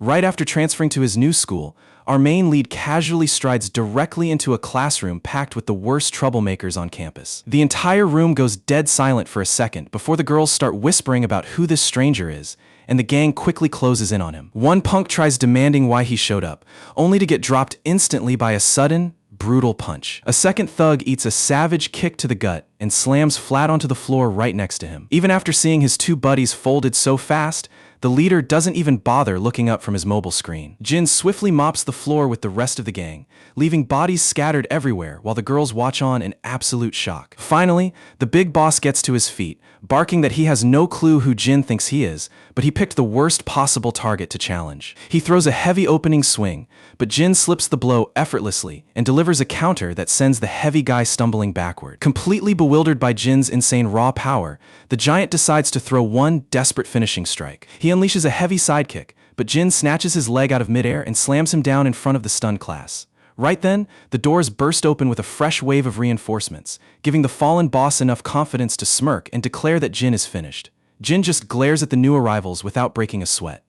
Right after transferring to his new school, our main lead casually strides directly into a classroom packed with the worst troublemakers on campus. The entire room goes dead silent for a second before the girls start whispering about who this stranger is, and the gang quickly closes in on him. One punk tries demanding why he showed up, only to get dropped instantly by a sudden, brutal punch. A second thug eats a savage kick to the gut and slams flat onto the floor right next to him. Even after seeing his two buddies folded so fast, the leader doesn't even bother looking up from his mobile screen. Jin swiftly mops the floor with the rest of the gang, leaving bodies scattered everywhere while the girls watch on in absolute shock. Finally, the big boss gets to his feet, barking that he has no clue who Jin thinks he is, but he picked the worst possible target to challenge. He throws a heavy opening swing, but Jin slips the blow effortlessly and delivers a counter that sends the heavy guy stumbling backward. Completely bewildered by Jin's insane raw power, the giant decides to throw one desperate finishing strike. He unleashes a heavy sidekick, but Jin snatches his leg out of midair and slams him down in front of the stunned class. Right then, the doors burst open with a fresh wave of reinforcements, giving the fallen boss enough confidence to smirk and declare that Jin is finished. Jin just glares at the new arrivals without breaking a sweat.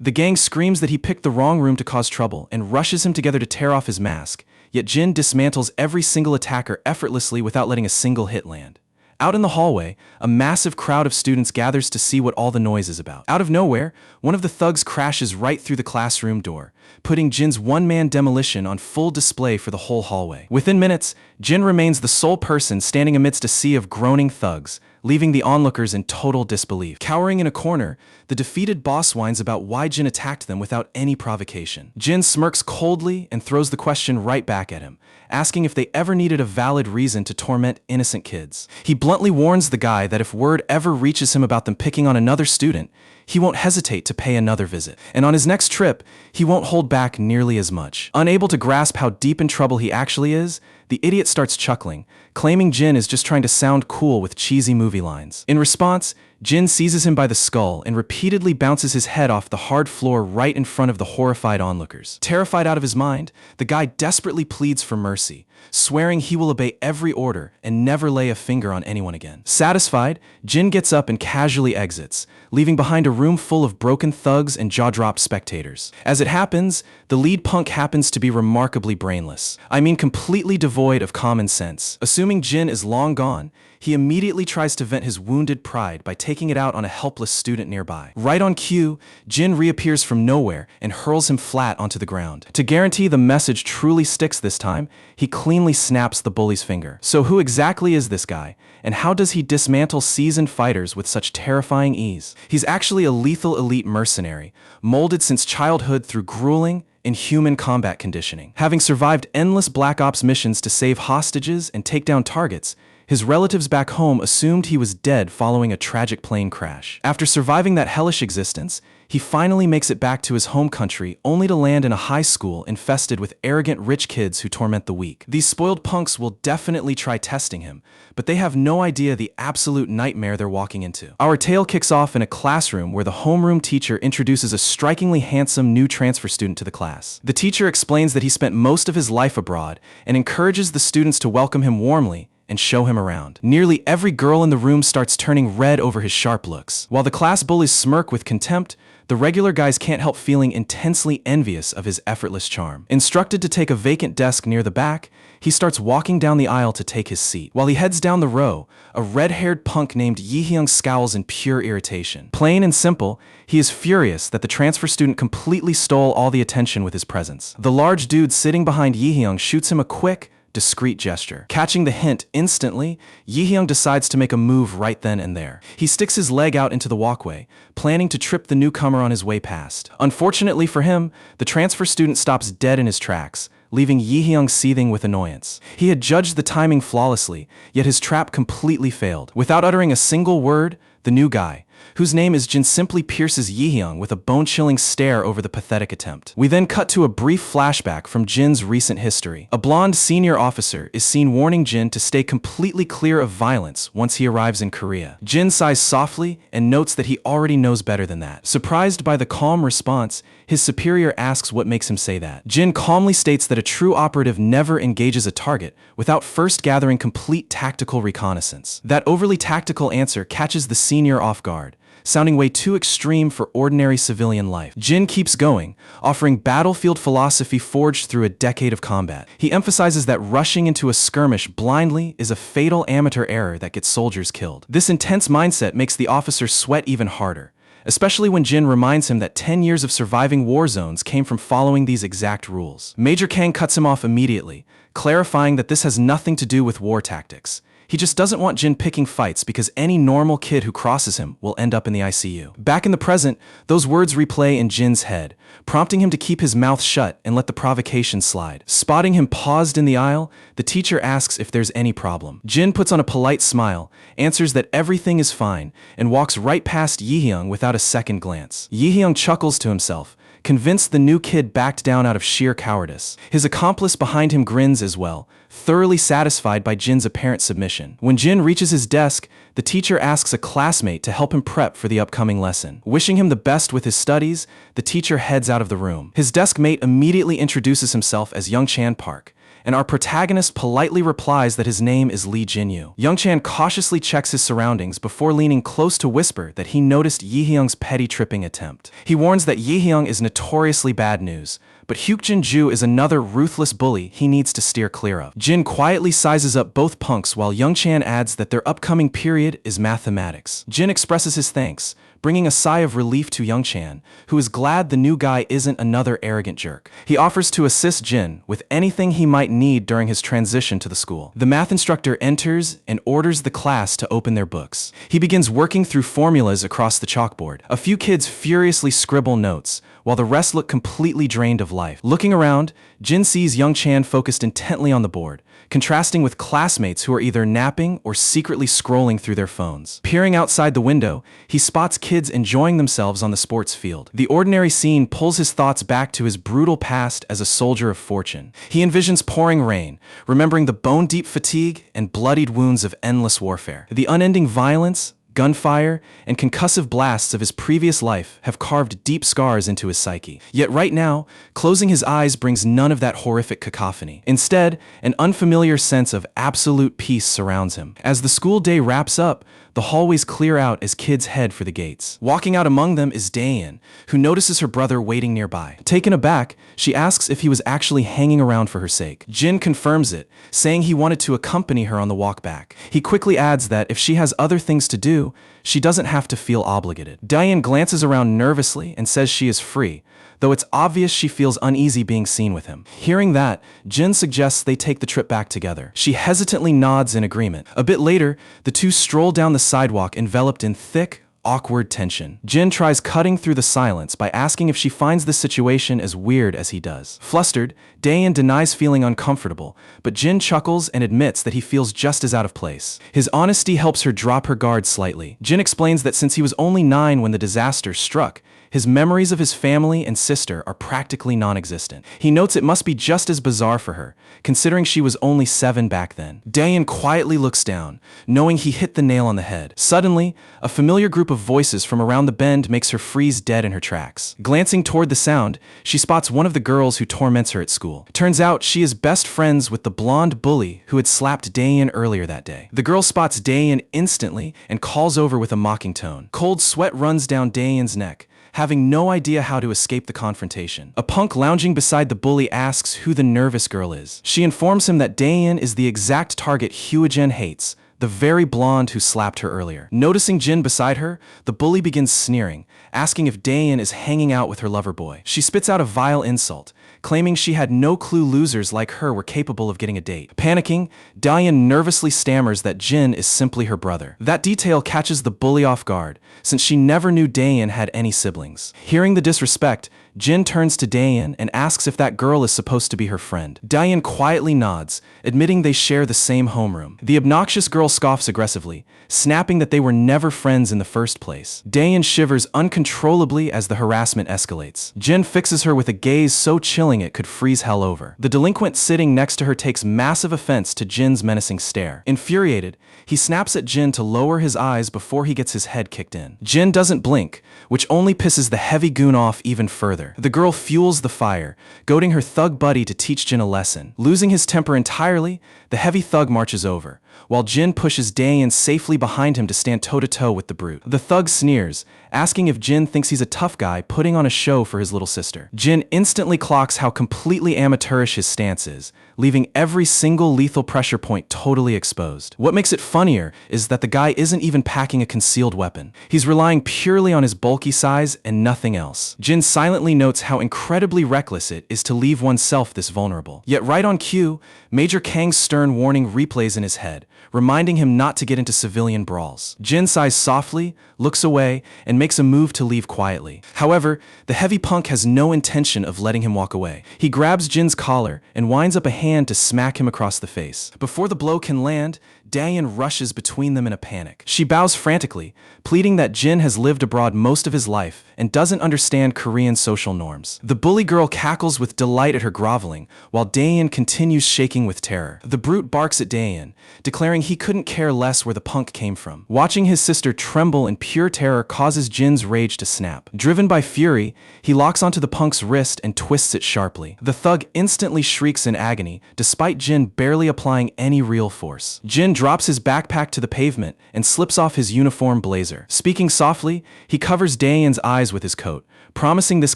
The gang screams that he picked the wrong room to cause trouble and rushes him together to tear off his mask, yet Jin dismantles every single attacker effortlessly without letting a single hit land. Out in the hallway, a massive crowd of students gathers to see what all the noise is about. Out of nowhere, one of the thugs crashes right through the classroom door, putting Jin's one-man demolition on full display for the whole hallway. Within minutes, Jin remains the sole person standing amidst a sea of groaning thugs, leaving the onlookers in total disbelief. Cowering in a corner, the defeated boss whines about why Jin attacked them without any provocation. Jin smirks coldly and throws the question right back at him, asking if they ever needed a valid reason to torment innocent kids. He bluntly warns the guy that if word ever reaches him about them picking on another student, he won't hesitate to pay another visit. And on his next trip, he won't hold back nearly as much. Unable to grasp how deep in trouble he actually is, the idiot starts chuckling, claiming Jin is just trying to sound cool with cheesy movie lines. In response, Jin seizes him by the skull and repeatedly bounces his head off the hard floor right in front of the horrified onlookers. Terrified out of his mind, the guy desperately pleads for mercy, swearing he will obey every order and never lay a finger on anyone again. Satisfied, Jin gets up and casually exits, leaving behind a room full of broken thugs and jaw-dropped spectators. As it happens, the lead punk happens to be remarkably brainless. I mean completely devoid of common sense. Assuming Jin is long gone, he immediately tries to vent his wounded pride by taking it out on a helpless student nearby. Right on cue, Jin reappears from nowhere and hurls him flat onto the ground. To guarantee the message truly sticks this time, he cleanly snaps the bully's finger. So who exactly is this guy, and how does he dismantle seasoned fighters with such terrifying ease? He's actually a lethal elite mercenary, molded since childhood through grueling, inhuman combat conditioning. Having survived endless Black Ops missions to save hostages and take down targets, his relatives back home assumed he was dead following a tragic plane crash. After surviving that hellish existence, he finally makes it back to his home country only to land in a high school infested with arrogant rich kids who torment the weak. These spoiled punks will definitely try testing him, but they have no idea the absolute nightmare they're walking into. Our tale kicks off in a classroom where the homeroom teacher introduces a strikingly handsome new transfer student to the class. The teacher explains that he spent most of his life abroad and encourages the students to welcome him warmly and show him around. Nearly every girl in the room starts turning red over his sharp looks. While the class bullies smirk with contempt, the regular guys can't help feeling intensely envious of his effortless charm. Instructed to take a vacant desk near the back, he starts walking down the aisle to take his seat. While he heads down the row, a red-haired punk named Yi-hyung scowls in pure irritation. Plain and simple, he is furious that the transfer student completely stole all the attention with his presence. The large dude sitting behind Yi-hyung shoots him a quick, discreet gesture. Catching the hint instantly, Yi-hyung decides to make a move right then and there. He sticks his leg out into the walkway, planning to trip the newcomer on his way past. Unfortunately for him, the transfer student stops dead in his tracks, leaving Yi-hyung seething with annoyance. He had judged the timing flawlessly, yet his trap completely failed. Without uttering a single word, the new guy, whose name is Jin, simply pierces Yi-hyung with a bone-chilling stare over the pathetic attempt. We then cut to a brief flashback from Jin's recent history. A blonde senior officer is seen warning Jin to stay completely clear of violence once he arrives in Korea. Jin sighs softly and notes that he already knows better than that. Surprised by the calm response, his superior asks what makes him say that. Jin calmly states that a true operative never engages a target without first gathering complete tactical reconnaissance. That overly tactical answer catches the senior off guard, sounding way too extreme for ordinary civilian life. Jin keeps going, offering battlefield philosophy forged through a decade of combat. He emphasizes that rushing into a skirmish blindly is a fatal amateur error that gets soldiers killed. This intense mindset makes the officer sweat even harder, especially when Jin reminds him that 10 years of surviving war zones came from following these exact rules. Major Kang cuts him off immediately, clarifying that this has nothing to do with war tactics. He just doesn't want Jin picking fights because any normal kid who crosses him will end up in the ICU. Back in the present, those words replay in Jin's head, prompting him to keep his mouth shut and let the provocation slide. Spotting him paused in the aisle, the teacher asks if there's any problem. Jin puts on a polite smile, answers that everything is fine, and walks right past Yi-hyung without a second glance. Yi-hyung chuckles to himself, convinced the new kid backed down out of sheer cowardice. His accomplice behind him grins as well, thoroughly satisfied by Jin's apparent submission. When Jin reaches his desk, the teacher asks a classmate to help him prep for the upcoming lesson. Wishing him the best with his studies, the teacher heads out of the room. His desk mate immediately introduces himself as Young Chan Park, and our protagonist politely replies that his name is Lee Jinyu. Young Chan cautiously checks his surroundings before leaning close to whisper that he noticed Yi-hyung's petty tripping attempt. He warns that Yi-hyung is notoriously bad news, but Hyukjin Ju is another ruthless bully he needs to steer clear of. Jin quietly sizes up both punks while Young Chan adds that their upcoming period is mathematics. Jin expresses his thanks, bringing a sigh of relief to Young Chan, who is glad the new guy isn't another arrogant jerk. He offers to assist Jin with anything he might need during his transition to the school. The math instructor enters and orders the class to open their books. He begins working through formulas across the chalkboard. A few kids furiously scribble notes, while the rest look completely drained of life. Looking around, Jin sees Young Chan focused intently on the board, contrasting with classmates who are either napping or secretly scrolling through their phones. Peering outside the window, he spots kids enjoying themselves on the sports field. The ordinary scene pulls his thoughts back to his brutal past as a soldier of fortune. He envisions pouring rain, remembering the bone-deep fatigue and bloodied wounds of endless warfare. The unending violence, gunfire, and concussive blasts of his previous life have carved deep scars into his psyche. Yet right now, closing his eyes brings none of that horrific cacophony. Instead, an unfamiliar sense of absolute peace surrounds him. As the school day wraps up, the hallways clear out as kids head for the gates. Walking out among them is Daein, who notices her brother waiting nearby. Taken aback, she asks if he was actually hanging around for her sake. Jin confirms it, saying he wanted to accompany her on the walk back. He quickly adds that if she has other things to do, she doesn't have to feel obligated. Daein glances around nervously and says she is free, though it's obvious she feels uneasy being seen with him. Hearing that, Jin suggests they take the trip back together. She hesitantly nods in agreement. A bit later, the two stroll down the sidewalk enveloped in thick, awkward tension. Jin tries cutting through the silence by asking if she finds the situation as weird as he does. Flustered, Daein denies feeling uncomfortable, but Jin chuckles and admits that he feels just as out of place. His honesty helps her drop her guard slightly. Jin explains that since he was only 9 when the disaster struck, his memories of his family and sister are practically non-existent. He notes it must be just as bizarre for her, considering she was only 7 back then. Daein quietly looks down, knowing he hit the nail on the head. Suddenly, a familiar group of voices from around the bend makes her freeze dead in her tracks. Glancing toward the sound, she spots one of the girls who torments her at school. Turns out she is best friends with the blonde bully who had slapped Daein earlier that day. The girl spots Daein instantly and calls over with a mocking tone. Cold sweat runs down Daein's neck, having no idea how to escape the confrontation. A punk lounging beside the bully asks who the nervous girl is. She informs him that Daein is the exact target Hyujen hates, the very blonde who slapped her earlier. Noticing Jin beside her, the bully begins sneering, asking if Daein is hanging out with her lover boy. She spits out a vile insult, claiming she had no clue losers like her were capable of getting a date. Panicking, Daein nervously stammers that Jin is simply her brother. That detail catches the bully off guard, since she never knew Daein had any siblings. Hearing the disrespect, Jin turns to Daein and asks if that girl is supposed to be her friend. Daein quietly nods, admitting they share the same homeroom. The obnoxious girl scoffs aggressively, snapping that they were never friends in the first place. Daein shivers uncontrollably as the harassment escalates. Jin fixes her with a gaze so chilling it could freeze hell over. The delinquent sitting next to her takes massive offense to Jin's menacing stare. Infuriated, he snaps at Jin to lower his eyes before he gets his head kicked in. Jin doesn't blink, which only pisses the heavy goon off even further. The girl fuels the fire, goading her thug buddy to teach Jin a lesson. Losing his temper entirely, the heavy thug marches over, while Jin pushes Daein safely behind him to stand toe-to-toe with the brute. The thug sneers, asking if Jin thinks he's a tough guy putting on a show for his little sister. Jin instantly clocks how completely amateurish his stance is, leaving every single lethal pressure point totally exposed. What makes it funnier is that the guy isn't even packing a concealed weapon. He's relying purely on his bulky size and nothing else. Jin silently notes how incredibly reckless it is to leave oneself this vulnerable. Yet right on cue, Major Kang's stern warning replays in his head, reminding him not to get into civilian brawls. Jin sighs softly, looks away, and makes a move to leave quietly. However, the heavy punk has no intention of letting him walk away. He grabs Jin's collar and winds up a hand to smack him across the face. Before the blow can land, Daein rushes between them in a panic. She bows frantically, pleading that Jin has lived abroad most of his life and doesn't understand Korean social norms. The bully girl cackles with delight at her groveling, while Daein continues shaking with terror. The brute barks at Daein, declaring he couldn't care less where the punk came from. Watching his sister tremble in pure terror causes Jin's rage to snap. Driven by fury, he locks onto the punk's wrist and twists it sharply. The thug instantly shrieks in agony, despite Jin barely applying any real force. Jin drops his backpack to the pavement and slips off his uniform blazer. Speaking softly, he covers Daein's eyes with his coat, promising this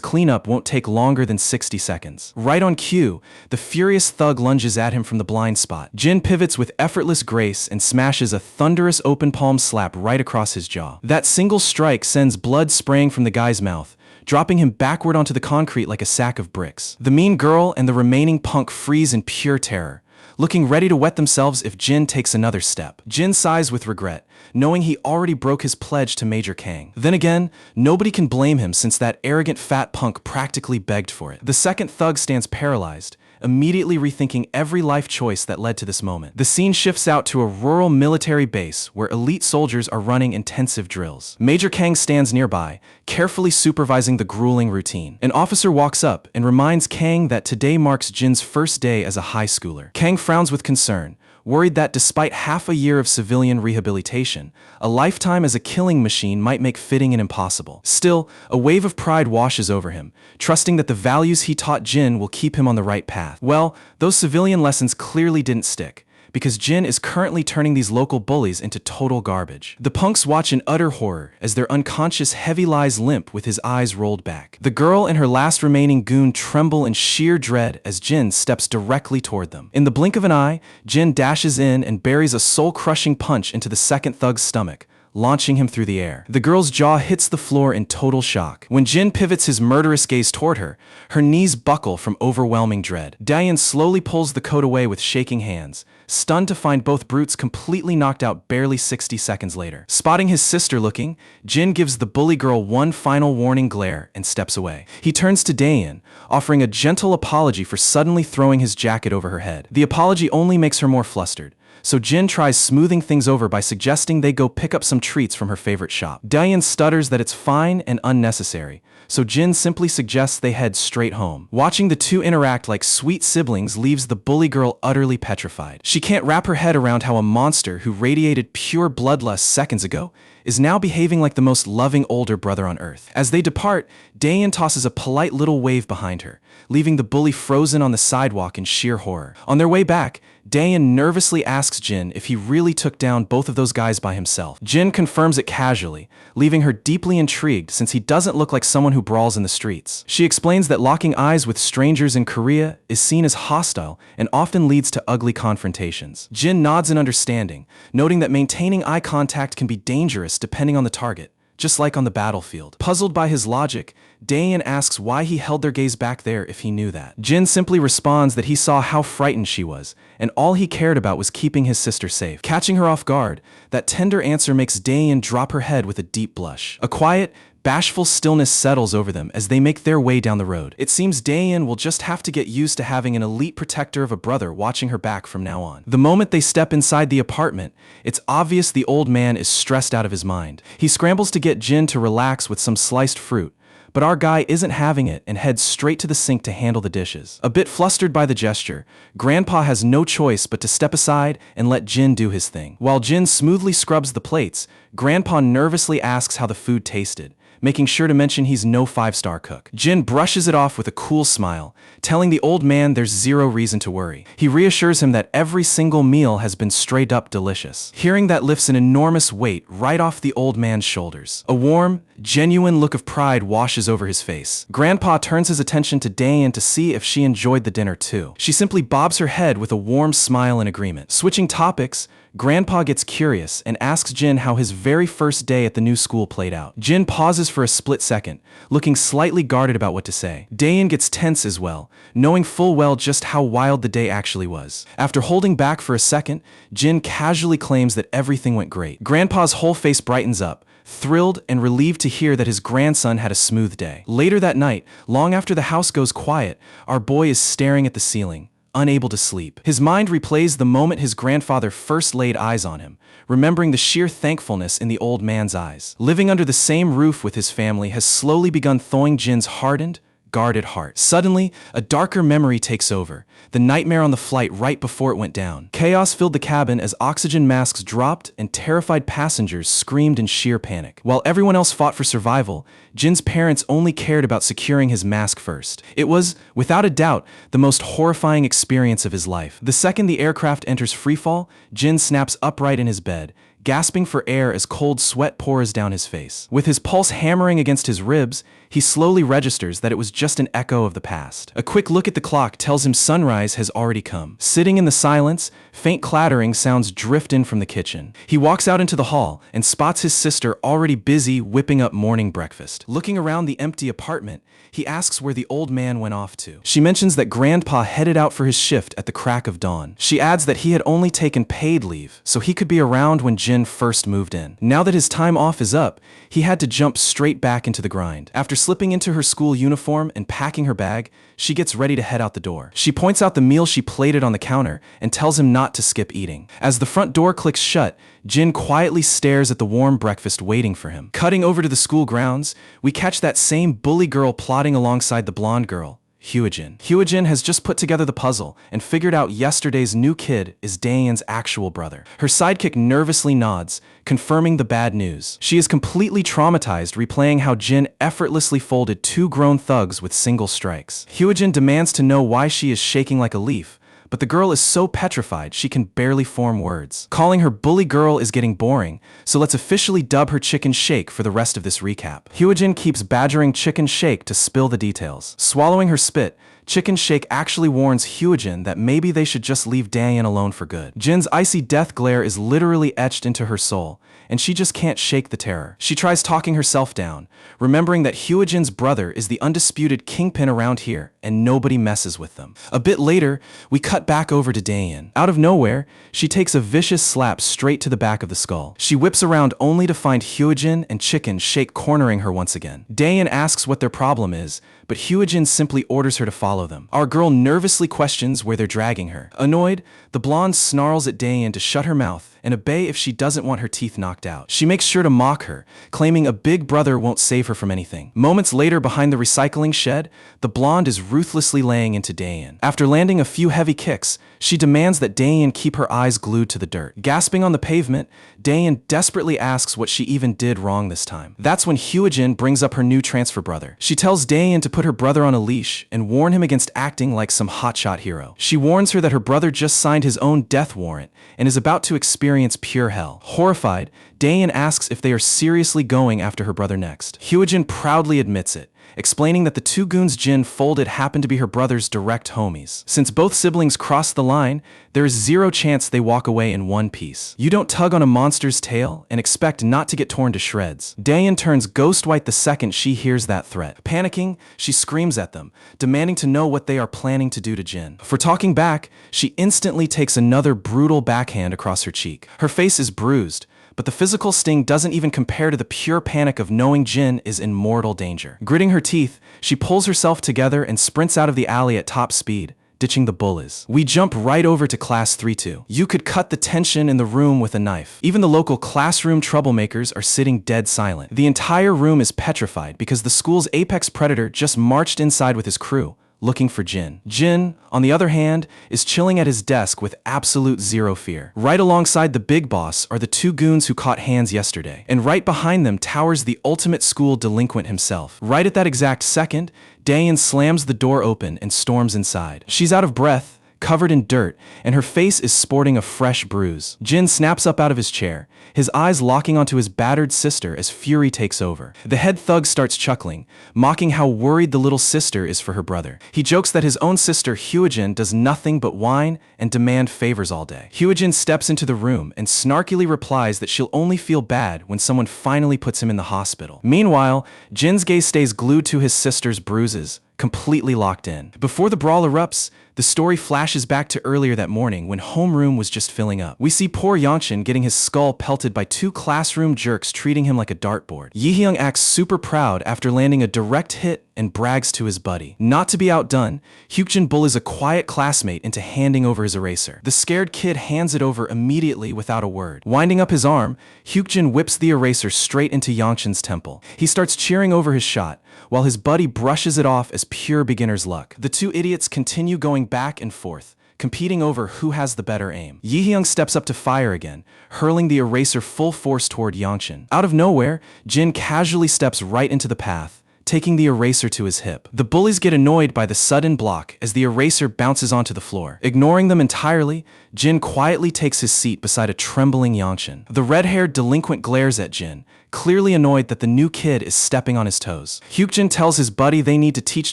cleanup won't take longer than 60 seconds. Right on cue, the furious thug lunges at him from the blind spot. Jin pivots with effortless grace and smashes a thunderous open palm slap right across his jaw. That single strike sends blood spraying from the guy's mouth, dropping him backward onto the concrete like a sack of bricks. The mean girl and the remaining punk freeze in pure terror, looking ready to wet themselves if Jin takes another step. Jin sighs with regret, knowing he already broke his pledge to Major Kang. Then again, nobody can blame him since that arrogant fat punk practically begged for it. The second thug stands paralyzed, immediately rethinking every life choice that led to this moment. The scene shifts out to a rural military base where elite soldiers are running intensive drills. Major Kang stands nearby, carefully supervising the grueling routine. An officer walks up and reminds Kang that today marks Jin's first day as a high schooler. Kang frowns with concern, worried that despite half a year of civilian rehabilitation, a lifetime as a killing machine might make fitting and impossible. Still, a wave of pride washes over him, trusting that the values he taught Jin will keep him on the right path. Well, those civilian lessons clearly didn't stick, because Jin is currently turning these local bullies into total garbage. The punks watch in utter horror as their unconscious Heavy lies limp with his eyes rolled back. The girl and her last remaining goon tremble in sheer dread as Jin steps directly toward them. In the blink of an eye, Jin dashes in and buries a soul-crushing punch into the second thug's stomach, launching him through the air. The girl's jaw hits the floor in total shock. When Jin pivots his murderous gaze toward her, her knees buckle from overwhelming dread. Daein slowly pulls the coat away with shaking hands, stunned to find both brutes completely knocked out barely 60 seconds later. Spotting his sister looking, Jin gives the bully girl one final warning glare and steps away. He turns to Daein, offering a gentle apology for suddenly throwing his jacket over her head. The apology only makes her more flustered, so Jin tries smoothing things over by suggesting they go pick up some treats from her favorite shop. Daein stutters that it's fine and unnecessary, so Jin simply suggests they head straight home. Watching the two interact like sweet siblings leaves the bully girl utterly petrified. She can't wrap her head around how a monster who radiated pure bloodlust seconds ago is now behaving like the most loving older brother on earth. As they depart, Daein tosses a polite little wave behind her, leaving the bully frozen on the sidewalk in sheer horror. On their way back, Daein nervously asks Jin if he really took down both of those guys by himself. Jin confirms it casually, leaving her deeply intrigued since he doesn't look like someone who brawls in the streets. She explains that locking eyes with strangers in Korea is seen as hostile and often leads to ugly confrontations. Jin nods in understanding, noting that maintaining eye contact can be dangerous depending on the target, just like on the battlefield. Puzzled by his logic, Daein asks why he held their gaze back there if he knew that. Jin simply responds that he saw how frightened she was, and all he cared about was keeping his sister safe. Catching her off guard, that tender answer makes Daein drop her head with a deep blush. A quiet, bashful stillness settles over them as they make their way down the road. It seems Daein will just have to get used to having an elite protector of a brother watching her back from now on. The moment they step inside the apartment, it's obvious the old man is stressed out of his mind. He scrambles to get Jin to relax with some sliced fruit, but our guy isn't having it and heads straight to the sink to handle the dishes. A bit flustered by the gesture, Grandpa has no choice but to step aside and let Jin do his thing. While Jin smoothly scrubs the plates, Grandpa nervously asks how the food tasted, making sure to mention he's no five-star cook. Jin brushes it off with a cool smile, telling the old man there's zero reason to worry. He reassures him that every single meal has been straight up delicious. Hearing that lifts an enormous weight right off the old man's shoulders. A warm, genuine look of pride washes over his face. Grandpa turns his attention to Dayan to see if she enjoyed the dinner too. She simply bobs her head with a warm smile in agreement. Switching topics, Grandpa gets curious and asks Jin how his very first day at the new school played out. Jin pauses for a split second, looking slightly guarded about what to say. Dayan gets tense as well, knowing full well just how wild the day actually was. After holding back for a second, Jin casually claims that everything went great. Grandpa's whole face brightens up, thrilled and relieved to hear that his grandson had a smooth day. Later that night, long after the house goes quiet, our boy is staring at the ceiling, unable to sleep. His mind replays the moment his grandfather first laid eyes on him, remembering the sheer thankfulness in the old man's eyes. Living under the same roof with his family has slowly begun thawing Jin's hardened, guarded heart. Suddenly, a darker memory takes over, the nightmare on the flight right before it went down. Chaos filled the cabin as oxygen masks dropped and terrified passengers screamed in sheer panic. While everyone else fought for survival, Jin's parents only cared about securing his mask first. It was, without a doubt, the most horrifying experience of his life. The second the aircraft enters freefall, Jin snaps upright in his bed, gasping for air as cold sweat pours down his face. With his pulse hammering against his ribs, he slowly registers that it was just an echo of the past. A quick look at the clock tells him sunrise has already come. Sitting in the silence, faint clattering sounds drift in from the kitchen. He walks out into the hall and spots his sister already busy whipping up morning breakfast. Looking around the empty apartment, he asks where the old man went off to. She mentions that Grandpa headed out for his shift at the crack of dawn. She adds that he had only taken paid leave, so he could be around when Jin first moved in. Now that his time off is up, he had to jump straight back into the grind. After slipping into her school uniform and packing her bag, she gets ready to head out the door. She points out the meal she plated on the counter and tells him not to skip eating. As the front door clicks shut, Jin quietly stares at the warm breakfast waiting for him. Cutting over to the school grounds, we catch that same bully girl plodding alongside the blonde girl, Hyojin. Hyojin has just put together the puzzle and figured out yesterday's new kid is Dayan's actual brother. Her sidekick nervously nods, confirming the bad news. She is completely traumatized, replaying how Jin effortlessly folded two grown thugs with single strikes. Hyojin demands to know why she is shaking like a leaf, but the girl is so petrified she can barely form words. Calling her bully girl is getting boring, so let's officially dub her Chicken Shake for the rest of this recap. Hyojin keeps badgering Chicken Shake to spill the details. Swallowing her spit, Chicken Shake actually warns Hyojin that maybe they should just leave Dayan alone for good. Jin's icy death glare is literally etched into her soul, and she just can't shake the terror. She tries talking herself down, remembering that Hyojin's brother is the undisputed kingpin around here, and nobody messes with them. A bit later, we cut back over to Dayan. Out of nowhere, she takes a vicious slap straight to the back of the skull. She whips around only to find Hyojin and Chicken Shake cornering her once again. Dayan asks what their problem is, but Hyojin simply orders her to follow them. Our girl nervously questions where they're dragging her. Annoyed, the blonde snarls at Dayan to shut her mouth and obey if she doesn't want her teeth knocked out. She makes sure to mock her, claiming a big brother won't save her from anything. Moments later, behind the recycling shed, the blonde is ruthlessly laying into Dayan. After landing a few heavy kicks, she demands that Dayan keep her eyes glued to the dirt. Gasping on the pavement, Dayan desperately asks what she even did wrong this time. That's when Hyojin brings up her new transfer brother. She tells Dayan to put her brother on a leash and warn him against acting like some hotshot hero. She warns her that her brother just signed his own death warrant and is about to experience pure hell. Horrified, Dayan asks if they are seriously going after her brother next. Hyojin proudly admits it, explaining that the two goons Jin folded happen to be her brother's direct homies. Since both siblings crossed the line, there is zero chance they walk away in one piece. You don't tug on a monster's tail and expect not to get torn to shreds. Dayan turns ghost white the second she hears that threat. Panicking, she screams at them, demanding to know what they are planning to do to Jin. For talking back, she instantly takes another brutal backhand across her cheek. Her face is bruised, but the physical sting doesn't even compare to the pure panic of knowing Jin is in mortal danger. Gritting her teeth, she pulls herself together and sprints out of the alley at top speed, ditching the bullies. We jump right over to Class 3-2. You could cut the tension in the room with a knife. Even the local classroom troublemakers are sitting dead silent. The entire room is petrified because the school's apex predator just marched inside with his crew, looking for Jin. Jin, on the other hand, is chilling at his desk with absolute zero fear. Right alongside the big boss are the two goons who caught hands yesterday, and right behind them towers the ultimate school delinquent himself. Right at that exact second, Dayan slams the door open and storms inside. She's out of breath, covered in dirt, and her face is sporting a fresh bruise. Jin snaps up out of his chair, his eyes locking onto his battered sister as fury takes over. The head thug starts chuckling, mocking how worried the little sister is for her brother. He jokes that his own sister Hyojin does nothing but whine and demand favors all day. Hyojin steps into the room and snarkily replies that she'll only feel bad when someone finally puts him in the hospital. Meanwhile, Jin's gaze stays glued to his sister's bruises, completely locked in. Before the brawl erupts, the story flashes back to earlier that morning when homeroom was just filling up. We see poor Yangshin getting his skull pelted by two classroom jerks treating him like a dartboard. Yihyung acts super proud after landing a direct hit and brags to his buddy. Not to be outdone, Hyukjin bullies a quiet classmate into handing over his eraser. The scared kid hands it over immediately without a word. Winding up his arm, Hyukjin whips the eraser straight into Yangshin's temple. He starts cheering over his shot, while his buddy brushes it off as pure beginner's luck. The two idiots continue going back and forth, competing over who has the better aim. Yihyung steps up to fire again, hurling the eraser full force toward Yangshin. Out of nowhere, Jin casually steps right into the path, taking the eraser to his hip. The bullies get annoyed by the sudden block as the eraser bounces onto the floor. Ignoring them entirely, Jin quietly takes his seat beside a trembling Yangshin. The red-haired delinquent glares at Jin, clearly annoyed that the new kid is stepping on his toes. Hyukjin tells his buddy they need to teach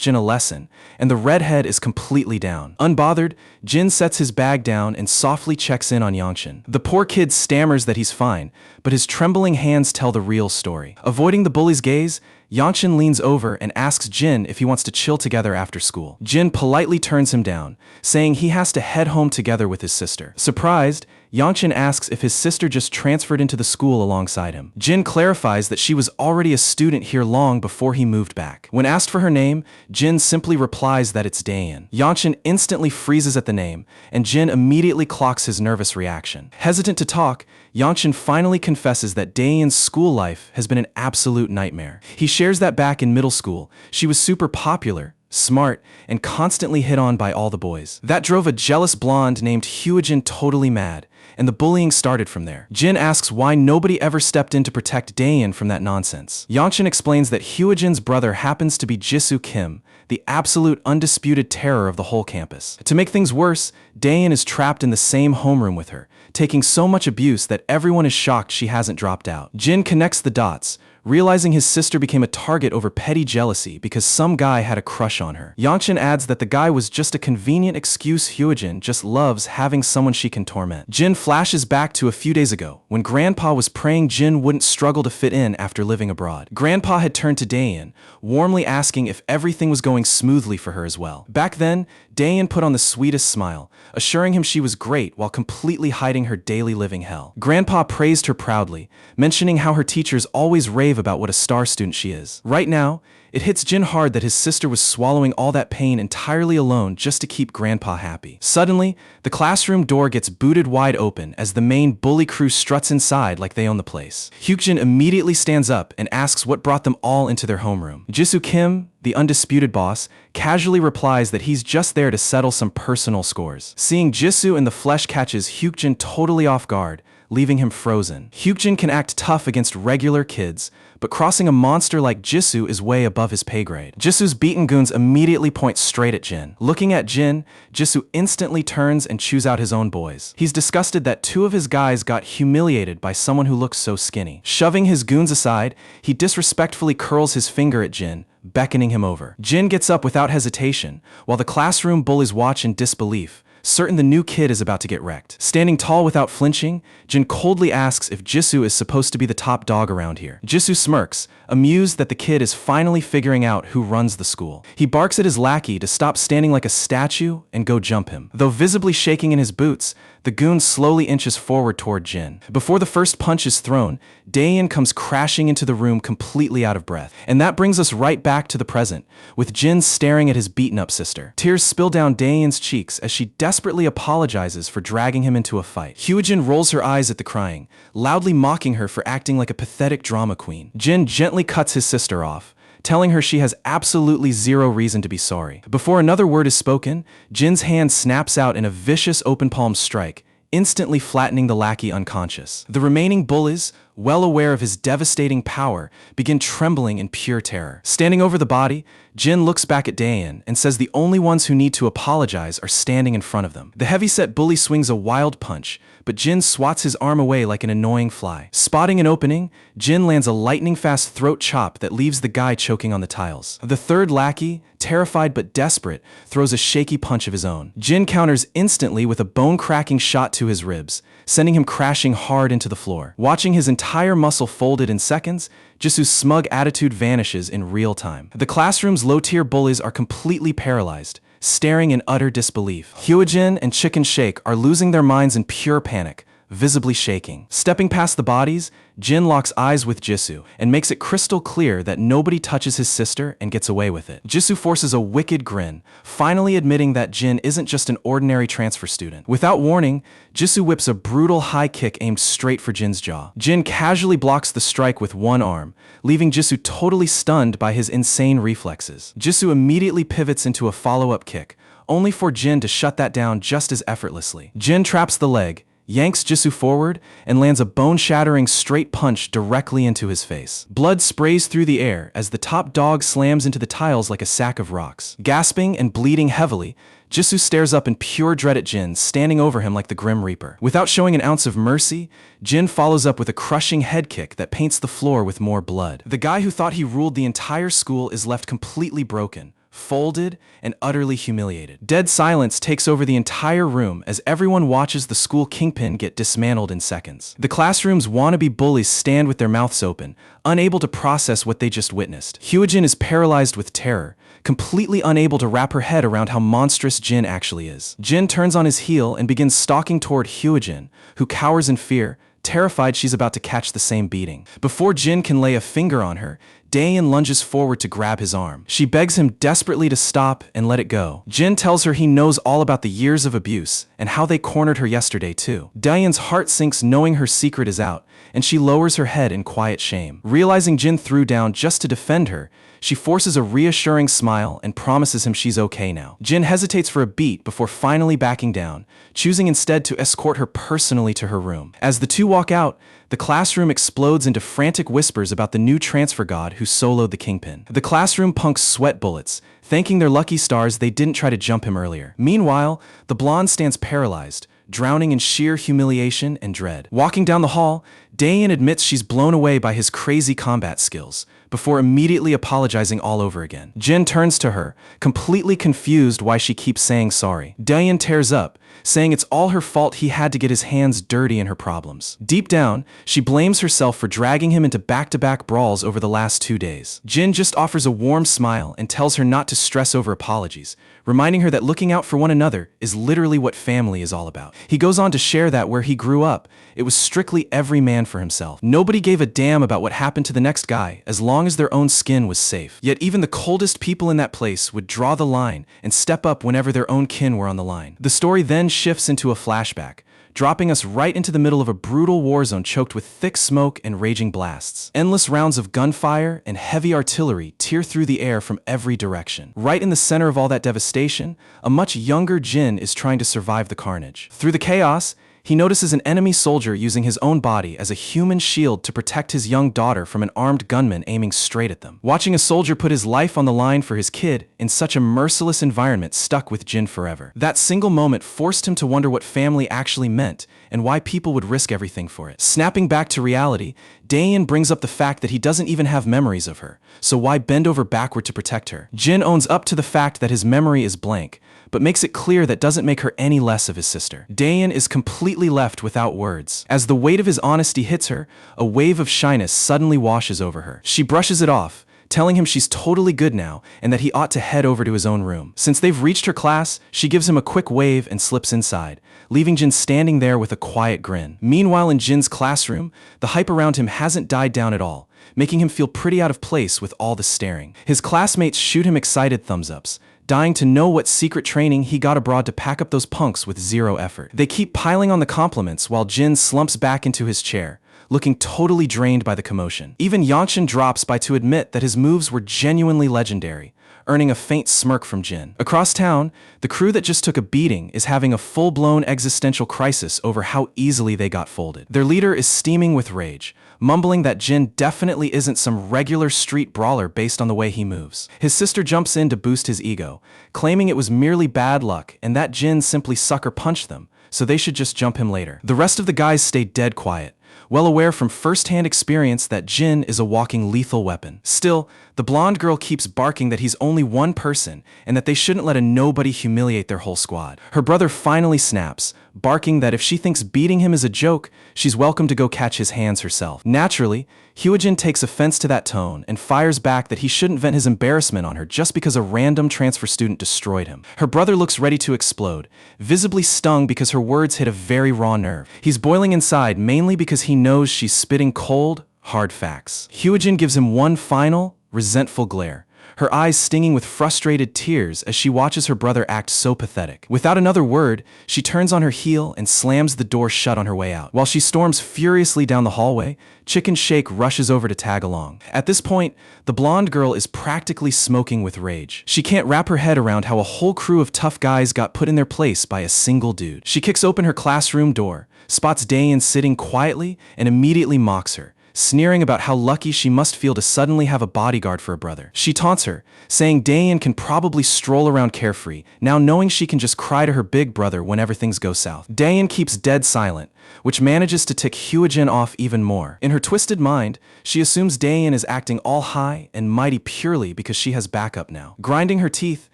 Jin a lesson, and the redhead is completely down. Unbothered, Jin sets his bag down and softly checks in on Yangshin. The poor kid stammers that he's fine, but his trembling hands tell the real story. Avoiding the bully's gaze, Yangshin leans over and asks Jin if he wants to chill together after school. Jin politely turns him down, saying he has to head home together with his sister. Surprised, Yangshin asks if his sister just transferred into the school alongside him. Jin clarifies that she was already a student here long before he moved back. When asked for her name, Jin simply replies that it's Dayan. Yangshin instantly freezes at the name, and Jin immediately clocks his nervous reaction. Hesitant to talk, Yangshin finally confesses that Dayan's school life has been an absolute nightmare. He shares that back in middle school, she was super popular, smart, and constantly hit on by all the boys. That drove a jealous blonde named Hyojin totally mad, and the bullying started from there. Jin asks why nobody ever stepped in to protect Dayan from that nonsense. Yangshin explains that Hyojin's brother happens to be Jisoo Kim, the absolute undisputed terror of the whole campus. To make things worse, Dayan is trapped in the same homeroom with her, taking so much abuse that everyone is shocked she hasn't dropped out. Jin connects the dots, realizing his sister became a target over petty jealousy because some guy had a crush on her. Yangshin adds that the guy was just a convenient excuse. Hyojin just loves having someone she can torment. Jin flashes back to a few days ago, when Grandpa was praying Jin wouldn't struggle to fit in after living abroad. Grandpa had turned to Dayan, warmly asking if everything was going smoothly for her as well. Back then, Dayan put on the sweetest smile, assuring him she was great while completely hiding her daily living hell. Grandpa praised her proudly, mentioning how her teachers always rave about what a star student she is. Right now, it hits Jin hard that his sister was swallowing all that pain entirely alone just to keep Grandpa happy. Suddenly, the classroom door gets booted wide open as the main bully crew struts inside like they own the place. Hyukjin immediately stands up and asks what brought them all into their homeroom. Jisoo Kim, the undisputed boss, casually replies that he's just there to settle some personal scores. Seeing Jisoo in the flesh catches Hyukjin totally off guard, leaving him frozen. Hyukjin can act tough against regular kids, but crossing a monster like Jisoo is way above his pay grade. Jisoo's beaten goons immediately point straight at Jin. Looking at Jin, Jisoo instantly turns and chews out his own boys. He's disgusted that two of his guys got humiliated by someone who looks so skinny. Shoving his goons aside, he disrespectfully curls his finger at Jin, beckoning him over. Jin gets up without hesitation, while the classroom bullies watch in disbelief, certain the new kid is about to get wrecked. Standing tall without flinching, Jin coldly asks if Jisoo is supposed to be the top dog around here. Jisoo smirks, amused that the kid is finally figuring out who runs the school. He barks at his lackey to stop standing like a statue and go jump him. Though visibly shaking in his boots, the goon slowly inches forward toward Jin. Before the first punch is thrown, Dayan comes crashing into the room completely out of breath. And that brings us right back to the present, with Jin staring at his beaten-up sister. Tears spill down Dayan's cheeks as she desperately apologizes for dragging him into a fight. Hyojin rolls her eyes at the crying, loudly mocking her for acting like a pathetic drama queen. Jin gently cuts his sister off, telling her she has absolutely zero reason to be sorry. Before another word is spoken, Jin's hand snaps out in a vicious open palm strike, instantly flattening the lackey unconscious. The remaining bullies, well aware of his devastating power, begin trembling in pure terror. Standing over the body, Jin looks back at Daein and says the only ones who need to apologize are standing in front of them. The heavyset bully swings a wild punch, but Jin swats his arm away like an annoying fly. Spotting an opening, Jin lands a lightning-fast throat chop that leaves the guy choking on the tiles. The third lackey, terrified but desperate, throws a shaky punch of his own. Jin counters instantly with a bone-cracking shot to his ribs, sending him crashing hard into the floor. Watching his entire muscle folded in seconds, Jisu's smug attitude vanishes in real time. The classroom's low-tier bullies are completely paralyzed, staring in utter disbelief. Hyojin and Chicken Shake are losing their minds in pure panic, visibly shaking. Stepping past the bodies, Jin locks eyes with Jisoo and makes it crystal clear that nobody touches his sister and gets away with it. Jisoo forces a wicked grin, finally admitting that Jin isn't just an ordinary transfer student. Without warning, Jisoo whips a brutal high kick aimed straight for Jin's jaw. Jin casually blocks the strike with one arm, leaving Jisoo totally stunned by his insane reflexes. Jisoo immediately pivots into a follow-up kick, only for Jin to shut that down just as effortlessly. Jin traps the leg, yanks Jisoo forward, and lands a bone-shattering straight punch directly into his face. Blood sprays through the air as the top dog slams into the tiles like a sack of rocks. Gasping and bleeding heavily, Jisoo stares up in pure dread at Jin, standing over him like the Grim Reaper. Without showing an ounce of mercy, Jin follows up with a crushing head kick that paints the floor with more blood. The guy who thought he ruled the entire school is left completely broken, folded, and utterly humiliated. Dead silence takes over the entire room as everyone watches the school kingpin get dismantled in seconds. The classroom's wannabe bullies stand with their mouths open, unable to process what they just witnessed. Hyojin is paralyzed with terror, completely unable to wrap her head around how monstrous Jin actually is. Jin turns on his heel and begins stalking toward Hyojin, who cowers in fear, terrified she's about to catch the same beating. Before Jin can lay a finger on her, Daein lunges forward to grab his arm. She begs him desperately to stop and let it go. Jin tells her he knows all about the years of abuse and how they cornered her yesterday too. Daein's heart sinks knowing her secret is out, and she lowers her head in quiet shame. Realizing Jin threw down just to defend her, she forces a reassuring smile and promises him she's okay now. Jin hesitates for a beat before finally backing down, choosing instead to escort her personally to her room. As the two walk out, the classroom explodes into frantic whispers about the new transfer god who soloed the kingpin. The classroom punks sweat bullets, thanking their lucky stars they didn't try to jump him earlier. Meanwhile, the blonde stands paralyzed, drowning in sheer humiliation and dread. Walking down the hall, Daein admits she's blown away by his crazy combat skills, before immediately apologizing all over again. Jin turns to her, completely confused why she keeps saying sorry. Daein tears up, saying it's all her fault he had to get his hands dirty in her problems. Deep down, she blames herself for dragging him into back-to-back brawls over the last 2 days. Jin just offers a warm smile and tells her not to stress over apologies, reminding her that looking out for one another is literally what family is all about. He goes on to share that where he grew up, it was strictly every man for himself. Nobody gave a damn about what happened to the next guy as long as their own skin was safe. Yet even the coldest people in that place would draw the line and step up whenever their own kin were on the line. The story then shifts into a flashback, dropping us right into the middle of a brutal war zone choked with thick smoke and raging blasts. Endless rounds of gunfire and heavy artillery tear through the air from every direction. Right in the center of all that devastation, a much younger Jin is trying to survive the carnage. Through the chaos, he notices an enemy soldier using his own body as a human shield to protect his young daughter from an armed gunman aiming straight at them. Watching a soldier put his life on the line for his kid in such a merciless environment stuck with Jin forever. That single moment forced him to wonder what family actually meant and why people would risk everything for it. Snapping back to reality, Daein brings up the fact that he doesn't even have memories of her, so why bend over backward to protect her? Jin owns up to the fact that his memory is blank, but makes it clear that doesn't make her any less of his sister. Daein is completely left without words. As the weight of his honesty hits her, a wave of shyness suddenly washes over her. She brushes it off, telling him she's totally good now and that he ought to head over to his own room. Since they've reached her class, she gives him a quick wave and slips inside, leaving Jin standing there with a quiet grin. Meanwhile, in Jin's classroom, the hype around him hasn't died down at all, making him feel pretty out of place with all the staring. His classmates shoot him excited thumbs-ups, dying to know what secret training he got abroad to pack up those punks with zero effort. They keep piling on the compliments while Jin slumps back into his chair, looking totally drained by the commotion. Even Yangshan drops by to admit that his moves were genuinely legendary, earning a faint smirk from Jin. Across town, the crew that just took a beating is having a full-blown existential crisis over how easily they got folded. Their leader is steaming with rage, mumbling that Jin definitely isn't some regular street brawler based on the way he moves. His sister jumps in to boost his ego, claiming it was merely bad luck and that Jin simply sucker punched them, so they should just jump him later. The rest of the guys stay dead quiet, well aware from first-hand experience that Jin is a walking lethal weapon. Still, the blonde girl keeps barking that he's only one person and that they shouldn't let a nobody humiliate their whole squad. Her brother finally snaps, barking that if she thinks beating him is a joke, she's welcome to go catch his hands herself. Naturally, Hyojin takes offense to that tone and fires back that he shouldn't vent his embarrassment on her just because a random transfer student destroyed him. Her brother looks ready to explode, visibly stung because her words hit a very raw nerve. He's boiling inside mainly because he knows she's spitting cold, hard facts. Hyojin gives him one final, resentful glare, her eyes stinging with frustrated tears as she watches her brother act so pathetic. Without another word, she turns on her heel and slams the door shut on her way out. While she storms furiously down the hallway, Chicken Shake rushes over to tag along. At this point, the blonde girl is practically smoking with rage. She can't wrap her head around how a whole crew of tough guys got put in their place by a single dude. She kicks open her classroom door, spots Dayan sitting quietly, and immediately mocks her, sneering about how lucky she must feel to suddenly have a bodyguard for a brother. She taunts her, saying Dayan can probably stroll around carefree, now knowing she can just cry to her big brother whenever things go south. Dayan keeps dead silent, which manages to tick Hyojin off even more. In her twisted mind, she assumes Dayan is acting all high and mighty purely because she has backup now. Grinding her teeth,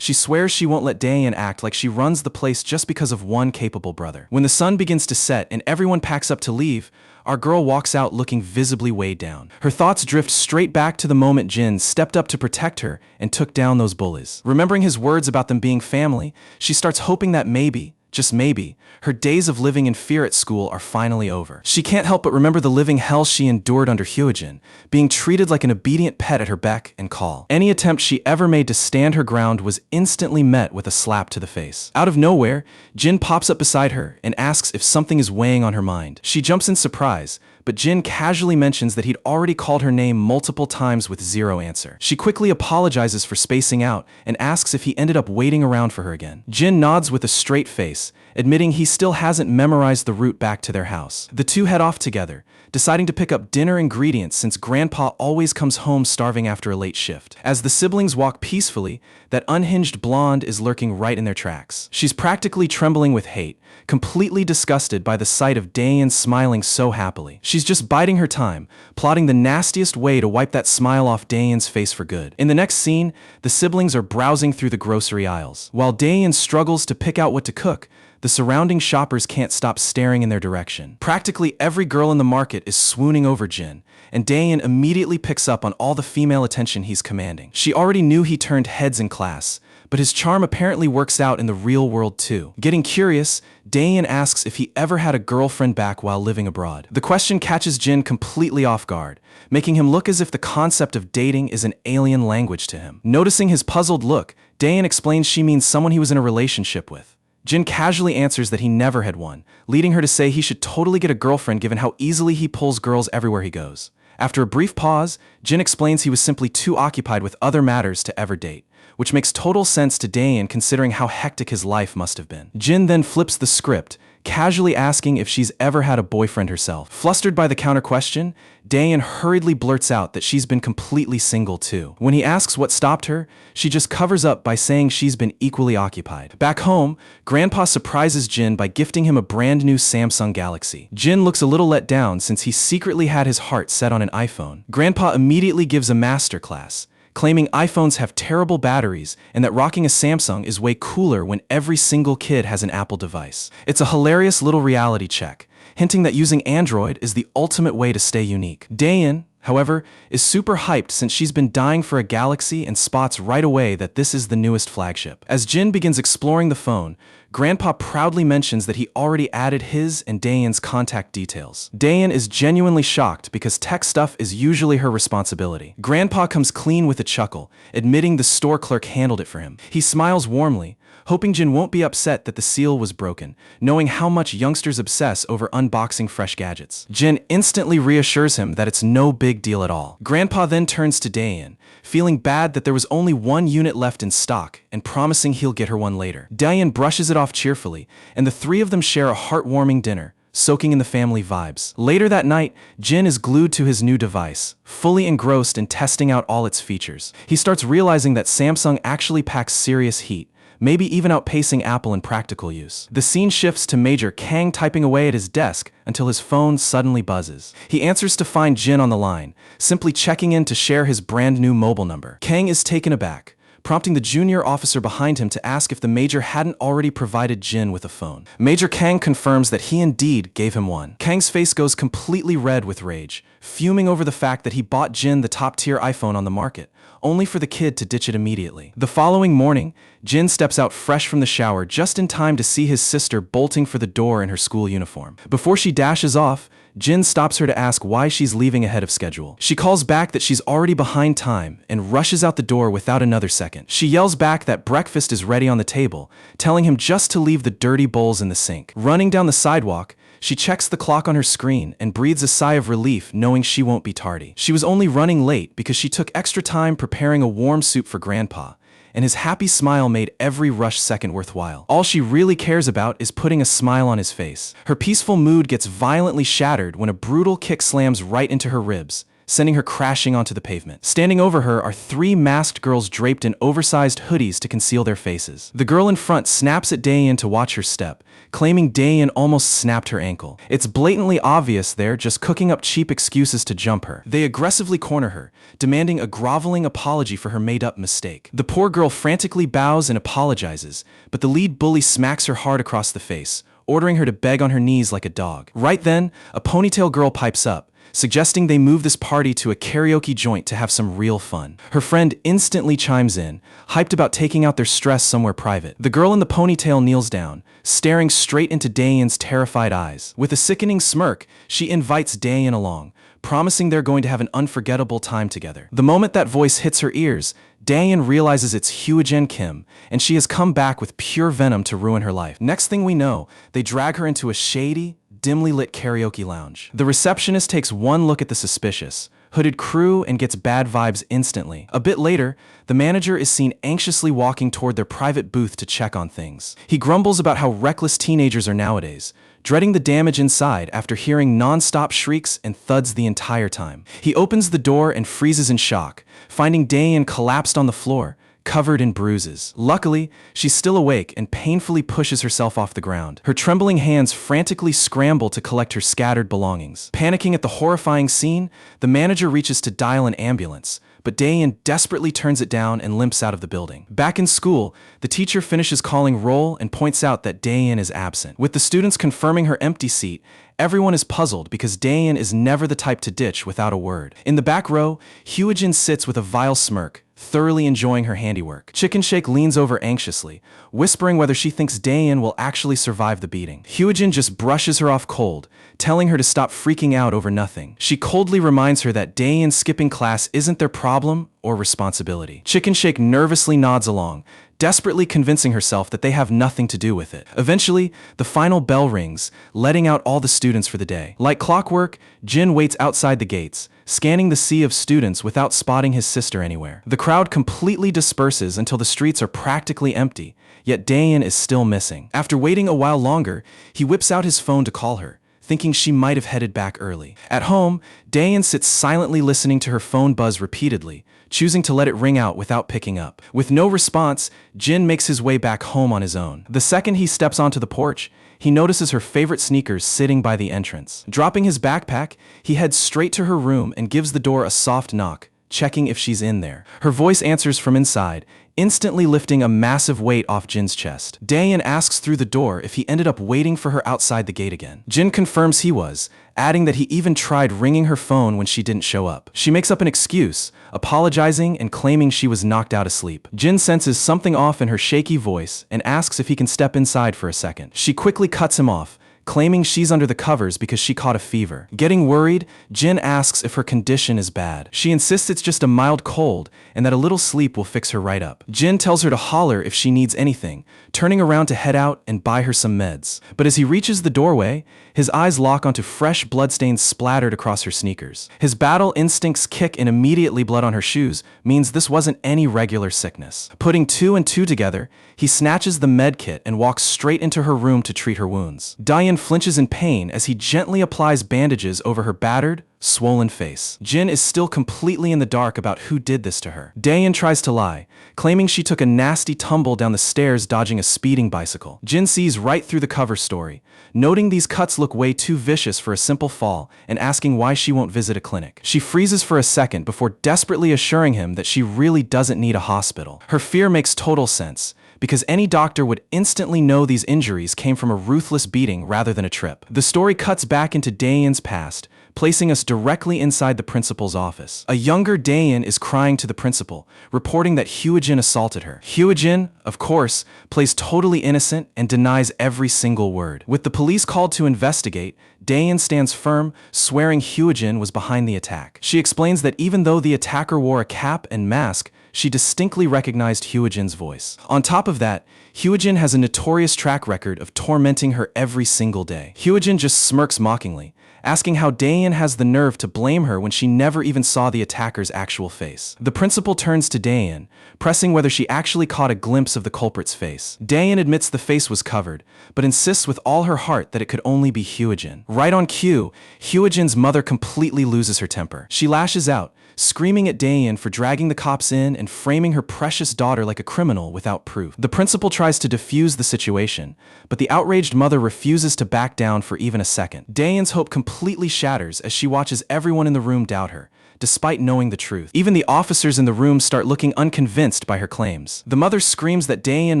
she swears she won't let Dayan act like she runs the place just because of one capable brother. When the sun begins to set and everyone packs up to leave, our girl walks out looking visibly weighed down. Her thoughts drift straight back to the moment Jin stepped up to protect her and took down those bullies. Remembering his words about them being family, she starts hoping that maybe, just maybe, her days of living in fear at school are finally over. She can't help but remember the living hell she endured under Hyojin, being treated like an obedient pet at her beck and call. Any attempt she ever made to stand her ground was instantly met with a slap to the face. Out of nowhere, Jin pops up beside her and asks if something is weighing on her mind. She jumps in surprise, but Jin casually mentions that he'd already called her name multiple times with zero answer. She quickly apologizes for spacing out and asks if he ended up waiting around for her again. Jin nods with a straight face, admitting he still hasn't memorized the route back to their house. The two head off together, deciding to pick up dinner ingredients since Grandpa always comes home starving after a late shift. As the siblings walk peacefully, that unhinged blonde is lurking right in their tracks. She's practically trembling with hate, completely disgusted by the sight of Dayan smiling so happily. She's just biding her time, plotting the nastiest way to wipe that smile off Dayan's face for good. In the next scene, the siblings are browsing through the grocery aisles. While Dayan struggles to pick out what to cook, the surrounding shoppers can't stop staring in their direction. Practically every girl in the market is swooning over Jin, and Dayan immediately picks up on all the female attention he's commanding. She already knew he turned heads in class, but his charm apparently works out in the real world too. Getting curious, Dayan asks if he ever had a girlfriend back while living abroad. The question catches Jin completely off guard, making him look as if the concept of dating is an alien language to him. Noticing his puzzled look, Dayan explains she means someone he was in a relationship with. Jin casually answers that he never had one, leading her to say he should totally get a girlfriend given how easily he pulls girls everywhere he goes. After a brief pause, Jin explains he was simply too occupied with other matters to ever date, which makes total sense to Dayan considering how hectic his life must have been. Jin then flips the script, casually asking if she's ever had a boyfriend herself. Flustered by the counter question, Dayan hurriedly blurts out that she's been completely single too. When he asks what stopped her, she just covers up by saying she's been equally occupied. Back home, Grandpa surprises Jin by gifting him a brand new Samsung Galaxy. Jin looks a little let down since he secretly had his heart set on an iPhone. Grandpa immediately gives a masterclass, claiming iPhones have terrible batteries and that rocking a Samsung is way cooler when every single kid has an Apple device. It's a hilarious little reality check, hinting that using Android is the ultimate way to stay unique. Dayan, however, is super hyped since she's been dying for a Galaxy and spots right away that this is the newest flagship. As Jin begins exploring the phone, Grandpa proudly mentions that he already added his and Dayan's contact details. Dayan is genuinely shocked because tech stuff is usually her responsibility. Grandpa comes clean with a chuckle, admitting the store clerk handled it for him. He smiles warmly, hoping Jin won't be upset that the seal was broken, knowing how much youngsters obsess over unboxing fresh gadgets. Jin instantly reassures him that it's no big deal at all. Grandpa then turns to Daein, feeling bad that there was only one unit left in stock and promising he'll get her one later. Daein brushes it off cheerfully, and the three of them share a heartwarming dinner, soaking in the family vibes. Later that night, Jin is glued to his new device, fully engrossed in testing out all its features. He starts realizing that Samsung actually packs serious heat, maybe even outpacing Apple in practical use. The scene shifts to Major Kang typing away at his desk until his phone suddenly buzzes. He answers to find Jin on the line, simply checking in to share his brand new mobile number. Kang is taken aback, prompting the junior officer behind him to ask if the Major hadn't already provided Jin with a phone. Major Kang confirms that he indeed gave him one. Kang's face goes completely red with rage, fuming over the fact that he bought Jin the top-tier iPhone on the market, only for the kid to ditch it immediately. The following morning, Jin steps out fresh from the shower just in time to see his sister bolting for the door in her school uniform. Before she dashes off, Jin stops her to ask why she's leaving ahead of schedule. She calls back that she's already behind time and rushes out the door without another second. She yells back that breakfast is ready on the table, telling him just to leave the dirty bowls in the sink. Running down the sidewalk, she checks the clock on her screen and breathes a sigh of relief knowing she won't be tardy. She was only running late because she took extra time preparing a warm soup for Grandpa, and his happy smile made every rush second worthwhile. All she really cares about is putting a smile on his face. Her peaceful mood gets violently shattered when a brutal kick slams right into her ribs, sending her crashing onto the pavement. Standing over her are three masked girls draped in oversized hoodies to conceal their faces. The girl in front snaps at Daein to watch her step, claiming Daein almost snapped her ankle. It's blatantly obvious they're just cooking up cheap excuses to jump her. They aggressively corner her, demanding a groveling apology for her made-up mistake. The poor girl frantically bows and apologizes, but the lead bully smacks her hard across the face, ordering her to beg on her knees like a dog. Right then, a ponytail girl pipes up, suggesting they move this party to a karaoke joint to have some real fun. Her friend instantly chimes in, hyped about taking out their stress somewhere private. The girl in the ponytail kneels down, staring straight into Daein's terrified eyes. With a sickening smirk, she invites Daein along, promising they're going to have an unforgettable time together. The moment that voice hits her ears, Daein realizes it's Hyojin Kim, and she has come back with pure venom to ruin her life. Next thing we know, they drag her into a shady, dimly lit karaoke lounge. The receptionist takes one look at the suspicious, hooded crew and gets bad vibes instantly. A bit later, the manager is seen anxiously walking toward their private booth to check on things. He grumbles about how reckless teenagers are nowadays, dreading the damage inside after hearing non-stop shrieks and thuds the entire time. He opens the door and freezes in shock, finding Daein collapsed on the floor, covered in bruises. Luckily, she's still awake and painfully pushes herself off the ground. Her trembling hands frantically scramble to collect her scattered belongings. Panicking at the horrifying scene, the manager reaches to dial an ambulance, but Daein desperately turns it down and limps out of the building. Back in school, the teacher finishes calling roll and points out that Daein is absent. With the students confirming her empty seat, everyone is puzzled because Daein is never the type to ditch without a word. In the back row, Hyojin sits with a vile smirk, thoroughly enjoying her handiwork. Chicken Shake leans over anxiously, whispering whether she thinks Daein will actually survive the beating. Hyojin just brushes her off cold, telling her to stop freaking out over nothing. She coldly reminds her that Daein skipping class isn't their problem or responsibility. Chicken Shake nervously nods along, desperately convincing herself that they have nothing to do with it. Eventually, the final bell rings, letting out all the students for the day. Like clockwork, Jin waits outside the gates, scanning the sea of students without spotting his sister anywhere. The crowd completely disperses until the streets are practically empty, yet Daein is still missing. After waiting a while longer, he whips out his phone to call her, thinking she might have headed back early. At home, Daein sits silently listening to her phone buzz repeatedly, choosing to let it ring out without picking up. With no response, Jin makes his way back home on his own. The second he steps onto the porch, he notices her favorite sneakers sitting by the entrance. Dropping his backpack, he heads straight to her room and gives the door a soft knock, checking if she's in there. Her voice answers from inside, instantly lifting a massive weight off Jin's chest. Daein asks through the door if he ended up waiting for her outside the gate again. Jin confirms he was, adding that he even tried ringing her phone when she didn't show up. She makes up an excuse, apologizing and claiming she was knocked out asleep. Jin senses something off in her shaky voice and asks if he can step inside for a second. She quickly cuts him off, claiming she's under the covers because she caught a fever. Getting worried, Jin asks if her condition is bad. She insists it's just a mild cold and that a little sleep will fix her right up. Jin tells her to holler if she needs anything, turning around to head out and buy her some meds. But as he reaches the doorway, his eyes lock onto fresh bloodstains splattered across her sneakers. His battle instincts kick and immediately blood on her shoes means this wasn't any regular sickness. Putting 2 and 2 together, he snatches the med kit and walks straight into her room to treat her wounds. Diane flinches in pain as he gently applies bandages over her battered, swollen face. Jin is still completely in the dark about who did this to her. Dayan tries to lie, claiming she took a nasty tumble down the stairs dodging a speeding bicycle. Jin sees right through the cover story, noting these cuts look way too vicious for a simple fall and asking why she won't visit a clinic. She freezes for a second before desperately assuring him that she really doesn't need a hospital. Her fear makes total sense, because any doctor would instantly know these injuries came from a ruthless beating rather than a trip. The story cuts back into Dayan's past, placing us directly inside the principal's office. A younger Dayan is crying to the principal, reporting that Hyojin assaulted her. Hyojin, of course, plays totally innocent and denies every single word. With the police called to investigate, Dayan stands firm, swearing Hyojin was behind the attack. She explains that even though the attacker wore a cap and mask, she distinctly recognized Hyojin's voice. On top of that, Hyojin has a notorious track record of tormenting her every single day. Hyojin just smirks mockingly, asking how Dayan has the nerve to blame her when she never even saw the attacker's actual face. The principal turns to Dayan, pressing whether she actually caught a glimpse of the culprit's face. Dayan admits the face was covered, but insists with all her heart that it could only be Hyojin. Right on cue, Hyojin's mother completely loses her temper. She lashes out, screaming at Dayan for dragging the cops in and framing her precious daughter like a criminal without proof. The principal tries to defuse the situation, but the outraged mother refuses to back down for even a second. Dayan's hope completely shatters as she watches everyone in the room doubt her, despite knowing the truth. Even the officers in the room start looking unconvinced by her claims. The mother screams that Dayan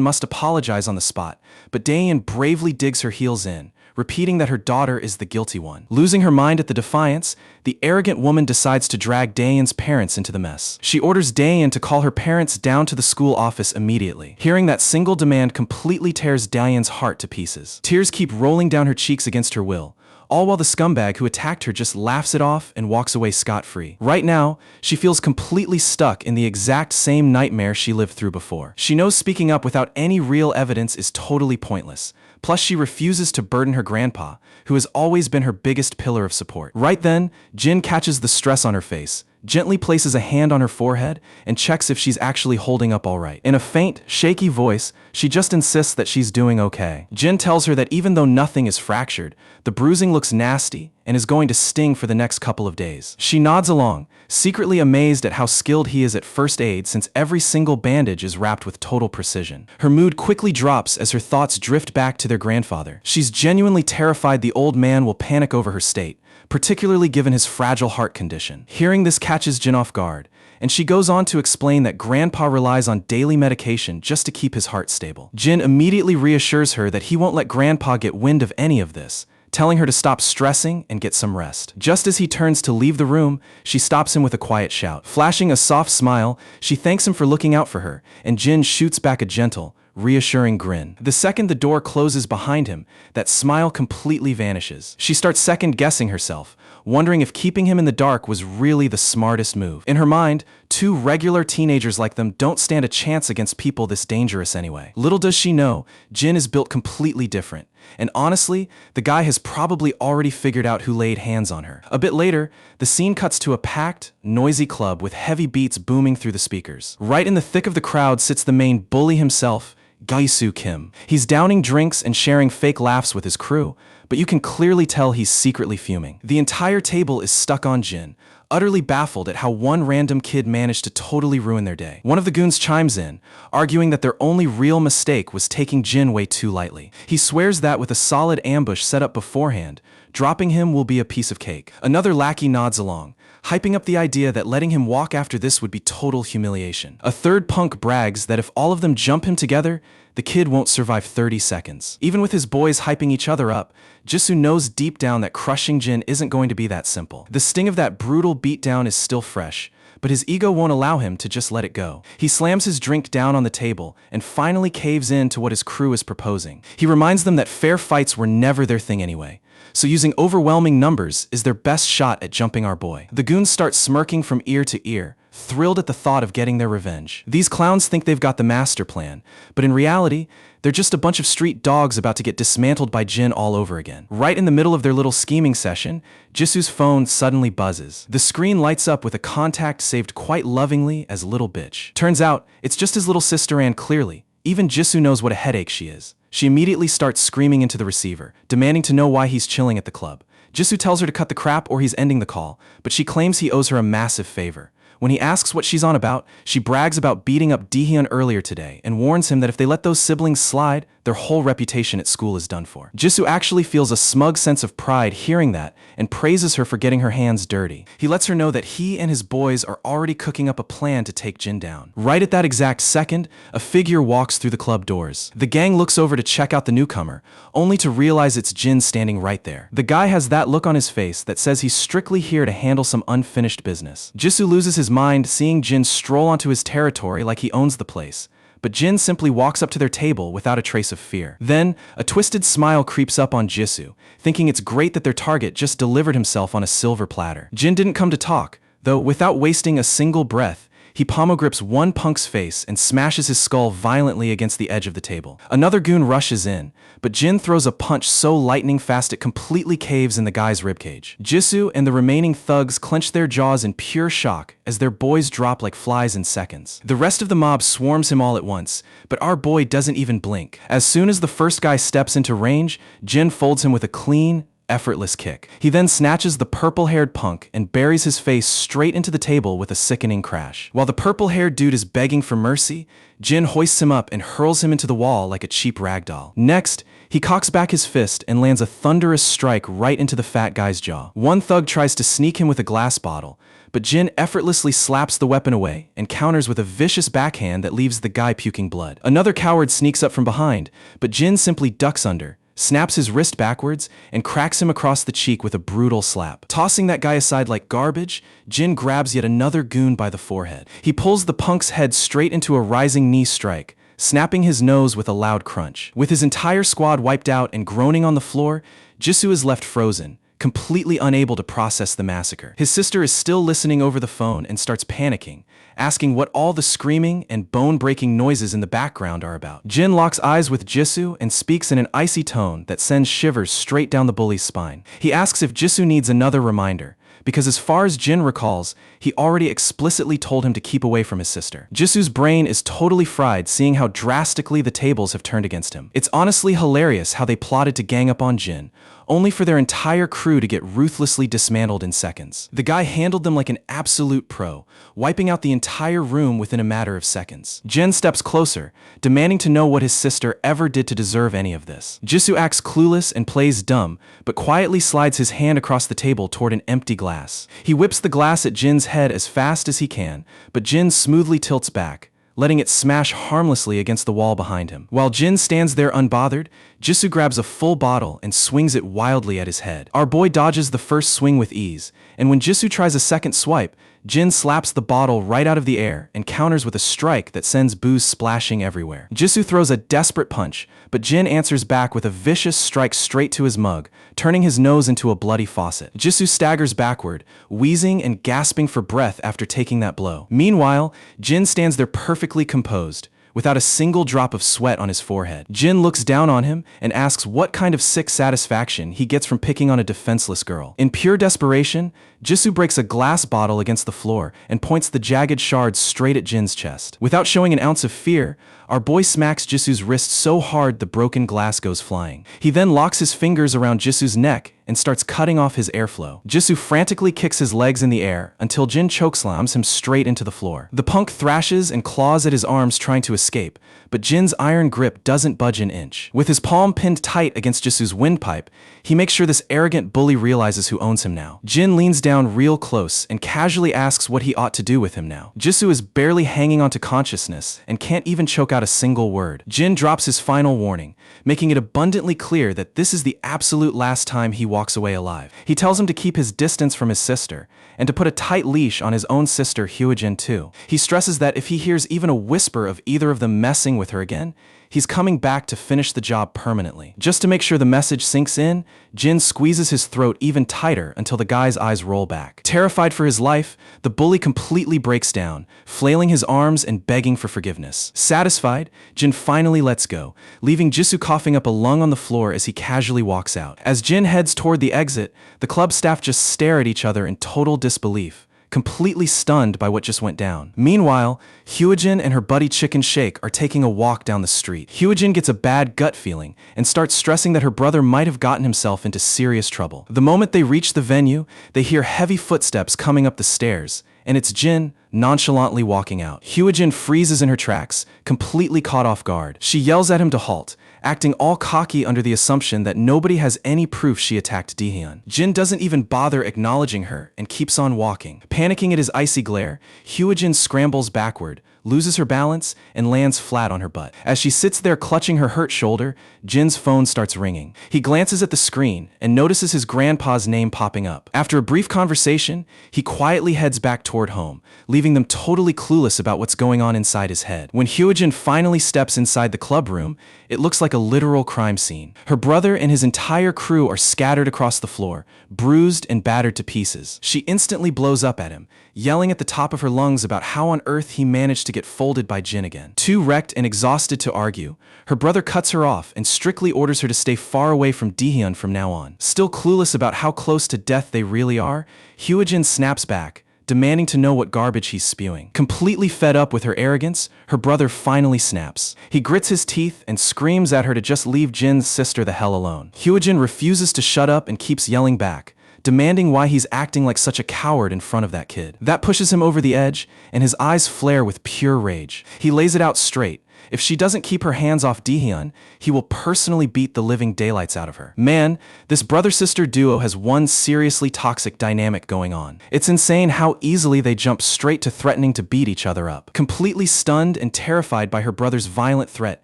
must apologize on the spot, but Dayan bravely digs her heels in, repeating that her daughter is the guilty one. Losing her mind at the defiance, the arrogant woman decides to drag Dayan's parents into the mess. She orders Dayan to call her parents down to the school office immediately. Hearing that single demand completely tears Dayan's heart to pieces. Tears keep rolling down her cheeks against her will, all while the scumbag who attacked her just laughs it off and walks away scot-free. Right now, she feels completely stuck in the exact same nightmare she lived through before. She knows speaking up without any real evidence is totally pointless. Plus, she refuses to burden her grandpa, who has always been her biggest pillar of support. Right then, Jin catches the stress on her face, gently places a hand on her forehead, and checks if she's actually holding up all right. In a faint, shaky voice, she just insists that she's doing okay. Jin tells her that even though nothing is fractured, the bruising looks nasty and is going to sting for the next couple of days. She nods along, secretly amazed at how skilled he is at first aid since every single bandage is wrapped with total precision. Her mood quickly drops as her thoughts drift back to their grandfather. She's genuinely terrified the old man will panic over her state, particularly given his fragile heart condition. Hearing this catches Jin off guard, and she goes on to explain that Grandpa relies on daily medication just to keep his heart stable. Jin immediately reassures her that he won't let Grandpa get wind of any of this, telling her to stop stressing and get some rest. Just as he turns to leave the room, she stops him with a quiet shout. Flashing a soft smile, she thanks him for looking out for her, and Jin shoots back a gentle, reassuring grin. The second the door closes behind him, that smile completely vanishes. She starts second-guessing herself, wondering if keeping him in the dark was really the smartest move. In her mind, 2 regular teenagers like them don't stand a chance against people this dangerous anyway. Little does she know, Jin is built completely different. And honestly, the guy has probably already figured out who laid hands on her. A bit later, the scene cuts to a packed, noisy club with heavy beats booming through the speakers. Right in the thick of the crowd sits the main bully himself, Gaisu Kim. He's downing drinks and sharing fake laughs with his crew, but you can clearly tell he's secretly fuming. The entire table is stuck on Jin, utterly baffled at how one random kid managed to totally ruin their day. One of the goons chimes in, arguing that their only real mistake was taking Jin way too lightly. He swears that with a solid ambush set up beforehand, dropping him will be a piece of cake. Another lackey nods along, hyping up the idea that letting him walk after this would be total humiliation. A third punk brags that if all of them jump him together, the kid won't survive 30 seconds. Even with his boys hyping each other up, Jisoo knows deep down that crushing Jin isn't going to be that simple. The sting of that brutal beatdown is still fresh, but his ego won't allow him to just let it go. He slams his drink down on the table and finally caves in to what his crew is proposing. He reminds them that fair fights were never their thing anyway, so using overwhelming numbers is their best shot at jumping our boy. The goons start smirking from ear to ear, thrilled at the thought of getting their revenge. These clowns think they've got the master plan, but in reality, they're just a bunch of street dogs about to get dismantled by Jin all over again. Right in the middle of their little scheming session, Jisu's phone suddenly buzzes. The screen lights up with a contact saved quite lovingly as little bitch. Turns out, it's just his little sister Anne clearly. Even Jisoo knows what a headache she is. She immediately starts screaming into the receiver, demanding to know why he's chilling at the club. Jisoo tells her to cut the crap or he's ending the call, but she claims he owes her a massive favor. When he asks what she's on about, she brags about beating up Dehyun earlier today and warns him that if they let those siblings slide, their whole reputation at school is done for. Jisoo actually feels a smug sense of pride hearing that and praises her for getting her hands dirty. He lets her know that he and his boys are already cooking up a plan to take Jin down. Right at that exact second, a figure walks through the club doors. The gang looks over to check out the newcomer, only to realize it's Jin standing right there. The guy has that look on his face that says he's strictly here to handle some unfinished business. Jisoo loses his mind seeing Jin stroll onto his territory like he owns the place, but Jin simply walks up to their table without a trace of fear. Then, a twisted smile creeps up on Jisoo, thinking it's great that their target just delivered himself on a silver platter. Jin didn't come to talk, though without wasting a single breath, he pommel grips one punk's face and smashes his skull violently against the edge of the table. Another goon rushes in, but Jin throws a punch so lightning fast it completely caves in the guy's ribcage. Jisoo and the remaining thugs clench their jaws in pure shock as their boys drop like flies in seconds. The rest of the mob swarms him all at once, but our boy doesn't even blink. As soon as the first guy steps into range, Jin folds him with a clean, effortless kick. He then snatches the purple-haired punk and buries his face straight into the table with a sickening crash. While the purple-haired dude is begging for mercy, Jin hoists him up and hurls him into the wall like a cheap ragdoll. Next, he cocks back his fist and lands a thunderous strike right into the fat guy's jaw. One thug tries to sneak him with a glass bottle, but Jin effortlessly slaps the weapon away and counters with a vicious backhand that leaves the guy puking blood. Another coward sneaks up from behind, but Jin simply ducks under, snaps his wrist backwards, and cracks him across the cheek with a brutal slap. Tossing that guy aside like garbage, Jin grabs yet another goon by the forehead. He pulls the punk's head straight into a rising knee strike, snapping his nose with a loud crunch. With his entire squad wiped out and groaning on the floor, Jisoo is left frozen, completely unable to process the massacre. His sister is still listening over the phone and starts panicking, asking what all the screaming and bone-breaking noises in the background are about. Jin locks eyes with Jisoo and speaks in an icy tone that sends shivers straight down the bully's spine. He asks if Jisoo needs another reminder, because as far as Jin recalls, he already explicitly told him to keep away from his sister. Jisoo's brain is totally fried seeing how drastically the tables have turned against him. It's honestly hilarious how they plotted to gang up on Jin, only for their entire crew to get ruthlessly dismantled in seconds. The guy handled them like an absolute pro, wiping out the entire room within a matter of seconds. Jin steps closer, demanding to know what his sister ever did to deserve any of this. Jisoo acts clueless and plays dumb, but quietly slides his hand across the table toward an empty glass. He whips the glass at Jin's head as fast as he can, but Jin smoothly tilts back, letting it smash harmlessly against the wall behind him. While Jin stands there unbothered, Jisoo grabs a full bottle and swings it wildly at his head. Our boy dodges the first swing with ease, and when Jisoo tries a second swipe, Jin slaps the bottle right out of the air and counters with a strike that sends booze splashing everywhere. Jisoo throws a desperate punch, but Jin answers back with a vicious strike straight to his mug, turning his nose into a bloody faucet. Jisoo staggers backward, wheezing and gasping for breath after taking that blow. Meanwhile, Jin stands there perfectly composed, without a single drop of sweat on his forehead. Jin looks down on him and asks what kind of sick satisfaction he gets from picking on a defenseless girl. In pure desperation, Jisoo breaks a glass bottle against the floor and points the jagged shards straight at Jin's chest. Without showing an ounce of fear, our boy smacks Jisoo's wrist so hard the broken glass goes flying. He then locks his fingers around Jisoo's neck and starts cutting off his airflow. Jisoo frantically kicks his legs in the air until Jin chokeslams him straight into the floor. The punk thrashes and claws at his arms trying to escape, but Jin's iron grip doesn't budge an inch. With his palm pinned tight against Jisoo's windpipe, he makes sure this arrogant bully realizes who owns him now. Jin leans down real close and casually asks what he ought to do with him now. Jisoo is barely hanging onto consciousness and can't even choke out got a single word. Jin drops his final warning, making it abundantly clear that this is the absolute last time he walks away alive. He tells him to keep his distance from his sister, and to put a tight leash on his own sister Hyojin too. He stresses that if he hears even a whisper of either of them messing with her again, he's coming back to finish the job permanently. Just to make sure the message sinks in, Jin squeezes his throat even tighter until the guy's eyes roll back. Terrified for his life, the bully completely breaks down, flailing his arms and begging for forgiveness. Satisfied, Jin finally lets go, leaving Jisoo coughing up a lung on the floor as he casually walks out. As Jin heads toward the exit, the club staff just stare at each other in total disbelief, completely stunned by what just went down. Meanwhile, Hyojin and her buddy Chicken Shake are taking a walk down the street. Hyojin gets a bad gut feeling and starts stressing that her brother might have gotten himself into serious trouble. The moment they reach the venue, they hear heavy footsteps coming up the stairs, and it's Jin nonchalantly walking out. Hyojin freezes in her tracks, completely caught off guard. She yells at him to halt, acting all cocky under the assumption that nobody has any proof she attacked Daehyun. Jin doesn't even bother acknowledging her and keeps on walking. Panicking at his icy glare, Hyojin scrambles backward, loses her balance, and lands flat on her butt. As she sits there clutching her hurt shoulder, Jin's phone starts ringing. He glances at the screen and notices his grandpa's name popping up. After a brief conversation, he quietly heads back toward home, leaving them totally clueless about what's going on inside his head. When Hyojin finally steps inside the club room, it looks like a literal crime scene. Her brother and his entire crew are scattered across the floor, bruised and battered to pieces. She instantly blows up at him, yelling at the top of her lungs about how on earth he managed to get folded by Jin again. Too wrecked and exhausted to argue, her brother cuts her off and strictly orders her to stay far away from Daehyun from now on. Still clueless about how close to death they really are, Hyojin snaps back, demanding to know what garbage he's spewing. Completely fed up with her arrogance, her brother finally snaps. He grits his teeth and screams at her to just leave Jin's sister the hell alone. Hyojin refuses to shut up and keeps yelling back, demanding why he's acting like such a coward in front of that kid. That pushes him over the edge, and his eyes flare with pure rage. He lays it out straight. If she doesn't keep her hands off Daehyun, he will personally beat the living daylights out of her. Man, this brother-sister duo has one seriously toxic dynamic going on. It's insane how easily they jump straight to threatening to beat each other up. Completely stunned and terrified by her brother's violent threat,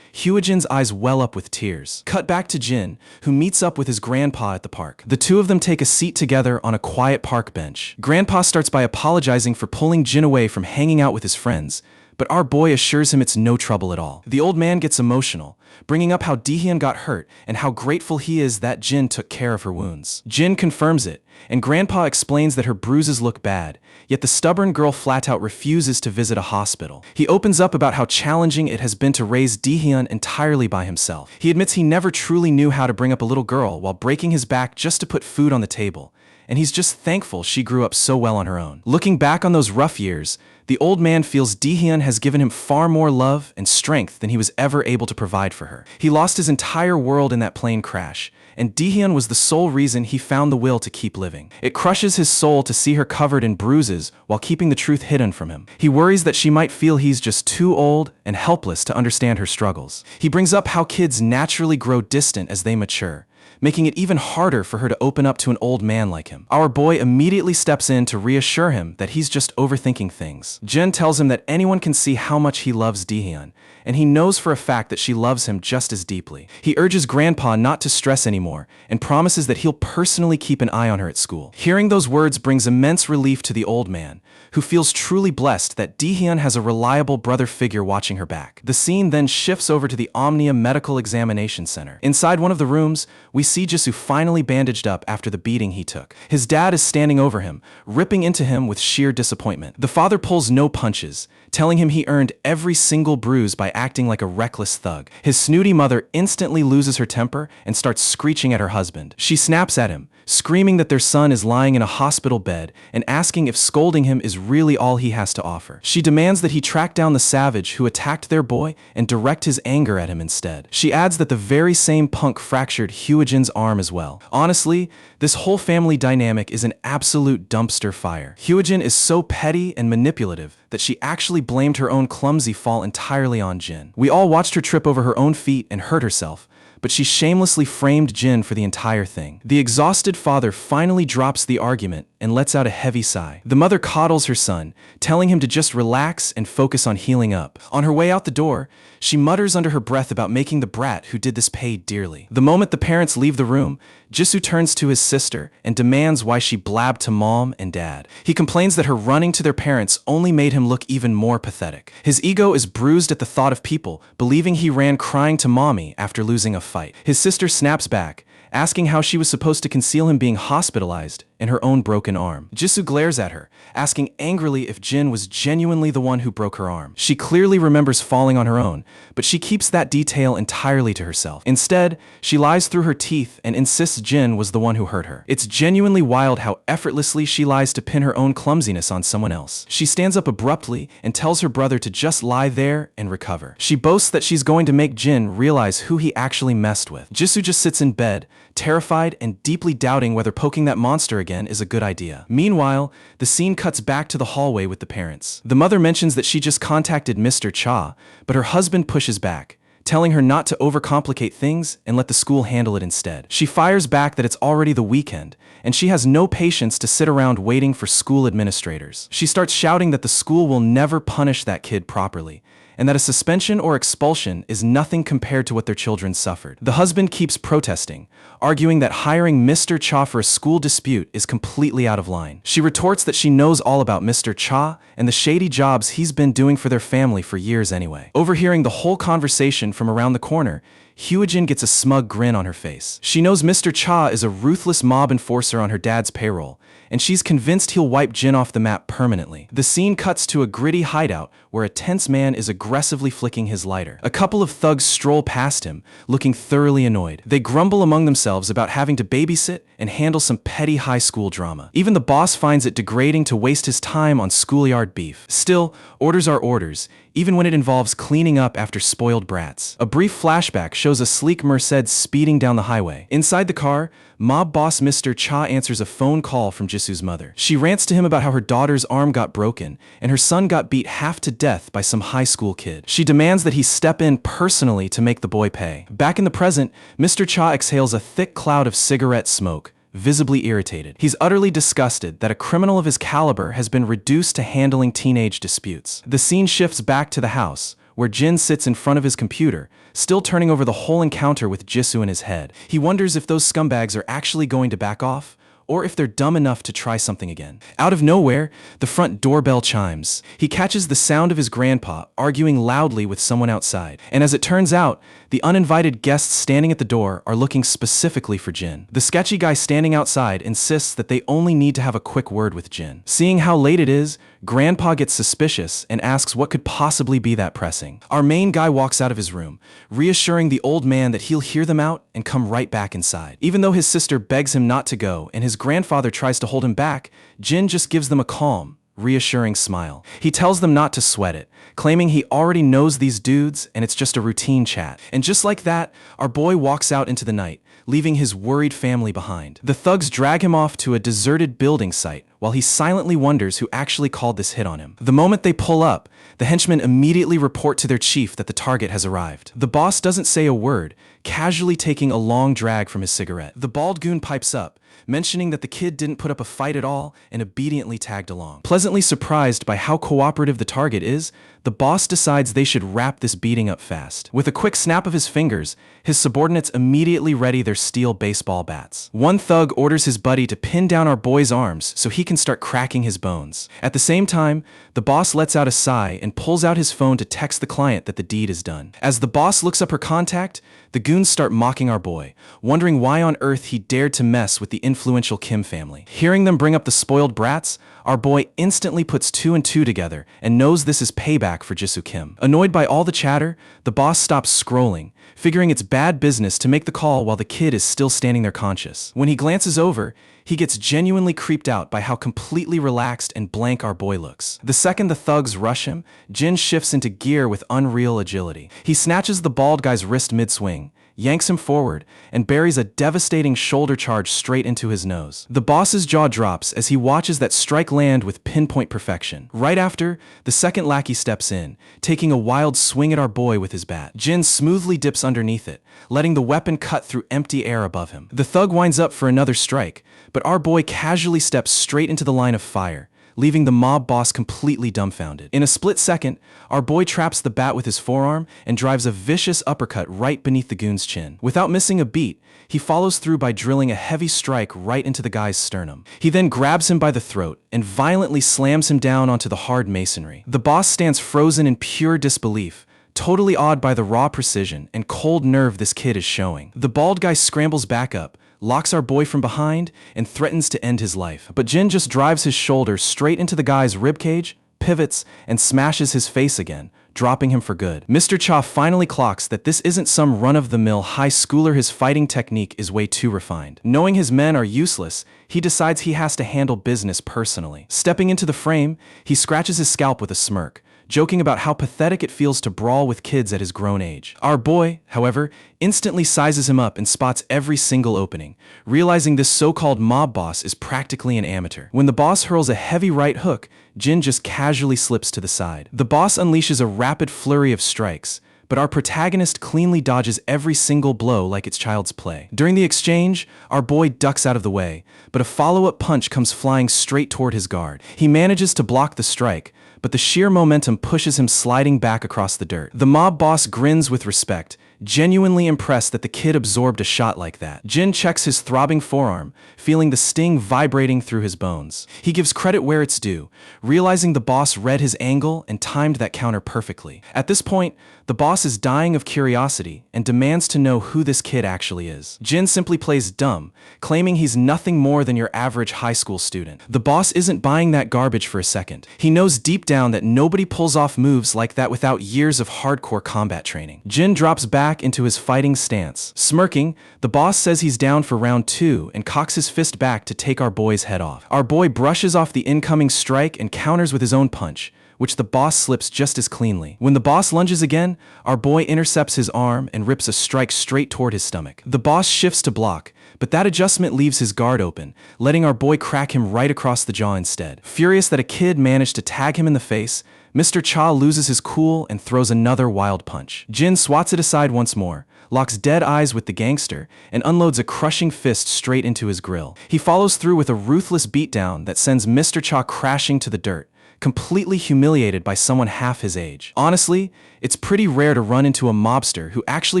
Hyojin's eyes well up with tears. Cut back to Jin, who meets up with his grandpa at the park. The two of them take a seat together on a quiet park bench. Grandpa starts by apologizing for pulling Jin away from hanging out with his friends, but our boy assures him it's no trouble at all. The old man gets emotional, bringing up how Daehyun got hurt and how grateful he is that Jin took care of her wounds. Jin confirms it, and Grandpa explains that her bruises look bad, yet the stubborn girl flat out refuses to visit a hospital. He opens up about how challenging it has been to raise Daehyun entirely by himself. He admits he never truly knew how to bring up a little girl while breaking his back just to put food on the table, and he's just thankful she grew up so well on her own. Looking back on those rough years, the old man feels Daehyun has given him far more love and strength than he was ever able to provide for her. He lost his entire world in that plane crash, and Daehyun was the sole reason he found the will to keep living. It crushes his soul to see her covered in bruises while keeping the truth hidden from him. He worries that she might feel he's just too old and helpless to understand her struggles. He brings up how kids naturally grow distant as they mature, making it even harder for her to open up to an old man like him. Our boy immediately steps in to reassure him that he's just overthinking things. Jin tells him that anyone can see how much he loves Daehyun, and he knows for a fact that she loves him just as deeply. He urges Grandpa not to stress anymore and promises that he'll personally keep an eye on her at school. Hearing those words brings immense relief to the old man, who feels truly blessed that Daehyun has a reliable brother figure watching her back. The scene then shifts over to the Omnia Medical Examination Center. Inside one of the rooms, we see Jisoo finally bandaged up after the beating he took. His dad is standing over him, ripping into him with sheer disappointment. The father pulls no punches, telling him he earned every single bruise by acting like a reckless thug. His snooty mother instantly loses her temper and starts screeching at her husband. She snaps at him, screaming that their son is lying in a hospital bed and asking if scolding him is really all he has to offer. She demands that he track down the savage who attacked their boy and direct his anger at him instead. She adds that the very same punk fractured Hyojin's arm as well. Honestly, this whole family dynamic is an absolute dumpster fire. Hyojin is so petty and manipulative that she actually blamed her own clumsy fall entirely on Jin. We all watched her trip over her own feet and hurt herself, but she shamelessly framed Jin for the entire thing. The exhausted father finally drops the argument and lets out a heavy sigh. The mother coddles her son, telling him to just relax and focus on healing up. On her way out the door, she mutters under her breath about making the brat who did this pay dearly. The moment the parents leave the room, Jisoo turns to his sister and demands why she blabbed to mom and dad. He complains that her running to their parents only made him look even more pathetic. His ego is bruised at the thought of people believing he ran crying to mommy after losing a fight. His sister snaps back, asking how she was supposed to conceal him being hospitalized in her own broken arm. Jisoo glares at her, asking angrily if Jin was genuinely the one who broke her arm. She clearly remembers falling on her own, but she keeps that detail entirely to herself. Instead, she lies through her teeth and insists Jin was the one who hurt her. It's genuinely wild how effortlessly she lies to pin her own clumsiness on someone else. She stands up abruptly and tells her brother to just lie there and recover. She boasts that she's going to make Jin realize who he actually messed with. Jisoo just sits in bed, terrified and deeply doubting whether poking that monster again is a good idea. Meanwhile, the scene cuts back to the hallway with the parents. The mother mentions that she just contacted Mr. Cha, but her husband pushes back, telling her not to overcomplicate things and let the school handle it instead. She fires back that it's already the weekend, and she has no patience to sit around waiting for school administrators. She starts shouting that the school will never punish that kid properly, and that a suspension or expulsion is nothing compared to what their children suffered. The husband keeps protesting, arguing that hiring Mr. Cha for a school dispute is completely out of line. She retorts that she knows all about Mr. Cha and the shady jobs he's been doing for their family for years anyway. Overhearing the whole conversation from around the corner, Hyojin gets a smug grin on her face. She knows Mr. Cha is a ruthless mob enforcer on her dad's payroll, and she's convinced he'll wipe Jin off the map permanently. The scene cuts to a gritty hideout where a tense man is aggressively flicking his lighter. A couple of thugs stroll past him, looking thoroughly annoyed. They grumble among themselves about having to babysit and handle some petty high school drama. Even the boss finds it degrading to waste his time on schoolyard beef. Still, orders are orders, even when it involves cleaning up after spoiled brats. A brief flashback shows a sleek Merced speeding down the highway. Inside the car, mob boss Mr. Cha answers a phone call from Jisoo's mother. She rants to him about how her daughter's arm got broken and her son got beat half to death by some high school kid. She demands that he step in personally to make the boy pay. Back in the present, Mr. Cha exhales a thick cloud of cigarette smoke, visibly irritated. He's utterly disgusted that a criminal of his caliber has been reduced to handling teenage disputes. The scene shifts back to the house, where Jin sits in front of his computer, still turning over the whole encounter with Jisoo in his head. He wonders if those scumbags are actually going to back off, or if they're dumb enough to try something again. Out of nowhere, the front doorbell chimes. He catches the sound of his grandpa arguing loudly with someone outside, and as it turns out, the uninvited guests standing at the door are looking specifically for Jin. The sketchy guy standing outside insists that they only need to have a quick word with Jin. Seeing how late it is, Grandpa gets suspicious and asks what could possibly be that pressing. Our main guy walks out of his room, reassuring the old man that he'll hear them out and come right back inside. Even though his sister begs him not to go and his grandfather tries to hold him back, Jin just gives them a calm, reassuring smile. He tells them not to sweat it, claiming he already knows these dudes and it's just a routine chat. And just like that, our boy walks out into the night, leaving his worried family behind. The thugs drag him off to a deserted building site while he silently wonders who actually called this hit on him. The moment they pull up, the henchmen immediately report to their chief that the target has arrived. The boss doesn't say a word, casually taking a long drag from his cigarette. The bald goon pipes up, mentioning that the kid didn't put up a fight at all and obediently tagged along. Pleasantly surprised by how cooperative the target is, the boss decides they should wrap this beating up fast. With a quick snap of his fingers, his subordinates immediately ready their steel baseball bats. One thug orders his buddy to pin down our boy's arms so he can start cracking his bones. At the same time, the boss lets out a sigh and pulls out his phone to text the client that the deed is done. As the boss looks up her contact, the goons start mocking our boy, wondering why on earth he dared to mess with the influential Kim family. Hearing them bring up the spoiled brats, our boy instantly puts two and two together and knows this is payback for Jisoo Kim. Annoyed by all the chatter, the boss stops scrolling, figuring it's bad business to make the call while the kid is still standing there conscious. When he glances over, he gets genuinely creeped out by how completely relaxed and blank our boy looks. The second the thugs rush him, Jin shifts into gear with unreal agility. He snatches the bald guy's wrist mid-swing, yanks him forward, and buries a devastating shoulder charge straight into his nose. The boss's jaw drops as he watches that strike land with pinpoint perfection. Right after, the second lackey steps in, taking a wild swing at our boy with his bat. Jin smoothly dips underneath it, letting the weapon cut through empty air above him. The thug winds up for another strike, but our boy casually steps straight into the line of fire, leaving the mob boss completely dumbfounded. In a split second, our boy traps the bat with his forearm and drives a vicious uppercut right beneath the goon's chin. Without missing a beat, he follows through by drilling a heavy strike right into the guy's sternum. He then grabs him by the throat and violently slams him down onto the hard masonry. The boss stands frozen in pure disbelief, totally awed by the raw precision and cold nerve this kid is showing. The bald guy scrambles back up, locks our boy from behind, and threatens to end his life. But Jin just drives his shoulder straight into the guy's ribcage, pivots, and smashes his face again, dropping him for good. Mr. Cha finally clocks that this isn't some run-of-the-mill high schooler. His fighting technique is way too refined. Knowing his men are useless, he decides he has to handle business personally. Stepping into the frame, he scratches his scalp with a smirk, joking about how pathetic it feels to brawl with kids at his grown age. Our boy, however, instantly sizes him up and spots every single opening, realizing this so-called mob boss is practically an amateur. When the boss hurls a heavy right hook, Jin just casually slips to the side. The boss unleashes a rapid flurry of strikes, but our protagonist cleanly dodges every single blow like it's child's play. During the exchange, our boy ducks out of the way, but a follow-up punch comes flying straight toward his guard. He manages to block the strike, but the sheer momentum pushes him sliding back across the dirt. The mob boss grins with respect, genuinely impressed that the kid absorbed a shot like that. Jin checks his throbbing forearm, feeling the sting vibrating through his bones. He gives credit where it's due, realizing the boss read his angle and timed that counter perfectly. At this point, the boss is dying of curiosity and demands to know who this kid actually is. Jin simply plays dumb, claiming he's nothing more than your average high school student. The boss isn't buying that garbage for a second. He knows deep down that nobody pulls off moves like that without years of hardcore combat training. Jin drops back into his fighting stance. Smirking, the boss says he's down for round 2 and cocks his fist back to take our boy's head off. Our boy brushes off the incoming strike and counters with his own punch, which the boss slips just as cleanly. When the boss lunges again, our boy intercepts his arm and rips a strike straight toward his stomach. The boss shifts to block, but that adjustment leaves his guard open, letting our boy crack him right across the jaw instead. Furious that a kid managed to tag him in the face, Mr. Cha loses his cool and throws another wild punch. Jin swats it aside once more, locks dead eyes with the gangster, and unloads a crushing fist straight into his grill. He follows through with a ruthless beatdown that sends Mr. Cha crashing to the dirt, completely humiliated by someone half his age. Honestly, it's pretty rare to run into a mobster who actually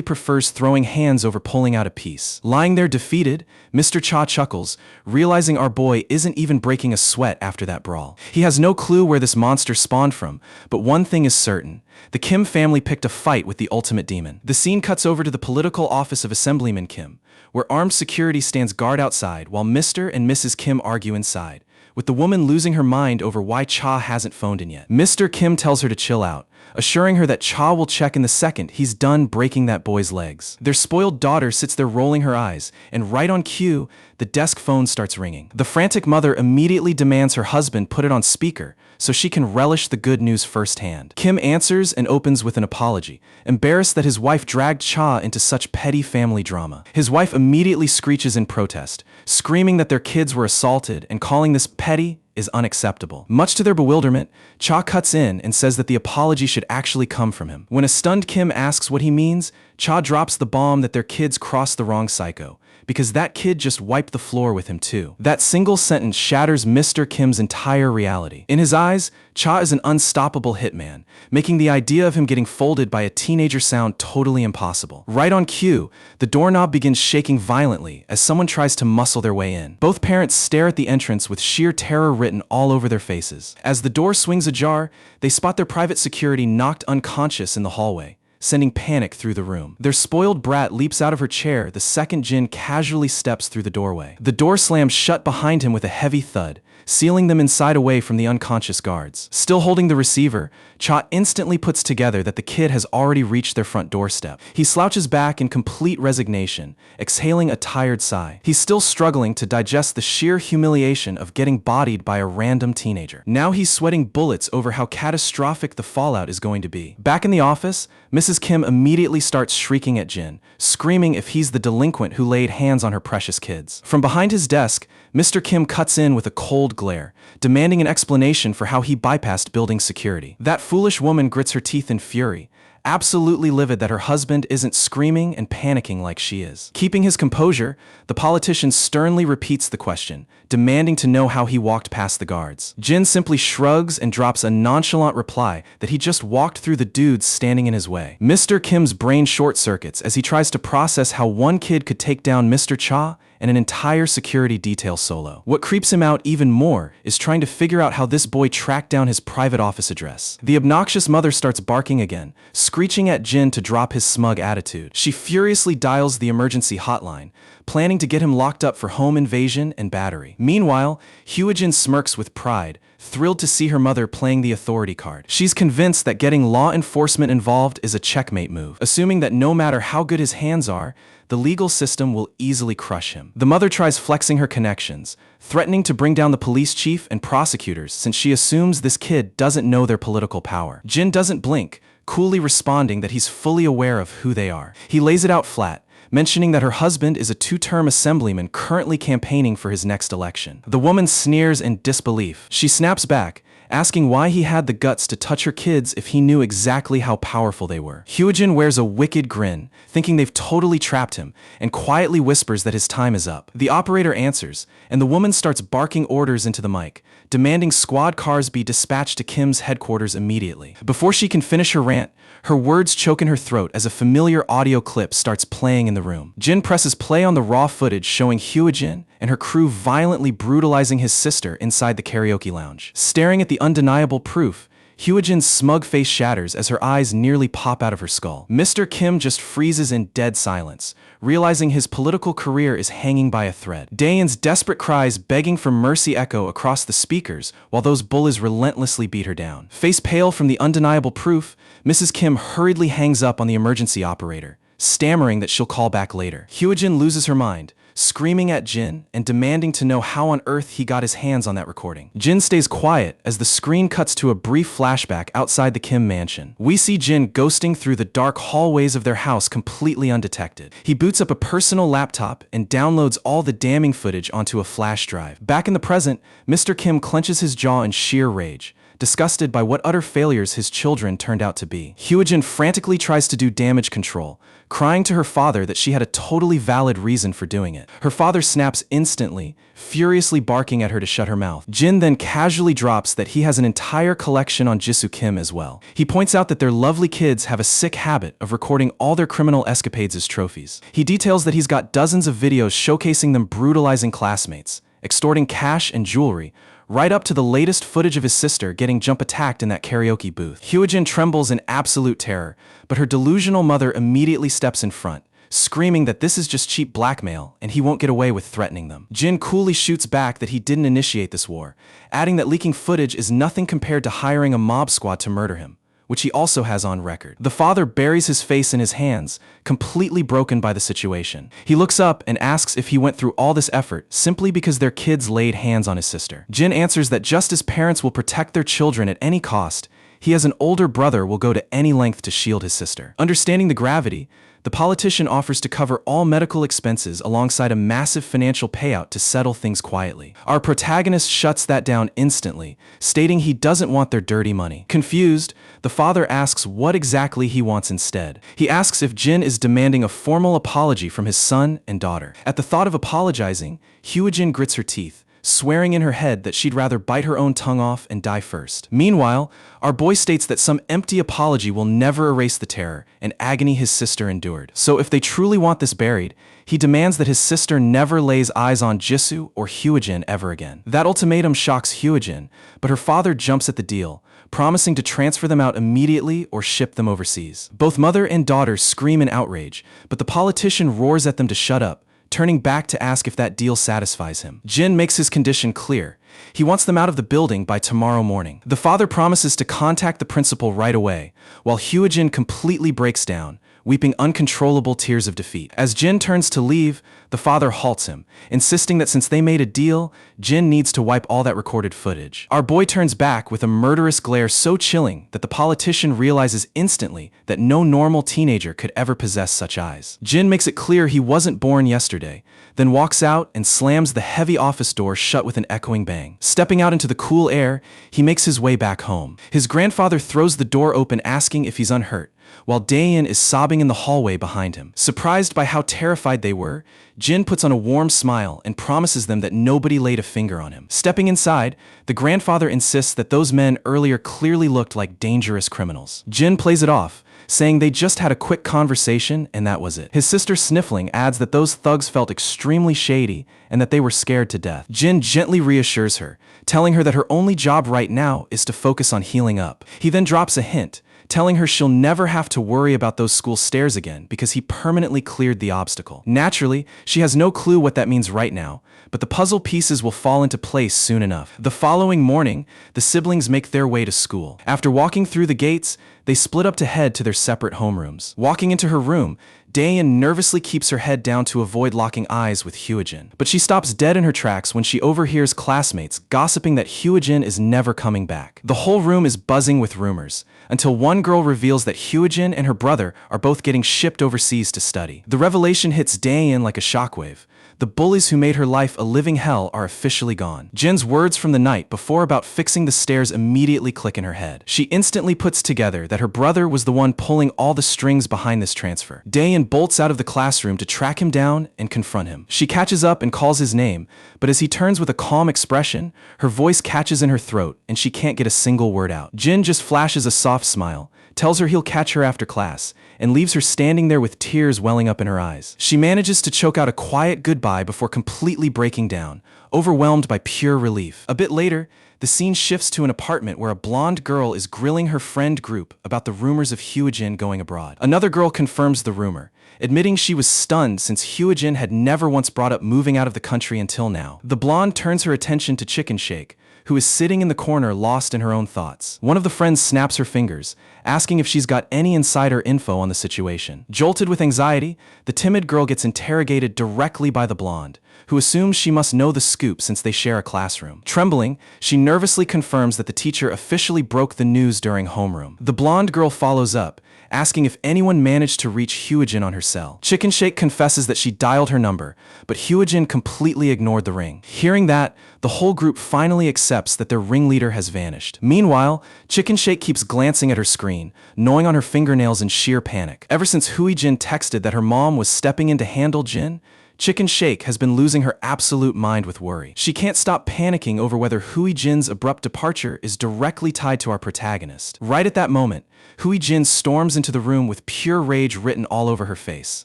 prefers throwing hands over pulling out a piece. Lying there defeated, Mr. Cha chuckles, realizing our boy isn't even breaking a sweat after that brawl. He has no clue where this monster spawned from, but one thing is certain. The Kim family picked a fight with the ultimate demon. The scene cuts over to the political office of Assemblyman Kim, where armed security stands guard outside while Mr. and Mrs. Kim argue inside, with the woman losing her mind over why Cha hasn't phoned in yet. Mr. Kim tells her to chill out, assuring her that Cha will check in the second he's done breaking that boy's legs. Their spoiled daughter sits there rolling her eyes, and right on cue, the desk phone starts ringing. The frantic mother immediately demands her husband put it on speaker so she can relish the good news firsthand. Kim answers and opens with an apology, embarrassed that his wife dragged Cha into such petty family drama. His wife immediately screeches in protest, screaming that their kids were assaulted and calling this petty is unacceptable. Much to their bewilderment, Cha cuts in and says that the apology should actually come from him. When a stunned Kim asks what he means, Cha drops the bomb that their kids crossed the wrong psycho, because that kid just wiped the floor with him too. That single sentence shatters Mr. Kim's entire reality. In his eyes, Cha is an unstoppable hitman, making the idea of him getting folded by a teenager sound totally impossible. Right on cue, the doorknob begins shaking violently as someone tries to muscle their way in. Both parents stare at the entrance with sheer terror written all over their faces. As the door swings ajar, they spot their private security knocked unconscious in the hallway, sending panic through the room. Their spoiled brat leaps out of her chair the second Jin casually steps through the doorway. The door slams shut behind him with a heavy thud, sealing them inside away from the unconscious guards. Still holding the receiver, Cha instantly puts together that the kid has already reached their front doorstep. He slouches back in complete resignation, exhaling a tired sigh. He's still struggling to digest the sheer humiliation of getting bodied by a random teenager. Now he's sweating bullets over how catastrophic the fallout is going to be. Back in the office, Mrs. Kim immediately starts shrieking at Jin, screaming if he's the delinquent who laid hands on her precious kids. From behind his desk, Mr. Kim cuts in with a cold glare, demanding an explanation for how he bypassed building security. That foolish woman grits her teeth in fury, absolutely livid that her husband isn't screaming and panicking like she is. Keeping his composure, the politician sternly repeats the question, demanding to know how he walked past the guards. Jin simply shrugs and drops a nonchalant reply that he just walked through the dudes standing in his way. Mr. Kim's brain short-circuits as he tries to process how one kid could take down Mr. Cha and an entire security detail solo. What creeps him out even more is trying to figure out how this boy tracked down his private office address. The obnoxious mother starts barking again, screeching at Jin to drop his smug attitude. She furiously dials the emergency hotline, planning to get him locked up for home invasion and battery. Meanwhile, Hyojin smirks with pride, thrilled to see her mother playing the authority card. She's convinced that getting law enforcement involved is a checkmate move, assuming that no matter how good his hands are, the legal system will easily crush him. The mother tries flexing her connections, threatening to bring down the police chief and prosecutors since she assumes this kid doesn't know their political power. Jin doesn't blink, coolly responding that he's fully aware of who they are. He lays it out flat, mentioning that her husband is a two-term assemblyman currently campaigning for his next election. The woman sneers in disbelief. She snaps back, asking why he had the guts to touch her kids if he knew exactly how powerful they were. Hyojin wears a wicked grin, thinking they've totally trapped him, and quietly whispers that his time is up. The operator answers, and the woman starts barking orders into the mic, demanding squad cars be dispatched to Kim's headquarters immediately. Before she can finish her rant, her words choke in her throat as a familiar audio clip starts playing in the room. Jin presses play on the raw footage showing Hyojin and her crew violently brutalizing his sister inside the karaoke lounge. Staring at the undeniable proof, Hyojin's smug face shatters as her eyes nearly pop out of her skull. Mr. Kim just freezes in dead silence, realizing his political career is hanging by a thread. Daeun's desperate cries begging for mercy echo across the speakers while those bullies relentlessly beat her down. Face pale from the undeniable proof, Mrs. Kim hurriedly hangs up on the emergency operator, stammering that she'll call back later. Hyojin loses her mind, screaming at Jin and demanding to know how on earth he got his hands on that recording. Jin stays quiet as the screen cuts to a brief flashback outside the Kim mansion. We see Jin ghosting through the dark hallways of their house completely undetected. He boots up a personal laptop and downloads all the damning footage onto a flash drive. Back in the present, Mr. Kim clenches his jaw in sheer rage, disgusted by what utter failures his children turned out to be. Hyojin frantically tries to do damage control, crying to her father that she had a totally valid reason for doing it. Her father snaps instantly, furiously barking at her to shut her mouth. Jin then casually drops that he has an entire collection on Jisoo Kim as well. He points out that their lovely kids have a sick habit of recording all their criminal escapades as trophies. He details that he's got dozens of videos showcasing them brutalizing classmates, extorting cash and jewelry, right up to the latest footage of his sister getting jump-attacked in that karaoke booth. Hyojin trembles in absolute terror, but her delusional mother immediately steps in front, screaming that this is just cheap blackmail and he won't get away with threatening them. Jin coolly shoots back that he didn't initiate this war, adding that leaking footage is nothing compared to hiring a mob squad to murder him, which he also has on record. The father buries his face in his hands, completely broken by the situation. He looks up and asks if he went through all this effort simply because their kids laid hands on his sister. Jin answers that just as parents will protect their children at any cost, he as an older brother will go to any length to shield his sister. Understanding the gravity, the politician offers to cover all medical expenses alongside a massive financial payout to settle things quietly. Our protagonist shuts that down instantly, stating he doesn't want their dirty money. Confused, the father asks what exactly he wants instead. He asks if Jin is demanding a formal apology from his son and daughter. At the thought of apologizing, Hyojin grits her teeth, swearing in her head that she'd rather bite her own tongue off and die first. Meanwhile, our boy states that some empty apology will never erase the terror and agony his sister endured. So if they truly want this buried, he demands that his sister never lays eyes on Jisoo or Hyojin ever again. That ultimatum shocks Hyojin, but her father jumps at the deal, promising to transfer them out immediately or ship them overseas. Both mother and daughter scream in outrage, but the politician roars at them to shut up, turning back to ask if that deal satisfies him. Jin makes his condition clear. He wants them out of the building by tomorrow morning. The father promises to contact the principal right away, while Hyojin completely breaks down, weeping uncontrollable tears of defeat. As Jin turns to leave, the father halts him, insisting that since they made a deal, Jin needs to wipe all that recorded footage. Our boy turns back with a murderous glare so chilling that the politician realizes instantly that no normal teenager could ever possess such eyes. Jin makes it clear he wasn't born yesterday, then walks out and slams the heavy office door shut with an echoing bang. Stepping out into the cool air, he makes his way back home. His grandfather throws the door open asking if he's unhurt, while Daein is sobbing in the hallway behind him. Surprised by how terrified they were, Jin puts on a warm smile and promises them that nobody laid a finger on him. Stepping inside, the grandfather insists that those men earlier clearly looked like dangerous criminals. Jin plays it off, saying they just had a quick conversation and that was it. His sister, sniffling, adds that those thugs felt extremely shady and that they were scared to death. Jin gently reassures her, telling her that her only job right now is to focus on healing up. He then drops a hint, telling her she'll never have to worry about those school stairs again because he permanently cleared the obstacle. Naturally, she has no clue what that means right now, but the puzzle pieces will fall into place soon enough. The following morning, the siblings make their way to school. After walking through the gates, they split up to head to their separate homerooms. Walking into her room, Daein nervously keeps her head down to avoid locking eyes with Hyojin. But she stops dead in her tracks when she overhears classmates gossiping that Hyojin is never coming back. The whole room is buzzing with rumors, until one girl reveals that Hyojin and her brother are both getting shipped overseas to study. The revelation hits Daein like a shockwave. The bullies who made her life a living hell are officially gone. Jin's words from the night before about fixing the stairs immediately click in her head. She instantly puts together that her brother was the one pulling all the strings behind this transfer. Daein bolts out of the classroom to track him down and confront him. She catches up and calls his name, but as he turns with a calm expression, her voice catches in her throat and she can't get a single word out. Jin just flashes a soft smile, tells her he'll catch her after class, and leaves her standing there with tears welling up in her eyes. She manages to choke out a quiet goodbye before completely breaking down, overwhelmed by pure relief. A bit later, the scene shifts to an apartment where a blonde girl is grilling her friend group about the rumors of Hyojin going abroad. Another girl confirms the rumor, admitting she was stunned since Hyojin had never once brought up moving out of the country until now. The blonde turns her attention to Chicken Shake, who is sitting in the corner lost in her own thoughts. One of the friends snaps her fingers, asking if she's got any insider info on the situation. Jolted with anxiety, the timid girl gets interrogated directly by the blonde, who assumes she must know the scoop since they share a classroom. Trembling, she nervously confirms that the teacher officially broke the news during homeroom. The blonde girl follows up, asking if anyone managed to reach Hyojin on her cell. Chicken Shake confesses that she dialed her number, but Hyojin completely ignored the ring. Hearing that, the whole group finally accepts that their ringleader has vanished. Meanwhile, Chicken Shake keeps glancing at her screen, gnawing on her fingernails in sheer panic. Ever since Hyojin texted that her mom was stepping in to handle Jin, Chicken Shake has been losing her absolute mind with worry. She can't stop panicking over whether Hyojin's abrupt departure is directly tied to our protagonist. Right at that moment, Hyojin storms into the room with pure rage written all over her face.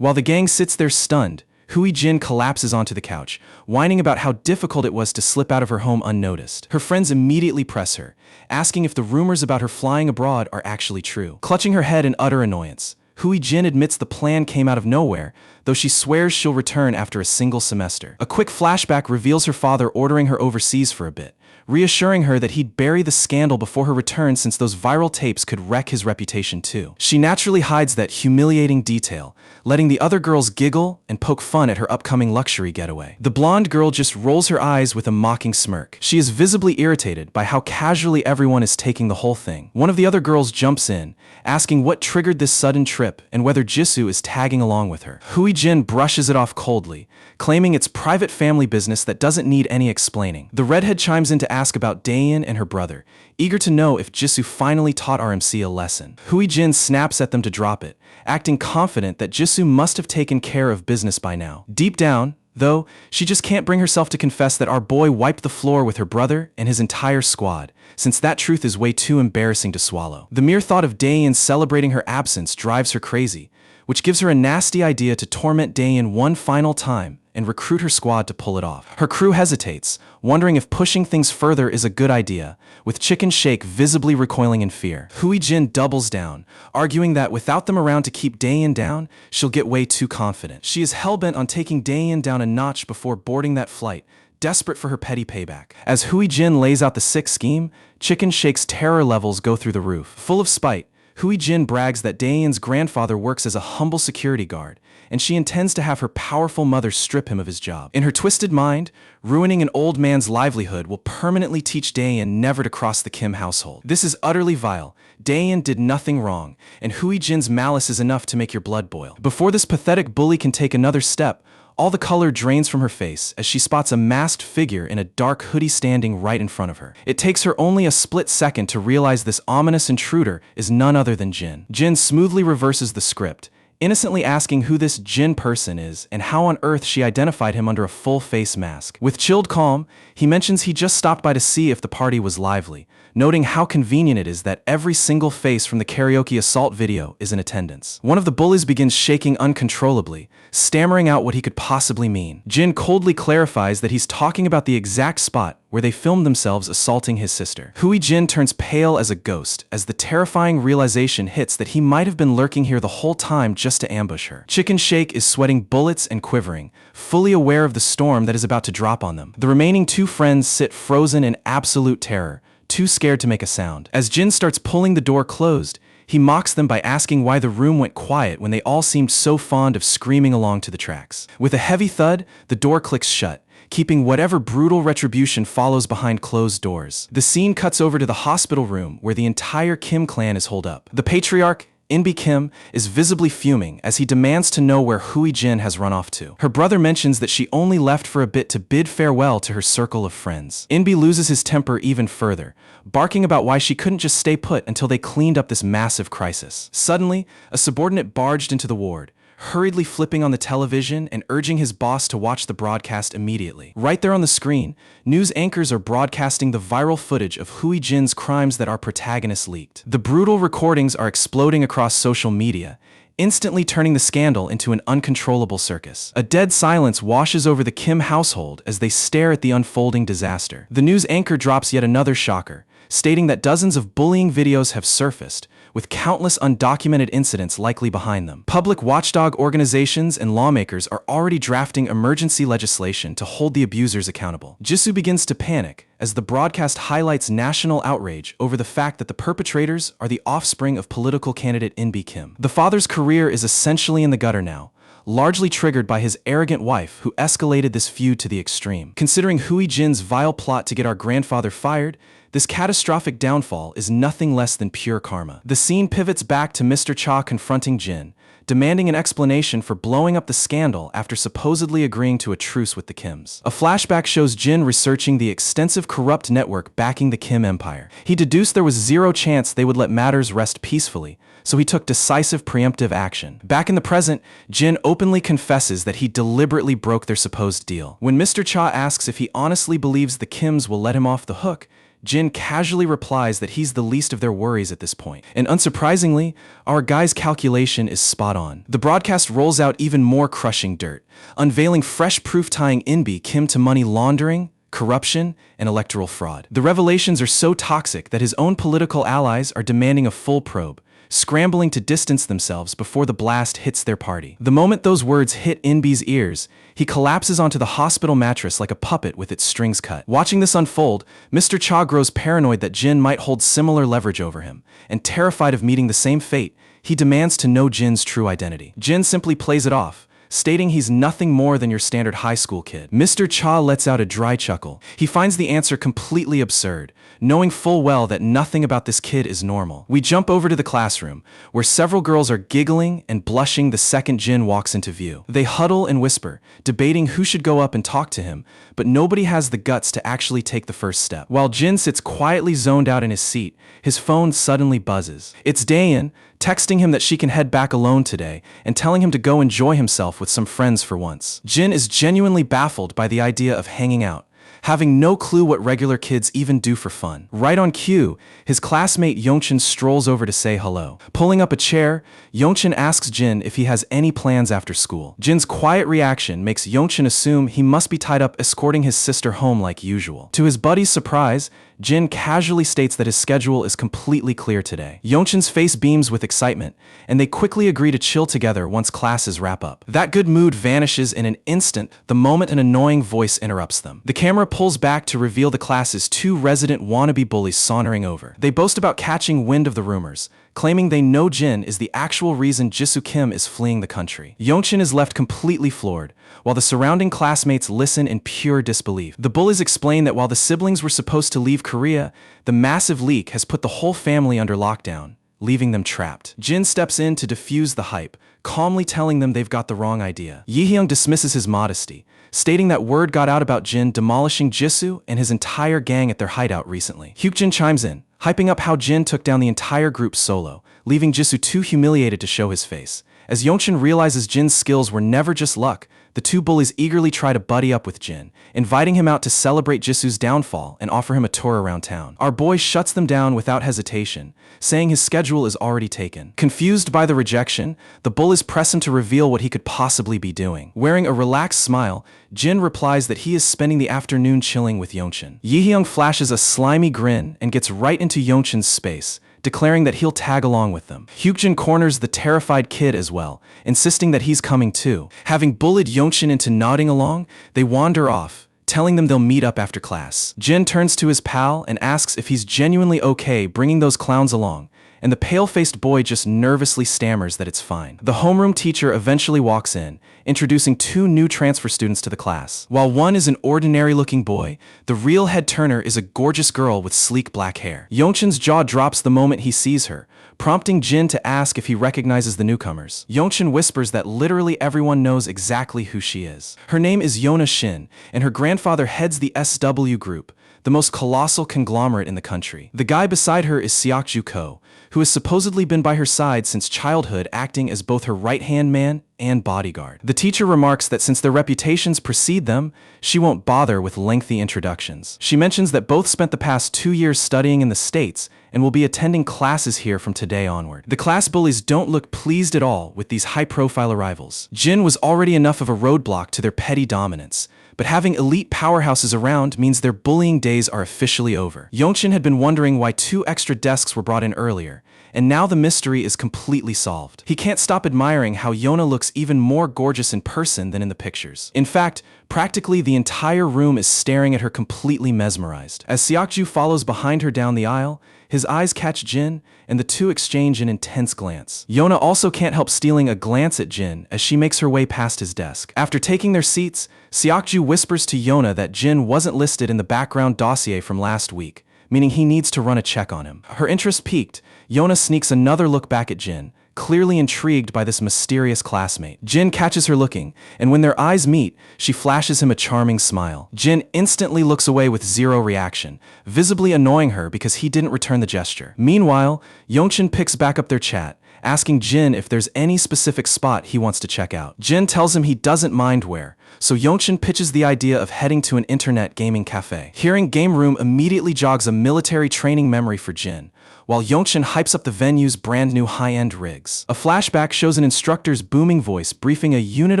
While the gang sits there stunned, Hyojin collapses onto the couch, whining about how difficult it was to slip out of her home unnoticed. Her friends immediately press her, asking if the rumors about her flying abroad are actually true. Clutching her head in utter annoyance, Hyojin admits the plan came out of nowhere, though she swears she'll return after a single semester. A quick flashback reveals her father ordering her overseas for a bit, reassuring her that he'd bury the scandal before her return since those viral tapes could wreck his reputation too. She naturally hides that humiliating detail, letting the other girls giggle and poke fun at her upcoming luxury getaway. The blonde girl just rolls her eyes with a mocking smirk. She is visibly irritated by how casually everyone is taking the whole thing. One of the other girls jumps in, asking what triggered this sudden trip and whether Jisoo is tagging along with her. Hyojin brushes it off coldly, claiming it's private family business that doesn't need any explaining. The redhead chimes in to ask about Daein and her brother, eager to know if Jisoo finally taught RMC a lesson. Hyojin snaps at them to drop it, acting confident that Jisoo must have taken care of business by now. Deep down, though, she just can't bring herself to confess that our boy wiped the floor with her brother and his entire squad, since that truth is way too embarrassing to swallow. The mere thought of Daein celebrating her absence drives her crazy, which gives her a nasty idea to torment Daein one final time and recruit her squad to pull it off. Her crew hesitates, wondering if pushing things further is a good idea, with Chicken Shake visibly recoiling in fear. Hui Jin doubles down, arguing that without them around to keep Daein down, she'll get way too confident. She is hellbent on taking Daein down a notch before boarding that flight, desperate for her petty payback. As Hui Jin lays out the sick scheme, Chicken Shake's terror levels go through the roof. Full of spite, Hui Jin brags that Daein's grandfather works as a humble security guard, and she intends to have her powerful mother strip him of his job. In her twisted mind, ruining an old man's livelihood will permanently teach Daein never to cross the Kim household. This is utterly vile. Daein did nothing wrong, and Hui Jin's malice is enough to make your blood boil. Before this pathetic bully can take another step, all the color drains from her face as she spots a masked figure in a dark hoodie standing right in front of her. It takes her only a split second to realize this ominous intruder is none other than Jin. Jin smoothly reverses the script, innocently asking who this Jin person is and how on earth she identified him under a full-face mask. With chilled calm, he mentions he just stopped by to see if the party was lively, noting how convenient it is that every single face from the karaoke assault video is in attendance. One of the bullies begins shaking uncontrollably, stammering out what he could possibly mean. Jin coldly clarifies that he's talking about the exact spot where they filmed themselves assaulting his sister. Hui Jin turns pale as a ghost as the terrifying realization hits that he might have been lurking here the whole time just to ambush her. Chicken Shake is sweating bullets and quivering, fully aware of the storm that is about to drop on them. The remaining two friends sit frozen in absolute terror, too scared to make a sound. As Jin starts pulling the door closed, he mocks them by asking why the room went quiet when they all seemed so fond of screaming along to the tracks. With a heavy thud, the door clicks shut, keeping whatever brutal retribution follows behind closed doors. The scene cuts over to the hospital room where the entire Kim clan is holed up. The patriarch, Inbi Kim, is visibly fuming as he demands to know where Hui Jin has run off to. Her brother mentions that she only left for a bit to bid farewell to her circle of friends. Inbi loses his temper even further, barking about why she couldn't just stay put until they cleaned up this massive crisis. Suddenly, a subordinate barged into the ward, hurriedly flipping on the television and urging his boss to watch the broadcast immediately. Right there on the screen, news anchors are broadcasting the viral footage of Hui Jin's crimes that our protagonist leaked. The brutal recordings are exploding across social media, instantly turning the scandal into an uncontrollable circus. A dead silence washes over the Kim household as they stare at the unfolding disaster. The news anchor drops yet another shocker, stating that dozens of bullying videos have surfaced, with countless undocumented incidents likely behind them. Public watchdog organizations and lawmakers are already drafting emergency legislation to hold the abusers accountable. Jisoo begins to panic as the broadcast highlights national outrage over the fact that the perpetrators are the offspring of political candidate Inbi Kim. The father's career is essentially in the gutter now, largely triggered by his arrogant wife who escalated this feud to the extreme. Considering Hui Jin's vile plot to get our grandfather fired, this catastrophic downfall is nothing less than pure karma. The scene pivots back to Mr. Cha confronting Jin, demanding an explanation for blowing up the scandal after supposedly agreeing to a truce with the Kims. A flashback shows Jin researching the extensive corrupt network backing the Kim empire. He deduced there was zero chance they would let matters rest peacefully, so he took decisive preemptive action. Back in the present, Jin openly confesses that he deliberately broke their supposed deal. When Mr. Cha asks if he honestly believes the Kims will let him off the hook, Jin casually replies that he's the least of their worries at this point. And unsurprisingly, our guy's calculation is spot on. The broadcast rolls out even more crushing dirt, unveiling fresh proof tying Inbi Kim to money laundering, corruption, and electoral fraud. The revelations are so toxic that his own political allies are demanding a full probe, scrambling to distance themselves before the blast hits their party. The moment those words hit Inbi's ears, he collapses onto the hospital mattress like a puppet with its strings cut. Watching this unfold, Mr. Cha grows paranoid that Jin might hold similar leverage over him, and terrified of meeting the same fate, he demands to know Jin's true identity. Jin simply plays it off, stating he's nothing more than your standard high school kid. Mr. Cha lets out a dry chuckle. He finds the answer completely absurd, knowing full well that nothing about this kid is normal. We jump over to the classroom, where several girls are giggling and blushing the second Jin walks into view. They huddle and whisper, debating who should go up and talk to him, but nobody has the guts to actually take the first step. While Jin sits quietly zoned out in his seat, his phone suddenly buzzes. It's Daein, texting him that she can head back alone today and telling him to go enjoy himself with some friends for once. Jin is genuinely baffled by the idea of hanging out. having no clue what regular kids even do for fun. Right on cue, his classmate Yongchen strolls over to say hello. Pulling up a chair, Yongchen asks Jin if he has any plans after school. Jin's quiet reaction makes Yongchen assume he must be tied up escorting his sister home like usual. To his buddy's surprise, Jin casually states that his schedule is completely clear today. Yongchen's face beams with excitement, and they quickly agree to chill together once classes wrap up. That good mood vanishes in an instant the moment an annoying voice interrupts them. The camera pulls back to reveal the class's two resident wannabe bullies sauntering over. They boast about catching wind of the rumors, claiming they know Jin is the actual reason Jisoo Kim is fleeing the country. Yongchen is left completely floored, while the surrounding classmates listen in pure disbelief. The bullies explain that while the siblings were supposed to leave Korea, the massive leak has put the whole family under lockdown, leaving them trapped. Jin steps in to defuse the hype, calmly telling them they've got the wrong idea. Yihyung dismisses his modesty, stating that word got out about Jin demolishing Jisoo and his entire gang at their hideout recently. Hyukjin chimes in, hyping up how Jin took down the entire group solo, leaving Jisoo too humiliated to show his face. As Yongchen realizes Jin's skills were never just luck, the two bullies eagerly try to buddy up with Jin, inviting him out to celebrate Jisoo's downfall and offer him a tour around town. Our boy shuts them down without hesitation, saying his schedule is already taken. Confused by the rejection, the bullies press him to reveal what he could possibly be doing. Wearing a relaxed smile, Jin replies that he is spending the afternoon chilling with Yongchen. Yihyung flashes a slimy grin and gets right into Yongchen's space, declaring that he'll tag along with them. Hyukjin corners the terrified kid as well, insisting that he's coming too. Having bullied Yongchen into nodding along, they wander off, telling them they'll meet up after class. Jin turns to his pal and asks if he's genuinely okay bringing those clowns along, and the pale-faced boy just nervously stammers that it's fine. The homeroom teacher eventually walks in, introducing two new transfer students to the class. While one is an ordinary-looking boy, the real head-turner is a gorgeous girl with sleek black hair. Yongchen's jaw drops the moment he sees her, prompting Jin to ask if he recognizes the newcomers. Yongchen whispers that literally everyone knows exactly who she is. Her name is Yona Shin, and her grandfather heads the SW Group, the most colossal conglomerate in the country. The guy beside her is Seokju Ko, who has supposedly been by her side since childhood, acting as both her right-hand man and bodyguard. The teacher remarks that since their reputations precede them, she won't bother with lengthy introductions. She mentions that both spent the past 2 years studying in the States and will be attending classes here from today onward. The class bullies don't look pleased at all with these high-profile arrivals. Jin was already enough of a roadblock to their petty dominance, but having elite powerhouses around means their bullying days are officially over. Yongchen had been wondering why 2 extra desks were brought in earlier, and now the mystery is completely solved. He can't stop admiring how Yona looks even more gorgeous in person than in the pictures. In fact, practically the entire room is staring at her, completely mesmerized. As Seokju follows behind her down the aisle, his eyes catch Jin, and the two exchange an intense glance. Yona also can't help stealing a glance at Jin as she makes her way past his desk. After taking their seats, Seokju whispers to Yona that Jin wasn't listed in the background dossier from last week, meaning he needs to run a check on him. Her interest piqued, Yona sneaks another look back at Jin, clearly intrigued by this mysterious classmate. Jin catches her looking, and when their eyes meet, she flashes him a charming smile. Jin instantly looks away with zero reaction, visibly annoying her because he didn't return the gesture. Meanwhile, Yongchen picks back up their chat, asking Jin if there's any specific spot he wants to check out. Jin tells him he doesn't mind where, so Yongchen pitches the idea of heading to an internet gaming cafe. Hearing game room immediately jogs a military training memory for Jin, while Yongchen hypes up the venue's brand new high-end rigs. A flashback shows an instructor's booming voice briefing a unit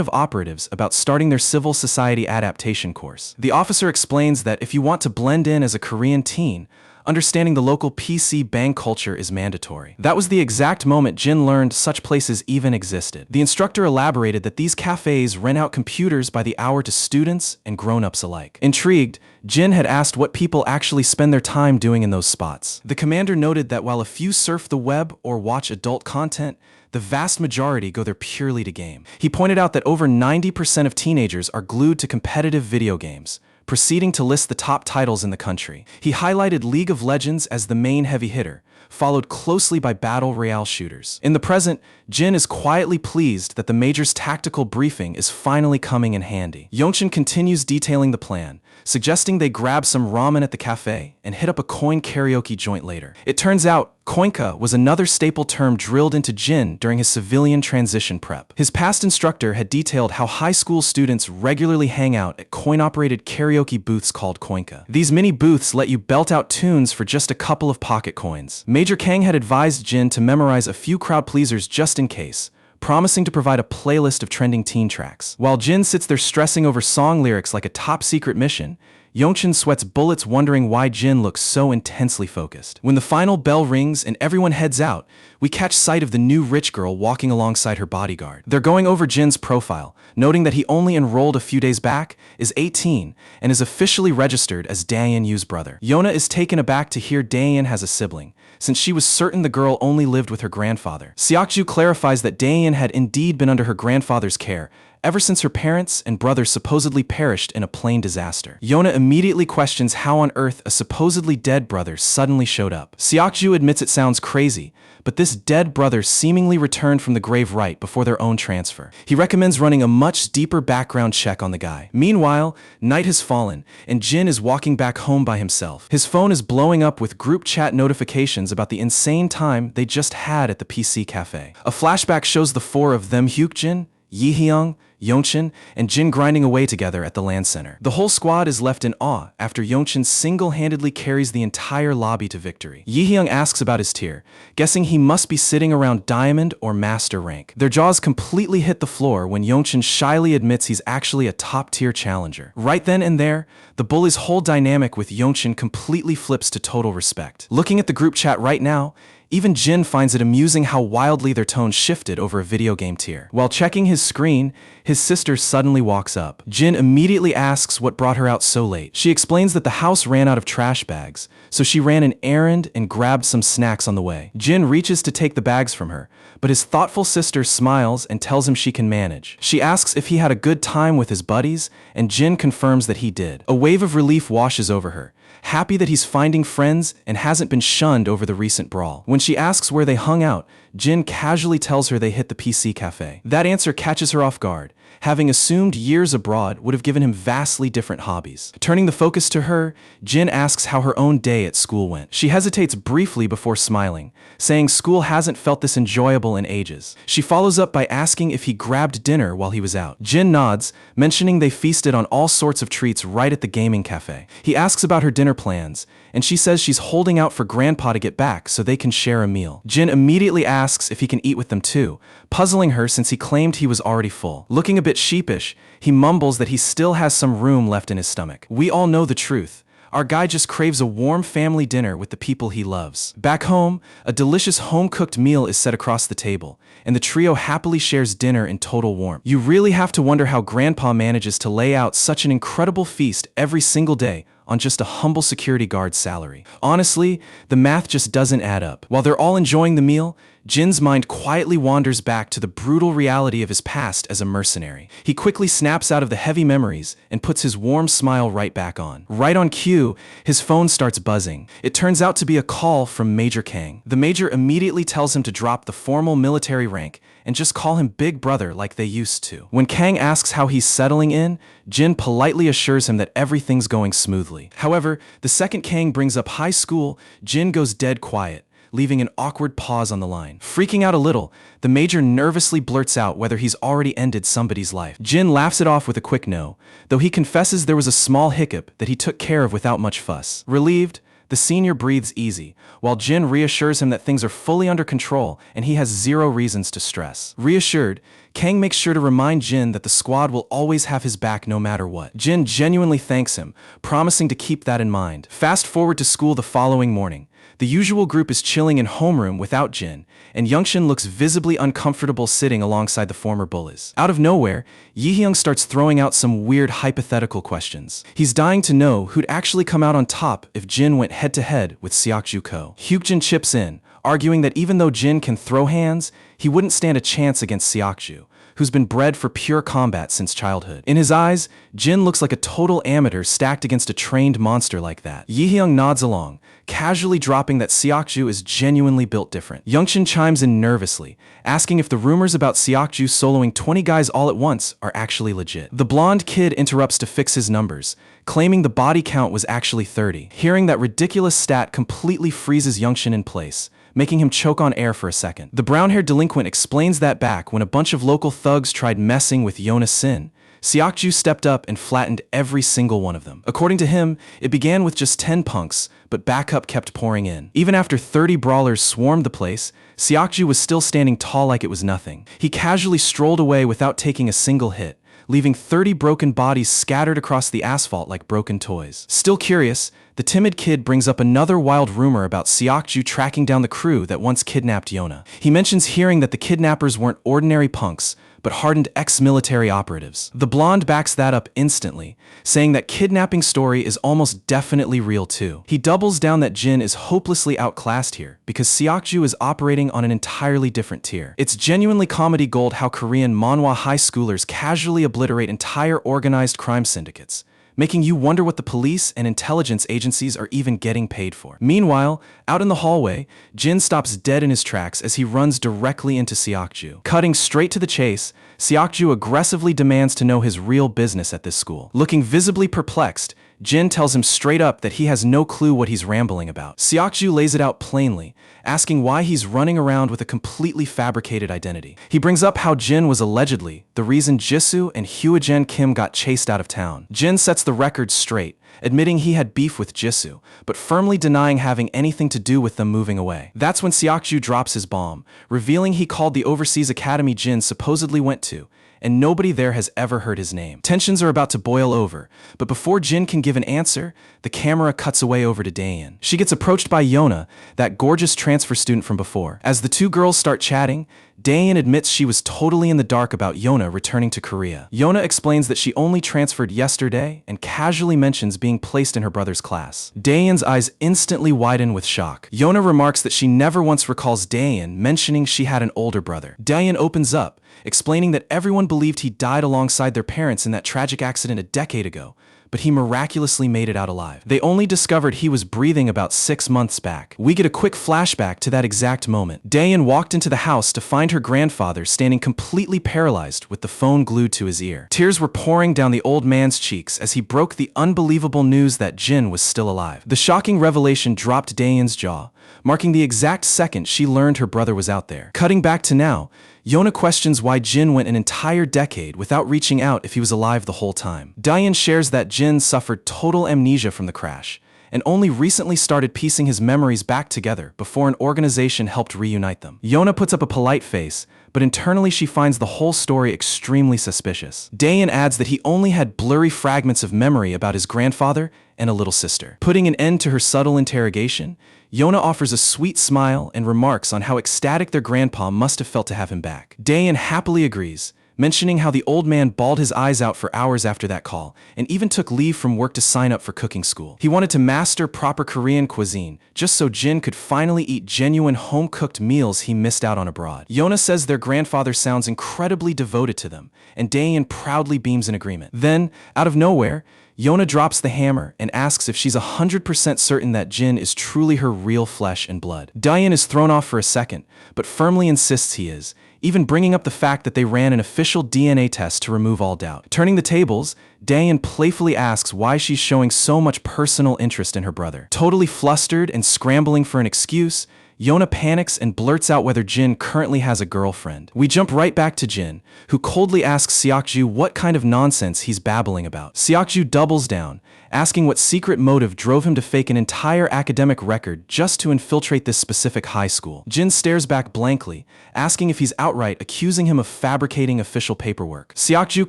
of operatives about starting their civil society adaptation course. The officer explains that if you want to blend in as a Korean teen, understanding the local PC bang culture is mandatory. That was the exact moment Jin learned such places even existed. The instructor elaborated that these cafes rent out computers by the hour to students and grown-ups alike. Intrigued, Jin had asked what people actually spend their time doing in those spots. The commander noted that while a few surf the web or watch adult content, the vast majority go there purely to game. He pointed out that over 90% of teenagers are glued to competitive video games, proceeding to list the top titles in the country. He highlighted League of Legends as the main heavy hitter, followed closely by battle royale shooters. In the present, Jin is quietly pleased that the major's tactical briefing is finally coming in handy. Yongchen continues detailing the plan, suggesting they grab some ramen at the cafe and hit up a coin karaoke joint later. It turns out koinka was another staple term drilled into Jin during his civilian transition prep. His past instructor had detailed how high school students regularly hang out at coin-operated karaoke booths called koinka. These mini booths let you belt out tunes for just a couple of pocket coins. Major Kang had advised Jin to memorize a few crowd pleasers just in case, promising to provide a playlist of trending teen tracks. While Jin sits there stressing over song lyrics like a top-secret mission, Yongchen sweats bullets wondering why Jin looks so intensely focused. When the final bell rings and everyone heads out, we catch sight of the new rich girl walking alongside her bodyguard. They're going over Jin's profile, noting that he only enrolled a few days back, is 18, and is officially registered as Daein Yu's brother. Yona is taken aback to hear Daein has a sibling, since she was certain the girl only lived with her grandfather. Seokju clarifies that Daein had indeed been under her grandfather's care ever since her parents and brothers supposedly perished in a plane disaster. Yona immediately questions how on earth a supposedly dead brother suddenly showed up. Seokju admits it sounds crazy, but this dead brother seemingly returned from the grave right before their own transfer. He recommends running a much deeper background check on the guy. Meanwhile, night has fallen, and Jin is walking back home by himself. His phone is blowing up with group chat notifications about the insane time they just had at the PC cafe. A flashback shows the four of them: Hyukjin, Yihyung, Yongchen, and Jin grinding away together at the LAN center. The whole squad is left in awe after Yongchen single-handedly carries the entire lobby to victory. Yihyung asks about his tier, guessing he must be sitting around Diamond or Master rank. Their jaws completely hit the floor when Yongchen shyly admits he's actually a top-tier challenger. Right then and there, the Bullies' whole dynamic with Yongchen completely flips to total respect. Looking at the group chat right now, even Jin finds it amusing how wildly their tone shifted over a video game tier. While checking his screen, his sister suddenly walks up. Jin immediately asks what brought her out so late. She explains that the house ran out of trash bags, so she ran an errand and grabbed some snacks on the way. Jin reaches to take the bags from her, but his thoughtful sister smiles and tells him she can manage. She asks if he had a good time with his buddies, and Jin confirms that he did. A wave of relief washes over her, happy that he's finding friends and hasn't been shunned over the recent brawl. When she asks where they hung out, Jin casually tells her they hit the PC cafe. That answer catches her off guard, having assumed years abroad would have given him vastly different hobbies. Turning the focus to her, Jin asks how her own day at school went. She hesitates briefly before smiling, saying school hasn't felt this enjoyable in ages. She follows up by asking if he grabbed dinner while he was out. Jin nods, mentioning they feasted on all sorts of treats right at the gaming cafe. He asks about her dinner plans, and she says she's holding out for Grandpa to get back so they can share a meal. Jin immediately asks if he can eat with them too, puzzling her since he claimed he was already full. Looking a bit sheepish, he mumbles that he still has some room left in his stomach. We all know the truth. Our guy just craves a warm family dinner with the people he loves. Back home, a delicious home-cooked meal is set across the table, and the trio happily shares dinner in total warmth. You really have to wonder how Grandpa manages to lay out such an incredible feast every single day on just a humble security guard's salary. Honestly, the math just doesn't add up. While they're all enjoying the meal, Jin's mind quietly wanders back to the brutal reality of his past as a mercenary. He quickly snaps out of the heavy memories and puts his warm smile right back on. Right on cue, his phone starts buzzing. It turns out to be a call from Major Kang. The Major immediately tells him to drop the formal military rank and just call him Big Brother like they used to. When Kang asks how he's settling in, Jin politely assures him that everything's going smoothly. However, the second Kang brings up high school, Jin goes dead quiet, leaving an awkward pause on the line. Freaking out a little, the Major nervously blurts out whether he's already ended somebody's life. Jin laughs it off with a quick no, though he confesses there was a small hiccup that he took care of without much fuss. Relieved, the senior breathes easy, while Jin reassures him that things are fully under control and he has zero reasons to stress. Reassured, Kang makes sure to remind Jin that the squad will always have his back no matter what. Jin genuinely thanks him, promising to keep that in mind. Fast forward to school the following morning. The usual group is chilling in homeroom without Jin, and Youngshin looks visibly uncomfortable sitting alongside the former Bullies. Out of nowhere, Yihyung starts throwing out some weird hypothetical questions. He's dying to know who'd actually come out on top if Jin went head-to-head with Seokju Ko. Hyukjin chips in, arguing that even though Jin can throw hands, he wouldn't stand a chance against Seokju, who's been bred for pure combat since childhood. In his eyes, Jin looks like a total amateur stacked against a trained monster like that. Yihyung nods along, casually dropping that Seokju is genuinely built different. Youngshin chimes in nervously, asking if the rumors about Seokju soloing 20 guys all at once are actually legit. The blonde kid interrupts to fix his numbers, claiming the body count was actually 30. Hearing that ridiculous stat completely freezes Youngshin in place, making him choke on air for a second. The brown-haired delinquent explains that back when a bunch of local thugs tried messing with Yona Sin, Seokju stepped up and flattened every single one of them. According to him, it began with just 10 punks, but backup kept pouring in. Even after 30 brawlers swarmed the place, Seokju was still standing tall like it was nothing. He casually strolled away without taking a single hit, leaving 30 broken bodies scattered across the asphalt like broken toys. Still curious, the timid kid brings up another wild rumor about Seokju tracking down the crew that once kidnapped Yona. He mentions hearing that the kidnappers weren't ordinary punks, but hardened ex-military operatives. The blonde backs that up instantly, saying that kidnapping story is almost definitely real too. He doubles down that Jin is hopelessly outclassed here, because Seokju is operating on an entirely different tier. It's genuinely comedy gold how Korean manhwa high schoolers casually obliterate entire organized crime syndicates, making you wonder what the police and intelligence agencies are even getting paid for. Meanwhile, out in the hallway, Jin stops dead in his tracks as he runs directly into Seokju. Cutting straight to the chase, Seokju aggressively demands to know his real business at this school. Looking visibly perplexed, Jin tells him straight up that he has no clue what he's rambling about. Seokju lays it out plainly, asking why he's running around with a completely fabricated identity. He brings up how Jin was allegedly the reason Jisoo and Hwajen Kim got chased out of town. Jin sets the record straight, admitting he had beef with Jisoo, but firmly denying having anything to do with them moving away. That's when Seokju drops his bomb, revealing he called the overseas academy Jin supposedly went to, and nobody there has ever heard his name. Tensions are about to boil over, but before Jin can give an answer, the camera cuts away over to Daein. She gets approached by Yona, that gorgeous transfer student from before. As the two girls start chatting, Daein admits she was totally in the dark about Yona returning to Korea. Yona explains that she only transferred yesterday and casually mentions being placed in her brother's class. Daein's eyes instantly widen with shock. Yona remarks that she never once recalls Daein mentioning she had an older brother. Daein opens up, explaining that everyone believed he died alongside their parents in that tragic accident a decade ago, but he miraculously made it out alive. They only discovered he was breathing about 6 months back. We get a quick flashback to that exact moment. Daein walked into the house to find her grandfather standing completely paralyzed with the phone glued to his ear. Tears were pouring down the old man's cheeks as he broke the unbelievable news that Jin was still alive. The shocking revelation dropped Daein's jaw, marking the exact second she learned her brother was out there. Cutting back to now, Yona questions why Jin went an entire decade without reaching out if he was alive the whole time. Daein shares that Jin suffered total amnesia from the crash, and only recently started piecing his memories back together before an organization helped reunite them. Yona puts up a polite face, but internally she finds the whole story extremely suspicious. Daein adds that he only had blurry fragments of memory about his grandfather and a little sister. Putting an end to her subtle interrogation, Yona offers a sweet smile and remarks on how ecstatic their grandpa must have felt to have him back. Daein happily agrees, mentioning how the old man bawled his eyes out for hours after that call, and even took leave from work to sign up for cooking school. He wanted to master proper Korean cuisine, just so Jin could finally eat genuine home-cooked meals he missed out on abroad. Yona says their grandfather sounds incredibly devoted to them, and Daein proudly beams in agreement. Then, out of nowhere, Yona drops the hammer and asks if she's 100% certain that Jin is truly her real flesh and blood. Daein is thrown off for a second, but firmly insists he is, even bringing up the fact that they ran an official DNA test to remove all doubt. Turning the tables, Daein playfully asks why she's showing so much personal interest in her brother. Totally flustered and scrambling for an excuse, Yona panics and blurts out whether Jin currently has a girlfriend. We jump right back to Jin, who coldly asks Seokju what kind of nonsense he's babbling about. Seokju doubles down, asking what secret motive drove him to fake an entire academic record just to infiltrate this specific high school. Jin stares back blankly, asking if he's outright accusing him of fabricating official paperwork. Seokju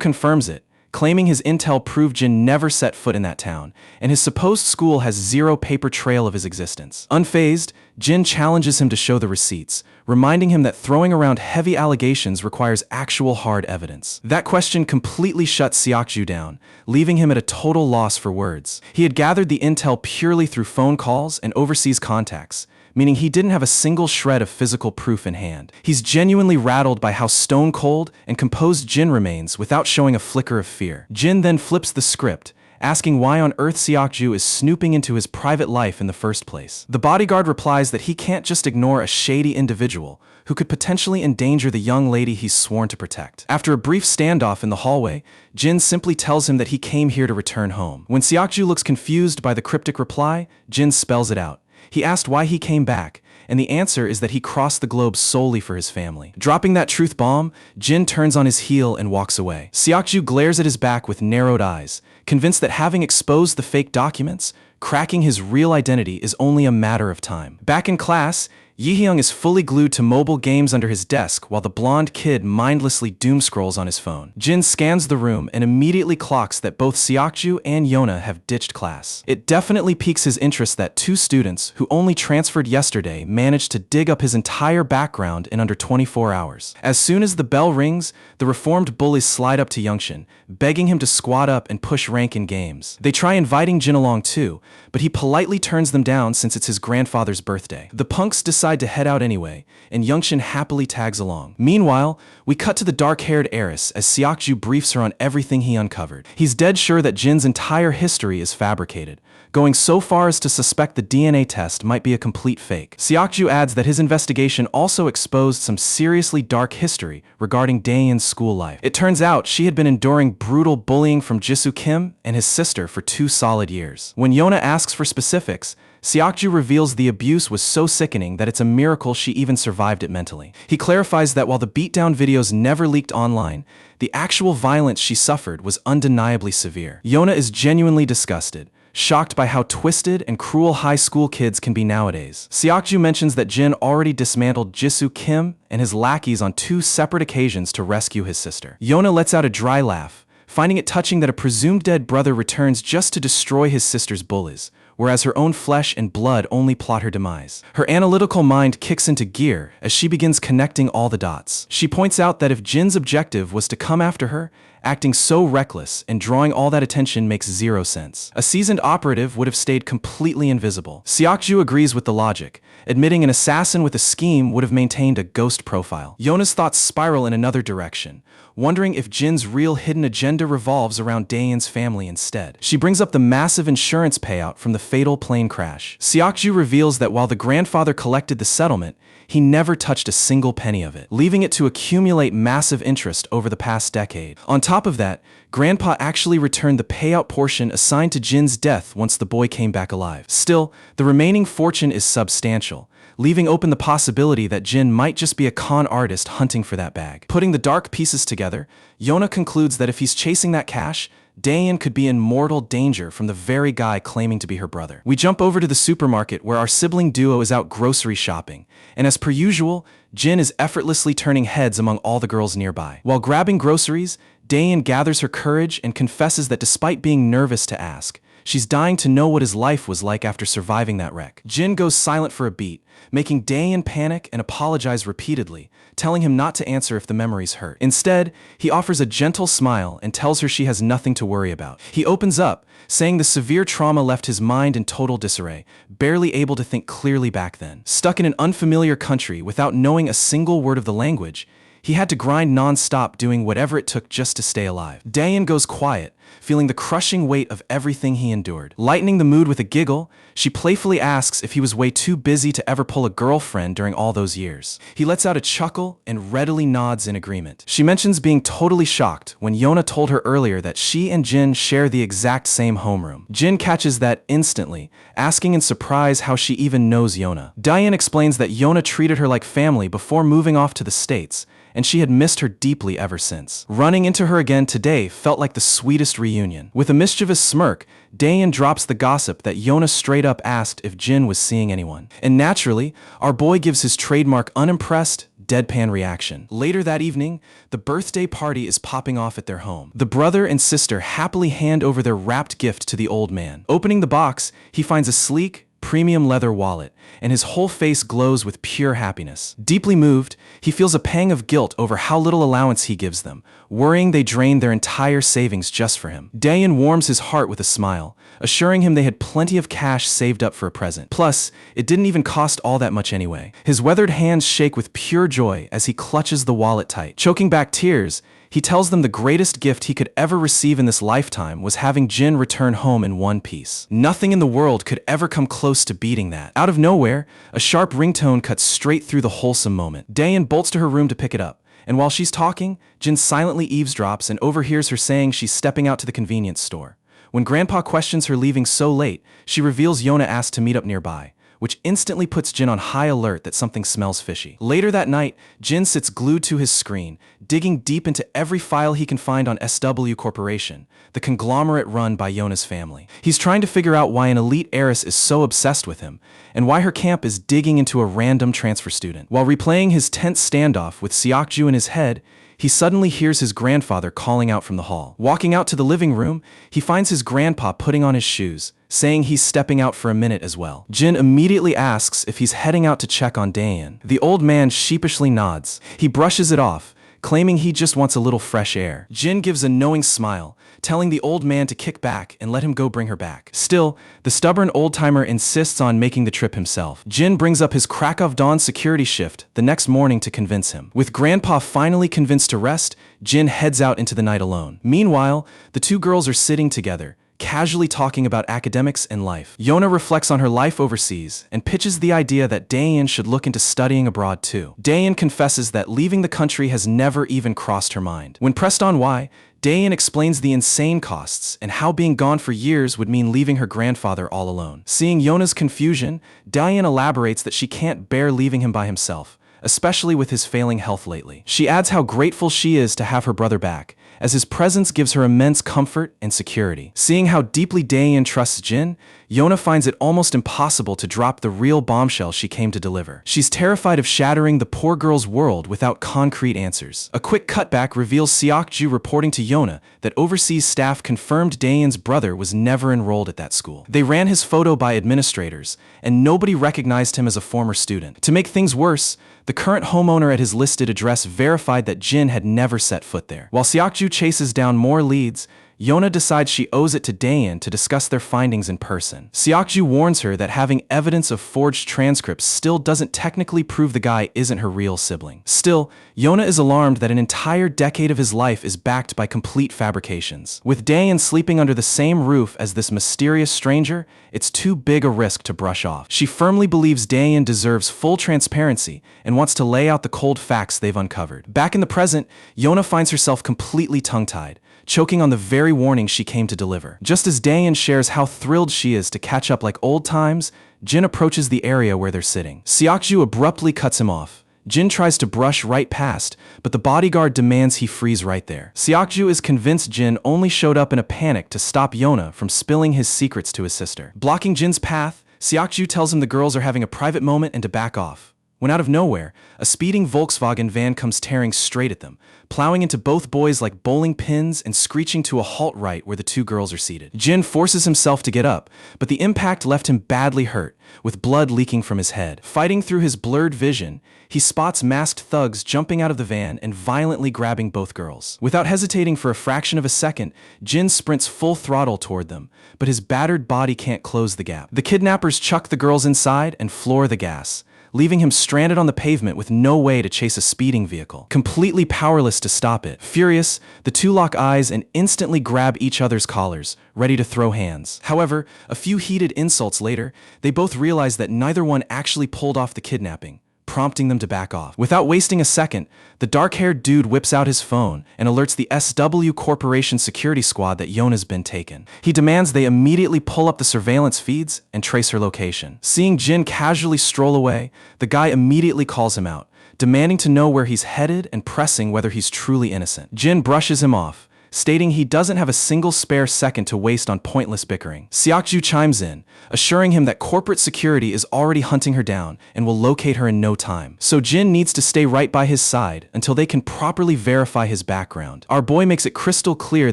confirms it, claiming his intel proved Jin never set foot in that town, and his supposed school has zero paper trail of his existence. Unfazed, Jin challenges him to show the receipts, reminding him that throwing around heavy allegations requires actual hard evidence. That question completely shuts Seokju down, leaving him at a total loss for words. He had gathered the intel purely through phone calls and overseas contacts, meaning he didn't have a single shred of physical proof in hand. He's genuinely rattled by how stone cold and composed Jin remains without showing a flicker of fear. Jin then flips the script, asking why on earth Seokju is snooping into his private life in the first place. The bodyguard replies that he can't just ignore a shady individual who could potentially endanger the young lady he's sworn to protect. After a brief standoff in the hallway, Jin simply tells him that he came here to return home. When Seokju looks confused by the cryptic reply, Jin spells it out. He asked why he came back, and the answer is that he crossed the globe solely for his family. Dropping that truth bomb, Jin turns on his heel and walks away. Seokju glares at his back with narrowed eyes, convinced that having exposed the fake documents, cracking his real identity is only a matter of time. Back in class, Yi-hyung is fully glued to mobile games under his desk while the blonde kid mindlessly doom-scrolls on his phone. Jin scans the room and immediately clocks that both Seokju and Yona have ditched class. It definitely piques his interest that two students who only transferred yesterday managed to dig up his entire background in under 24 hours. As soon as the bell rings, the reformed bullies slide up to Youngshin, begging him to squat up and push rank in games. They try inviting Jin along too, but he politely turns them down since it's his grandfather's birthday. The punks decide to head out anyway, and Youngshin happily tags along. Meanwhile, we cut to the dark-haired heiress as Seokju briefs her on everything he uncovered. He's dead sure that Jin's entire history is fabricated, going so far as to suspect the DNA test might be a complete fake. Seokju adds that his investigation also exposed some seriously dark history regarding Daeyeon's school life. It turns out she had been enduring brutal bullying from Jisoo Kim and his sister for 2 solid years. When Yona asks for specifics, Seokju reveals the abuse was so sickening that it's a miracle she even survived it mentally. He clarifies that while the beatdown videos never leaked online, the actual violence she suffered was undeniably severe. Yona is genuinely disgusted, shocked by how twisted and cruel high school kids can be nowadays. Seokju mentions that Jin already dismantled Jisoo Kim and his lackeys on 2 separate occasions to rescue his sister. Yona lets out a dry laugh, finding it touching that a presumed dead brother returns just to destroy his sister's bullies, whereas her own flesh and blood only plot her demise. Her analytical mind kicks into gear as she begins connecting all the dots. She points out that if Jin's objective was to come after her, acting so reckless and drawing all that attention makes 0 sense. A seasoned operative would have stayed completely invisible. Seokju agrees with the logic, admitting an assassin with a scheme would have maintained a ghost profile. Yona's thoughts spiral in another direction, wondering if Jin's real hidden agenda revolves around Daeyeon's family instead. She brings up the massive insurance payout from the fatal plane crash. Seokju reveals that while the grandfather collected the settlement, he never touched a single penny of it, leaving it to accumulate massive interest over the past decade. On top of that, Grandpa actually returned the payout portion assigned to Jin's death once the boy came back alive. Still, the remaining fortune is substantial, leaving open the possibility that Jin might just be a con artist hunting for that bag. Putting the dark pieces together, Yona concludes that if he's chasing that cash, Daeyeon could be in mortal danger from the very guy claiming to be her brother. We jump over to the supermarket where our sibling duo is out grocery shopping, and as per usual, Jin is effortlessly turning heads among all the girls nearby. While grabbing groceries, Daeyeon gathers her courage and confesses that despite being nervous to ask, she's dying to know what his life was like after surviving that wreck. Jin goes silent for a beat, making Daeyeon panic and apologize repeatedly, telling him not to answer if the memories hurt. Instead, he offers a gentle smile and tells her she has nothing to worry about. He opens up, saying the severe trauma left his mind in total disarray, barely able to think clearly back then. Stuck in an unfamiliar country without knowing a single word of the language, he had to grind non-stop doing whatever it took just to stay alive. Daeyeon goes quiet, feeling the crushing weight of everything he endured. Lightening the mood with a giggle, she playfully asks if he was way too busy to ever pull a girlfriend during all those years. He lets out a chuckle and readily nods in agreement. She mentions being totally shocked when Yona told her earlier that she and Jin share the exact same homeroom. Jin catches that instantly, asking in surprise how she even knows Yona. Daeyeon explains that Yona treated her like family before moving off to the States, and she had missed her deeply ever since. Running into her again today felt like the sweetest reunion. With a mischievous smirk, Daeyeon drops the gossip that Yona straight up asked if Jin was seeing anyone. And naturally, our boy gives his trademark unimpressed, deadpan reaction. Later that evening, the birthday party is popping off at their home. The brother and sister happily hand over their wrapped gift to the old man. Opening the box, he finds a sleek, premium leather wallet, and his whole face glows with pure happiness. Deeply moved, he feels a pang of guilt over how little allowance he gives them, worrying they drain their entire savings just for him. Dayan warms his heart with a smile, assuring him they had plenty of cash saved up for a present. Plus, it didn't even cost all that much anyway. His weathered hands shake with pure joy as he clutches the wallet tight. Choking back tears, he tells them the greatest gift he could ever receive in this lifetime was having Jin return home in one piece. Nothing in the world could ever come close to beating that. Out of nowhere, a sharp ringtone cuts straight through the wholesome moment. Dayan bolts to her room to pick it up, and while she's talking, Jin silently eavesdrops and overhears her saying she's stepping out to the convenience store. When Grandpa questions her leaving so late, she reveals Yona asked to meet up nearby, which instantly puts Jin on high alert that something smells fishy. Later that night, Jin sits glued to his screen, digging deep into every file he can find on SW Corporation, the conglomerate run by Yona's family. He's trying to figure out why an elite heiress is so obsessed with him, and why her camp is digging into a random transfer student. While replaying his tense standoff with Seokju in his head, he suddenly hears his grandfather calling out from the hall. Walking out to the living room, he finds his grandpa putting on his shoes, saying he's stepping out for a minute as well. Jin immediately asks if he's heading out to check on Dayan. The old man sheepishly nods. He brushes it off, claiming he just wants a little fresh air. Jin gives a knowing smile, telling the old man to kick back and let him go bring her back. Still, the stubborn old-timer insists on making the trip himself. Jin brings up his crack of dawn security shift the next morning to convince him. With Grandpa finally convinced to rest, Jin heads out into the night alone. Meanwhile, the two girls are sitting together, casually talking about academics and life. Yona reflects on her life overseas and pitches the idea that Dayan should look into studying abroad too. Dayan confesses that leaving the country has never even crossed her mind. When pressed on why, Dayan explains the insane costs and how being gone for years would mean leaving her grandfather all alone. Seeing Yona's confusion, Dayan elaborates that she can't bear leaving him by himself, especially with his failing health lately. She adds how grateful she is to have her brother back, as his presence gives her immense comfort and security. Seeing how deeply Dayan trusts Jin, Yona finds it almost impossible to drop the real bombshell she came to deliver. She's terrified of shattering the poor girl's world without concrete answers. A quick cutback reveals Seokju reporting to Yona that overseas staff confirmed Dayan's brother was never enrolled at that school. They ran his photo by administrators, and nobody recognized him as a former student. To make things worse, the current homeowner at his listed address verified that Jin had never set foot there. While Seokju chases down more leads, Yona decides she owes it to Dayan to discuss their findings in person. Seokju warns her that having evidence of forged transcripts still doesn't technically prove the guy isn't her real sibling. Still, Yona is alarmed that an entire decade of his life is backed by complete fabrications. With Dayan sleeping under the same roof as this mysterious stranger, it's too big a risk to brush off. She firmly believes Dayan deserves full transparency and wants to lay out the cold facts they've uncovered. Back in the present, Yona finds herself completely tongue-tied, choking on the very warning she came to deliver. Just as Dayan shares how thrilled she is to catch up like old times, Jin approaches the area where they're sitting. Seokju abruptly cuts him off. Jin tries to brush right past, but the bodyguard demands he freeze right there. Seokju is convinced Jin only showed up in a panic to stop Yona from spilling his secrets to his sister. Blocking Jin's path, Seokju tells him the girls are having a private moment and to back off. When out of nowhere, a speeding Volkswagen van comes tearing straight at them, plowing into both boys like bowling pins and screeching to a halt right where the two girls are seated. Jin forces himself to get up, but the impact left him badly hurt, with blood leaking from his head. Fighting through his blurred vision, he spots masked thugs jumping out of the van and violently grabbing both girls. Without hesitating for a fraction of a second, Jin sprints full throttle toward them, but his battered body can't close the gap. The kidnappers chuck the girls inside and floor the gas, leaving him stranded on the pavement with no way to chase a speeding vehicle, completely powerless to stop it. Furious, the two lock eyes and instantly grab each other's collars, ready to throw hands. However, a few heated insults later, they both realize that neither one actually pulled off the kidnapping, prompting them to back off. Without wasting a second, the dark-haired dude whips out his phone and alerts the SW Corporation security squad that Yona's been taken. He demands they immediately pull up the surveillance feeds and trace her location. Seeing Jin casually stroll away, the guy immediately calls him out, demanding to know where he's headed and pressing whether he's truly innocent. Jin brushes him off, stating he doesn't have a single spare second to waste on pointless bickering. Seokju chimes in, assuring him that corporate security is already hunting her down and will locate her in no time. So Jin needs to stay right by his side until they can properly verify his background. Our boy makes it crystal clear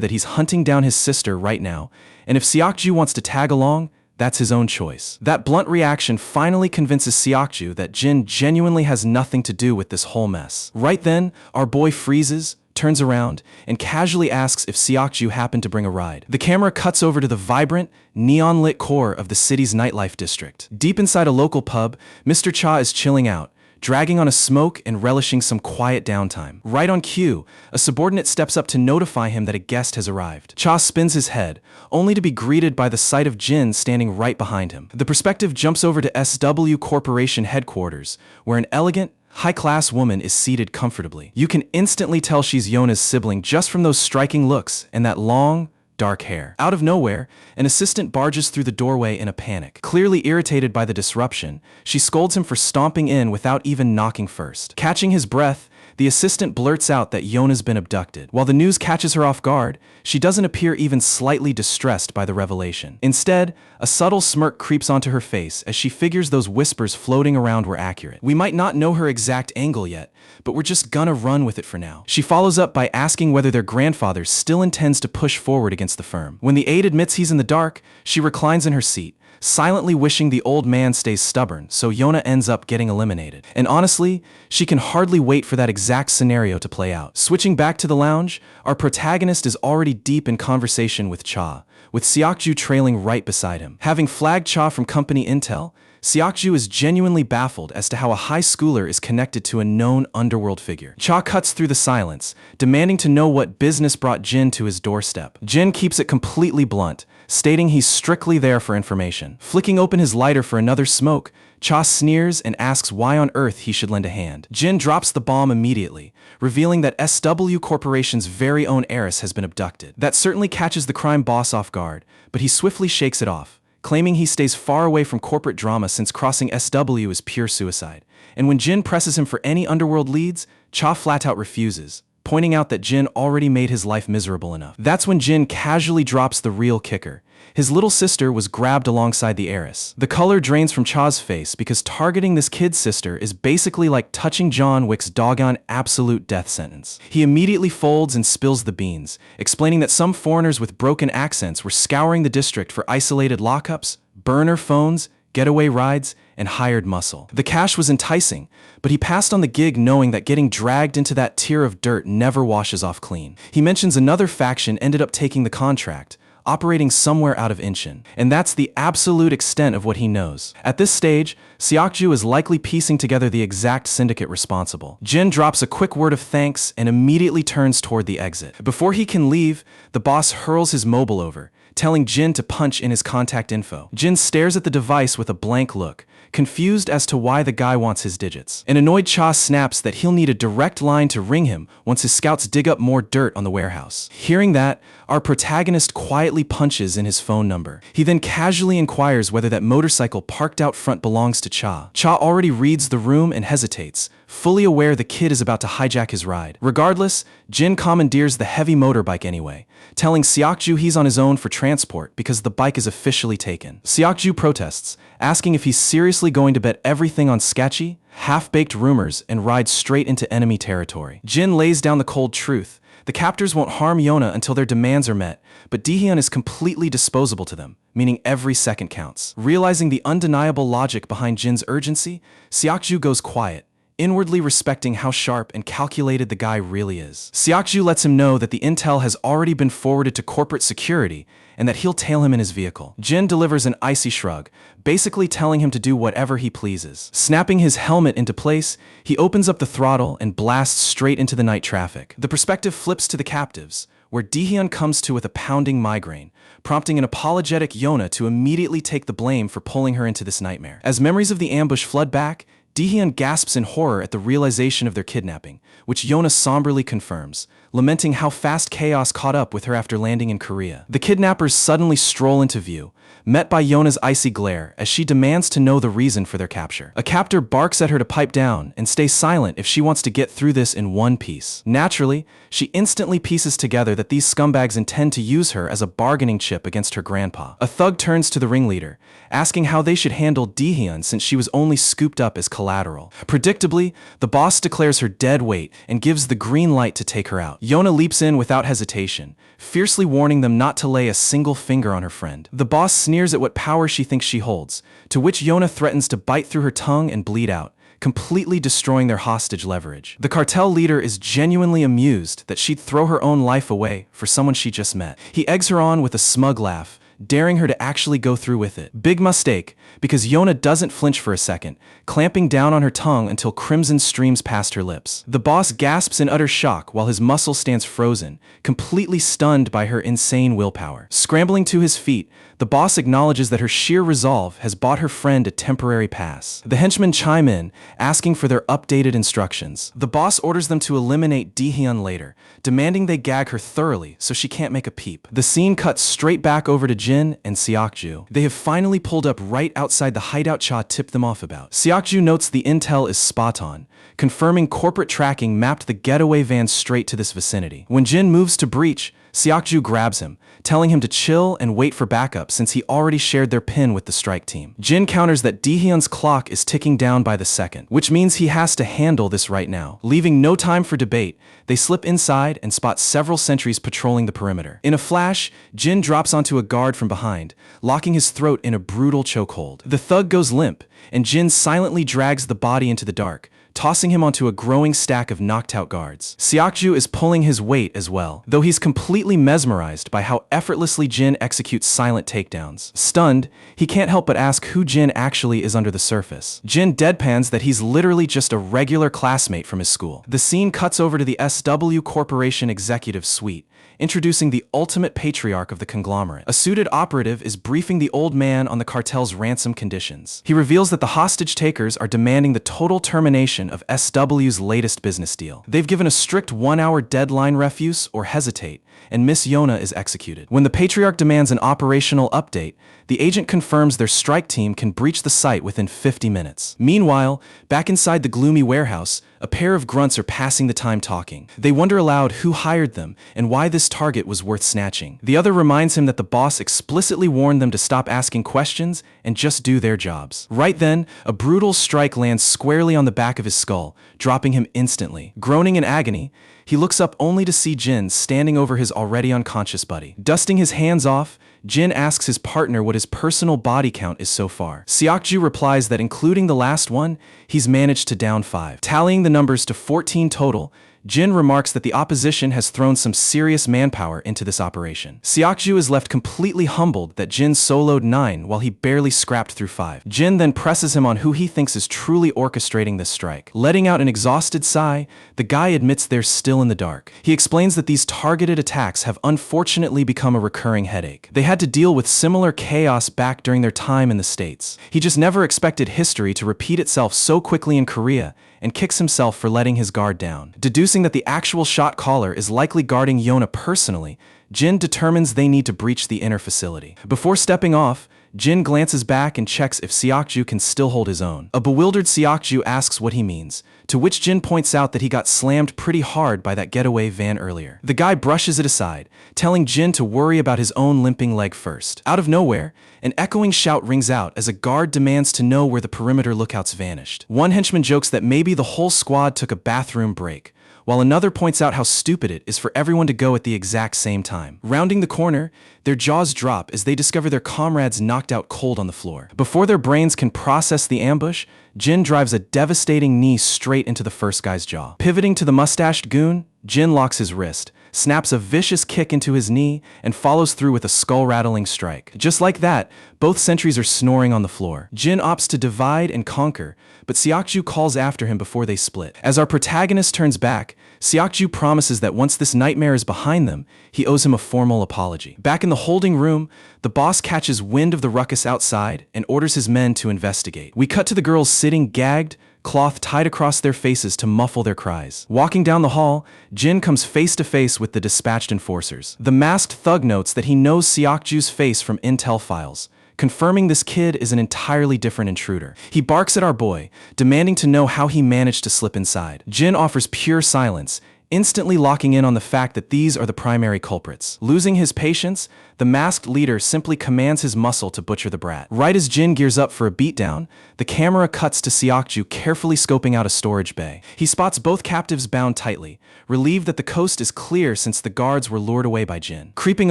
that he's hunting down his sister right now, and if Seokju wants to tag along, that's his own choice. That blunt reaction finally convinces Seokju that Jin genuinely has nothing to do with this whole mess. Right then, our boy freezes, turns around, and casually asks if Seokju happened to bring a ride. The camera cuts over to the vibrant, neon-lit core of the city's nightlife district. Deep inside a local pub, Mr. Cha is chilling out, dragging on a smoke and relishing some quiet downtime. Right on cue, a subordinate steps up to notify him that a guest has arrived. Cha spins his head, only to be greeted by the sight of Jin standing right behind him. The perspective jumps over to SW Corporation headquarters, where an elegant, high-class woman is seated comfortably. You can instantly tell she's Yona's sibling just from those striking looks and that long, dark hair. Out of nowhere, an assistant barges through the doorway in a panic. Clearly irritated by the disruption, she scolds him for stomping in without even knocking first. Catching his breath, the assistant blurts out that Yona's been abducted. While the news catches her off guard, she doesn't appear even slightly distressed by the revelation. Instead, a subtle smirk creeps onto her face as she figures those whispers floating around were accurate. We might not know her exact angle yet, but we're just gonna run with it for now. She follows up by asking whether their grandfather still intends to push forward against the firm. When the aide admits he's in the dark, she reclines in her seat, silently wishing the old man stays stubborn, so Yona ends up getting eliminated. And honestly, she can hardly wait for that exact scenario to play out. Switching back to the lounge, our protagonist is already deep in conversation with Cha, with Seokju trailing right beside him. Having flagged Cha from company intel, Seokju is genuinely baffled as to how a high schooler is connected to a known underworld figure. Cha cuts through the silence, demanding to know what business brought Jin to his doorstep. Jin keeps it completely blunt, stating he's strictly there for information. Flicking open his lighter for another smoke, Cha sneers and asks why on earth he should lend a hand. Jin drops the bomb immediately, revealing that SW Corporation's very own heiress has been abducted. That certainly catches the crime boss off guard, but he swiftly shakes it off, claiming he stays far away from corporate drama since crossing SW is pure suicide. And when Jin presses him for any underworld leads, Cha flat out refuses, pointing out that Jin already made his life miserable enough. That's when Jin casually drops the real kicker. His little sister was grabbed alongside the heiress. The color drains from Cha's face because targeting this kid's sister is basically like touching John Wick's doggone absolute death sentence. He immediately folds and spills the beans, explaining that some foreigners with broken accents were scouring the district for isolated lockups, burner phones, getaway rides, and hired muscle. The cash was enticing, but he passed on the gig knowing that getting dragged into that tier of dirt never washes off clean. He mentions another faction ended up taking the contract, operating somewhere out of Incheon, and that's the absolute extent of what he knows. At this stage, Seokju is likely piecing together the exact syndicate responsible. Jin drops a quick word of thanks and immediately turns toward the exit. Before he can leave, the boss hurls his mobile over, telling Jin to punch in his contact info. Jin stares at the device with a blank look, confused as to why the guy wants his digits. An annoyed Cha snaps that he'll need a direct line to ring him once his scouts dig up more dirt on the warehouse. Hearing that, our protagonist quietly punches in his phone number. He then casually inquires whether that motorcycle parked out front belongs to Cha. Cha already reads the room and hesitates, fully aware the kid is about to hijack his ride. Regardless, Jin commandeers the heavy motorbike anyway, telling Seokju he's on his own for transport because the bike is officially taken. Seokju protests, asking if he's seriously going to bet everything on sketchy, half-baked rumors and ride straight into enemy territory. Jin lays down the cold truth. The captors won't harm Yona until their demands are met, but Daehyun is completely disposable to them, meaning every second counts. Realizing the undeniable logic behind Jin's urgency, Seokju goes quiet, inwardly respecting how sharp and calculated the guy really is. Seokju lets him know that the intel has already been forwarded to corporate security and that he'll tail him in his vehicle. Jin delivers an icy shrug, basically telling him to do whatever he pleases. Snapping his helmet into place, he opens up the throttle and blasts straight into the night traffic. The perspective flips to the captives, where Daehyun comes to with a pounding migraine, prompting an apologetic Yona to immediately take the blame for pulling her into this nightmare. As memories of the ambush flood back, Daehyun gasps in horror at the realization of their kidnapping, which Yona somberly confirms, lamenting how fast chaos caught up with her after landing in Korea. The kidnappers suddenly stroll into view, met by Yona's icy glare as she demands to know the reason for their capture. A captor barks at her to pipe down and stay silent if she wants to get through this in one piece. Naturally, she instantly pieces together that these scumbags intend to use her as a bargaining chip against her grandpa. A thug turns to the ringleader, asking how they should handle Daehyun since she was only scooped up as collateral. Predictably, the boss declares her dead weight and gives the green light to take her out. Yona leaps in without hesitation, fiercely warning them not to lay a single finger on her friend. The boss sneers at what power she thinks she holds, to which Yona threatens to bite through her tongue and bleed out, completely destroying their hostage leverage. The cartel leader is genuinely amused that she'd throw her own life away for someone she just met. He eggs her on with a smug laugh, daring her to actually go through with it. Big mistake, because Yona doesn't flinch for a second, clamping down on her tongue until crimson streams past her lips. The boss gasps in utter shock while his muscle stands frozen, completely stunned by her insane willpower. Scrambling to his feet, the boss acknowledges that her sheer resolve has bought her friend a temporary pass. The henchmen chime in, asking for their updated instructions. The boss orders them to eliminate Dihyun later, demanding they gag her thoroughly so she can't make a peep. The scene cuts straight back over to Jin and Seokju. They have finally pulled up right outside the hideout Cha tipped them off about. Seokju notes the intel is spot on, confirming corporate tracking mapped the getaway van straight to this vicinity. When Jin moves to breach, Seokju grabs him, telling him to chill and wait for backup since he already shared their pin with the strike team. Jin counters that Dihyun's clock is ticking down by the second, which means he has to handle this right now. Leaving no time for debate, they slip inside and spot several sentries patrolling the perimeter. In a flash, Jin drops onto a guard from behind, locking his throat in a brutal chokehold. The thug goes limp, and Jin silently drags the body into the dark, tossing him onto a growing stack of knocked-out guards. Seokju is pulling his weight as well, though he's completely mesmerized by how effortlessly Jin executes silent takedowns. Stunned, he can't help but ask who Jin actually is under the surface. Jin deadpans that he's literally just a regular classmate from his school. The scene cuts over to the SW Corporation executive suite, introducing the ultimate patriarch of the conglomerate. A suited operative is briefing the old man on the cartel's ransom conditions. He reveals that the hostage takers are demanding the total termination of SW's latest business deal. They've given a strict 1-hour deadline: refuse or hesitate, and Miss Yona is executed. When the patriarch demands an operational update, the agent confirms their strike team can breach the site within 50 minutes. Meanwhile, back inside the gloomy warehouse, a pair of grunts are passing the time talking. They wonder aloud who hired them and why this target was worth snatching. The other reminds him that the boss explicitly warned them to stop asking questions and just do their jobs. Right then, a brutal strike lands squarely on the back of his skull, dropping him instantly. Groaning in agony, he looks up only to see Jin standing over his already unconscious buddy. Dusting his hands off, Jin asks his partner what his personal body count is so far. Seokju replies that including the last one, he's managed to down 5. Tallying the numbers to 14 total, Jin remarks that the opposition has thrown some serious manpower into this operation. Seokju is left completely humbled that Jin soloed 9 while he barely scrapped through 5. Jin then presses him on who he thinks is truly orchestrating this strike. Letting out an exhausted sigh, the guy admits they're still in the dark. He explains that these targeted attacks have unfortunately become a recurring headache. They had to deal with similar chaos back during their time in the States. He just never expected history to repeat itself so quickly in Korea, and kicks himself for letting his guard down. Deducing that the actual shot caller is likely guarding Yona personally, Jin determines they need to breach the inner facility. Before stepping off, Jin glances back and checks if Seokju can still hold his own. A bewildered Seokju asks what he means, to which Jin points out that he got slammed pretty hard by that getaway van earlier. The guy brushes it aside, telling Jin to worry about his own limping leg first. Out of nowhere, an echoing shout rings out as a guard demands to know where the perimeter lookouts vanished. One henchman jokes that maybe the whole squad took a bathroom break, while another points out how stupid it is for everyone to go at the exact same time. Rounding the corner, their jaws drop as they discover their comrades knocked out cold on the floor. Before their brains can process the ambush, Jin drives a devastating knee straight into the first guy's jaw. Pivoting to the mustached goon, Jin locks his wrist, snaps a vicious kick into his knee, and follows through with a skull-rattling strike. Just like that, both sentries are snoring on the floor. Jin opts to divide and conquer, but Seokju calls after him before they split. As our protagonist turns back, Seokju promises that once this nightmare is behind them, he owes him a formal apology. Back in the holding room, the boss catches wind of the ruckus outside and orders his men to investigate. We cut to the girls sitting gagged, cloth tied across their faces to muffle their cries. Walking down the hall, Jin comes face to face with the dispatched enforcers. The masked thug notes that he knows Seokju's face from intel files, confirming this kid is an entirely different intruder. He barks at our boy, demanding to know how he managed to slip inside. Jin offers pure silence, instantly locking in on the fact that these are the primary culprits. Losing his patience, the masked leader simply commands his muscle to butcher the brat. Right as Jin gears up for a beatdown, the camera cuts to Seokju carefully scoping out a storage bay. He spots both captives bound tightly, relieved that the coast is clear since the guards were lured away by Jin. Creeping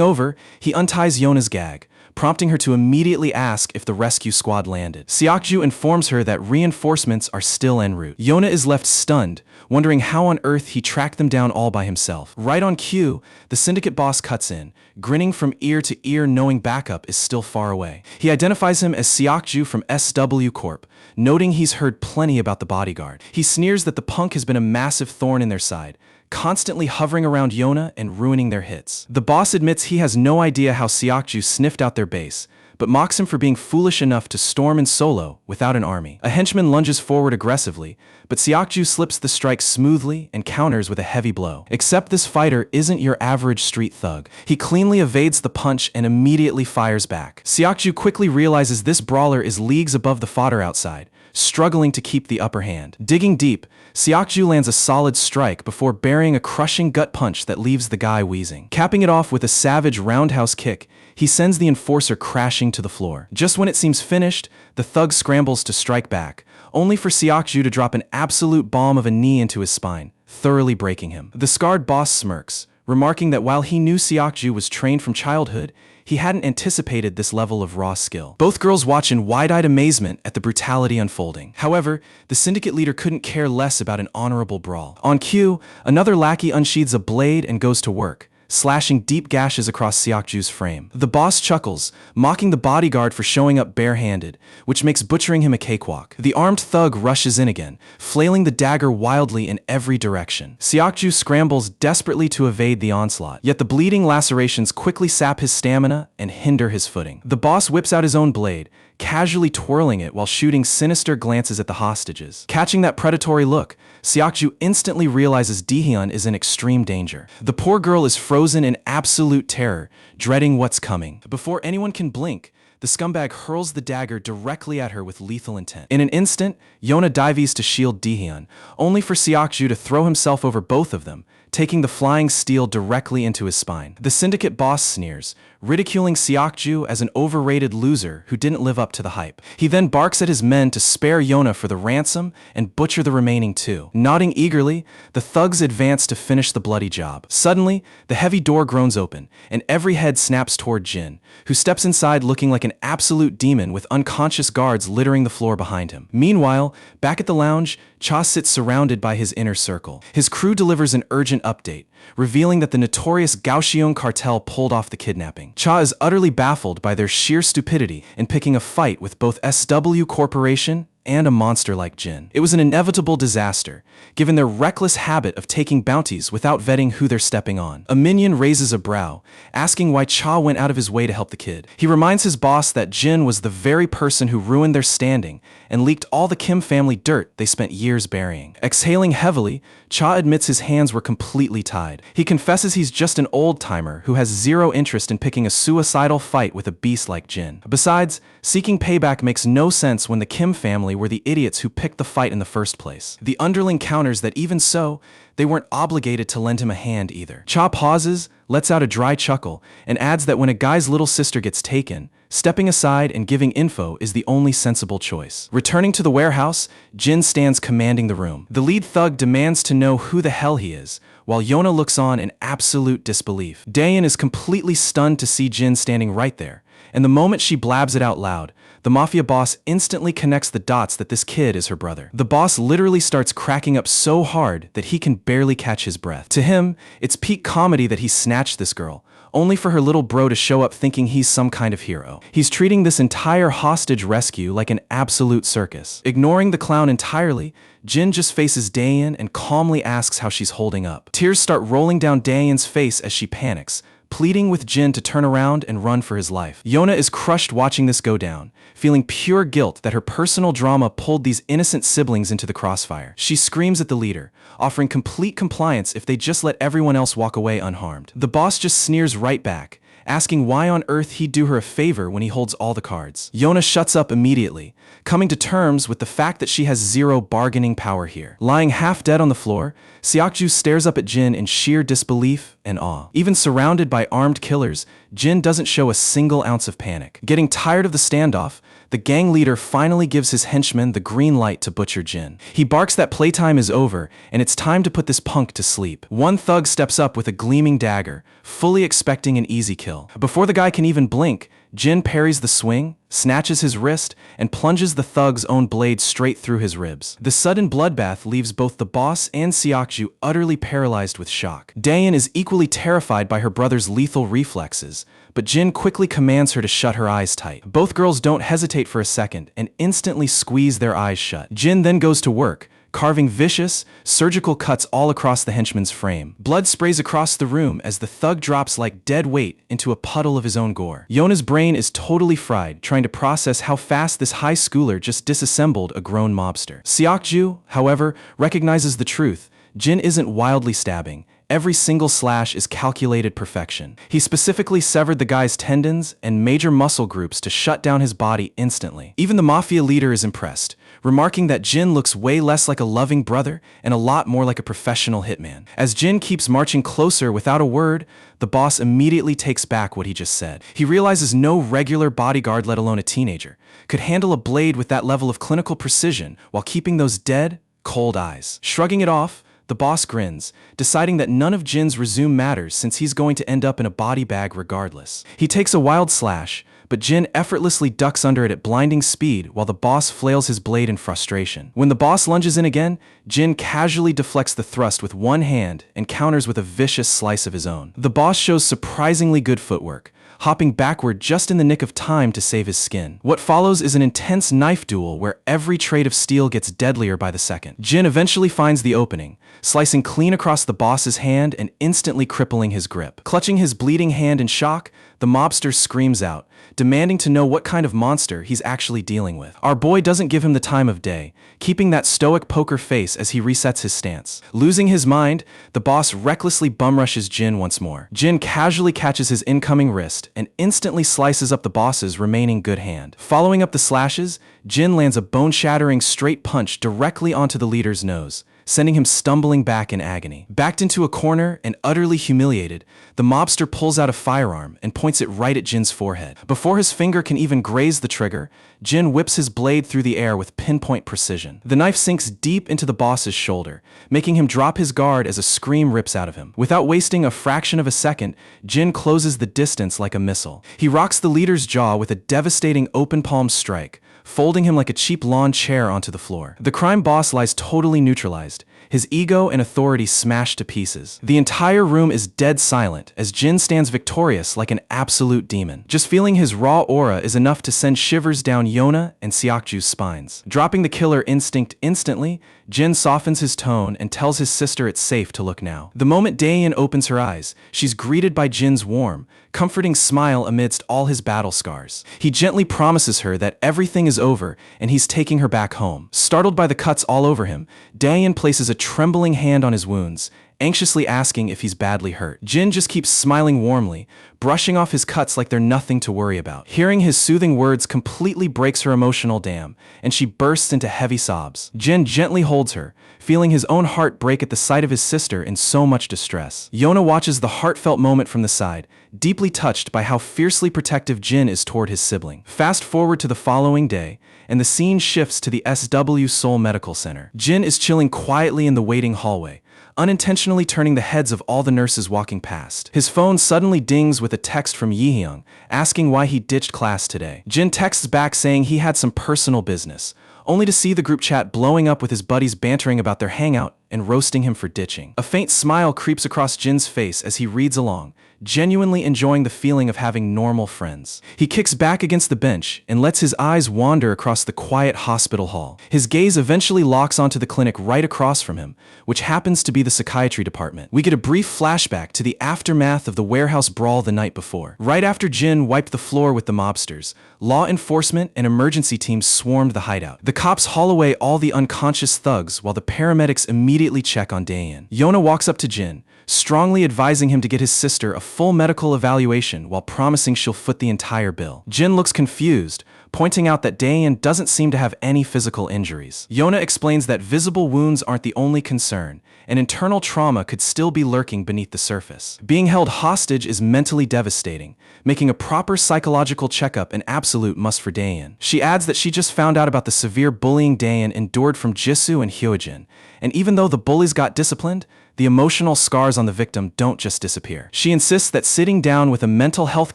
over, he unties Yona's gag, prompting her to immediately ask if the rescue squad landed. Seokju informs her that reinforcements are still en route. Yona is left stunned, wondering how on earth he tracked them down all by himself. Right on cue, the syndicate boss cuts in, grinning from ear to ear knowing backup is still far away. He identifies him as Seokju from SW Corp, noting he's heard plenty about the bodyguard. He sneers that the punk has been a massive thorn in their side, constantly hovering around Yona and ruining their hits. The boss admits he has no idea how Seokju sniffed out their base, but mocks him for being foolish enough to storm in solo without an army. A henchman lunges forward aggressively, but Seokju slips the strike smoothly and counters with a heavy blow. Except this fighter isn't your average street thug. He cleanly evades the punch and immediately fires back. Seokju quickly realizes this brawler is leagues above the fodder outside, struggling to keep the upper hand. Digging deep, Seokju lands a solid strike before burying a crushing gut punch that leaves the guy wheezing. Capping it off with a savage roundhouse kick, he sends the enforcer crashing to the floor. Just when it seems finished, the thug scrambles to strike back, only for Seokju to drop an absolute bomb of a knee into his spine, thoroughly breaking him. The scarred boss smirks, remarking that while he knew Seokju was trained from childhood, he hadn't anticipated this level of raw skill. Both girls watch in wide-eyed amazement at the brutality unfolding. However, the syndicate leader couldn't care less about an honorable brawl. On cue, another lackey unsheathes a blade and goes to work, slashing deep gashes across Seokju's frame. The boss chuckles, mocking the bodyguard for showing up barehanded, which makes butchering him a cakewalk. The armed thug rushes in again, flailing the dagger wildly in every direction. Seokju scrambles desperately to evade the onslaught, yet the bleeding lacerations quickly sap his stamina and hinder his footing. The boss whips out his own blade, casually twirling it while shooting sinister glances at the hostages. Catching that predatory look, Seokju instantly realizes Dehyun is in extreme danger. The poor girl is frozen in absolute terror, dreading what's coming. Before anyone can blink, the scumbag hurls the dagger directly at her with lethal intent. In an instant, Yona dives to shield Dehyun, only for Seokju to throw himself over both of them, taking the flying steel directly into his spine. The syndicate boss sneers, ridiculing Seokju as an overrated loser who didn't live up to the hype. He then barks at his men to spare Yona for the ransom and butcher the remaining two. Nodding eagerly, the thugs advance to finish the bloody job. Suddenly, the heavy door groans open, and every head snaps toward Jin, who steps inside looking like an absolute demon with unconscious guards littering the floor behind him. Meanwhile, back at the lounge, Cha sits surrounded by his inner circle. His crew delivers an urgent update, revealing that the notorious Kaohsiung cartel pulled off the kidnapping. Cha is utterly baffled by their sheer stupidity in picking a fight with both SW Corporation and a monster like Jin. It was an inevitable disaster, given their reckless habit of taking bounties without vetting who they're stepping on. A minion raises a brow, asking why Cha went out of his way to help the kid. He reminds his boss that Jin was the very person who ruined their standing and leaked all the Kim family dirt they spent years burying. Exhaling heavily, Cha admits his hands were completely tied. He confesses he's just an old-timer who has zero interest in picking a suicidal fight with a beast like Jin. Besides, seeking payback makes no sense when the Kim family were the idiots who picked the fight in the first place. The underling counters that even so, they weren't obligated to lend him a hand either. Cha pauses, lets out a dry chuckle, and adds that when a guy's little sister gets taken, stepping aside and giving info is the only sensible choice. Returning to the warehouse, Jin stands commanding the room. The lead thug demands to know who the hell he is, while Yona looks on in absolute disbelief. Daein is completely stunned to see Jin standing right there, and the moment she blabs it out loud, the mafia boss instantly connects the dots that this kid is her brother. The boss literally starts cracking up so hard that he can barely catch his breath. To him, it's peak comedy that he snatched this girl, only for her little bro to show up thinking he's some kind of hero. He's treating this entire hostage rescue like an absolute circus. Ignoring the clown entirely, Jin just faces Daein and calmly asks how she's holding up. Tears start rolling down Daein's face as she panics, pleading with Jin to turn around and run for his life. Yona is crushed watching this go down, feeling pure guilt that her personal drama pulled these innocent siblings into the crossfire. She screams at the leader, offering complete compliance if they just let everyone else walk away unharmed. The boss just sneers right back, asking why on earth he'd do her a favor when he holds all the cards. Yona shuts up immediately, coming to terms with the fact that she has zero bargaining power here. Lying half dead on the floor, Seokju stares up at Jin in sheer disbelief and awe. Even surrounded by armed killers, Jin doesn't show a single ounce of panic. Getting tired of the standoff, the gang leader finally gives his henchmen the green light to butcher Jin. He barks that playtime is over and it's time to put this punk to sleep. One thug steps up with a gleaming dagger, fully expecting an easy kill. Before the guy can even blink, Jin parries the swing, snatches his wrist, and plunges the thug's own blade straight through his ribs. The sudden bloodbath leaves both the boss and Seokju utterly paralyzed with shock. Daein is equally terrified by her brother's lethal reflexes, but Jin quickly commands her to shut her eyes tight. Both girls don't hesitate for a second and instantly squeeze their eyes shut. Jin then goes to work, carving vicious, surgical cuts all across the henchman's frame. Blood sprays across the room as the thug drops like dead weight into a puddle of his own gore. Yona's brain is totally fried, trying to process how fast this high schooler just disassembled a grown mobster. Seokju, however, recognizes the truth. Jin isn't wildly stabbing. Every single slash is calculated perfection. He specifically severed the guy's tendons and major muscle groups to shut down his body instantly. Even the mafia leader is impressed, remarking that Jin looks way less like a loving brother and a lot more like a professional hitman. As Jin keeps marching closer without a word, the boss immediately takes back what he just said. He realizes no regular bodyguard, let alone a teenager, could handle a blade with that level of clinical precision while keeping those dead, cold eyes. Shrugging it off, the boss grins, deciding that none of Jin's resume matters since he's going to end up in a body bag regardless. He takes a wild slash, but Jin effortlessly ducks under it at blinding speed while the boss flails his blade in frustration. When the boss lunges in again, Jin casually deflects the thrust with one hand and counters with a vicious slice of his own. The boss shows surprisingly good footwork, hopping backward just in the nick of time to save his skin. What follows is an intense knife duel where every trade of steel gets deadlier by the second. Jin eventually finds the opening, slicing clean across the boss's hand and instantly crippling his grip. Clutching his bleeding hand in shock, the mobster screams out, demanding to know what kind of monster he's actually dealing with. Our boy doesn't give him the time of day, keeping that stoic poker face as he resets his stance. Losing his mind, the boss recklessly bum-rushes Jin once more. Jin casually catches his incoming wrist and instantly slices up the boss's remaining good hand. Following up the slashes, Jin lands a bone-shattering straight punch directly onto the leader's nose, sending him stumbling back in agony. Backed into a corner and utterly humiliated, the mobster pulls out a firearm and points it right at Jin's forehead. Before his finger can even graze the trigger, Jin whips his blade through the air with pinpoint precision. The knife sinks deep into the boss's shoulder, making him drop his guard as a scream rips out of him. Without wasting a fraction of a second, Jin closes the distance like a missile. He rocks the leader's jaw with a devastating open palm strike, folding him like a cheap lawn chair onto the floor. The crime boss lies totally neutralized, his ego and authority smashed to pieces. The entire room is dead silent as Jin stands victorious like an absolute demon. Just feeling his raw aura is enough to send shivers down Yona and Seokju's spines. Dropping the killer instinct instantly, Jin softens his tone and tells his sister it's safe to look now. The moment Daein opens her eyes, she's greeted by Jin's warm, comforting smile amidst all his battle scars. He gently promises her that everything is over and he's taking her back home. Startled by the cuts all over him, Daein places a trembling hand on his wounds, anxiously asking if he's badly hurt. Jin just keeps smiling warmly, brushing off his cuts like they're nothing to worry about. Hearing his soothing words completely breaks her emotional dam, and she bursts into heavy sobs. Jin gently holds her, feeling his own heart break at the sight of his sister in so much distress. Yona watches the heartfelt moment from the side, deeply touched by how fiercely protective Jin is toward his sibling. Fast forward to the following day, and the scene shifts to the SW Seoul Medical Center. Jin is chilling quietly in the waiting hallway, unintentionally turning the heads of all the nurses walking past. His phone suddenly dings with a text from Yi-hyung, asking why he ditched class today. Jin texts back saying he had some personal business, only to see the group chat blowing up with his buddies bantering about their hangout and roasting him for ditching. A faint smile creeps across Jin's face as he reads along, genuinely enjoying the feeling of having normal friends. He kicks back against the bench and lets his eyes wander across the quiet hospital hall. His gaze eventually locks onto the clinic right across from him, which happens to be the psychiatry department. We get a brief flashback to the aftermath of the warehouse brawl the night before. Right after Jin wiped the floor with the mobsters, law enforcement and emergency teams swarmed the hideout. The cops haul away all the unconscious thugs while the paramedics immediately check on Daein. Yona walks up to Jin, strongly advising him to get his sister a full medical evaluation while promising she'll foot the entire bill. Jin looks confused, pointing out that Daein doesn't seem to have any physical injuries. Yona explains that visible wounds aren't the only concern, and internal trauma could still be lurking beneath the surface. Being held hostage is mentally devastating, making a proper psychological checkup an absolute must for Daein. She adds that she just found out about the severe bullying Daein endured from Jisoo and Hyojin, and even though the bullies got disciplined, the emotional scars on the victim don't just disappear. She insists that sitting down with a mental health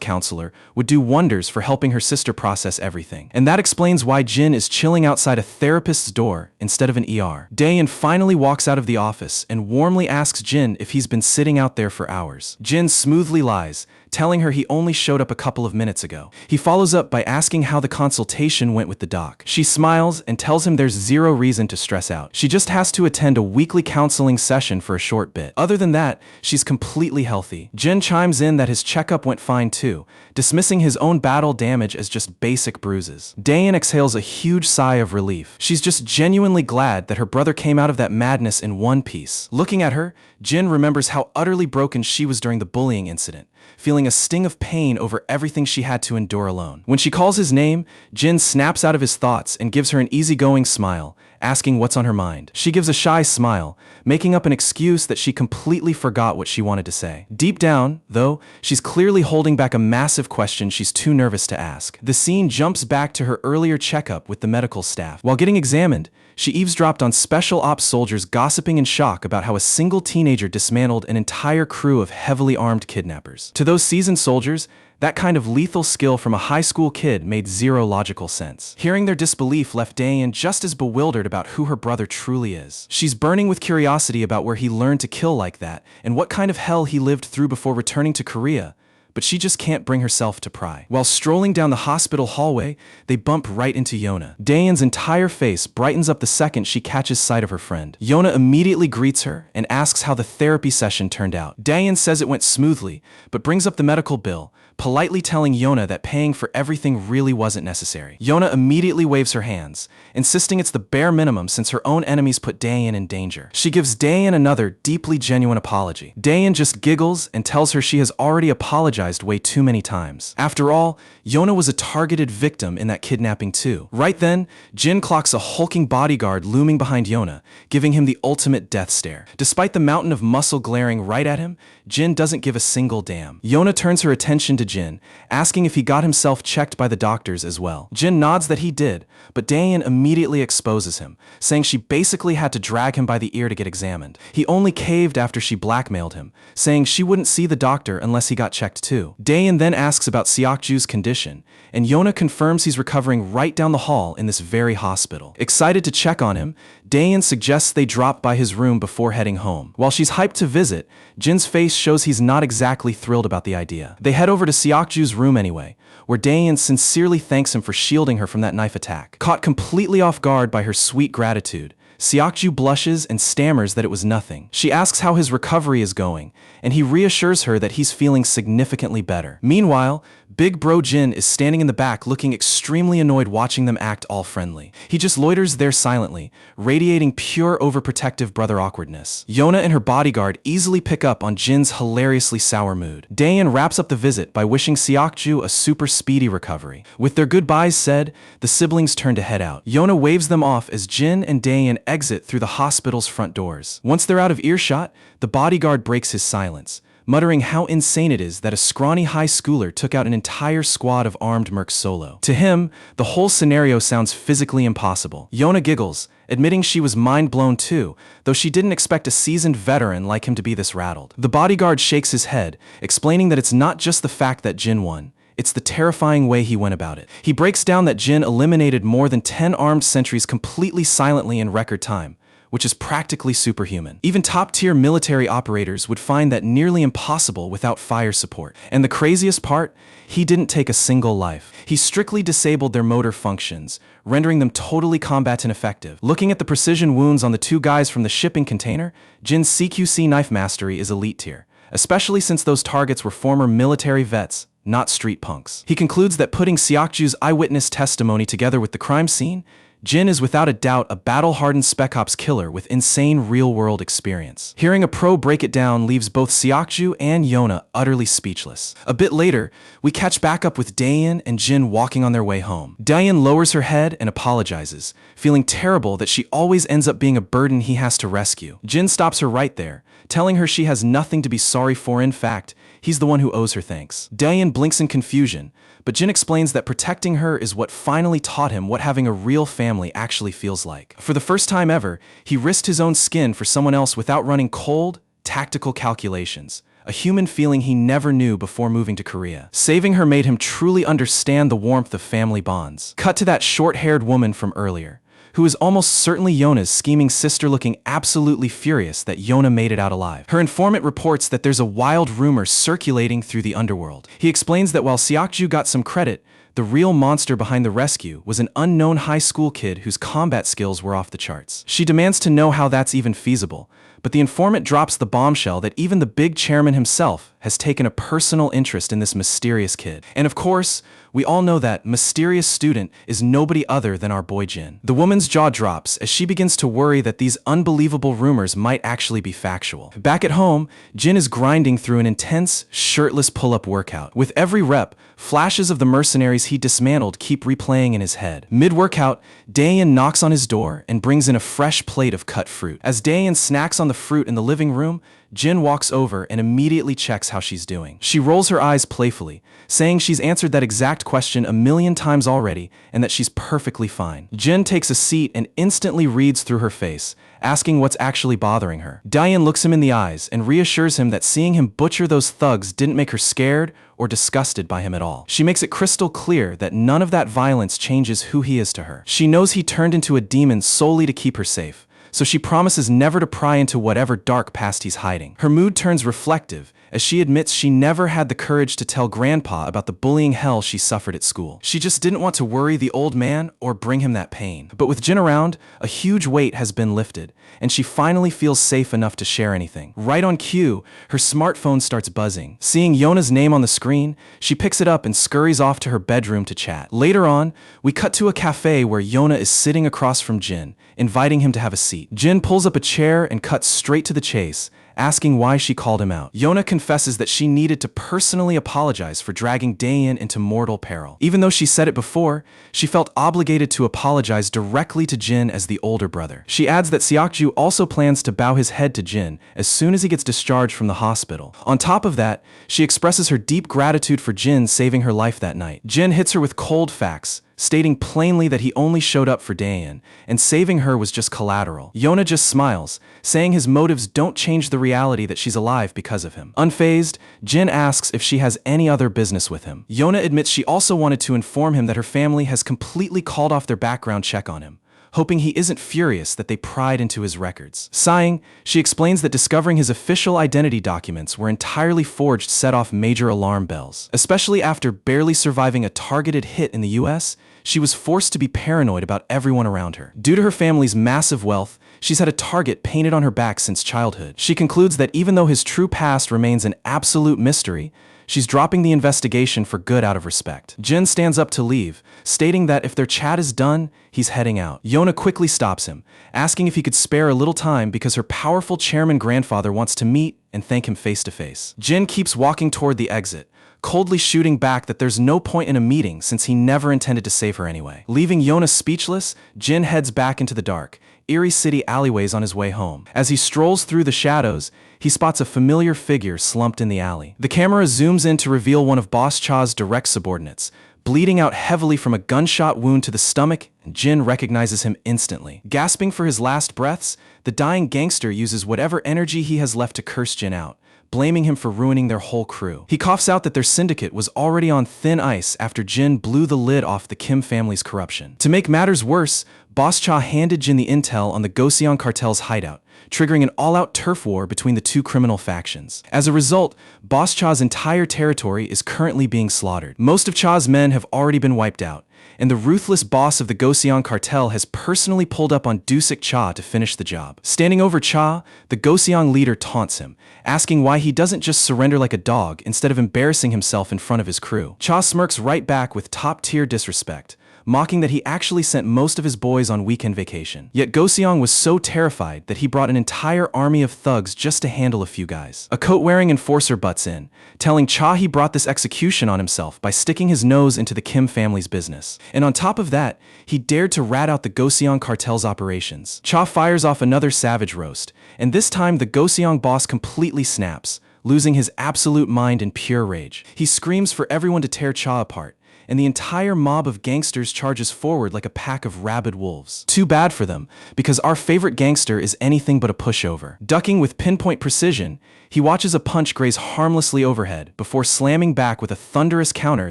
counselor would do wonders for helping her sister process everything. And that explains why Jin is chilling outside a therapist's door instead of an ER. Daein finally walks out of the office and warmly asks Jin if he's been sitting out there for hours. Jin smoothly lies, telling her he only showed up a couple of minutes ago. He follows up by asking how the consultation went with the doc. She smiles and tells him there's zero reason to stress out. She just has to attend a weekly counseling session for a short bit. Other than that, she's completely healthy. Jin chimes in that his checkup went fine too, dismissing his own battle damage as just basic bruises. Daein exhales a huge sigh of relief. She's just genuinely glad that her brother came out of that madness in one piece. Looking at her, Jin remembers how utterly broken she was during the bullying incident, feeling a sting of pain over everything she had to endure alone. When she calls his name, Jin snaps out of his thoughts and gives her an easygoing smile, asking what's on her mind. She gives a shy smile, making up an excuse that she completely forgot what she wanted to say. Deep down, though, she's clearly holding back a massive question she's too nervous to ask. The scene jumps back to her earlier checkup with the medical staff. While getting examined, she eavesdropped on special ops soldiers gossiping in shock about how a single teenager dismantled an entire crew of heavily armed kidnappers. To those seasoned soldiers, that kind of lethal skill from a high school kid made zero logical sense. Hearing their disbelief left Daein just as bewildered about who her brother truly is. She's burning with curiosity about where he learned to kill like that and what kind of hell he lived through before returning to Korea, but she just can't bring herself to pry. While strolling down the hospital hallway, they bump right into Yona. Daein's entire face brightens up the second she catches sight of her friend. Yona immediately greets her and asks how the therapy session turned out. Daein says it went smoothly, but brings up the medical bill, politely telling Yona that paying for everything really wasn't necessary. Yona immediately waves her hands, insisting it's the bare minimum since her own enemies put Daein in danger. She gives Daein another deeply genuine apology. Daein just giggles and tells her she has already apologized way too many times. After all, Yona was a targeted victim in that kidnapping too. Right then, Jin clocks a hulking bodyguard looming behind Yona, giving him the ultimate death stare. Despite the mountain of muscle glaring right at him, Jin doesn't give a single damn. Yona turns her attention to Jin, asking if he got himself checked by the doctors as well. Jin nods that he did, but Daein immediately exposes him, saying she basically had to drag him by the ear to get examined. He only caved after she blackmailed him, saying she wouldn't see the doctor unless he got checked too. Daein then asks about Seokju's condition, and Yona confirms he's recovering right down the hall in this very hospital. Excited to check on him, Daein suggests they drop by his room before heading home. While she's hyped to visit, Jin's face shows he's not exactly thrilled about the idea. They head over to Seokju's room anyway, where Daein sincerely thanks him for shielding her from that knife attack. Caught completely off guard by her sweet gratitude, Seokju blushes and stammers that it was nothing. She asks how his recovery is going, and he reassures her that he's feeling significantly better. Meanwhile, Big Bro Jin is standing in the back looking extremely annoyed watching them act all friendly. He just loiters there silently, radiating pure overprotective brother awkwardness. Yona and her bodyguard easily pick up on Jin's hilariously sour mood. Daein wraps up the visit by wishing Seokju a super speedy recovery. With their goodbyes said, the siblings turn to head out. Yona waves them off as Jin and Daein exit through the hospital's front doors. Once they're out of earshot, the bodyguard breaks his silence, muttering how insane it is that a scrawny high schooler took out an entire squad of armed mercs solo. To him, the whole scenario sounds physically impossible. Yona giggles, admitting she was mind-blown too, though she didn't expect a seasoned veteran like him to be this rattled. The bodyguard shakes his head, explaining that it's not just the fact that Jin won. It's the terrifying way he went about it. He breaks down that Jin eliminated more than 10 armed sentries completely silently in record time, which is practically superhuman. Even top-tier military operators would find that nearly impossible without fire support. And the craziest part? He didn't take a single life. He strictly disabled their motor functions, rendering them totally combat ineffective. Looking at the precision wounds on the two guys from the shipping container, Jin's CQC knife mastery is elite tier, especially since those targets were former military vets, not street punks. He concludes that putting Seokju's eyewitness testimony together with the crime scene, Jin is without a doubt a battle-hardened Spec Ops killer with insane real-world experience. Hearing a pro break it down leaves both Seokju and Yona utterly speechless. A bit later, we catch back up with Daein and Jin walking on their way home. Daein lowers her head and apologizes, feeling terrible that she always ends up being a burden he has to rescue. Jin stops her right there, telling her she has nothing to be sorry for. In fact, he's the one who owes her thanks. Daein blinks in confusion, but Jin explains that protecting her is what finally taught him what having a real family actually feels like. For the first time ever, he risked his own skin for someone else without running cold, tactical calculations, a human feeling he never knew before moving to Korea. Saving her made him truly understand the warmth of family bonds. Cut to that short-haired woman from earlier, who is almost certainly Yona's scheming sister, looking absolutely furious that Yona made it out alive. Her informant reports that there's a wild rumor circulating through the underworld. He explains that while Seokju got some credit, the real monster behind the rescue was an unknown high school kid whose combat skills were off the charts. She demands to know how that's even feasible, but the informant drops the bombshell that even the big chairman himself has taken a personal interest in this mysterious kid. And of course, we all know that mysterious student is nobody other than our boy Jin. The woman's jaw drops as she begins to worry that these unbelievable rumors might actually be factual. Back at home, Jin is grinding through an intense, shirtless pull-up workout. With every rep, flashes of the mercenaries he dismantled keep replaying in his head. Mid-workout, Daein knocks on his door and brings in a fresh plate of cut fruit. As Daein snacks on the fruit in the living room, Jin walks over and immediately checks how she's doing. She rolls her eyes playfully, saying she's answered that exact question 1,000,000 times already and that she's perfectly fine. Jin takes a seat and instantly reads through her face, asking what's actually bothering her. Daein looks him in the eyes and reassures him that seeing him butcher those thugs didn't make her scared or disgusted by him at all. She makes it crystal clear that none of that violence changes who he is to her. She knows he turned into a demon solely to keep her safe, so she promises never to pry into whatever dark past he's hiding. Her mood turns reflective as she admits she never had the courage to tell Grandpa about the bullying hell she suffered at school. She just didn't want to worry the old man or bring him that pain. But with Jin around, a huge weight has been lifted, and she finally feels safe enough to share anything. Right on cue, her smartphone starts buzzing. Seeing Yona's name on the screen, she picks it up and scurries off to her bedroom to chat. Later on, we cut to a cafe where Yona is sitting across from Jin, inviting him to have a seat. Jin pulls up a chair and cuts straight to the chase, asking why she called him out. Yona confesses that she needed to personally apologize for dragging Daein into mortal peril. Even though she said it before, she felt obligated to apologize directly to Jin as the older brother. She adds that Seokju also plans to bow his head to Jin as soon as he gets discharged from the hospital. On top of that, she expresses her deep gratitude for Jin saving her life that night. Jin hits her with cold facts, stating plainly that he only showed up for Daein, and saving her was just collateral. Yona just smiles, saying his motives don't change the reality that she's alive because of him. Unfazed, Jin asks if she has any other business with him. Yona admits she also wanted to inform him that her family has completely called off their background check on him, hoping he isn't furious that they pried into his records. Sighing, she explains that discovering his official identity documents were entirely forged set off major alarm bells. Especially after barely surviving a targeted hit in the US, she was forced to be paranoid about everyone around her. Due to her family's massive wealth, she's had a target painted on her back since childhood. She concludes that even though his true past remains an absolute mystery, she's dropping the investigation for good out of respect. Jin stands up to leave, stating that if their chat is done, he's heading out. Yona quickly stops him, asking if he could spare a little time because her powerful chairman grandfather wants to meet and thank him face to face. Jin keeps walking toward the exit, coldly shooting back that there's no point in a meeting since he never intended to save her anyway. Leaving Yona speechless, Jin heads back into the dark, eerie city alleyways on his way home. As he strolls through the shadows, he spots a familiar figure slumped in the alley. The camera zooms in to reveal one of Boss Cha's direct subordinates, bleeding out heavily from a gunshot wound to the stomach, and Jin recognizes him instantly. Gasping for his last breaths, the dying gangster uses whatever energy he has left to curse Jin out, blaming him for ruining their whole crew. He coughs out that their syndicate was already on thin ice after Jin blew the lid off the Kim family's corruption. To make matters worse, Boss Cha handed Jin the intel on the Goseong cartel's hideout, triggering an all-out turf war between the two criminal factions. As a result, Boss Cha's entire territory is currently being slaughtered. Most of Cha's men have already been wiped out, and the ruthless boss of the Goseong cartel has personally pulled up on Dusik Cha to finish the job. Standing over Cha, the Goseong leader taunts him, asking why he doesn't just surrender like a dog instead of embarrassing himself in front of his crew. Cha smirks right back with top-tier disrespect, mocking that he actually sent most of his boys on weekend vacation. Yet Goseong was so terrified that he brought an entire army of thugs just to handle a few guys. A coat-wearing enforcer butts in, telling Cha he brought this execution on himself by sticking his nose into the Kim family's business. And on top of that, he dared to rat out the Goseong cartel's operations. Cha fires off another savage roast, and this time the Goseong boss completely snaps, losing his absolute mind in pure rage. He screams for everyone to tear Cha apart, and the entire mob of gangsters charges forward like a pack of rabid wolves. Too bad for them, because our favorite gangster is anything but a pushover. Ducking with pinpoint precision, he watches a punch graze harmlessly overhead before slamming back with a thunderous counter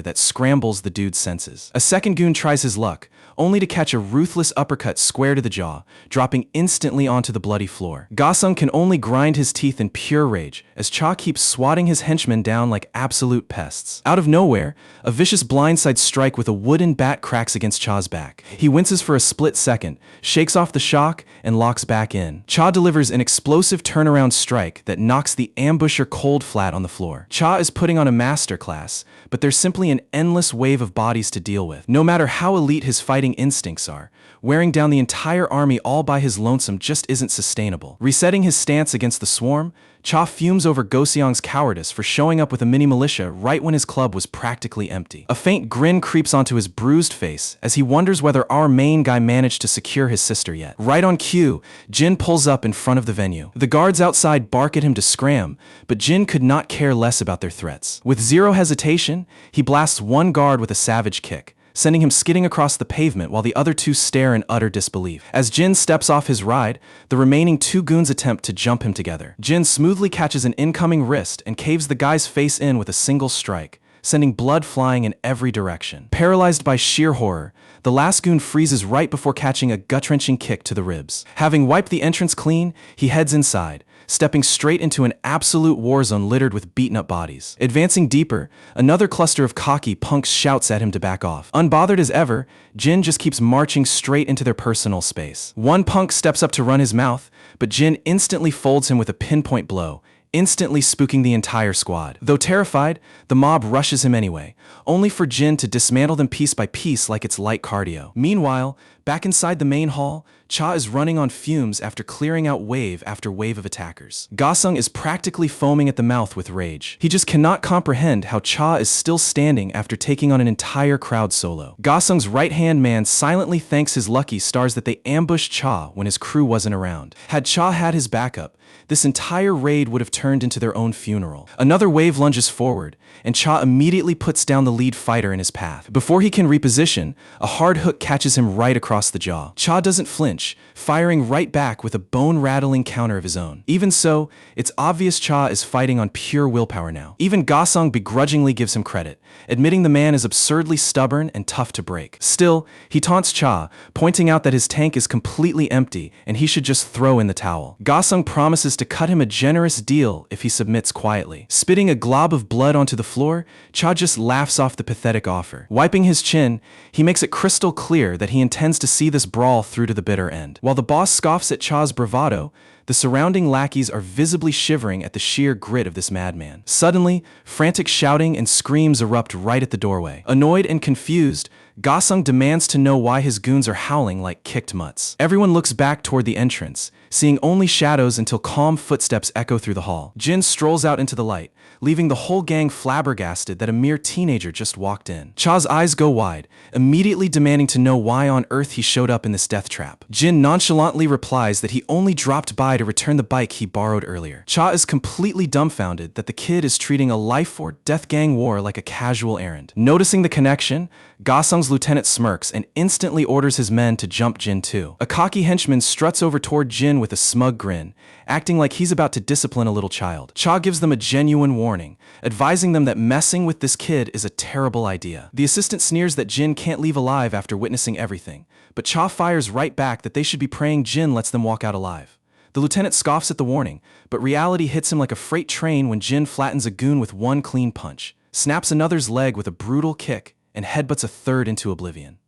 that scrambles the dude's senses. A second goon tries his luck, only to catch a ruthless uppercut square to the jaw, dropping instantly onto the bloody floor. Gosung can only grind his teeth in pure rage as Cha keeps swatting his henchmen down like absolute pests. Out of nowhere, a vicious blindside strike with a wooden bat cracks against Cha's back. He winces for a split second, shakes off the shock, and locks back in. Cha delivers an explosive turnaround strike that knocks the ambusher cold flat on the floor. Cha is putting on a masterclass, but there's simply an endless wave of bodies to deal with. No matter how elite his fighting instincts are, wearing down the entire army all by his lonesome just isn't sustainable. Resetting his stance against the swarm, Cha fumes over Goseong's cowardice for showing up with a mini militia right when his club was practically empty. A faint grin creeps onto his bruised face as he wonders whether our main guy managed to secure his sister yet. Right on cue, Jin pulls up in front of the venue. The guards outside bark at him to scram, but Jin could not care less about their threats. With zero hesitation, he blasts one guard with a savage kick, sending him skidding across the pavement while the other two stare in utter disbelief. As Jin steps off his ride, the remaining two goons attempt to jump him together. Jin smoothly catches an incoming wrist and caves the guy's face in with a single strike, sending blood flying in every direction. Paralyzed by sheer horror, the last goon freezes right before catching a gut-wrenching kick to the ribs. Having wiped the entrance clean, he heads inside, stepping straight into an absolute war zone littered with beaten-up bodies. Advancing deeper, another cluster of cocky punks shouts at him to back off. Unbothered as ever, Jin just keeps marching straight into their personal space. One punk steps up to run his mouth, but Jin instantly folds him with a pinpoint blow, instantly spooking the entire squad. Though terrified, the mob rushes him anyway, only for Jin to dismantle them piece by piece like it's light cardio. Meanwhile, back inside the main hall, Cha is running on fumes after clearing out wave after wave of attackers. Gosung is practically foaming at the mouth with rage. He just cannot comprehend how Cha is still standing after taking on an entire crowd solo. Gosung's right-hand man silently thanks his lucky stars that they ambushed Cha when his crew wasn't around. Had Cha had his backup, this entire raid would have turned into their own funeral. Another wave lunges forward, and Cha immediately puts down the lead fighter in his path. Before he can reposition, a hard hook catches him right across the jaw. Cha doesn't flinch, firing right back with a bone-rattling counter of his own. Even so, it's obvious Cha is fighting on pure willpower now. Even Gosung begrudgingly gives him credit, admitting the man is absurdly stubborn and tough to break. Still, he taunts Cha, pointing out that his tank is completely empty and he should just throw in the towel. Gosung promises to cut him a generous deal if he submits quietly. Spitting a glob of blood onto the floor, Cha just laughs off the pathetic offer. Wiping his chin, he makes it crystal clear that he intends to see this brawl through to the bitter end. While the boss scoffs at Cha's bravado, the surrounding lackeys are visibly shivering at the sheer grit of this madman. Suddenly, frantic shouting and screams erupt right at the doorway. Annoyed and confused, Gosung demands to know why his goons are howling like kicked mutts. Everyone looks back toward the entrance, seeing only shadows until calm footsteps echo through the hall. Jin strolls out into the light, leaving the whole gang flabbergasted that a mere teenager just walked in. Cha's eyes go wide, immediately demanding to know why on earth he showed up in this death trap. Jin nonchalantly replies that he only dropped by to return the bike he borrowed earlier. Cha is completely dumbfounded that the kid is treating a life or death gang war like a casual errand. Noticing the connection, Gosung's lieutenant smirks and instantly orders his men to jump Jin too. A cocky henchman struts over toward Jin with a smug grin, acting like he's about to discipline a little child. Cha gives them a genuine warning, advising them that messing with this kid is a terrible idea. The assistant sneers that Jin can't leave alive after witnessing everything, but Cha fires right back that they should be praying Jin lets them walk out alive. The lieutenant scoffs at the warning, but reality hits him like a freight train when Jin flattens a goon with one clean punch, snaps another's leg with a brutal kick, and headbutts a third into oblivion.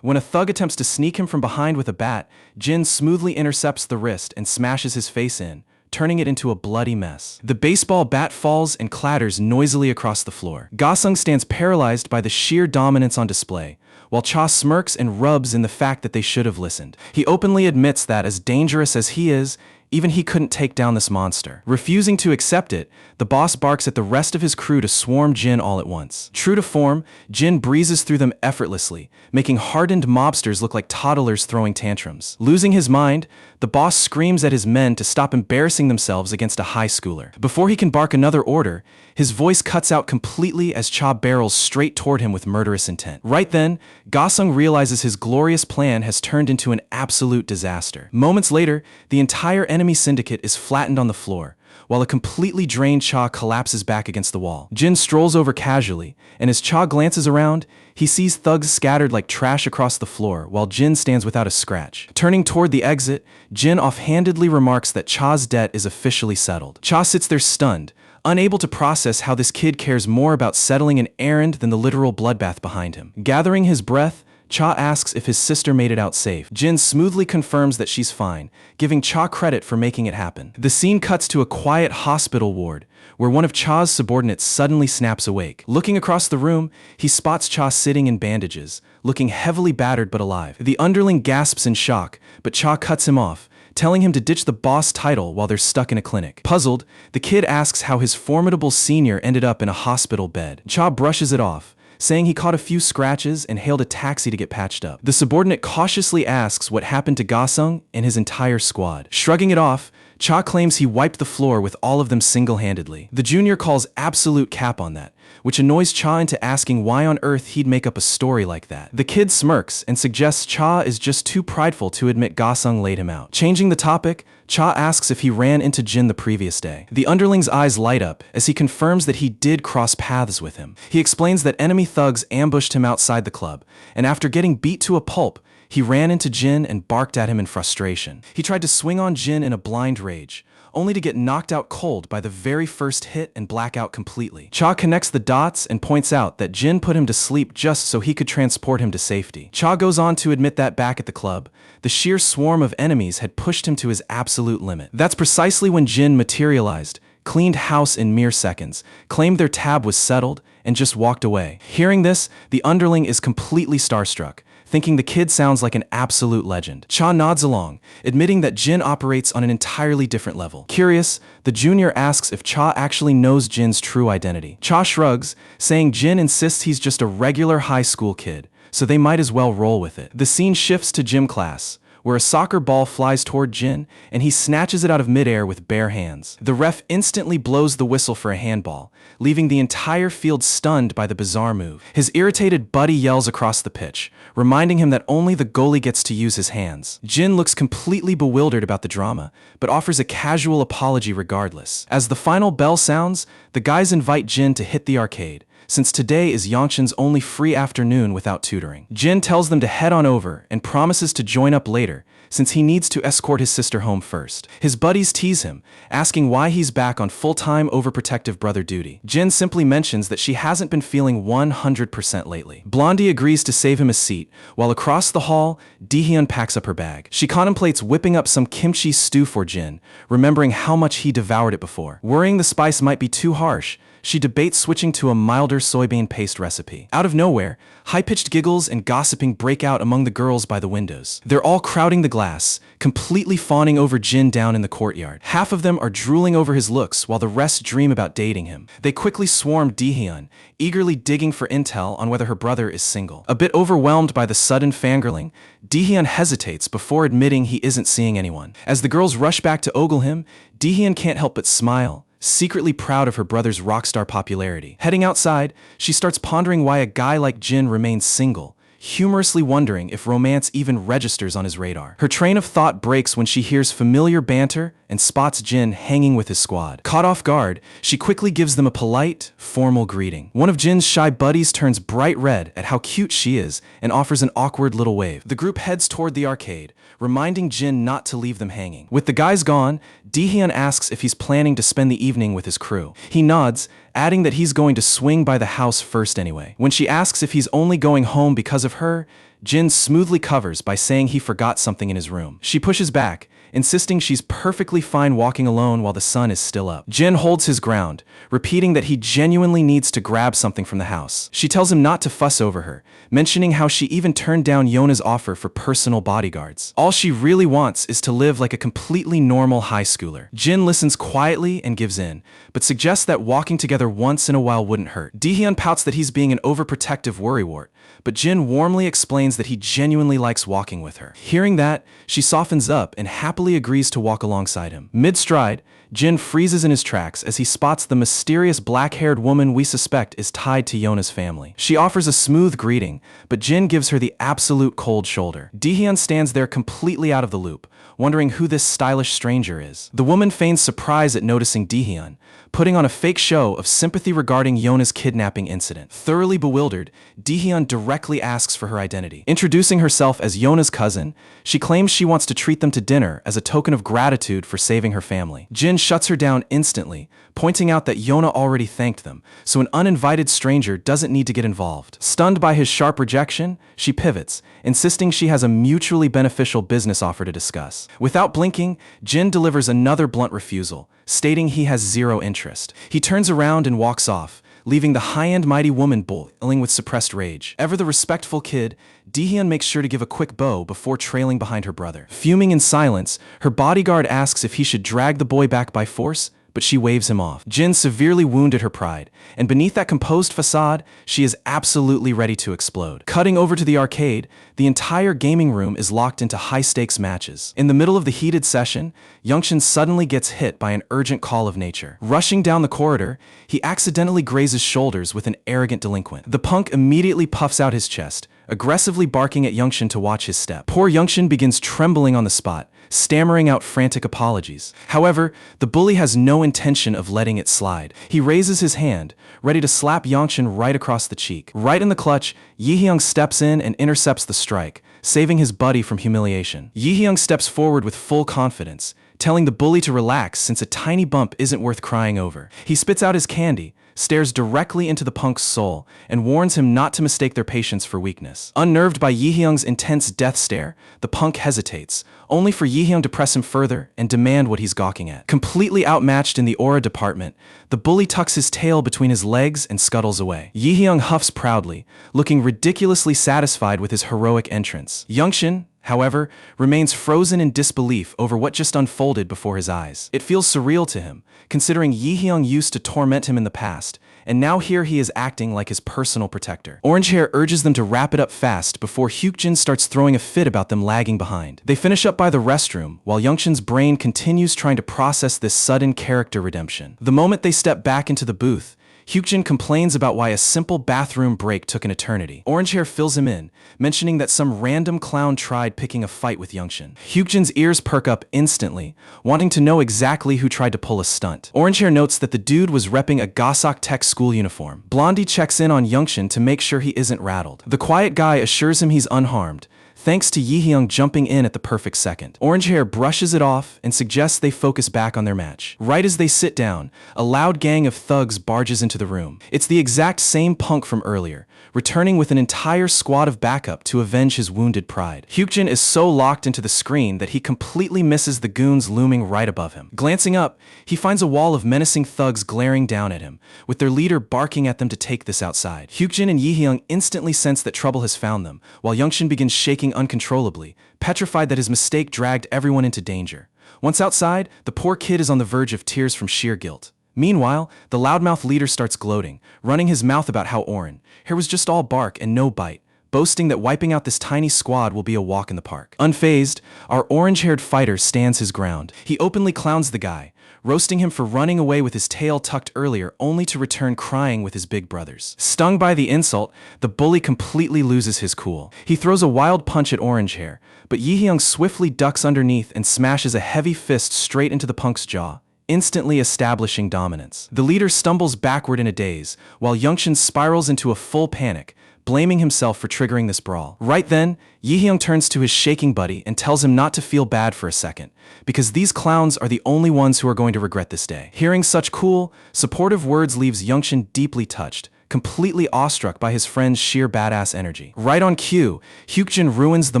When a thug attempts to sneak him from behind with a bat, Jin smoothly intercepts the wrist and smashes his face in, turning it into a bloody mess. The baseball bat falls and clatters noisily across the floor. Gosung stands paralyzed by the sheer dominance on display, while Cha smirks and rubs in the fact that they should have listened. He openly admits that, as dangerous as he is, even he couldn't take down this monster. Refusing to accept it, the boss barks at the rest of his crew to swarm Jin all at once. True to form, Jin breezes through them effortlessly, making hardened mobsters look like toddlers throwing tantrums. Losing his mind, the boss screams at his men to stop embarrassing themselves against a high schooler. Before he can bark another order, his voice cuts out completely as Cha barrels straight toward him with murderous intent. Right then, Gasung realizes his glorious plan has turned into an absolute disaster. Moments later, the entire enemy syndicate is flattened on the floor, while a completely drained Cha collapses back against the wall. Jin strolls over casually, and as Cha glances around, he sees thugs scattered like trash across the floor, while Jin stands without a scratch. Turning toward the exit, Jin offhandedly remarks that Cha's debt is officially settled. Cha sits there stunned, unable to process how this kid cares more about settling an errand than the literal bloodbath behind him. Gathering his breath, Cha asks if his sister made it out safe. Jin smoothly confirms that she's fine, giving Cha credit for making it happen. The scene cuts to a quiet hospital ward, where one of Cha's subordinates suddenly snaps awake. Looking across the room, he spots Cha sitting in bandages, looking heavily battered but alive. The underling gasps in shock, but Cha cuts him off, telling him to ditch the boss title while they're stuck in a clinic. Puzzled, the kid asks how his formidable senior ended up in a hospital bed. Cha brushes it off, saying he caught a few scratches and hailed a taxi to get patched up. The subordinate cautiously asks what happened to Gasung and his entire squad. Shrugging it off, Cha claims he wiped the floor with all of them single-handedly. The junior calls absolute cap on that, which annoys Cha into asking why on earth he'd make up a story like that. The kid smirks and suggests Cha is just too prideful to admit Gasung laid him out. Changing the topic, Cha asks if he ran into Jin the previous day. The underling's eyes light up as he confirms that he did cross paths with him. He explains that enemy thugs ambushed him outside the club, and after getting beat to a pulp, he ran into Jin and barked at him in frustration. He tried to swing on Jin in a blind rage, only to get knocked out cold by the very first hit and black out completely. Cha connects the dots and points out that Jin put him to sleep just so he could transport him to safety. Cha goes on to admit that back at the club, the sheer swarm of enemies had pushed him to his absolute limit. That's precisely when Jin materialized, cleaned house in mere seconds, claimed their tab was settled, and just walked away. Hearing this, the underling is completely starstruck, thinking the kid sounds like an absolute legend. Cha nods along, admitting that Jin operates on an entirely different level. Curious, the junior asks if Cha actually knows Jin's true identity. Cha shrugs, saying Jin insists he's just a regular high school kid, so they might as well roll with it. The scene shifts to gym class, where a soccer ball flies toward Jin, and he snatches it out of midair with bare hands. The ref instantly blows the whistle for a handball, leaving the entire field stunned by the bizarre move. His irritated buddy yells across the pitch, reminding him that only the goalie gets to use his hands. Jin looks completely bewildered about the drama, but offers a casual apology regardless. As the final bell sounds, the guys invite Jin to hit the arcade, since today is Yangshin's only free afternoon without tutoring. Jin tells them to head on over and promises to join up later, since he needs to escort his sister home first. His buddies tease him, asking why he's back on full-time overprotective brother duty. Jin simply mentions that she hasn't been feeling 100% lately. Blondie agrees to save him a seat, while across the hall, Dehyun packs up her bag. She contemplates whipping up some kimchi stew for Jin, remembering how much he devoured it before. Worrying the spice might be too harsh, she debates switching to a milder soybean paste recipe. Out of nowhere, high-pitched giggles and gossiping break out among the girls by the windows. They're all crowding the glass, completely fawning over Jin down in the courtyard. Half of them are drooling over his looks, while the rest dream about dating him. They quickly swarm Dehyun, eagerly digging for intel on whether her brother is single. A bit overwhelmed by the sudden fangirling, Dehyun hesitates before admitting he isn't seeing anyone. As the girls rush back to ogle him, Dehyun can't help but smile, secretly proud of her brother's rockstar popularity. Heading outside, she starts pondering why a guy like Jin remains single, humorously wondering if romance even registers on his radar. Her train of thought breaks when she hears familiar banter and spots Jin hanging with his squad. Caught off guard, she quickly gives them a polite, formal greeting. One of Jin's shy buddies turns bright red at how cute she is and offers an awkward little wave. The group heads toward the arcade, reminding Jin not to leave them hanging. With the guys gone, Dehyun asks if he's planning to spend the evening with his crew. He nods, adding that he's going to swing by the house first anyway. When she asks if he's only going home because of her, Jin smoothly covers by saying he forgot something in his room. She pushes back, insisting she's perfectly fine walking alone while the sun is still up. Jin holds his ground, repeating that he genuinely needs to grab something from the house. She tells him not to fuss over her, mentioning how she even turned down Yona's offer for personal bodyguards. All she really wants is to live like a completely normal high schooler. Jin listens quietly and gives in, but suggests that walking together once in a while wouldn't hurt. Dehyun pouts that he's being an overprotective worrywart, but Jin warmly explains that he genuinely likes walking with her. Hearing that, she softens up and happily agrees to walk alongside him. Mid-stride, Jin freezes in his tracks as he spots the mysterious black-haired woman we suspect is tied to Yona's family. She offers a smooth greeting, but Jin gives her the absolute cold shoulder. Dehyun stands there completely out of the loop, wondering who this stylish stranger is. The woman feigns surprise at noticing Dehyun, putting on a fake show of sympathy regarding Yona's kidnapping incident. Thoroughly bewildered, Dehyun directly asks for her identity. Introducing herself as Yona's cousin, she claims she wants to treat them to dinner as a token of gratitude for saving her family. Jin shuts her down instantly, pointing out that Yona already thanked them, so an uninvited stranger doesn't need to get involved. Stunned by his sharp rejection, she pivots, insisting she has a mutually beneficial business offer to discuss. Without blinking, Jin delivers another blunt refusal, stating he has zero interest. He turns around and walks off, leaving the high-end mighty woman boiling with suppressed rage. Ever the respectful kid, Dehyun makes sure to give a quick bow before trailing behind her brother. Fuming in silence, her bodyguard asks if he should drag the boy back by force, but she waves him off. Jin severely wounded her pride, and beneath that composed facade, she is absolutely ready to explode. Cutting over to the arcade, the entire gaming room is locked into high-stakes matches. In the middle of the heated session, Youngshin suddenly gets hit by an urgent call of nature. Rushing down the corridor, he accidentally grazes shoulders with an arrogant delinquent. The punk immediately puffs out his chest, aggressively barking at Youngshin to watch his step. Poor Youngshin begins trembling on the spot, stammering out frantic apologies. However, the bully has no intention of letting it slide. He raises his hand, ready to slap Youngshin right across the cheek. Right in the clutch, Yihyung steps in and intercepts the strike, saving his buddy from humiliation. Yihyung steps forward with full confidence, telling the bully to relax since a tiny bump isn't worth crying over. He spits out his candy, stares directly into the punk's soul, and warns him not to mistake their patience for weakness. Unnerved by Yihyung's intense death stare, the punk hesitates, only for Yihyung to press him further and demand what he's gawking at. Completely outmatched in the aura department, the bully tucks his tail between his legs and scuttles away. Yihyung huffs proudly, looking ridiculously satisfied with his heroic entrance. Youngshin, however, remains frozen in disbelief over what just unfolded before his eyes. It feels surreal to him, considering Yihyung used to torment him in the past, and now here he is acting like his personal protector. Orange Hair urges them to wrap it up fast before Hyukjin starts throwing a fit about them lagging behind. They finish up by the restroom, while Youngshin's brain continues trying to process this sudden character redemption. The moment they step back into the booth, Hyukjin complains about why a simple bathroom break took an eternity. Orange Hair fills him in, mentioning that some random clown tried picking a fight with Youngshin. Hyukjin's ears perk up instantly, wanting to know exactly who tried to pull a stunt. Orange Hair notes that the dude was repping a Gosok Tech school uniform. Blondie checks in on Youngshin to make sure he isn't rattled. The quiet guy assures him he's unharmed, thanks to Yihyung jumping in at the perfect second. Orange Hair brushes it off and suggests they focus back on their match. Right as they sit down, a loud gang of thugs barges into the room. It's the exact same punk from earlier, returning with an entire squad of backup to avenge his wounded pride. Hyukjin is so locked into the screen that he completely misses the goons looming right above him. Glancing up, he finds a wall of menacing thugs glaring down at him, with their leader barking at them to take this outside. Hyukjin and Yihyung instantly sense that trouble has found them, while Youngshin begins shaking uncontrollably, petrified that his mistake dragged everyone into danger. Once outside, the poor kid is on the verge of tears from sheer guilt. Meanwhile, the loudmouth leader starts gloating, running his mouth about how Oren Hair was just all bark and no bite, boasting that wiping out this tiny squad will be a walk in the park. Unfazed, our orange-haired fighter stands his ground. He openly clowns the guy, roasting him for running away with his tail tucked earlier only to return crying with his big brothers. Stung by the insult, the bully completely loses his cool. He throws a wild punch at Orange Hair, but Yihyung swiftly ducks underneath and smashes a heavy fist straight into the punk's jaw, instantly establishing dominance. The leader stumbles backward in a daze, while Youngshin spirals into a full panic, blaming himself for triggering this brawl. Right then, Yihyung turns to his shaking buddy and tells him not to feel bad for a second, because these clowns are the only ones who are going to regret this day. Hearing such cool, supportive words leaves Youngshin deeply touched, completely awestruck by his friend's sheer badass energy. Right on cue, Hyukjin ruins the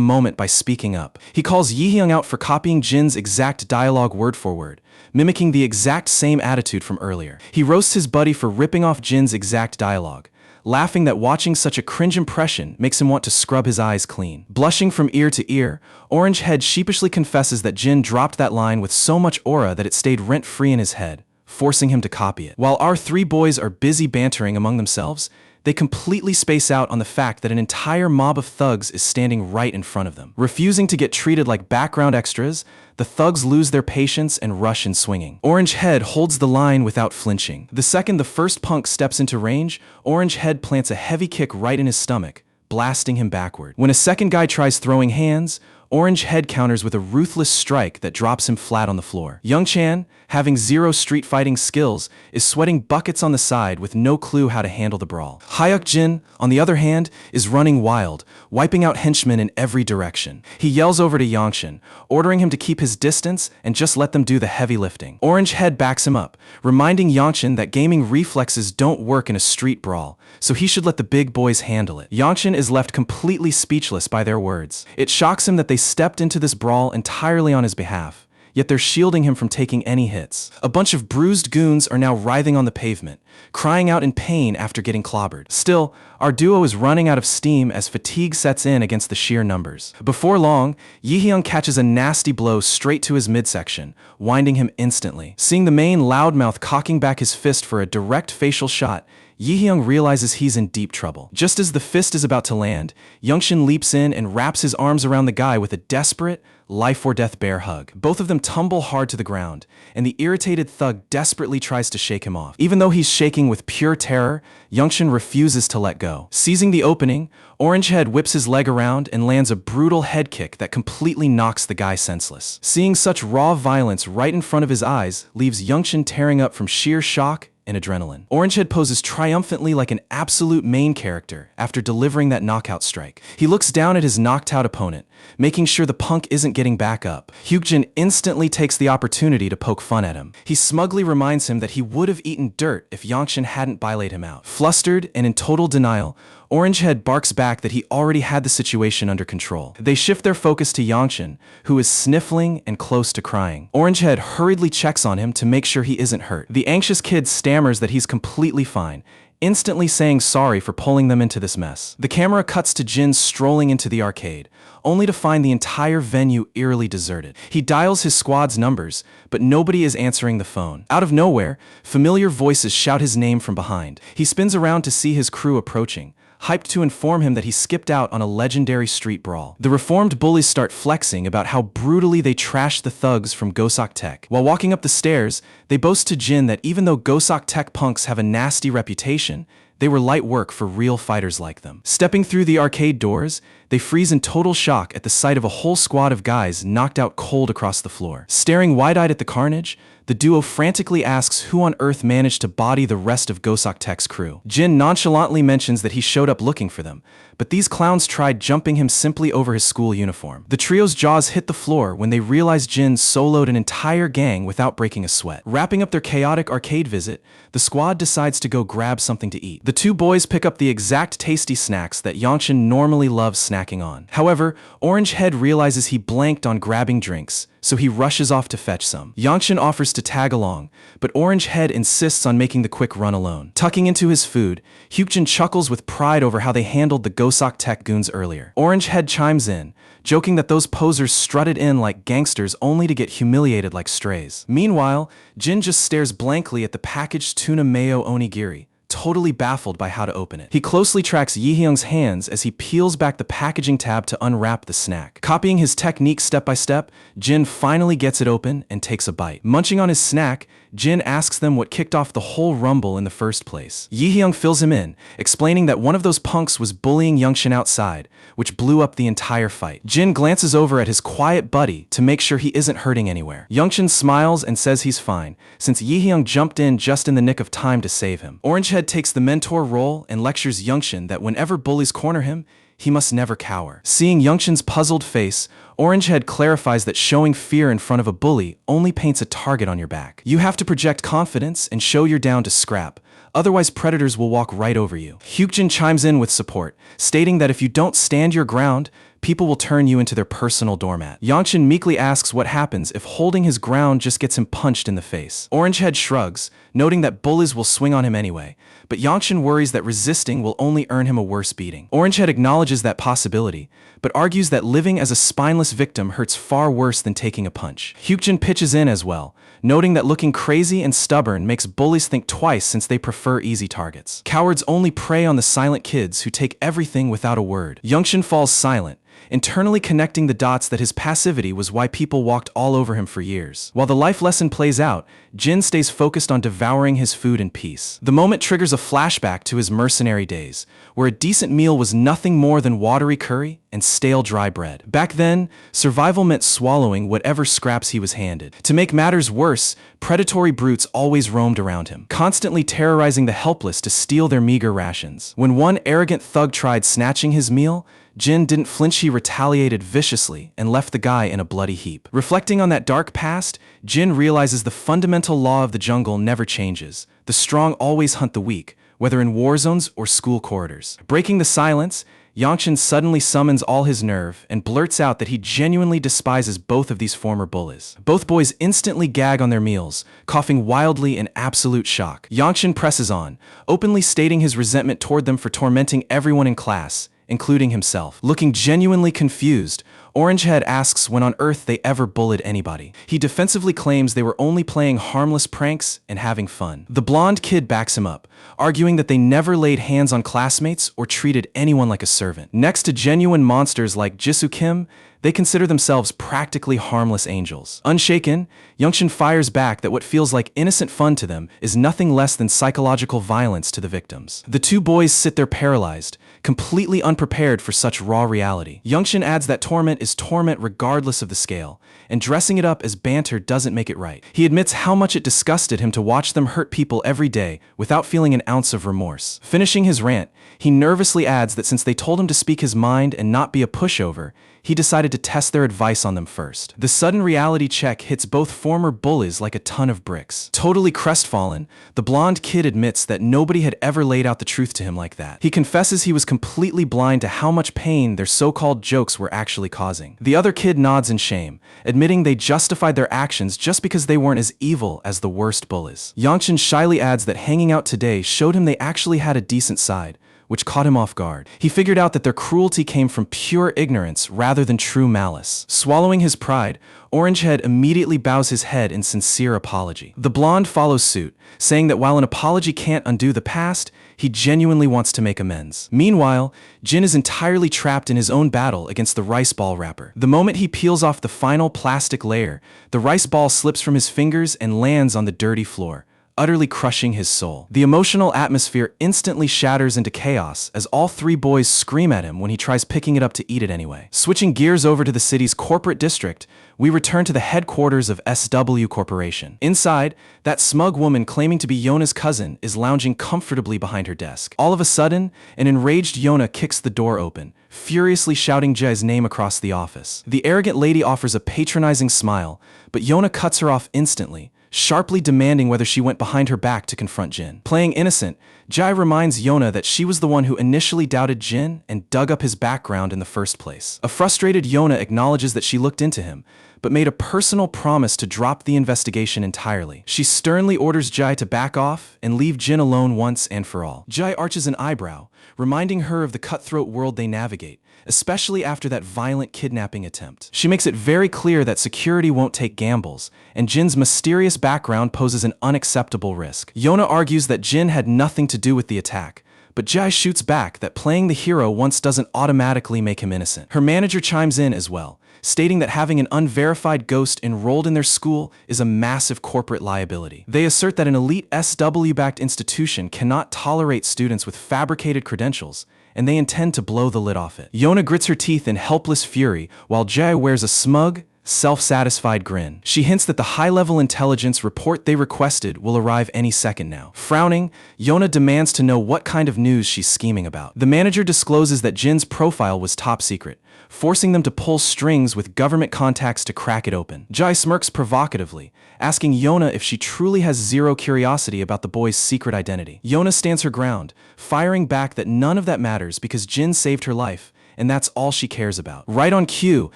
moment by speaking up. He calls Yihyung out for copying Jin's exact dialogue word for word, mimicking the exact same attitude from earlier. He roasts his buddy for ripping off Jin's exact dialogue, laughing that watching such a cringe impression makes him want to scrub his eyes clean. Blushing from ear to ear, Orange Head sheepishly confesses that Jin dropped that line with so much aura that it stayed rent-free in his head, forcing him to copy it. While our three boys are busy bantering among themselves, they completely space out on the fact that an entire mob of thugs is standing right in front of them. Refusing to get treated like background extras, the thugs lose their patience and rush in swinging. Orange Head holds the line without flinching. The second the first punk steps into range, Orange Head plants a heavy kick right in his stomach, blasting him backward. When a second guy tries throwing hands, Orange Head counters with a ruthless strike that drops him flat on the floor. Young Chan, having zero street fighting skills, is sweating buckets on the side with no clue how to handle the brawl. Hyuk Jin, on the other hand, is running wild, wiping out henchmen in every direction. He yells over to Yangshin, ordering him to keep his distance and just let them do the heavy lifting. Orange Head backs him up, reminding Yangshin that gaming reflexes don't work in a street brawl, so he should let the big boys handle it. Yangshin is left completely speechless by their words. It shocks him that they stepped into this brawl entirely on his behalf, yet they're shielding him from taking any hits. A bunch of bruised goons are now writhing on the pavement, crying out in pain after getting clobbered. Still, our duo is running out of steam as fatigue sets in against the sheer numbers. Before long, Yihyung catches a nasty blow straight to his midsection, winding him instantly. Seeing the main loudmouth cocking back his fist for a direct facial shot, Yihyung realizes he's in deep trouble. Just as the fist is about to land, Youngshin leaps in and wraps his arms around the guy with a desperate, life-or-death bear hug. Both of them tumble hard to the ground, and the irritated thug desperately tries to shake him off. Even though he's shaking with pure terror, Youngshin refuses to let go. Seizing the opening, Orange Head whips his leg around and lands a brutal head kick that completely knocks the guy senseless. Seeing such raw violence right in front of his eyes leaves Youngshin tearing up from sheer shock and adrenaline. Orangehead poses triumphantly like an absolute main character after delivering that knockout strike. He looks down at his knocked out opponent, making sure the punk isn't getting back up. Hyukjin instantly takes the opportunity to poke fun at him. He smugly reminds him that he would have eaten dirt if Yangshin hadn't bylaid him out. Flustered and in total denial, Orangehead barks back that he already had the situation under control. They shift their focus to Yangshin, who is sniffling and close to crying. Orangehead hurriedly checks on him to make sure he isn't hurt. The anxious kid stammers that he's completely fine, instantly saying sorry for pulling them into this mess. The camera cuts to Jin strolling into the arcade, only to find the entire venue eerily deserted. He dials his squad's numbers, but nobody is answering the phone. Out of nowhere, familiar voices shout his name from behind. He spins around to see his crew approaching, hyped to inform him that he skipped out on a legendary street brawl. The reformed bullies start flexing about how brutally they trashed the thugs from Gosok Tech. While walking up the stairs, they boast to Jin that even though Gosok Tech punks have a nasty reputation, they were light work for real fighters like them. Stepping through the arcade doors, they freeze in total shock at the sight of a whole squad of guys knocked out cold across the floor. Staring wide-eyed at the carnage, the duo frantically asks who on earth managed to body the rest of Gosok Tech's crew. Jin nonchalantly mentions that he showed up looking for them, but these clowns tried jumping him simply over his school uniform. The trio's jaws hit the floor when they realized Jin soloed an entire gang without breaking a sweat. Wrapping up their chaotic arcade visit, the squad decides to go grab something to eat. The two boys pick up the exact tasty snacks that Yangshin normally loves snacking on. However, Orangehead realizes he blanked on grabbing drinks, so he rushes off to fetch some. Yangshin offers to tag along, but Orangehead insists on making the quick run alone. Tucking into his food, Hyukjin chuckles with pride over how they handled the Gosok Tech goons earlier. Orangehead chimes in, joking that those posers strutted in like gangsters only to get humiliated like strays. Meanwhile, Jin just stares blankly at the packaged tuna mayo onigiri, totally baffled by how to open it. He closely tracks Yihyung's hands as he peels back the packaging tab to unwrap the snack. Copying his technique step by step, Jin finally gets it open and takes a bite. Munching on his snack, Jin asks them what kicked off the whole rumble in the first place. Yihyung fills him in, explaining that one of those punks was bullying Yangshin outside, which blew up the entire fight. Jin glances over at his quiet buddy to make sure he isn't hurting anywhere. Yangshin smiles and says he's fine, since Yihyung jumped in just in the nick of time to save him. Orangehead takes the mentor role and lectures Yangshin that whenever bullies corner him, he must never cower. Seeing Yangshin's puzzled face, Orangehead clarifies that showing fear in front of a bully only paints a target on your back. You have to project confidence and show you're down to scrap. Otherwise, predators will walk right over you. Hyukjin chimes in with support, stating that if you don't stand your ground, people will turn you into their personal doormat. Yangshin meekly asks what happens if holding his ground just gets him punched in the face. Orangehead shrugs, noting that bullies will swing on him anyway, but Yangshin worries that resisting will only earn him a worse beating. Orangehead acknowledges that possibility, but argues that living as a spineless victim hurts far worse than taking a punch. Hyukjin pitches in as well, noting that looking crazy and stubborn makes bullies think twice since they prefer easy targets. Cowards only prey on the silent kids who take everything without a word. Yangshin falls silent, internally connecting the dots that his passivity was why people walked all over him for years. While the life lesson plays out, Jin stays focused on devouring his food in peace. The moment triggers a flashback to his mercenary days, where a decent meal was nothing more than watery curry and stale dry bread. Back then, survival meant swallowing whatever scraps he was handed. To make matters worse, predatory brutes always roamed around him, constantly terrorizing the helpless to steal their meager rations. When one arrogant thug tried snatching his meal, Jin didn't flinch. He retaliated viciously and left the guy in a bloody heap. Reflecting on that dark past, Jin realizes the fundamental law of the jungle never changes. The strong always hunt the weak, whether in war zones or school corridors. Breaking the silence, Yangshin suddenly summons all his nerve and blurts out that he genuinely despises both of these former bullies. Both boys instantly gag on their meals, coughing wildly in absolute shock. Yangshin presses on, openly stating his resentment toward them for tormenting everyone in class, including himself. Looking genuinely confused, Orangehead asks when on earth they ever bullied anybody. He defensively claims they were only playing harmless pranks and having fun. The blonde kid backs him up, arguing that they never laid hands on classmates or treated anyone like a servant. Next to genuine monsters like Jisoo Kim, they consider themselves practically harmless angels. Unshaken, Yangshin fires back that what feels like innocent fun to them is nothing less than psychological violence to the victims. The two boys sit there paralyzed, completely unprepared for such raw reality. Yangshin adds that torment is torment regardless of the scale, and dressing it up as banter doesn't make it right. He admits how much it disgusted him to watch them hurt people every day without feeling an ounce of remorse. Finishing his rant, he nervously adds that since they told him to speak his mind and not be a pushover, he decided to test their advice on them first. The sudden reality check hits both former bullies like a ton of bricks. Totally crestfallen, the blonde kid admits that nobody had ever laid out the truth to him like that. He confesses he was completely blind to how much pain their so-called jokes were actually causing. The other kid nods in shame, admitting they justified their actions just because they weren't as evil as the worst bullies. Yangshin shyly adds that hanging out today showed him they actually had a decent side, which caught him off guard. He figured out that their cruelty came from pure ignorance rather than true malice. Swallowing his pride, Orangehead immediately bows his head in sincere apology. The blonde follows suit, saying that while an apology can't undo the past, he genuinely wants to make amends. Meanwhile, Jin is entirely trapped in his own battle against the rice ball wrapper. The moment he peels off the final plastic layer, the rice ball slips from his fingers and lands on the dirty floor, utterly crushing his soul. The emotional atmosphere instantly shatters into chaos as all three boys scream at him when he tries picking it up to eat it anyway. Switching gears over to the city's corporate district, we return to the headquarters of SW Corporation. Inside, that smug woman claiming to be Yona's cousin is lounging comfortably behind her desk. All of a sudden, an enraged Yona kicks the door open, furiously shouting Jae's name across the office. The arrogant lady offers a patronizing smile, but Yona cuts her off instantly, sharply demanding whether she went behind her back to confront Jin. Playing innocent, Jai reminds Yona that she was the one who initially doubted Jin and dug up his background in the first place. A frustrated Yona acknowledges that she looked into him, but made a personal promise to drop the investigation entirely. She sternly orders Jai to back off and leave Jin alone once and for all. Jai arches an eyebrow, reminding her of the cutthroat world they navigate, especially after that violent kidnapping attempt. She makes it very clear that security won't take gambles, and Jin's mysterious background poses an unacceptable risk. Yona argues that Jin had nothing to do with the attack, but Jai shoots back that playing the hero once doesn't automatically make him innocent. Her manager chimes in as well, stating that having an unverified ghost enrolled in their school is a massive corporate liability. They assert that an elite SW-backed institution cannot tolerate students with fabricated credentials, and they intend to blow the lid off it. Yona grits her teeth in helpless fury, while Jai wears a smug, self-satisfied grin. She hints that the high-level intelligence report they requested will arrive any second now. Frowning, Yona demands to know what kind of news she's scheming about. The manager discloses that Jin's profile was top secret, forcing them to pull strings with government contacts to crack it open. Jai smirks provocatively, asking Yona if she truly has zero curiosity about the boy's secret identity. Yona stands her ground, firing back that none of that matters because Jin saved her life, and that's all she cares about. Right on cue,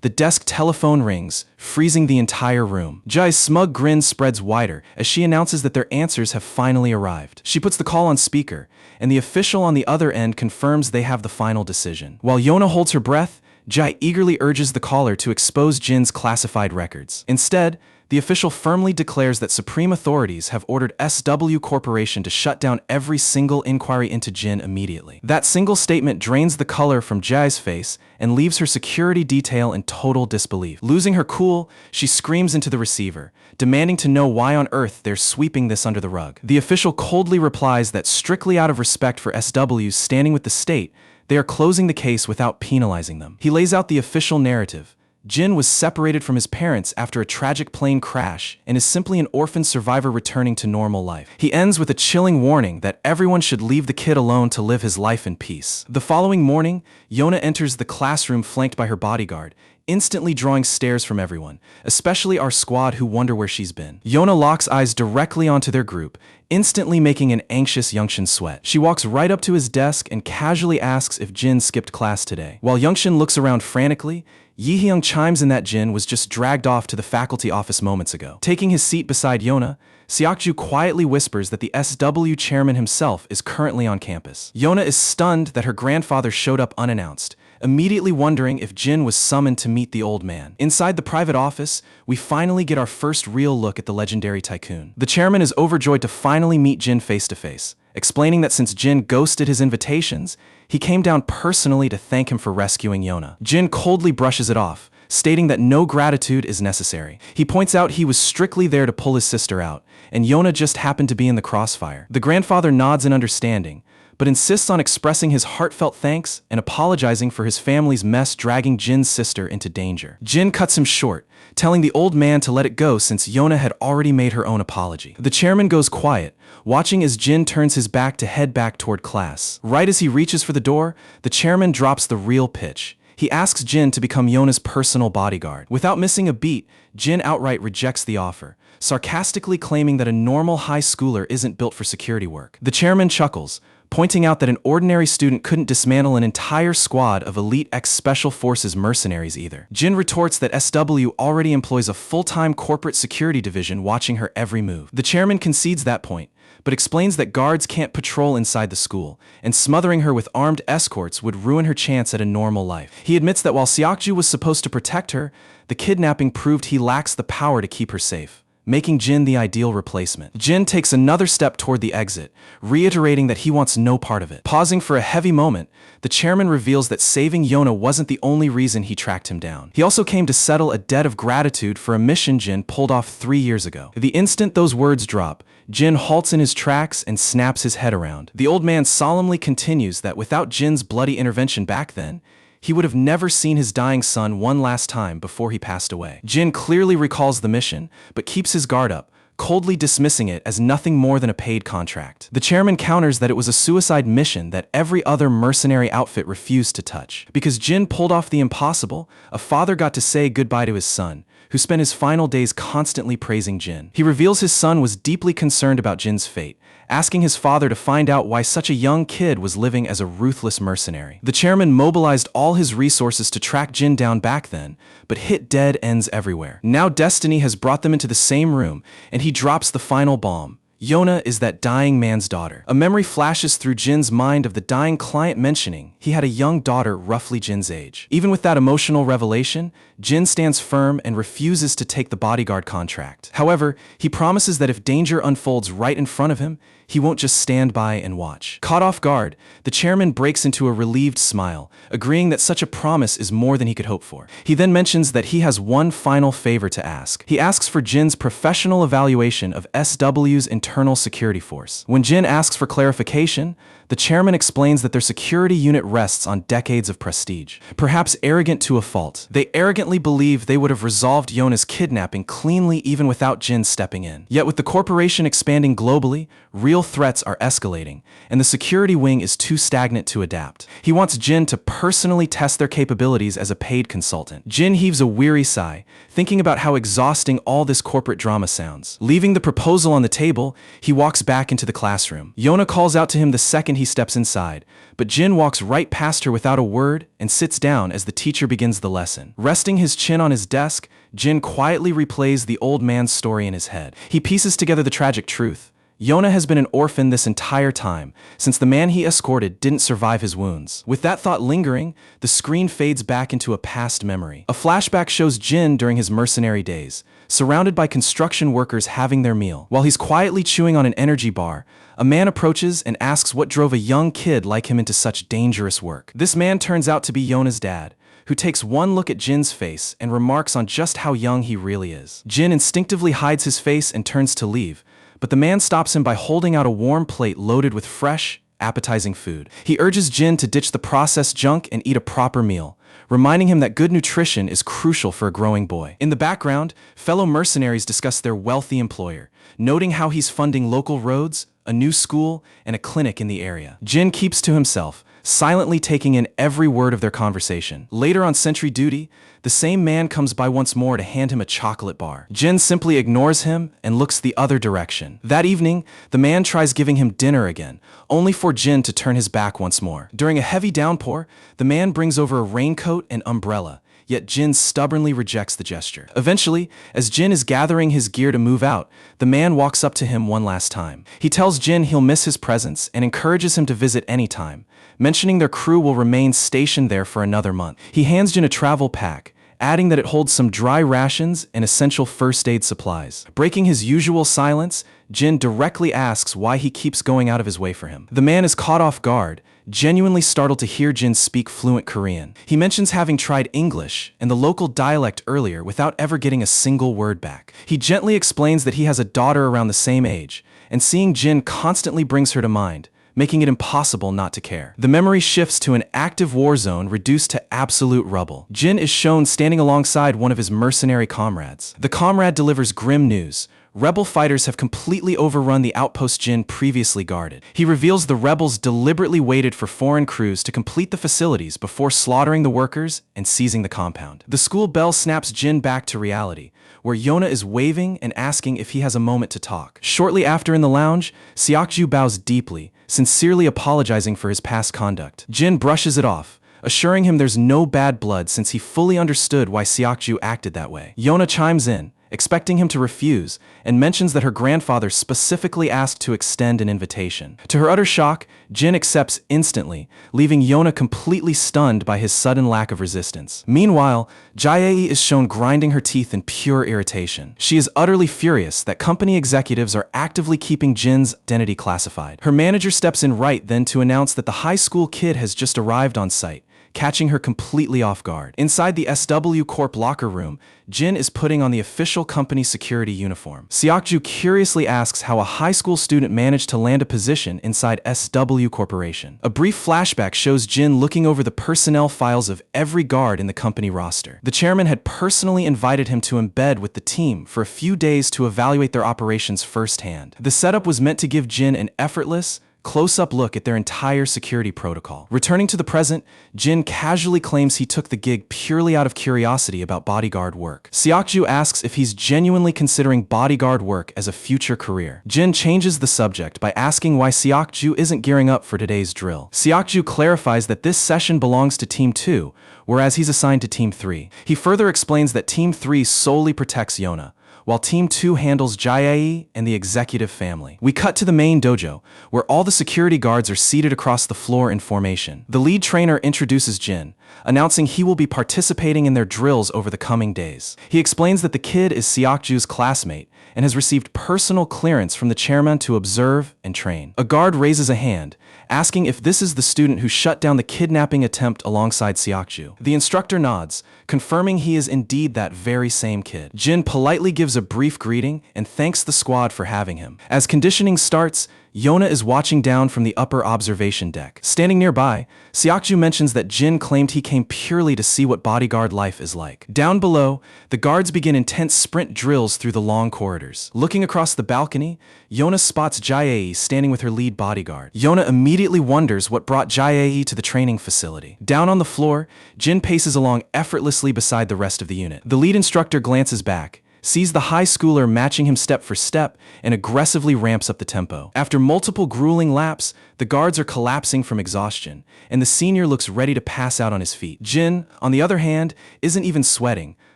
the desk telephone rings, freezing the entire room. Jai's smug grin spreads wider as she announces that their answers have finally arrived. She puts the call on speaker, and the official on the other end confirms they have the final decision. While Yona holds her breath, Jai eagerly urges the caller to expose Jin's classified records. Instead, the official firmly declares that supreme authorities have ordered SW Corporation to shut down every single inquiry into Jin immediately. That single statement drains the color from Jai's face and leaves her security detail in total disbelief. Losing her cool, she screams into the receiver, demanding to know why on earth they're sweeping this under the rug. The official coldly replies that strictly out of respect for SWs standing with the state, they are closing the case without penalizing them. He lays out the official narrative. Jin was separated from his parents after a tragic plane crash and is simply an orphan survivor returning to normal life. He ends with a chilling warning that everyone should leave the kid alone to live his life in peace. The following morning, Yona enters the classroom flanked by her bodyguard, instantly drawing stares from everyone, especially our squad who wonder where she's been. Yona locks eyes directly onto their group, instantly making an anxious Youngshin sweat. She walks right up to his desk and casually asks if Jin skipped class today. While Youngshin looks around frantically, Yihyung chimes in that Jin was just dragged off to the faculty office moments ago. Taking his seat beside Yona, Seokju quietly whispers that the SW chairman himself is currently on campus. Yona is stunned that her grandfather showed up unannounced, immediately wondering if Jin was summoned to meet the old man. Inside the private office, we finally get our first real look at the legendary tycoon. The chairman is overjoyed to finally meet Jin face to face, explaining that since Jin ghosted his invitations, he came down personally to thank him for rescuing Yona. Jin coldly brushes it off, stating that no gratitude is necessary. He points out he was strictly there to pull his sister out, and Yona just happened to be in the crossfire. The grandfather nods in understanding, but insists on expressing his heartfelt thanks and apologizing for his family's mess dragging Jin's sister into danger. Jin cuts him short, telling the old man to let it go since Yona had already made her own apology. The chairman goes quiet, watching as Jin turns his back to head back toward class. Right as he reaches for the door, the chairman drops the real pitch. He asks Jin to become Yona's personal bodyguard. Without missing a beat, Jin outright rejects the offer, sarcastically claiming that a normal high schooler isn't built for security work. The chairman chuckles, pointing out that an ordinary student couldn't dismantle an entire squad of elite ex-special forces mercenaries either. Jin retorts that SW already employs a full-time corporate security division watching her every move. The chairman concedes that point, but explains that guards can't patrol inside the school, and smothering her with armed escorts would ruin her chance at a normal life. He admits that while Seokju was supposed to protect her, the kidnapping proved he lacks the power to keep her safe, making Jin the ideal replacement. Jin takes another step toward the exit, reiterating that he wants no part of it. Pausing for a heavy moment, the chairman reveals that saving Yona wasn't the only reason he tracked him down. He also came to settle a debt of gratitude for a mission Jin pulled off 3 years ago. The instant those words drop, Jin halts in his tracks and snaps his head around. The old man solemnly continues that without Jin's bloody intervention back then, he would have never seen his dying son one last time before he passed away. Jin clearly recalls the mission, but keeps his guard up, coldly dismissing it as nothing more than a paid contract. The chairman counters that it was a suicide mission that every other mercenary outfit refused to touch. Because Jin pulled off the impossible, a father got to say goodbye to his son, who spent his final days constantly praising Jin. He reveals his son was deeply concerned about Jin's fate, asking his father to find out why such a young kid was living as a ruthless mercenary. The chairman mobilized all his resources to track Jin down back then, but hit dead ends everywhere. Now destiny has brought them into the same room, and he drops the final bomb. Yona is that dying man's daughter. A memory flashes through Jin's mind of the dying client mentioning he had a young daughter roughly Jin's age. Even with that emotional revelation, Jin stands firm and refuses to take the bodyguard contract. However, he promises that if danger unfolds right in front of him, he won't just stand by and watch. Caught off guard, the chairman breaks into a relieved smile, agreeing that such a promise is more than he could hope for. He then mentions that he has one final favor to ask. He asks for Jin's professional evaluation of SW's internal security force. When Jin asks for clarification, The chairman explains that their security unit rests on decades of prestige. Perhaps arrogant to a fault, they arrogantly believe they would have resolved Yona's kidnapping cleanly even without Jin stepping in. Yet with the corporation expanding globally, real threats are escalating, and the security wing is too stagnant to adapt. He wants Jin to personally test their capabilities as a paid consultant. Jin heaves a weary sigh, thinking about how exhausting all this corporate drama sounds. Leaving the proposal on the table, he walks back into the classroom. Yona calls out to him the second he steps inside, but Jin walks right past her without a word and sits down as the teacher begins the lesson. Resting his chin on his desk, Jin quietly replays the old man's story in his head. He pieces together the tragic truth. Yona has been an orphan this entire time, since the man he escorted didn't survive his wounds. With that thought lingering, the screen fades back into a past memory. A flashback shows Jin during his mercenary days, surrounded by construction workers having their meal. While he's quietly chewing on an energy bar, a man approaches and asks what drove a young kid like him into such dangerous work. This man turns out to be Yona's dad, who takes one look at Jin's face and remarks on just how young he really is. Jin instinctively hides his face and turns to leave, but the man stops him by holding out a warm plate loaded with fresh, appetizing food. He urges Jin to ditch the processed junk and eat a proper meal, reminding him that good nutrition is crucial for a growing boy. In the background, fellow mercenaries discuss their wealthy employer, noting how he's funding local roads, a new school, and a clinic in the area. Jin keeps to himself, silently taking in every word of their conversation. Later on sentry duty, the same man comes by once more to hand him a chocolate bar. Jin simply ignores him and looks the other direction. That evening, the man tries giving him dinner again, only for Jin to turn his back once more. During a heavy downpour, the man brings over a raincoat and umbrella, yet Jin stubbornly rejects the gesture. Eventually, as Jin is gathering his gear to move out, the man walks up to him one last time. He tells Jin he'll miss his presence and encourages him to visit anytime, mentioning their crew will remain stationed there for another month. He hands Jin a travel pack, adding that it holds some dry rations and essential first aid supplies. Breaking his usual silence, Jin directly asks why he keeps going out of his way for him. The man is caught off guard, genuinely startled to hear Jin speak fluent Korean. He mentions having tried English and the local dialect earlier without ever getting a single word back. He gently explains that he has a daughter around the same age, and seeing Jin constantly brings her to mind, making it impossible not to care. The memory shifts to an active war zone reduced to absolute rubble. Jin is shown standing alongside one of his mercenary comrades. The comrade delivers grim news. Rebel fighters have completely overrun the outpost Jin previously guarded. He reveals the rebels deliberately waited for foreign crews to complete the facilities before slaughtering the workers and seizing the compound. The school bell snaps Jin back to reality, where Yona is waving and asking if he has a moment to talk. Shortly after in the lounge, Seokju bows deeply, sincerely apologizing for his past conduct. Jin brushes it off, assuring him there's no bad blood since he fully understood why Seokju acted that way. Yona chimes in, expecting him to refuse, and mentions that her grandfather specifically asked to extend an invitation. To her utter shock, Jin accepts instantly, leaving Yona completely stunned by his sudden lack of resistance. Meanwhile, Jae is shown grinding her teeth in pure irritation. She is utterly furious that company executives are actively keeping Jin's identity classified. Her manager steps in right then to announce that the high school kid has just arrived on site, catching her completely off guard. Inside the SW Corp locker room, Jin is putting on the official company security uniform. Seokju curiously asks how a high school student managed to land a position inside SW Corporation. A brief flashback shows Jin looking over the personnel files of every guard in the company roster. The chairman had personally invited him to embed with the team for a few days to evaluate their operations firsthand. The setup was meant to give Jin an effortless, close-up look at their entire security protocol. Returning to the present, Jin casually claims he took the gig purely out of curiosity about bodyguard work. Seokju asks if he's genuinely considering bodyguard work as a future career. Jin changes the subject by asking why Seokju isn't gearing up for today's drill. Seokju clarifies that this session belongs to Team 2, whereas he's assigned to Team 3. He further explains that Team 3 solely protects Yona, while Team 2 handles Jae and the executive family. We cut to the main dojo, where all the security guards are seated across the floor in formation. The lead trainer introduces Jin, announcing he will be participating in their drills over the coming days. He explains that the kid is Seokju's classmate and has received personal clearance from the chairman to observe and train. A guard raises a hand, asking if this is the student who shut down the kidnapping attempt alongside Seokju. The instructor nods, confirming he is indeed that very same kid. Jin politely gives a brief greeting and thanks the squad for having him. As conditioning starts, Yona is watching down from the upper observation deck. Standing nearby, Seokju mentions that Jin claimed he came purely to see what bodyguard life is like. Down below, the guards begin intense sprint drills through the long corridors. Looking across the balcony, Yona spots Jae standing with her lead bodyguard. Yona immediately wonders what brought Jae to the training facility. Down on the floor, Jin paces along effortlessly beside the rest of the unit. The lead instructor glances back, sees the high schooler matching him step for step, and aggressively ramps up the tempo. After multiple grueling laps, the guards are collapsing from exhaustion, and the senior looks ready to pass out on his feet. Jin, on the other hand, isn't even sweating,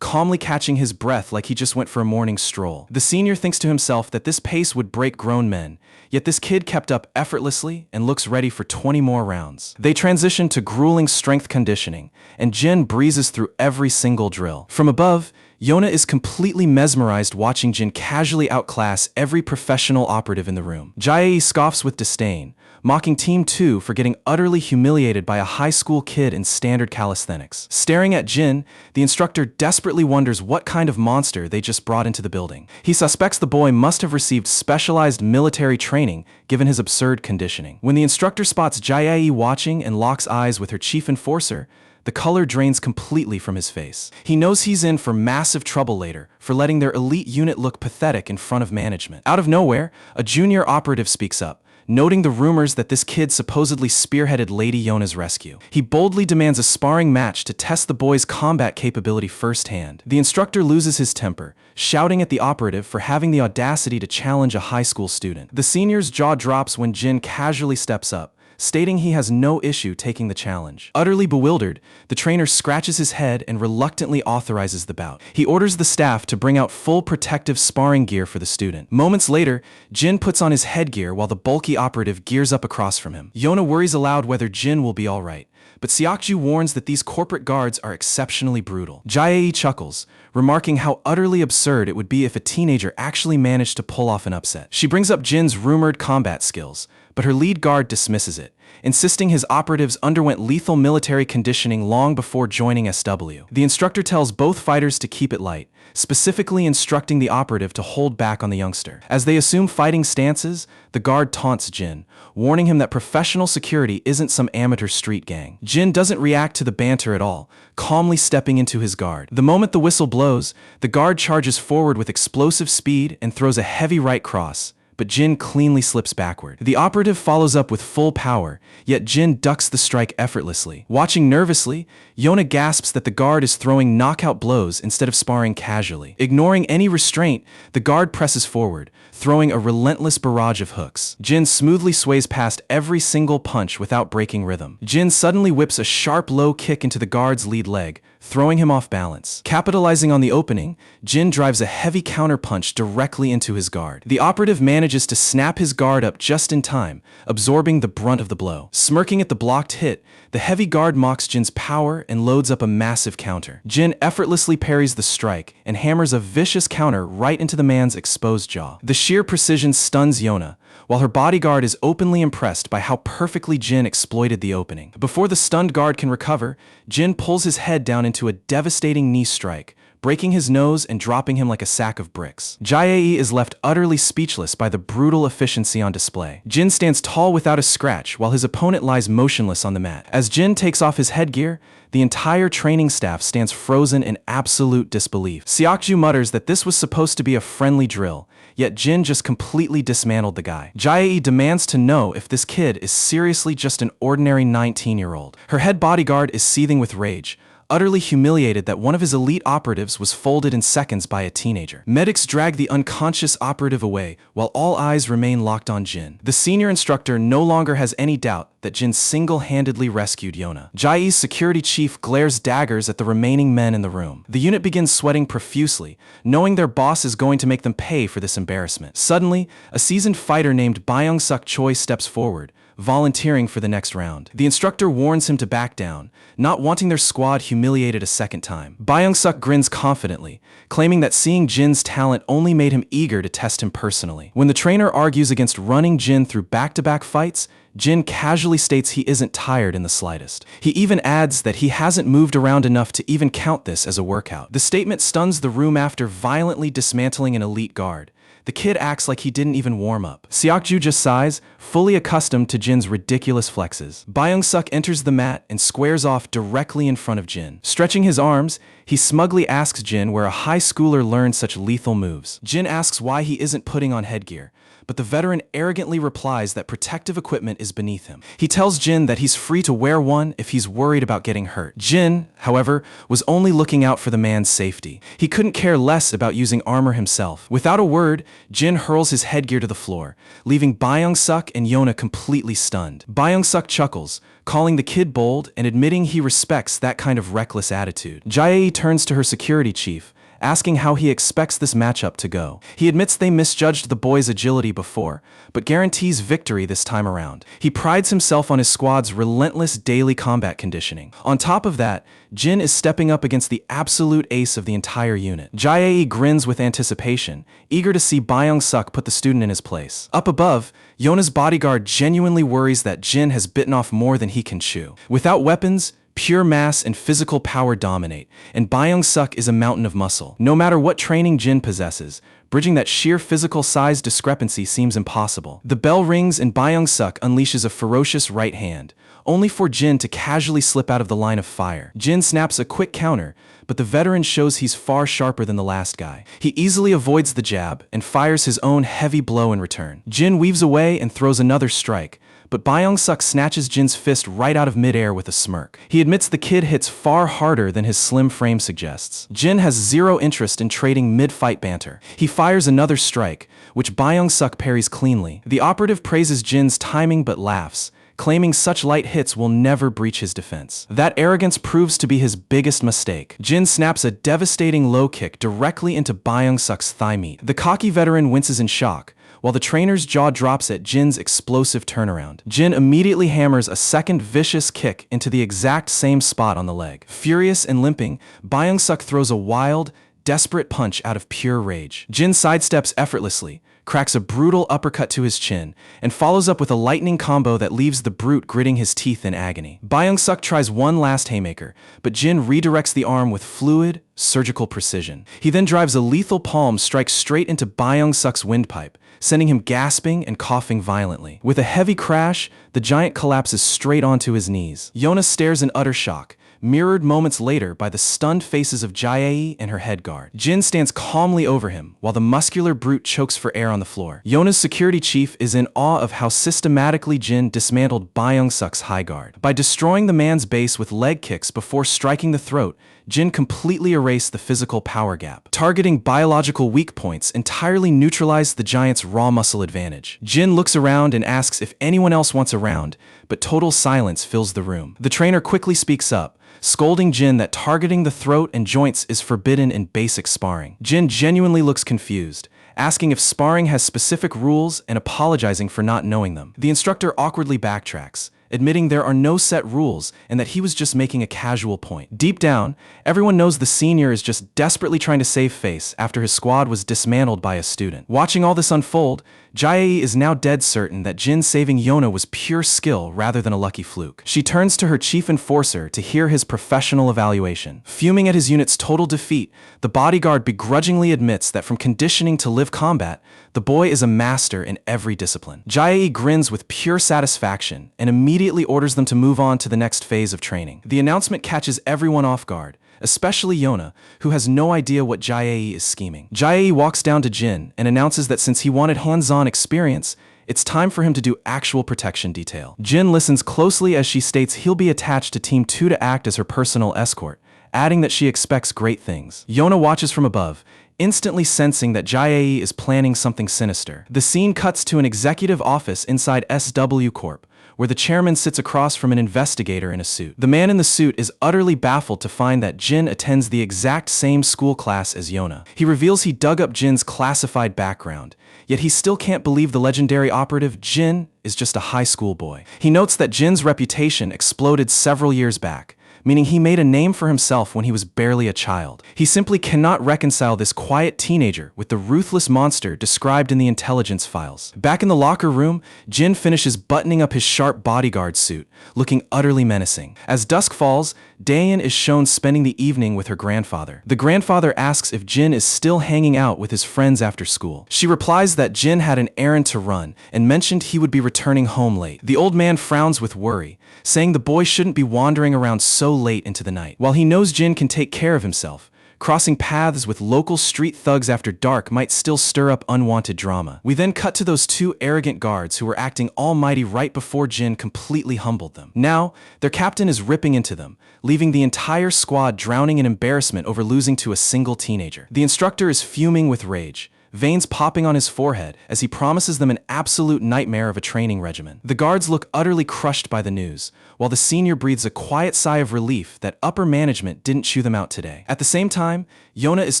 calmly catching his breath like he just went for a morning stroll. The senior thinks to himself that this pace would break grown men, yet this kid kept up effortlessly and looks ready for 20 more rounds. They transition to grueling strength conditioning, and Jin breezes through every single drill. From above, Yona is completely mesmerized watching Jin casually outclass every professional operative in the room. Jae scoffs with disdain, mocking Team 2 for getting utterly humiliated by a high school kid in standard calisthenics. Staring at Jin, the instructor desperately wonders what kind of monster they just brought into the building. He suspects the boy must have received specialized military training given his absurd conditioning. When the instructor spots Jae watching and locks eyes with her chief enforcer, the color drains completely from his face. He knows he's in for massive trouble later for letting their elite unit look pathetic in front of management. Out of nowhere, a junior operative speaks up, noting the rumors that this kid supposedly spearheaded Lady Yona's rescue. He boldly demands a sparring match to test the boy's combat capability firsthand. The instructor loses his temper, shouting at the operative for having the audacity to challenge a high school student. The senior's jaw drops when Jin casually steps up, stating he has no issue taking the challenge. Utterly bewildered, the trainer scratches his head and reluctantly authorizes the bout. He orders the staff to bring out full protective sparring gear for the student. Moments later, Jin puts on his headgear while the bulky operative gears up across from him. Yona worries aloud whether Jin will be alright, but Seokju warns that these corporate guards are exceptionally brutal. Jae chuckles, remarking how utterly absurd it would be if a teenager actually managed to pull off an upset. She brings up Jin's rumored combat skills, but her lead guard dismisses it, insisting his operatives underwent lethal military conditioning long before joining SW. The instructor tells both fighters to keep it light, specifically instructing the operative to hold back on the youngster. As they assume fighting stances, the guard taunts Jin, warning him that professional security isn't some amateur street gang. Jin doesn't react to the banter at all, calmly stepping into his guard. The moment the whistle blows, the guard charges forward with explosive speed and throws a heavy right cross, but Jin cleanly slips backward. The operative follows up with full power, yet Jin ducks the strike effortlessly. Watching nervously, Yona gasps that the guard is throwing knockout blows instead of sparring casually. Ignoring any restraint, the guard presses forward, throwing a relentless barrage of hooks. Jin smoothly sways past every single punch without breaking rhythm. Jin suddenly whips a sharp low kick into the guard's lead leg, throwing him off balance. Capitalizing on the opening, Jin drives a heavy counterpunch directly into his guard. The operative manages to snap his guard up just in time, absorbing the brunt of the blow. Smirking at the blocked hit, the heavy guard mocks Jin's power and loads up a massive counter. Jin effortlessly parries the strike and hammers a vicious counter right into the man's exposed jaw. The sheer precision stuns Yona, while her bodyguard is openly impressed by how perfectly Jin exploited the opening. Before the stunned guard can recover, Jin pulls his head down into a devastating knee strike, breaking his nose and dropping him like a sack of bricks. Jae is left utterly speechless by the brutal efficiency on display. Jin stands tall without a scratch while his opponent lies motionless on the mat. As Jin takes off his headgear, the entire training staff stands frozen in absolute disbelief. Seokju mutters that this was supposed to be a friendly drill, yet Jin just completely dismantled the guy. Jae demands to know if this kid is seriously just an ordinary 19-year-old. Her head bodyguard is seething with rage, utterly humiliated that one of his elite operatives was folded in seconds by a teenager. Medics drag the unconscious operative away while all eyes remain locked on Jin. The senior instructor no longer has any doubt that Jin single-handedly rescued Yona. Jae's security chief glares daggers at the remaining men in the room. The unit begins sweating profusely, knowing their boss is going to make them pay for this embarrassment. Suddenly, a seasoned fighter named Byung-suk Choi steps forward, volunteering for the next round. The instructor warns him to back down, not wanting their squad humiliated a second time. Byung-suk grins confidently, claiming that seeing Jin's talent only made him eager to test him personally. When the trainer argues against running Jin through back-to-back fights, Jin casually states he isn't tired in the slightest. He even adds that he hasn't moved around enough to even count this as a workout. The statement stuns the room after violently dismantling an elite guard. The kid acts like he didn't even warm up. Seokju just sighs, fully accustomed to Jin's ridiculous flexes. Byung-suk enters the mat and squares off directly in front of Jin. Stretching his arms, he smugly asks Jin where a high schooler learned such lethal moves. Jin asks why he isn't putting on headgear, but the veteran arrogantly replies that protective equipment is beneath him. He tells Jin that he's free to wear one if he's worried about getting hurt. Jin, however, was only looking out for the man's safety. He couldn't care less about using armor himself. Without a word, Jin hurls his headgear to the floor, leaving Byung-suk and Yona completely stunned. Byung-suk chuckles, calling the kid bold and admitting he respects that kind of reckless attitude. Jae turns to her security chief, asking how he expects this matchup to go. He admits they misjudged the boy's agility before, but guarantees victory this time around. He prides himself on his squad's relentless daily combat conditioning. On top of that, Jin is stepping up against the absolute ace of the entire unit. Jae grins with anticipation, eager to see Byung-suk put the student in his place. Up above, Yona's bodyguard genuinely worries that Jin has bitten off more than he can chew. Without weapons, pure mass and physical power dominate, and Byung-suk is a mountain of muscle. No matter what training Jin possesses, bridging that sheer physical size discrepancy seems impossible. The bell rings and Byung-suk unleashes a ferocious right hand, only for Jin to casually slip out of the line of fire. Jin snaps a quick counter, but the veteran shows he's far sharper than the last guy. He easily avoids the jab and fires his own heavy blow in return. Jin weaves away and throws another strike, but Byung-suk snatches Jin's fist right out of midair with a smirk. He admits the kid hits far harder than his slim frame suggests. Jin has zero interest in trading mid-fight banter. He fires another strike, which Byung-suk parries cleanly. The operative praises Jin's timing but laughs, claiming such light hits will never breach his defense. That arrogance proves to be his biggest mistake. Jin snaps a devastating low kick directly into Byung-suk's thigh meat. The cocky veteran winces in shock, while the trainer's jaw drops at Jin's explosive turnaround. Jin immediately hammers a second vicious kick into the exact same spot on the leg. Furious and limping, Byung-suk throws a wild, desperate punch out of pure rage. Jin sidesteps effortlessly, cracks a brutal uppercut to his chin, and follows up with a lightning combo that leaves the brute gritting his teeth in agony. Byung-suk tries one last haymaker, but Jin redirects the arm with fluid, surgical precision. He then drives a lethal palm strike straight into Byung-suk's windpipe, sending him gasping and coughing violently. With a heavy crash, the giant collapses straight onto his knees. Yona stares in utter shock, mirrored moments later by the stunned faces of Jae and her head guard. Jin stands calmly over him, while the muscular brute chokes for air on the floor. Yona's security chief is in awe of how systematically Jin dismantled Byung-suk's high guard. By destroying the man's base with leg kicks before striking the throat, Jin completely erased the physical power gap. Targeting biological weak points entirely neutralized the giant's raw muscle advantage. Jin looks around and asks if anyone else wants a round, but total silence fills the room. The trainer quickly speaks up, scolding Jin that targeting the throat and joints is forbidden in basic sparring. Jin genuinely looks confused, asking if sparring has specific rules and apologizing for not knowing them. The instructor awkwardly backtracks, admitting there are no set rules and that he was just making a casual point. Deep down, everyone knows the senior is just desperately trying to save face after his squad was dismantled by a student. Watching all this unfold, Jae is now dead certain that Jin saving Yona was pure skill rather than a lucky fluke. She turns to her chief enforcer to hear his professional evaluation. Fuming at his unit's total defeat, the bodyguard begrudgingly admits that from conditioning to live combat, the boy is a master in every discipline. Jae grins with pure satisfaction and immediately orders them to move on to the next phase of training. The announcement catches everyone off guard, especially Yona, who has no idea what Jae is scheming. Jae walks down to Jin and announces that since he wanted hands-on experience, it's time for him to do actual protection detail. Jin listens closely as she states he'll be attached to Team 2 to act as her personal escort, adding that she expects great things. Yona watches from above, instantly sensing that Jae is planning something sinister. The scene cuts to an executive office inside SW Corp, where the chairman sits across from an investigator in a suit. The man in the suit is utterly baffled to find that Jin attends the exact same school class as Yona. He reveals he dug up Jin's classified background, yet he still can't believe the legendary operative Jin is just a high school boy. He notes that Jin's reputation exploded several years back, meaning he made a name for himself when he was barely a child. He simply cannot reconcile this quiet teenager with the ruthless monster described in the intelligence files. Back in the locker room, Jin finishes buttoning up his sharp bodyguard suit, looking utterly menacing. As dusk falls, Daein is shown spending the evening with her grandfather. The grandfather asks if Jin is still hanging out with his friends after school. She replies that Jin had an errand to run and mentioned he would be returning home late. The old man frowns with worry, saying the boy shouldn't be wandering around so late into the night. While he knows Jin can take care of himself, crossing paths with local street thugs after dark might still stir up unwanted drama. We then cut to those two arrogant guards who were acting almighty right before Jin completely humbled them. Now, their captain is ripping into them, leaving the entire squad drowning in embarrassment over losing to a single teenager. The instructor is fuming with rage, veins popping on his forehead as he promises them an absolute nightmare of a training regimen. The guards look utterly crushed by the news, while the senior breathes a quiet sigh of relief that upper management didn't chew them out today. At the same time, Yona is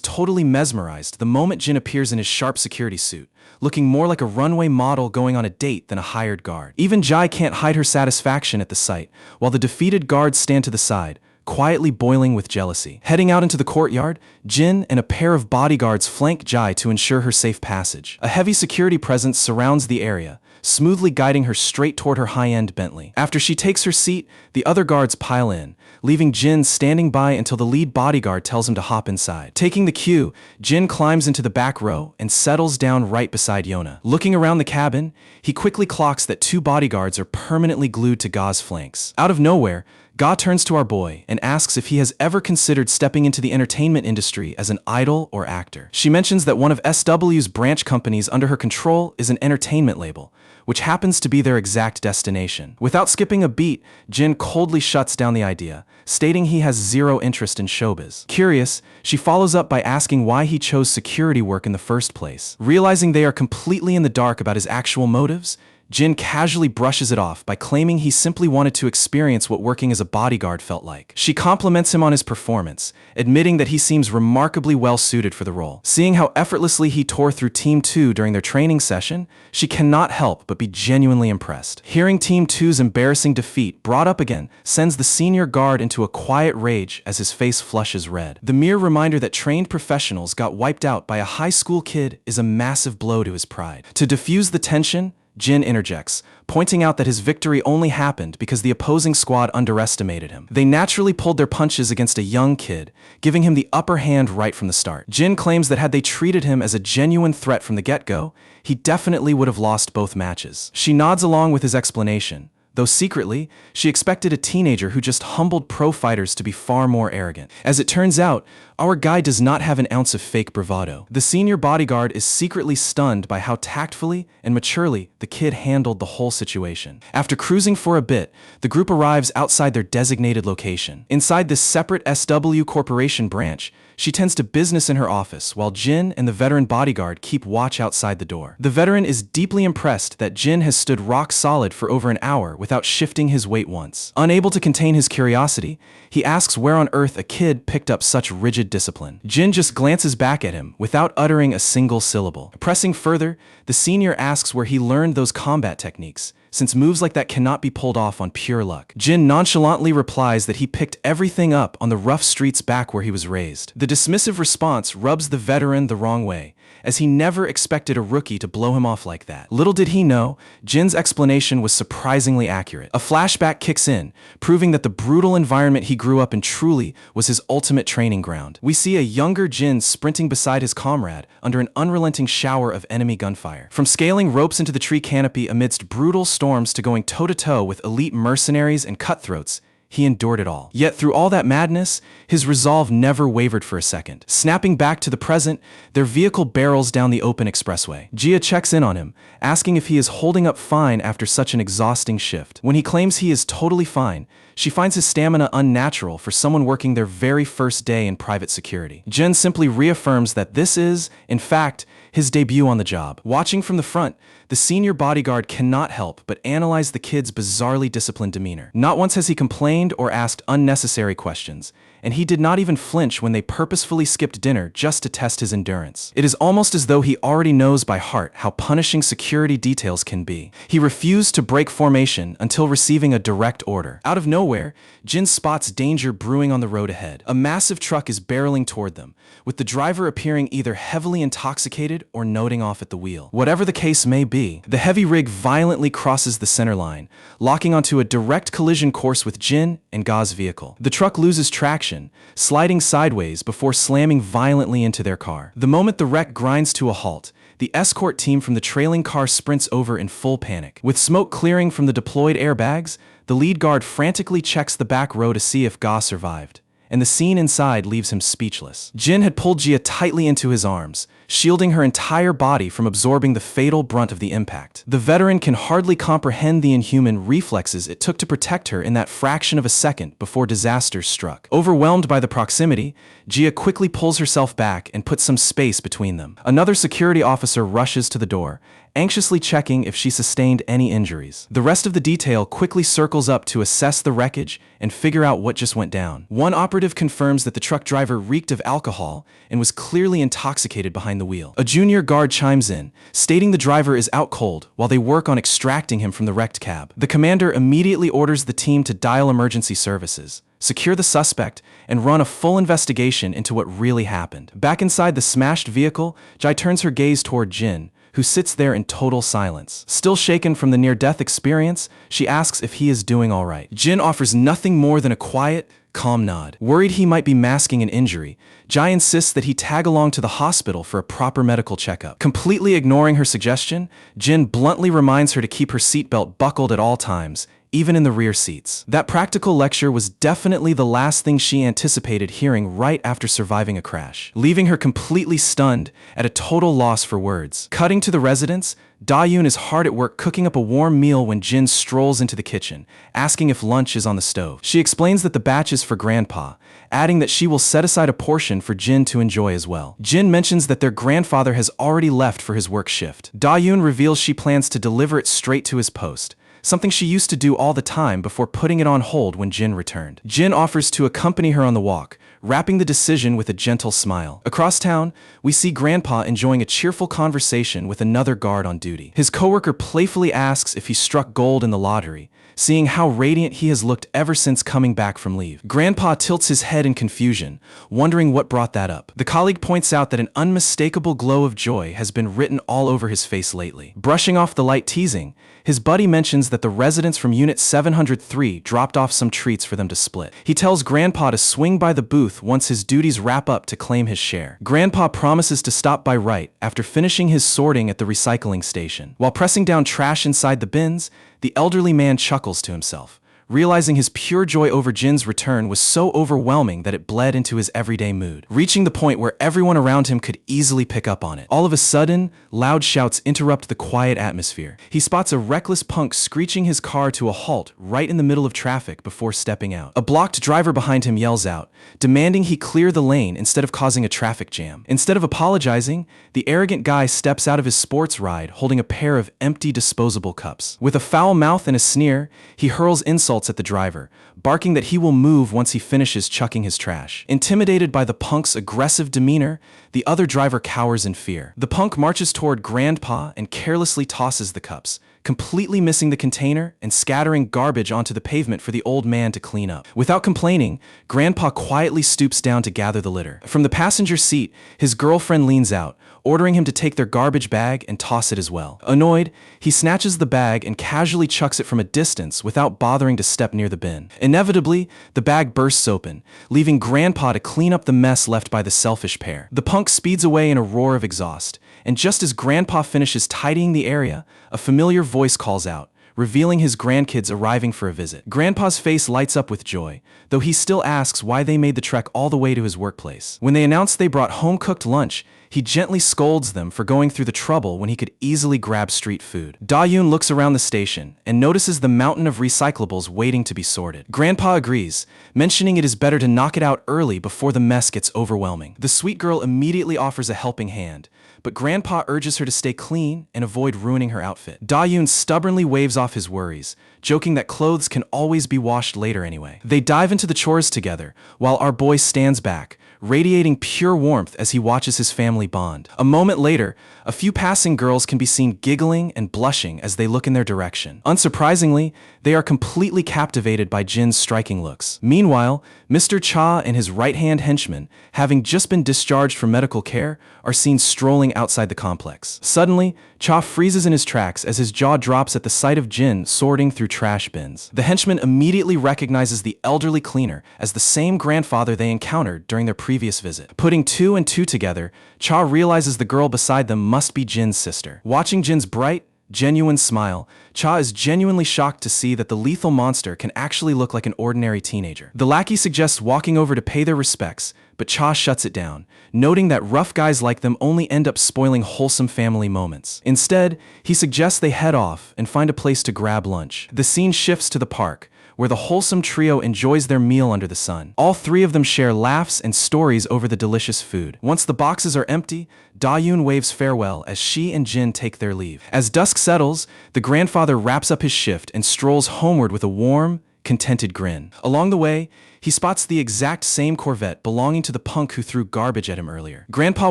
totally mesmerized the moment Jin appears in his sharp security suit, looking more like a runway model going on a date than a hired guard. Even Jai can't hide her satisfaction at the sight, while the defeated guards stand to the side, quietly boiling with jealousy. Heading out into the courtyard, Jin and a pair of bodyguards flank Jai to ensure her safe passage. A heavy security presence surrounds the area, smoothly guiding her straight toward her high-end Bentley. After she takes her seat, the other guards pile in, leaving Jin standing by until the lead bodyguard tells him to hop inside. Taking the cue, Jin climbs into the back row and settles down right beside Yona. Looking around the cabin, he quickly clocks that two bodyguards are permanently glued to Ga's flanks. Out of nowhere, Ga turns to our boy and asks if he has ever considered stepping into the entertainment industry as an idol or actor. She mentions that one of SW's branch companies under her control is an entertainment label, which happens to be their exact destination. Without skipping a beat, Jin coldly shuts down the idea, stating he has zero interest in showbiz. Curious, she follows up by asking why he chose security work in the first place. Realizing they are completely in the dark about his actual motives, Jin casually brushes it off by claiming he simply wanted to experience what working as a bodyguard felt like. She compliments him on his performance, admitting that he seems remarkably well suited for the role. Seeing how effortlessly he tore through Team 2 during their training session, she cannot help but be genuinely impressed. Hearing Team 2's embarrassing defeat brought up again sends the senior guard into a quiet rage as his face flushes red. The mere reminder that trained professionals got wiped out by a high school kid is a massive blow to his pride. To diffuse the tension, Jin interjects, pointing out that his victory only happened because the opposing squad underestimated him. They naturally pulled their punches against a young kid, giving him the upper hand right from the start. Jin claims that had they treated him as a genuine threat from the get-go, he definitely would have lost both matches. She nods along with his explanation, though secretly, she expected a teenager who just humbled pro fighters to be far more arrogant. As it turns out, our guy does not have an ounce of fake bravado. The senior bodyguard is secretly stunned by how tactfully and maturely the kid handled the whole situation. After cruising for a bit, the group arrives outside their designated location. Inside this separate SW Corporation branch, she tends to business in her office, while Jin and the veteran bodyguard keep watch outside the door. The veteran is deeply impressed that Jin has stood rock solid for over an hour without shifting his weight once. Unable to contain his curiosity, he asks where on earth a kid picked up such rigid discipline. Jin just glances back at him without uttering a single syllable. Pressing further, the senior asks where he learned those combat techniques, since moves like that cannot be pulled off on pure luck. Jin nonchalantly replies that he picked everything up on the rough streets back where he was raised. The dismissive response rubs the veteran the wrong way, as he never expected a rookie to blow him off like that. Little did he know, Jin's explanation was surprisingly accurate. A flashback kicks in, proving that the brutal environment he grew up in truly was his ultimate training ground. We see a younger Jin sprinting beside his comrade under an unrelenting shower of enemy gunfire. From scaling ropes into the tree canopy amidst brutal storms to going toe-to-toe with elite mercenaries and cutthroats, he endured it all. Yet through all that madness, his resolve never wavered for a second. Snapping back to the present, their vehicle barrels down the open expressway. Jia checks in on him, asking if he is holding up fine after such an exhausting shift. When he claims he is totally fine, she finds his stamina unnatural for someone working their very first day in private security. Jin simply reaffirms that this is, in fact, his debut on the job. Watching from the front, the senior bodyguard cannot help but analyze the kid's bizarrely disciplined demeanor. Not once has he complained or asked unnecessary questions, and he did not even flinch when they purposefully skipped dinner just to test his endurance. It is almost as though he already knows by heart how punishing security details can be. He refused to break formation until receiving a direct order. Out of nowhere, Jin spots danger brewing on the road ahead. A massive truck is barreling toward them, with the driver appearing either heavily intoxicated or nodding off at the wheel. Whatever the case may be, the heavy rig violently crosses the center line, locking onto a direct collision course with Jin and Ga's vehicle. The truck loses traction, sliding sideways before slamming violently into their car. The moment the wreck grinds to a halt, the escort team from the trailing car sprints over in full panic. With smoke clearing from the deployed airbags, the lead guard frantically checks the back row to see if Ga survived, and the scene inside leaves him speechless. Jin had pulled Jia tightly into his arms, shielding her entire body from absorbing the fatal brunt of the impact. The veteran can hardly comprehend the inhuman reflexes it took to protect her in that fraction of a second before disaster struck. Overwhelmed by the proximity, Jia quickly pulls herself back and puts some space between them. Another security officer rushes to the door, anxiously checking if she sustained any injuries. The rest of the detail quickly circles up to assess the wreckage and figure out what just went down. One operative confirms that the truck driver reeked of alcohol and was clearly intoxicated behind the wheel. A junior guard chimes in, stating the driver is out cold while they work on extracting him from the wrecked cab. The commander immediately orders the team to dial emergency services, secure the suspect, and run a full investigation into what really happened. Back inside the smashed vehicle, Jai turns her gaze toward Jin, who sits there in total silence. Still shaken from the near-death experience, she asks if he is doing all right. Jin offers nothing more than a quiet, calm nod. Worried he might be masking an injury, Jai insists that he tag along to the hospital for a proper medical checkup. Completely ignoring her suggestion, Jin bluntly reminds her to keep her seatbelt buckled at all times, even in the rear seats. That practical lecture was definitely the last thing she anticipated hearing right after surviving a crash, leaving her completely stunned, at a total loss for words. Cutting to the residence, Da-yoon is hard at work cooking up a warm meal when Jin strolls into the kitchen, asking if lunch is on the stove. She explains that the batch is for Grandpa, adding that she will set aside a portion for Jin to enjoy as well. Jin mentions that their grandfather has already left for his work shift. Da-yoon reveals she plans to deliver it straight to his post, something she used to do all the time before putting it on hold when Jin returned. Jin offers to accompany her on the walk, wrapping the decision with a gentle smile. Across town, we see Grandpa enjoying a cheerful conversation with another guard on duty. His coworker playfully asks if he struck gold in the lottery, seeing how radiant he has looked ever since coming back from leave. Grandpa tilts his head in confusion, wondering what brought that up. The colleague points out that an unmistakable glow of joy has been written all over his face lately. Brushing off the light teasing, his buddy mentions that the residents from Unit 703 dropped off some treats for them to split. He tells Grandpa to swing by the booth once his duties wrap up to claim his share. Grandpa promises to stop by right after finishing his sorting at the recycling station. While pressing down trash inside the bins, the elderly man chuckles to himself, realizing his pure joy over Jin's return was so overwhelming that it bled into his everyday mood, reaching the point where everyone around him could easily pick up on it. All of a sudden, loud shouts interrupt the quiet atmosphere. He spots a reckless punk screeching his car to a halt right in the middle of traffic before stepping out. A blocked driver behind him yells out, demanding he clear the lane instead of causing a traffic jam. Instead of apologizing, the arrogant guy steps out of his sports ride holding a pair of empty disposable cups. With a foul mouth and a sneer, he hurls insults at the driver, barking that he will move once he finishes chucking his trash. Intimidated by the punk's aggressive demeanor, the other driver cowers in fear. The punk marches toward Grandpa and carelessly tosses the cups, completely missing the container and scattering garbage onto the pavement for the old man to clean up. Without complaining, Grandpa quietly stoops down to gather the litter. From the passenger seat, his girlfriend leans out, ordering him to take their garbage bag and toss it as well. Annoyed, he snatches the bag and casually chucks it from a distance without bothering to step near the bin. Inevitably, the bag bursts open, leaving Grandpa to clean up the mess left by the selfish pair. The punk speeds away in a roar of exhaust, and just as Grandpa finishes tidying the area, a familiar voice calls out, revealing his grandkids arriving for a visit. Grandpa's face lights up with joy, though he still asks why they made the trek all the way to his workplace. When they announce they brought home-cooked lunch, he gently scolds them for going through the trouble when he could easily grab street food. Da-yoon looks around the station and notices the mountain of recyclables waiting to be sorted. Grandpa agrees, mentioning it is better to knock it out early before the mess gets overwhelming. The sweet girl immediately offers a helping hand, but Grandpa urges her to stay clean and avoid ruining her outfit. Da-yoon stubbornly waves off his worries, joking that clothes can always be washed later anyway. They dive into the chores together, while our boy stands back, radiating pure warmth as he watches his family bond. A moment later, a few passing girls can be seen giggling and blushing as they look in their direction. Unsurprisingly, they are completely captivated by Jin's striking looks. Meanwhile, Mr. Cha and his right-hand henchman, having just been discharged from medical care, are seen strolling outside the complex. Suddenly, Cha freezes in his tracks as his jaw drops at the sight of Jin sorting through trash bins. The henchman immediately recognizes the elderly cleaner as the same grandfather they encountered during their previous visit. Putting two and two together, Cha realizes the girl beside them must be Jin's sister. Watching Jin's bright, genuine smile, Cha is genuinely shocked to see that the lethal monster can actually look like an ordinary teenager. The lackey suggests walking over to pay their respects, but Cha shuts it down, noting that rough guys like them only end up spoiling wholesome family moments. Instead, he suggests they head off and find a place to grab lunch. The scene shifts to the park, where the wholesome trio enjoys their meal under the sun. All three of them share laughs and stories over the delicious food. Once the boxes are empty, Da-yoon waves farewell as she and Jin take their leave. As dusk settles, the grandfather wraps up his shift and strolls homeward with a warm, contented grin. Along the way, he spots the exact same Corvette belonging to the punk who threw garbage at him earlier. Grandpa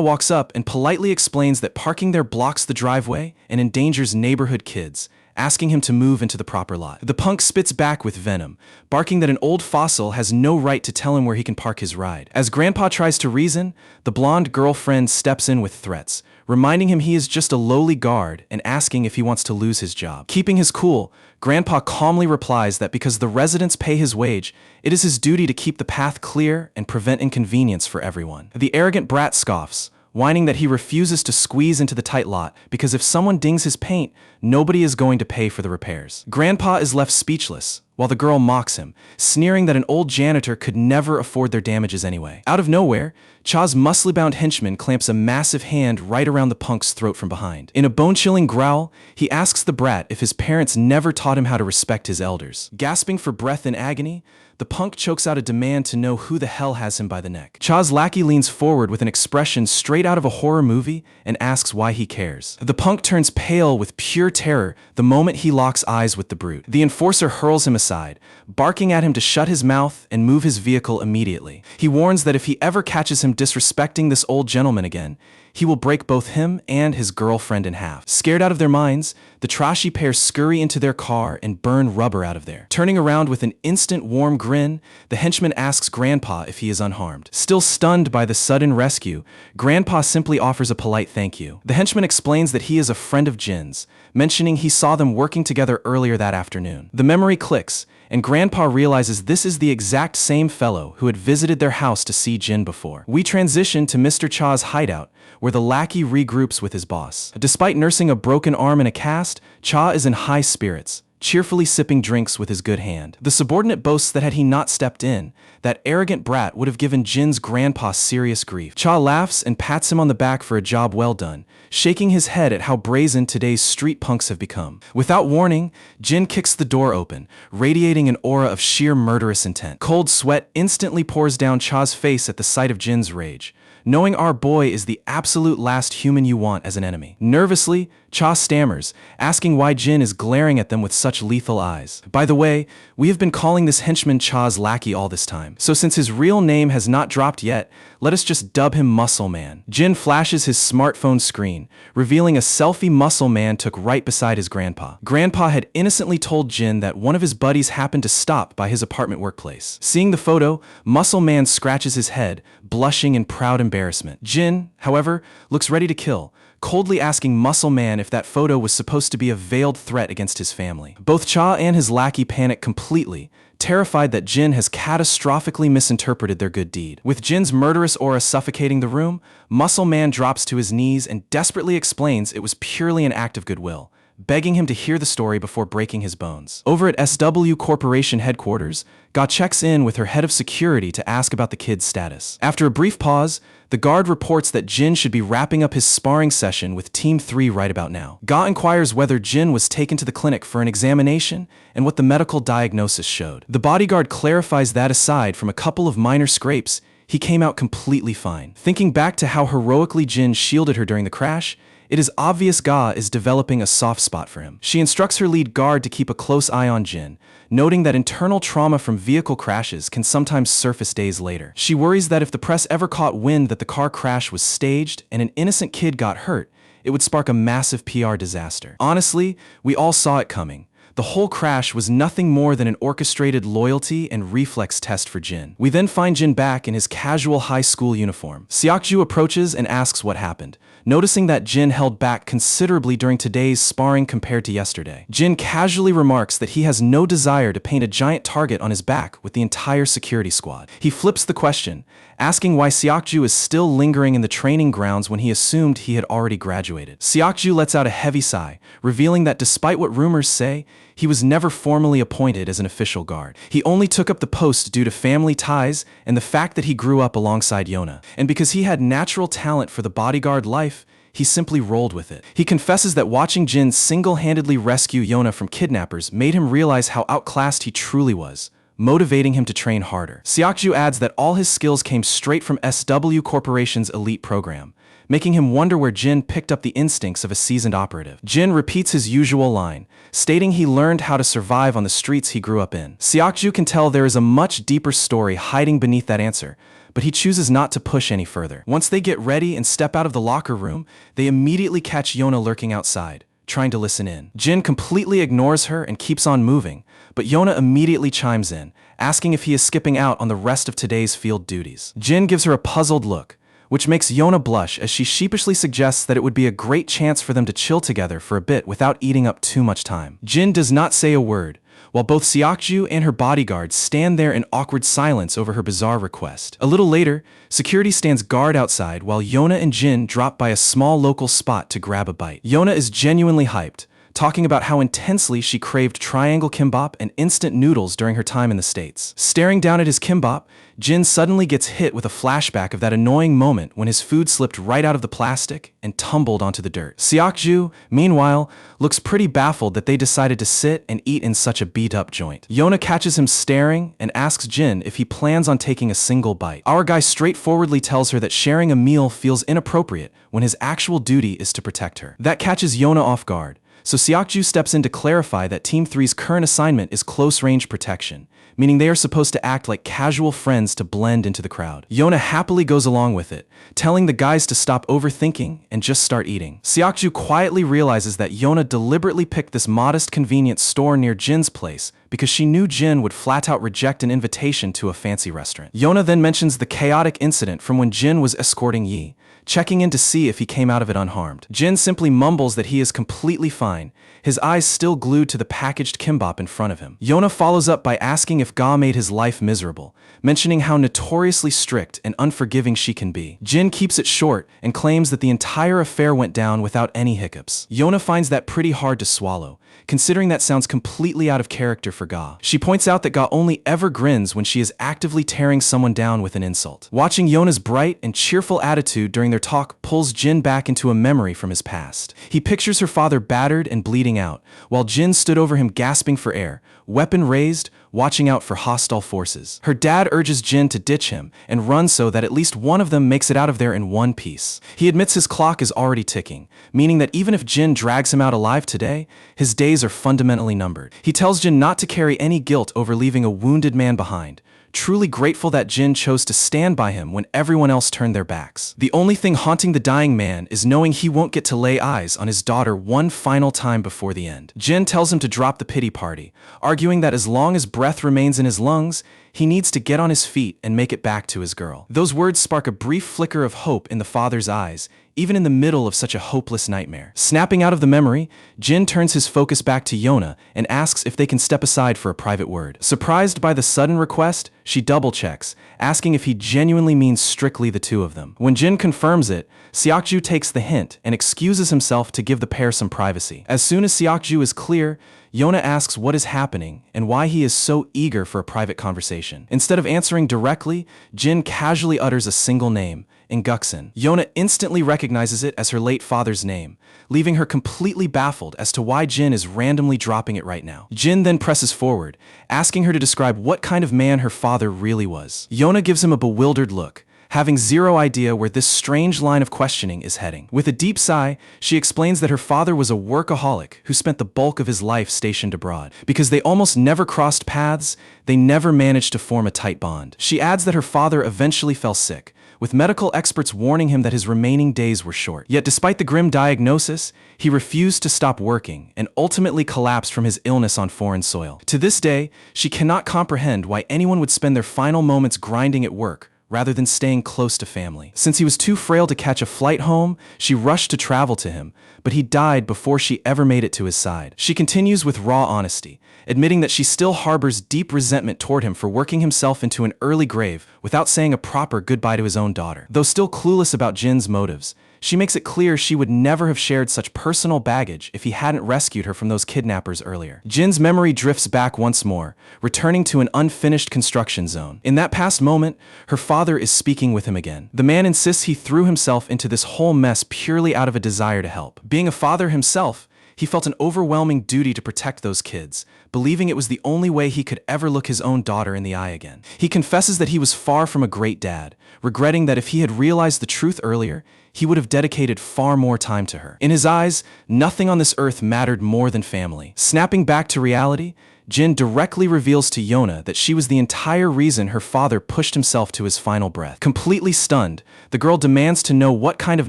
walks up and politely explains that parking there blocks the driveway and endangers neighborhood kids, asking him to move into the proper lot. The punk spits back with venom, barking that an old fossil has no right to tell him where he can park his ride. As Grandpa tries to reason, the blonde girlfriend steps in with threats, reminding him he is just a lowly guard and asking if he wants to lose his job. Keeping his cool, Grandpa calmly replies that because the residents pay his wage, it is his duty to keep the path clear and prevent inconvenience for everyone. The arrogant brat scoffs, whining that he refuses to squeeze into the tight lot because if someone dings his paint, nobody is going to pay for the repairs. Grandpa is left speechless, while the girl mocks him, sneering that an old janitor could never afford their damages anyway. Out of nowhere, Cha's muscly-bound henchman clamps a massive hand right around the punk's throat from behind. In a bone-chilling growl, he asks the brat if his parents never taught him how to respect his elders. Gasping for breath in agony, the punk chokes out a demand to know who the hell has him by the neck. Cha's lackey leans forward with an expression straight out of a horror movie and asks why he cares. The punk turns pale with pure terror the moment he locks eyes with the brute. The enforcer hurls him aside, barking at him to shut his mouth and move his vehicle immediately. He warns that if he ever catches him disrespecting this old gentleman again, he will break both him and his girlfriend in half. Scared out of their minds, the trashy pair scurry into their car and burn rubber out of there. Turning around with an instant warm grin, the henchman asks Grandpa if he is unharmed. Still stunned by the sudden rescue, Grandpa simply offers a polite thank you. The henchman explains that he is a friend of Jin's, mentioning he saw them working together earlier that afternoon. The memory clicks, and Grandpa realizes this is the exact same fellow who had visited their house to see Jin before. We transition to Mr. Cha's hideout, where the lackey regroups with his boss. Despite nursing a broken arm in a cast, Cha is in high spirits, cheerfully sipping drinks with his good hand. The subordinate boasts that had he not stepped in, that arrogant brat would have given Jin's grandpa serious grief. Cha laughs and pats him on the back for a job well done, shaking his head at how brazen today's street punks have become. Without warning, Jin kicks the door open, radiating an aura of sheer murderous intent. Cold sweat instantly pours down Cha's face at the sight of Jin's rage, knowing our boy is the absolute last human you want as an enemy. Nervously, Cha stammers, asking why Jin is glaring at them with such lethal eyes. By the way, we have been calling this henchman Cha's lackey all this time, so since his real name has not dropped yet, let us just dub him Muscle Man. Jin flashes his smartphone screen, revealing a selfie Muscle Man took right beside his grandpa. Grandpa had innocently told Jin that one of his buddies happened to stop by his apartment workplace. Seeing the photo, Muscle Man scratches his head, blushing in proud embarrassment. Jin, however, looks ready to kill, coldly asking Muscle Man if that photo was supposed to be a veiled threat against his family. Both Cha and his lackey panic completely, terrified that Jin has catastrophically misinterpreted their good deed. With Jin's murderous aura suffocating the room, Muscle Man drops to his knees and desperately explains it was purely an act of goodwill, begging him to hear the story before breaking his bones. Over at SW Corporation headquarters, Ga checks in with her head of security to ask about the kid's status. After a brief pause, the guard reports that Jin should be wrapping up his sparring session with Team 3 right about now. Ga inquires whether Jin was taken to the clinic for an examination and what the medical diagnosis showed. The bodyguard clarifies that aside from a couple of minor scrapes, he came out completely fine. Thinking back to how heroically Jin shielded her during the crash, it is obvious Ga is developing a soft spot for him. She instructs her lead guard to keep a close eye on Jin, noting that internal trauma from vehicle crashes can sometimes surface days later. She worries that if the press ever caught wind that the car crash was staged and an innocent kid got hurt, it would spark a massive PR disaster. Honestly, we all saw it coming. The whole crash was nothing more than an orchestrated loyalty and reflex test for Jin. We then find Jin back in his casual high school uniform. Seokju approaches and asks what happened, noticing that Jin held back considerably during today's sparring compared to yesterday. Jin casually remarks that he has no desire to paint a giant target on his back with the entire security squad. He flips the question, asking why Seokju is still lingering in the training grounds when he assumed he had already graduated. Seokju lets out a heavy sigh, revealing that despite what rumors say, he was never formally appointed as an official guard. He only took up the post due to family ties and the fact that he grew up alongside Yona. And because he had natural talent for the bodyguard life, he simply rolled with it. He confesses that watching Jin single-handedly rescue Yona from kidnappers made him realize how outclassed he truly was, motivating him to train harder. Seokju adds that all his skills came straight from SW Corporation's elite program, making him wonder where Jin picked up the instincts of a seasoned operative. Jin repeats his usual line, stating he learned how to survive on the streets he grew up in. Seokju can tell there is a much deeper story hiding beneath that answer, but he chooses not to push any further. Once they get ready and step out of the locker room, they immediately catch Yona lurking outside, trying to listen in. Jin completely ignores her and keeps on moving, but Yona immediately chimes in, asking if he is skipping out on the rest of today's field duties. Jin gives her a puzzled look, which makes Yona blush as she sheepishly suggests that it would be a great chance for them to chill together for a bit without eating up too much time. Jin does not say a word, while both Seokju and her bodyguards stand there in awkward silence over her bizarre request. A little later, security stands guard outside while Yona and Jin drop by a small local spot to grab a bite. Yona is genuinely hyped, talking about how intensely she craved triangle kimbap and instant noodles during her time in the States. Staring down at his kimbap, Jin suddenly gets hit with a flashback of that annoying moment when his food slipped right out of the plastic and tumbled onto the dirt. Seokju, meanwhile, looks pretty baffled that they decided to sit and eat in such a beat-up joint. Yona catches him staring and asks Jin if he plans on taking a single bite. Our guy straightforwardly tells her that sharing a meal feels inappropriate when his actual duty is to protect her. That catches Yona off guard, so Seokju steps in to clarify that Team 3's current assignment is close-range protection, meaning they are supposed to act like casual friends to blend into the crowd. Yona happily goes along with it, telling the guys to stop overthinking and just start eating. Seokju quietly realizes that Yona deliberately picked this modest convenience store near Jin's place because she knew Jin would flat-out reject an invitation to a fancy restaurant. Yona then mentions the chaotic incident from when Jin was escorting Yi, checking in to see if he came out of it unharmed. Jin simply mumbles that he is completely fine, his eyes still glued to the packaged kimbap in front of him. Yona follows up by asking if Ga made his life miserable, mentioning how notoriously strict and unforgiving she can be. Jin keeps it short and claims that the entire affair went down without any hiccups. Yona finds that pretty hard to swallow, considering that sounds completely out of character for Ga. She points out that Ga only ever grins when she is actively tearing someone down with an insult. Watching Yona's bright and cheerful attitude during their talk pulls Jin back into a memory from his past. He pictures her father battered and bleeding out, while Jin stood over him gasping for air, weapon raised, watching out for hostile forces. Her dad urges Jin to ditch him and run so that at least one of them makes it out of there in one piece. He admits his clock is already ticking, meaning that even if Jin drags him out alive today, his days are fundamentally numbered. He tells Jin not to carry any guilt over leaving a wounded man behind, truly grateful that Jin chose to stand by him when everyone else turned their backs. The only thing haunting the dying man is knowing he won't get to lay eyes on his daughter one final time before the end. Jin tells him to drop the pity party, arguing that as long as breath remains in his lungs, he needs to get on his feet and make it back to his girl. Those words spark a brief flicker of hope in the father's eyes, even in the middle of such a hopeless nightmare. Snapping out of the memory, Jin turns his focus back to Yona and asks if they can step aside for a private word. Surprised by the sudden request, she double-checks, asking if he genuinely means strictly the two of them. When Jin confirms it, Seokju takes the hint and excuses himself to give the pair some privacy. As soon as Seokju is clear, Yona asks what is happening and why he is so eager for a private conversation. Instead of answering directly, Jin casually utters a single name, Inguksen. Yona instantly recognizes it as her late father's name, leaving her completely baffled as to why Jin is randomly dropping it right now. Jin then presses forward, asking her to describe what kind of man her father really was. Yona gives him a bewildered look, having zero idea where this strange line of questioning is heading. With a deep sigh, she explains that her father was a workaholic who spent the bulk of his life stationed abroad. Because they almost never crossed paths, they never managed to form a tight bond. She adds that her father eventually fell sick, with medical experts warning him that his remaining days were short. Yet despite the grim diagnosis, he refused to stop working and ultimately collapsed from his illness on foreign soil. To this day, she cannot comprehend why anyone would spend their final moments grinding at work rather than staying close to family. Since he was too frail to catch a flight home, she rushed to travel to him, but he died before she ever made it to his side. She continues with raw honesty, admitting that she still harbors deep resentment toward him for working himself into an early grave without saying a proper goodbye to his own daughter. Though still clueless about Jin's motives, she makes it clear she would never have shared such personal baggage if he hadn't rescued her from those kidnappers earlier. Jin's memory drifts back once more, returning to an unfinished construction zone. In that past moment, her father is speaking with him again. The man insists he threw himself into this whole mess purely out of a desire to help. Being a father himself, he felt an overwhelming duty to protect those kids, believing it was the only way he could ever look his own daughter in the eye again. He confesses that he was far from a great dad, regretting that if he had realized the truth earlier, he would have dedicated far more time to her. In his eyes, nothing on this earth mattered more than family. Snapping back to reality, Jin directly reveals to Yona that she was the entire reason her father pushed himself to his final breath. Completely stunned, the girl demands to know what kind of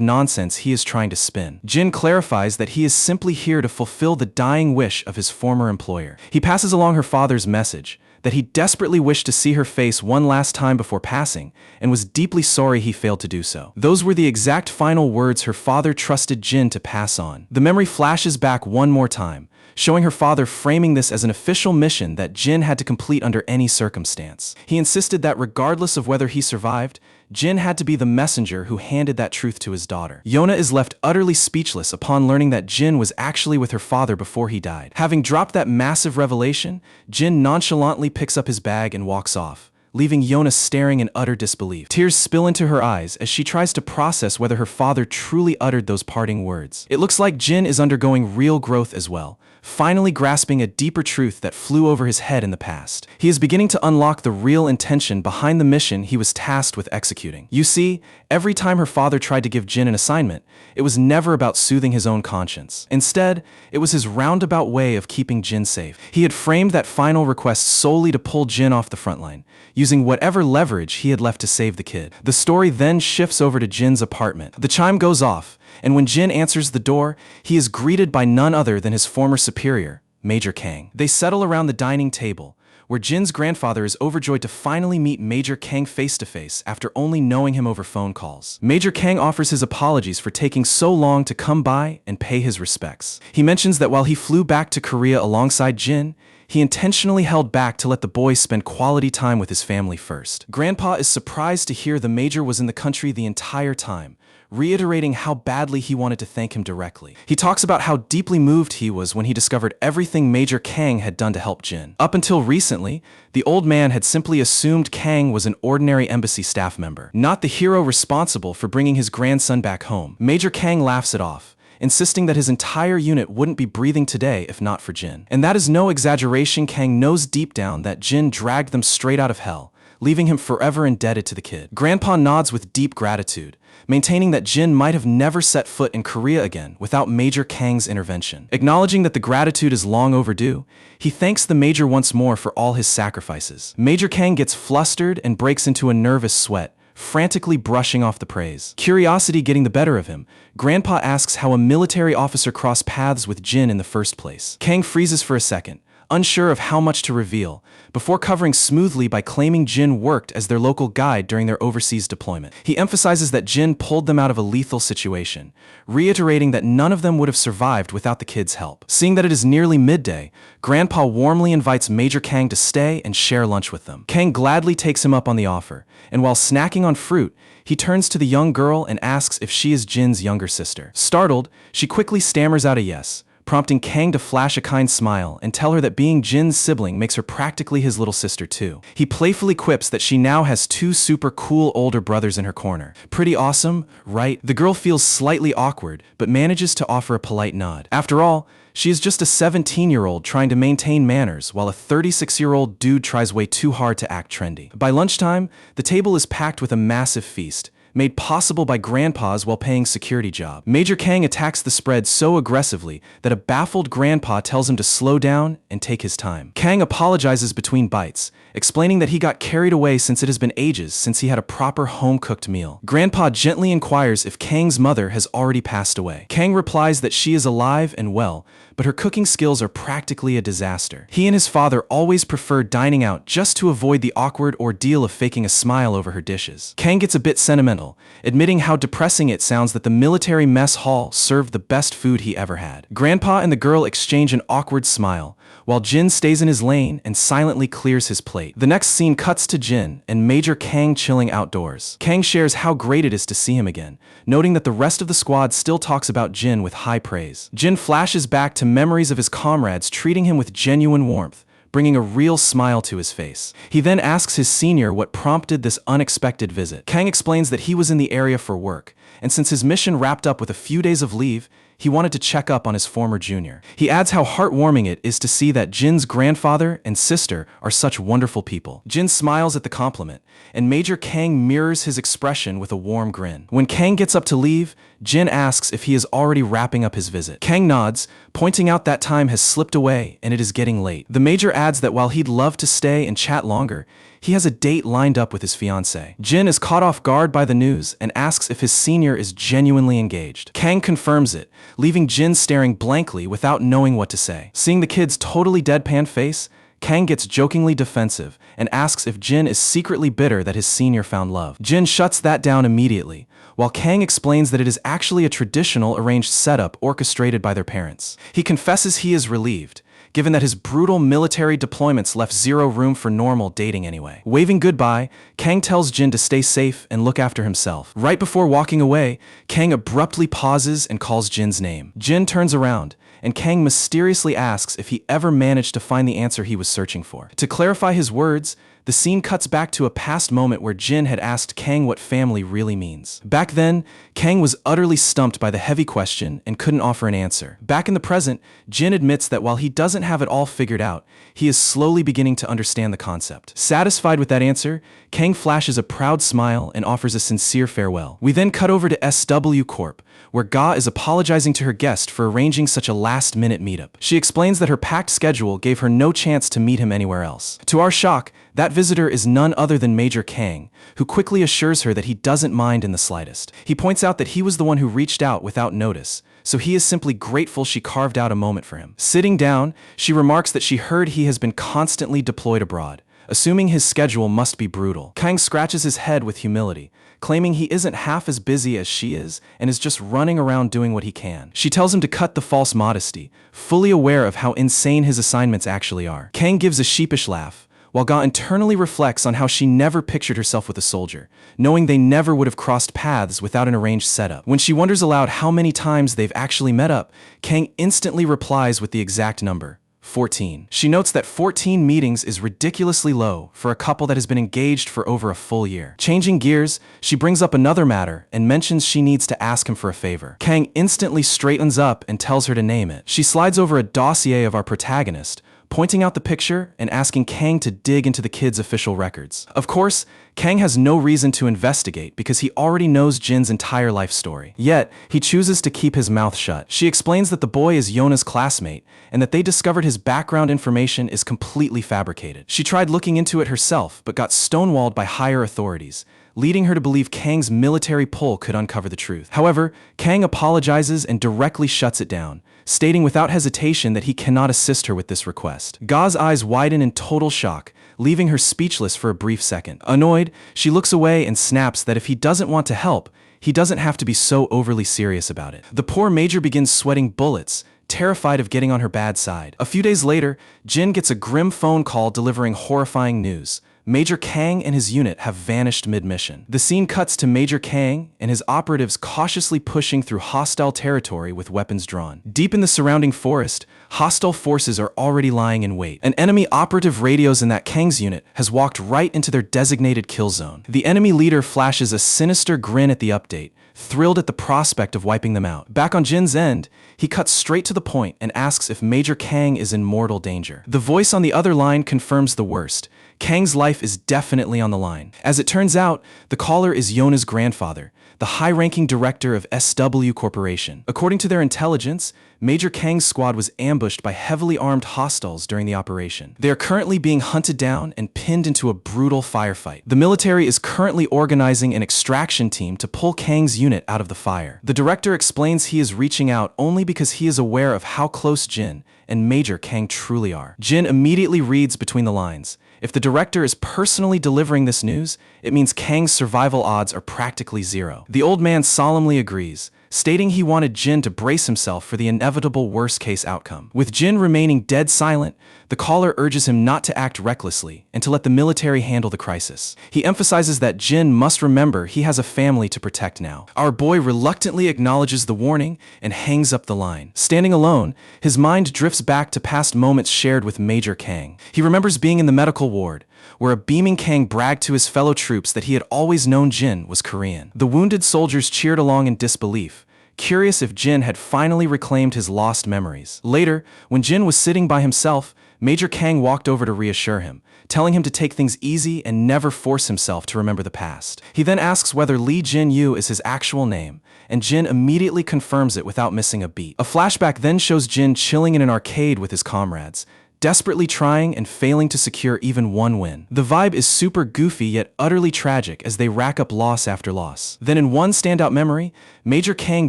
nonsense he is trying to spin. Jin clarifies that he is simply here to fulfill the dying wish of his former employer. He passes along her father's message, that he desperately wished to see her face one last time before passing, and was deeply sorry he failed to do so. Those were the exact final words her father trusted Jin to pass on. The memory flashes back one more time, showing her father framing this as an official mission that Jin had to complete under any circumstance. He insisted that regardless of whether he survived, Jin had to be the messenger who handed that truth to his daughter. Yona is left utterly speechless upon learning that Jin was actually with her father before he died. Having dropped that massive revelation, Jin nonchalantly picks up his bag and walks off, leaving Yona staring in utter disbelief. Tears spill into her eyes as she tries to process whether her father truly uttered those parting words. It looks like Jin is undergoing real growth as well, finally grasping a deeper truth that flew over his head in the past. He is beginning to unlock the real intention behind the mission he was tasked with executing. You see, every time her father tried to give Jin an assignment, it was never about soothing his own conscience. Instead, it was his roundabout way of keeping Jin safe. He had framed that final request solely to pull Jin off the front line, using whatever leverage he had left to save the kid. The story then shifts over to Jin's apartment. The chime goes off, and when Jin answers the door, he is greeted by none other than his former superior, Major Kang. They settle around the dining table, where Jin's grandfather is overjoyed to finally meet Major Kang face-to-face after only knowing him over phone calls. Major Kang offers his apologies for taking so long to come by and pay his respects. He mentions that while he flew back to Korea alongside Jin, he intentionally held back to let the boy spend quality time with his family first. Grandpa is surprised to hear the Major was in the country the entire time, reiterating how badly he wanted to thank him directly. He talks about how deeply moved he was when he discovered everything Major Kang had done to help Jin. Up until recently, the old man had simply assumed Kang was an ordinary embassy staff member, not the hero responsible for bringing his grandson back home. Major Kang laughs it off, insisting that his entire unit wouldn't be breathing today if not for Jin. And that is no exaggeration. Kang knows deep down that Jin dragged them straight out of hell, leaving him forever indebted to the kid. Grandpa nods with deep gratitude, maintaining that Jin might have never set foot in Korea again without Major Kang's intervention. Acknowledging that the gratitude is long overdue, he thanks the Major once more for all his sacrifices. Major Kang gets flustered and breaks into a nervous sweat, frantically brushing off the praise. Curiosity getting the better of him, Grandpa asks how a military officer crossed paths with Jin in the first place. Kang freezes for a second, unsure of how much to reveal, before covering smoothly by claiming Jin worked as their local guide during their overseas deployment. He emphasizes that Jin pulled them out of a lethal situation, reiterating that none of them would have survived without the kid's help. Seeing that it is nearly midday, Grandpa warmly invites Major Kang to stay and share lunch with them. Kang gladly takes him up on the offer, and while snacking on fruit, he turns to the young girl and asks if she is Jin's younger sister. Startled, she quickly stammers out a yes, prompting Kang to flash a kind smile and tell her that being Jin's sibling makes her practically his little sister too. He playfully quips that she now has two super cool older brothers in her corner. Pretty awesome, right? The girl feels slightly awkward, but manages to offer a polite nod. After all, she is just a 17-year-old trying to maintain manners while a 36-year-old dude tries way too hard to act trendy. By lunchtime, the table is packed with a massive feast, made possible by grandpas while paying security job. Major Kang attacks the spread so aggressively that a baffled grandpa tells him to slow down and take his time. Kang apologizes between bites, explaining that he got carried away since it has been ages since he had a proper home-cooked meal. Grandpa gently inquires if Kang's mother has already passed away. Kang replies that she is alive and well, but her cooking skills are practically a disaster. He and his father always preferred dining out just to avoid the awkward ordeal of faking a smile over her dishes. Kang gets a bit sentimental, admitting how depressing it sounds that the military mess hall served the best food he ever had. Grandpa and the girl exchange an awkward smile, while Jin stays in his lane and silently clears his plate. The next scene cuts to Jin and Major Kang chilling outdoors. Kang shares how great it is to see him again, noting that the rest of the squad still talks about Jin with high praise. Jin flashes back to memories of his comrades treating him with genuine warmth, bringing a real smile to his face. He then asks his senior what prompted this unexpected visit. Kang explains that he was in the area for work, and since his mission wrapped up with a few days of leave, he wanted to check up on his former junior. He adds how heartwarming it is to see that Jin's grandfather and sister are such wonderful people. Jin smiles at the compliment, and Major Kang mirrors his expression with a warm grin. When Kang gets up to leave, Jin asks if he is already wrapping up his visit. Kang nods, pointing out that time has slipped away and it is getting late. The Major adds that while he'd love to stay and chat longer, he has a date lined up with his fiancée. Jin is caught off guard by the news and asks if his senior is genuinely engaged. Kang confirms it, leaving Jin staring blankly without knowing what to say. Seeing the kid's totally deadpan face, Kang gets jokingly defensive and asks if Jin is secretly bitter that his senior found love. Jin shuts that down immediately, while Kang explains that it is actually a traditional arranged setup orchestrated by their parents. He confesses he is relieved, given that his brutal military deployments left zero room for normal dating anyway. Waving goodbye, Kang tells Jin to stay safe and look after himself. Right before walking away, Kang abruptly pauses and calls Jin's name. Jin turns around, and Kang mysteriously asks if he ever managed to find the answer he was searching for. To clarify his words, the scene cuts back to a past moment where Jin had asked Kang what family really means. Back then, Kang was utterly stumped by the heavy question and couldn't offer an answer. Back in the present, Jin admits that while he doesn't have it all figured out, he is slowly beginning to understand the concept. Satisfied with that answer, Kang flashes a proud smile and offers a sincere farewell. We then cut over to SW Corp, where Ga is apologizing to her guest for arranging such a last-minute meetup. She explains that her packed schedule gave her no chance to meet him anywhere else. To our shock, that visitor is none other than Major Kang, who quickly assures her that he doesn't mind in the slightest. He points out that he was the one who reached out without notice, so he is simply grateful she carved out a moment for him. Sitting down, she remarks that she heard he has been constantly deployed abroad, assuming his schedule must be brutal. Kang scratches his head with humility, claiming he isn't half as busy as she is and is just running around doing what he can. She tells him to cut the false modesty, fully aware of how insane his assignments actually are. Kang gives a sheepish laugh, while Ga internally reflects on how she never pictured herself with a soldier, knowing they never would have crossed paths without an arranged setup. When she wonders aloud how many times they've actually met up, Kang instantly replies with the exact number: 14. She notes that 14 meetings is ridiculously low for a couple that has been engaged for over a full year. Changing gears, she brings up another matter and mentions she needs to ask him for a favor. Kang instantly straightens up and tells her to name it. She slides over a dossier of our protagonist, pointing out the picture and asking Kang to dig into the kid's official records. Of course, Kang has no reason to investigate because he already knows Jin's entire life story. Yet, he chooses to keep his mouth shut. She explains that the boy is Yona's classmate and that they discovered his background information is completely fabricated. She tried looking into it herself but got stonewalled by higher authorities, leading her to believe Kang's military pull could uncover the truth. However, Kang apologizes and directly shuts it down, stating without hesitation that he cannot assist her with this request. Ga's eyes widen in total shock, leaving her speechless for a brief second. Annoyed, she looks away and snaps that if he doesn't want to help, he doesn't have to be so overly serious about it. The poor Major begins sweating bullets, terrified of getting on her bad side. A few days later, Jin gets a grim phone call delivering horrifying news. Major Kang and his unit have vanished mid-mission. The scene cuts to Major Kang and his operatives cautiously pushing through hostile territory with weapons drawn. Deep in the surrounding forest, hostile forces are already lying in wait. An enemy operative radios in that Kang's unit has walked right into their designated kill zone. The enemy leader flashes a sinister grin at the update, thrilled at the prospect of wiping them out. Back on Jin's end, he cuts straight to the point and asks if Major Kang is in mortal danger. The voice on the other line confirms the worst. Kang's life is definitely on the line. As it turns out, the caller is Yona's grandfather, the high-ranking director of SW Corporation. According to their intelligence, Major Kang's squad was ambushed by heavily armed hostiles during the operation. They are currently being hunted down and pinned into a brutal firefight. The military is currently organizing an extraction team to pull Kang's unit out of the fire. The director explains he is reaching out only because he is aware of how close Jin and Major Kang truly are. Jin immediately reads between the lines. If the director is personally delivering this news, it means Kang's survival odds are practically zero. The old man solemnly agrees, stating he wanted Jin to brace himself for the inevitable worst-case outcome. With Jin remaining dead silent, the caller urges him not to act recklessly and to let the military handle the crisis. He emphasizes that Jin must remember he has a family to protect now. Our boy reluctantly acknowledges the warning and hangs up the line. Standing alone, his mind drifts back to past moments shared with Major Kang. He remembers being in the medical ward, where a beaming Kang bragged to his fellow troops that he had always known Jin was Korean. The wounded soldiers cheered along in disbelief, curious if Jin had finally reclaimed his lost memories. Later, when Jin was sitting by himself, Major Kang walked over to reassure him, telling him to take things easy and never force himself to remember the past. He then asks whether Lee Jin-yu is his actual name, and Jin immediately confirms it without missing a beat. A flashback then shows Jin chilling in an arcade with his comrades, desperately trying and failing to secure even one win. The vibe is super goofy yet utterly tragic as they rack up loss after loss. Then in one standout memory, Major Kang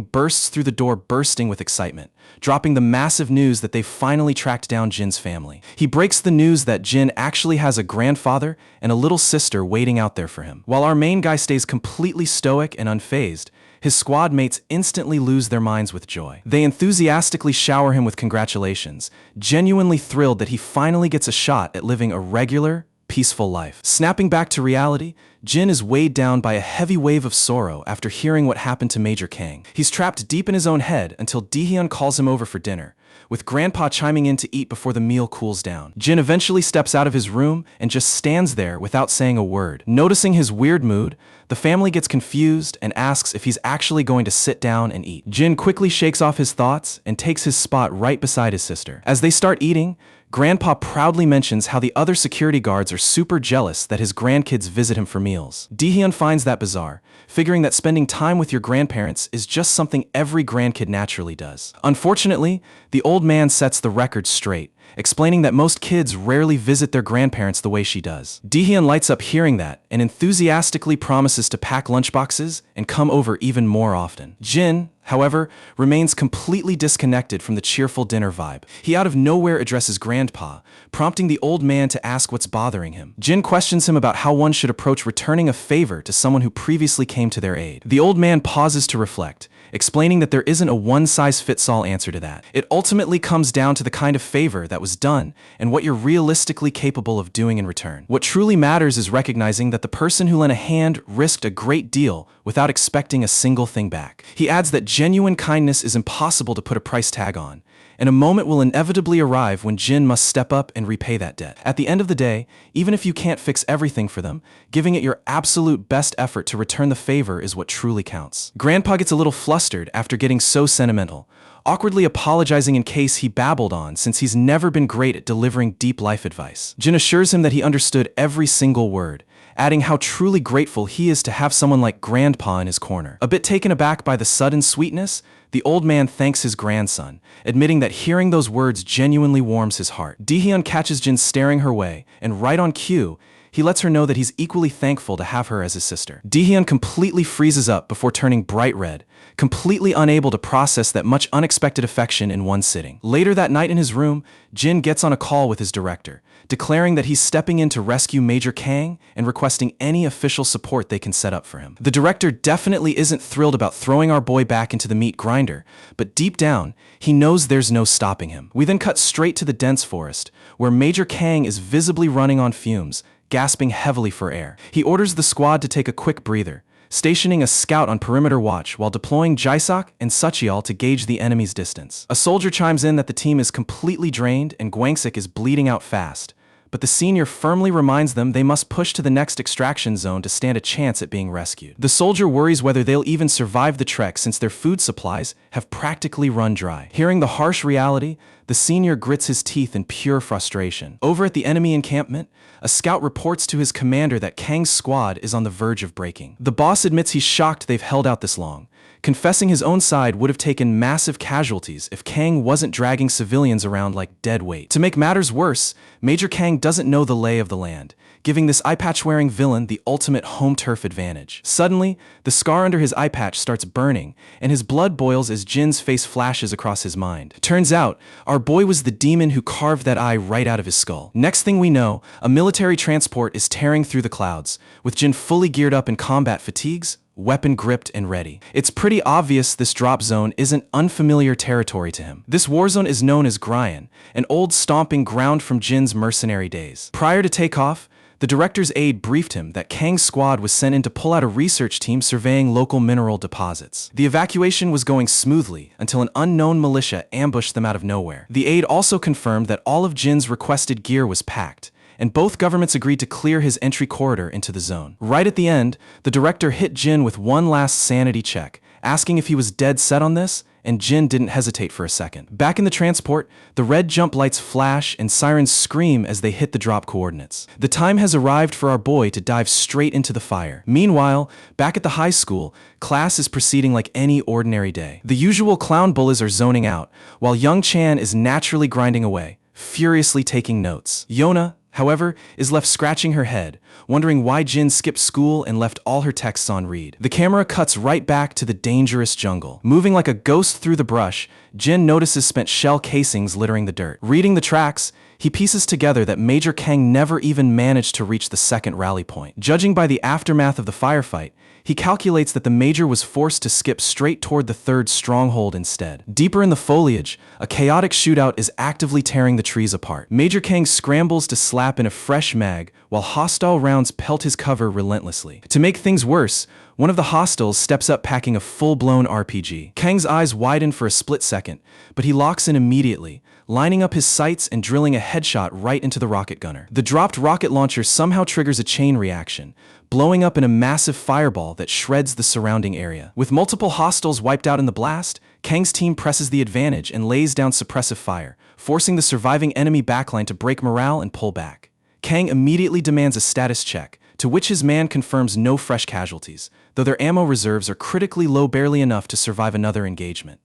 bursts through the door bursting with excitement, dropping the massive news that they've finally tracked down Jin's family. He breaks the news that Jin actually has a grandfather and a little sister waiting out there for him. While our main guy stays completely stoic and unfazed, his squad mates instantly lose their minds with joy. They enthusiastically shower him with congratulations, genuinely thrilled that he finally gets a shot at living a regular, peaceful life. Snapping back to reality, Jin is weighed down by a heavy wave of sorrow after hearing what happened to Major Kang. He's trapped deep in his own head until Dehyun calls him over for dinner, with Grandpa chiming in to eat before the meal cools down. Jin eventually steps out of his room and just stands there without saying a word. Noticing his weird mood, the family gets confused and asks if he's actually going to sit down and eat. Jin quickly shakes off his thoughts and takes his spot right beside his sister. As they start eating, Grandpa proudly mentions how the other security guards are super jealous that his grandkids visit him for meals. Dehyun finds that bizarre, figuring that spending time with your grandparents is just something every grandkid naturally does. Unfortunately, the old man sets the record straight, explaining that most kids rarely visit their grandparents the way she does. Dehyun lights up hearing that and enthusiastically promises to pack lunchboxes and come over even more often. Jin, however, remains completely disconnected from the cheerful dinner vibe. He out of nowhere addresses Grandpa, prompting the old man to ask what's bothering him. Jin questions him about how one should approach returning a favor to someone who previously came to their aid. The old man pauses to reflect, explaining that there isn't a one-size-fits-all answer to that. It ultimately comes down to the kind of favor that was done and what you're realistically capable of doing in return. What truly matters is recognizing that the person who lent a hand risked a great deal without expecting a single thing back. He adds that genuine kindness is impossible to put a price tag on, and a moment will inevitably arrive when Jin must step up and repay that debt. At the end of the day, even if you can't fix everything for them, giving it your absolute best effort to return the favor is what truly counts. Grandpa gets a little flustered after getting so sentimental, awkwardly apologizing in case he babbled on since he's never been great at delivering deep life advice. Jin assures him that he understood every single word, adding how truly grateful he is to have someone like Grandpa in his corner. A bit taken aback by the sudden sweetness, the old man thanks his grandson, admitting that hearing those words genuinely warms his heart. Dehyun catches Jin staring her way, and right on cue, he lets her know that he's equally thankful to have her as his sister. Dehyun completely freezes up before turning bright red, completely unable to process that much unexpected affection in one sitting. Later that night in his room, Jin gets on a call with his director, declaring that he's stepping in to rescue Major Kang and requesting any official support they can set up for him. The director definitely isn't thrilled about throwing our boy back into the meat grinder, but deep down, he knows there's no stopping him. We then cut straight to the dense forest, where Major Kang is visibly running on fumes, gasping heavily for air. He orders the squad to take a quick breather, stationing a scout on perimeter watch while deploying Jaeseok and Suchial to gauge the enemy's distance. A soldier chimes in that the team is completely drained and Gwangsik is bleeding out fast, but the senior firmly reminds them they must push to the next extraction zone to stand a chance at being rescued. The soldier worries whether they'll even survive the trek since their food supplies have practically run dry. Hearing the harsh reality, the senior grits his teeth in pure frustration. Over at the enemy encampment, a scout reports to his commander that Kang's squad is on the verge of breaking. The boss admits he's shocked they've held out this long, confessing his own side would have taken massive casualties if Kang wasn't dragging civilians around like dead weight. To make matters worse, Major Kang doesn't know the lay of the land, giving this eye patch-wearing villain the ultimate home turf advantage. Suddenly, the scar under his eye patch starts burning, and his blood boils as Jin's face flashes across his mind. Turns out, our boy was the demon who carved that eye right out of his skull. Next thing we know, a military transport is tearing through the clouds, with Jin fully geared up in combat fatigues, weapon gripped and ready. It's pretty obvious this drop zone isn't unfamiliar territory to him. This war zone is known as Gryan, an old stomping ground from Jin's mercenary days. Prior to takeoff, the director's aide briefed him that Kang's squad was sent in to pull out a research team surveying local mineral deposits. The evacuation was going smoothly until an unknown militia ambushed them out of nowhere. The aide also confirmed that all of Jin's requested gear was packed, and both governments agreed to clear his entry corridor into the zone. Right at the end, the director hit Jin with one last sanity check, asking if he was dead set on this, and Jin didn't hesitate for a second. Back in the transport, the red jump lights flash and sirens scream as they hit the drop coordinates. The time has arrived for our boy to dive straight into the fire. Meanwhile, back at the high school, class is proceeding like any ordinary day. The usual clown bullies are zoning out, while young Chan is naturally grinding away, furiously taking notes. Yona, however, is left scratching her head, wondering why Jin skipped school and left all her texts on read. The camera cuts right back to the dangerous jungle. Moving like a ghost through the brush, Jin notices spent shell casings littering the dirt. Reading the tracks, he pieces together that Major Kang never even managed to reach the second rally point. Judging by the aftermath of the firefight, he calculates that the Major was forced to skip straight toward the third stronghold instead. Deeper in the foliage, a chaotic shootout is actively tearing the trees apart. Major Kang scrambles to slap in a fresh mag, while hostile rounds pelt his cover relentlessly. To make things worse, one of the hostiles steps up packing a full-blown RPG. Kang's eyes widen for a split second, but he locks in immediately, lining up his sights and drilling a headshot right into the rocket gunner. The dropped rocket launcher somehow triggers a chain reaction, blowing up in a massive fireball that shreds the surrounding area. With multiple hostiles wiped out in the blast, Kang's team presses the advantage and lays down suppressive fire, forcing the surviving enemy backline to break morale and pull back. Kang immediately demands a status check, to which his man confirms no fresh casualties, though their ammo reserves are critically low, barely enough to survive another engagement.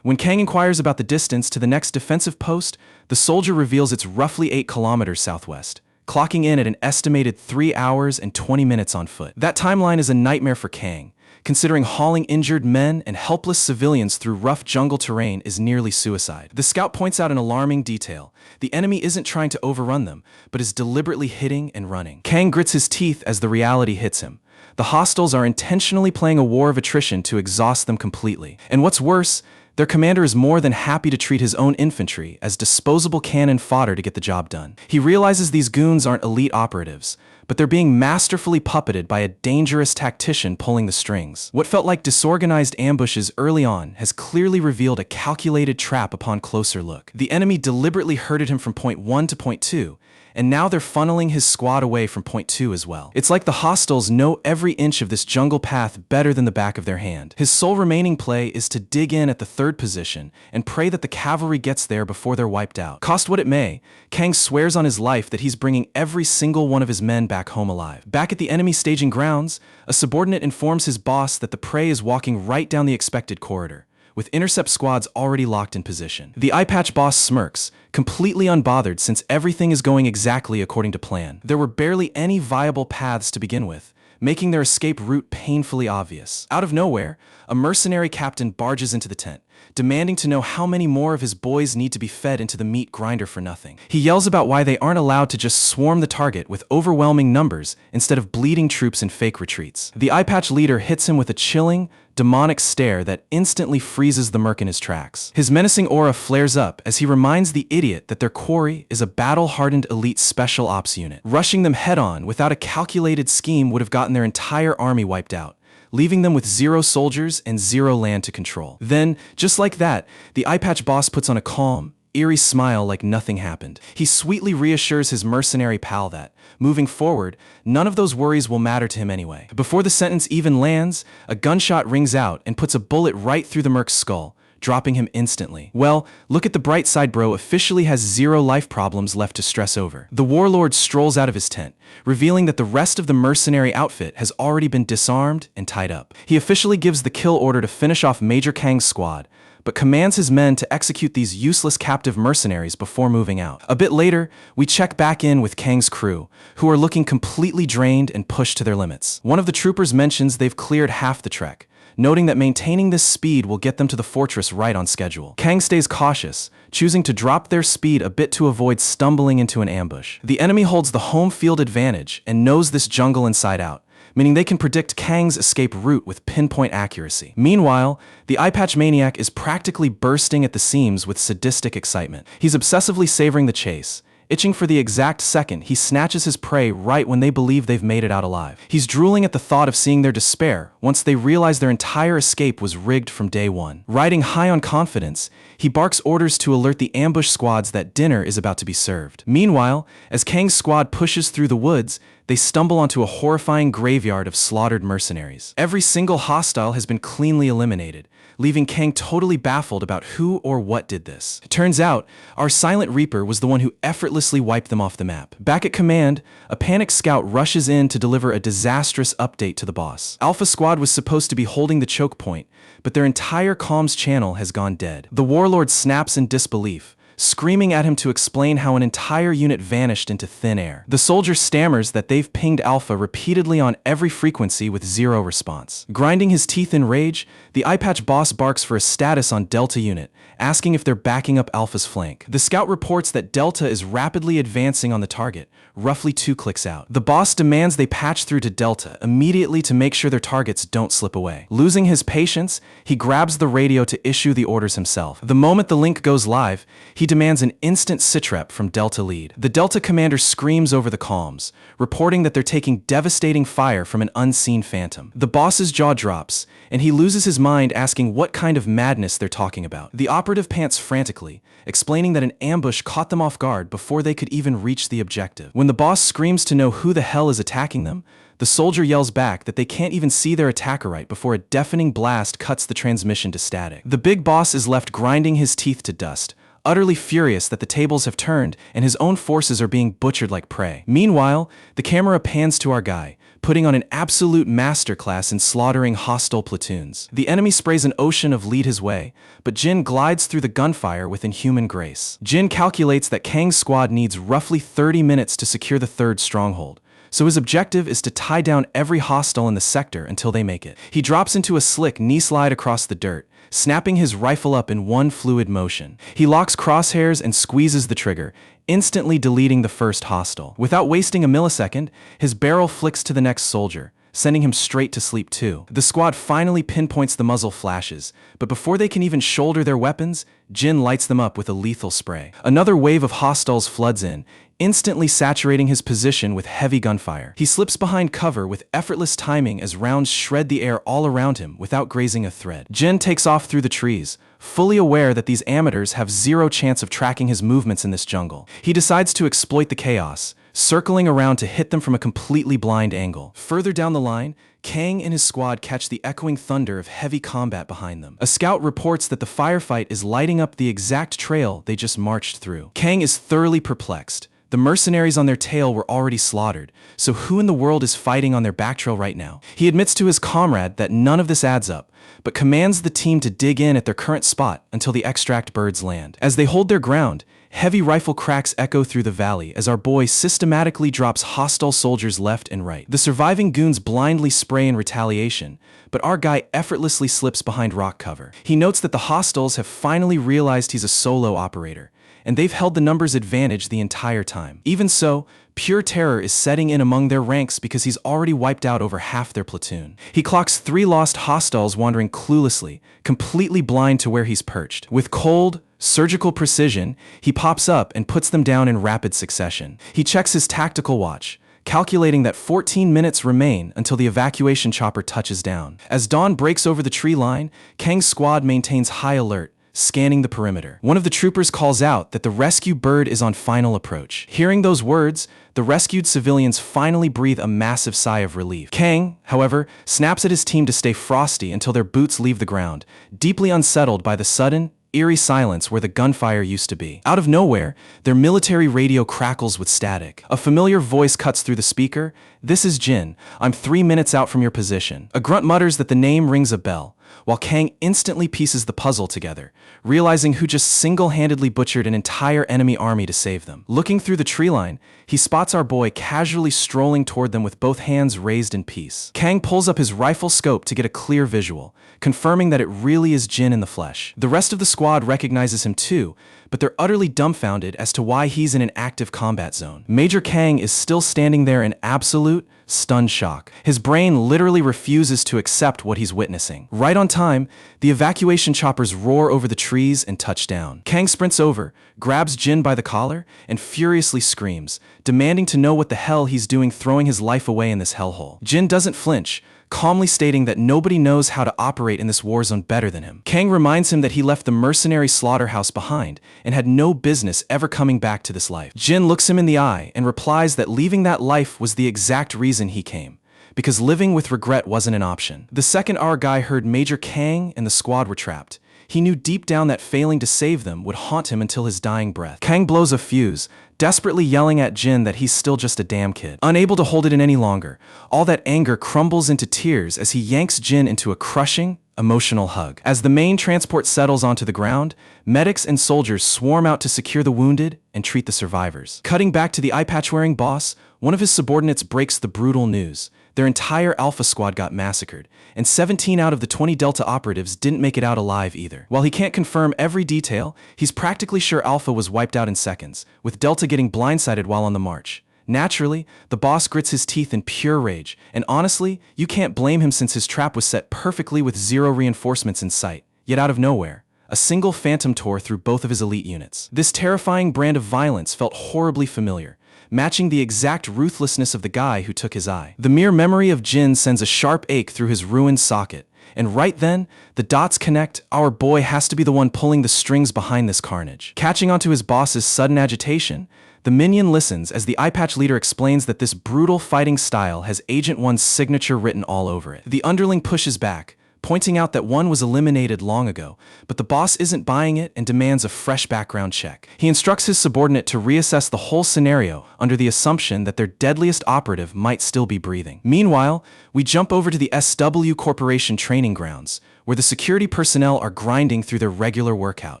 When Kang inquires about the distance to the next defensive post, the soldier reveals it's roughly 8 kilometers southwest, clocking in at an estimated 3 hours and 20 minutes on foot. That timeline is a nightmare for Kang, considering hauling injured men and helpless civilians through rough jungle terrain is nearly suicide. The scout points out an alarming detail. The enemy isn't trying to overrun them, but is deliberately hitting and running. Kang grits his teeth as the reality hits him. The hostiles are intentionally playing a war of attrition to exhaust them completely. And what's worse, their commander is more than happy to treat his own infantry as disposable cannon fodder to get the job done. He realizes these goons aren't elite operatives, but they're being masterfully puppeted by a dangerous tactician pulling the strings. What felt like disorganized ambushes early on has clearly revealed a calculated trap upon closer look. The enemy deliberately herded him from point 1 to point 2, and now they're funneling his squad away from point 2 as well. It's like the hostiles know every inch of this jungle path better than the back of their hand. His sole remaining play is to dig in at the third position and pray that the cavalry gets there before they're wiped out. Cost what it may, Kang swears on his life that he's bringing every single one of his men back home alive. Back at the enemy staging grounds, a subordinate informs his boss that the prey is walking right down the expected corridor, with intercept squads already locked in position. The eye patch boss smirks, completely unbothered since everything is going exactly according to plan. There were barely any viable paths to begin with, making their escape route painfully obvious. Out of nowhere, a mercenary captain barges into the tent, demanding to know how many more of his boys need to be fed into the meat grinder for nothing. He yells about why they aren't allowed to just swarm the target with overwhelming numbers instead of bleeding troops in fake retreats. The eye patch leader hits him with a chilling, demonic stare that instantly freezes the merc in his tracks. His menacing aura flares up as he reminds the idiot that their quarry is a battle-hardened elite special ops unit. Rushing them head-on without a calculated scheme would have gotten their entire army wiped out, leaving them with 0 soldiers and 0 land to control. Then, just like that, the eye patch boss puts on a calm, eerie smile like nothing happened. He sweetly reassures his mercenary pal that, moving forward, none of those worries will matter to him anyway. Before the sentence even lands, a gunshot rings out and puts a bullet right through the merc's skull, dropping him instantly. Well, look at the bright side, bro officially has 0 life problems left to stress over. The warlord strolls out of his tent, revealing that the rest of the mercenary outfit has already been disarmed and tied up. He officially gives the kill order to finish off Major Kang's squad, but commands his men to execute these useless captive mercenaries before moving out. A bit later, we check back in with Kang's crew, who are looking completely drained and pushed to their limits. One of the troopers mentions they've cleared half the trek, noting that maintaining this speed will get them to the fortress right on schedule. Kang stays cautious, choosing to drop their speed a bit to avoid stumbling into an ambush. The enemy holds the home field advantage and knows this jungle inside out, meaning they can predict Kang's escape route with pinpoint accuracy. Meanwhile, the eye patch maniac is practically bursting at the seams with sadistic excitement. He's obsessively savoring the chase, itching for the exact second he snatches his prey right when they believe they've made it out alive. He's drooling at the thought of seeing their despair once they realize their entire escape was rigged from day one. Riding high on confidence, he barks orders to alert the ambush squads that dinner is about to be served. Meanwhile, as Kang's squad pushes through the woods, they stumble onto a horrifying graveyard of slaughtered mercenaries. Every single hostile has been cleanly eliminated, leaving Kang totally baffled about who or what did this. It turns out, our Silent Reaper was the one who effortlessly wiped them off the map. Back at command, a panicked scout rushes in to deliver a disastrous update to the boss. Alpha Squad was supposed to be holding the choke point, but their entire comms channel has gone dead. The warlord snaps in disbelief, screaming at him to explain how an entire unit vanished into thin air. The soldier stammers that they've pinged Alpha repeatedly on every frequency with 0 response. Grinding his teeth in rage, the eye patch boss barks for a status on Delta unit, asking if they're backing up Alpha's flank. The scout reports that Delta is rapidly advancing on the target, roughly 2 clicks out. The boss demands they patch through to Delta immediately to make sure their targets don't slip away. Losing his patience, he grabs the radio to issue the orders himself. The moment the link goes live, he demands an instant sitrep from Delta lead. The Delta commander screams over the comms, reporting that they're taking devastating fire from an unseen phantom. The boss's jaw drops, and he loses his mind asking what kind of madness they're talking about. The operative pants frantically, explaining that an ambush caught them off guard before they could even reach the objective. When the boss screams to know who the hell is attacking them, the soldier yells back that they can't even see their attacker right before a deafening blast cuts the transmission to static. The big boss is left grinding his teeth to dust, utterly furious that the tables have turned and his own forces are being butchered like prey. Meanwhile, the camera pans to our guy, putting on an absolute masterclass in slaughtering hostile platoons. The enemy sprays an ocean of lead his way, but Jin glides through the gunfire with inhuman grace. Jin calculates that Kang's squad needs roughly 30 minutes to secure the 3rd stronghold, so his objective is to tie down every hostile in the sector until they make it. He drops into a slick knee slide across the dirt, snapping his rifle up in one fluid motion. He locks crosshairs and squeezes the trigger, instantly deleting the first hostile. Without wasting a millisecond, his barrel flicks to the next soldier, sending him straight to sleep too. The squad finally pinpoints the muzzle flashes, but before they can even shoulder their weapons, Jin lights them up with a lethal spray. Another wave of hostiles floods in, instantly saturating his position with heavy gunfire. He slips behind cover with effortless timing as rounds shred the air all around him without grazing a thread. Jin takes off through the trees, fully aware that these amateurs have 0 chance of tracking his movements in this jungle. He decides to exploit the chaos, circling around to hit them from a completely blind angle. Further down the line, Kang and his squad catch the echoing thunder of heavy combat behind them. A scout reports that the firefight is lighting up the exact trail they just marched through. Kang is thoroughly perplexed, The mercenaries on their tail were already slaughtered, so who in the world is fighting on their back trail right now? He admits to his comrade that none of this adds up, but commands the team to dig in at their current spot until the extract birds land. As they hold their ground, heavy rifle cracks echo through the valley as our boy systematically drops hostile soldiers left and right. The surviving goons blindly spray in retaliation, but our guy effortlessly slips behind rock cover. He notes that the hostiles have finally realized he's a solo operator, and they've held the numbers advantage the entire time. Even so, pure terror is setting in among their ranks because he's already wiped out over half their platoon. He clocks 3 lost hostiles wandering cluelessly, completely blind to where he's perched. With cold, surgical precision, he pops up and puts them down in rapid succession. He checks his tactical watch, calculating that 14 minutes remain until the evacuation chopper touches down. As dawn breaks over the tree line, Kang's squad maintains high alert, scanning the perimeter. One of the troopers calls out that the rescue bird is on final approach. Hearing those words, the rescued civilians finally breathe a massive sigh of relief. Kang, however, snaps at his team to stay frosty until their boots leave the ground, deeply unsettled by the sudden, eerie silence where the gunfire used to be. Out of nowhere, their military radio crackles with static. A familiar voice cuts through the speaker. "This is Jin. I'm 3 minutes out from your position." A grunt mutters that the name rings a bell, while Kang instantly pieces the puzzle together, realizing who just single-handedly butchered an entire enemy army to save them. Looking through the tree line, he spots our boy casually strolling toward them with both hands raised in peace. Kang pulls up his rifle scope to get a clear visual, confirming that it really is Jin in the flesh. The rest of the squad recognizes him too, but they're utterly dumbfounded as to why he's in an active combat zone. Major Kang is still standing there in absolute, stunned shock. His brain literally refuses to accept what he's witnessing. Right on time, the evacuation choppers roar over the trees and touch down. Kang sprints over, grabs Jin by the collar, and furiously screams, demanding to know what the hell he's doing throwing his life away in this hellhole. Jin doesn't flinch, calmly stating that nobody knows how to operate in this war zone better than him. Kang reminds him that he left the mercenary slaughterhouse behind and had no business ever coming back to this life. Jin looks him in the eye and replies that leaving that life was the exact reason he came, because living with regret wasn't an option. The second our guy heard Major Kang and the squad were trapped, he knew deep down that failing to save them would haunt him until his dying breath. Kang blows a fuse, desperately yelling at Jin that he's still just a damn kid. Unable to hold it in any longer, all that anger crumbles into tears as he yanks Jin into a crushing, emotional hug. As the main transport settles onto the ground, medics and soldiers swarm out to secure the wounded and treat the survivors. Cutting back to the eye patch-wearing boss, one of his subordinates breaks the brutal news. Their entire Alpha squad got massacred, and 17 out of the 20 Delta operatives didn't make it out alive either. While he can't confirm every detail, he's practically sure Alpha was wiped out in seconds, with Delta getting blindsided while on the march. Naturally, the boss grits his teeth in pure rage, and honestly, you can't blame him since his trap was set perfectly with 0 reinforcements in sight. Yet out of nowhere, a single phantom tore through both of his elite units. This terrifying brand of violence felt horribly familiar, matching the exact ruthlessness of the guy who took his eye. The mere memory of Jin sends a sharp ache through his ruined socket, and right then, the dots connect. Our boy has to be the one pulling the strings behind this carnage. Catching onto his boss's sudden agitation, the minion listens as the eye patch leader explains that this brutal fighting style has Agent 1's signature written all over it. The underling pushes back, pointing out that 1 was eliminated long ago, but the boss isn't buying it and demands a fresh background check. He instructs his subordinate to reassess the whole scenario under the assumption that their deadliest operative might still be breathing. Meanwhile, we jump over to the SW Corporation training grounds, where the security personnel are grinding through their regular workout.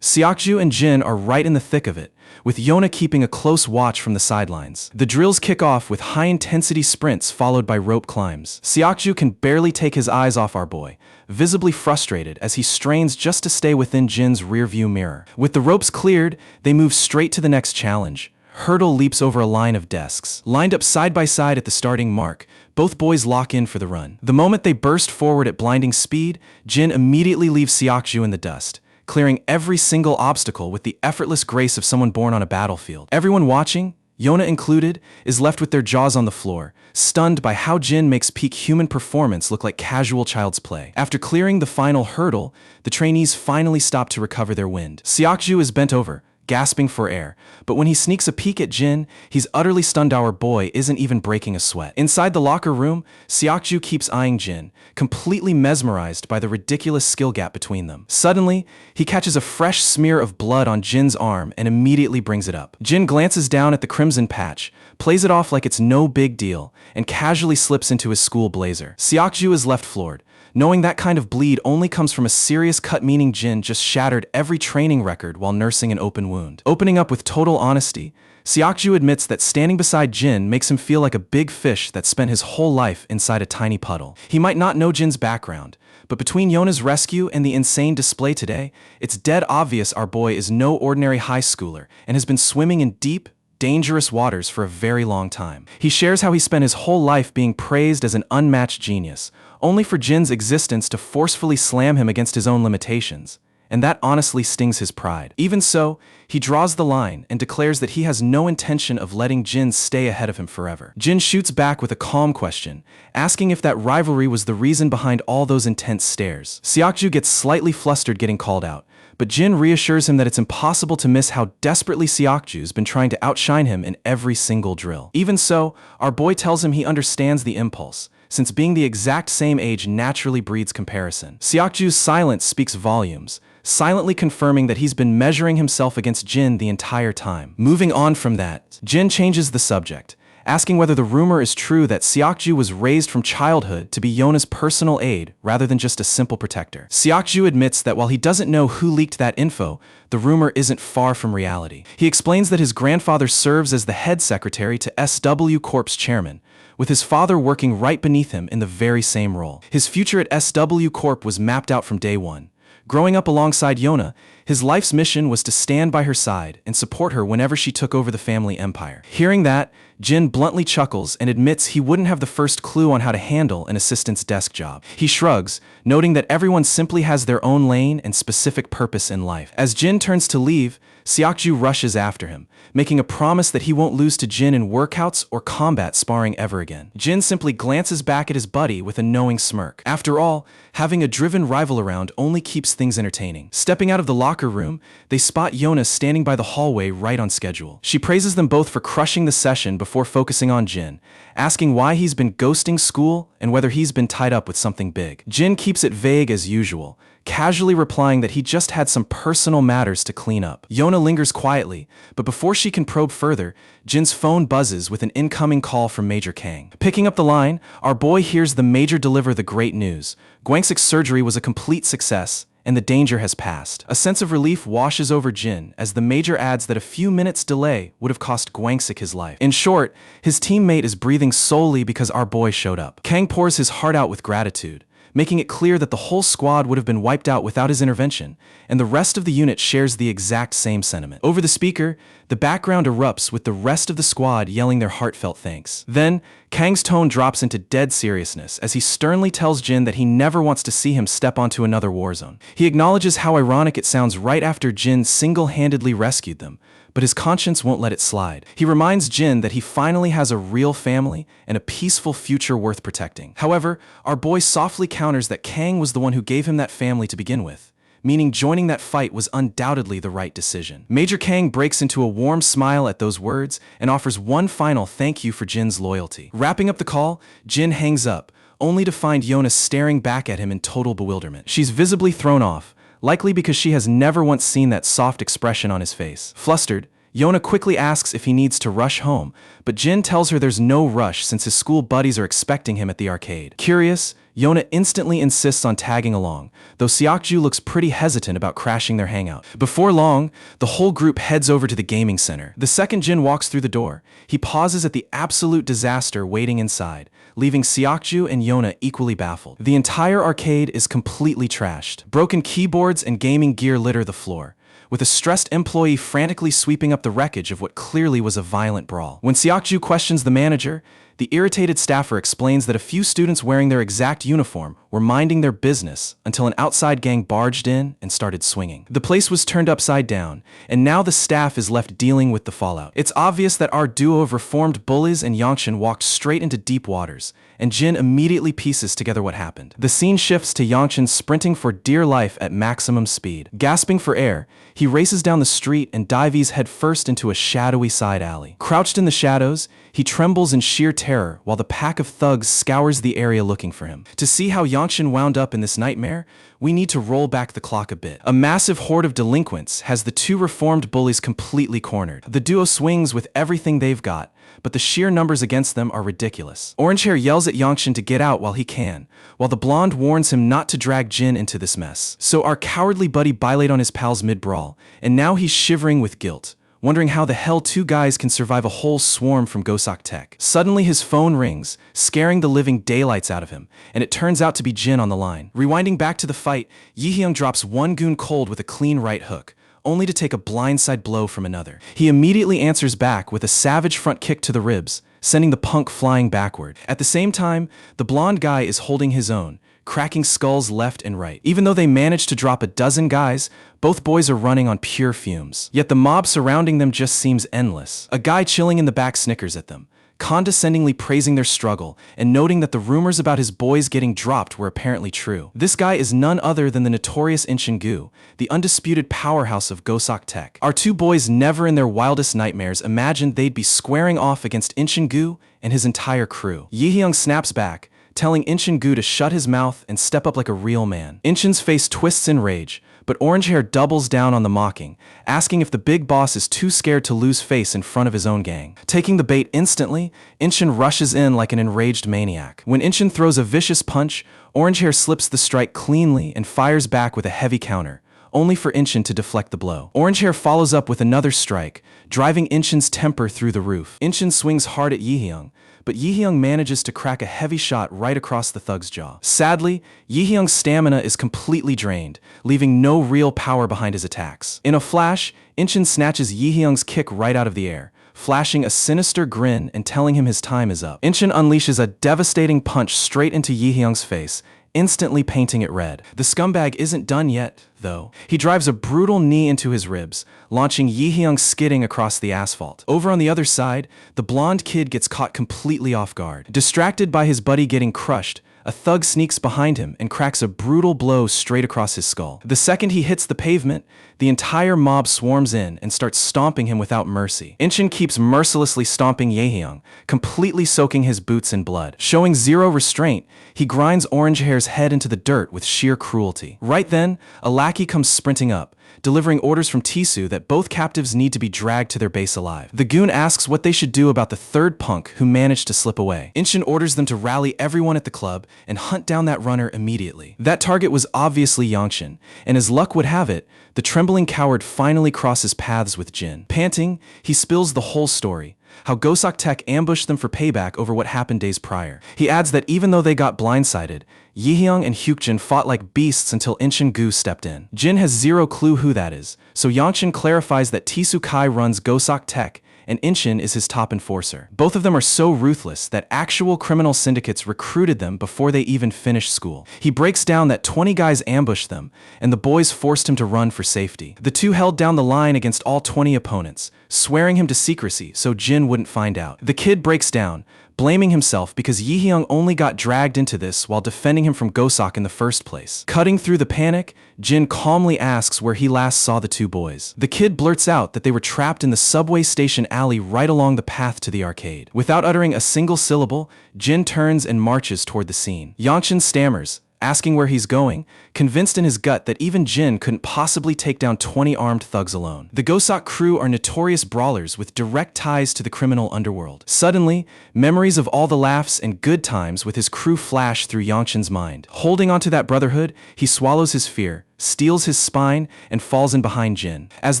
Seokju and Jin are right in the thick of it, with Yona keeping a close watch from the sidelines. The drills kick off with high-intensity sprints followed by rope climbs. Seokju can barely take his eyes off our boy, visibly frustrated as he strains just to stay within Jin's rearview mirror. With the ropes cleared, they move straight to the next challenge. Hurdle leaps over a line of desks. Lined up side by side at the starting mark, both boys lock in for the run. The moment they burst forward at blinding speed, Jin immediately leaves Seokju in the dust, clearing every single obstacle with the effortless grace of someone born on a battlefield. Everyone watching, Yona included, is left with their jaws on the floor, stunned by how Jin makes peak human performance look like casual child's play. After clearing the final hurdle, the trainees finally stop to recover their wind. Seokju is bent over, gasping for air. But when he sneaks a peek at Jin, he's utterly stunned. Our boy isn't even breaking a sweat. Inside the locker room, Seokju keeps eyeing Jin, completely mesmerized by the ridiculous skill gap between them. Suddenly, he catches a fresh smear of blood on Jin's arm and immediately brings it up. Jin glances down at the crimson patch, plays it off like it's no big deal, and casually slips into his school blazer. Seokju is left floored, knowing that kind of bleed only comes from a serious cut, meaning Jin just shattered every training record while nursing an open wound. Opening up with total honesty, Seokju admits that standing beside Jin makes him feel like a big fish that spent his whole life inside a tiny puddle. He might not know Jin's background, but between Yona's rescue and the insane display today, it's dead obvious our boy is no ordinary high schooler and has been swimming in deep, dangerous waters for a very long time. He shares how he spent his whole life being praised as an unmatched genius, only for Jin's existence to forcefully slam him against his own limitations. And that honestly stings his pride. Even so, he draws the line and declares that he has no intention of letting Jin stay ahead of him forever. Jin shoots back with a calm question, asking if that rivalry was the reason behind all those intense stares. Seokju gets slightly flustered getting called out, but Jin reassures him that it's impossible to miss how desperately Seokju's been trying to outshine him in every single drill. Even so, our boy tells him he understands the impulse, since being the exact same age naturally breeds comparison. Seokju's silence speaks volumes, silently confirming that he's been measuring himself against Jin the entire time. Moving on from that, Jin changes the subject, asking whether the rumor is true that Seokju was raised from childhood to be Yona's personal aide rather than just a simple protector. Seokju admits that while he doesn't know who leaked that info, the rumor isn't far from reality. He explains that his grandfather serves as the head secretary to SW Corp's chairman, with his father working right beneath him in the very same role. His future at SW Corp was mapped out from day one. Growing up alongside Yona, his life's mission was to stand by her side and support her whenever she took over the family empire. Hearing that, Jin bluntly chuckles and admits he wouldn't have the first clue on how to handle an assistant's desk job. He shrugs, noting that everyone simply has their own lane and specific purpose in life. As Jin turns to leave, Seokju rushes after him, making a promise that he won't lose to Jin in workouts or combat sparring ever again. Jin simply glances back at his buddy with a knowing smirk. After all, having a driven rival around only keeps things entertaining. Stepping out of the locker room, they spot Yona standing by the hallway right on schedule. She praises them both for crushing the session before focusing on Jin, asking why he's been ghosting school and whether he's been tied up with something big. Jin keeps it vague as usual, casually replying that he just had some personal matters to clean up. Yona lingers quietly, but before she can probe further, Jin's phone buzzes with an incoming call from Major Kang. Picking up the line, our boy hears the Major deliver the great news. Gwangsik's surgery was a complete success, and the danger has passed. A sense of relief washes over Jin as the Major adds that a few minutes' delay would have cost Gwangsik his life. In short, his teammate is breathing solely because our boy showed up. Kang pours his heart out with gratitude, making it clear that the whole squad would have been wiped out without his intervention, and the rest of the unit shares the exact same sentiment. Over the speaker, the background erupts with the rest of the squad yelling their heartfelt thanks. Then, Kang's tone drops into dead seriousness as he sternly tells Jin that he never wants to see him step onto another war zone. He acknowledges how ironic it sounds right after Jin single-handedly rescued them, but his conscience won't let it slide. He reminds Jin that he finally has a real family and a peaceful future worth protecting. However, our boy softly counters that Kang was the one who gave him that family to begin with, meaning joining that fight was undoubtedly the right decision. Major Kang breaks into a warm smile at those words and offers one final thank you for Jin's loyalty. Wrapping up the call, Jin hangs up, only to find Yona staring back at him in total bewilderment. She's visibly thrown off, likely because she has never once seen that soft expression on his face. Flustered, Yona quickly asks if he needs to rush home, but Jin tells her there's no rush since his school buddies are expecting him at the arcade. Curious, Yona instantly insists on tagging along, though Seokju looks pretty hesitant about crashing their hangout. Before long, the whole group heads over to the gaming center. The second Jin walks through the door, he pauses at the absolute disaster waiting inside, leaving Seokju and Yona equally baffled. The entire arcade is completely trashed. Broken keyboards and gaming gear litter the floor, with a stressed employee frantically sweeping up the wreckage of what clearly was a violent brawl. When Seokju questions the manager, the irritated staffer explains that a few students wearing their exact uniform were minding their business until an outside gang barged in and started swinging. The place was turned upside down, and now the staff is left dealing with the fallout. It's obvious that our duo of reformed bullies and Yangshin walked straight into deep waters, and Jin immediately pieces together what happened. The scene shifts to Yangshin sprinting for dear life at maximum speed. Gasping for air, he races down the street and dives headfirst into a shadowy side alley. Crouched in the shadows, he trembles in sheer terror while the pack of thugs scours the area looking for him. To see how Yangshin wound up in this nightmare, we need to roll back the clock a bit. A massive horde of delinquents has the two reformed bullies completely cornered. The duo swings with everything they've got, but the sheer numbers against them are ridiculous. Orange Hair yells at Yangshin to get out while he can, while the blonde warns him not to drag Jin into this mess. So our cowardly buddy bilated on his pals mid-brawl, and now he's shivering with guilt, wondering how the hell two guys can survive a whole swarm from Gosak Tech. Suddenly his phone rings, scaring the living daylights out of him, and it turns out to be Jin on the line. Rewinding back to the fight, Yihyung drops one goon cold with a clean right hook, only to take a blindside blow from another. He immediately answers back with a savage front kick to the ribs, sending the punk flying backward. At the same time, the blonde guy is holding his own, cracking skulls left and right. Even though they managed to drop a dozen guys, both boys are running on pure fumes. Yet the mob surrounding them just seems endless. A guy chilling in the back snickers at them, condescendingly praising their struggle and noting that the rumors about his boys getting dropped were apparently true. This guy is none other than the notorious Inchin-gu, the undisputed powerhouse of Gosak Tech. Our two boys never in their wildest nightmares imagined they'd be squaring off against Inchin-gu and his entire crew. Yihyung snaps back, telling Inchin-gu to shut his mouth and step up like a real man. Inchin's face twists in rage, but Orange Hair doubles down on the mocking, asking if the big boss is too scared to lose face in front of his own gang. Taking the bait instantly, Inchin rushes in like an enraged maniac. When Inchin throws a vicious punch, Orange Hair slips the strike cleanly and fires back with a heavy counter, only for Inchin to deflect the blow. Orange Hair follows up with another strike, driving Inchin's temper through the roof. Inchin swings hard at Yihyung, but Yihyung manages to crack a heavy shot right across the thug's jaw. Sadly, Yihyung's stamina is completely drained, leaving no real power behind his attacks. In a flash, Inchin snatches Yihyung's kick right out of the air, flashing a sinister grin and telling him his time is up. Inchin unleashes a devastating punch straight into Yihyung's face, instantly painting it red. The scumbag isn't done yet, though. He drives a brutal knee into his ribs, launching Yihyung skidding across the asphalt. Over on the other side, the blonde kid gets caught completely off guard. Distracted by his buddy getting crushed, a thug sneaks behind him and cracks a brutal blow straight across his skull. The second he hits the pavement, the entire mob swarms in and starts stomping him without mercy. Inchin keeps mercilessly stomping Yihyung, completely soaking his boots in blood. Showing zero restraint, he grinds Orange Hair's head into the dirt with sheer cruelty. Right then, a lackey comes sprinting up, delivering orders from Tisu that both captives need to be dragged to their base alive. The goon asks what they should do about the third punk who managed to slip away. Inchin orders them to rally everyone at the club and hunt down that runner immediately. That target was obviously Yangshin, and as luck would have it, the trembling coward finally crosses paths with Jin. Panting, he spills the whole story, how Gosak Tech ambushed them for payback over what happened days prior. He adds that even though they got blindsided, Yihyung and Hyukjin fought like beasts until Inchin-gu stepped in. Jin has zero clue who that is, so Yangshin clarifies that Tisu Kai runs Gosak Tech and Inchin is his top enforcer. Both of them are so ruthless that actual criminal syndicates recruited them before they even finished school. He breaks down that 20 guys ambushed them, and the boys forced him to run for safety. The two held down the line against all 20 opponents, swearing him to secrecy so Jin wouldn't find out. The kid breaks down, blaming himself because Yihyung only got dragged into this while defending him from Gosak in the first place. Cutting through the panic, Jin calmly asks where he last saw the two boys. The kid blurts out that they were trapped in the subway station alley right along the path to the arcade. Without uttering a single syllable, Jin turns and marches toward the scene. Yangshin stammers, asking where he's going, convinced in his gut that even Jin couldn't possibly take down 20 armed thugs alone. The Gosak crew are notorious brawlers with direct ties to the criminal underworld. Suddenly, memories of all the laughs and good times with his crew flash through Yangshin's mind. Holding onto that brotherhood, he swallows his fear, steals his spine, and falls in behind Jin. As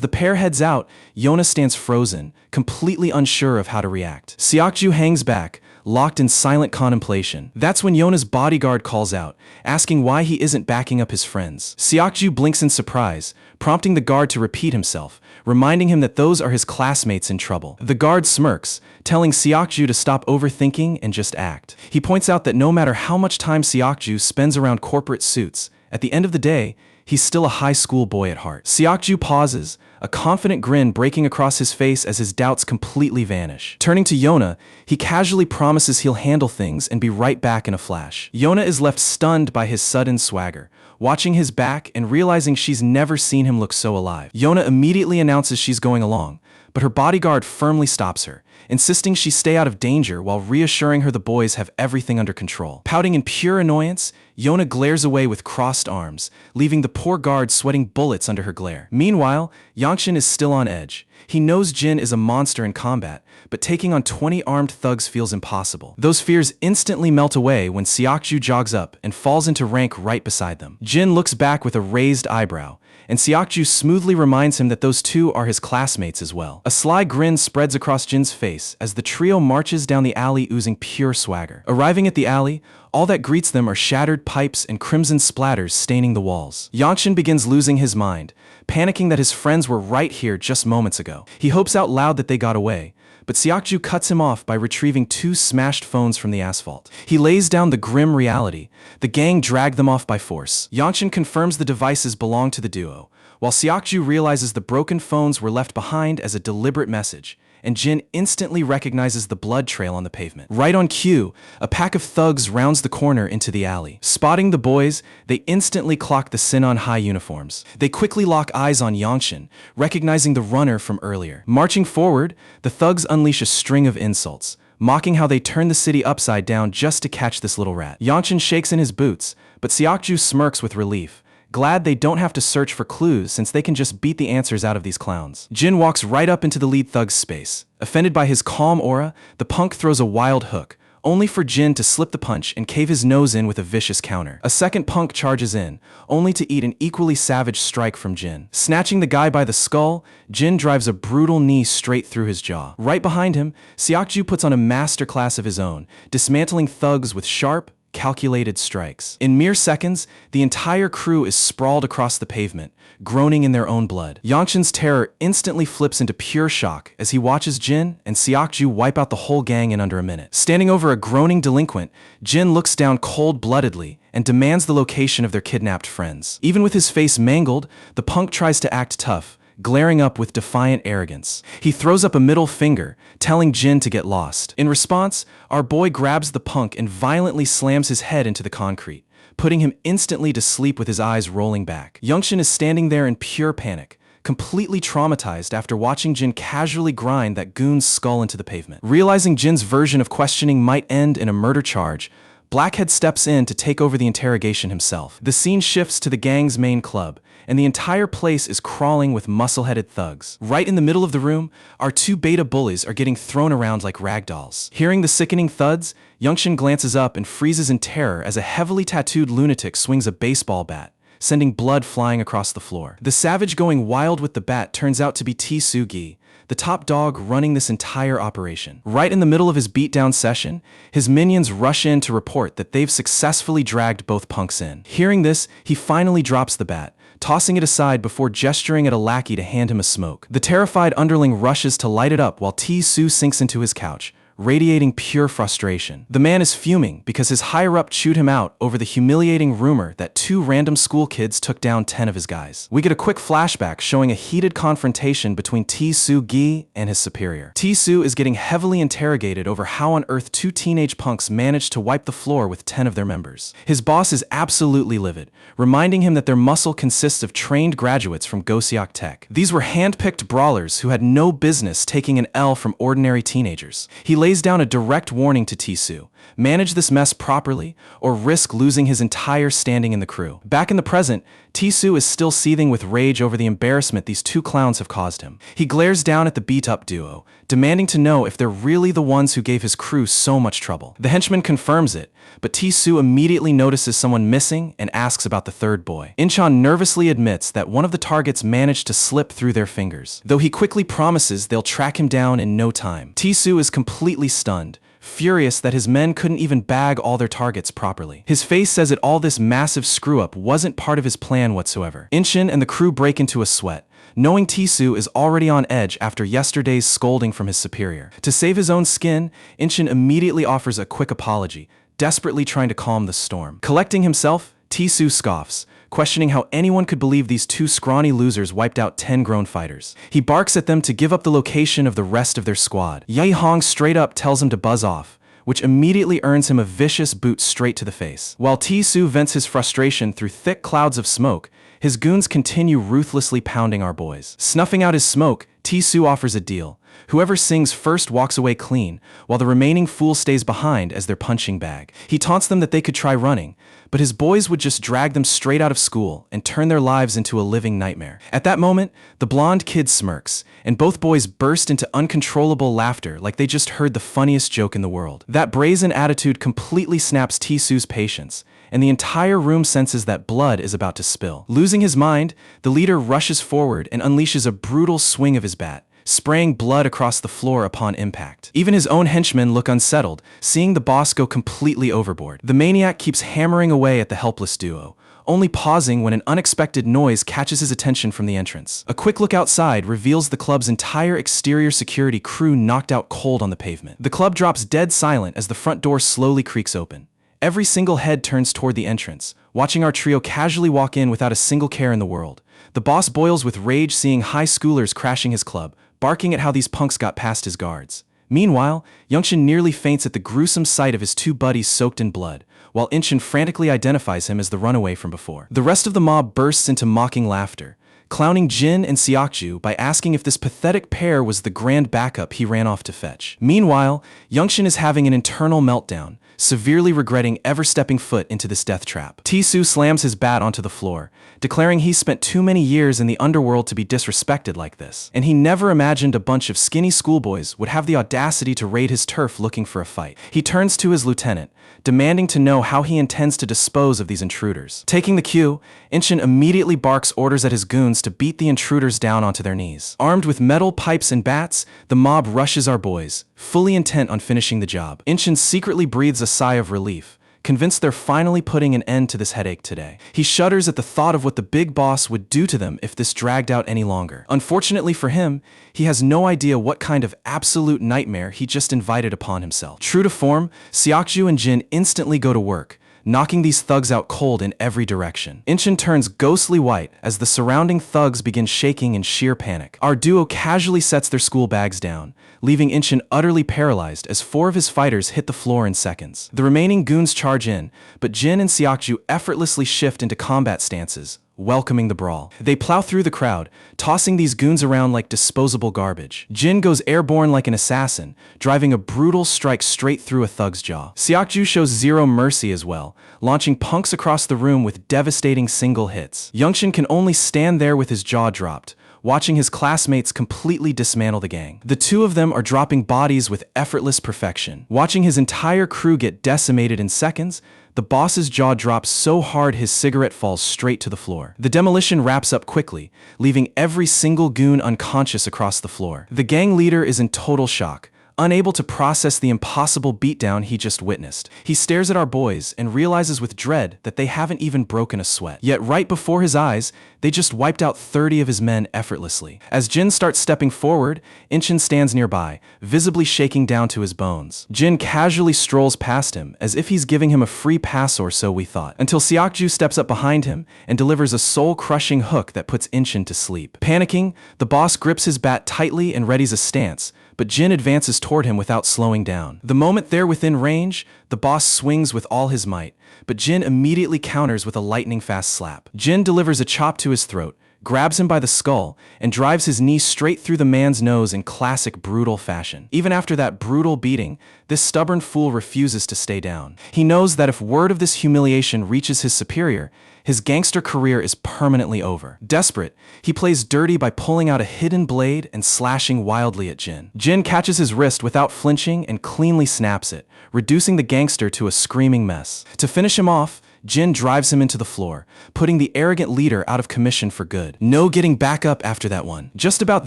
the pair heads out, Yona stands frozen, completely unsure of how to react. Seokju hangs back, locked in silent contemplation. That's when Yona's bodyguard calls out, asking why he isn't backing up his friends. Seokju blinks in surprise, prompting the guard to repeat himself, reminding him that those are his classmates in trouble. The guard smirks, telling Seokju to stop overthinking and just act. He points out that no matter how much time Seokju spends around corporate suits, at the end of the day, he's still a high school boy at heart. Seokju pauses, a confident grin breaking across his face as his doubts completely vanish. Turning to Yona, he casually promises he'll handle things and be right back in a flash. Yona is left stunned by his sudden swagger, watching his back and realizing she's never seen him look so alive. Yona immediately announces she's going along, but her bodyguard firmly stops her, insisting she stay out of danger while reassuring her the boys have everything under control. Pouting in pure annoyance, Yona glares away with crossed arms, leaving the poor guard sweating bullets under her glare. Meanwhile, Yangshin is still on edge. He knows Jin is a monster in combat, but taking on 20 armed thugs feels impossible. Those fears instantly melt away when Seokju jogs up and falls into rank right beside them. Jin looks back with a raised eyebrow, and Seokju smoothly reminds him that those two are his classmates as well. A sly grin spreads across Jin's face as the trio marches down the alley oozing pure swagger. Arriving at the alley, all that greets them are shattered pipes and crimson splatters staining the walls. Yangshin begins losing his mind, panicking that his friends were right here just moments ago. He hopes out loud that they got away, but Seokju cuts him off by retrieving 2 smashed phones from the asphalt. He lays down the grim reality. The gang dragged them off by force. Yangshin confirms the devices belong to the duo, while Seokju realizes the broken phones were left behind as a deliberate message, and Jin instantly recognizes the blood trail on the pavement. Right on cue, a pack of thugs rounds the corner into the alley. Spotting the boys, they instantly clock the Sinon High uniforms. They quickly lock eyes on Yangshin, recognizing the runner from earlier. Marching forward, the thugs unleash a string of insults, mocking how they turned the city upside down just to catch this little rat. Yangshin shakes in his boots, but Seokju smirks with relief, glad they don't have to search for clues since they can just beat the answers out of these clowns. Jin walks right up into the lead thug's space. Offended by his calm aura, the punk throws a wild hook, only for Jin to slip the punch and cave his nose in with a vicious counter. A second punk charges in, only to eat an equally savage strike from Jin. Snatching the guy by the skull, Jin drives a brutal knee straight through his jaw. Right behind him, Seokju puts on a masterclass of his own, dismantling thugs with sharp, calculated strikes. In mere seconds, the entire crew is sprawled across the pavement, groaning in their own blood. Yangshin's terror instantly flips into pure shock as he watches Jin and Seokju wipe out the whole gang in under a minute. Standing over a groaning delinquent, Jin looks down cold-bloodedly and demands the location of their kidnapped friends. Even with his face mangled, the punk tries to act tough, glaring up with defiant arrogance. He throws up a middle finger, telling Jin to get lost. In response, our boy grabs the punk and violently slams his head into the concrete, putting him instantly to sleep with his eyes rolling back. Yangshin is standing there in pure panic, completely traumatized after watching Jin casually grind that goon's skull into the pavement. Realizing Jin's version of questioning might end in a murder charge, Blackhead steps in to take over the interrogation himself. The scene shifts to the gang's main club, and the entire place is crawling with muscle-headed thugs. Right in the middle of the room, our 2 beta bullies are getting thrown around like ragdolls. Hearing the sickening thuds, Yangshin glances up and freezes in terror as a heavily tattooed lunatic swings a baseball bat, sending blood flying across the floor. The savage going wild with the bat turns out to be Tsugi, the top dog running this entire operation. Right in the middle of his beatdown session, his minions rush in to report that they've successfully dragged both punks in. Hearing this, he finally drops the bat, tossing it aside before gesturing at a lackey to hand him a smoke. The terrified underling rushes to light it up while Tsu sinks into his couch, radiating pure frustration. The man is fuming because his higher-up chewed him out over the humiliating rumor that 2 random school kids took down 10 of his guys. We get a quick flashback showing a heated confrontation between Tsugi and his superior. Tsu is getting heavily interrogated over how on earth 2 teenage punks managed to wipe the floor with 10 of their members. His boss is absolutely livid, reminding him that their muscle consists of trained graduates from Goseok Tech. These were hand-picked brawlers who had no business taking an L from ordinary teenagers. He lays down a direct warning to Tsu: manage this mess properly or risk losing his entire standing in the crew. Back in the present, Tsu is still seething with rage over the embarrassment these 2 clowns have caused him. He glares down at the beat-up duo, demanding to know if they're really the ones who gave his crew so much trouble. The henchman confirms it, but Tsu immediately notices someone missing and asks about the 3rd boy. Inchan nervously admits that one of the targets managed to slip through their fingers, though he quickly promises they'll track him down in no time. Tsu is completely stunned, furious that his men couldn't even bag all their targets properly. His face says that all this massive screw-up wasn't part of his plan whatsoever. Inchin and the crew break into a sweat, knowing Tisu is already on edge after yesterday's scolding from his superior. To save his own skin, Inchin immediately offers a quick apology, desperately trying to calm the storm. Collecting himself, Tisu scoffs, questioning how anyone could believe these two scrawny losers wiped out 10 grown fighters. He barks at them to give up the location of the rest of their squad. Ye Hong straight up tells him to buzz off, which immediately earns him a vicious boot straight to the face. While Tisu vents his frustration through thick clouds of smoke, his goons continue ruthlessly pounding our boys. Snuffing out his smoke, Tisu offers a deal. Whoever sings first walks away clean, while the remaining fool stays behind as their punching bag. He taunts them that they could try running, but his boys would just drag them straight out of school and turn their lives into a living nightmare. At that moment, the blonde kid smirks, and both boys burst into uncontrollable laughter like they just heard the funniest joke in the world. That brazen attitude completely snaps Tisu's patience, and the entire room senses that blood is about to spill. Losing his mind, the leader rushes forward and unleashes a brutal swing of his bat, spraying blood across the floor upon impact. Even his own henchmen look unsettled, seeing the boss go completely overboard. The maniac keeps hammering away at the helpless duo, only pausing when an unexpected noise catches his attention from the entrance. A quick look outside reveals the club's entire exterior security crew knocked out cold on the pavement. The club drops dead silent as the front door slowly creaks open. Every single head turns toward the entrance, watching our trio casually walk in without a single care in the world. The boss boils with rage seeing high schoolers crashing his club, barking at how these punks got past his guards. Meanwhile, Youngshin nearly faints at the gruesome sight of his two buddies soaked in blood, while Inchin frantically identifies him as the runaway from before. The rest of the mob bursts into mocking laughter, clowning Jin and Seokju by asking if this pathetic pair was the grand backup he ran off to fetch. Meanwhile, Youngshin is having an internal meltdown, severely regretting ever stepping foot into this death trap. Tisu slams his bat onto the floor, declaring he's spent too many years in the underworld to be disrespected like this, and he never imagined a bunch of skinny schoolboys would have the audacity to raid his turf looking for a fight. He turns to his lieutenant, demanding to know how he intends to dispose of these intruders. Taking the cue, Inchin immediately barks orders at his goons to beat the intruders down onto their knees. Armed with metal pipes and bats, the mob rushes our boys, fully intent on finishing the job. Inchin secretly breathes a sigh of relief, convinced they're finally putting an end to this headache today. He shudders at the thought of what the big boss would do to them if this dragged out any longer. Unfortunately for him, he has no idea what kind of absolute nightmare he just invited upon himself. True to form, Seokju and Jin instantly go to work, knocking these thugs out cold in every direction. Inchin turns ghostly white as the surrounding thugs begin shaking in sheer panic. Our duo casually sets their school bags down, leaving Inchin utterly paralyzed as 4 of his fighters hit the floor in seconds. The remaining goons charge in, but Jin and Seokju effortlessly shift into combat stances, welcoming the brawl. They plow through the crowd, tossing these goons around like disposable garbage. Jin goes airborne like an assassin, driving a brutal strike straight through a thug's jaw. Seokju shows zero mercy as well, launching punks across the room with devastating single hits. Youngshin can only stand there with his jaw dropped, watching his classmates completely dismantle the gang. The two of them are dropping bodies with effortless perfection. Watching his entire crew get decimated in seconds, the boss's jaw drops so hard his cigarette falls straight to the floor. The demolition wraps up quickly, leaving every single goon unconscious across the floor. The gang leader is in total shock, unable to process the impossible beatdown he just witnessed. He stares at our boys and realizes with dread that they haven't even broken a sweat. Yet right before his eyes, they just wiped out 30 of his men effortlessly. As Jin starts stepping forward, Inchin stands nearby, visibly shaking down to his bones. Jin casually strolls past him, as if he's giving him a free pass or so we thought, until Seokju steps up behind him and delivers a soul-crushing hook that puts Inchin to sleep. Panicking, the boss grips his bat tightly and readies a stance, but Jin advances toward him without slowing down. The moment they're within range, the boss swings with all his might, but Jin immediately counters with a lightning-fast slap. Jin delivers a chop to his throat, grabs him by the skull, and drives his knee straight through the man's nose in classic brutal fashion. Even after that brutal beating, this stubborn fool refuses to stay down. He knows that if word of this humiliation reaches his superior, his gangster career is permanently over. Desperate, he plays dirty by pulling out a hidden blade and slashing wildly at Jin. Jin catches his wrist without flinching and cleanly snaps it, reducing the gangster to a screaming mess. To finish him off, Jin drives him into the floor, putting the arrogant leader out of commission for good. No getting back up after that one. Just about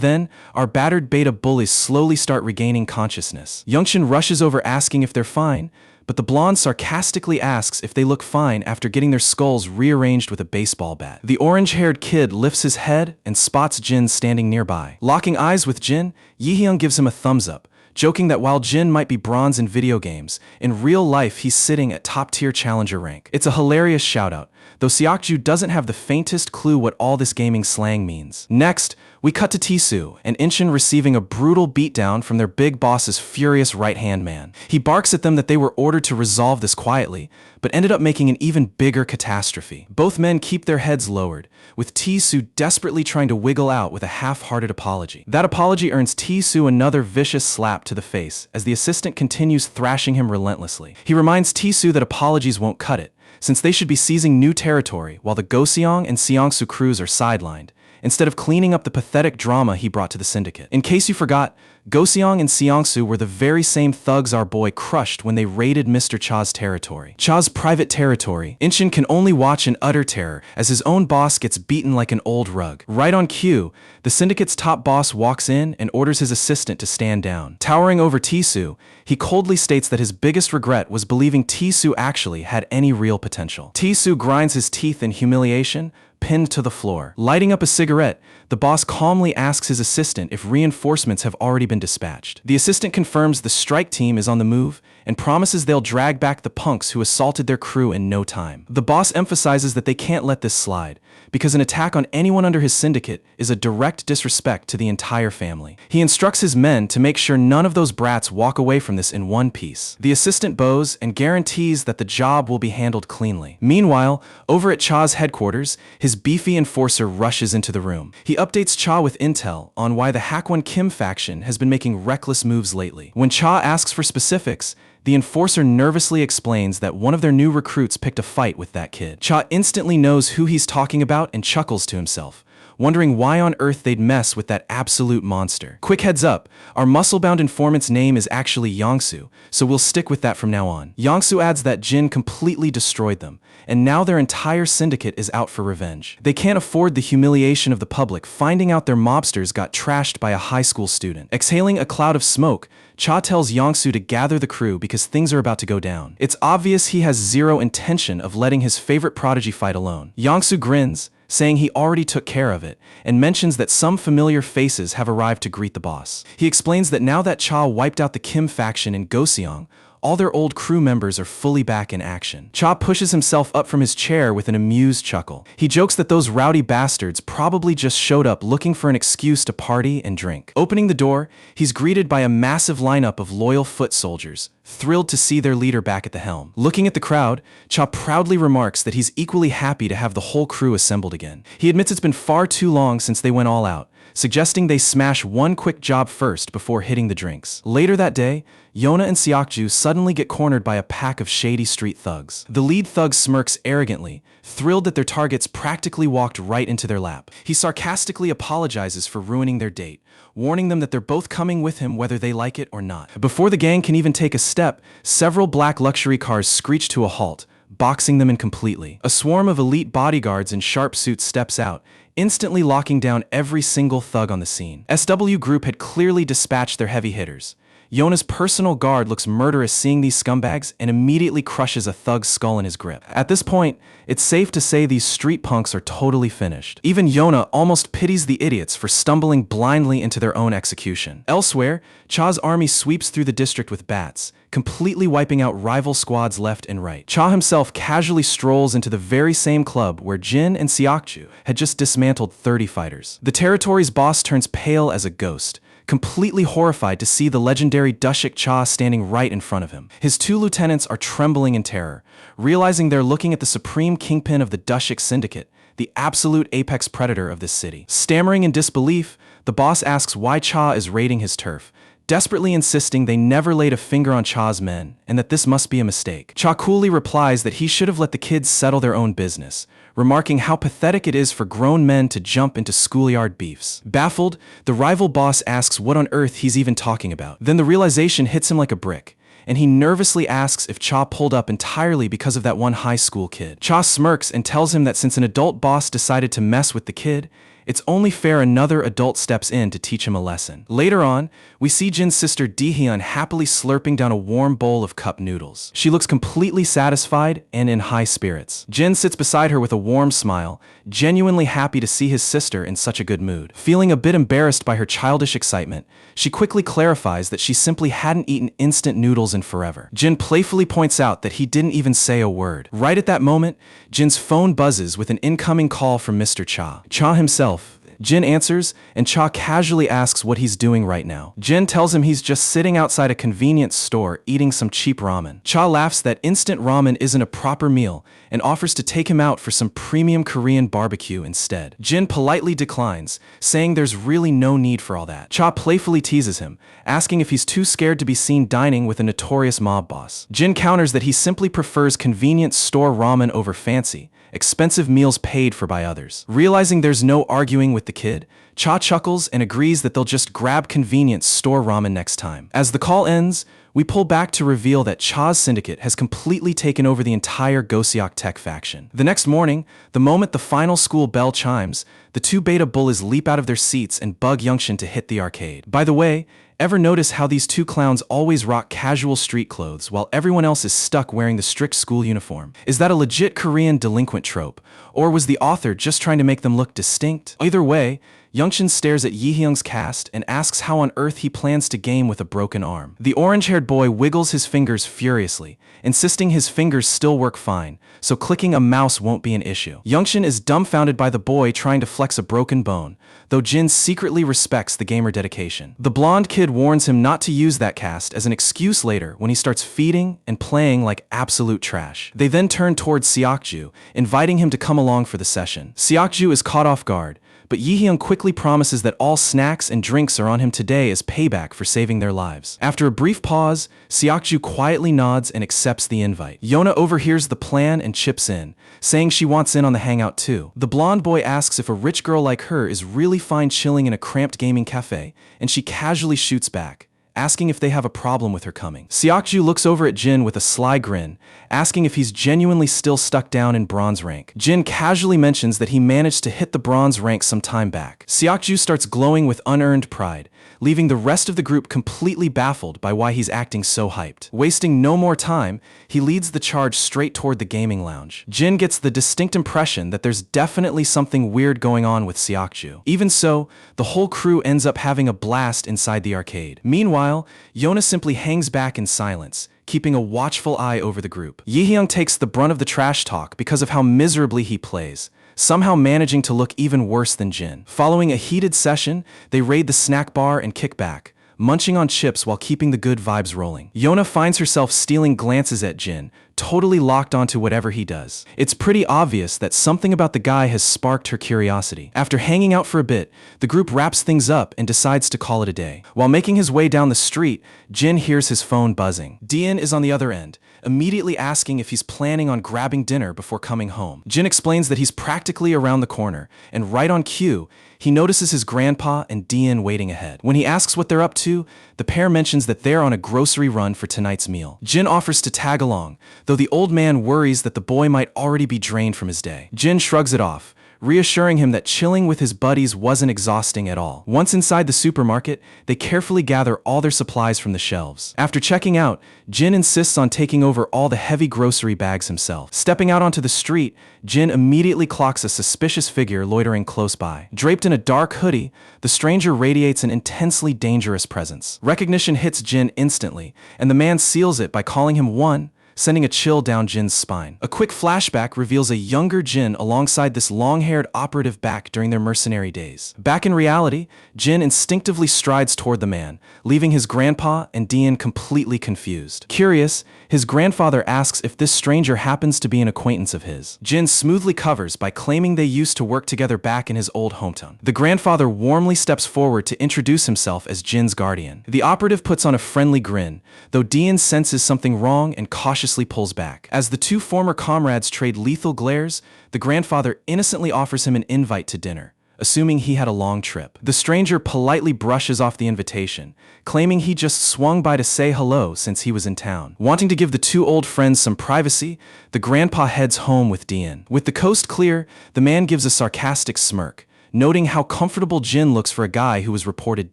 then, our battered beta bullies slowly start regaining consciousness. Youngshin rushes over asking if they're fine, but the blonde sarcastically asks if they look fine after getting their skulls rearranged with a baseball bat. The orange-haired kid lifts his head and spots Jin standing nearby. Locking eyes with Jin, Yihyung gives him a thumbs up, joking that while Jin might be bronze in video games, in real life he's sitting at top-tier challenger rank. It's a hilarious shoutout, though Seokju doesn't have the faintest clue what all this gaming slang means. Next, we cut to Tisu and Inshin receiving a brutal beatdown from their big boss's furious right-hand man. He barks at them that they were ordered to resolve this quietly, but ended up making an even bigger catastrophe. Both men keep their heads lowered, with Tisu desperately trying to wiggle out with a half-hearted apology. That apology earns Tisu another vicious slap to the face as the assistant continues thrashing him relentlessly. He reminds Tisu that apologies won't cut it, since they should be seizing new territory while the Goseong and Seongsu crews are sidelined, instead of cleaning up the pathetic drama he brought to the syndicate. In case you forgot, Goseong and Seongsu were the very same thugs our boy crushed when they raided Mr. Cha's territory. Cha's private territory, Inshin can only watch in utter terror as his own boss gets beaten like an old rug. Right on cue, the syndicate's top boss walks in and orders his assistant to stand down. Towering over Tisu, he coldly states that his biggest regret was believing Tisu actually had any real potential. Tisu grinds his teeth in humiliation, pinned to the floor. Lighting up a cigarette, the boss calmly asks his assistant if reinforcements have already been dispatched. The assistant confirms the strike team is on the move and promises they'll drag back the punks who assaulted their crew in no time. The boss emphasizes that they can't let this slide, because an attack on anyone under his syndicate is a direct disrespect to the entire family. He instructs his men to make sure none of those brats walk away from this in one piece. The assistant bows and guarantees that the job will be handled cleanly. Meanwhile, over at Cha's headquarters, his beefy enforcer rushes into the room. He updates Cha with intel on why the Hakwon Kim faction has been making reckless moves lately. When Cha asks for specifics, the enforcer nervously explains that one of their new recruits picked a fight with that kid. Cha instantly knows who he's talking about and chuckles to himself, wondering why on earth they'd mess with that absolute monster. Quick heads up, our muscle-bound informant's name is actually Yongsu, so we'll stick with that from now on. Yongsu adds that Jin completely destroyed them, and now their entire syndicate is out for revenge. They can't afford the humiliation of the public finding out their mobsters got trashed by a high school student. Exhaling a cloud of smoke, Cha tells Yongsu to gather the crew because things are about to go down. It's obvious he has zero intention of letting his favorite prodigy fight alone. Yongsu grins, saying he already took care of it, and mentions that some familiar faces have arrived to greet the boss. He explains that now that Cha wiped out the Kim faction in Goseong, all their old crew members are fully back in action. Cha pushes himself up from his chair with an amused chuckle. He jokes that those rowdy bastards probably just showed up looking for an excuse to party and drink. Opening the door, he's greeted by a massive lineup of loyal foot soldiers, thrilled to see their leader back at the helm. Looking at the crowd, Cha proudly remarks that he's equally happy to have the whole crew assembled again. He admits it's been far too long since they went all out, suggesting they smash one quick job first before hitting the drinks. Later that day, Yona and Seokju suddenly get cornered by a pack of shady street thugs. The lead thug smirks arrogantly, thrilled that their targets practically walked right into their lap. He sarcastically apologizes for ruining their date, warning them that they're both coming with him whether they like it or not. Before the gang can even take a step, several black luxury cars screech to a halt, boxing them in completely. A swarm of elite bodyguards in sharp suits steps out, instantly locking down every single thug on the scene. SW Group had clearly dispatched their heavy hitters. Yona's personal guard looks murderous seeing these scumbags and immediately crushes a thug's skull in his grip. At this point, it's safe to say these street punks are totally finished. Even Yona almost pities the idiots for stumbling blindly into their own execution. Elsewhere, Cha's army sweeps through the district with bats, completely wiping out rival squads left and right. Cha himself casually strolls into the very same club where Jin and Seokju had just dismantled 30 fighters. The territory's boss turns pale as a ghost, completely horrified to see the legendary Dushik Cha standing right in front of him. His two lieutenants are trembling in terror, realizing they're looking at the supreme kingpin of the Dushik syndicate, the absolute apex predator of this city. Stammering in disbelief, the boss asks why Cha is raiding his turf, desperately insisting they never laid a finger on Cha's men and that this must be a mistake. Cha coolly replies that he should have let the kids settle their own business, remarking how pathetic it is for grown men to jump into schoolyard beefs. Baffled, the rival boss asks what on earth he's even talking about. Then the realization hits him like a brick, and he nervously asks if Cha pulled up entirely because of that one high school kid. Cha smirks and tells him that since an adult boss decided to mess with the kid, it's only fair another adult steps in to teach him a lesson. Later on, we see Jin's sister Dehyun happily slurping down a warm bowl of cup noodles. She looks completely satisfied and in high spirits. Jin sits beside her with a warm smile, genuinely happy to see his sister in such a good mood. Feeling a bit embarrassed by her childish excitement, she quickly clarifies that she simply hadn't eaten instant noodles in forever. Jin playfully points out that he didn't even say a word. Right at that moment, Jin's phone buzzes with an incoming call from Mr. Cha. Cha himself. Jin answers, and Cha casually asks what he's doing right now. Jin tells him he's just sitting outside a convenience store eating some cheap ramen. Cha laughs that instant ramen isn't a proper meal and offers to take him out for some premium Korean barbecue instead. Jin politely declines, saying there's really no need for all that. Cha playfully teases him, asking if he's too scared to be seen dining with a notorious mob boss. Jin counters that he simply prefers convenience store ramen over fancy, expensive meals paid for by others. Realizing there's no arguing with the kid, Cha chuckles and agrees that they'll just grab convenience store ramen next time. As the call ends, we pull back to reveal that Cha's syndicate has completely taken over the entire Goseok Tech faction. The next morning, the moment the final school bell chimes, the two beta bullies leap out of their seats and bug Youngshin to hit the arcade. By the way, ever notice how these two clowns always rock casual street clothes while everyone else is stuck wearing the strict school uniform? Is that a legit Korean delinquent trope, or was the author just trying to make them look distinct? Either way, Youngshin stares at Yihyung's cast and asks how on earth he plans to game with a broken arm. The orange-haired boy wiggles his fingers furiously, insisting his fingers still work fine, so clicking a mouse won't be an issue. Youngshin is dumbfounded by the boy trying to flex a broken bone, though Jin secretly respects the gamer dedication. The blonde kid warns him not to use that cast as an excuse later when he starts feeding and playing like absolute trash. They then turn towards Seokju, inviting him to come along for the session. Seokju is caught off guard, but Yihyung quickly promises that all snacks and drinks are on him today as payback for saving their lives. After a brief pause, Seokju quietly nods and accepts the invite. Yona overhears the plan and chips in, saying she wants in on the hangout too. The blonde boy asks if a rich girl like her is really fine chilling in a cramped gaming cafe, and she casually shoots back, asking if they have a problem with her coming. Seokju looks over at Jin with a sly grin, asking if he's genuinely still stuck down in bronze rank. Jin casually mentions that he managed to hit the bronze rank some time back. Seokju starts glowing with unearned pride, leaving the rest of the group completely baffled by why he's acting so hyped. Wasting no more time, he leads the charge straight toward the gaming lounge. Jin gets the distinct impression that there's definitely something weird going on with Seokju. Even so, the whole crew ends up having a blast inside the arcade. Meanwhile, Yona simply hangs back in silence, keeping a watchful eye over the group. Yihyung takes the brunt of the trash talk because of how miserably he plays, somehow managing to look even worse than Jin. Following a heated session, they raid the snack bar and kick back, munching on chips while keeping the good vibes rolling. Yona finds herself stealing glances at Jin, totally locked onto whatever he does. It's pretty obvious that something about the guy has sparked her curiosity. After hanging out for a bit, the group wraps things up and decides to call it a day. While making his way down the street, Jin hears his phone buzzing. Dian is on the other end, immediately asking if he's planning on grabbing dinner before coming home. Jin explains that he's practically around the corner, and right on cue, he notices his grandpa and Dian waiting ahead. When he asks what they're up to, the pair mentions that they're on a grocery run for tonight's meal. Jin offers to tag along, though the old man worries that the boy might already be drained from his day. Jin shrugs it off, reassuring him that chilling with his buddies wasn't exhausting at all. Once inside the supermarket, they carefully gather all their supplies from the shelves. After checking out, Jin insists on taking over all the heavy grocery bags himself. Stepping out onto the street, Jin immediately clocks a suspicious figure loitering close by. Draped in a dark hoodie, the stranger radiates an intensely dangerous presence. Recognition hits Jin instantly, and the man seals it by calling him one, sending a chill down Jin's spine. A quick flashback reveals a younger Jin alongside this long-haired operative back during their mercenary days. Back in reality, Jin instinctively strides toward the man, leaving his grandpa and Dian completely confused. Curious, his grandfather asks if this stranger happens to be an acquaintance of his. Jin smoothly covers by claiming they used to work together back in his old hometown. The grandfather warmly steps forward to introduce himself as Jin's guardian. The operative puts on a friendly grin, though Dian senses something wrong and cautiously pulls back. As the two former comrades trade lethal glares, the grandfather innocently offers him an invite to dinner, assuming he had a long trip. The stranger politely brushes off the invitation, claiming he just swung by to say hello since he was in town. Wanting to give the two old friends some privacy, the grandpa heads home with Dian. With the coast clear, the man gives a sarcastic smirk, noting how comfortable Jin looks for a guy who was reported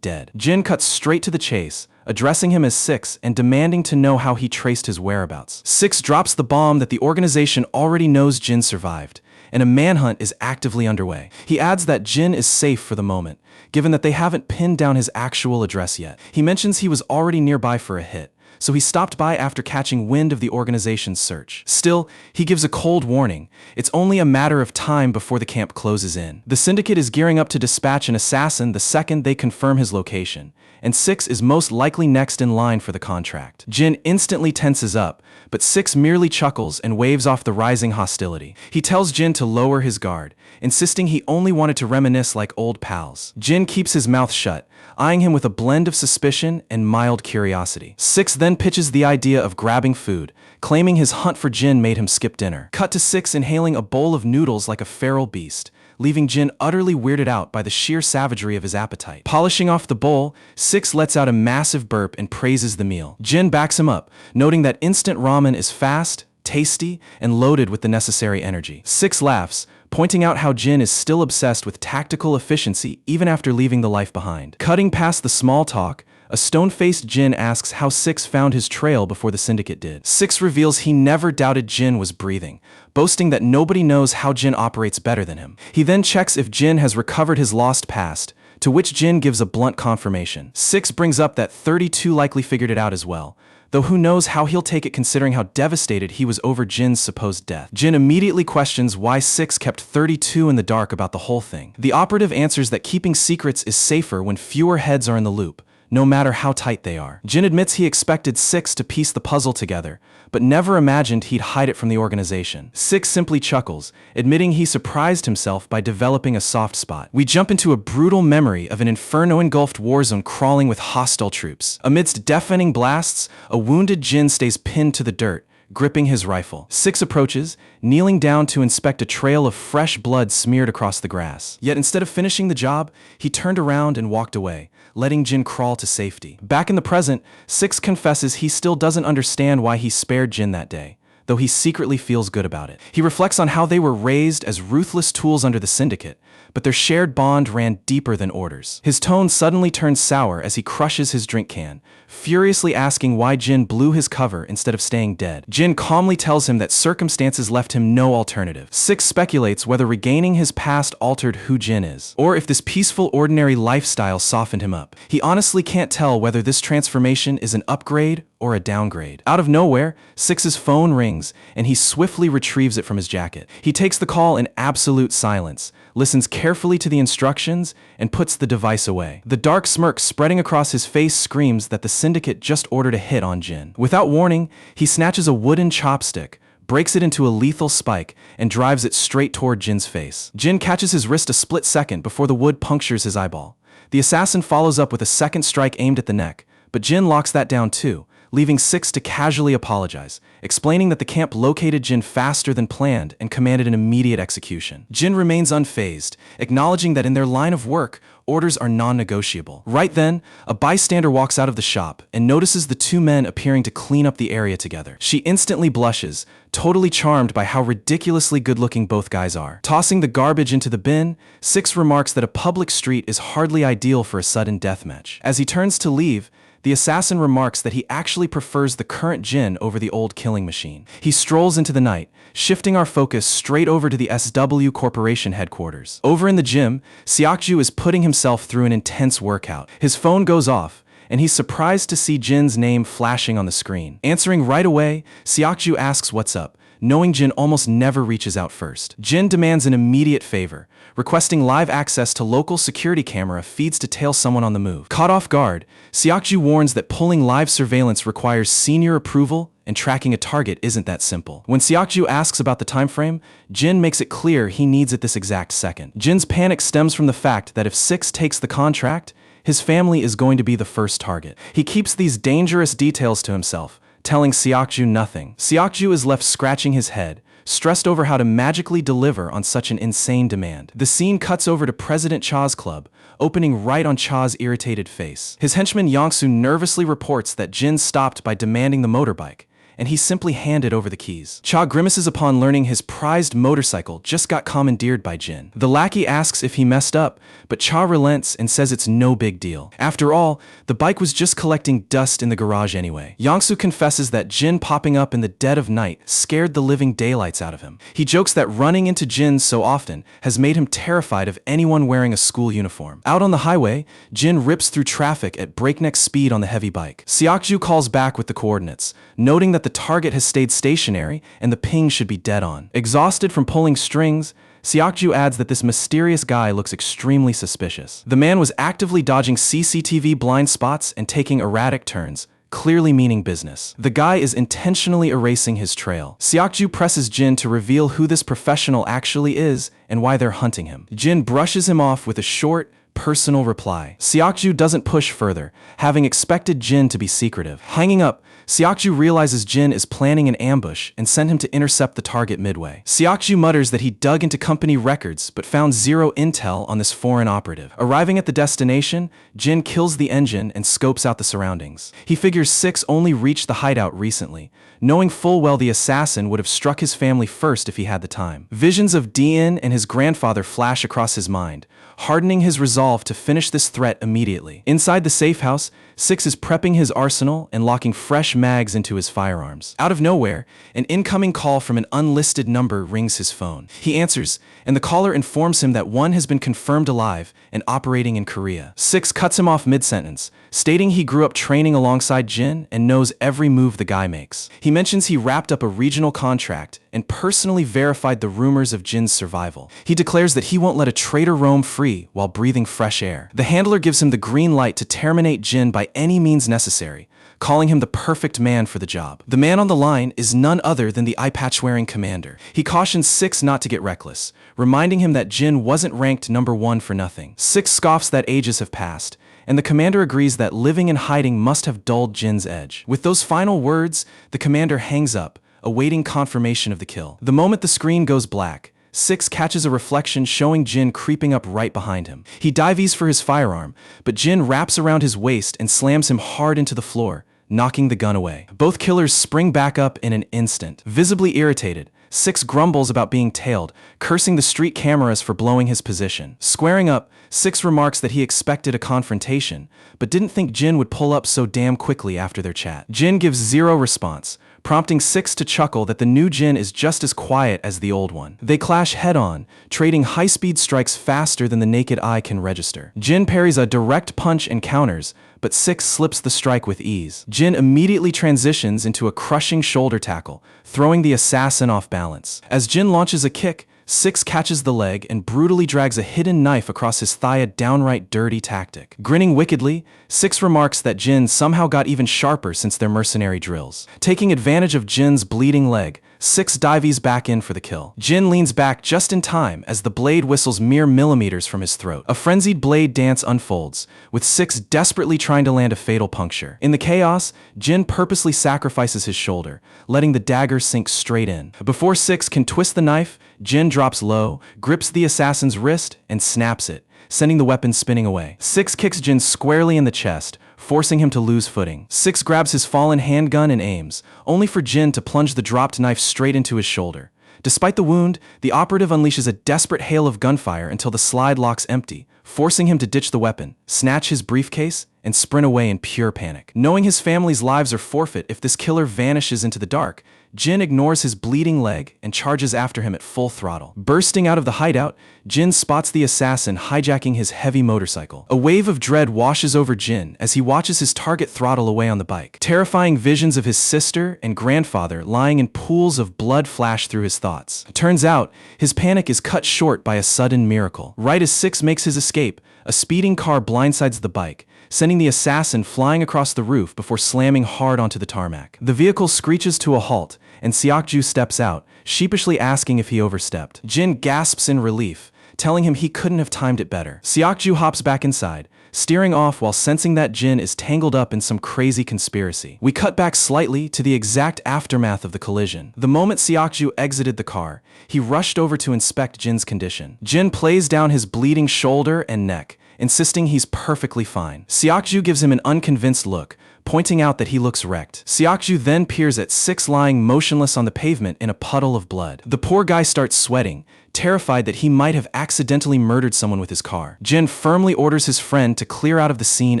dead. Jin cuts straight to the chase, addressing him as Six and demanding to know how he traced his whereabouts. Six drops the bomb that the organization already knows Jin survived, and a manhunt is actively underway. He adds that Jin is safe for the moment, given that they haven't pinned down his actual address yet. He mentions he was already nearby for a hit, so he stopped by after catching wind of the organization's search. Still, he gives a cold warning. It's only a matter of time before the camp closes in. The syndicate is gearing up to dispatch an assassin the second they confirm his location, and Six is most likely next in line for the contract. Jin instantly tenses up, but Six merely chuckles and waves off the rising hostility. He tells Jin to lower his guard, insisting he only wanted to reminisce like old pals. Jin keeps his mouth shut, eyeing him with a blend of suspicion and mild curiosity. Six then pitches the idea of grabbing food, claiming his hunt for Jin made him skip dinner. Cut to Six inhaling a bowl of noodles like a feral beast, leaving Jin utterly weirded out by the sheer savagery of his appetite. Polishing off the bowl, Six lets out a massive burp and praises the meal. Jin backs him up, noting that instant ramen is fast, tasty, and loaded with the necessary energy. Six laughs, pointing out how Jin is still obsessed with tactical efficiency even after leaving the life behind. Cutting past the small talk, a stone-faced Jin asks how Six found his trail before the syndicate did. Six reveals he never doubted Jin was breathing, boasting that nobody knows how Jin operates better than him. He then checks if Jin has recovered his lost past, to which Jin gives a blunt confirmation. Six brings up that 32 likely figured it out as well, though who knows how he'll take it considering how devastated he was over Jin's supposed death. Jin immediately questions why Six kept 32 in the dark about the whole thing. The operative answers that keeping secrets is safer when fewer heads are in the loop, no matter how tight they are. Jin admits he expected Six to piece the puzzle together, but never imagined he'd hide it from the organization. Six simply chuckles, admitting he surprised himself by developing a soft spot. We jump into a brutal memory of an inferno-engulfed war zone crawling with hostile troops. Amidst deafening blasts, a wounded Jin stays pinned to the dirt, gripping his rifle. Six approaches, kneeling down to inspect a trail of fresh blood smeared across the grass. Yet instead of finishing the job, he turned around and walked away, letting Jin crawl to safety. Back in the present, Six confesses he still doesn't understand why he spared Jin that day, though he secretly feels good about it. He reflects on how they were raised as ruthless tools under the syndicate, but their shared bond ran deeper than orders. His tone suddenly turns sour as he crushes his drink can, furiously asking why Jin blew his cover instead of staying dead. Jin calmly tells him that circumstances left him no alternative. Six speculates whether regaining his past altered who Jin is, or if this peaceful, ordinary lifestyle softened him up. He honestly can't tell whether this transformation is an upgrade or a downgrade. Out of nowhere, Six's phone rings, and he swiftly retrieves it from his jacket. He takes the call in absolute silence, listens carefully to the instructions, and puts the device away. The dark smirk spreading across his face screams that the syndicate just ordered a hit on Jin. Without warning, he snatches a wooden chopstick, breaks it into a lethal spike, and drives it straight toward Jin's face. Jin catches his wrist a split second before the wood punctures his eyeball. The assassin follows up with a second strike aimed at the neck, but Jin locks that down too, leaving Six to casually apologize, explaining that the camp located Jin faster than planned and commanded an immediate execution. Jin remains unfazed, acknowledging that in their line of work, orders are non-negotiable. Right then, a bystander walks out of the shop and notices the two men appearing to clean up the area together. She instantly blushes, totally charmed by how ridiculously good-looking both guys are. Tossing the garbage into the bin, Six remarks that a public street is hardly ideal for a sudden deathmatch. As he turns to leave, the assassin remarks that he actually prefers the current Jin over the old killing machine. He strolls into the night, shifting our focus straight over to the SW Corporation headquarters. Over in the gym, Seokju is putting himself through an intense workout. His phone goes off, and he's surprised to see Jin's name flashing on the screen. Answering right away, Seokju asks what's up, knowing Jin almost never reaches out first. Jin demands an immediate favor, requesting live access to local security camera feeds to tail someone on the move. Caught off guard, Seokju warns that pulling live surveillance requires senior approval and tracking a target isn't that simple. When Seokju asks about the time frame, Jin makes it clear he needs it this exact second. Jin's panic stems from the fact that if Six takes the contract, his family is going to be the first target. He keeps these dangerous details to himself, telling Seokju nothing. Seokju is left scratching his head, stressed over how to magically deliver on such an insane demand. The scene cuts over to President Cha's club, opening right on Cha's irritated face. His henchman Yongsu nervously reports that Jin stopped by demanding the motorbike, and he simply handed over the keys. Cha grimaces upon learning his prized motorcycle just got commandeered by Jin. The lackey asks if he messed up, but Cha relents and says it's no big deal. After all, the bike was just collecting dust in the garage anyway. Yongsu confesses that Jin popping up in the dead of night scared the living daylights out of him. He jokes that running into Jin so often has made him terrified of anyone wearing a school uniform. Out on the highway, Jin rips through traffic at breakneck speed on the heavy bike. Seokju calls back with the coordinates, noting that the target has stayed stationary and the ping should be dead on. Exhausted from pulling strings, Seokju adds that this mysterious guy looks extremely suspicious. The man was actively dodging CCTV blind spots and taking erratic turns, clearly meaning business. The guy is intentionally erasing his trail. Seokju presses Jin to reveal who this professional actually is and why they're hunting him. Jin brushes him off with a short, personal reply. Seokju doesn't push further, having expected Jin to be secretive. Hanging up, Seokju realizes Jin is planning an ambush and sent him to intercept the target midway. Seokju mutters that he dug into company records but found zero intel on this foreign operative. Arriving at the destination, Jin kills the engine and scopes out the surroundings. He figures Six only reached the hideout recently, knowing full well the assassin would have struck his family first if he had the time. Visions of Dian and his grandfather flash across his mind, hardening his resolve to finish this threat immediately. Inside the safe house, Six is prepping his arsenal and locking fresh mags into his firearms. Out of nowhere, an incoming call from an unlisted number rings his phone. He answers, and the caller informs him that one has been confirmed alive and operating in Korea. Six cuts him off mid-sentence, stating he grew up training alongside Jin and knows every move the guy makes. He mentions he wrapped up a regional contract and personally verified the rumors of Jin's survival. He declares that he won't let a traitor roam free while breathing fresh air. The handler gives him the green light to terminate Jin by any means necessary, calling him the perfect man for the job. The man on the line is none other than the eye patch-wearing commander. He cautions Six not to get reckless, reminding him that Jin wasn't ranked #1 for nothing. Six scoffs that ages have passed, and the commander agrees that living in hiding must have dulled Jin's edge. With those final words, the commander hangs up, awaiting confirmation of the kill. The moment the screen goes black, Six catches a reflection showing Jin creeping up right behind him. He dives for his firearm, but Jin wraps around his waist and slams him hard into the floor, knocking the gun away. Both killers spring back up in an instant. Visibly irritated, Six grumbles about being tailed, cursing the street cameras for blowing his position. Squaring up, Six remarks that he expected a confrontation, but didn't think Jin would pull up so damn quickly after their chat. Jin gives zero response, prompting Six to chuckle that the new Jin is just as quiet as the old one. They clash head-on, trading high-speed strikes faster than the naked eye can register. Jin parries a direct punch and counters, but Six slips the strike with ease. Jin immediately transitions into a crushing shoulder tackle, throwing the assassin off balance. As Jin launches a kick, Six catches the leg and brutally drags a hidden knife across his thigh, a downright dirty tactic. Grinning wickedly, Six remarks that Jin somehow got even sharper since their mercenary drills. Taking advantage of Jin's bleeding leg, Six dives back in for the kill. Jin leans back just in time as the blade whistles mere millimeters from his throat. A frenzied blade dance unfolds, with Six desperately trying to land a fatal puncture. In the chaos, Jin purposely sacrifices his shoulder, letting the dagger sink straight in. Before Six can twist the knife, Jin drops low, grips the assassin's wrist, and snaps it, sending the weapon spinning away. Six kicks Jin squarely in the chest, forcing him to lose footing. Six grabs his fallen handgun and aims, only for Jin to plunge the dropped knife straight into his shoulder. Despite the wound, the operative unleashes a desperate hail of gunfire until the slide locks empty, forcing him to ditch the weapon, snatch his briefcase, and sprint away in pure panic. Knowing his family's lives are forfeit if this killer vanishes into the dark, Jin ignores his bleeding leg and charges after him at full throttle. Bursting out of the hideout, Jin spots the assassin hijacking his heavy motorcycle. A wave of dread washes over Jin as he watches his target throttle away on the bike. Terrifying visions of his sister and grandfather lying in pools of blood flash through his thoughts. Turns out, his panic is cut short by a sudden miracle. Right as Six makes his escape, a speeding car blindsides the bike, sending the assassin flying across the roof before slamming hard onto the tarmac. The vehicle screeches to a halt, and Seokju steps out, sheepishly asking if he overstepped. Jin gasps in relief, telling him he couldn't have timed it better. Seokju hops back inside, steering off while sensing that Jin is tangled up in some crazy conspiracy. We cut back slightly to the exact aftermath of the collision. The moment Seokju exited the car, he rushed over to inspect Jin's condition. Jin plays down his bleeding shoulder and neck, insisting he's perfectly fine. Seokju gives him an unconvinced look, pointing out that he looks wrecked. Seokju then peers at Six lying motionless on the pavement in a puddle of blood. The poor guy starts sweating, terrified that he might have accidentally murdered someone with his car. Jin firmly orders his friend to clear out of the scene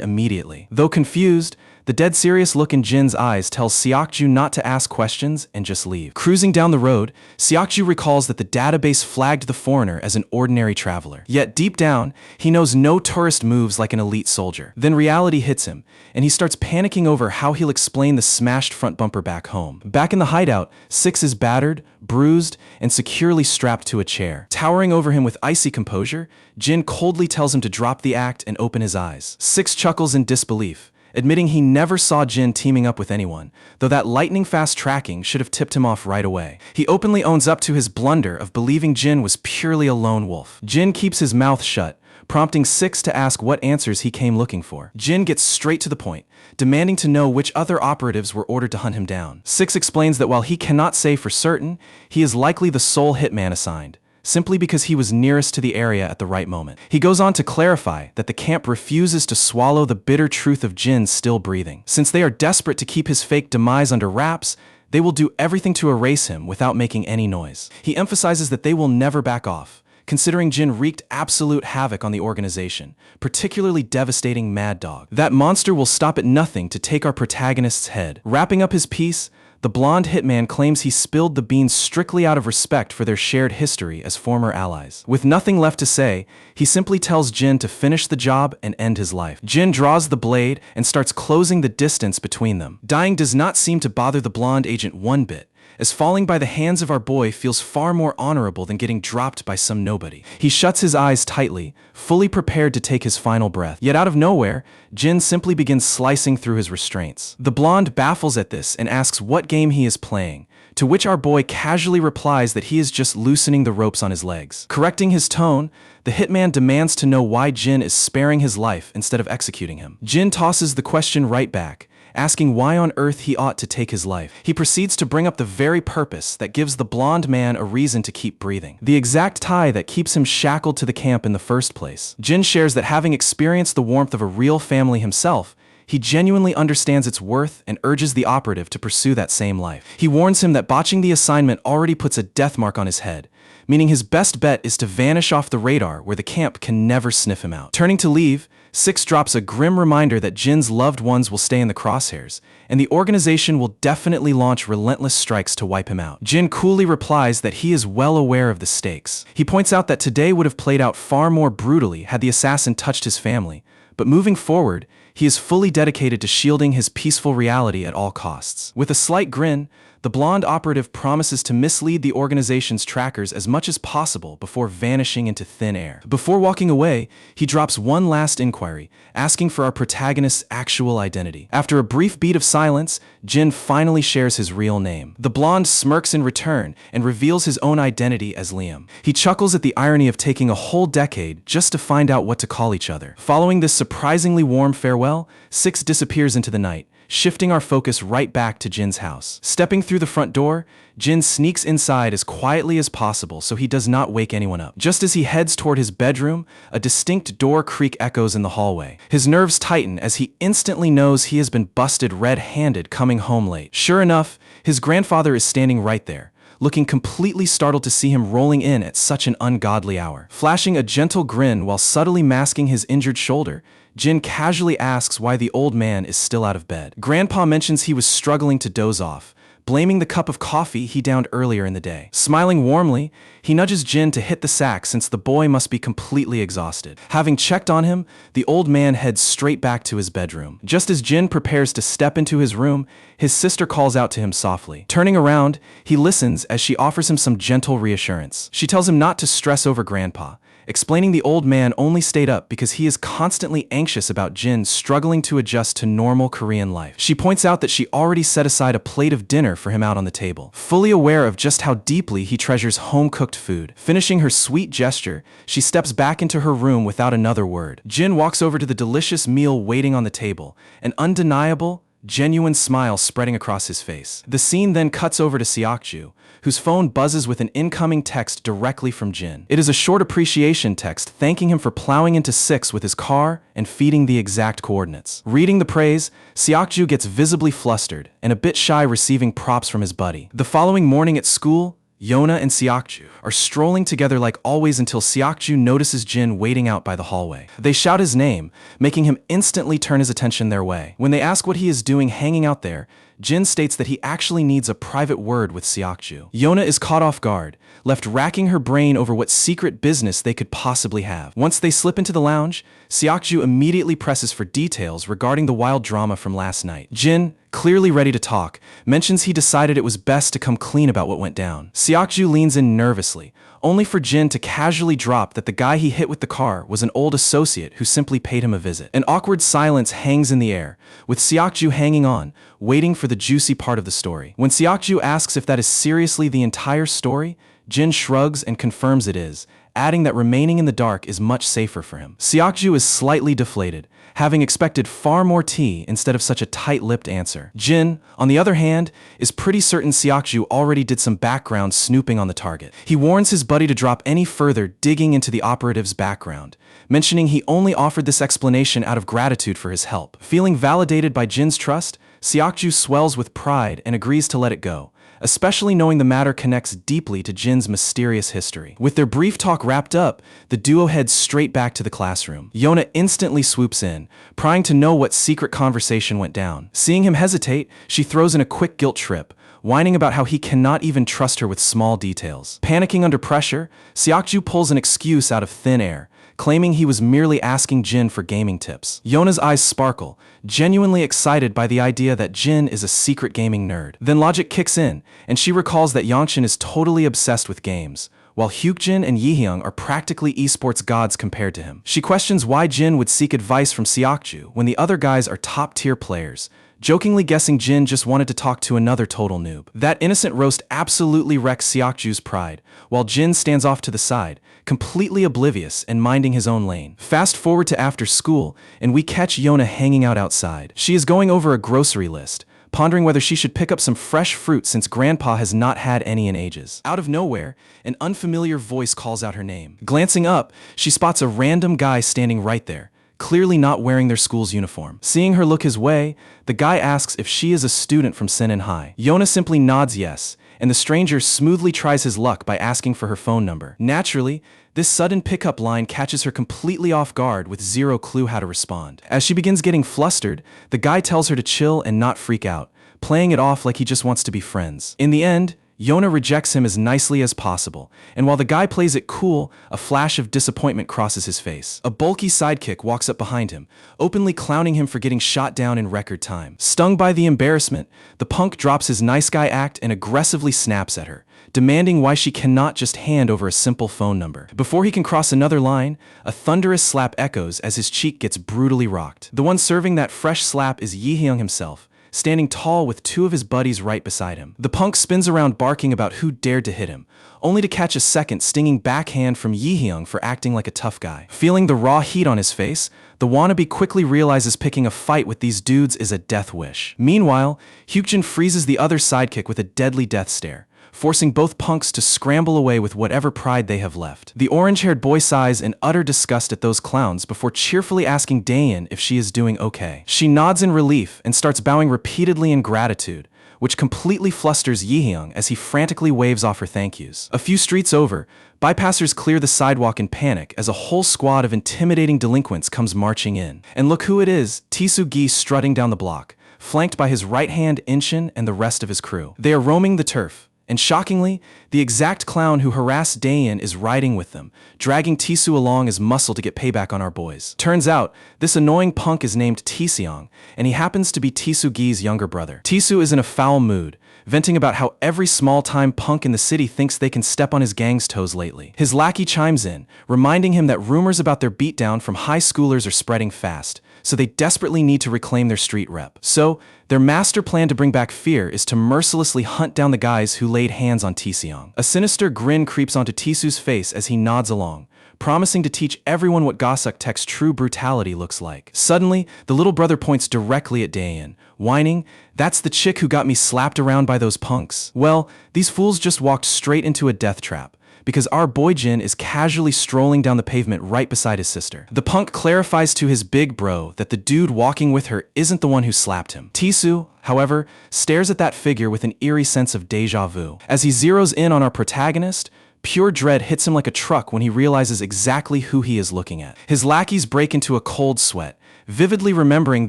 immediately. Though confused, the dead serious look in Jin's eyes tells Seokju not to ask questions and just leave. Cruising down the road, Seokju recalls that the database flagged the foreigner as an ordinary traveler. Yet deep down, he knows no tourist moves like an elite soldier. Then reality hits him, and he starts panicking over how he'll explain the smashed front bumper back home. Back in the hideout, Six is battered, bruised, and securely strapped to a chair. Towering over him with icy composure, Jin coldly tells him to drop the act and open his eyes. Six chuckles in disbelief, admitting he never saw Jin teaming up with anyone, though that lightning-fast tracking should have tipped him off right away. He openly owns up to his blunder of believing Jin was purely a lone wolf. Jin keeps his mouth shut, prompting Six to ask what answers he came looking for. Jin gets straight to the point, demanding to know which other operatives were ordered to hunt him down. Six explains that while he cannot say for certain, he is likely the sole hitman assigned, simply because he was nearest to the area at the right moment. He goes on to clarify that the camp refuses to swallow the bitter truth of Jin still breathing. Since they are desperate to keep his fake demise under wraps, they will do everything to erase him without making any noise. He emphasizes that they will never back off, considering Jin wreaked absolute havoc on the organization, particularly devastating Mad Dog. That monster will stop at nothing to take our protagonist's head. Wrapping up his piece, the blonde hitman claims he spilled the beans strictly out of respect for their shared history as former allies. With nothing left to say, he simply tells Jin to finish the job and end his life. Jin draws the blade and starts closing the distance between them. Dying does not seem to bother the blonde agent one bit, as falling by the hands of our boy feels far more honorable than getting dropped by some nobody. He shuts his eyes tightly, fully prepared to take his final breath. Yet out of nowhere, Jin simply begins slicing through his restraints. The blonde baffles at this and asks what game he is playing, to which our boy casually replies that he is just loosening the ropes on his legs. Correcting his tone, the hitman demands to know why Jin is sparing his life instead of executing him. Jin tosses the question right back, asking why on earth he ought to take his life. He proceeds to bring up the very purpose that gives the blonde man a reason to keep breathing, the exact tie that keeps him shackled to the camp in the first place. Jin shares that having experienced the warmth of a real family himself, he genuinely understands its worth and urges the operative to pursue that same life. He warns him that botching the assignment already puts a death mark on his head, meaning his best bet is to vanish off the radar where the camp can never sniff him out. Turning to leave, Six drops a grim reminder that Jin's loved ones will stay in the crosshairs, and the organization will definitely launch relentless strikes to wipe him out. Jin coolly replies that he is well aware of the stakes. He points out that today would have played out far more brutally had the assassin touched his family, but moving forward, he is fully dedicated to shielding his peaceful reality at all costs. With a slight grin, the blonde operative promises to mislead the organization's trackers as much as possible before vanishing into thin air. Before walking away, he drops one last inquiry, asking for our protagonist's actual identity. After a brief beat of silence, Jin finally shares his real name. The blonde smirks in return and reveals his own identity as Liam. He chuckles at the irony of taking a whole decade just to find out what to call each other. Following this surprisingly warm farewell, Six disappears into the night, shifting our focus right back to Jin's house. Stepping through the front door, Jin sneaks inside as quietly as possible so he does not wake anyone up. Just as he heads toward his bedroom, a distinct door creak echoes in the hallway. His nerves tighten as he instantly knows he has been busted red-handed coming home late. Sure enough, his grandfather is standing right there, looking completely startled to see him rolling in at such an ungodly hour. Flashing a gentle grin while subtly masking his injured shoulder, Jin casually asks why the old man is still out of bed. Grandpa mentions he was struggling to doze off, blaming the cup of coffee he downed earlier in the day. Smiling warmly, he nudges Jin to hit the sack since the boy must be completely exhausted. Having checked on him, the old man heads straight back to his bedroom. Just as Jin prepares to step into his room, his sister calls out to him softly. Turning around, he listens as she offers him some gentle reassurance. She tells him not to stress over Grandpa, explaining the old man only stayed up because he is constantly anxious about Jin struggling to adjust to normal Korean life. She points out that she already set aside a plate of dinner for him out on the table, fully aware of just how deeply he treasures home-cooked food. Finishing her sweet gesture, she steps back into her room without another word. Jin walks over to the delicious meal waiting on the table, an undeniable, genuine smile spreading across his face. The scene then cuts over to Seokju, whose phone buzzes with an incoming text directly from Jin. It is a short appreciation text thanking him for plowing into 6 with his car and feeding the exact coordinates. Reading the praise, Seokju gets visibly flustered and a bit shy receiving props from his buddy. The following morning at school, Yona and Seokju are strolling together like always until Seokju notices Jin waiting out by the hallway. They shout his name, making him instantly turn his attention their way. When they ask what he is doing hanging out there, Jin states that he actually needs a private word with Seokju. Yona is caught off guard, left racking her brain over what secret business they could possibly have. Once they slip into the lounge, Seokju immediately presses for details regarding the wild drama from last night. Jin, clearly ready to talk, mentions he decided it was best to come clean about what went down. Seokju leans in nervously, only for Jin to casually drop that the guy he hit with the car was an old associate who simply paid him a visit. An awkward silence hangs in the air, with Seokju hanging on, waiting for the juicy part of the story. When Seokju asks if that is seriously the entire story, Jin shrugs and confirms it is, adding that remaining in the dark is much safer for him. Seokju is slightly deflated, having expected far more tea instead of such a tight-lipped answer. Jin, on the other hand, is pretty certain Seokju already did some background snooping on the target. He warns his buddy to drop any further digging into the operative's background, mentioning he only offered this explanation out of gratitude for his help. Feeling validated by Jin's trust, Seokju swells with pride and agrees to let it go, especially knowing the matter connects deeply to Jin's mysterious history. With their brief talk wrapped up, the duo heads straight back to the classroom. Yona instantly swoops in, prying to know what secret conversation went down. Seeing him hesitate, she throws in a quick guilt trip, whining about how he cannot even trust her with small details. Panicking under pressure, Seokju pulls an excuse out of thin air, claiming he was merely asking Jin for gaming tips. Yona's eyes sparkle, genuinely excited by the idea that Jin is a secret gaming nerd. Then logic kicks in, and she recalls that Yangshin is totally obsessed with games, while Hyukjin and Yihyung are practically esports gods compared to him. She questions why Jin would seek advice from Seokju when the other guys are top-tier players, jokingly guessing Jin just wanted to talk to another total noob. That innocent roast absolutely wrecks Seokju's pride, while Jin stands off to the side, completely oblivious and minding his own lane. Fast forward to after school, and we catch Yona hanging out outside. She is going over a grocery list, pondering whether she should pick up some fresh fruit since Grandpa has not had any in ages. Out of nowhere, an unfamiliar voice calls out her name. Glancing up, she spots a random guy standing right there, clearly not wearing their school's uniform. Seeing her look his way, the guy asks if she is a student from Seinen High. Yona simply nods yes, and the stranger smoothly tries his luck by asking for her phone number. Naturally, this sudden pickup line catches her completely off guard with zero clue how to respond. As she begins getting flustered, the guy tells her to chill and not freak out, playing it off like he just wants to be friends. In the end, Yona rejects him as nicely as possible, and while the guy plays it cool, a flash of disappointment crosses his face. A bulky sidekick walks up behind him, openly clowning him for getting shot down in record time. Stung by the embarrassment, the punk drops his nice guy act and aggressively snaps at her, demanding why she cannot just hand over a simple phone number. Before he can cross another line, a thunderous slap echoes as his cheek gets brutally rocked. The one serving that fresh slap is Yihyung himself, standing tall with 2 of his buddies right beside him. The punk spins around barking about who dared to hit him, only to catch a second stinging backhand from Yihyung for acting like a tough guy. Feeling the raw heat on his face, the wannabe quickly realizes picking a fight with these dudes is a death wish. Meanwhile, Hyukjin freezes the other sidekick with a deadly death stare, forcing both punks to scramble away with whatever pride they have left. The orange-haired boy sighs in utter disgust at those clowns before cheerfully asking Daein if she is doing okay. She nods in relief and starts bowing repeatedly in gratitude, which completely flusters Yihyung as he frantically waves off her thank yous. A few streets over, bypassers clear the sidewalk in panic as a whole squad of intimidating delinquents comes marching in. And look who it is, Tsugi strutting down the block, flanked by his right-hand Inshin and the rest of his crew. They are roaming the turf, And shockingly, the exact clown who harassed Daein is riding with them, dragging Tisu along as muscle to get payback on our boys. Turns out, this annoying punk is named Tiseong, and he happens to be Tisu-gi's younger brother. Tisu is in a foul mood, venting about how every small-time punk in the city thinks they can step on his gang's toes lately. His lackey chimes in, reminding him that rumors about their beatdown from high schoolers are spreading fast, so they desperately need to reclaim their street rep. So, their master plan to bring back fear is to mercilessly hunt down the guys who laid hands on Tiseong. A sinister grin creeps onto Tisu's face as he nods along, promising to teach everyone what Gosok Tech's true brutality looks like. Suddenly, the little brother points directly at Daein, whining, "That's the chick who got me slapped around by those punks." Well, these fools just walked straight into a death trap, because our boy Jin is casually strolling down the pavement right beside his sister. The punk clarifies to his big bro that the dude walking with her isn't the one who slapped him. Tisu, however, stares at that figure with an eerie sense of déjà vu. As he zeroes in on our protagonist, pure dread hits him like a truck when he realizes exactly who he is looking at. His lackeys break into a cold sweat, vividly remembering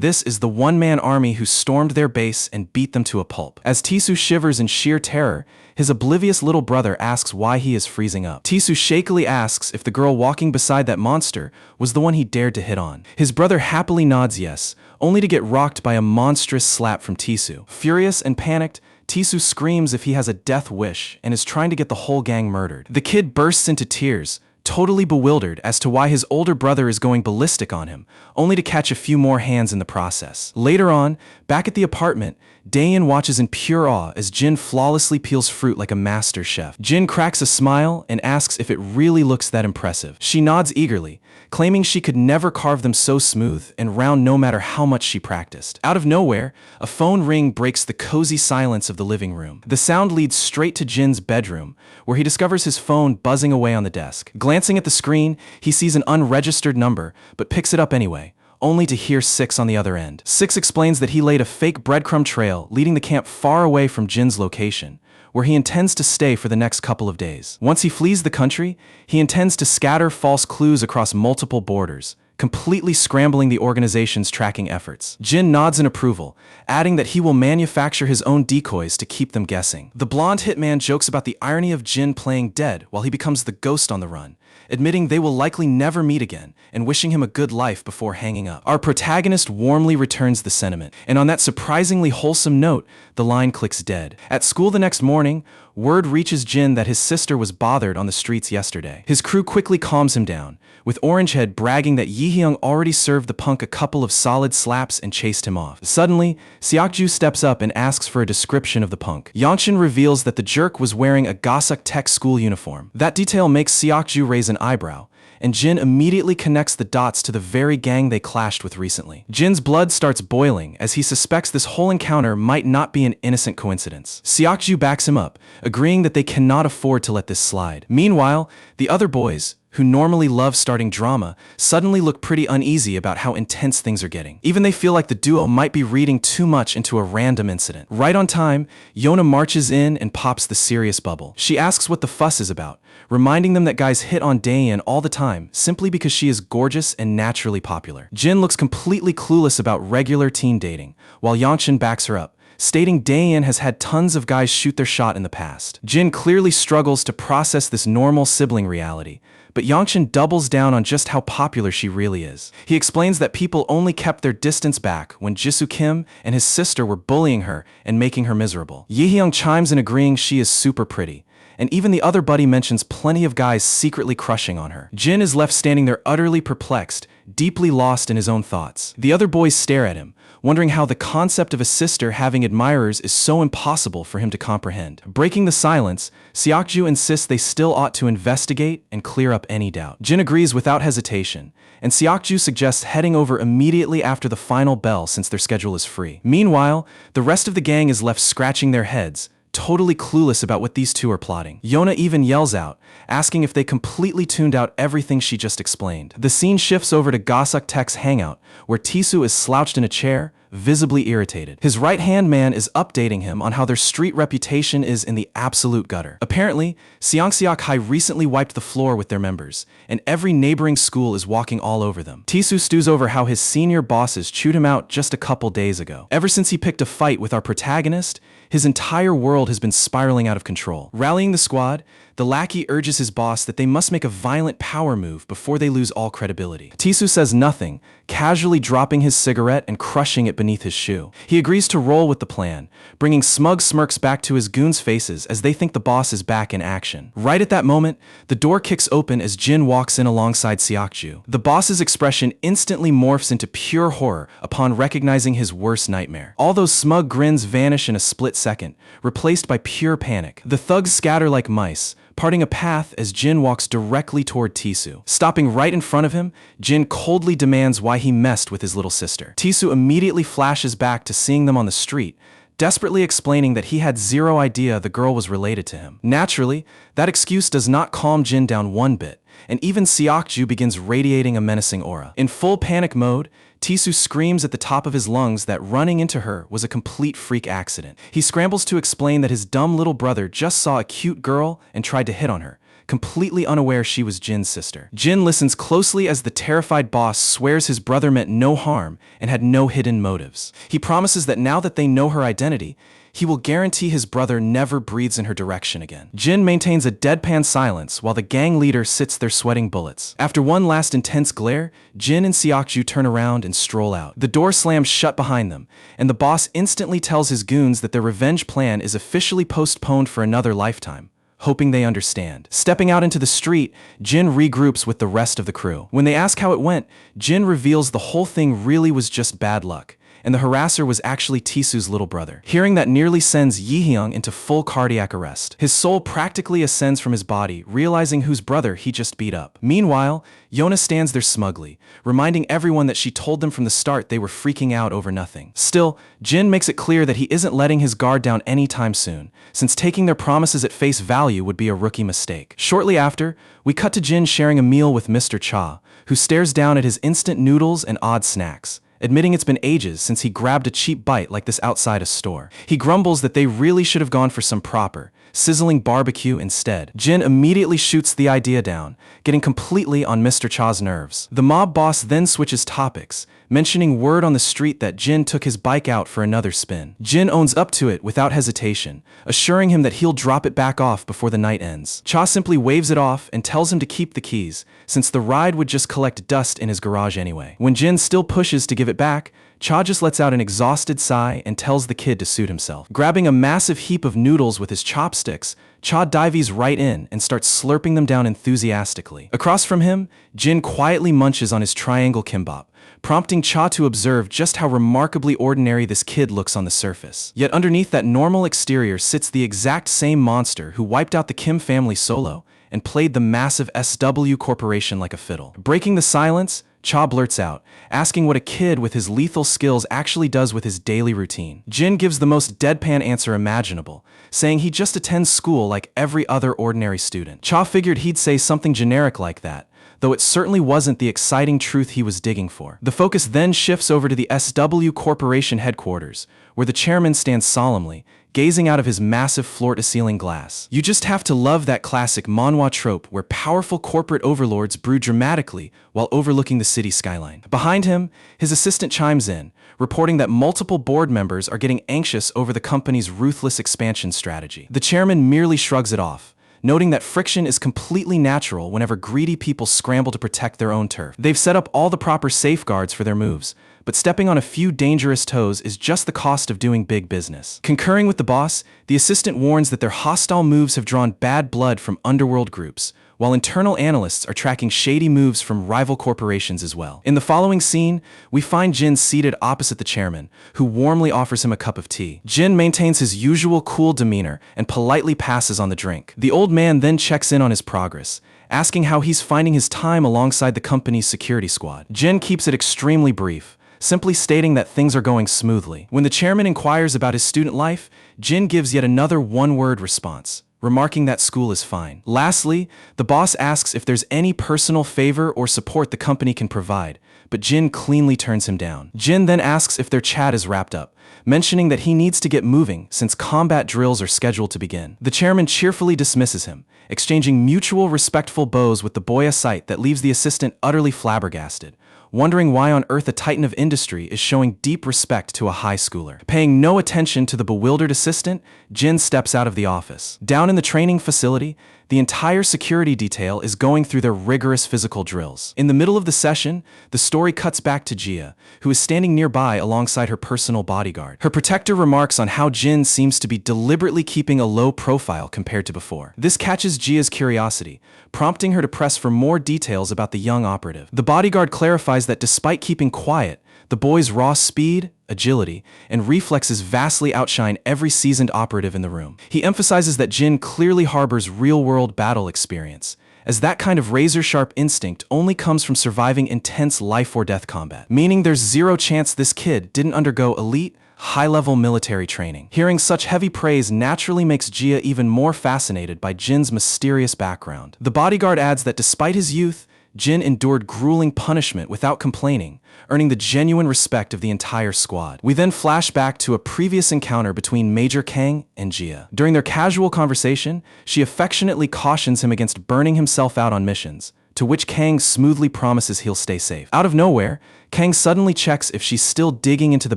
this is the one-man army who stormed their base and beat them to a pulp. As Tisu shivers in sheer terror, his oblivious little brother asks why he is freezing up. Tisu shakily asks if the girl walking beside that monster was the one he dared to hit on. His brother happily nods yes, only to get rocked by a monstrous slap from Tisu. Furious and panicked, Tisu screams if he has a death wish and is trying to get the whole gang murdered. The kid bursts into tears, totally bewildered as to why his older brother is going ballistic on him, only to catch a few more hands in the process. Later on, back at the apartment, Daein watches in pure awe as Jin flawlessly peels fruit like a master chef. Jin cracks a smile and asks if it really looks that impressive. She nods eagerly, claiming she could never carve them so smooth and round no matter how much she practiced. Out of nowhere, a phone ring breaks the cozy silence of the living room. The sound leads straight to Jin's bedroom, where he discovers his phone buzzing away on the desk. Glancing at the screen, he sees an unregistered number, but picks it up anyway, only to hear Six on the other end. Six explains that he laid a fake breadcrumb trail leading the camp far away from Jin's location, where he intends to stay for the next couple of days. Once he flees the country, he intends to scatter false clues across multiple borders, completely scrambling the organization's tracking efforts. Jin nods in approval, adding that he will manufacture his own decoys to keep them guessing. The blonde hitman jokes about the irony of Jin playing dead while he becomes the ghost on the run, admitting they will likely never meet again and wishing him a good life before hanging up. Our protagonist warmly returns the sentiment, and on that surprisingly wholesome note, the line clicks dead. At school the next morning, word reaches Jin that his sister was bothered on the streets yesterday. His crew quickly calms him down, with Orangehead bragging that Yi-hyung already served the punk a couple of solid slaps and chased him off. Suddenly, Seokju steps up and asks for a description of the punk. Yangshin reveals that the jerk was wearing a Gosok Tech school uniform. That detail makes Seokju raise an eyebrow, and Jin immediately connects the dots to the very gang they clashed with recently. Jin's blood starts boiling as he suspects this whole encounter might not be an innocent coincidence. Seokju backs him up, agreeing that they cannot afford to let this slide. Meanwhile, the other boys, who normally love starting drama, suddenly look pretty uneasy about how intense things are getting. Even they feel like the duo might be reading too much into a random incident. Right on time, Yona marches in and pops the serious bubble. She asks what the fuss is about, reminding them that guys hit on Daein all the time simply because she is gorgeous and naturally popular. Jin looks completely clueless about regular teen dating, while Yangshin backs her up, stating Daein has had tons of guys shoot their shot in the past. Jin clearly struggles to process this normal sibling reality, but Yangshin doubles down on just how popular she really is. He explains that people only kept their distance back when Jisoo Kim and his sister were bullying her and making her miserable. Yi-hyung chimes in agreeing she is super pretty, and even the other buddy mentions plenty of guys secretly crushing on her. Jin is left standing there utterly perplexed, deeply lost in his own thoughts. The other boys stare at him, wondering how the concept of a sister having admirers is so impossible for him to comprehend. Breaking the silence, Seokju insists they still ought to investigate and clear up any doubt. Jin agrees without hesitation, and Seokju suggests heading over immediately after the final bell since their schedule is free. Meanwhile, the rest of the gang is left scratching their heads, totally clueless about what these two are plotting. Yona even yells out, asking if they completely tuned out everything she just explained. The scene shifts over to Gosok Tech's hangout, where Tisu is slouched in a chair, visibly irritated. His right-hand man is updating him on how their street reputation is in the absolute gutter. Apparently, Seongseok High recently wiped the floor with their members, and every neighboring school is walking all over them. Tisu stews over how his senior bosses chewed him out just a couple days ago. Ever since he picked a fight with our protagonist, his entire world has been spiraling out of control. Rallying the squad, the lackey urges his boss that they must make a violent power move before they lose all credibility. Tisu says nothing, casually dropping his cigarette and crushing it beneath his shoe. He agrees to roll with the plan, bringing smug smirks back to his goons' faces as they think the boss is back in action. Right at that moment, the door kicks open as Jin walks in alongside Seokju. The boss's expression instantly morphs into pure horror upon recognizing his worst nightmare. All those smug grins vanish in a split second, replaced by pure panic. The thugs scatter like mice, parting a path as Jin walks directly toward Tisu. Stopping right in front of him, Jin coldly demands why he messed with his little sister. Tisu immediately flashes back to seeing them on the street, desperately explaining that he had zero idea the girl was related to him. Naturally, that excuse does not calm Jin down one bit, and even Seokju begins radiating a menacing aura. In full panic mode, Tisu screams at the top of his lungs that running into her was a complete freak accident. He scrambles to explain that his dumb little brother just saw a cute girl and tried to hit on her, completely unaware she was Jin's sister. Jin listens closely as the terrified boss swears his brother meant no harm and had no hidden motives. He promises that now that they know her identity, he will guarantee his brother never breathes in her direction again. Jin maintains a deadpan silence while the gang leader sits there sweating bullets. After one last intense glare, Jin and Seokju turn around and stroll out. The door slams shut behind them, and the boss instantly tells his goons that their revenge plan is officially postponed for another lifetime, hoping they understand. Stepping out into the street, Jin regroups with the rest of the crew. When they ask how it went, Jin reveals the whole thing really was just bad luck, and the harasser was actually Tisu's little brother. Hearing that nearly sends Yihyung into full cardiac arrest. His soul practically ascends from his body, realizing whose brother he just beat up. Meanwhile, Yona stands there smugly, reminding everyone that she told them from the start they were freaking out over nothing. Still, Jin makes it clear that he isn't letting his guard down anytime soon, since taking their promises at face value would be a rookie mistake. Shortly after, we cut to Jin sharing a meal with Mr. Cha, who stares down at his instant noodles and odd snacks, admitting it's been ages since he grabbed a cheap bite like this outside a store. He grumbles that they really should have gone for some proper, sizzling barbecue instead. Jin immediately shoots the idea down, getting completely on Mr. Cha's nerves. The mob boss then switches topics, mentioning word on the street that Jin took his bike out for another spin. Jin owns up to it without hesitation, assuring him that he'll drop it back off before the night ends. Cha simply waves it off and tells him to keep the keys, since the ride would just collect dust in his garage anyway. When Jin still pushes to give it back, Cha just lets out an exhausted sigh and tells the kid to suit himself. Grabbing a massive heap of noodles with his chopsticks, Cha dives right in and starts slurping them down enthusiastically. Across from him, Jin quietly munches on his triangle kimbap, prompting Cha to observe just how remarkably ordinary this kid looks on the surface. Yet underneath that normal exterior sits the exact same monster who wiped out the Kim family solo and played the massive SW Corporation like a fiddle. Breaking the silence, Cha blurts out, asking what a kid with his lethal skills actually does with his daily routine. Jin gives the most deadpan answer imaginable, saying he just attends school like every other ordinary student. Cha figured he'd say something generic like that, though it certainly wasn't the exciting truth he was digging for. The focus then shifts over to the SW Corporation headquarters, where the chairman stands solemnly, gazing out of his massive floor-to-ceiling glass. You just have to love that classic manhwa trope where powerful corporate overlords brew dramatically while overlooking the city skyline. Behind him, his assistant chimes in, reporting that multiple board members are getting anxious over the company's ruthless expansion strategy. The chairman merely shrugs it off, noting that friction is completely natural whenever greedy people scramble to protect their own turf. They've set up all the proper safeguards for their moves, but stepping on a few dangerous toes is just the cost of doing big business. Concurring with the boss, the assistant warns that their hostile moves have drawn bad blood from underworld groups, while internal analysts are tracking shady moves from rival corporations as well. In the following scene, we find Jin seated opposite the chairman, who warmly offers him a cup of tea. Jin maintains his usual cool demeanor and politely passes on the drink. The old man then checks in on his progress, asking how he's finding his time alongside the company's security squad. Jin keeps it extremely brief, simply stating that things are going smoothly. When the chairman inquires about his student life, Jin gives yet another one-word response: remarking that school is fine. Lastly, the boss asks if there's any personal favor or support the company can provide, but Jin cleanly turns him down. Jin then asks if their chat is wrapped up, mentioning that he needs to get moving since combat drills are scheduled to begin. The chairman cheerfully dismisses him, exchanging mutual respectful bows with the boy a sight that leaves the assistant utterly flabbergasted, wondering why on earth a titan of industry is showing deep respect to a high schooler. Paying no attention to the bewildered assistant, Jin steps out of the office. Down in the training facility, the entire security detail is going through their rigorous physical drills. In the middle of the session, the story cuts back to Jia, who is standing nearby alongside her personal bodyguard. Her protector remarks on how Jin seems to be deliberately keeping a low profile compared to before. This catches Jia's curiosity, prompting her to press for more details about the young operative. The bodyguard clarifies that despite keeping quiet, the boy's raw speed, agility, and reflexes vastly outshine every seasoned operative in the room. He emphasizes that Jin clearly harbors real-world battle experience, as that kind of razor-sharp instinct only comes from surviving intense life-or-death combat, meaning there's zero chance this kid didn't undergo elite, high-level military training. Hearing such heavy praise naturally makes Jia even more fascinated by Jin's mysterious background. The bodyguard adds that despite his youth, Jin endured grueling punishment without complaining, earning the genuine respect of the entire squad. We then flash back to a previous encounter between Major Kang and Jia. During their casual conversation, she affectionately cautions him against burning himself out on missions, to which Kang smoothly promises he'll stay safe. Out of nowhere, Kang suddenly checks if she's still digging into the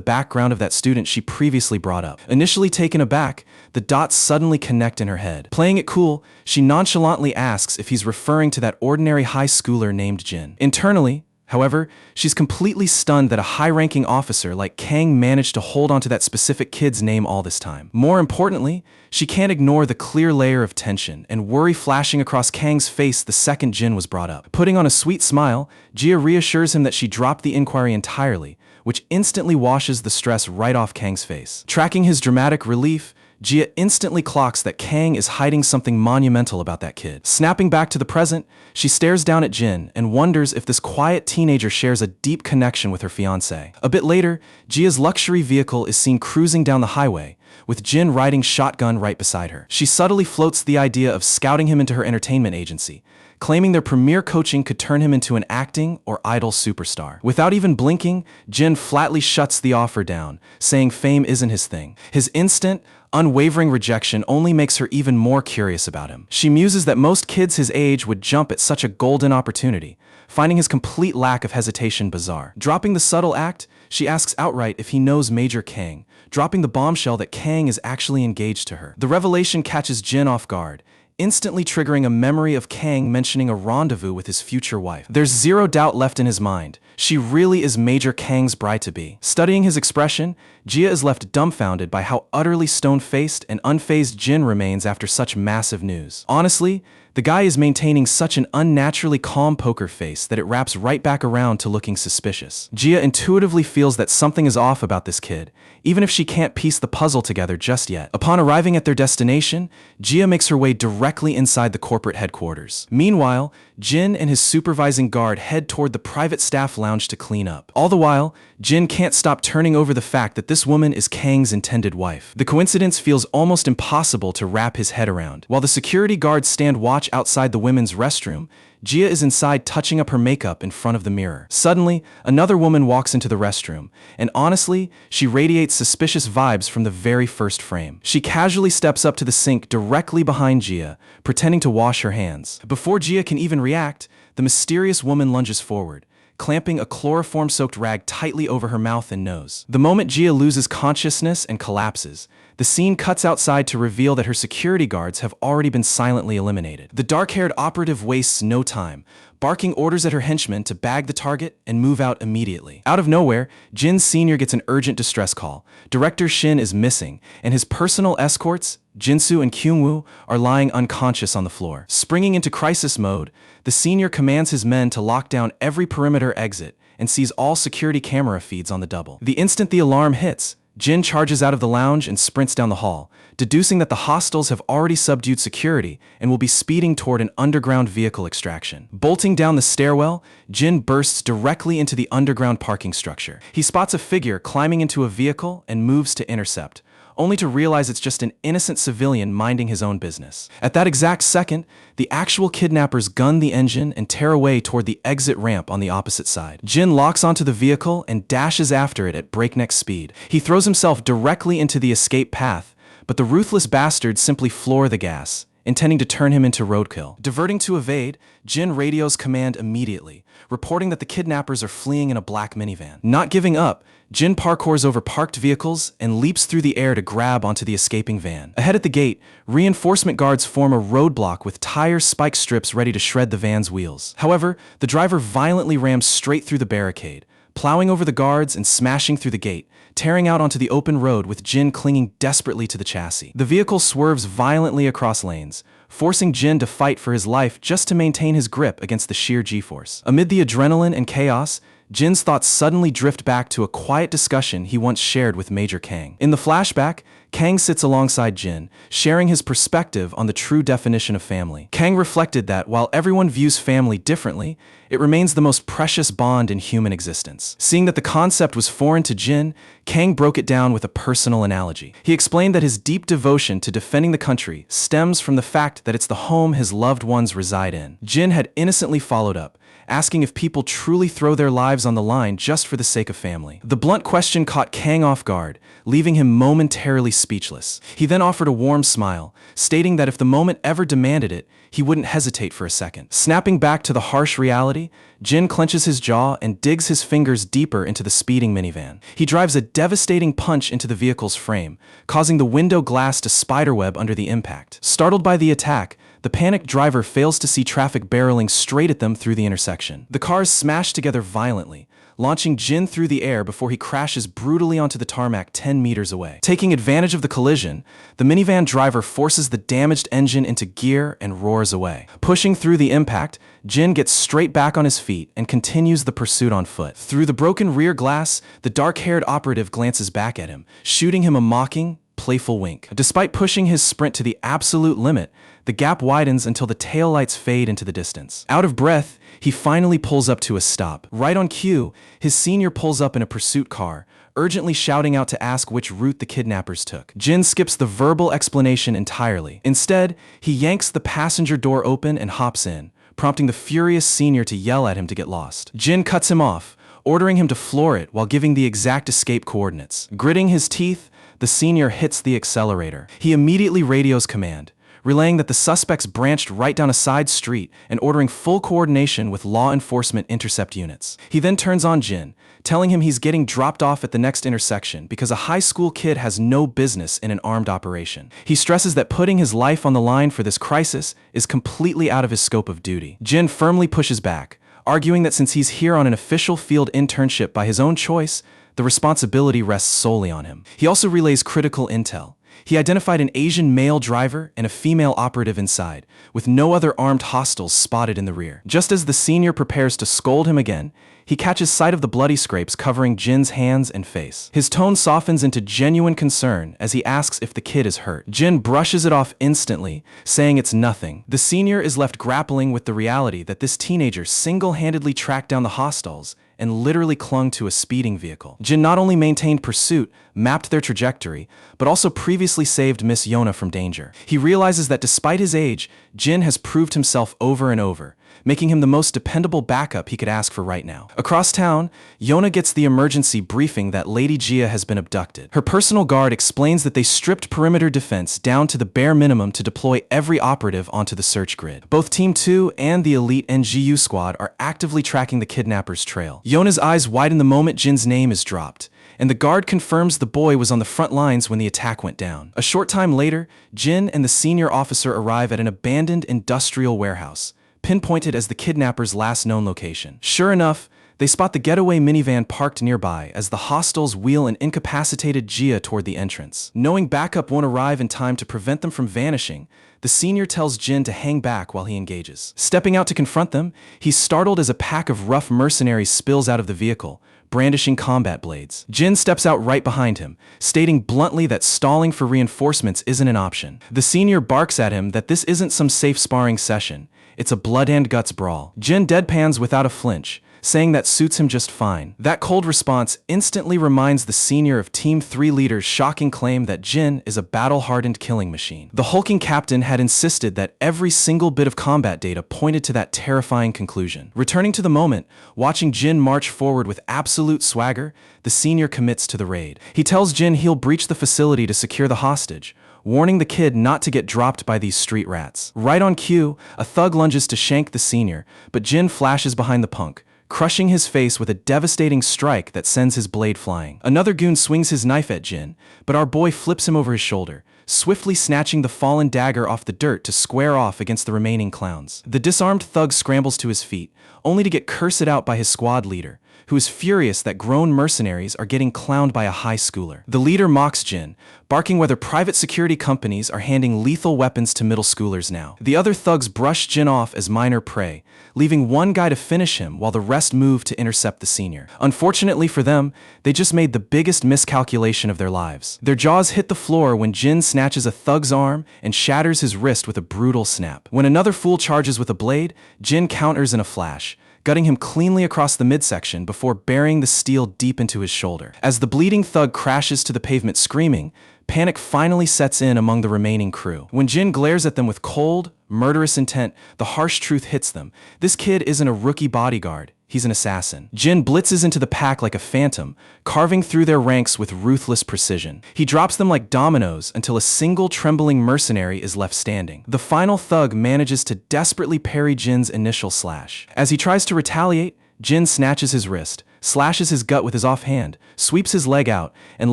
background of that student she previously brought up. Initially taken aback, the dots suddenly connect in her head. Playing it cool, she nonchalantly asks if he's referring to that ordinary high schooler named Jin. Internally, however, she's completely stunned that a high-ranking officer like Kang managed to hold onto that specific kid's name all this time. More importantly, she can't ignore the clear layer of tension and worry flashing across Kang's face the second Jin was brought up. Putting on a sweet smile, Jia reassures him that she dropped the inquiry entirely, which instantly washes the stress right off Kang's face. Tracking his dramatic relief, Jia instantly clocks that Kang is hiding something monumental about that kid. Snapping back to the present, she stares down at Jin and wonders if this quiet teenager shares a deep connection with her fiancé. A bit later, Jia's luxury vehicle is seen cruising down the highway, with Jin riding shotgun right beside her. She subtly floats the idea of scouting him into her entertainment agency, claiming their premier coaching could turn him into an acting or idol superstar. Without even blinking, Jin flatly shuts the offer down, saying fame isn't his thing. His instant, unwavering rejection only makes her even more curious about him. She muses that most kids his age would jump at such a golden opportunity, finding his complete lack of hesitation bizarre. Dropping the subtle act, she asks outright if he knows Major Kang, dropping the bombshell that Kang is actually engaged to her. The revelation catches Jin off guard, instantly triggering a memory of Kang mentioning a rendezvous with his future wife. There's zero doubt left in his mind. She really is Major Kang's bride-to-be. Studying his expression, Jia is left dumbfounded by how utterly stone-faced and unfazed Jin remains after such massive news. Honestly, the guy is maintaining such an unnaturally calm poker face that it wraps right back around to looking suspicious. Jia intuitively feels that something is off about this kid, even if she can't piece the puzzle together just yet. Upon arriving at their destination, Jia makes her way directly inside the corporate headquarters. Meanwhile, Jin and his supervising guard head toward the private staff lounge to clean up. All the while, Jin can't stop turning over the fact that this woman is Kang's intended wife. The coincidence feels almost impossible to wrap his head around. While the security guards stand watch outside the women's restroom, Jia is inside touching up her makeup in front of the mirror. Suddenly, another woman walks into the restroom, and honestly, she radiates suspicious vibes from the very first frame. She casually steps up to the sink directly behind Jia, pretending to wash her hands. Before Jia can even react, the mysterious woman lunges forward, clamping a chloroform-soaked rag tightly over her mouth and nose. The moment Jia loses consciousness and collapses, the scene cuts outside to reveal that her security guards have already been silently eliminated. The dark-haired operative wastes no time, barking orders at her henchmen to bag the target and move out immediately. Out of nowhere, Jin Sr. gets an urgent distress call. Director Shin is missing, and his personal escorts, Jinsu and Kyungwoo, are lying unconscious on the floor. Springing into crisis mode, the senior commands his men to lock down every perimeter exit and sees all security camera feeds on the double. The instant the alarm hits, Jin charges out of the lounge and sprints down the hall, deducing that the hostiles have already subdued security and will be speeding toward an underground vehicle extraction. Bolting down the stairwell, Jin bursts directly into the underground parking structure. He spots a figure climbing into a vehicle and moves to intercept, only to realize it's just an innocent civilian minding his own business. At that exact second, the actual kidnappers gun the engine and tear away toward the exit ramp on the opposite side. Jin locks onto the vehicle and dashes after it at breakneck speed. He throws himself directly into the escape path, but the ruthless bastards simply floor the gas, intending to turn him into roadkill. Diverting to evade, Jin radios command immediately, reporting that the kidnappers are fleeing in a black minivan. Not giving up, Jin parkours over parked vehicles and leaps through the air to grab onto the escaping van. Ahead at the gate, reinforcement guards form a roadblock with tire spike strips ready to shred the van's wheels. However, the driver violently rams straight through the barricade, plowing over the guards and smashing through the gate, tearing out onto the open road with Jin clinging desperately to the chassis. The vehicle swerves violently across lanes, forcing Jin to fight for his life just to maintain his grip against the sheer G-force. Amid the adrenaline and chaos, Jin's thoughts suddenly drift back to a quiet discussion he once shared with Major Kang. In the flashback, Kang sits alongside Jin, sharing his perspective on the true definition of family. Kang reflected that while everyone views family differently, it remains the most precious bond in human existence. Seeing that the concept was foreign to Jin, Kang broke it down with a personal analogy. He explained that his deep devotion to defending the country stems from the fact that it's the home his loved ones reside in. Jin had innocently followed up, asking if people truly throw their lives on the line just for the sake of family. The blunt question caught Kang off guard, leaving him momentarily speechless. He then offered a warm smile, stating that if the moment ever demanded it, he wouldn't hesitate for a second. Snapping back to the harsh reality, Jin clenches his jaw and digs his fingers deeper into the speeding minivan. He drives a devastating punch into the vehicle's frame, causing the window glass to spiderweb under the impact. Startled by the attack, the panicked driver fails to see traffic barreling straight at them through the intersection. The cars smash together violently, launching Jin through the air before he crashes brutally onto the tarmac 10 meters away. Taking advantage of the collision, the minivan driver forces the damaged engine into gear and roars away. Pushing through the impact, Jin gets straight back on his feet and continues the pursuit on foot. Through the broken rear glass, the dark-haired operative glances back at him, shooting him a mocking, playful wink. Despite pushing his sprint to the absolute limit, the gap widens until the taillights fade into the distance. Out of breath, he finally pulls up to a stop. Right on cue, his senior pulls up in a pursuit car, urgently shouting out to ask which route the kidnappers took. Jin skips the verbal explanation entirely. Instead, he yanks the passenger door open and hops in, prompting the furious senior to yell at him to get lost. Jin cuts him off, ordering him to floor it while giving the exact escape coordinates. Gritting his teeth, the senior hits the accelerator. He immediately radios command, relaying that the suspects branched right down a side street and ordering full coordination with law enforcement intercept units. He then turns on Jin, telling him he's getting dropped off at the next intersection because a high school kid has no business in an armed operation. He stresses that putting his life on the line for this crisis is completely out of his scope of duty. Jin firmly pushes back, arguing that since he's here on an official field internship by his own choice, the responsibility rests solely on him. He also relays critical intel. He identified an Asian male driver and a female operative inside, with no other armed hostiles spotted in the rear. Just as the senior prepares to scold him again, he catches sight of the bloody scrapes covering Jin's hands and face. His tone softens into genuine concern as he asks if the kid is hurt. Jin brushes it off instantly, saying it's nothing. The senior is left grappling with the reality that this teenager single-handedly tracked down the hostiles and literally clung to a speeding vehicle. Jin not only maintained pursuit, mapped their trajectory, but also previously saved Miss Yona from danger. He realizes that despite his age, Jin has proved himself over and over, making him the most dependable backup he could ask for right now. Across town, Yona gets the emergency briefing that Lady Jia has been abducted. Her personal guard explains that they stripped perimeter defense down to the bare minimum to deploy every operative onto the search grid. Both Team 2 and the elite NGU squad are actively tracking the kidnappers' trail. Yona's eyes widen the moment Jin's name is dropped, and the guard confirms the boy was on the front lines when the attack went down. A short time later, Jin and the senior officer arrive at an abandoned industrial warehouse, pinpointed as the kidnappers' last known location. Sure enough, they spot the getaway minivan parked nearby as the hostiles wheel an incapacitated Jia toward the entrance. Knowing backup won't arrive in time to prevent them from vanishing, the senior tells Jin to hang back while he engages. Stepping out to confront them, he's startled as a pack of rough mercenaries spills out of the vehicle, brandishing combat blades. Jin steps out right behind him, stating bluntly that stalling for reinforcements isn't an option. The senior barks at him that this isn't some safe sparring session. It's a blood and guts brawl. Jin deadpans without a flinch, saying that suits him just fine. That cold response instantly reminds the senior of Team 3 leader's shocking claim that Jin is a battle-hardened killing machine. The hulking captain had insisted that every single bit of combat data pointed to that terrifying conclusion. Returning to the moment, watching Jin march forward with absolute swagger, the senior commits to the raid. He tells Jin he'll breach the facility to secure the hostage, warning the kid not to get dropped by these street rats. Right on cue, a thug lunges to shank the senior, but Jin flashes behind the punk, crushing his face with a devastating strike that sends his blade flying. Another goon swings his knife at Jin, but our boy flips him over his shoulder, swiftly snatching the fallen dagger off the dirt to square off against the remaining clowns. The disarmed thug scrambles to his feet, only to get cursed out by his squad leader, who is furious that grown mercenaries are getting clowned by a high schooler. The leader mocks Jin, barking whether private security companies are handing lethal weapons to middle schoolers now. The other thugs brush Jin off as minor prey, leaving one guy to finish him while the rest move to intercept the senior. Unfortunately for them, they just made the biggest miscalculation of their lives. Their jaws hit the floor when Jin snatches a thug's arm and shatters his wrist with a brutal snap. When another fool charges with a blade, Jin counters in a flash, gutting him cleanly across the midsection before burying the steel deep into his shoulder. As the bleeding thug crashes to the pavement screaming, panic finally sets in among the remaining crew. When Jin glares at them with cold, murderous intent, the harsh truth hits them. This kid isn't a rookie bodyguard. He's an assassin. Jin blitzes into the pack like a phantom, carving through their ranks with ruthless precision. He drops them like dominoes until a single trembling mercenary is left standing. The final thug manages to desperately parry Jin's initial slash. As he tries to retaliate, Jin snatches his wrist, slashes his gut with his offhand, sweeps his leg out, and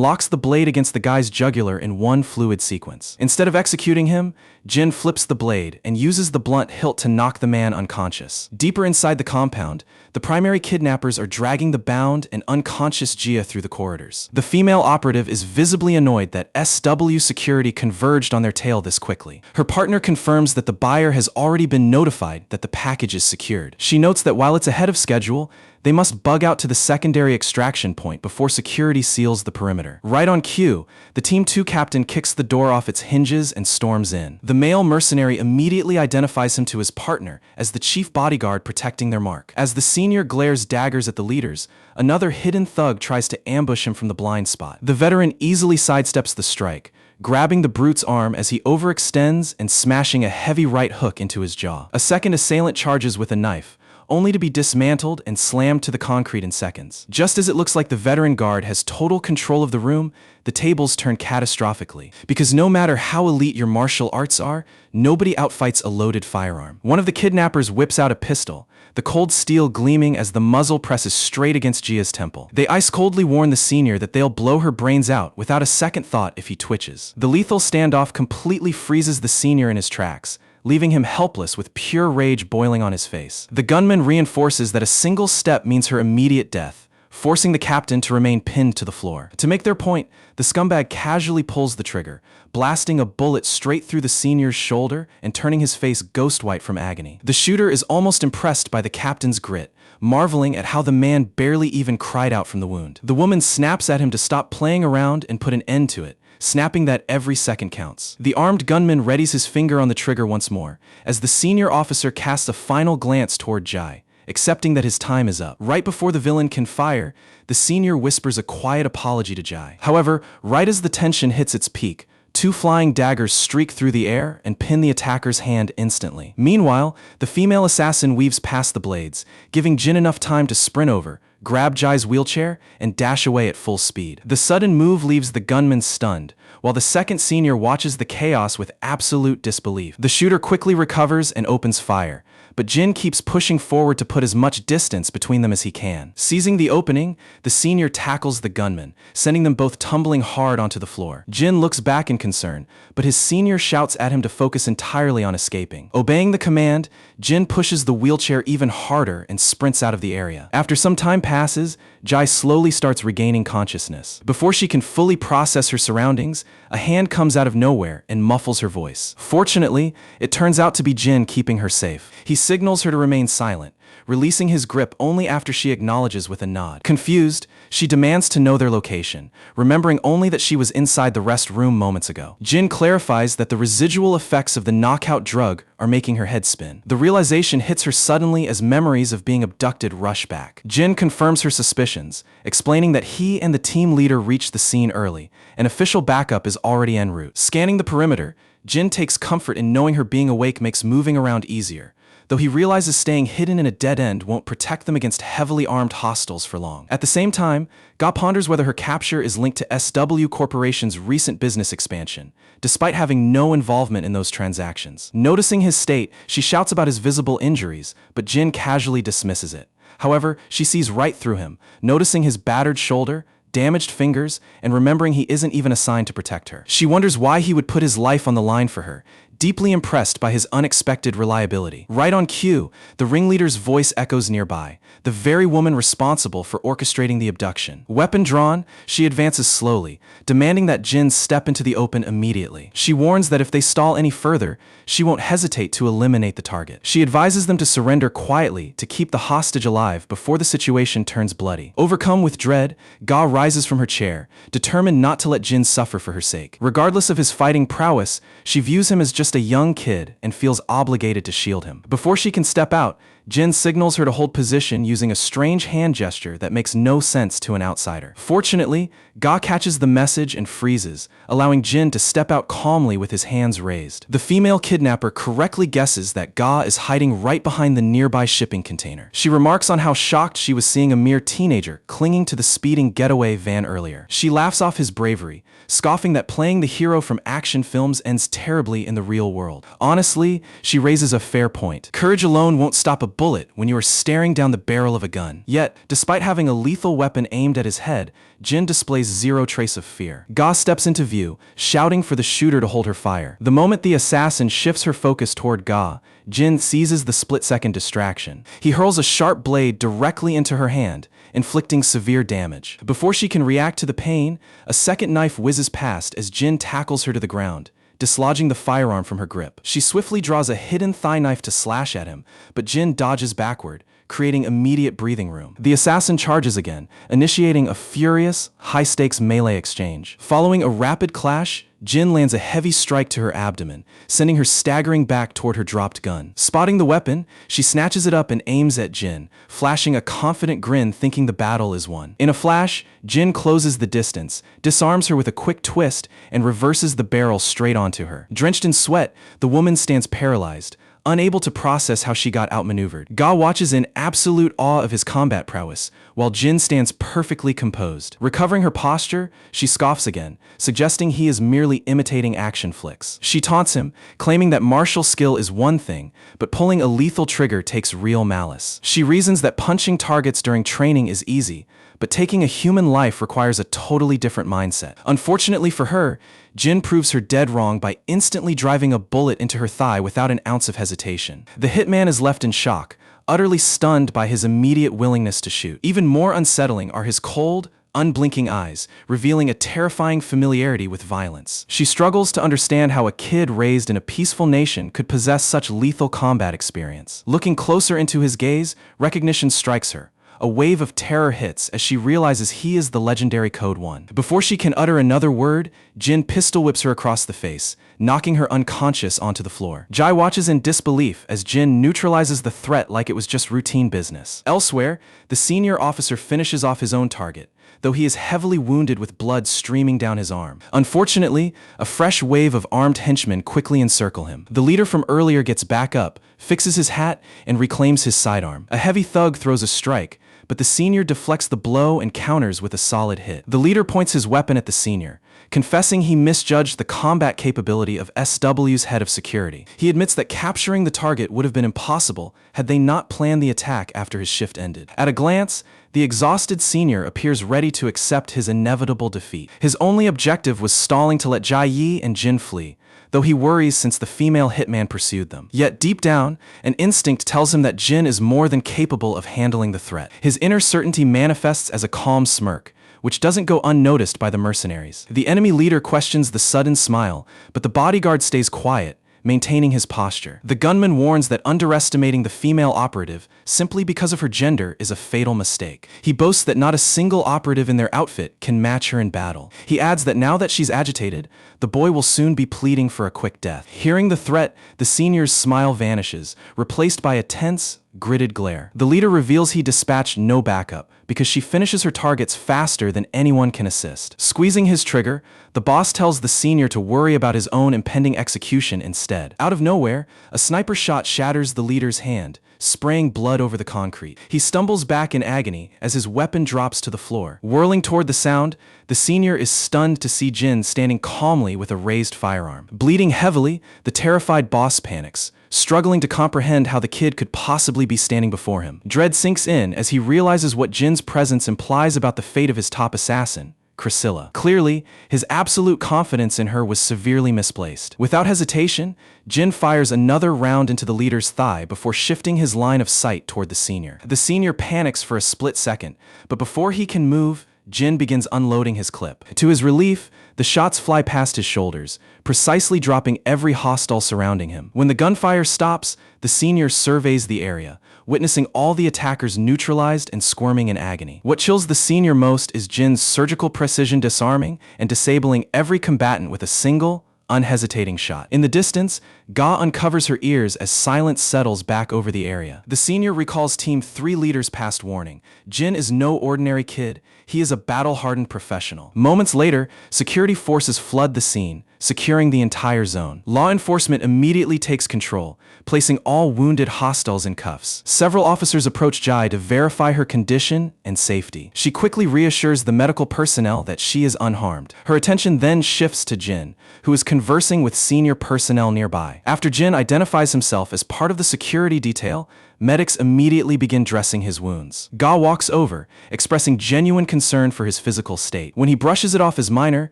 locks the blade against the guy's jugular in one fluid sequence. Instead of executing him, Jin flips the blade and uses the blunt hilt to knock the man unconscious. Deeper inside the compound, the primary kidnappers are dragging the bound and unconscious Jia through the corridors. The female operative is visibly annoyed that SW security converged on their tail this quickly. Her partner confirms that the buyer has already been notified that the package is secured. She notes that while it's ahead of schedule, they must bug out to the secondary extraction point before security seals the perimeter. Right on cue, the Team 2 captain kicks the door off its hinges and storms in. The male mercenary immediately identifies him to his partner as the chief bodyguard protecting their mark. As the senior glares daggers at the leaders, another hidden thug tries to ambush him from the blind spot. The veteran easily sidesteps the strike, grabbing the brute's arm as he overextends and smashing a heavy right hook into his jaw. A second assailant charges with a knife, only to be dismantled and slammed to the concrete in seconds. Just as it looks like the veteran guard has total control of the room, the tables turn catastrophically. Because no matter how elite your martial arts are, nobody outfights a loaded firearm. One of the kidnappers whips out a pistol, the cold steel gleaming as the muzzle presses straight against Jia's temple. They ice-coldly warn the senior that they'll blow her brains out without a second thought if he twitches. The lethal standoff completely freezes the senior in his tracks, leaving him helpless with pure rage boiling on his face. The gunman reinforces that a single step means her immediate death, forcing the captain to remain pinned to the floor. To make their point, the scumbag casually pulls the trigger, blasting a bullet straight through the senior's shoulder and turning his face ghost white from agony. The shooter is almost impressed by the captain's grit, marveling at how the man barely even cried out from the wound. The woman snaps at him to stop playing around and put an end to it, snapping that every second counts. The armed gunman readies his finger on the trigger once more, as the senior officer casts a final glance toward Jai, accepting that his time is up. Right before the villain can fire, the senior whispers a quiet apology to Jai. However, right as the tension hits its peak, two flying daggers streak through the air and pin the attacker's hand instantly. Meanwhile, the female assassin weaves past the blades, giving Jin enough time to sprint over, grab Jai's wheelchair, and dash away at full speed. The sudden move leaves the gunman stunned, while the second senior watches the chaos with absolute disbelief. The shooter quickly recovers and opens fire, but Jin keeps pushing forward to put as much distance between them as he can. Seizing the opening, the senior tackles the gunman, sending them both tumbling hard onto the floor. Jin looks back in concern, but his senior shouts at him to focus entirely on escaping. Obeying the command, Jin pushes the wheelchair even harder and sprints out of the area. After some time passes, Jai slowly starts regaining consciousness. Before she can fully process her surroundings, a hand comes out of nowhere and muffles her voice. Fortunately, it turns out to be Jin keeping her safe. He signals her to remain silent, releasing his grip only after she acknowledges with a nod. Confused, she demands to know their location, remembering only that she was inside the rest room moments ago. Jin clarifies that the residual effects of the knockout drug are making her head spin. The realization hits her suddenly as memories of being abducted rush back. Jin confirms her suspicions, explaining that he and the team leader reached the scene early, and official backup is already en route. Scanning the perimeter, Jin takes comfort in knowing her being awake makes moving around easier, though he realizes staying hidden in a dead end won't protect them against heavily armed hostiles for long. At the same time, Ga ponders whether her capture is linked to SW Corporation's recent business expansion, despite having no involvement in those transactions. Noticing his state, she shouts about his visible injuries, but Jin casually dismisses it. However, she sees right through him, noticing his battered shoulder, damaged fingers, and remembering he isn't even assigned to protect her. She wonders why he would put his life on the line for her, deeply impressed by his unexpected reliability. Right on cue, the ringleader's voice echoes nearby, the very woman responsible for orchestrating the abduction. Weapon drawn, she advances slowly, demanding that Jin step into the open immediately. She warns that if they stall any further, she won't hesitate to eliminate the target. She advises them to surrender quietly to keep the hostage alive before the situation turns bloody. Overcome with dread, Ga rises from her chair, determined not to let Jin suffer for her sake. Regardless of his fighting prowess, she views him as just a young kid and feels obligated to shield him. Before she can step out, Jin signals her to hold position using a strange hand gesture that makes no sense to an outsider. Fortunately, Ga catches the message and freezes, allowing Jin to step out calmly with his hands raised. The female kidnapper correctly guesses that Ga is hiding right behind the nearby shipping container. She remarks on how shocked she was seeing a mere teenager clinging to the speeding getaway van earlier. She laughs off his bravery, scoffing that playing the hero from action films ends terribly in the real world. Honestly, she raises a fair point. Courage alone won't stop a bullet when you are staring down the barrel of a gun. Yet, despite having a lethal weapon aimed at his head, Jin displays zero trace of fear. Ga steps into view, shouting for the shooter to hold her fire. The moment the assassin shifts her focus toward Ga, Jin seizes the split-second distraction. He hurls a sharp blade directly into her hand, inflicting severe damage. Before she can react to the pain, a second knife whizzes past as Jin tackles her to the ground, dislodging the firearm from her grip. She swiftly draws a hidden thigh knife to slash at him, but Jin dodges backward, creating immediate breathing room. The assassin charges again, initiating a furious, high-stakes melee exchange. Following a rapid clash, Jin lands a heavy strike to her abdomen, sending her staggering back toward her dropped gun. Spotting the weapon, she snatches it up and aims at Jin, flashing a confident grin thinking the battle is won. In a flash, Jin closes the distance, disarms her with a quick twist, and reverses the barrel straight onto her. Drenched in sweat, the woman stands paralyzed, unable to process how she got outmaneuvered. Ga watches in absolute awe of his combat prowess, while Jin stands perfectly composed. Recovering her posture, she scoffs again, suggesting he is merely imitating action flicks. She taunts him, claiming that martial skill is one thing, but pulling a lethal trigger takes real malice. She reasons that punching targets during training is easy, but taking a human life requires a totally different mindset. Unfortunately for her, Jin proves her dead wrong by instantly driving a bullet into her thigh without an ounce of hesitation. The hitman is left in shock, utterly stunned by his immediate willingness to shoot. Even more unsettling are his cold, unblinking eyes, revealing a terrifying familiarity with violence. She struggles to understand how a kid raised in a peaceful nation could possess such lethal combat experience. Looking closer into his gaze, recognition strikes her. A wave of terror hits as she realizes he is the legendary Code 1. Before she can utter another word, Jin pistol whips her across the face, knocking her unconscious onto the floor. Jai watches in disbelief as Jin neutralizes the threat like it was just routine business. Elsewhere, the senior officer finishes off his own target, though he is heavily wounded with blood streaming down his arm. Unfortunately, a fresh wave of armed henchmen quickly encircle him. The leader from earlier gets back up, fixes his hat, and reclaims his sidearm. A heavy thug throws a strike, but the senior deflects the blow and counters with a solid hit. The leader points his weapon at the senior, confessing he misjudged the combat capability of SW's head of security. He admits that capturing the target would have been impossible had they not planned the attack after his shift ended. At a glance, the exhausted senior appears ready to accept his inevitable defeat. His only objective was stalling to let Jai Yi and Jin flee, though he worries since the female hitman pursued them. Yet deep down, an instinct tells him that Jin is more than capable of handling the threat. His inner certainty manifests as a calm smirk, which doesn't go unnoticed by the mercenaries. The enemy leader questions the sudden smile, but the bodyguard stays quiet, maintaining his posture. The gunman warns that underestimating the female operative simply because of her gender is a fatal mistake. He boasts that not a single operative in their outfit can match her in battle. He adds that now that she's agitated, the boy will soon be pleading for a quick death. Hearing the threat, the senior's smile vanishes, replaced by a tense, gritted glare. The leader reveals he dispatched no backup because she finishes her targets faster than anyone can assist. Squeezing his trigger, the boss tells the senior to worry about his own impending execution instead. Out of nowhere, a sniper shot shatters the leader's hand, spraying blood over the concrete. He stumbles back in agony as his weapon drops to the floor. Whirling toward the sound, the senior is stunned to see Jin standing calmly with a raised firearm. Bleeding heavily, the terrified boss panics, struggling to comprehend how the kid could possibly be standing before him. Dread sinks in as he realizes what Jin's presence implies about the fate of his top assassin, Priscilla. Clearly, his absolute confidence in her was severely misplaced. Without hesitation, Jin fires another round into the leader's thigh before shifting his line of sight toward the senior. The senior panics for a split second, but before he can move, Jin begins unloading his clip. To his relief, the shots fly past his shoulders, precisely dropping every hostile surrounding him. When the gunfire stops, the senior surveys the area, witnessing all the attackers neutralized and squirming in agony. What chills the senior most is Jin's surgical precision disarming and disabling every combatant with a single, unhesitating shot. In the distance, Ga uncovers her ears as silence settles back over the area. The senior recalls Team 3 leader's past warning. Jin is no ordinary kid. He is a battle-hardened professional. Moments later, security forces flood the scene, securing the entire zone. Law enforcement immediately takes control, placing all wounded hostiles in cuffs. Several officers approach Jai to verify her condition and safety. She quickly reassures the medical personnel that she is unharmed. Her attention then shifts to Jin, who is conversing with senior personnel nearby. After Jin identifies himself as part of the security detail, medics immediately begin dressing his wounds. Ga walks over, expressing genuine concern for his physical state. When he brushes it off as minor,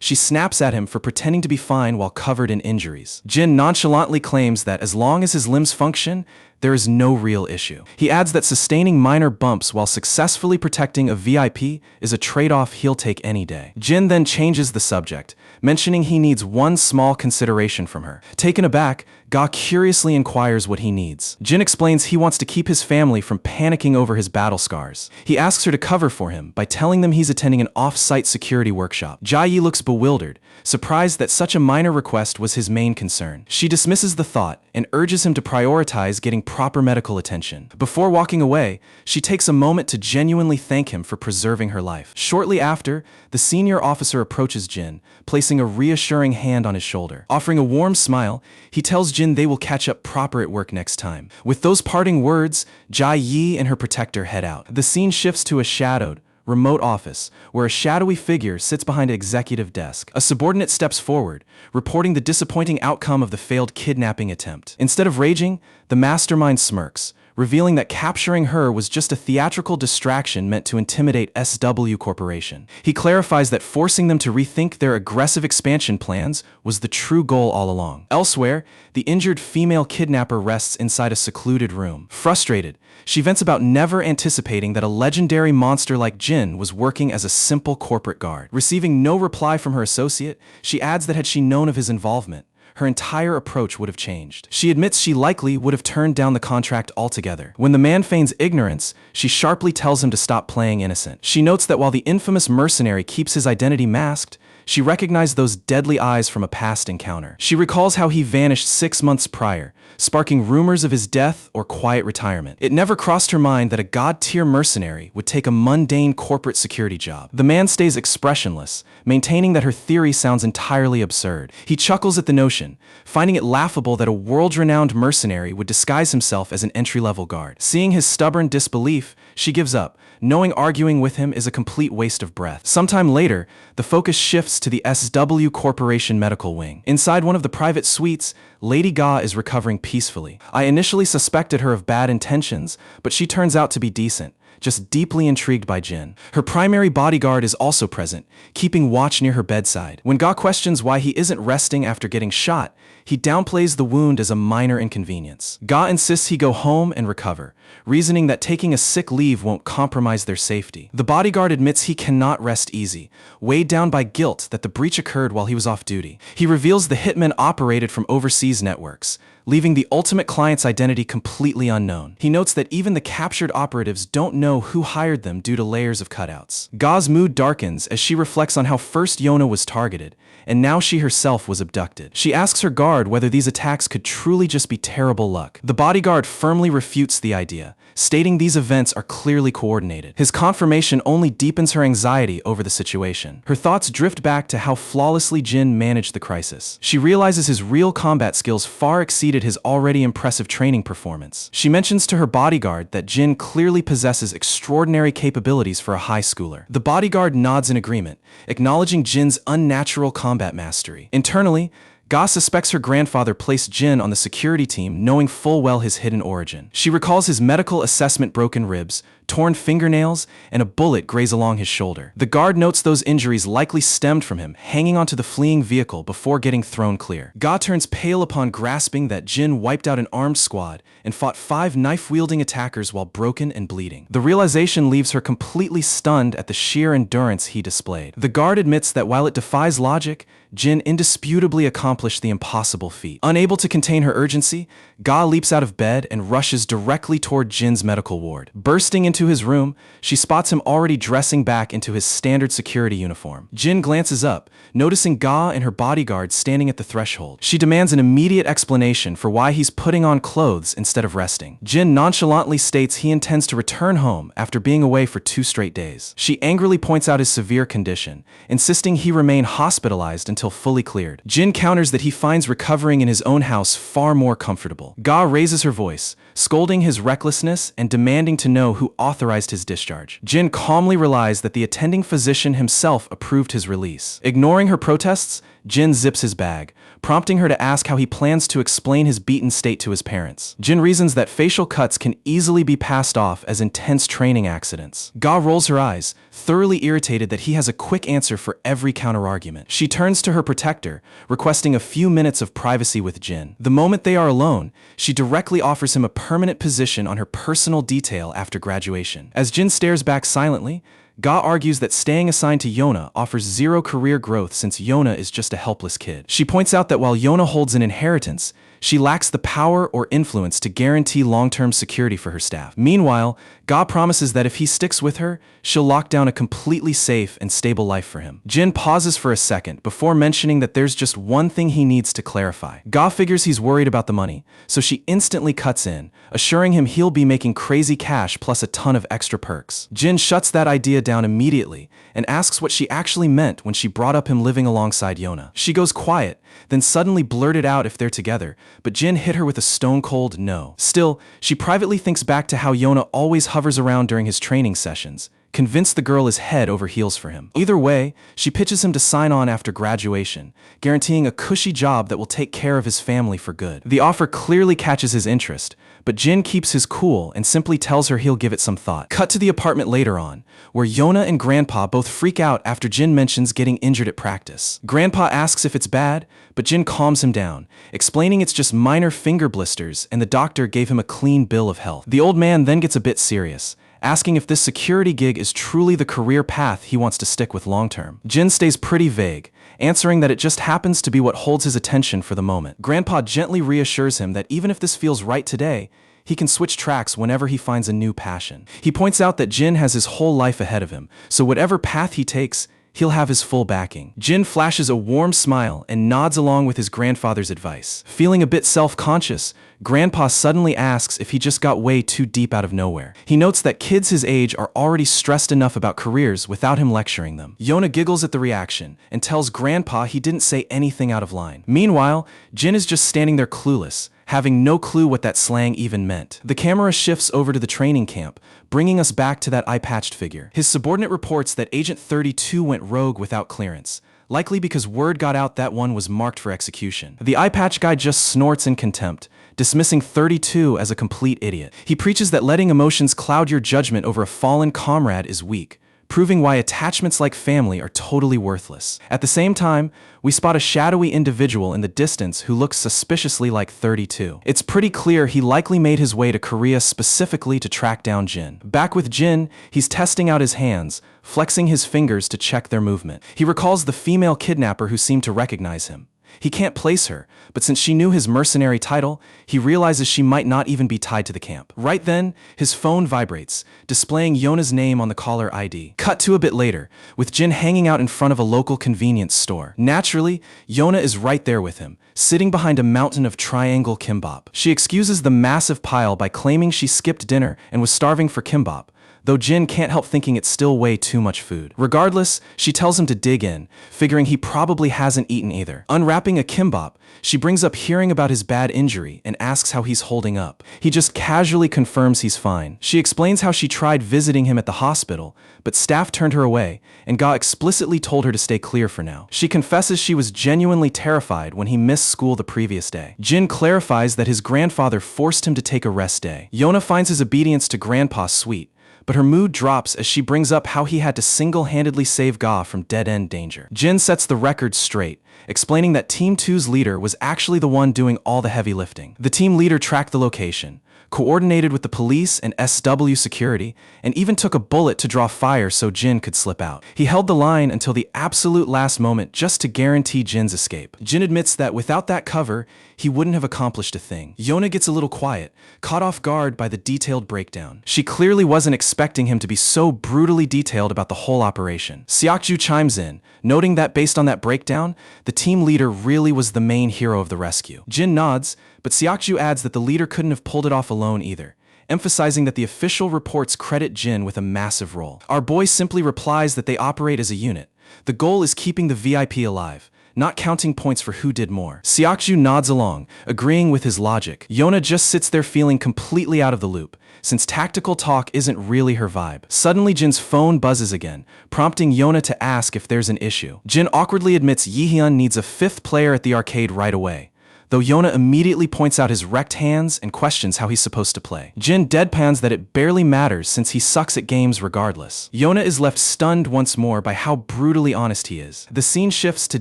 she snaps at him for pretending to be fine while covered in injuries. Jin nonchalantly claims that as long as his limbs function, there is no real issue. He adds that sustaining minor bumps while successfully protecting a VIP is a trade-off he'll take any day. Jin then changes the subject, mentioning he needs one small consideration from her. Taken aback, Ga curiously inquires what he needs. Jin explains he wants to keep his family from panicking over his battle scars. He asks her to cover for him by telling them he's attending an off-site security workshop. Jai Yi looks bewildered, surprised that such a minor request was his main concern. She dismisses the thought and urges him to prioritize getting proper medical attention. Before walking away, she takes a moment to genuinely thank him for preserving her life. Shortly after, the senior officer approaches Jin, placing a reassuring hand on his shoulder. Offering a warm smile, he tells Jin they will catch up proper at work next time. With those parting words, Jai Yi and her protector head out. The scene shifts to a shadowed, remote office, where a shadowy figure sits behind an executive desk. A subordinate steps forward, reporting the disappointing outcome of the failed kidnapping attempt. Instead of raging, the mastermind smirks, revealing that capturing her was just a theatrical distraction meant to intimidate SW Corporation. He clarifies that forcing them to rethink their aggressive expansion plans was the true goal all along. Elsewhere, the injured female kidnapper rests inside a secluded room. Frustrated, she vents about never anticipating that a legendary monster like Jin was working as a simple corporate guard. Receiving no reply from her associate, she adds that had she known of his involvement, her entire approach would have changed. She admits she likely would have turned down the contract altogether. When the man feigns ignorance, she sharply tells him to stop playing innocent. She notes that while the infamous mercenary keeps his identity masked, she recognized those deadly eyes from a past encounter. She recalls how he vanished 6 months prior, sparking rumors of his death or quiet retirement. It never crossed her mind that a god-tier mercenary would take a mundane corporate security job. The man stays expressionless, maintaining that her theory sounds entirely absurd. He chuckles at the notion, finding it laughable that a world-renowned mercenary would disguise himself as an entry-level guard. Seeing his stubborn disbelief, she gives up, knowing arguing with him is a complete waste of breath. Sometime later, the focus shifts to the SW Corporation medical wing. Inside one of the private suites, Lady Ga is recovering peacefully. I initially suspected her of bad intentions, but she turns out to be decent, just deeply intrigued by Jin. Her primary bodyguard is also present, keeping watch near her bedside. When Ga questions why he isn't resting after getting shot, he downplays the wound as a minor inconvenience. Ga insists he go home and recover, reasoning that taking a sick leave won't compromise their safety. The bodyguard admits he cannot rest easy, weighed down by guilt that the breach occurred while he was off duty. He reveals the hitmen operated from overseas networks, leaving the ultimate client's identity completely unknown. He notes that even the captured operatives don't know who hired them due to layers of cutouts. Ga's mood darkens as she reflects on how first Yona was targeted, and now she herself was abducted. She asks her guard whether these attacks could truly just be terrible luck. The bodyguard firmly refutes the idea, stating these events are clearly coordinated. His confirmation only deepens her anxiety over the situation. Her thoughts drift back to how flawlessly Jin managed the crisis. She realizes his real combat skills far exceeded his already impressive training performance. She mentions to her bodyguard that Jin clearly possesses extraordinary capabilities for a high schooler. The bodyguard nods in agreement, acknowledging Jin's unnatural combat mastery. Internally, Ga suspects her grandfather placed Jin on the security team, knowing full well his hidden origin. She recalls his medical assessment: broken ribs, torn fingernails, and a bullet graze along his shoulder. The guard notes those injuries likely stemmed from him hanging onto the fleeing vehicle before getting thrown clear. Ga turns pale upon grasping that Jin wiped out an armed squad and fought 5 knife-wielding attackers while broken and bleeding. The realization leaves her completely stunned at the sheer endurance he displayed. The guard admits that while it defies logic, Jin indisputably accomplished the impossible feat. Unable to contain her urgency, Ga leaps out of bed and rushes directly toward Jin's medical ward. Bursting into his room, she spots him already dressing back into his standard security uniform. Jin glances up, noticing Ga and her bodyguard standing at the threshold. She demands an immediate explanation for why he's putting on clothes instead of resting. Jin nonchalantly states he intends to return home after being away for 2 straight days. She angrily points out his severe condition, insisting he remain hospitalized until fully cleared. Jin counters that he finds recovering in his own house far more comfortable. Ga raises her voice, scolding his recklessness and demanding to know who authorized his discharge. Jin calmly relies that the attending physician himself approved his release. Ignoring her protests, Jin zips his bag, prompting her to ask how he plans to explain his beaten state to his parents. Jin reasons that facial cuts can easily be passed off as intense training accidents. Ga rolls her eyes, thoroughly irritated that he has a quick answer for every counterargument. She turns to her protector, requesting a few minutes of privacy with Jin. The moment they are alone, she directly offers him a permanent position on her personal detail after graduation. As Jin stares back silently, Ga argues that staying assigned to Yona offers 0 career growth since Yona is just a helpless kid. She points out that while Yona holds an inheritance, she lacks the power or influence to guarantee long-term security for her staff. Meanwhile, Ga promises that if he sticks with her, she'll lock down a completely safe and stable life for him. Jin pauses for a second before mentioning that there's just one thing he needs to clarify. Ga figures he's worried about the money, so she instantly cuts in, assuring him he'll be making crazy cash plus a ton of extra perks. Jin shuts that idea down immediately and asks what she actually meant when she brought up him living alongside Yona. She goes quiet, then suddenly blurted out if they're together, but Jin hit her with a stone-cold no. Still, she privately thinks back to how Yona always hovers around during his training sessions, convinced the girl is head over heels for him. Either way, she pitches him to sign on after graduation, guaranteeing a cushy job that will take care of his family for good. The offer clearly catches his interest, but Jin keeps his cool and simply tells her he'll give it some thought. Cut to the apartment later on, where Yona and Grandpa both freak out after Jin mentions getting injured at practice. Grandpa asks if it's bad, but Jin calms him down, explaining it's just minor finger blisters and the doctor gave him a clean bill of health. The old man then gets a bit serious, asking if this security gig is truly the career path he wants to stick with long-term. Jin stays pretty vague, answering that it just happens to be what holds his attention for the moment. Grandpa gently reassures him that even if this feels right today, he can switch tracks whenever he finds a new passion. He points out that Jin has his whole life ahead of him, so whatever path he takes, he'll have his full backing. Jin flashes a warm smile and nods along with his grandfather's advice. Feeling a bit self-conscious, Grandpa suddenly asks if he just got way too deep out of nowhere. He notes that kids his age are already stressed enough about careers without him lecturing them. Yona giggles at the reaction and tells Grandpa he didn't say anything out of line. Meanwhile, Jin is just standing there clueless, having no clue what that slang even meant. The camera shifts over to the training camp, bringing us back to that eye-patched figure. His subordinate reports that Agent 32 went rogue without clearance, likely because word got out that one was marked for execution. The eye patch guy just snorts in contempt, dismissing 32 as a complete idiot. He preaches that letting emotions cloud your judgment over a fallen comrade is weak, proving why attachments like family are totally worthless. At the same time, we spot a shadowy individual in the distance who looks suspiciously like 32. It's pretty clear he likely made his way to Korea specifically to track down Jin. Back with Jin, he's testing out his hands, flexing his fingers to check their movement. He recalls the female kidnapper who seemed to recognize him. He can't place her, but since she knew his mercenary title, he realizes she might not even be tied to the camp. Right then, his phone vibrates, displaying Yona's name on the caller ID. Cut to a bit later, with Jin hanging out in front of a local convenience store. Naturally, Yona is right there with him, sitting behind a mountain of triangle kimbap. She excuses the massive pile by claiming she skipped dinner and was starving for kimbap, though Jin can't help thinking it's still way too much food. Regardless, she tells him to dig in, figuring he probably hasn't eaten either. Unwrapping a kimbap, she brings up hearing about his bad injury and asks how he's holding up. He just casually confirms he's fine. She explains how she tried visiting him at the hospital, but staff turned her away, and Ga explicitly told her to stay clear for now. She confesses she was genuinely terrified when he missed school the previous day. Jin clarifies that his grandfather forced him to take a rest day. Yona finds his obedience to Grandpa sweet, but her mood drops as she brings up how he had to single-handedly save Ga from dead-end danger. Jin sets the record straight, explaining that Team 2's leader was actually the one doing all the heavy lifting. The team leader tracked the location, coordinated with the police and SW security, and even took a bullet to draw fire so Jin could slip out. He held the line until the absolute last moment just to guarantee Jin's escape. Jin admits that without that cover, he wouldn't have accomplished a thing. Yona gets a little quiet, caught off guard by the detailed breakdown. She clearly wasn't expecting him to be so brutally detailed about the whole operation. Seokju chimes in, noting that based on that breakdown, the team leader really was the main hero of the rescue. Jin nods, but Seokju adds that the leader couldn't have pulled it off alone either, emphasizing that the official reports credit Jin with a massive role. Our boy simply replies that they operate as a unit. The goal is keeping the VIP alive, not counting points for who did more. Seokju nods along, agreeing with his logic. Yona just sits there feeling completely out of the loop, since tactical talk isn't really her vibe. Suddenly, Jin's phone buzzes again, prompting Yona to ask if there's an issue. Jin awkwardly admits Yihyun needs a fifth player at the arcade right away, though Yona immediately points out his wrecked hands and questions how he's supposed to play. Jin deadpans that it barely matters since he sucks at games regardless. Yona is left stunned once more by how brutally honest he is. The scene shifts to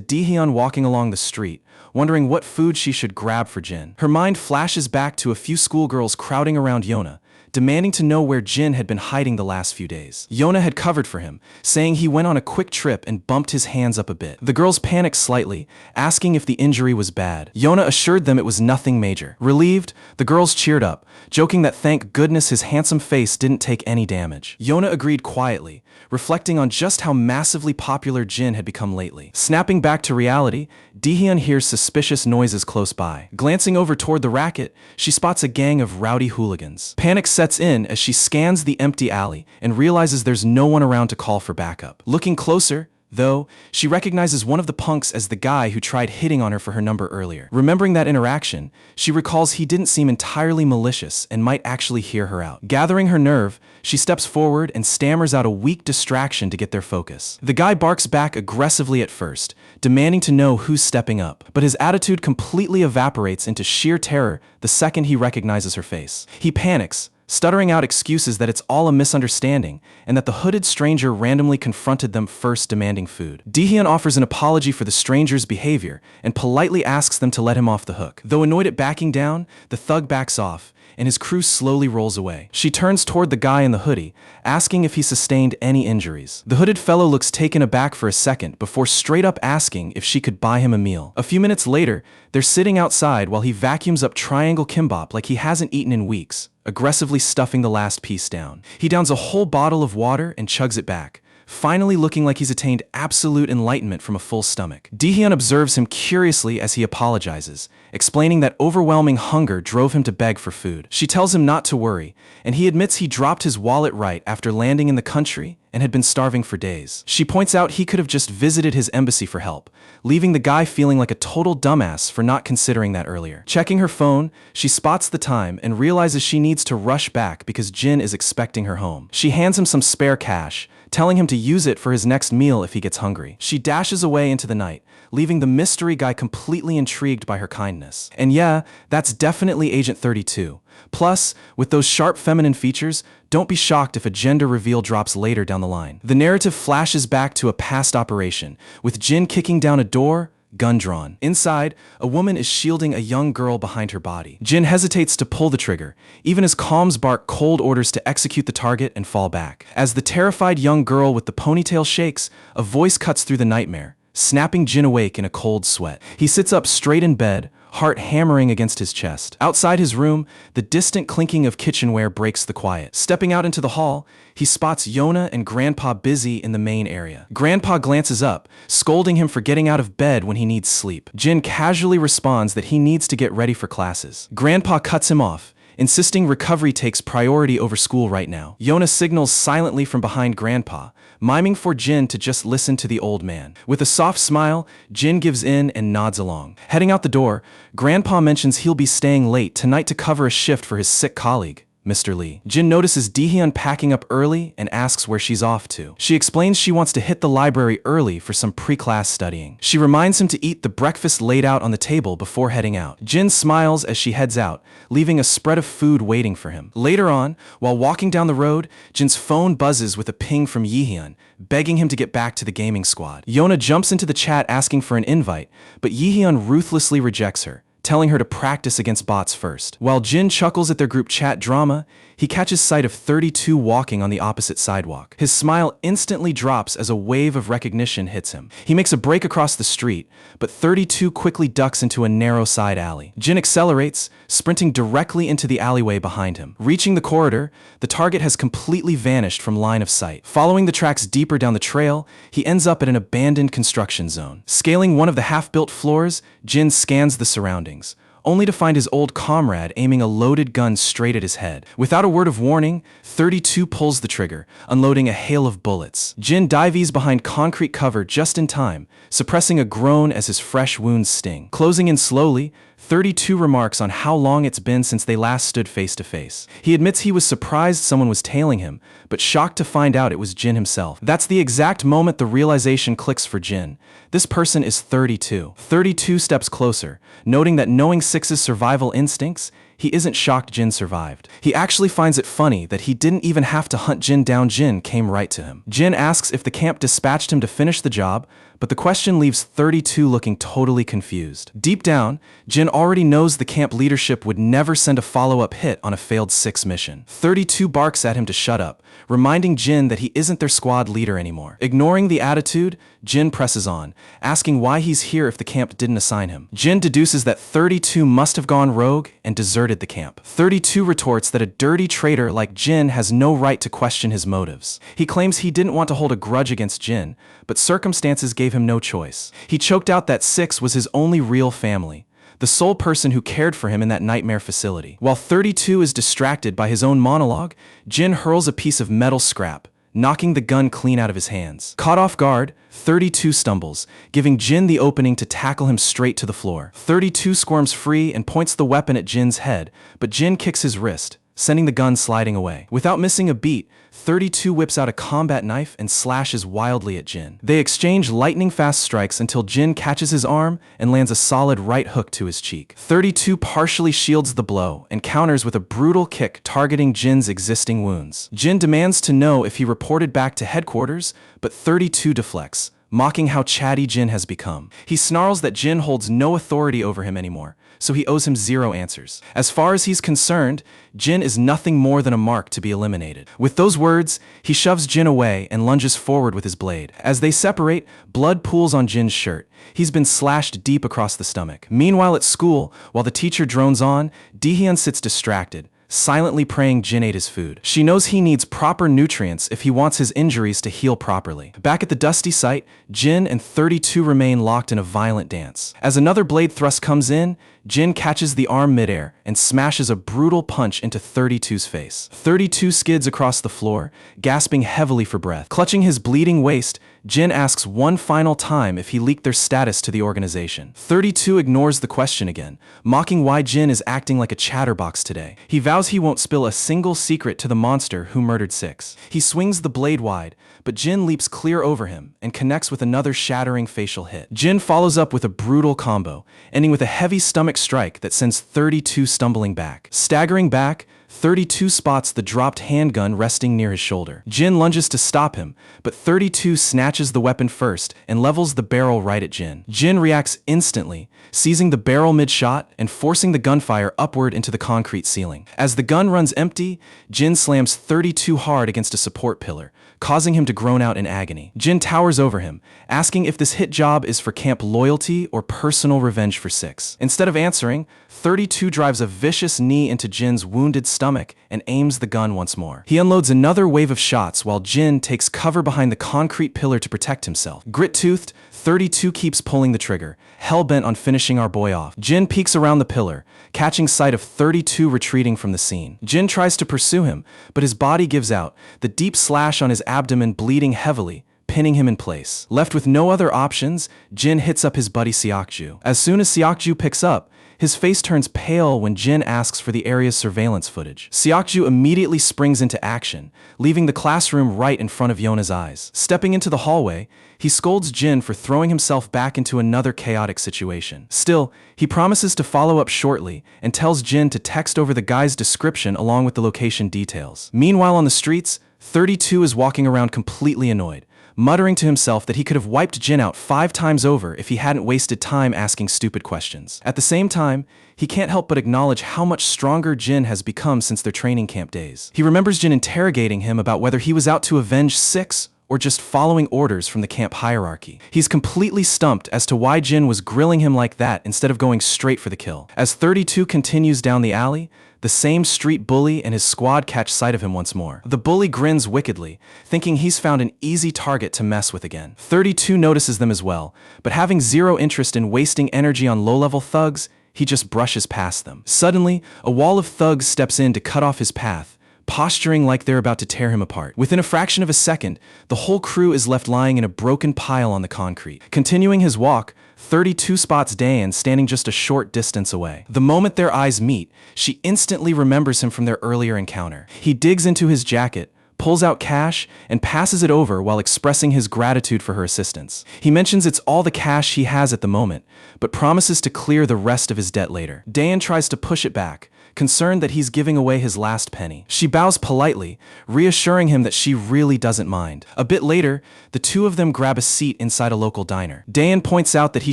Dehyun walking along the street, wondering what food she should grab for Jin. Her mind flashes back to a few schoolgirls crowding around Yona, demanding to know where Jin had been hiding the last few days. Yona had covered for him, saying he went on a quick trip and bumped his hands up a bit. The girls panicked slightly, asking if the injury was bad. Yona assured them it was nothing major. Relieved, the girls cheered up, joking that thank goodness his handsome face didn't take any damage. Yona agreed quietly, reflecting on just how massively popular Jin had become lately. Snapping back to reality, Dehyun hears suspicious noises close by. Glancing over toward the racket, she spots a gang of rowdy hooligans. Panic sets in as she scans the empty alley and realizes there's no one around to call for backup. Looking closer, though, she recognizes one of the punks as the guy who tried hitting on her for her number earlier. Remembering that interaction, she recalls he didn't seem entirely malicious and might actually hear her out. Gathering her nerve, she steps forward and stammers out a weak distraction to get their focus. The guy barks back aggressively at first, demanding to know who's stepping up, but his attitude completely evaporates into sheer terror the second he recognizes her face. He panics, stuttering out excuses that it's all a misunderstanding and that the hooded stranger randomly confronted them first demanding food. Dehyun offers an apology for the stranger's behavior and politely asks them to let him off the hook. Though annoyed at backing down, the thug backs off, and his crew slowly rolls away. She turns toward the guy in the hoodie, asking if he sustained any injuries. The hooded fellow looks taken aback for a second before straight up asking if she could buy him a meal. A few minutes later, they're sitting outside while he vacuums up triangle kimbap like he hasn't eaten in weeks, aggressively stuffing the last piece down. He downs a whole bottle of water and chugs it back, finally looking like he's attained absolute enlightenment from a full stomach. Dehyun observes him curiously as he apologizes, explaining that overwhelming hunger drove him to beg for food. She tells him not to worry, and he admits he dropped his wallet right after landing in the country and had been starving for days. She points out he could have just visited his embassy for help, leaving the guy feeling like a total dumbass for not considering that earlier. Checking her phone, she spots the time and realizes she needs to rush back because Jin is expecting her home. She hands him some spare cash, telling him to use it for his next meal if he gets hungry. She dashes away into the night, leaving the mystery guy completely intrigued by her kindness. And yeah, that's definitely Agent 32. Plus, with those sharp feminine features, don't be shocked if a gender reveal drops later down the line. The narrative flashes back to a past operation, with Jin kicking down a door, gun drawn. Inside, a woman is shielding a young girl behind her body. Jin hesitates to pull the trigger, even as comms bark cold orders to execute the target and fall back. As the terrified young girl with the ponytail shakes, a voice cuts through the nightmare, snapping Jin awake in a cold sweat. He sits up straight in bed, heart hammering against his chest. Outside his room, the distant clinking of kitchenware breaks the quiet. Stepping out into the hall, he spots Yona and Grandpa busy in the main area. Grandpa glances up, scolding him for getting out of bed when he needs sleep. Jin casually responds that he needs to get ready for classes. Grandpa cuts him off, insisting recovery takes priority over school right now. Yona signals silently from behind Grandpa, miming for Jin to just listen to the old man. With a soft smile, Jin gives in and nods along. Heading out the door, Grandpa mentions he'll be staying late tonight to cover a shift for his sick colleague, Mr. Lee. Jin notices Dehyun packing up early and asks where she's off to. She explains she wants to hit the library early for some pre-class studying. She reminds him to eat the breakfast laid out on the table before heading out. Jin smiles as she heads out, leaving a spread of food waiting for him. Later on, while walking down the road, Jin's phone buzzes with a ping from Yihyun, begging him to get back to the gaming squad. Yona jumps into the chat asking for an invite, but Yihyun ruthlessly rejects her, telling her to practice against bots first. While Jin chuckles at their group chat drama, he catches sight of 32 walking on the opposite sidewalk. His smile instantly drops as a wave of recognition hits him. He makes a break across the street, but 32 quickly ducks into a narrow side alley. Jin accelerates, sprinting directly into the alleyway behind him. Reaching the corridor, the target has completely vanished from line of sight. Following the tracks deeper down the trail, he ends up at an abandoned construction zone. Scaling one of the half-built floors, Jin scans the surroundings, only to find his old comrade aiming a loaded gun straight at his head. Without a word of warning, 32 pulls the trigger, unloading a hail of bullets. Jin dives behind concrete cover just in time, suppressing a groan as his fresh wounds sting. Closing in slowly, 32 remarks on how long it's been since they last stood face to face. He admits he was surprised someone was tailing him, but shocked to find out it was Jin himself. That's the exact moment the realization clicks for Jin. This person is 32. 32 steps closer, noting that knowing Six's survival instincts, he isn't shocked Jin survived. He actually finds it funny that he didn't even have to hunt Jin down. Jin came right to him. Jin asks if the camp dispatched him to finish the job, but the question leaves 32 looking totally confused. Deep down, Jin already knows the camp leadership would never send a follow-up hit on a failed Six mission. 32 barks at him to shut up, reminding Jin that he isn't their squad leader anymore. Ignoring the attitude, Jin presses on, asking why he's here if the camp didn't assign him. Jin deduces that 32 must have gone rogue and deserted the camp. 32 retorts that a dirty traitor like Jin has no right to question his motives. He claims he didn't want to hold a grudge against Jin, but circumstances gave him no choice. He choked out that Six was his only real family, the sole person who cared for him in that nightmare facility. While 32 is distracted by his own monologue, Jin hurls a piece of metal scrap, knocking the gun clean out of his hands. Caught off guard, 32 stumbles, giving Jin the opening to tackle him straight to the floor. 32 squirms free and points the weapon at Jin's head, but Jin kicks his wrist, sending the gun sliding away. Without missing a beat, 32 whips out a combat knife and slashes wildly at Jin. They exchange lightning-fast strikes until Jin catches his arm and lands a solid right hook to his cheek. 32 partially shields the blow and counters with a brutal kick targeting Jin's existing wounds. Jin demands to know if he reported back to headquarters, but 32 deflects, mocking how chatty Jin has become. He snarls that Jin holds no authority over him anymore, so he owes him 0 answers. As far as he's concerned, Jin is nothing more than a mark to be eliminated. With those words, he shoves Jin away and lunges forward with his blade. As they separate, blood pools on Jin's shirt. He's been slashed deep across the stomach. Meanwhile at school, while the teacher drones on, Dehyun sits distracted, silently praying Jin ate his food. She knows he needs proper nutrients if he wants his injuries to heal properly. Back at the dusty site, Jin and 32 remain locked in a violent dance. As another blade thrust comes in, Jin catches the arm midair and smashes a brutal punch into 32's face. 32 skids across the floor, gasping heavily for breath. Clutching his bleeding waist, Jin asks one final time if he leaked their status to the organization. 32 ignores the question again, mocking why Jin is acting like a chatterbox today. He vows he won't spill a single secret to the monster who murdered 6. He swings the blade wide, but Jin leaps clear over him and connects with another shattering facial hit. Jin follows up with a brutal combo, ending with a heavy stomach strike that sends 32 stumbling back. Staggering back, 32 spots the dropped handgun resting near his shoulder. Jin lunges to stop him, but 32 snatches the weapon first and levels the barrel right at Jin. Jin reacts instantly, seizing the barrel mid-shot and forcing the gunfire upward into the concrete ceiling. As the gun runs empty, Jin slams 32 hard against a support pillar, causing him to groan out in agony. Jin towers over him, asking if this hit job is for camp loyalty or personal revenge for 6. Instead of answering, 32 drives a vicious knee into Jin's wounded stomach and aims the gun once more. He unloads another wave of shots while Jin takes cover behind the concrete pillar to protect himself. Grit-toothed, 32 keeps pulling the trigger, hell-bent on finishing our boy off. Jin peeks around the pillar, catching sight of 32 retreating from the scene. Jin tries to pursue him, but his body gives out, the deep slash on his abdomen bleeding heavily, pinning him in place. Left with no other options, Jin hits up his buddy Seokju. As soon as Seokju picks up, his face turns pale when Jin asks for the area's surveillance footage. Seokju immediately springs into action, leaving the classroom right in front of Yona's eyes. Stepping into the hallway, he scolds Jin for throwing himself back into another chaotic situation. Still, he promises to follow up shortly and tells Jin to text over the guy's description along with the location details. Meanwhile on the streets, 32 is walking around completely annoyed, muttering to himself that he could have wiped Jin out 5 times over if he hadn't wasted time asking stupid questions. At the same time, he can't help but acknowledge how much stronger Jin has become since their training camp days. He remembers Jin interrogating him about whether he was out to avenge 6 or just following orders from the camp hierarchy. He's completely stumped as to why Jin was grilling him like that instead of going straight for the kill. As 32 continues down the alley, the same street bully and his squad catch sight of him once more. The bully grins wickedly, thinking he's found an easy target to mess with again. 32 notices them as well, but having zero interest in wasting energy on low-level thugs, he just brushes past them. Suddenly, a wall of thugs steps in to cut off his path, posturing like they're about to tear him apart. Within a fraction of a second, the whole crew is left lying in a broken pile on the concrete. Continuing his walk, 32 spots Dayan standing just a short distance away. The moment their eyes meet, she instantly remembers him from their earlier encounter. He digs into his jacket, pulls out cash, and passes it over while expressing his gratitude for her assistance. He mentions it's all the cash he has at the moment, but promises to clear the rest of his debt later. Dayan tries to push it back, concerned that he's giving away his last penny. She bows politely, reassuring him that she really doesn't mind. A bit later, the two of them grab a seat inside a local diner. Dayan points out that he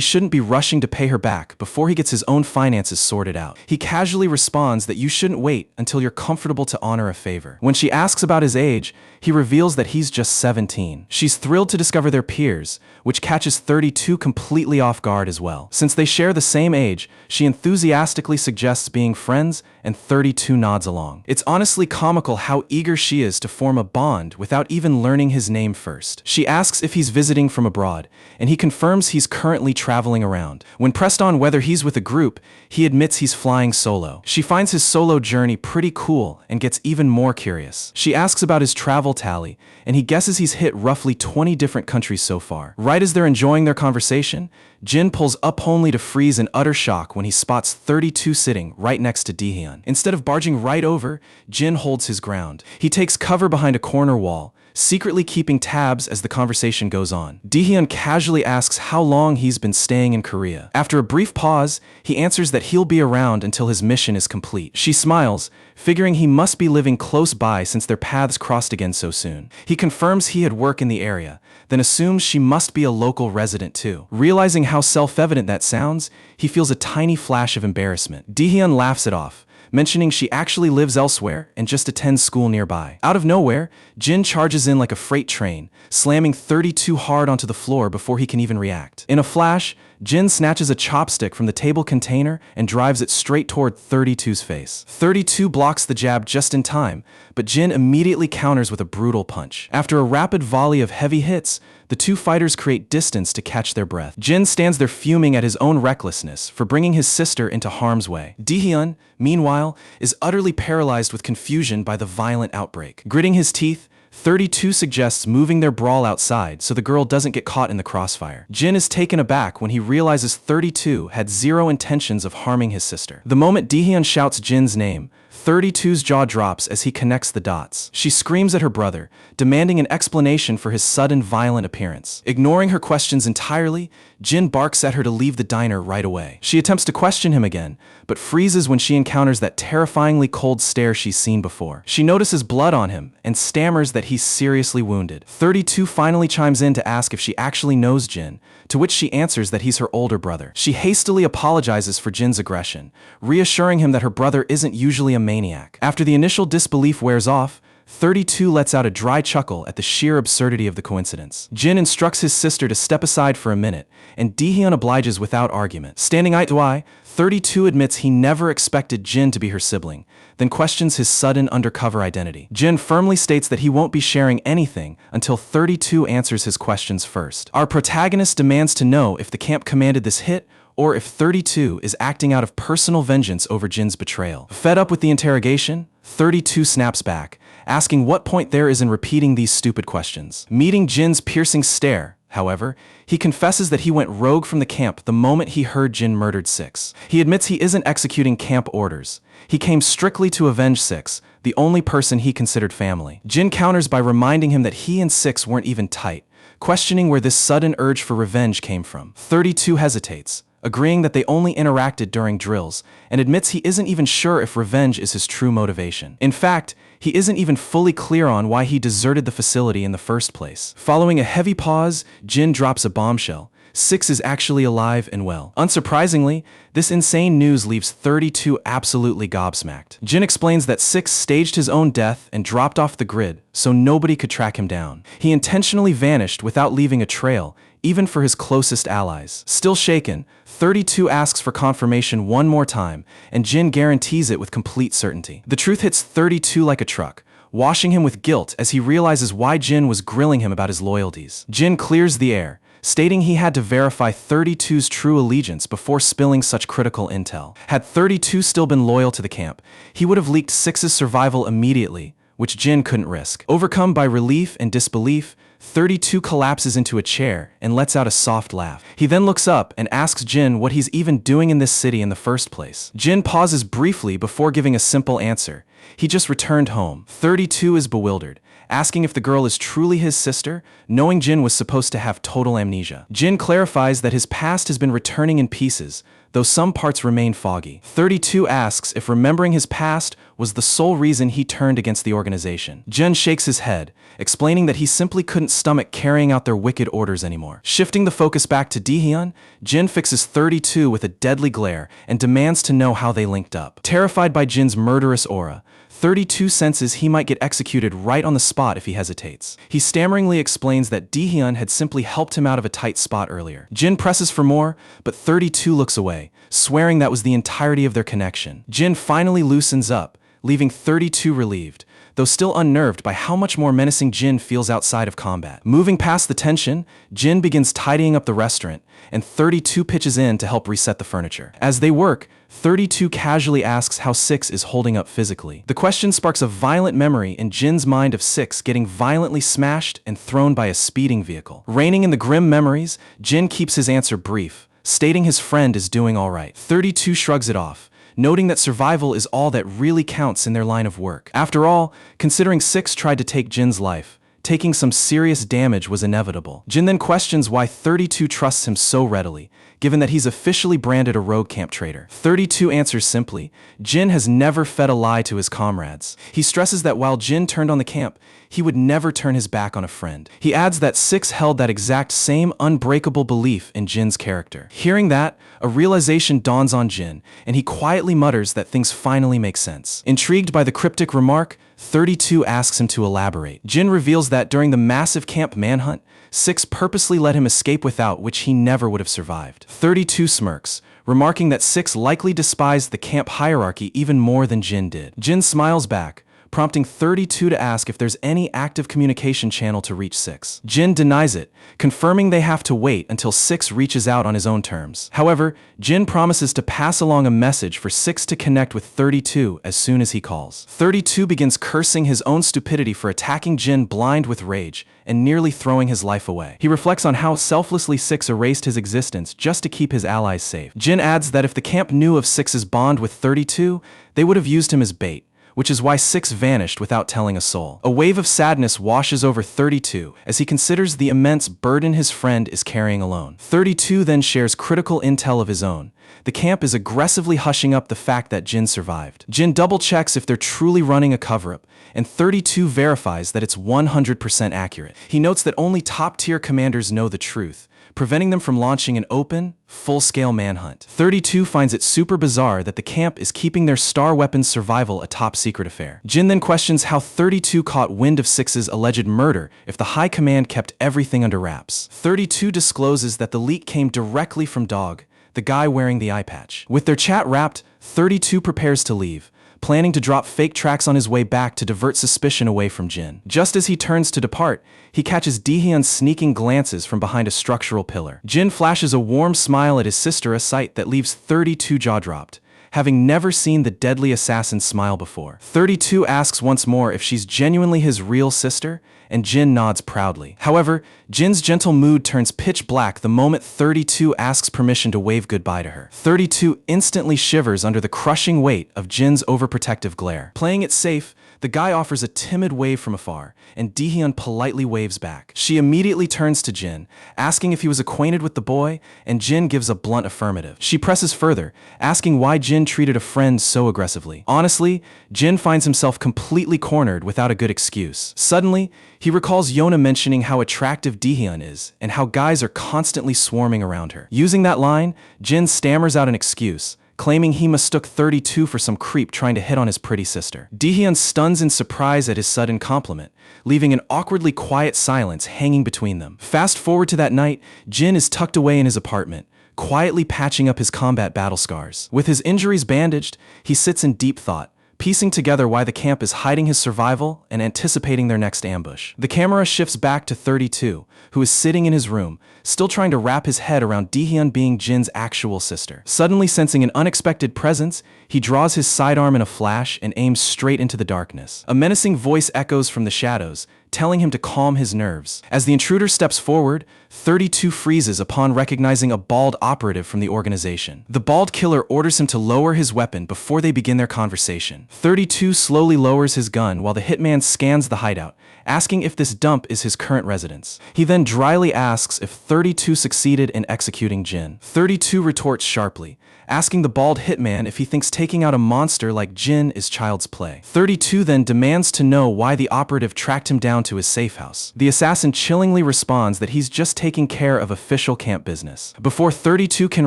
shouldn't be rushing to pay her back before he gets his own finances sorted out. He casually responds that you shouldn't wait until you're comfortable to honor a favor. When she asks about his age, he reveals that he's just 17. She's thrilled to discover their peers, which catches 32 completely off guard as well. Since they share the same age, she enthusiastically suggests being friends, and 32 nods along. It's honestly comical how eager she is to form a bond without even learning his name first. She asks if he's visiting from abroad, and he confirms he's currently traveling around. When pressed on whether he's with a group, he admits he's flying solo. She finds his solo journey pretty cool and gets even more curious. She asks about his travel tally, and he guesses he's hit roughly 20 different countries so far. Right as they're enjoying their conversation, Jin pulls up only to freeze in utter shock when he spots 32 sitting right next to Daehyun. Instead of barging right over, Jin holds his ground. He takes cover behind a corner wall, secretly keeping tabs as the conversation goes on. Daehyun casually asks how long he's been staying in Korea. After a brief pause, he answers that he'll be around until his mission is complete. She smiles, figuring he must be living close by since their paths crossed again so soon. He confirms he had work in the area, then assumes she must be a local resident too. Realizing how self-evident that sounds, he feels a tiny flash of embarrassment. Daehyun laughs it off, mentioning she actually lives elsewhere and just attends school nearby. Out of nowhere, Jin charges in like a freight train, slamming 32 hard onto the floor before he can even react. In a flash, Jin snatches a chopstick from the table container and drives it straight toward 32's face. 32 blocks the jab just in time, but Jin immediately counters with a brutal punch. After a rapid volley of heavy hits, the two fighters create distance to catch their breath. Jin stands there fuming at his own recklessness for bringing his sister into harm's way. Daehyun, meanwhile, is utterly paralyzed with confusion by the violent outbreak. Gritting his teeth, 32 suggests moving their brawl outside so the girl doesn't get caught in the crossfire. Jin is taken aback when he realizes 32 had zero intentions of harming his sister. The moment Daehyun shouts Jin's name, 32's jaw drops as he connects the dots. She screams at her brother, demanding an explanation for his sudden violent appearance. Ignoring her questions entirely, Jin barks at her to leave the diner right away. She attempts to question him again, but freezes when she encounters that terrifyingly cold stare she's seen before. She notices blood on him and stammers that he's seriously wounded. 32 finally chimes in to ask if she actually knows Jin, to which she answers that he's her older brother. She hastily apologizes for Jin's aggression, reassuring him that her brother isn't usually a maniac. After the initial disbelief wears off, 32 lets out a dry chuckle at the sheer absurdity of the coincidence. Jin instructs his sister to step aside for a minute, and Daehyun obliges without argument. Standing eye to eye, 32 admits he never expected Jin to be her sibling, then questions his sudden undercover identity. Jin firmly states that he won't be sharing anything until 32 answers his questions first. Our protagonist demands to know if the camp commanded this hit, or if 32 is acting out of personal vengeance over Jin's betrayal. Fed up with the interrogation, 32 snaps back, asking what point there is in repeating these stupid questions. Meeting Jin's piercing stare, however, he confesses that he went rogue from the camp the moment he heard Jin murdered Six. He admits he isn't executing camp orders. He came strictly to avenge Six, the only person he considered family. Jin counters by reminding him that he and Six weren't even tight, questioning where this sudden urge for revenge came from. 32 hesitates, agreeing that they only interacted during drills, and admits he isn't even sure if revenge is his true motivation. In fact, he isn't even fully clear on why he deserted the facility in the first place. Following a heavy pause, Jin drops a bombshell. Six is actually alive and well. Unsurprisingly, this insane news leaves 32 absolutely gobsmacked. Jin explains that Six staged his own death and dropped off the grid so nobody could track him down. He intentionally vanished without leaving a trail, even for his closest allies. Still shaken, 32 asks for confirmation one more time, and Jin guarantees it with complete certainty. The truth hits 32 like a truck, washing him with guilt as he realizes why Jin was grilling him about his loyalties. Jin clears the air, stating he had to verify 32's true allegiance before spilling such critical intel. Had 32 still been loyal to the camp, he would have leaked Six's survival immediately, which Jin couldn't risk. Overcome by relief and disbelief, 32 collapses into a chair and lets out a soft laugh. He then looks up and asks Jin what he's even doing in this city in the first place. Jin pauses briefly before giving a simple answer. He just returned home. 32 is bewildered, asking if the girl is truly his sister, knowing Jin was supposed to have total amnesia. Jin clarifies that his past has been returning in pieces, though some parts remain foggy. 32 asks if remembering his past was the sole reason he turned against the organization. Jin shakes his head, explaining that he simply couldn't stomach carrying out their wicked orders anymore. Shifting the focus back to Daehyun, Jin fixes 32 with a deadly glare and demands to know how they linked up. Terrified by Jin's murderous aura, 32 senses he might get executed right on the spot if he hesitates. He stammeringly explains that Daehyun had simply helped him out of a tight spot earlier. Jin presses for more, but 32 looks away, swearing that was the entirety of their connection. Jin finally loosens up, leaving 32 relieved, though still unnerved by how much more menacing Jin feels outside of combat. Moving past the tension, Jin begins tidying up the restaurant, and 32 pitches in to help reset the furniture. As they work, 32 casually asks how Six is holding up physically. The question sparks a violent memory in Jin's mind of Six getting violently smashed and thrown by a speeding vehicle. Reigning in the grim memories, Jin keeps his answer brief, stating his friend is doing all right. 32 shrugs it off, noting that survival is all that really counts in their line of work. After all, considering Six tried to take Jin's life, taking some serious damage was inevitable. Jin then questions why 32 trusts him so readily, given that he's officially branded a rogue camp traitor. 32 answers simply, Jin has never fed a lie to his comrades. He stresses that while Jin turned on the camp, he would never turn his back on a friend. He adds that Six held that exact same unbreakable belief in Jin's character. Hearing that, a realization dawns on Jin, and he quietly mutters that things finally make sense. Intrigued by the cryptic remark, 32 asks him to elaborate. Jin reveals that during the massive camp manhunt, Six purposely let him escape without which he never would have survived. 32 smirks, remarking that Six likely despised the camp hierarchy even more than Jin did. Jin smiles back, prompting 32 to ask if there's any active communication channel to reach 6. Jin denies it, confirming they have to wait until 6 reaches out on his own terms. However, Jin promises to pass along a message for 6 to connect with 32 as soon as he calls. 32 begins cursing his own stupidity for attacking Jin blind with rage and nearly throwing his life away. He reflects on how selflessly 6 erased his existence just to keep his allies safe. Jin adds that if the camp knew of 6's bond with 32, they would have used him as bait, which is why 6 vanished without telling a soul. A wave of sadness washes over 32 as he considers the immense burden his friend is carrying alone. 32 then shares critical intel of his own. The camp is aggressively hushing up the fact that Jin survived. Jin double-checks if they're truly running a cover-up, and 32 verifies that it's 100% accurate. He notes that only top-tier commanders know the truth, preventing them from launching an open, full-scale manhunt. 32 finds it super bizarre that the camp is keeping their star weapon's survival a top-secret affair. Jin then questions how 32 caught wind of 6's alleged murder if the High Command kept everything under wraps. 32 discloses that the leak came directly from Dog, the guy wearing the eye patch. With their chat wrapped, 32 prepares to leave, planning to drop fake tracks on his way back to divert suspicion away from Jin. Just as he turns to depart, he catches Daehyun's sneaking glances from behind a structural pillar. Jin flashes a warm smile at his sister, a sight that leaves 32 jaw-dropped, having never seen the deadly assassin smile before. 32 asks once more if she's genuinely his real sister, and Jin nods proudly. However, Jin's gentle mood turns pitch black the moment 32 asks permission to wave goodbye to her. 32 instantly shivers under the crushing weight of Jin's overprotective glare. Playing it safe, the guy offers a timid wave from afar, and Daehyun politely waves back. She immediately turns to Jin, asking if he was acquainted with the boy, and Jin gives a blunt affirmative. She presses further, asking why Jin treated a friend so aggressively. Honestly, Jin finds himself completely cornered without a good excuse. Suddenly, he recalls Yona mentioning how attractive Daehyun is, and how guys are constantly swarming around her. Using that line, Jin stammers out an excuse, claiming he mistook 32 for some creep trying to hit on his pretty sister. Daehyun stuns in surprise at his sudden compliment, leaving an awkwardly quiet silence hanging between them. Fast forward to that night, Jin is tucked away in his apartment, quietly patching up his combat battle scars. With his injuries bandaged, he sits in deep thought, piecing together why the camp is hiding his survival and anticipating their next ambush. The camera shifts back to 32, who is sitting in his room, still trying to wrap his head around Daehyun being Jin's actual sister. Suddenly sensing an unexpected presence, he draws his sidearm in a flash and aims straight into the darkness. A menacing voice echoes from the shadows, telling him to calm his nerves. As the intruder steps forward, 32 freezes upon recognizing a bald operative from the organization. The bald killer orders him to lower his weapon before they begin their conversation. 32 slowly lowers his gun while the hitman scans the hideout, asking if this dump is his current residence. He then dryly asks if 32 succeeded in executing Jin. 32 retorts sharply, asking the bald hitman if he thinks taking out a monster like Jin is child's play. 32 then demands to know why the operative tracked him down to his safe house. The assassin chillingly responds that he's just taking care of official camp business. Before 32 can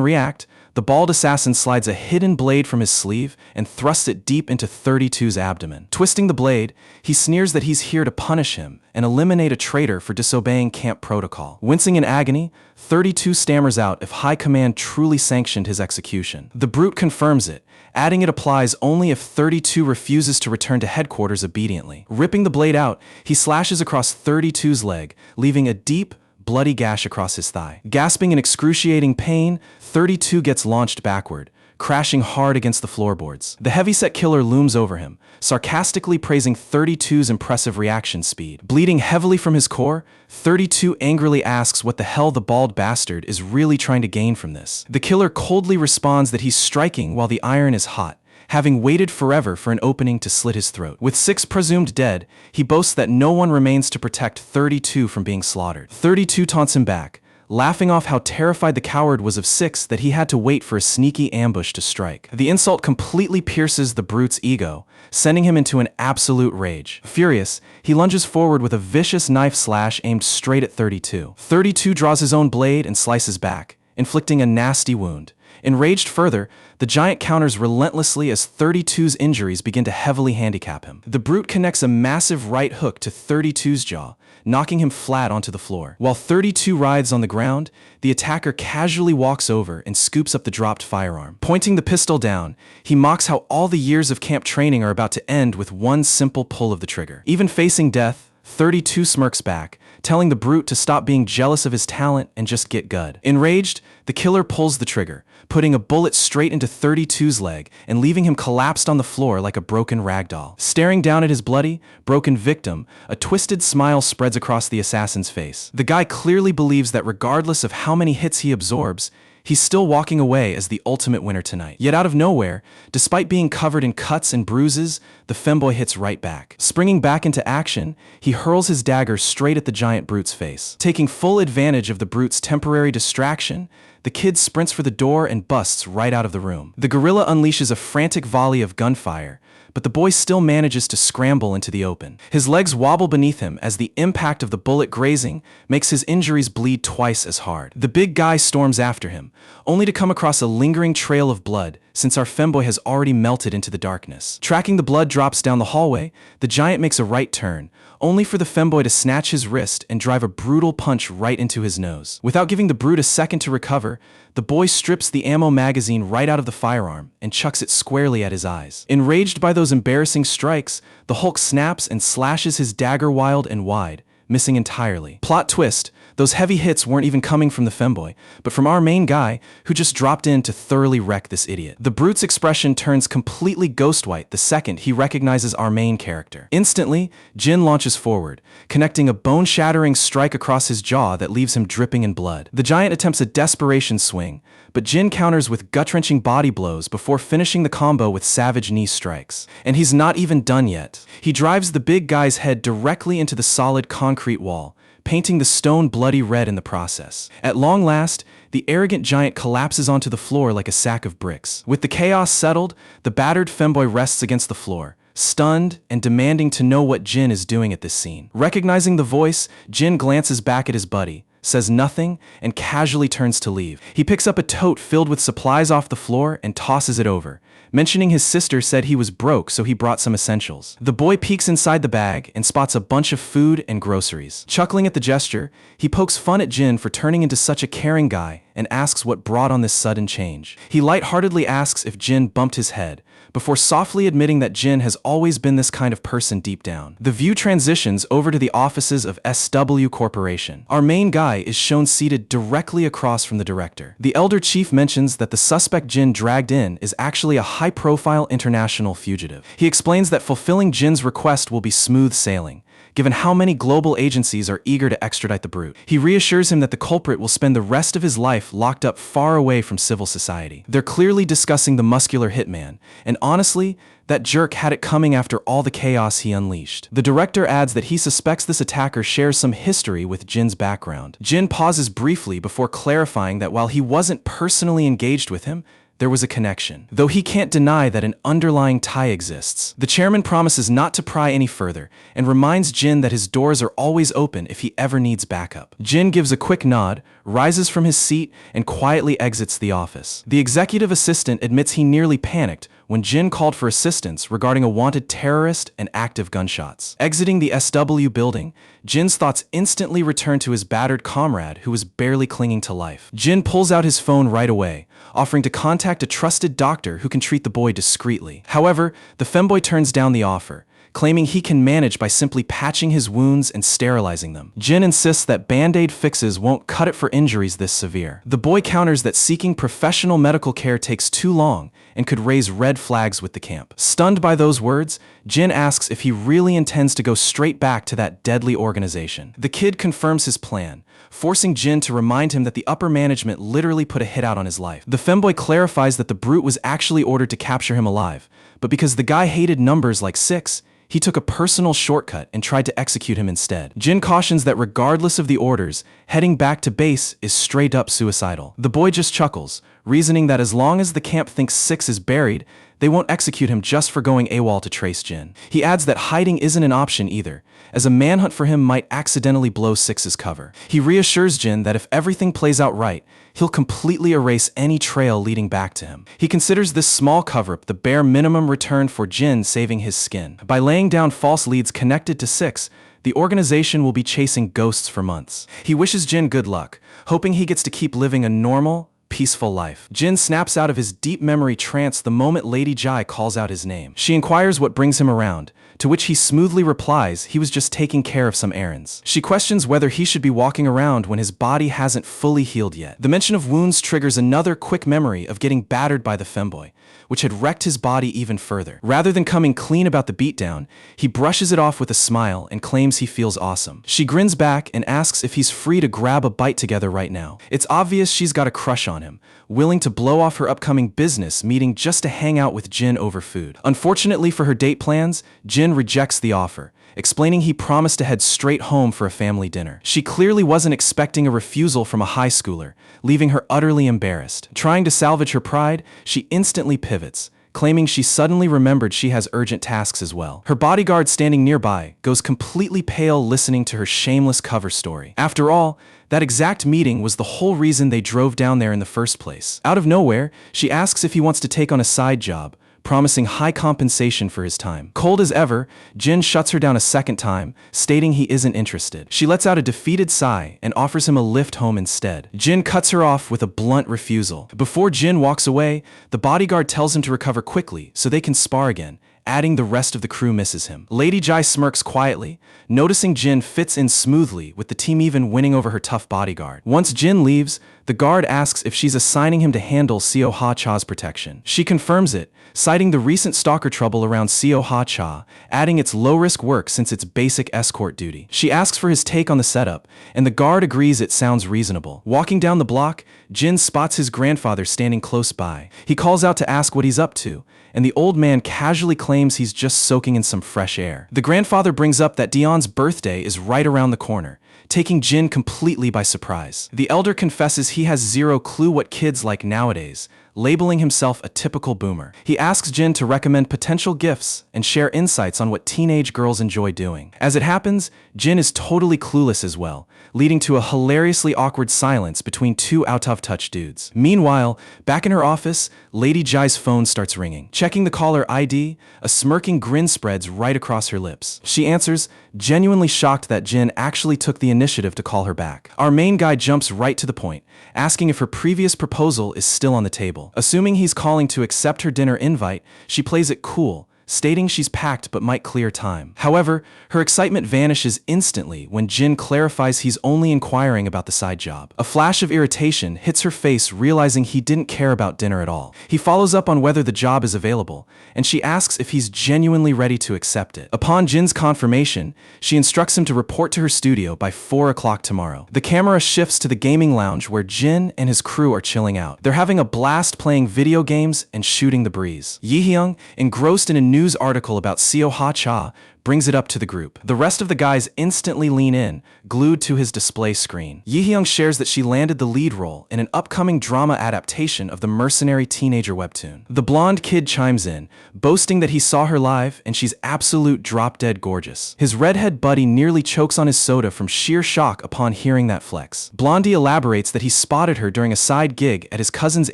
react, the bald assassin slides a hidden blade from his sleeve and thrusts it deep into 32's abdomen. Twisting the blade, he sneers that he's here to punish him and eliminate a traitor for disobeying camp protocol. Wincing in agony, 32 stammers out if High Command truly sanctioned his execution. The brute confirms it, adding it applies only if 32 refuses to return to headquarters obediently. Ripping the blade out, he slashes across 32's leg, leaving a deep, bloody gash across his thigh. Gasping in excruciating pain, 32 gets launched backward, crashing hard against the floorboards. The heavyset killer looms over him, sarcastically praising 32's impressive reaction speed. Bleeding heavily from his core, 32 angrily asks what the hell the bald bastard is really trying to gain from this. The killer coldly responds that he's striking while the iron is hot, having waited forever for an opening to slit his throat. With 6 presumed dead, he boasts that no one remains to protect 32 from being slaughtered. 32 taunts him back, laughing off how terrified the coward was of 6 that he had to wait for a sneaky ambush to strike. The insult completely pierces the brute's ego, sending him into an absolute rage. Furious, he lunges forward with a vicious knife slash aimed straight at 32. 32 draws his own blade and slices back, inflicting a nasty wound. Enraged further, the giant counters relentlessly as 32's injuries begin to heavily handicap him. The brute connects a massive right hook to 32's jaw, knocking him flat onto the floor. While 32 writhes on the ground, the attacker casually walks over and scoops up the dropped firearm. Pointing the pistol down, he mocks how all the years of camp training are about to end with one simple pull of the trigger. Even facing death, 32 smirks back, telling the brute to stop being jealous of his talent and just get good. Enraged, the killer pulls the trigger, putting a bullet straight into 32's leg and leaving him collapsed on the floor like a broken ragdoll. Staring down at his bloody, broken victim, a twisted smile spreads across the assassin's face. The guy clearly believes that regardless of how many hits he absorbs, he's still walking away as the ultimate winner tonight. Yet out of nowhere, despite being covered in cuts and bruises, the femboy hits right back. Springing back into action, he hurls his dagger straight at the giant brute's face. Taking full advantage of the brute's temporary distraction, the kid sprints for the door and busts right out of the room. The gorilla unleashes a frantic volley of gunfire, but the boy still manages to scramble into the open. His legs wobble beneath him as the impact of the bullet grazing makes his injuries bleed twice as hard. The big guy storms after him, only to come across a lingering trail of blood since our femboy has already melted into the darkness. Tracking the blood drops down the hallway, the giant makes a right turn, only for the femboy to snatch his wrist and drive a brutal punch right into his nose. Without giving the brute a second to recover, the boy strips the ammo magazine right out of the firearm and chucks it squarely at his eyes. Enraged by those embarrassing strikes, the Hulk snaps and slashes his dagger wild and wide, missing entirely. Plot twist, those heavy hits weren't even coming from the femboy, but from our main guy, who just dropped in to thoroughly wreck this idiot. The brute's expression turns completely ghost white the second he recognizes our main character. Instantly, Jin launches forward, connecting a bone-shattering strike across his jaw that leaves him dripping in blood. The giant attempts a desperation swing, but Jin counters with gut-wrenching body blows before finishing the combo with savage knee strikes. And he's not even done yet. He drives the big guy's head directly into the solid concrete wall, painting the stone bloody red in the process. At long last, the arrogant giant collapses onto the floor like a sack of bricks. With the chaos settled, the battered femboy rests against the floor, stunned and demanding to know what Jin is doing at this scene. Recognizing the voice, Jin glances back at his buddy, says nothing, and casually turns to leave. He picks up a tote filled with supplies off the floor and tosses it over, mentioning his sister said he was broke, so he brought some essentials. The boy peeks inside the bag and spots a bunch of food and groceries. Chuckling at the gesture, he pokes fun at Jin for turning into such a caring guy and asks what brought on this sudden change. He lightheartedly asks if Jin bumped his head, before softly admitting that Jin has always been this kind of person deep down. The view transitions over to the offices of SW Corporation. Our main guy is shown seated directly across from the director. The elder chief mentions that the suspect Jin dragged in is actually a high-profile international fugitive. He explains that fulfilling Jin's request will be smooth sailing, given how many global agencies are eager to extradite the brute. He reassures him that the culprit will spend the rest of his life locked up far away from civil society. They're clearly discussing the muscular hitman, and honestly, that jerk had it coming after all the chaos he unleashed. The director adds that he suspects this attacker shares some history with Jin's background. Jin pauses briefly before clarifying that while he wasn't personally engaged with him, there was a connection, though he can't deny that an underlying tie exists. The chairman promises not to pry any further and reminds Jin that his doors are always open if he ever needs backup. Jin gives a quick nod, rises from his seat, and quietly exits the office. The executive assistant admits he nearly panicked when Jin called for assistance regarding a wanted terrorist and active gunshots. Exiting the SW building, Jin's thoughts instantly return to his battered comrade who was barely clinging to life. Jin pulls out his phone right away, offering to contact a trusted doctor who can treat the boy discreetly. However, the femboy turns down the offer, claiming he can manage by simply patching his wounds and sterilizing them. Jin insists that band-aid fixes won't cut it for injuries this severe. The boy counters that seeking professional medical care takes too long and could raise red flags with the camp. Stunned by those words, Jin asks if he really intends to go straight back to that deadly organization. The kid confirms his plan, forcing Jin to remind him that the upper management literally put a hit out on his life. The femboy clarifies that the brute was actually ordered to capture him alive, but because the guy hated numbers like 6, he took a personal shortcut and tried to execute him instead. Jin cautions that regardless of the orders, heading back to base is straight up suicidal. The boy just chuckles, reasoning that as long as the camp thinks 6 is buried, they won't execute him just for going AWOL to trace Jin. He adds that hiding isn't an option either, as a manhunt for him might accidentally blow 6's cover. He reassures Jin that if everything plays out right, he'll completely erase any trail leading back to him. He considers this small cover-up the bare minimum return for Jin saving his skin. By laying down false leads connected to 6, the organization will be chasing ghosts for months. He wishes Jin good luck, hoping he gets to keep living a normal, peaceful life. Jin snaps out of his deep memory trance the moment Lady Jai calls out his name. She inquires what brings him around, to which he smoothly replies he was just taking care of some errands. She questions whether he should be walking around when his body hasn't fully healed yet. The mention of wounds triggers another quick memory of getting battered by the femboy, which had wrecked his body even further. Rather than coming clean about the beatdown, he brushes it off with a smile and claims he feels awesome. She grins back and asks if he's free to grab a bite together right now. It's obvious she's got a crush on him, willing to blow off her upcoming business meeting just to hang out with Jin over food. Unfortunately for her date plans, Jin rejects the offer, explaining he promised to head straight home for a family dinner. She clearly wasn't expecting a refusal from a high schooler, leaving her utterly embarrassed. Trying to salvage her pride, she instantly pivots, claiming she suddenly remembered she has urgent tasks as well. Her bodyguard standing nearby goes completely pale listening to her shameless cover story. After all, that exact meeting was the whole reason they drove down there in the first place. Out of nowhere, she asks if he wants to take on a side job, promising high compensation for his time. Cold as ever, Jin shuts her down a second time, stating he isn't interested. She lets out a defeated sigh and offers him a lift home instead. Jin cuts her off with a blunt refusal. Before Jin walks away, the bodyguard tells him to recover quickly so they can spar again, adding the rest of the crew misses him. Lady Jai smirks quietly, noticing Jin fits in smoothly, with the team even winning over her tough bodyguard. Once Jin leaves, the guard asks if she's assigning him to handle Seo Ha-cha's protection. She confirms it, citing the recent stalker trouble around Seo Ha-cha, adding it's low-risk work since it's basic escort duty. She asks for his take on the setup, and the guard agrees it sounds reasonable. Walking down the block, Jin spots his grandfather standing close by. He calls out to ask what he's up to, and the old man casually claims he's just soaking in some fresh air. The grandfather brings up that Dion's birthday is right around the corner, taking Jin completely by surprise. The elder confesses he has zero clue what kids like nowadays, labeling himself a typical boomer. He asks Jin to recommend potential gifts and share insights on what teenage girls enjoy doing. As it happens, Jin is totally clueless as well, leading to a hilariously awkward silence between two out-of-touch dudes. Meanwhile, back in her office, Lady Jai's phone starts ringing. Checking the caller ID, a smirking grin spreads right across her lips. She answers, genuinely shocked that Jin actually took the initiative to call her back. Our main guy jumps right to the point, asking if her previous proposal is still on the table. Assuming he's calling to accept her dinner invite, she plays it cool, stating she's packed but might clear time. However, her excitement vanishes instantly when Jin clarifies he's only inquiring about the side job. A flash of irritation hits her face, realizing he didn't care about dinner at all. He follows up on whether the job is available, and she asks if he's genuinely ready to accept it. Upon Jin's confirmation, she instructs him to report to her studio by 4 o'clock tomorrow. The camera shifts to the gaming lounge where Jin and his crew are chilling out. They're having a blast playing video games and shooting the breeze. Yi-hyung, engrossed in a news article about Seo Ha-cha, brings it up to the group. The rest of the guys instantly lean in, glued to his display screen. Yi-hyung shares that she landed the lead role in an upcoming drama adaptation of the Mercenary teenager webtoon. The blonde kid chimes in, boasting that he saw her live and she's absolute drop-dead gorgeous. His redhead buddy nearly chokes on his soda from sheer shock upon hearing that flex. Blondie elaborates that he spotted her during a side gig at his cousin's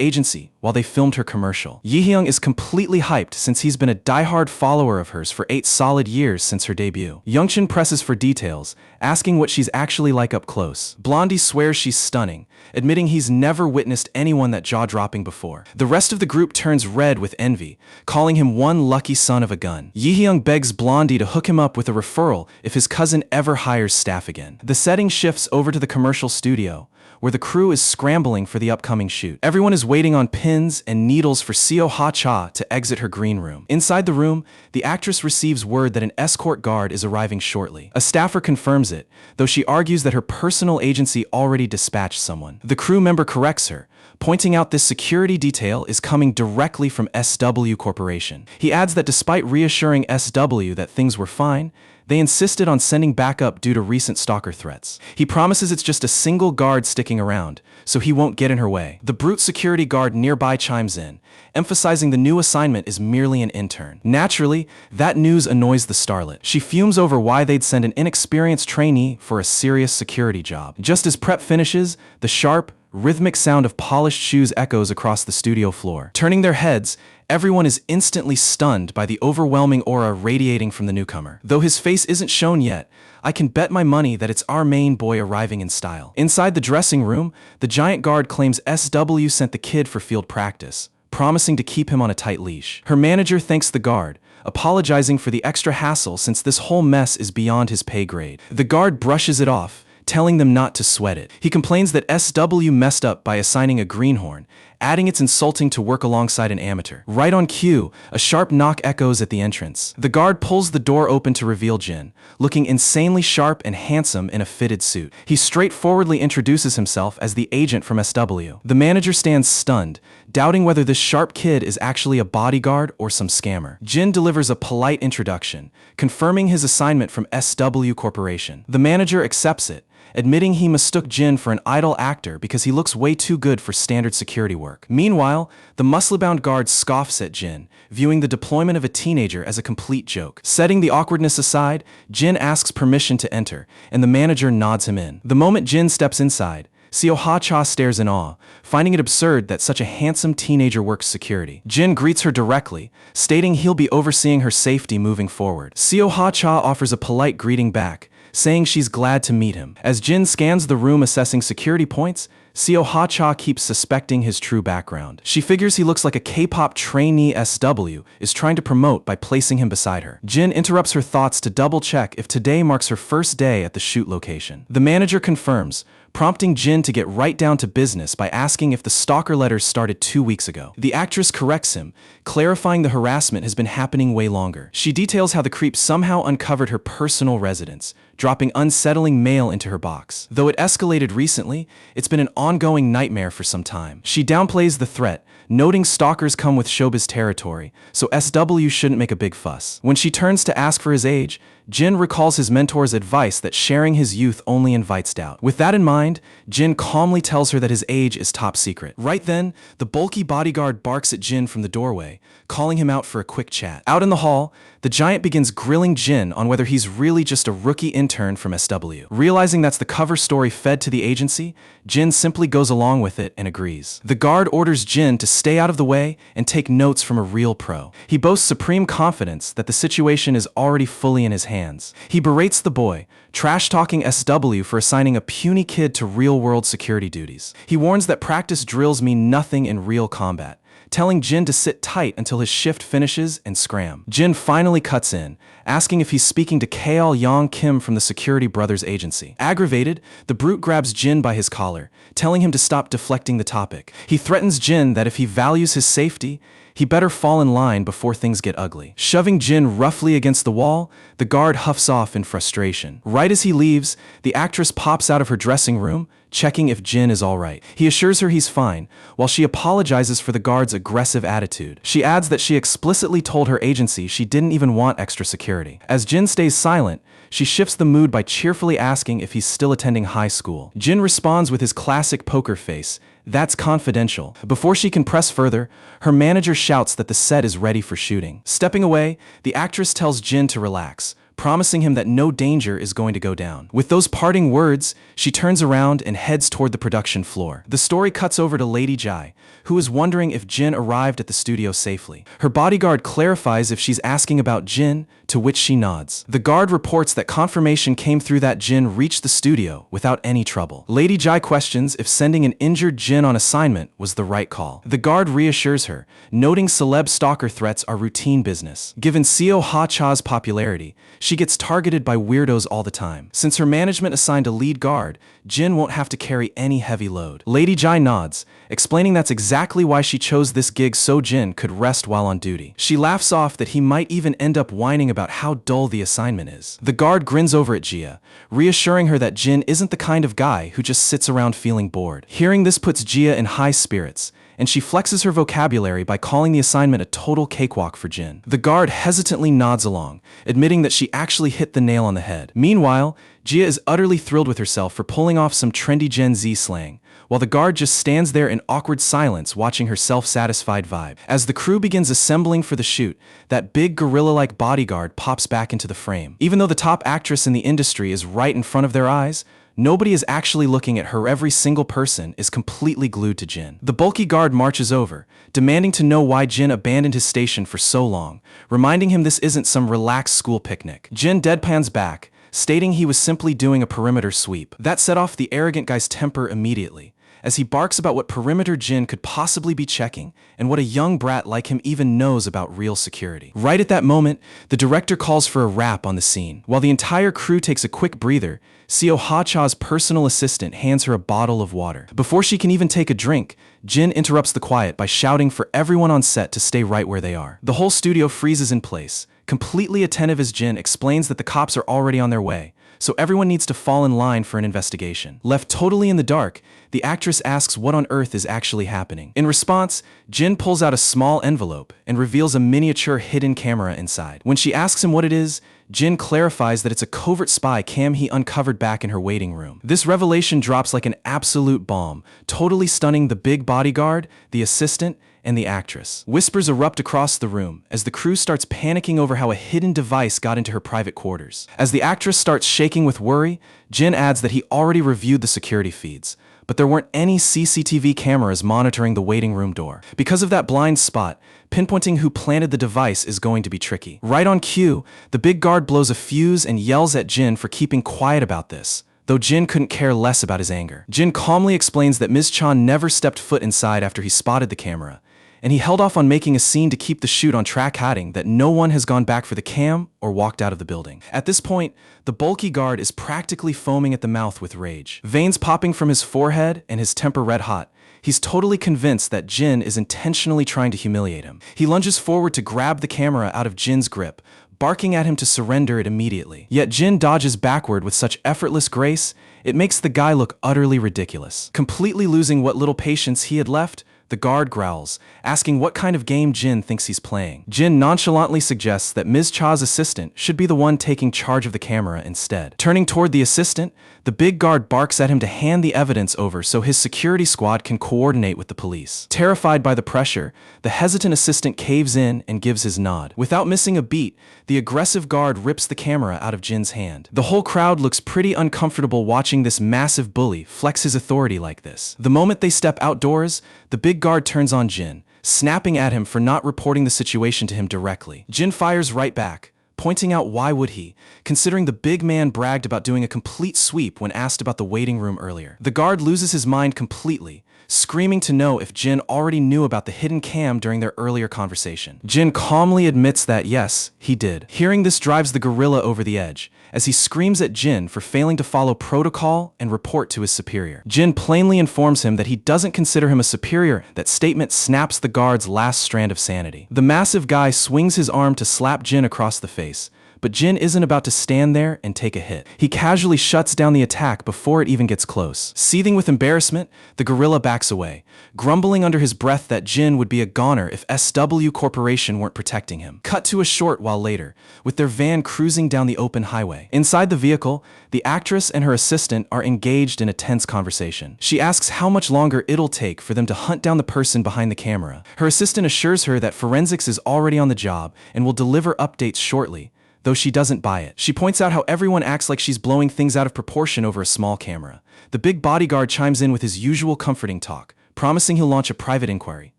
agency while they filmed her commercial. Yi-hyung is completely hyped since he's been a diehard follower of hers for 8 solid years since her debut. Youngchin presses for details, asking what she's actually like up close. Blondie swears she's stunning, admitting he's never witnessed anyone that jaw-dropping before. The rest of the group turns red with envy, calling him one lucky son of a gun. Yi-hyung begs Blondie to hook him up with a referral if his cousin ever hires staff again. The setting shifts over to the commercial studio, where the crew is scrambling for the upcoming shoot. Everyone is waiting on pins and needles for Seo Ha-cha to exit her green room. Inside the room, the actress receives word that an escort guard is arriving shortly. A staffer confirms it, though she argues that her personal agency already dispatched someone. The crew member corrects her, pointing out this security detail is coming directly from SW Corporation. He adds that despite reassuring SW that things were fine, they insisted on sending backup due to recent stalker threats. He promises it's just a single guard sticking around, so he won't get in her way. The brute security guard nearby chimes in, emphasizing the new assignment is merely an intern. Naturally, that news annoys the starlet. She fumes over why they'd send an inexperienced trainee for a serious security job. Just as prep finishes, the sharp, rhythmic sound of polished shoes echoes across the studio floor. Turning their heads, everyone is instantly stunned by the overwhelming aura radiating from the newcomer. Though his face isn't shown yet, I can bet my money that it's our main boy arriving in style. Inside the dressing room, the giant guard claims SW sent the kid for field practice, promising to keep him on a tight leash. Her manager thanks the guard, apologizing for the extra hassle since this whole mess is beyond his pay grade. The guard brushes it off, telling them not to sweat it. He complains that SW messed up by assigning a greenhorn, adding it's insulting to work alongside an amateur. Right on cue, a sharp knock echoes at the entrance. The guard pulls the door open to reveal Jin, looking insanely sharp and handsome in a fitted suit. He straightforwardly introduces himself as the agent from SW. The manager stands stunned, doubting whether this sharp kid is actually a bodyguard or some scammer. Jin delivers a polite introduction, confirming his assignment from SW Corporation. The manager accepts it, admitting he mistook Jin for an idle actor because he looks way too good for standard security work. Meanwhile, the muscle-bound guard scoffs at Jin, viewing the deployment of a teenager as a complete joke. Setting the awkwardness aside, Jin asks permission to enter, and the manager nods him in. The moment Jin steps inside, Seo Ha-cha stares in awe, finding it absurd that such a handsome teenager works security. Jin greets her directly, stating he'll be overseeing her safety moving forward. Seo Ha-cha offers a polite greeting back, saying she's glad to meet him. As Jin scans the room assessing security points, Seo Ha-cha keeps suspecting his true background. She figures he looks like a K-pop trainee SW is trying to promote by placing him beside her. Jin interrupts her thoughts to double-check if today marks her first day at the shoot location. The manager confirms, prompting Jin to get right down to business by asking if the stalker letters started 2 weeks ago. The actress corrects him, clarifying the harassment has been happening way longer. She details how the creep somehow uncovered her personal residence, dropping unsettling mail into her box. Though it escalated recently, it's been an ongoing nightmare for some time. She downplays the threat, noting stalkers come with showbiz territory, so SW shouldn't make a big fuss. When she turns to ask for his age, Jin recalls his mentor's advice that sharing his youth only invites doubt. With that in mind, Jin calmly tells her that his age is top secret. Right then, the bulky bodyguard barks at Jin from the doorway, calling him out for a quick chat. Out in the hall, the giant begins grilling Jin on whether he's really just a rookie intern from SW. Realizing that's the cover story fed to the agency, Jin simply goes along with it and agrees. The guard orders Jin to stay out of the way and take notes from a real pro. He boasts supreme confidence that the situation is already fully in his hands. He berates the boy, trash-talking SW for assigning a puny kid to real-world security duties. He warns that practice drills mean nothing in real combat, telling Jin to sit tight until his shift finishes and scram. Jin finally cuts in, asking if he's speaking to Kaol Yang Kim from the Security Brothers agency. Aggravated, the brute grabs Jin by his collar, telling him to stop deflecting the topic. He threatens Jin that if he values his safety, he better fall in line before things get ugly. Shoving Jin roughly against the wall, the guard huffs off in frustration. Right as he leaves, the actress pops out of her dressing room, checking if Jin is alright. He assures her he's fine, while she apologizes for the guard's aggressive attitude. She adds that she explicitly told her agency she didn't even want extra security. As Jin stays silent, she shifts the mood by cheerfully asking if he's still attending high school. Jin responds with his classic poker face, "That's confidential." Before she can press further, her manager shouts that the set is ready for shooting. Stepping away, the actress tells Jin to relax, promising him that no danger is going to go down. With those parting words, she turns around and heads toward the production floor. The story cuts over to Lady Jai, who is wondering if Jin arrived at the studio safely. Her bodyguard clarifies if she's asking about Jin, to which she nods. The guard reports that confirmation came through that Jin reached the studio without any trouble. Lady Jai questions if sending an injured Jin on assignment was the right call. The guard reassures her, noting celeb stalker threats are routine business. Given Seo Ha-cha's popularity, She gets targeted by weirdos all the time. Since her management assigned a lead guard, Jin won't have to carry any heavy load. Lady Jai nods, explaining that's exactly why she chose this gig so Jin could rest while on duty. She laughs off that he might even end up whining about how dull the assignment is. The guard grins over at Jia, reassuring her that Jin isn't the kind of guy who just sits around feeling bored. Hearing this puts Jia in high spirits, and she flexes her vocabulary by calling the assignment a total cakewalk for Jin. The guard hesitantly nods along, admitting that she actually hit the nail on the head. Meanwhile, Jia is utterly thrilled with herself for pulling off some trendy Gen Z slang, while the guard just stands there in awkward silence watching her self-satisfied vibe. As the crew begins assembling for the shoot, that big gorilla-like bodyguard pops back into the frame. Even though the top actress in the industry is right in front of their eyes, nobody is actually looking at her. Every single person is completely glued to Jin. The bulky guard marches over, demanding to know why Jin abandoned his station for so long, reminding him this isn't some relaxed school picnic. Jin deadpans back, stating he was simply doing a perimeter sweep. That set off the arrogant guy's temper immediately, as he barks about what perimeter Jin could possibly be checking and what a young brat like him even knows about real security. Right at that moment, the director calls for a wrap on the scene. While the entire crew takes a quick breather, Seo Ha-cha's personal assistant hands her a bottle of water. Before she can even take a drink, Jin interrupts the quiet by shouting for everyone on set to stay right where they are. The whole studio freezes in place, completely attentive as Jin explains that the cops are already on their way, so everyone needs to fall in line for an investigation. Left totally in the dark, the actress asks what on earth is actually happening. In response, Jin pulls out a small envelope and reveals a miniature hidden camera inside. When she asks him what it is, Jin clarifies that it's a covert spy cam he uncovered back in her waiting room. This revelation drops like an absolute bomb, totally stunning the big bodyguard, the assistant, and the actress. Whispers erupt across the room as the crew starts panicking over how a hidden device got into her private quarters. As the actress starts shaking with worry, Jin adds that he already reviewed the security feeds, but there weren't any CCTV cameras monitoring the waiting room door. Because of that blind spot, pinpointing who planted the device is going to be tricky. Right on cue, the big guard blows a fuse and yells at Jin for keeping quiet about this, though Jin couldn't care less about his anger. Jin calmly explains that Ms. Chan never stepped foot inside after he spotted the camera, and he held off on making a scene to keep the shoot on track, adding that no one has gone back for the cam or walked out of the building. At this point, the bulky guard is practically foaming at the mouth with rage. Veins popping from his forehead and his temper red hot, he's totally convinced that Jin is intentionally trying to humiliate him. He lunges forward to grab the camera out of Jin's grip, barking at him to surrender it immediately. Yet Jin dodges backward with such effortless grace, it makes the guy look utterly ridiculous. Completely losing what little patience he had left, the guard growls, asking what kind of game Jin thinks he's playing. Jin nonchalantly suggests that Ms. Cha's assistant should be the one taking charge of the camera instead. Turning toward the assistant, the big guard barks at him to hand the evidence over so his security squad can coordinate with the police. Terrified by the pressure, the hesitant assistant caves in and gives his nod. Without missing a beat, the aggressive guard rips the camera out of Jin's hand. The whole crowd looks pretty uncomfortable watching this massive bully flex his authority like this. The moment they step outdoors, the big guard turns on Jin, snapping at him for not reporting the situation to him directly. Jin fires right back, pointing out why would he, considering the big man bragged about doing a complete sweep when asked about the waiting room earlier. The guard loses his mind completely, screaming to know if Jin already knew about the hidden cam during their earlier conversation. Jin calmly admits that yes, he did. Hearing this drives the gorilla over the edge, as he screams at Jin for failing to follow protocol and report to his superior. Jin plainly informs him that he doesn't consider him a superior. That statement snaps the guard's last strand of sanity. The massive guy swings his arm to slap Jin across the face, but Jin isn't about to stand there and take a hit. He casually shuts down the attack before it even gets close. Seething with embarrassment, the gorilla backs away, grumbling under his breath that Jin would be a goner if SW Corporation weren't protecting him. Cut to a short while later, with their van cruising down the open highway. Inside the vehicle, the actress and her assistant are engaged in a tense conversation. She asks how much longer it'll take for them to hunt down the person behind the camera. Her assistant assures her that forensics is already on the job and will deliver updates shortly, though she doesn't buy it. She points out how everyone acts like she's blowing things out of proportion over a small camera. The big bodyguard chimes in with his usual comforting talk, promising he'll launch a private inquiry.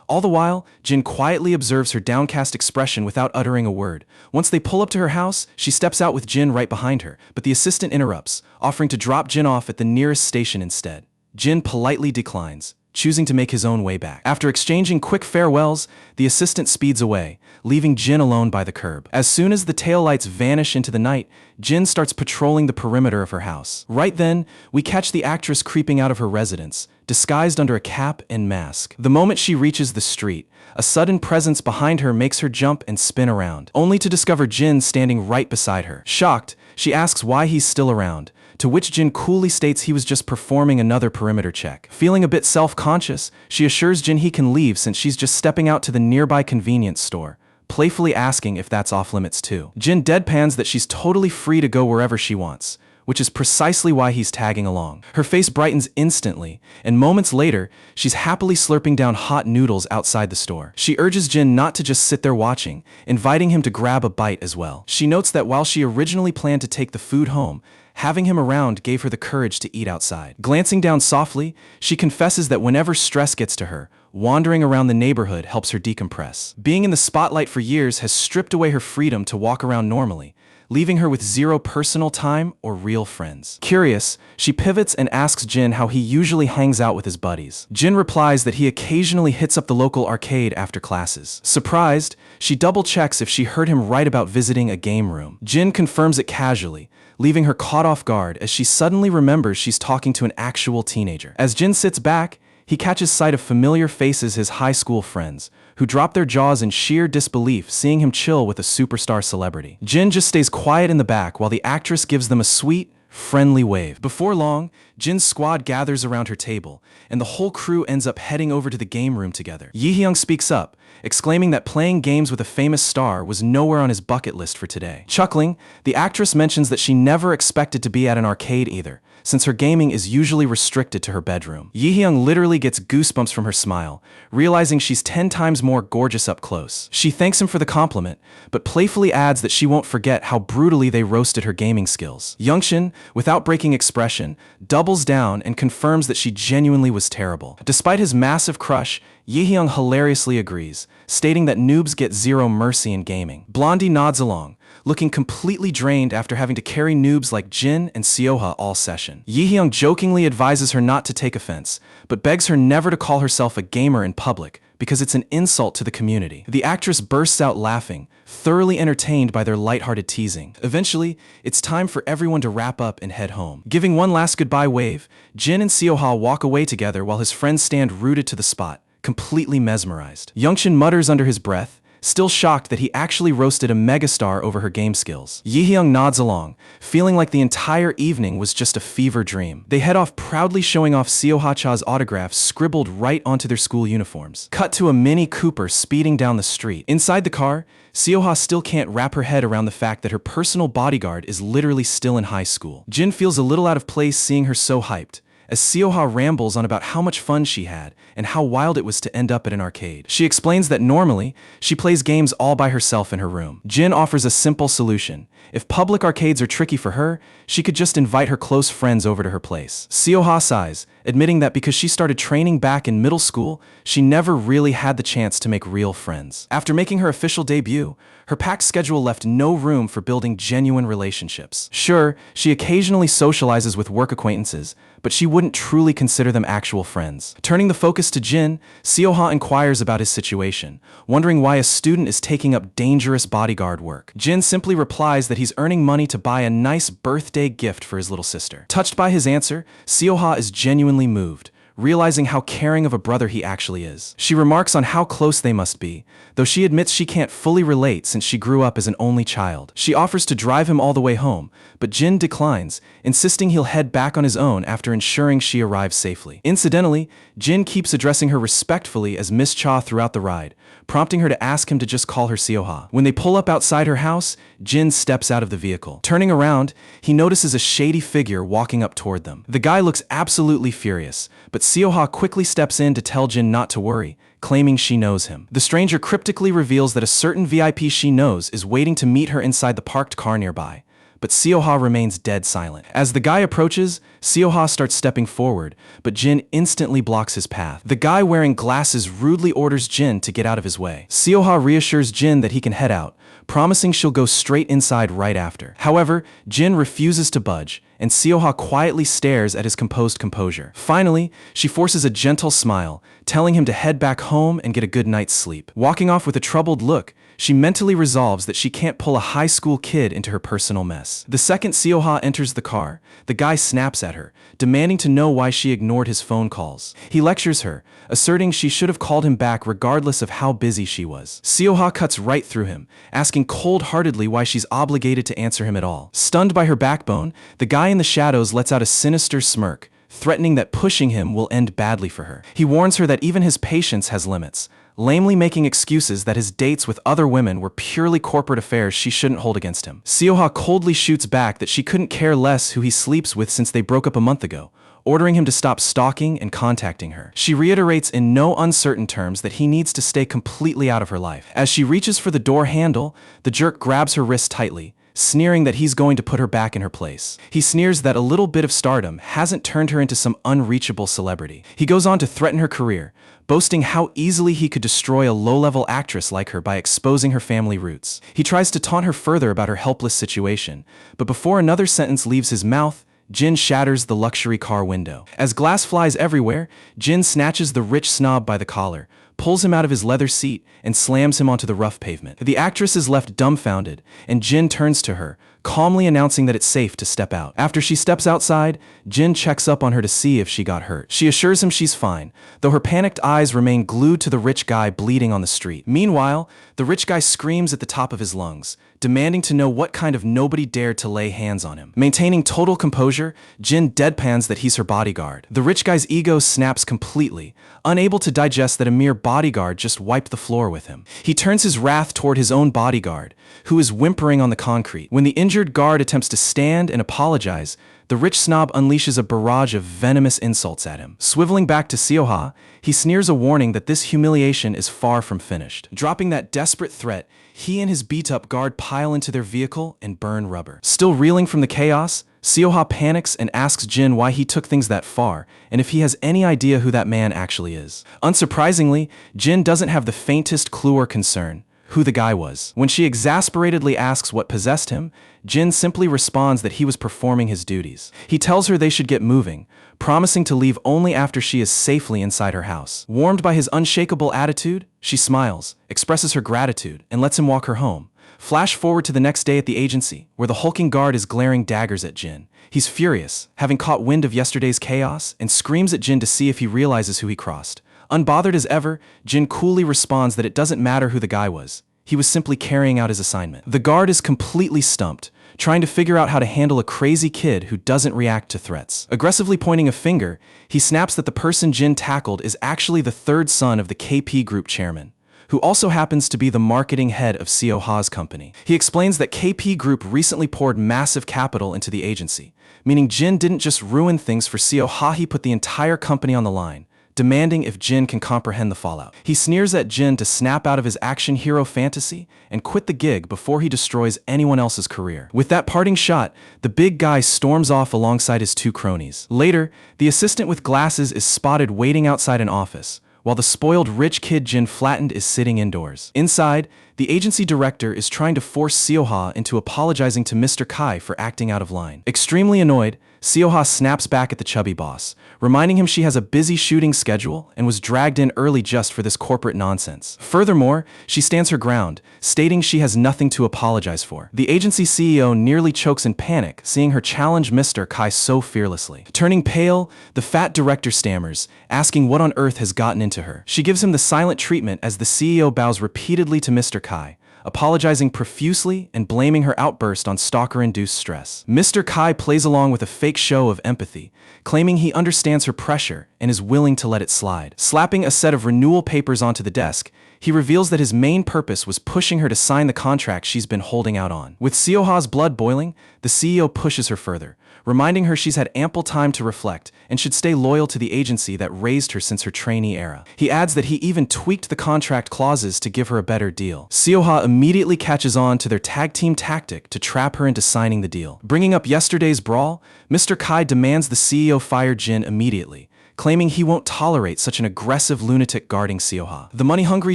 All the while, Jin quietly observes her downcast expression without uttering a word. Once they pull up to her house, she steps out with Jin right behind her, but the assistant interrupts, offering to drop Jin off at the nearest station instead. Jin politely declines, choosing to make his own way back. After exchanging quick farewells, the assistant speeds away, leaving Jin alone by the curb. As soon as the taillights vanish into the night, Jin starts patrolling the perimeter of her house. Right then, we catch the actress creeping out of her residence, disguised under a cap and mask. The moment she reaches the street, a sudden presence behind her makes her jump and spin around, only to discover Jin standing right beside her. Shocked, she asks why he's still around, to which Jin coolly states he was just performing another perimeter check. Feeling a bit self-conscious, she assures Jin he can leave since she's just stepping out to the nearby convenience store, playfully asking if that's off-limits too. Jin deadpans that she's totally free to go wherever she wants, which is precisely why he's tagging along. Her face brightens instantly, and moments later, she's happily slurping down hot noodles outside the store. She urges Jin not to just sit there watching, inviting him to grab a bite as well. She notes that while she originally planned to take the food home, having him around gave her the courage to eat outside. Glancing down softly, she confesses that whenever stress gets to her, wandering around the neighborhood helps her decompress. Being in the spotlight for years has stripped away her freedom to walk around normally, leaving her with zero personal time or real friends. Curious, she pivots and asks Jin how he usually hangs out with his buddies. Jin replies that he occasionally hits up the local arcade after classes. Surprised, she double-checks if she heard him right about visiting a game room. Jin confirms it casually, leaving her caught off guard as she suddenly remembers she's talking to an actual teenager. As Jin sits back, he catches sight of familiar faces, his high school friends, who drop their jaws in sheer disbelief seeing him chill with a superstar celebrity. Jin just stays quiet in the back while the actress gives them a sweet, friendly wave. Before long, Jin's squad gathers around her table, and the whole crew ends up heading over to the game room together. Yi-hyung speaks up, exclaiming that playing games with a famous star was nowhere on his bucket list for today. Chuckling, the actress mentions that she never expected to be at an arcade either, since her gaming is usually restricted to her bedroom. Yi-hyung literally gets goosebumps from her smile, realizing she's 10 times more gorgeous up close. She thanks him for the compliment, but playfully adds that she won't forget how brutally they roasted her gaming skills. Youngshin, without breaking expression, doubles down and confirms that she genuinely was terrible. Despite his massive crush, Yi-hyung hilariously agrees, stating that noobs get zero mercy in gaming. Blondie nods along, looking completely drained after having to carry noobs like Jin and Seoha all session. Yi-hyung jokingly advises her not to take offense, but begs her never to call herself a gamer in public because it's an insult to the community. The actress bursts out laughing, thoroughly entertained by their lighthearted teasing. Eventually, it's time for everyone to wrap up and head home. Giving one last goodbye wave, Jin and Seoha walk away together while his friends stand rooted to the spot, completely mesmerized. Youngshin mutters under his breath, still shocked that he actually roasted a megastar over her game skills. Yi-hyung nods along, feeling like the entire evening was just a fever dream. They head off proudly showing off Seoha-cha's autograph scribbled right onto their school uniforms. Cut to a Mini Cooper speeding down the street. Inside the car, Seoha still can't wrap her head around the fact that her personal bodyguard is literally still in high school. Jin feels a little out of place seeing her so hyped, as Seoha rambles on about how much fun she had and how wild it was to end up at an arcade. She explains that normally, she plays games all by herself in her room. Jin offers a simple solution. If public arcades are tricky for her, she could just invite her close friends over to her place. Seoha sighs, admitting that because she started training back in middle school, she never really had the chance to make real friends. After making her official debut, her packed schedule left no room for building genuine relationships. Sure, she occasionally socializes with work acquaintances, but she wouldn't truly consider them actual friends. Turning the focus to Jin, Seoha inquires about his situation, wondering why a student is taking up dangerous bodyguard work. Jin simply replies that he's earning money to buy a nice birthday gift for his little sister. Touched by his answer, Seoha is genuinely moved, realizing how caring of a brother he actually is. She remarks on how close they must be, though she admits she can't fully relate since she grew up as an only child. She offers to drive him all the way home, but Jin declines, insisting he'll head back on his own after ensuring she arrives safely. Incidentally, Jin keeps addressing her respectfully as Miss Cha throughout the ride, prompting her to ask him to just call her Seoha. When they pull up outside her house, Jin steps out of the vehicle. Turning around, he notices a shady figure walking up toward them. The guy looks absolutely furious, but Seoha quickly steps in to tell Jin not to worry, claiming she knows him. The stranger cryptically reveals that a certain VIP she knows is waiting to meet her inside the parked car nearby, but Seoha remains dead silent. As the guy approaches, Seoha starts stepping forward, but Jin instantly blocks his path. The guy wearing glasses rudely orders Jin to get out of his way. Seoha reassures Jin that he can head out, promising she'll go straight inside right after. However, Jin refuses to budge, and Seoha quietly stares at his composed composure. Finally, she forces a gentle smile, telling him to head back home and get a good night's sleep. Walking off with a troubled look, she mentally resolves that she can't pull a high school kid into her personal mess. The second Seoha enters the car, the guy snaps at her, demanding to know why she ignored his phone calls. He lectures her, asserting she should have called him back regardless of how busy she was. Seoha cuts right through him, asking cold-heartedly why she's obligated to answer him at all. Stunned by her backbone, the guy in the shadows lets out a sinister smirk, threatening that pushing him will end badly for her. He warns her that even his patience has limits, lamely making excuses that his dates with other women were purely corporate affairs she shouldn't hold against him. Seoha coldly shoots back that she couldn't care less who he sleeps with since they broke up a month ago, ordering him to stop stalking and contacting her. She reiterates in no uncertain terms that he needs to stay completely out of her life. As she reaches for the door handle, the jerk grabs her wrist tightly, sneering that he's going to put her back in her place. He sneers that a little bit of stardom hasn't turned her into some unreachable celebrity. He goes on to threaten her career, boasting how easily he could destroy a low-level actress like her by exposing her family roots. He tries to taunt her further about her helpless situation, but before another sentence leaves his mouth, Jin shatters the luxury car window. As glass flies everywhere, Jin snatches the rich snob by the collar, pulls him out of his leather seat, and slams him onto the rough pavement. The actress is left dumbfounded, and Jin turns to her, calmly announcing that it's safe to step out. After she steps outside, Jin checks up on her to see if she got hurt. She assures him she's fine, though her panicked eyes remain glued to the rich guy bleeding on the street. Meanwhile, the rich guy screams at the top of his lungs, demanding to know what kind of nobody dared to lay hands on him. Maintaining total composure, Jin deadpans that he's her bodyguard. The rich guy's ego snaps completely, unable to digest that a mere bodyguard just wiped the floor with him. He turns his wrath toward his own bodyguard, who is whimpering on the concrete. When the injured guard attempts to stand and apologize, the rich snob unleashes a barrage of venomous insults at him. Swiveling back to Seoha, he sneers a warning that this humiliation is far from finished. Dropping that desperate threat, he and his beat-up guard pile into their vehicle and burn rubber. Still reeling from the chaos, Seoha panics and asks Jin why he took things that far, and if he has any idea who that man actually is. Unsurprisingly, Jin doesn't have the faintest clue or concern who the guy was. When she exasperatedly asks what possessed him, Jin simply responds that he was performing his duties. He tells her they should get moving, promising to leave only after she is safely inside her house. Warmed by his unshakable attitude, she smiles, expresses her gratitude, and lets him walk her home. Flash forward to the next day at the agency, where the hulking guard is glaring daggers at Jin. He's furious, having caught wind of yesterday's chaos, and screams at Jin to see if he realizes who he crossed. Unbothered as ever, Jin coolly responds that it doesn't matter who the guy was. He was simply carrying out his assignment. The guard is completely stumped, trying to figure out how to handle a crazy kid who doesn't react to threats. Aggressively pointing a finger, he snaps that the person Jin tackled is actually the third son of the KP Group chairman, who also happens to be the marketing head of Seoha's company. He explains that KP Group recently poured massive capital into the agency, meaning Jin didn't just ruin things for Seoha, he put the entire company on the line, demanding if Jin can comprehend the fallout. He sneers at Jin to snap out of his action hero fantasy and quit the gig before he destroys anyone else's career. With that parting shot, the big guy storms off alongside his two cronies. Later, the assistant with glasses is spotted waiting outside an office, while the spoiled rich kid Jin flattened is sitting indoors. Inside, the agency director is trying to force Seoha into apologizing to Mr. Kai for acting out of line. Extremely annoyed, Seoha snaps back at the chubby boss, reminding him she has a busy shooting schedule and was dragged in early just for this corporate nonsense. Furthermore, she stands her ground, stating she has nothing to apologize for. The agency CEO nearly chokes in panic, seeing her challenge Mr. Kai so fearlessly. Turning pale, the fat director stammers, asking what on earth has gotten into her. She gives him the silent treatment as the CEO bows repeatedly to Mr. Kai, apologizing profusely and blaming her outburst on stalker-induced stress. Mr. Kai plays along with a fake show of empathy, claiming he understands her pressure and is willing to let it slide. Slapping a set of renewal papers onto the desk, he reveals that his main purpose was pushing her to sign the contract she's been holding out on. With Seoha's blood boiling, the CEO pushes her further, reminding her she's had ample time to reflect and should stay loyal to the agency that raised her since her trainee era. He adds that he even tweaked the contract clauses to give her a better deal. Seoha immediately catches on to their tag team tactic to trap her into signing the deal. Bringing up yesterday's brawl, Mr. Kai demands the CEO fire Jin immediately, claiming he won't tolerate such an aggressive lunatic guarding Seoha. The money-hungry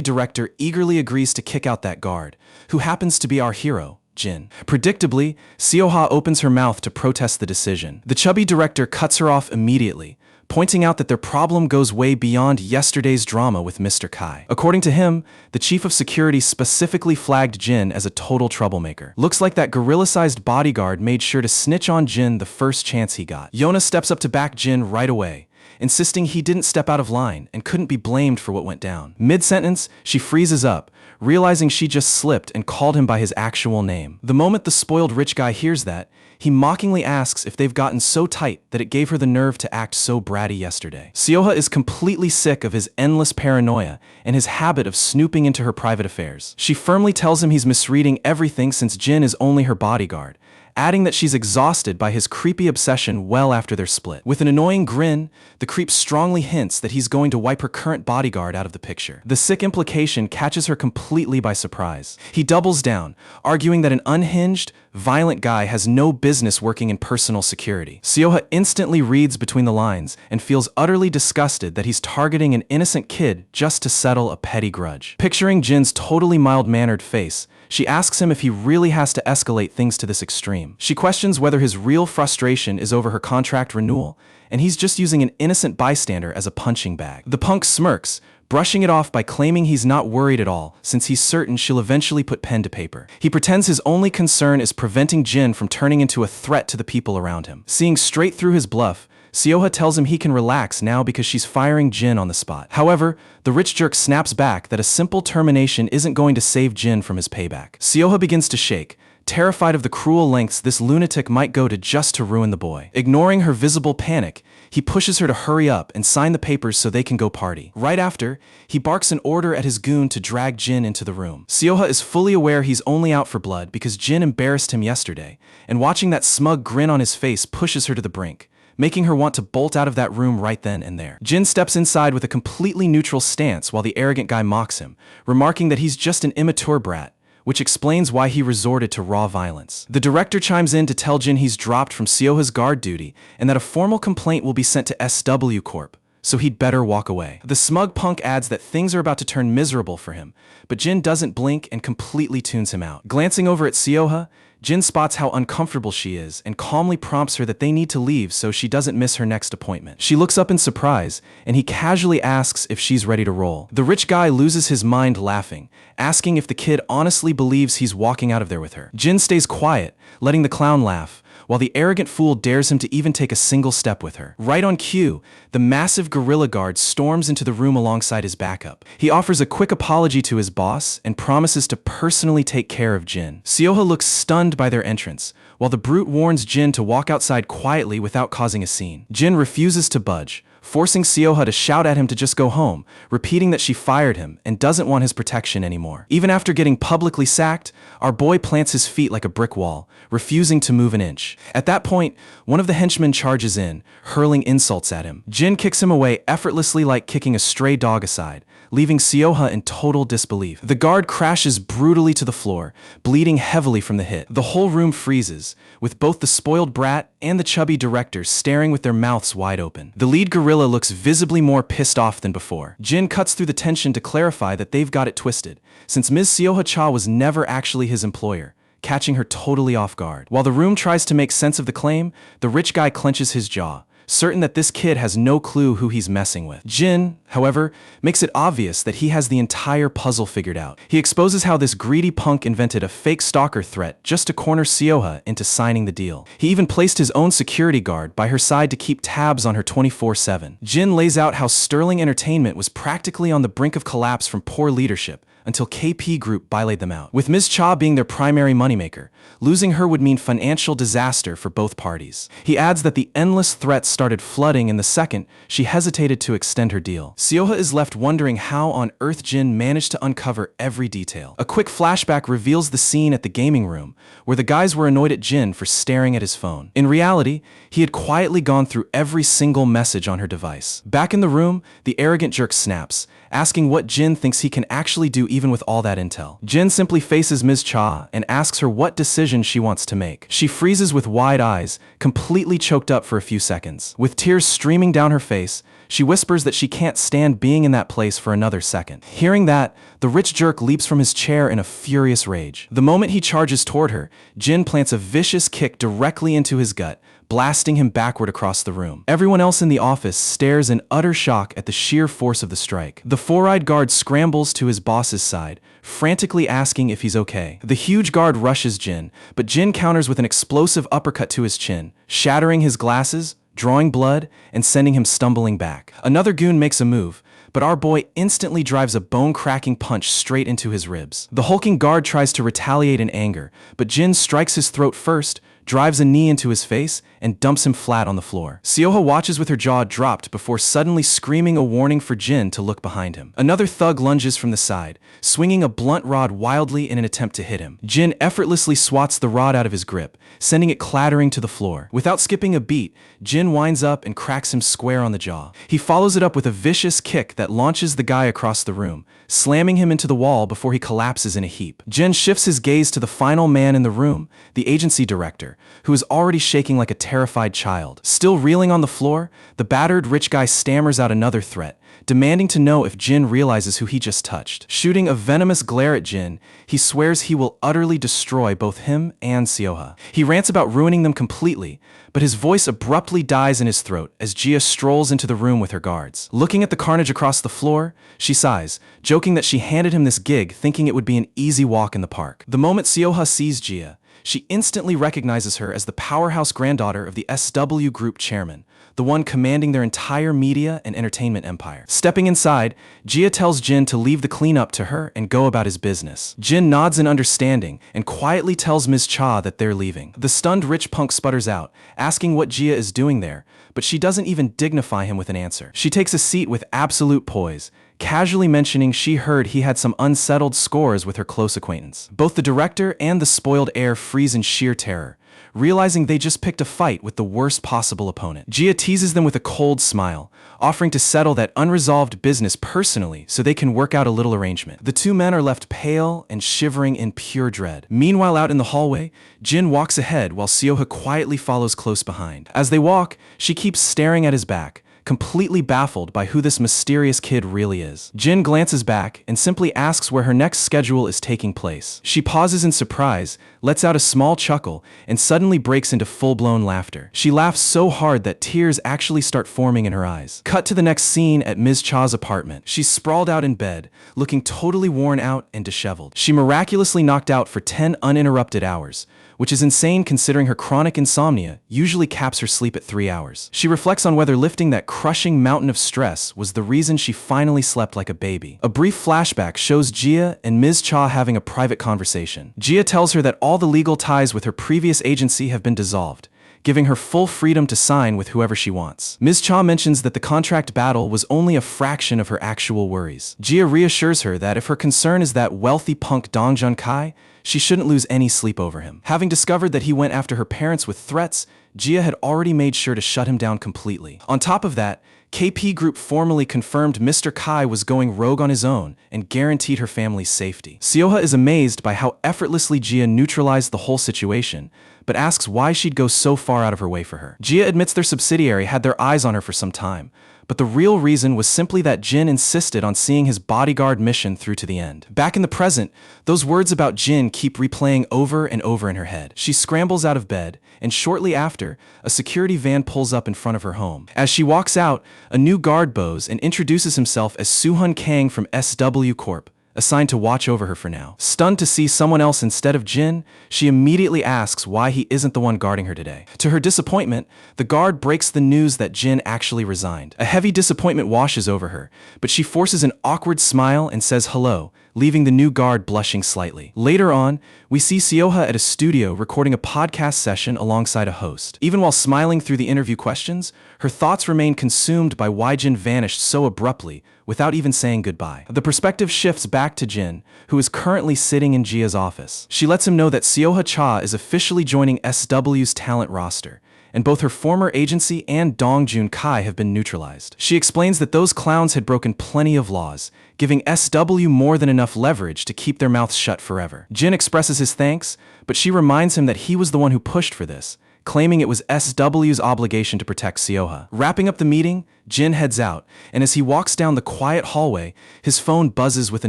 director eagerly agrees to kick out that guard, who happens to be our hero, Jin. Predictably, Seoha opens her mouth to protest the decision. The chubby director cuts her off immediately, pointing out that their problem goes way beyond yesterday's drama with Mr. Kai. According to him, the chief of security specifically flagged Jin as a total troublemaker. Looks like that gorilla-sized bodyguard made sure to snitch on Jin the first chance he got. Yona steps up to back Jin right away, insisting he didn't step out of line and couldn't be blamed for what went down. Mid-sentence, she freezes up, realizing she just slipped and called him by his actual name. The moment the spoiled rich guy hears that, he mockingly asks if they've gotten so tight that it gave her the nerve to act so bratty yesterday. Seoha is completely sick of his endless paranoia and his habit of snooping into her private affairs. She firmly tells him he's misreading everything since Jin is only her bodyguard, adding that she's exhausted by his creepy obsession well after their split. With an annoying grin, the creep strongly hints that he's going to wipe her current bodyguard out of the picture. The sick implication catches her completely by surprise. He doubles down, arguing that an unhinged, violent guy has no business working in personal security. Seoha instantly reads between the lines and feels utterly disgusted that he's targeting an innocent kid just to settle a petty grudge. Picturing Jin's totally mild-mannered face, she asks him if he really has to escalate things to this extreme. She questions whether his real frustration is over her contract renewal, and he's just using an innocent bystander as a punching bag. The punk smirks, brushing it off by claiming he's not worried at all, since he's certain she'll eventually put pen to paper. He pretends his only concern is preventing Jin from turning into a threat to the people around him. Seeing straight through his bluff, Seoha tells him he can relax now because she's firing Jin on the spot. However, the rich jerk snaps back that a simple termination isn't going to save Jin from his payback. Seoha begins to shake, terrified of the cruel lengths this lunatic might go to just to ruin the boy. Ignoring her visible panic, he pushes her to hurry up and sign the papers so they can go party. Right after, he barks an order at his goon to drag Jin into the room. Seoha is fully aware he's only out for blood because Jin embarrassed him yesterday, and watching that smug grin on his face pushes her to the brink, making her want to bolt out of that room right then and there. Jin steps inside with a completely neutral stance while the arrogant guy mocks him, remarking that he's just an immature brat, which explains why he resorted to raw violence. The director chimes in to tell Jin he's dropped from Seoha's guard duty and that a formal complaint will be sent to SW Corp, so he'd better walk away. The smug punk adds that things are about to turn miserable for him, but Jin doesn't blink and completely tunes him out. Glancing over at Seoha, Jin spots how uncomfortable she is and calmly prompts her that they need to leave so she doesn't miss her next appointment. She looks up in surprise, and he casually asks if she's ready to roll. The rich guy loses his mind laughing, asking if the kid honestly believes he's walking out of there with her. Jin stays quiet, letting the clown laugh, while the arrogant fool dares him to even take a single step with her. Right on cue, the massive gorilla guard storms into the room alongside his backup. He offers a quick apology to his boss and promises to personally take care of Jin. Seoha looks stunned by their entrance, while the brute warns Jin to walk outside quietly without causing a scene. Jin refuses to budge, forcing Seoha to shout at him to just go home, repeating that she fired him and doesn't want his protection anymore. Even after getting publicly sacked, our boy plants his feet like a brick wall, refusing to move an inch. At that point, one of the henchmen charges in, hurling insults at him. Jin kicks him away effortlessly like kicking a stray dog aside, leaving Seoha in total disbelief. The guard crashes brutally to the floor, bleeding heavily from the hit. The whole room freezes, with both the spoiled brat and the chubby director staring with their mouths wide open. The lead gorilla looks visibly more pissed off than before. Jin cuts through the tension to clarify that they've got it twisted, since Ms. Seoha Cha was never actually his employer, catching her totally off guard. While the room tries to make sense of the claim, the rich guy clenches his jaw, certain that this kid has no clue who he's messing with. Jin, however, makes it obvious that he has the entire puzzle figured out. He exposes how this greedy punk invented a fake stalker threat just to corner Seoha into signing the deal. He even placed his own security guard by her side to keep tabs on her 24/7. Jin lays out how Sterling Entertainment was practically on the brink of collapse from poor leadership until KP Group bailaid them out. With Ms. Cha being their primary moneymaker, losing her would mean financial disaster for both parties. He adds that the endless threats started flooding in the second she hesitated to extend her deal. Seoha is left wondering how on earth Jin managed to uncover every detail. A quick flashback reveals the scene at the gaming room, where the guys were annoyed at Jin for staring at his phone. In reality, he had quietly gone through every single message on her device. Back in the room, the arrogant jerk snaps, asking what Jin thinks he can actually do even with all that intel. Jin simply faces Ms. Cha and asks her what decision she wants to make. She freezes with wide eyes, completely choked up for a few seconds. With tears streaming down her face, She whispers that she can't stand being in that place for another second. Hearing that, the rich jerk leaps from his chair in a furious rage. The moment he charges toward her, Jin plants a vicious kick directly into his gut, blasting him backward across the room. Everyone else in the office stares in utter shock at the sheer force of the strike. The four-eyed guard scrambles to his boss's side, frantically asking if he's okay. The huge guard rushes Jin, but Jin counters with an explosive uppercut to his chin, shattering his glasses, drawing blood, and sending him stumbling back. Another goon makes a move, but our boy instantly drives a bone-cracking punch straight into his ribs. The hulking guard tries to retaliate in anger, but Jin strikes his throat first, drives a knee into his face, and dumps him flat on the floor. Seoha watches with her jaw dropped before suddenly screaming a warning for Jin to look behind him. Another thug lunges from the side, swinging a blunt rod wildly in an attempt to hit him. Jin effortlessly swats the rod out of his grip, sending it clattering to the floor. Without skipping a beat, Jin winds up and cracks him square on the jaw. He follows it up with a vicious kick that launches the guy across the room, slamming him into the wall before he collapses in a heap. Jin shifts his gaze to the final man in the room, the agency director, who is already shaking like a terrified child. Still reeling on the floor, the battered rich guy stammers out another threat, demanding to know if Jin realizes who he just touched. Shooting a venomous glare at Jin, he swears he will utterly destroy both him and Seoha. He rants about ruining them completely, but his voice abruptly dies in his throat as Jia strolls into the room with her guards. Looking at the carnage across the floor, she sighs, joking that she handed him this gig thinking it would be an easy walk in the park. The moment Seoha sees Jia, she instantly recognizes her as the powerhouse granddaughter of the SW Group chairman, the one commanding their entire media and entertainment empire. Stepping inside, Jia tells Jin to leave the cleanup to her and go about his business. Jin nods in understanding and quietly tells Ms. Cha that they're leaving. The stunned rich punk sputters out, asking what Jia is doing there, but she doesn't even dignify him with an answer. She takes a seat with absolute poise, casually mentioning she heard he had some unsettled scores with her close acquaintance. Both the director and the spoiled heir freeze in sheer terror, realizing they just picked a fight with the worst possible opponent. Jia teases them with a cold smile, offering to settle that unresolved business personally so they can work out a little arrangement. The two men are left pale and shivering in pure dread. Meanwhile, out in the hallway, Jin walks ahead while Seoha quietly follows close behind. As they walk, she keeps staring at his back, completely baffled by who this mysterious kid really is. Jin glances back and simply asks where her next schedule is taking place. She pauses in surprise, lets out a small chuckle, and suddenly breaks into full-blown laughter. She laughs so hard that tears actually start forming in her eyes. Cut to the next scene at Ms. Cha's apartment. She's sprawled out in bed, looking totally worn out and disheveled. She miraculously knocked out for 10 uninterrupted hours, which is insane considering her chronic insomnia usually caps her sleep at 3 hours. She reflects on whether lifting that crushing mountain of stress was the reason she finally slept like a baby. A brief flashback shows Jia and Ms. Cha having a private conversation. Jia tells her that all the legal ties with her previous agency have been dissolved, giving her full freedom to sign with whoever she wants. Ms. Cha mentions that the contract battle was only a fraction of her actual worries. Jia reassures her that if her concern is that wealthy punk Dongjun Kai, she shouldn't lose any sleep over him. Having discovered that he went after her parents with threats, Jia had already made sure to shut him down completely. On top of that, KP Group formally confirmed Mr. Kai was going rogue on his own and guaranteed her family's safety. Seoha is amazed by how effortlessly Jia neutralized the whole situation, but asks why she'd go so far out of her way for her. Jia admits their subsidiary had their eyes on her for some time, but the real reason was simply that Jin insisted on seeing his bodyguard mission through to the end. Back in the present, those words about Jin keep replaying over and over in her head. She scrambles out of bed, and shortly after, a security van pulls up in front of her home. As she walks out, a new guard bows and introduces himself as Suhun Kang from SW Corp, assigned to watch over her for now. Stunned to see someone else instead of Jin, she immediately asks why he isn't the one guarding her today. To her disappointment, the guard breaks the news that Jin actually resigned. A heavy disappointment washes over her, but she forces an awkward smile and says hello, leaving the new guard blushing slightly. Later on, we see Seoha at a studio recording a podcast session alongside a host. Even while smiling through the interview questions, her thoughts remain consumed by why Jin vanished so abruptly without even saying goodbye. The perspective shifts back to Jin, who is currently sitting in Jia's office. She lets him know that Seoha Cha is officially joining SW's talent roster, and both her former agency and Dongjun Kai have been neutralized. She explains that those clowns had broken plenty of laws, giving SW more than enough leverage to keep their mouths shut forever. Jin expresses his thanks, but she reminds him that he was the one who pushed for this, claiming it was SW's obligation to protect Seoha. Wrapping up the meeting, Jin heads out, and as he walks down the quiet hallway, his phone buzzes with a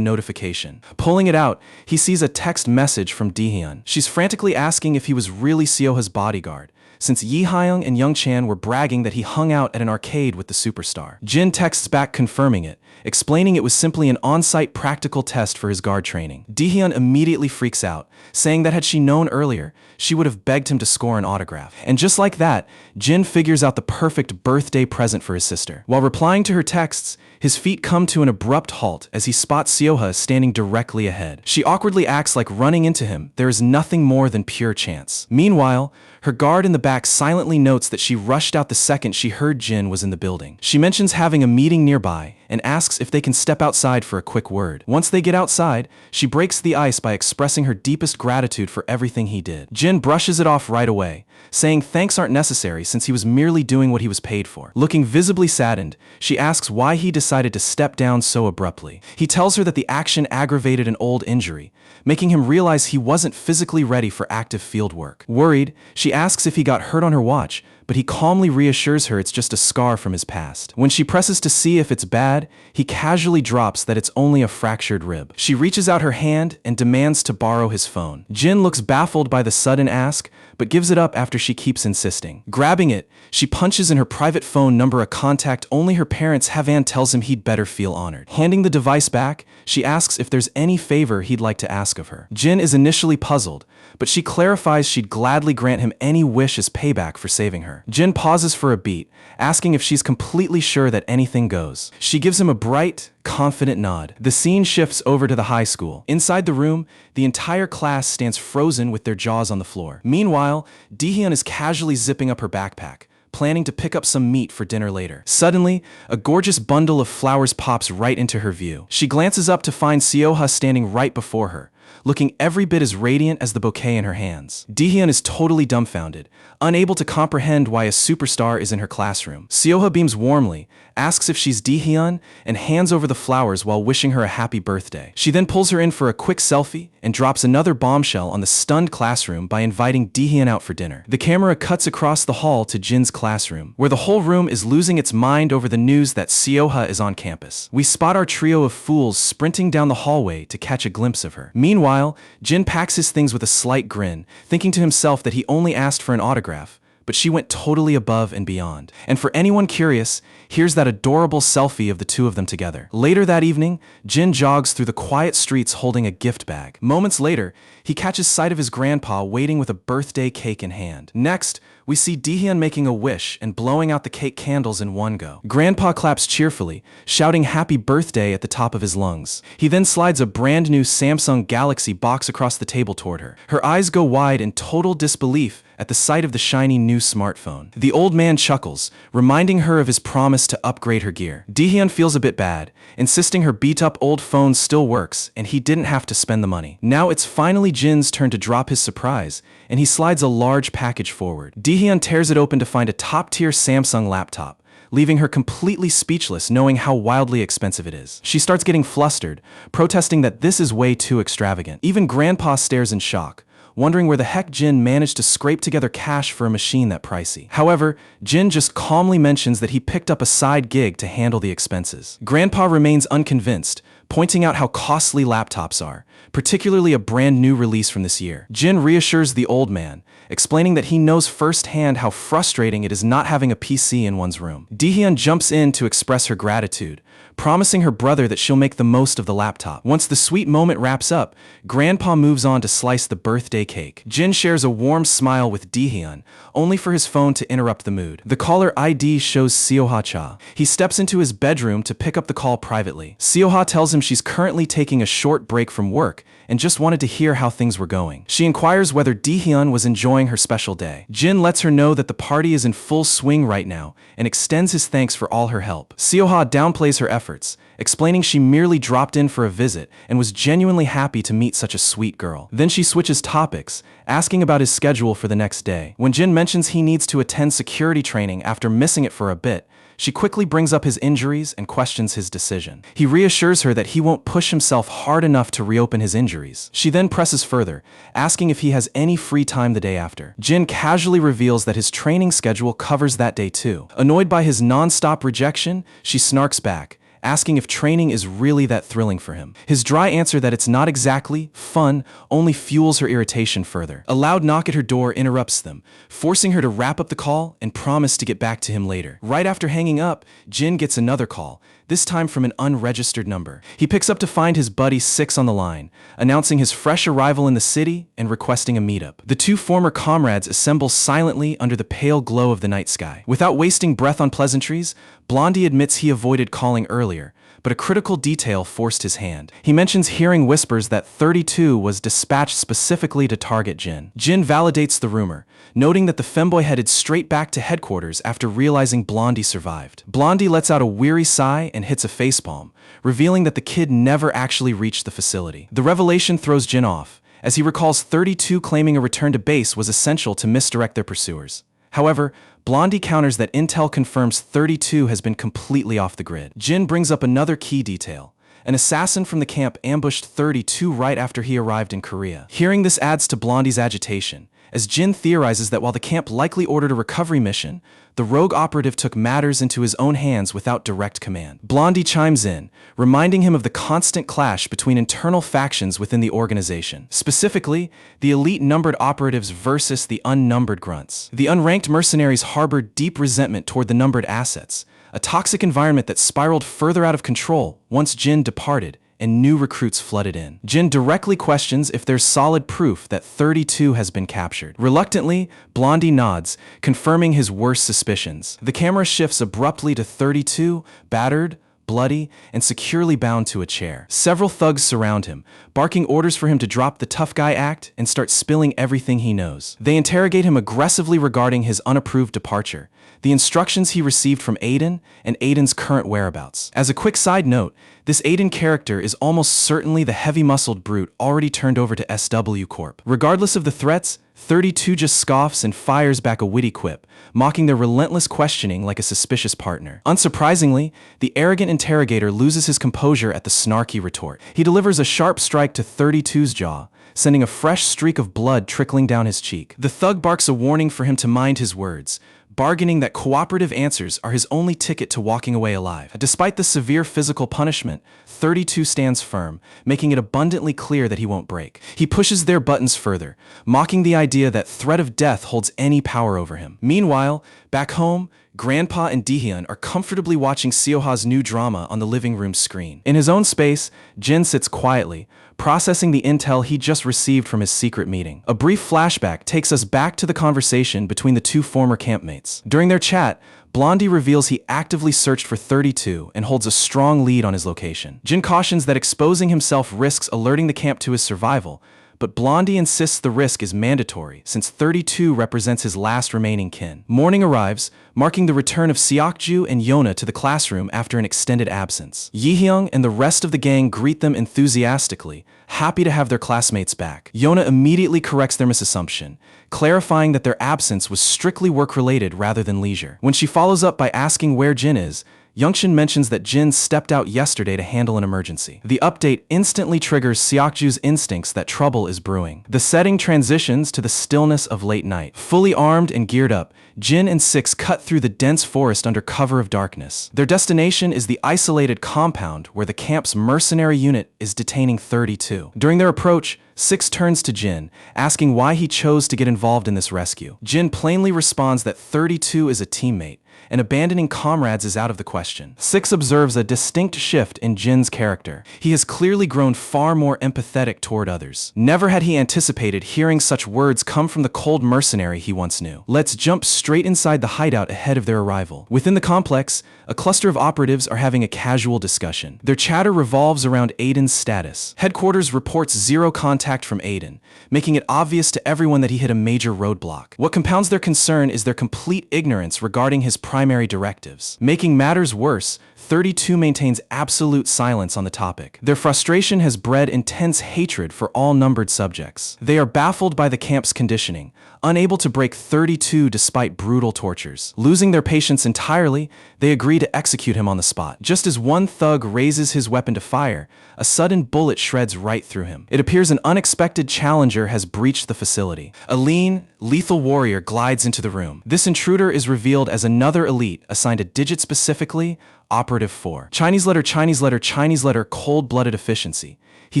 notification. Pulling it out, he sees a text message from Daehyun. She's frantically asking if he was really Seoha's bodyguard, since Yi Hyung and Young Chan were bragging that he hung out at an arcade with the superstar. Jin texts back confirming it, explaining it was simply an on-site practical test for his guard training. Daehyun immediately freaks out, saying that had she known earlier, she would have begged him to score an autograph. And just like that, Jin figures out the perfect birthday present for his sister. While replying to her texts, his feet come to an abrupt halt as he spots Seoha standing directly ahead. She awkwardly acts like running into him. There is nothing more than pure chance. Meanwhile, her guard in the back silently notes that she rushed out the second she heard Jin was in the building. She mentions having a meeting nearby and asks if they can step outside for a quick word. Once they get outside, she breaks the ice by expressing her deepest gratitude for everything he did. Jin brushes it off right away, saying thanks aren't necessary since he was merely doing what he was paid for. Looking visibly saddened, she asks why he decided to step down so abruptly. He tells her that the action aggravated an old injury, making him realize he wasn't physically ready for active field work. Worried, she asks if he got hurt on her watch, but he calmly reassures her it's just a scar from his past. When she presses to see if it's bad, he casually drops that it's only a fractured rib. She reaches out her hand and demands to borrow his phone. Jin looks baffled by the sudden ask, but gives it up after she keeps insisting. Grabbing it, she punches in her private phone number a contact only her parents have and tells him he'd better feel honored. Handing the device back, she asks if there's any favor he'd like to ask of her. Jin is initially puzzled, but she clarifies she'd gladly grant him any wish as payback for saving her. Jin pauses for a beat, asking if she's completely sure that anything goes. She gives him a bright, confident nod. The scene shifts over to the high school. Inside the room, the entire class stands frozen with their jaws on the floor. Meanwhile, Daehyun is casually zipping up her backpack, planning to pick up some meat for dinner later. Suddenly, a gorgeous bundle of flowers pops right into her view. She glances up to find Seoha standing right before her, looking every bit as radiant as the bouquet in her hands. Daehyun is totally dumbfounded, unable to comprehend why a superstar is in her classroom. Seoha beams warmly, asks if she's Daehyun, and hands over the flowers while wishing her a happy birthday. She then pulls her in for a quick selfie and drops another bombshell on the stunned classroom by inviting Daehyun out for dinner. The camera cuts across the hall to Jin's classroom, where the whole room is losing its mind over the news that Seoha is on campus. We spot our trio of fools sprinting down the hallway to catch a glimpse of her. Meanwhile, Jin packs his things with a slight grin, thinking to himself that he only asked for an autograph, but she went totally above and beyond. And for anyone curious, here's that adorable selfie of the two of them together. Later that evening, Jin jogs through the quiet streets holding a gift bag. Moments later, he catches sight of his grandpa waiting with a birthday cake in hand. Next, we see Daehyun making a wish and blowing out the cake candles in one go. Grandpa claps cheerfully, shouting happy birthday at the top of his lungs. He then slides a brand new Samsung Galaxy box across the table toward her. Her eyes go wide in total disbelief at the sight of the shiny new smartphone. The old man chuckles, reminding her of his promise to upgrade her gear. Daehyun feels a bit bad, insisting her beat-up old phone still works and he didn't have to spend the money. Now it's finally Jin's turn to drop his surprise, and he slides a large package forward. Daehyun tears it open to find a top-tier Samsung laptop, leaving her completely speechless knowing how wildly expensive it is. She starts getting flustered, protesting that this is way too extravagant. Even Grandpa stares in shock, wondering where the heck Jin managed to scrape together cash for a machine that pricey. However, Jin just calmly mentions that he picked up a side gig to handle the expenses. Grandpa remains unconvinced, pointing out how costly laptops are, particularly a brand new release from this year. Jin reassures the old man, explaining that he knows firsthand how frustrating it is not having a PC in one's room. Daehyun jumps in to express her gratitude, promising her brother that she'll make the most of the laptop. Once the sweet moment wraps up, Grandpa moves on to slice the birthday cake. Jin shares a warm smile with Daehyun, only for his phone to interrupt the mood. The caller ID shows Seoha Cha. He steps into his bedroom to pick up the call privately. Seoha tells him she's currently taking a short break from work and just wanted to hear how things were going. She inquires whether Daehyun was enjoying her special day. Jin lets her know that the party is in full swing right now and extends his thanks for all her help. Seoha downplays her efforts, explaining she merely dropped in for a visit and was genuinely happy to meet such a sweet girl. Then she switches topics, asking about his schedule for the next day. When Jin mentions he needs to attend security training after missing it for a bit, She quickly brings up his injuries and questions his decision. He reassures her that he won't push himself hard enough to reopen his injuries. She then presses further, asking if he has any free time the day after. Jin casually reveals that his training schedule covers that day too. Annoyed by his non-stop rejection, she snarks back, asking if training is really that thrilling for him. His dry answer that it's not exactly fun only fuels her irritation further. A loud knock at her door interrupts them, forcing her to wrap up the call and promise to get back to him later. Right after hanging up, Jin gets another call, this time from an unregistered number. He picks up to find his buddy Six on the line, announcing his fresh arrival in the city and requesting a meetup. The two former comrades assemble silently under the pale glow of the night sky. Without wasting breath on pleasantries, Blondie admits he avoided calling earlier, but a critical detail forced his hand. He mentions hearing whispers that 32 was dispatched specifically to target Jin. Jin validates the rumor, noting that the femboy headed straight back to headquarters after realizing Blondie survived. Blondie lets out a weary sigh and hits a facepalm, revealing that the kid never actually reached the facility. The revelation throws Jin off, as he recalls 32 claiming a return to base was essential to misdirect their pursuers. However, Blondie counters that intel confirms 32 has been completely off the grid. Jin brings up another key detail. An assassin from the camp ambushed 32 right after he arrived in Korea. Hearing this adds to Blondie's agitation, as Jin theorizes that while the camp likely ordered a recovery mission, the rogue operative took matters into his own hands without direct command. Blondie chimes in, reminding him of the constant clash between internal factions within the organization. Specifically, the elite numbered operatives versus the unnumbered grunts. The unranked mercenaries harbored deep resentment toward the numbered assets, a toxic environment that spiraled further out of control once Jin departed and new recruits flooded in. Jin directly questions if there's solid proof that 32 has been captured. Reluctantly, Blondie nods, confirming his worst suspicions. The camera shifts abruptly to 32, battered, bloody, and securely bound to a chair. Several thugs surround him, barking orders for him to drop the tough guy act and start spilling everything he knows. They interrogate him aggressively regarding his unapproved departure, the instructions he received from Aiden, and Aiden's current whereabouts. As a quick side note, this Aiden character is almost certainly the heavy-muscled brute already turned over to SW Corp. Regardless of the threats, 32 just scoffs and fires back a witty quip, mocking their relentless questioning like a suspicious partner. Unsurprisingly, the arrogant interrogator loses his composure at the snarky retort. He delivers a sharp strike to 32's jaw, sending a fresh streak of blood trickling down his cheek. The thug barks a warning for him to mind his words, bargaining that cooperative answers are his only ticket to walking away alive. Despite the severe physical punishment, 32 stands firm, making it abundantly clear that he won't break. He pushes their buttons further, mocking the idea that threat of death holds any power over him. Meanwhile, back home, Grandpa and Dehyun are comfortably watching Seoha's new drama on the living room screen. In his own space, Jin sits quietly, processing the intel he just received from his secret meeting. A brief flashback takes us back to the conversation between the two former campmates. During their chat, Blondie reveals he actively searched for 32 and holds a strong lead on his location. Jin cautions that exposing himself risks alerting the camp to his survival, but Blondie insists the risk is mandatory since 32 represents his last remaining kin. Morning arrives, marking the return of Seokju and Yona to the classroom after an extended absence. Yihyung and the rest of the gang greet them enthusiastically, happy to have their classmates back. Yona immediately corrects their misassumption, clarifying that their absence was strictly work-related rather than leisure. When she follows up by asking where Jin is, Youngshin mentions that Jin stepped out yesterday to handle an emergency. The update instantly triggers Seokju's instincts that trouble is brewing. The setting transitions to the stillness of late night. Fully armed and geared up, Jin and Six cut through the dense forest under cover of darkness. Their destination is the isolated compound where the camp's mercenary unit is detaining 32. During their approach, Six turns to Jin, asking why he chose to get involved in this rescue. Jin plainly responds that 32 is a teammate, and abandoning comrades is out of the question. Six observes a distinct shift in Jin's character. He has clearly grown far more empathetic toward others. Never had he anticipated hearing such words come from the cold mercenary he once knew. Let's jump straight inside the hideout ahead of their arrival. Within the complex, a cluster of operatives are having a casual discussion. Their chatter revolves around Aiden's status. Headquarters reports zero contact from Aiden, making it obvious to everyone that he hit a major roadblock. What compounds their concern is their complete ignorance regarding his primary directives. Making matters worse, 32 maintains absolute silence on the topic. Their frustration has bred intense hatred for all numbered subjects. They are baffled by the camp's conditioning, unable to break 32 despite brutal tortures. Losing their patience entirely, they agree to execute him on the spot. Just as one thug raises his weapon to fire, a sudden bullet shreds right through him. It appears an unexpected challenger has breached the facility. A lean, lethal warrior glides into the room. This intruder is revealed as another elite assigned a digit specifically, Operative 4. Chinese letter, cold-blooded efficiency. He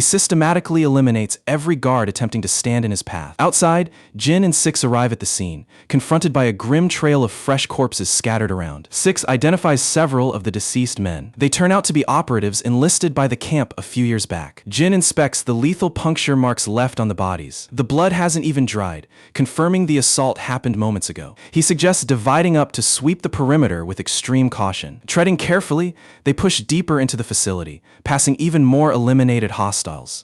systematically eliminates every guard attempting to stand in his path. Outside, Jin and Six arrive at the scene, confronted by a grim trail of fresh corpses scattered around. Six identifies several of the deceased men. They turn out to be operatives enlisted by the camp a few years back. Jin inspects the lethal puncture marks left on the bodies. The blood hasn't even dried, confirming the assault happened moments ago. He suggests dividing up to sweep the perimeter with extreme caution. Treading carefully, they push deeper into the facility, passing even more eliminated hostiles.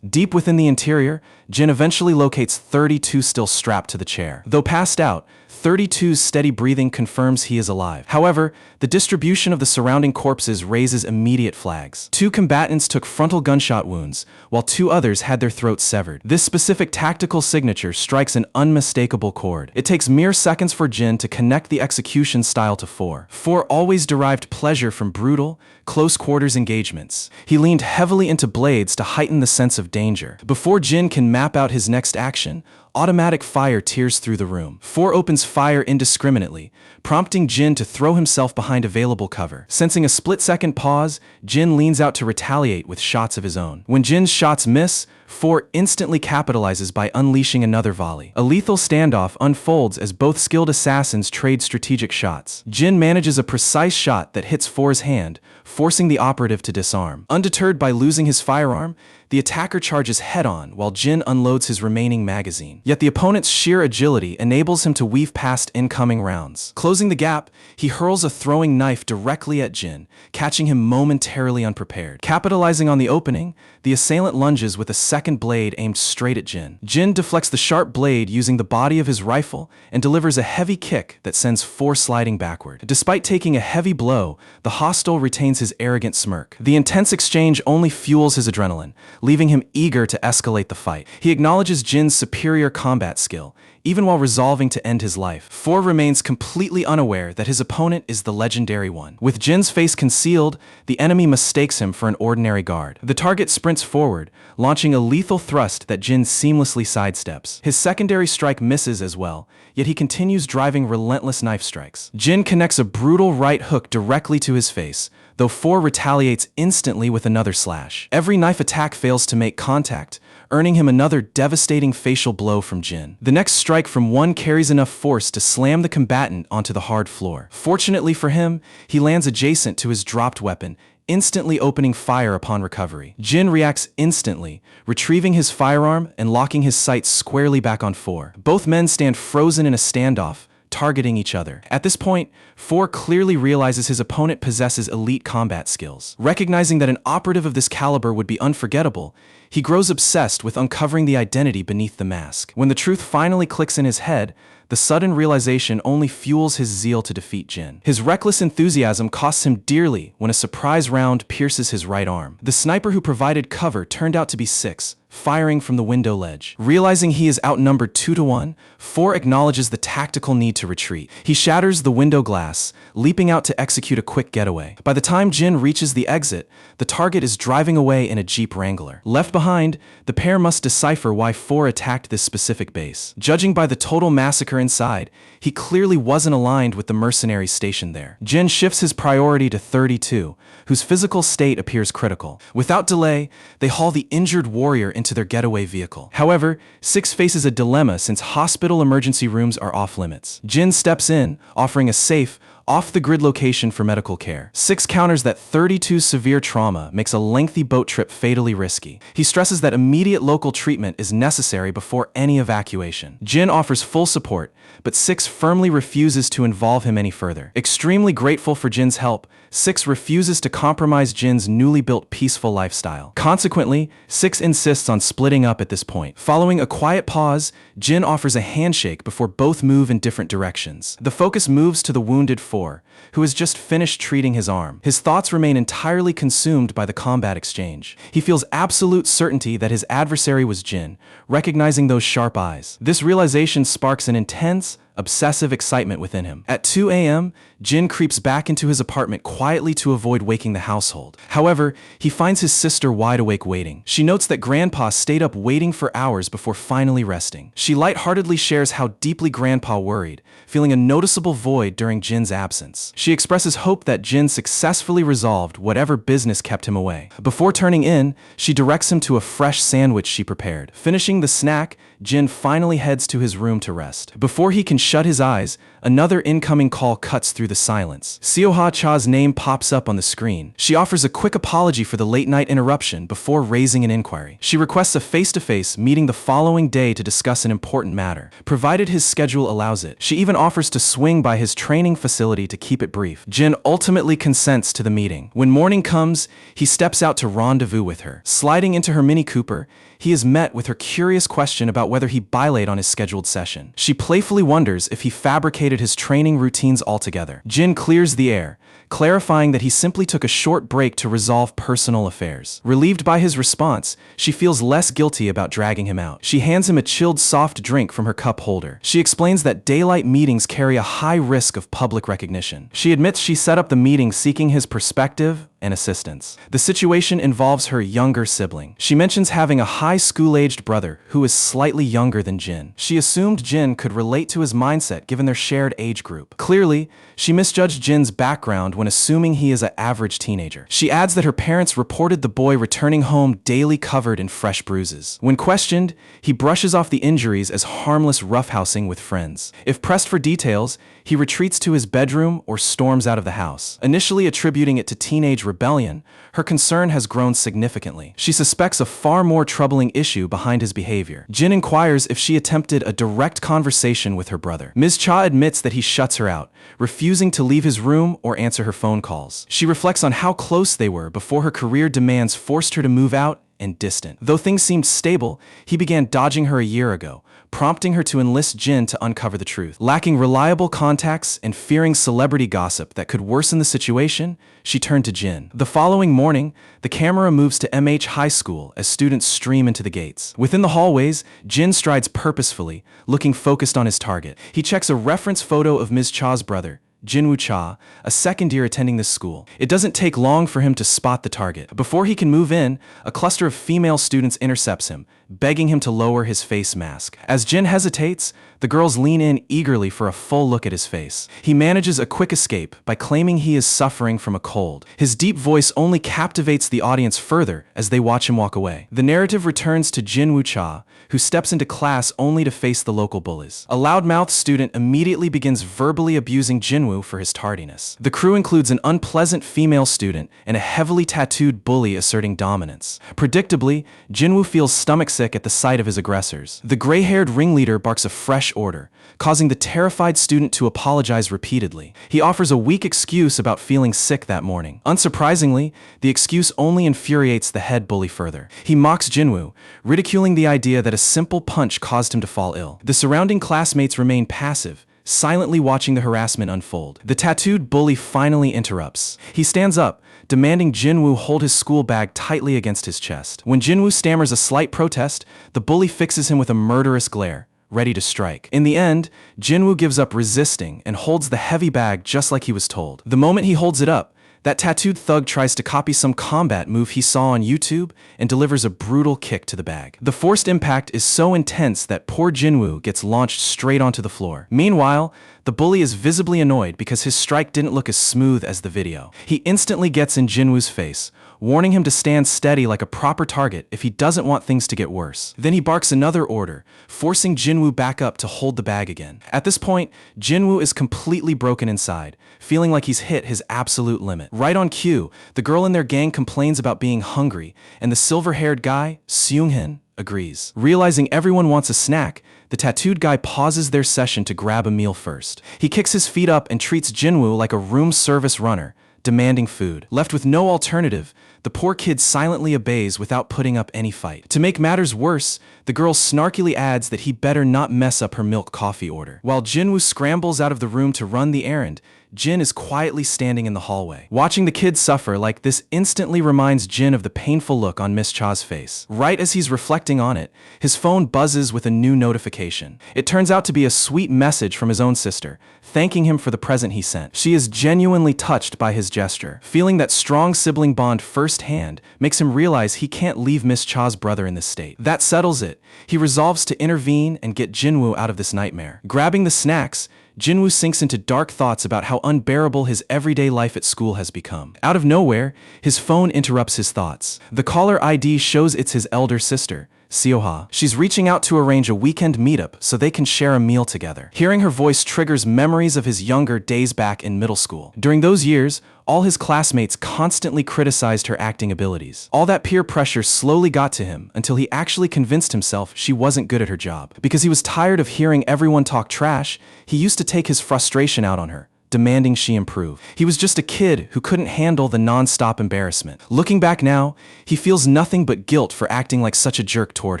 Deep within the interior, Jin eventually locates 32 still strapped to the chair. Though passed out, 32's steady breathing confirms he is alive. However, the distribution of the surrounding corpses raises immediate flags. 2 combatants took frontal gunshot wounds, while 2 others had their throats severed. This specific tactical signature strikes an unmistakable chord. It takes mere seconds for Jin to connect the execution style to 4. 4 always derived pleasure from brutal, close-quarters engagements. He leaned heavily into blades to heighten the sense of danger. Before Jin can map out his next action, automatic fire tears through the room. 4 opens fire indiscriminately, prompting Jin to throw himself behind available cover. Sensing a split-second pause, Jin leans out to retaliate with shots of his own. When Jin's shots miss, 4 instantly capitalizes by unleashing another volley. A lethal standoff unfolds as both skilled assassins trade strategic shots. Jin manages a precise shot that hits 4's hand, forcing the operative to disarm. Undeterred by losing his firearm, the attacker charges head-on while Jin unloads his remaining magazine. Yet the opponent's sheer agility enables him to weave past incoming rounds. Closing the gap, he hurls a throwing knife directly at Jin, catching him momentarily unprepared. Capitalizing on the opening, the assailant lunges with a second blade aimed straight at Jin. Jin deflects the sharp blade using the body of his rifle and delivers a heavy kick that sends 4 sliding backward. Despite taking a heavy blow, the hostile retains his arrogant smirk. The intense exchange only fuels his adrenaline, leaving him eager to escalate the fight. He acknowledges Jin's superior combat skill, even while resolving to end his life. 4 remains completely unaware that his opponent is the legendary one. With Jin's face concealed, the enemy mistakes him for an ordinary guard. The target sprints forward, launching a lethal thrust that Jin seamlessly sidesteps. His secondary strike misses as well, yet he continues driving relentless knife strikes. Jin connects a brutal right hook directly to his face, though 4 retaliates instantly with another slash. Every knife attack fails to make contact, earning him another devastating facial blow from Jin. The next strike from 1 carries enough force to slam the combatant onto the hard floor. Fortunately for him, he lands adjacent to his dropped weapon, instantly opening fire upon recovery. Jin reacts instantly, retrieving his firearm and locking his sights squarely back on 4. Both men stand frozen in a standoff, targeting each other. At this point, 4 clearly realizes his opponent possesses elite combat skills. Recognizing that an operative of this caliber would be unforgettable, he grows obsessed with uncovering the identity beneath the mask. When the truth finally clicks in his head, the sudden realization only fuels his zeal to defeat Jin. His reckless enthusiasm costs him dearly when a surprise round pierces his right arm. The sniper who provided cover turned out to be Six, firing from the window ledge. Realizing he is outnumbered 2-1, 4 acknowledges the tactical need to retreat. He shatters the window glass, leaping out to execute a quick getaway. By the time Jin reaches the exit, the target is driving away in a Jeep Wrangler. Left behind, the pair must decipher why 4 attacked this specific base. Judging by the total massacre inside, he clearly wasn't aligned with the mercenaries stationed there. Jin shifts his priority to 32, whose physical state appears critical. Without delay, they haul the injured warrior into their getaway vehicle. However, Six faces a dilemma since hospital emergency rooms are off-limits. Jin steps in, offering a safe, off-the-grid location for medical care. Six counters that 32's severe trauma makes a lengthy boat trip fatally risky. He stresses that immediate local treatment is necessary before any evacuation. Jin offers full support, but Six firmly refuses to involve him any further. Extremely grateful for Jin's help, Six refuses to compromise Jin's newly built peaceful lifestyle. Consequently, Six insists on splitting up at this point. Following a quiet pause, Jin offers a handshake before both move in different directions. The focus moves to the wounded 4, 4, who has just finished treating his arm. His thoughts remain entirely consumed by the combat exchange. He feels absolute certainty that his adversary was Jin, recognizing those sharp eyes. This realization sparks an intense, obsessive excitement within him. At 2 a.m., Jin creeps back into his apartment quietly to avoid waking the household. However, he finds his sister wide awake waiting. She notes that Grandpa stayed up waiting for hours before finally resting. She lightheartedly shares how deeply Grandpa worried, feeling a noticeable void during Jin's absence. She expresses hope that Jin successfully resolved whatever business kept him away. Before turning in, she directs him to a fresh sandwich she prepared. Finishing the snack, Jin finally heads to his room to rest. Before he can shut his eyes, another incoming call cuts through the silence. Seoha Cha's name pops up on the screen. She offers a quick apology for the late-night interruption before raising an inquiry. She requests a face-to-face meeting the following day to discuss an important matter, provided his schedule allows it. She even offers to swing by his training facility to keep it brief. Jin ultimately consents to the meeting. When morning comes, he steps out to rendezvous with her. Sliding into her Mini Cooper, he is met with her curious question about whether he bilayed on his scheduled session. She playfully wonders if he fabricated his training routines altogether. Jin clears the air, clarifying that he simply took a short break to resolve personal affairs. Relieved by his response, she feels less guilty about dragging him out. She hands him a chilled soft drink from her cup holder. She explains that daylight meetings carry a high risk of public recognition. She admits she set up the meeting seeking his perspective and assistance. The situation involves her younger sibling. She mentions having a high school-aged brother who is slightly younger than Jin. She assumed Jin could relate to his mindset given their shared age group. Clearly, she misjudged Jin's background when assuming he is an average teenager. She adds that her parents reported the boy returning home daily covered in fresh bruises. When questioned, he brushes off the injuries as harmless roughhousing with friends. If pressed for details, he retreats to his bedroom or storms out of the house. Initially attributing it to teenage rebellion, her concern has grown significantly. She suspects a far more troubling issue behind his behavior. Jin inquires if she attempted a direct conversation with her brother. Ms. Cha admits that he shuts her out, refusing to leave his room or answer her phone calls. She reflects on how close they were before her career demands forced her to move out and distant. Though things seemed stable, he began dodging her a year ago, prompting her to enlist Jin to uncover the truth. Lacking reliable contacts and fearing celebrity gossip that could worsen the situation, she turned to Jin. The following morning, the camera moves to MH High School as students stream into the gates. Within the hallways, Jin strides purposefully, looking focused on his target. He checks a reference photo of Ms. Cha's brother, Jinwoo Cha, a second year attending this school. It doesn't take long for him to spot the target. Before he can move in, a cluster of female students intercepts him, begging him to lower his face mask. As Jin hesitates, the girls lean in eagerly for a full look at his face. He manages a quick escape by claiming he is suffering from a cold. His deep voice only captivates the audience further as they watch him walk away. The narrative returns to Jinwoo Cha, who steps into class only to face the local bullies. A loudmouth student immediately begins verbally abusing Jinwoo for his tardiness. The crew includes an unpleasant female student and a heavily tattooed bully asserting dominance. Predictably, Jinwoo feels stomach-sick at the sight of his aggressors. The gray-haired ringleader barks a fresh order, causing the terrified student to apologize repeatedly. He offers a weak excuse about feeling sick that morning. Unsurprisingly, the excuse only infuriates the head bully further. He mocks Jinwoo, ridiculing the idea that a simple punch caused him to fall ill. The surrounding classmates remain passive, silently watching the harassment unfold. The tattooed bully finally interrupts. He stands up, demanding Jinwoo hold his school bag tightly against his chest. When Jinwoo stammers a slight protest, the bully fixes him with a murderous glare, ready to strike. In the end, Jinwoo gives up resisting and holds the heavy bag just like he was told. The moment he holds it up, that tattooed thug tries to copy some combat move he saw on YouTube and delivers a brutal kick to the bag. The forced impact is so intense that poor Jinwoo gets launched straight onto the floor. Meanwhile, the bully is visibly annoyed because his strike didn't look as smooth as the video. He instantly gets in Jinwoo's face, warning him to stand steady like a proper target if he doesn't want things to get worse. Then he barks another order, forcing Jinwoo back up to hold the bag again. At this point, Jinwoo is completely broken inside, feeling like he's hit his absolute limit. Right on cue, the girl in their gang complains about being hungry, and the silver-haired guy, Seung-hin, agrees. Realizing everyone wants a snack, the tattooed guy pauses their session to grab a meal first. He kicks his feet up and treats Jinwoo like a room service runner, demanding food. Left with no alternative, the poor kid silently obeys without putting up any fight. To make matters worse, The girl snarkily adds that he better not mess up her milk coffee order. While Jinwoo scrambles out of the room to run the errand, Jin is quietly standing in the hallway. Watching the kids suffer like this instantly reminds Jin of the painful look on Miss Cha's face. Right as he's reflecting on it, his phone buzzes with a new notification. It turns out to be a sweet message from his own sister, thanking him for the present he sent. She is genuinely touched by his gesture. Feeling that strong sibling bond firsthand makes him realize he can't leave Miss Cha's brother in this state. That settles it. He resolves to intervene and get Jinwoo out of this nightmare. Grabbing the snacks, Jinwoo sinks into dark thoughts about how unbearable his everyday life at school has become. Out of nowhere, his phone interrupts his thoughts. The caller ID shows it's his elder sister, Seoha. She's reaching out to arrange a weekend meetup so they can share a meal together. Hearing her voice triggers memories of his younger days back in middle school. During those years, all his classmates constantly criticized her acting abilities. All that peer pressure slowly got to him until he actually convinced himself she wasn't good at her job. Because he was tired of hearing everyone talk trash, he used to take his frustration out on her, demanding she improve. He was just a kid who couldn't handle the non-stop embarrassment. Looking back now, he feels nothing but guilt for acting like such a jerk toward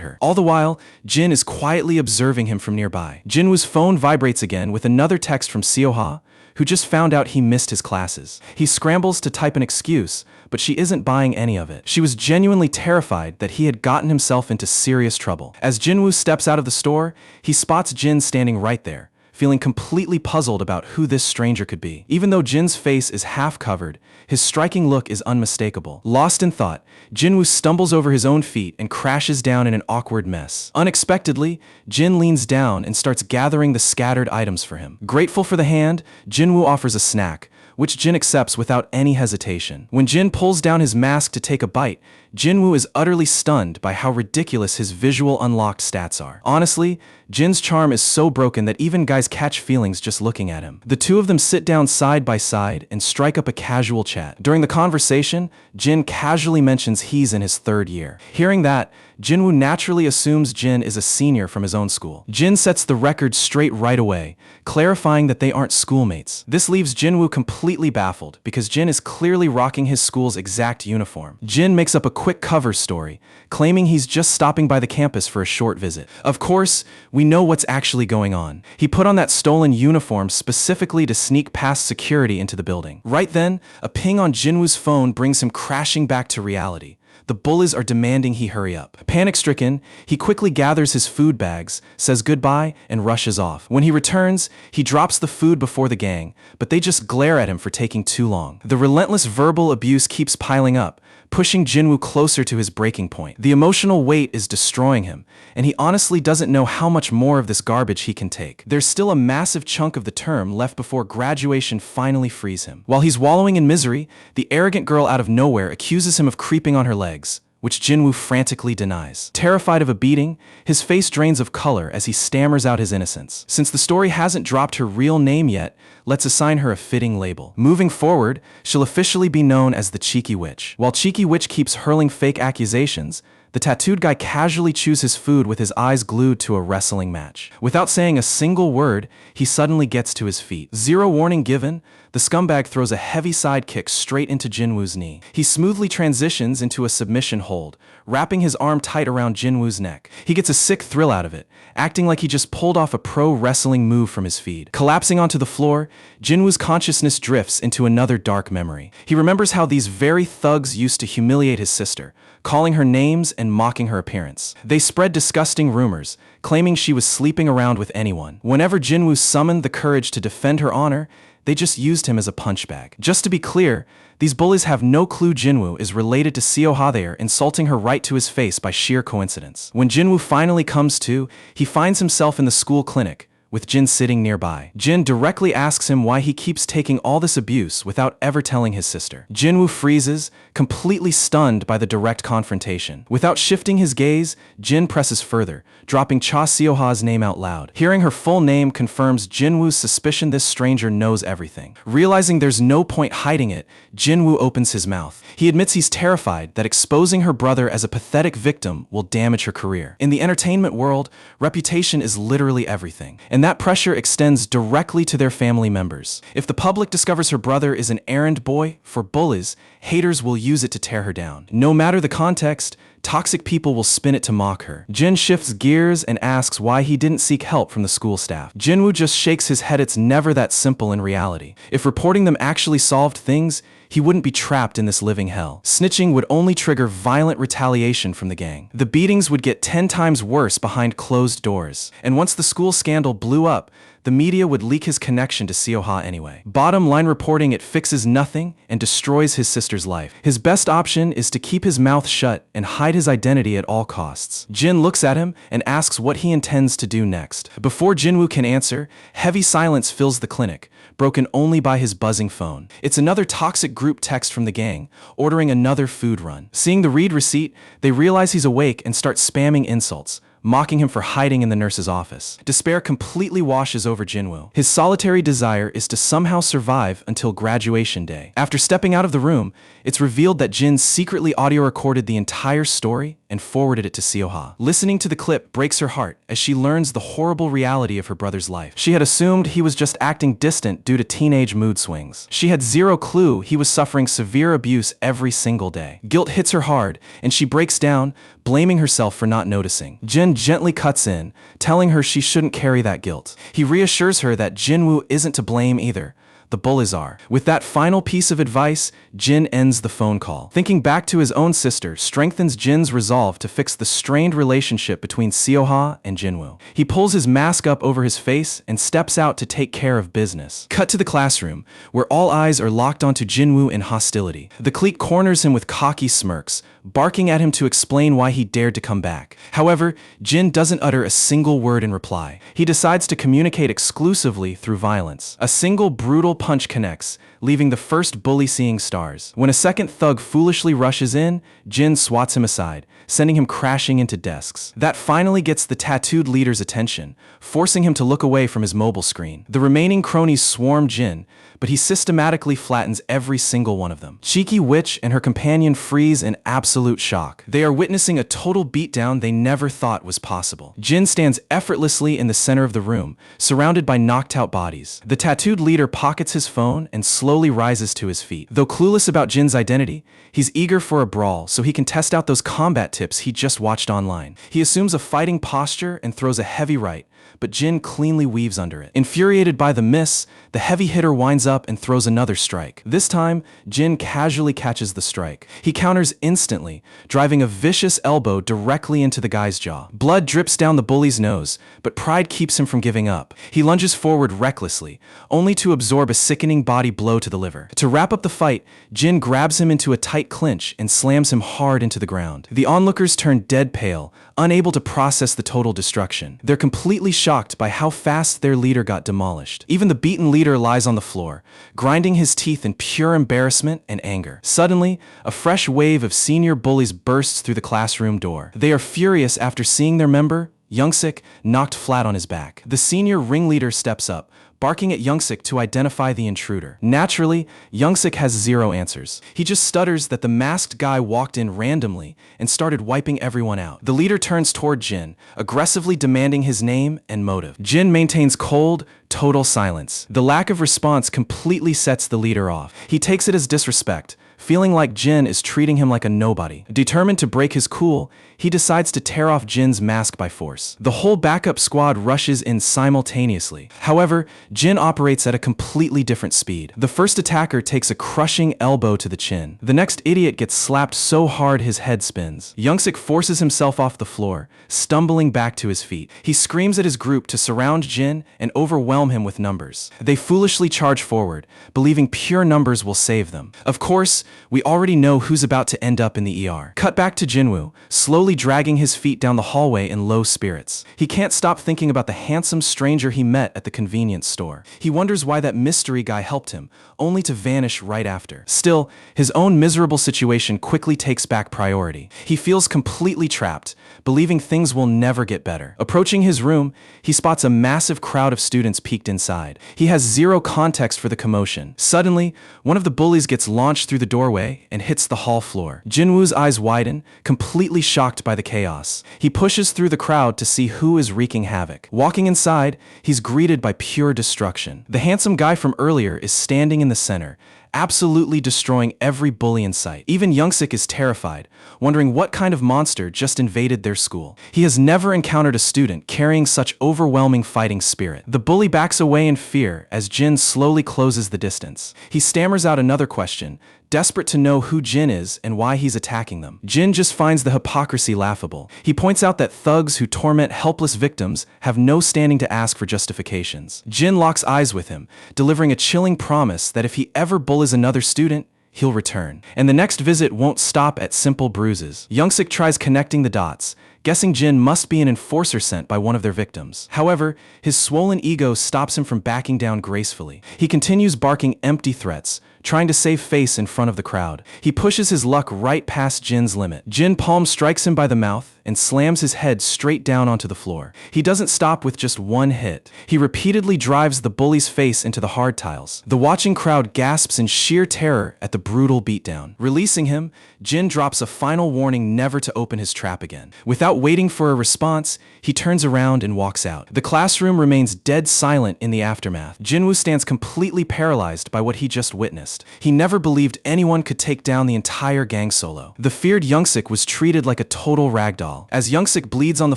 her. All the while, Jin is quietly observing him from nearby. Jinwoo's phone vibrates again with another text from Seoha, who just found out he missed his classes. He scrambles to type an excuse, but she isn't buying any of it. She was genuinely terrified that he had gotten himself into serious trouble. As Jinwoo steps out of the store, he spots Jin standing right there, feeling completely puzzled about who this stranger could be. Even though Jin's face is half covered, his striking look is unmistakable. Lost in thought, Jinwoo stumbles over his own feet and crashes down in an awkward mess. Unexpectedly, Jin leans down and starts gathering the scattered items for him. Grateful for the hand, Jinwoo offers a snack, which Jin accepts without any hesitation. When Jin pulls down his mask to take a bite, Jinwoo is utterly stunned by how ridiculous his visual unlocked stats are. Honestly, Jin's charm is so broken that even guys catch feelings just looking at him. The two of them sit down side by side and strike up a casual chat. During the conversation, Jin casually mentions he's in his 3rd year. Hearing that, Jinwoo naturally assumes Jin is a senior from his own school. Jin sets the record straight right away, clarifying that they aren't schoolmates. This leaves Jinwoo completely baffled because Jin is clearly rocking his school's exact uniform. Jin makes up a quick cover story, claiming he's just stopping by the campus for a short visit. Of course, we know what's actually going on. He put on that stolen uniform specifically to sneak past security into the building. Right then, a ping on Jinwoo's phone brings him crashing back to reality. The bullies are demanding he hurry up. Panic-stricken, he quickly gathers his food bags, says goodbye, and rushes off. When he returns, he drops the food before the gang, but they just glare at him for taking too long. The relentless verbal abuse keeps piling up, pushing Jinwoo closer to his breaking point. The emotional weight is destroying him, and he honestly doesn't know how much more of this garbage he can take. There's still a massive chunk of the term left before graduation finally frees him. While he's wallowing in misery, the arrogant girl out of nowhere accuses him of creeping on her legs, which Jinwoo frantically denies. Terrified of a beating, his face drains of color as he stammers out his innocence. Since the story hasn't dropped her real name yet, let's assign her a fitting label. Moving forward, she'll officially be known as the Cheeky Witch. While Cheeky Witch keeps hurling fake accusations, the tattooed guy casually chews his food with his eyes glued to a wrestling match. Without saying a single word, he suddenly gets to his feet. Zero warning given, the scumbag throws a heavy side kick straight into Jinwoo's knee. He smoothly transitions into a submission hold, wrapping his arm tight around Jinwoo's neck. He gets a sick thrill out of it, acting like he just pulled off a pro wrestling move from his feed. Collapsing onto the floor, Jinwoo's consciousness drifts into another dark memory. He remembers how these very thugs used to humiliate his sister, calling her names and mocking her appearance. They spread disgusting rumors, claiming she was sleeping around with anyone. Whenever Jinwoo summoned the courage to defend her honor, they just used him as a punchbag. Just to be clear, these bullies have no clue Jinwoo is related to Seoha. They are insulting her right to his face by sheer coincidence. When Jinwoo finally comes to, he finds himself in the school clinic, with Jin sitting nearby. Jin directly asks him why he keeps taking all this abuse without ever telling his sister. Jinwoo freezes, completely stunned by the direct confrontation. Without shifting his gaze, Jin presses further, dropping Cha Seoha's name out loud. Hearing her full name confirms Jinwoo's suspicion this stranger knows everything. Realizing there's no point hiding it, Jinwoo opens his mouth. He admits he's terrified that exposing her brother as a pathetic victim will damage her career. In the entertainment world, reputation is literally everything. And that pressure extends directly to their family members. If the public discovers her brother is an errand boy for Bullies, haters will use it to tear her down. No matter the context, toxic people will spin it to mock her. Jin shifts gears and asks why he didn't seek help from the school staff. Jinwoo just shakes his head. It's never that simple in reality. If reporting them actually solved things, he wouldn't be trapped in this living hell. Snitching would only trigger violent retaliation from the gang. The beatings would get 10 times worse behind closed doors. And once the school scandal blew up, the media would leak his connection to Seoha anyway. Bottom line reporting, it fixes nothing and destroys his sister's life. His best option is to keep his mouth shut and hide his identity at all costs. Jin looks at him and asks what he intends to do next. Before Jinwoo can answer, heavy silence fills the clinic, broken only by his buzzing phone. It's another toxic group text from the gang, ordering another food run. Seeing the read receipt, they realize he's awake and start spamming insults, mocking him for hiding in the nurse's office. Despair completely washes over Jinwoo. His solitary desire is to somehow survive until graduation day. After stepping out of the room, it's revealed that Jin secretly audio recorded the entire story and forwarded it to Seoha. Listening to the clip breaks her heart as she learns the horrible reality of her brother's life. She had assumed he was just acting distant due to teenage mood swings. She had zero clue he was suffering severe abuse every single day. Guilt hits her hard, and she breaks down, blaming herself for not noticing. Jin gently cuts in, telling her she shouldn't carry that guilt. He reassures her that Jinwoo isn't to blame either. The Bullies are. With that final piece of advice, Jin ends the phone call. Thinking back to his own sister strengthens Jin's resolve to fix the strained relationship between Seoha and Jinwoo. He pulls his mask up over his face and steps out to take care of business. Cut to the classroom, where all eyes are locked onto Jinwoo in hostility. The clique corners him with cocky smirks, barking at him to explain why he dared to come back. However, Jin doesn't utter a single word in reply. He decides to communicate exclusively through violence. A single brutal punch connects, leaving the first bully seeing stars. When a second thug foolishly rushes in, Jin swats him aside, sending him crashing into desks. That finally gets the tattooed leader's attention, forcing him to look away from his mobile screen. The remaining cronies swarm Jin, but he systematically flattens every single one of them. Cheeky Witch and her companion freeze in absolute shock. They are witnessing a total beatdown they never thought was possible. Jin stands effortlessly in the center of the room, surrounded by knocked-out bodies. The tattooed leader pockets his phone and slowly rises to his feet. Though clueless about Jin's identity, he's eager for a brawl so he can test out those combat tips he just watched online. He assumes a fighting posture and throws a heavy right, but Jin cleanly weaves under it. Infuriated by the miss, the heavy hitter winds up and throws another strike. This time, Jin casually catches the strike. He counters instantly, driving a vicious elbow directly into the guy's jaw. Blood drips down the bully's nose, but pride keeps him from giving up. He lunges forward recklessly, only to absorb a sickening body blow to the liver. To wrap up the fight, Jin grabs him into a tight clinch and slams him hard into the ground. The onlookers turn dead pale, unable to process the total destruction. They're completely shocked by how fast their leader got demolished. Even the beaten leader lies on the floor, grinding his teeth in pure embarrassment and anger. Suddenly, a fresh wave of senior bullies bursts through the classroom door. They are furious after seeing their member, Youngsik, knocked flat on his back. The senior ringleader steps up, barking at Youngsik to identify the intruder. Naturally, Youngsik has zero answers. He just stutters that the masked guy walked in randomly and started wiping everyone out. The leader turns toward Jin, aggressively demanding his name and motive. Jin maintains cold, total silence. The lack of response completely sets the leader off. He takes it as disrespect, feeling like Jin is treating him like a nobody. Determined to break his cool, he decides to tear off Jin's mask by force. The whole backup squad rushes in simultaneously. However, Jin operates at a completely different speed. The first attacker takes a crushing elbow to the chin. The next idiot gets slapped so hard his head spins. Youngsik forces himself off the floor, stumbling back to his feet. He screams at his group to surround Jin and overwhelm him with numbers. They foolishly charge forward, believing pure numbers will save them. Of course, we already know who's about to end up in the ER. Cut back to Jinwoo, slowly dragging his feet down the hallway in low spirits. He can't stop thinking about the handsome stranger he met at the convenience store. He wonders why that mystery guy helped him, only to vanish right after. Still, his own miserable situation quickly takes back priority. He feels completely trapped, believing things will never get better. Approaching his room, he spots a massive crowd of students peeked inside. He has zero context for the commotion. Suddenly, one of the bullies gets launched through the doorway and hits the hall floor. Jinwoo's eyes widen, completely shocked shocked by the chaos. He pushes through the crowd to see who is wreaking havoc. Walking inside, he's greeted by pure destruction. The handsome guy from earlier is standing in the center, absolutely destroying every bully in sight. Even Youngsik is terrified, wondering what kind of monster just invaded their school. He has never encountered a student carrying such overwhelming fighting spirit. The bully backs away in fear as Jin slowly closes the distance. He stammers out another question, desperate to know who Jin is and why he's attacking them. Jin just finds the hypocrisy laughable. He points out that thugs who torment helpless victims have no standing to ask for justifications. Jin locks eyes with him, delivering a chilling promise that if he ever bullies another student, he'll return. And the next visit won't stop at simple bruises. Youngsik tries connecting the dots, guessing Jin must be an enforcer sent by one of their victims. However, his swollen ego stops him from backing down gracefully. He continues barking empty threats, trying to save face in front of the crowd. He pushes his luck right past Jin's limit. Jin palm strikes him by the mouth and slams his head straight down onto the floor. He doesn't stop with just one hit. He repeatedly drives the bully's face into the hard tiles. The watching crowd gasps in sheer terror at the brutal beatdown. Releasing him, Jin drops a final warning never to open his trap again. Without waiting for a response, he turns around and walks out. The classroom remains dead silent in the aftermath. Jinwoo stands completely paralyzed by what he just witnessed. He never believed anyone could take down the entire gang solo. The feared Youngsik was treated like a total ragdoll. As Youngsik bleeds on the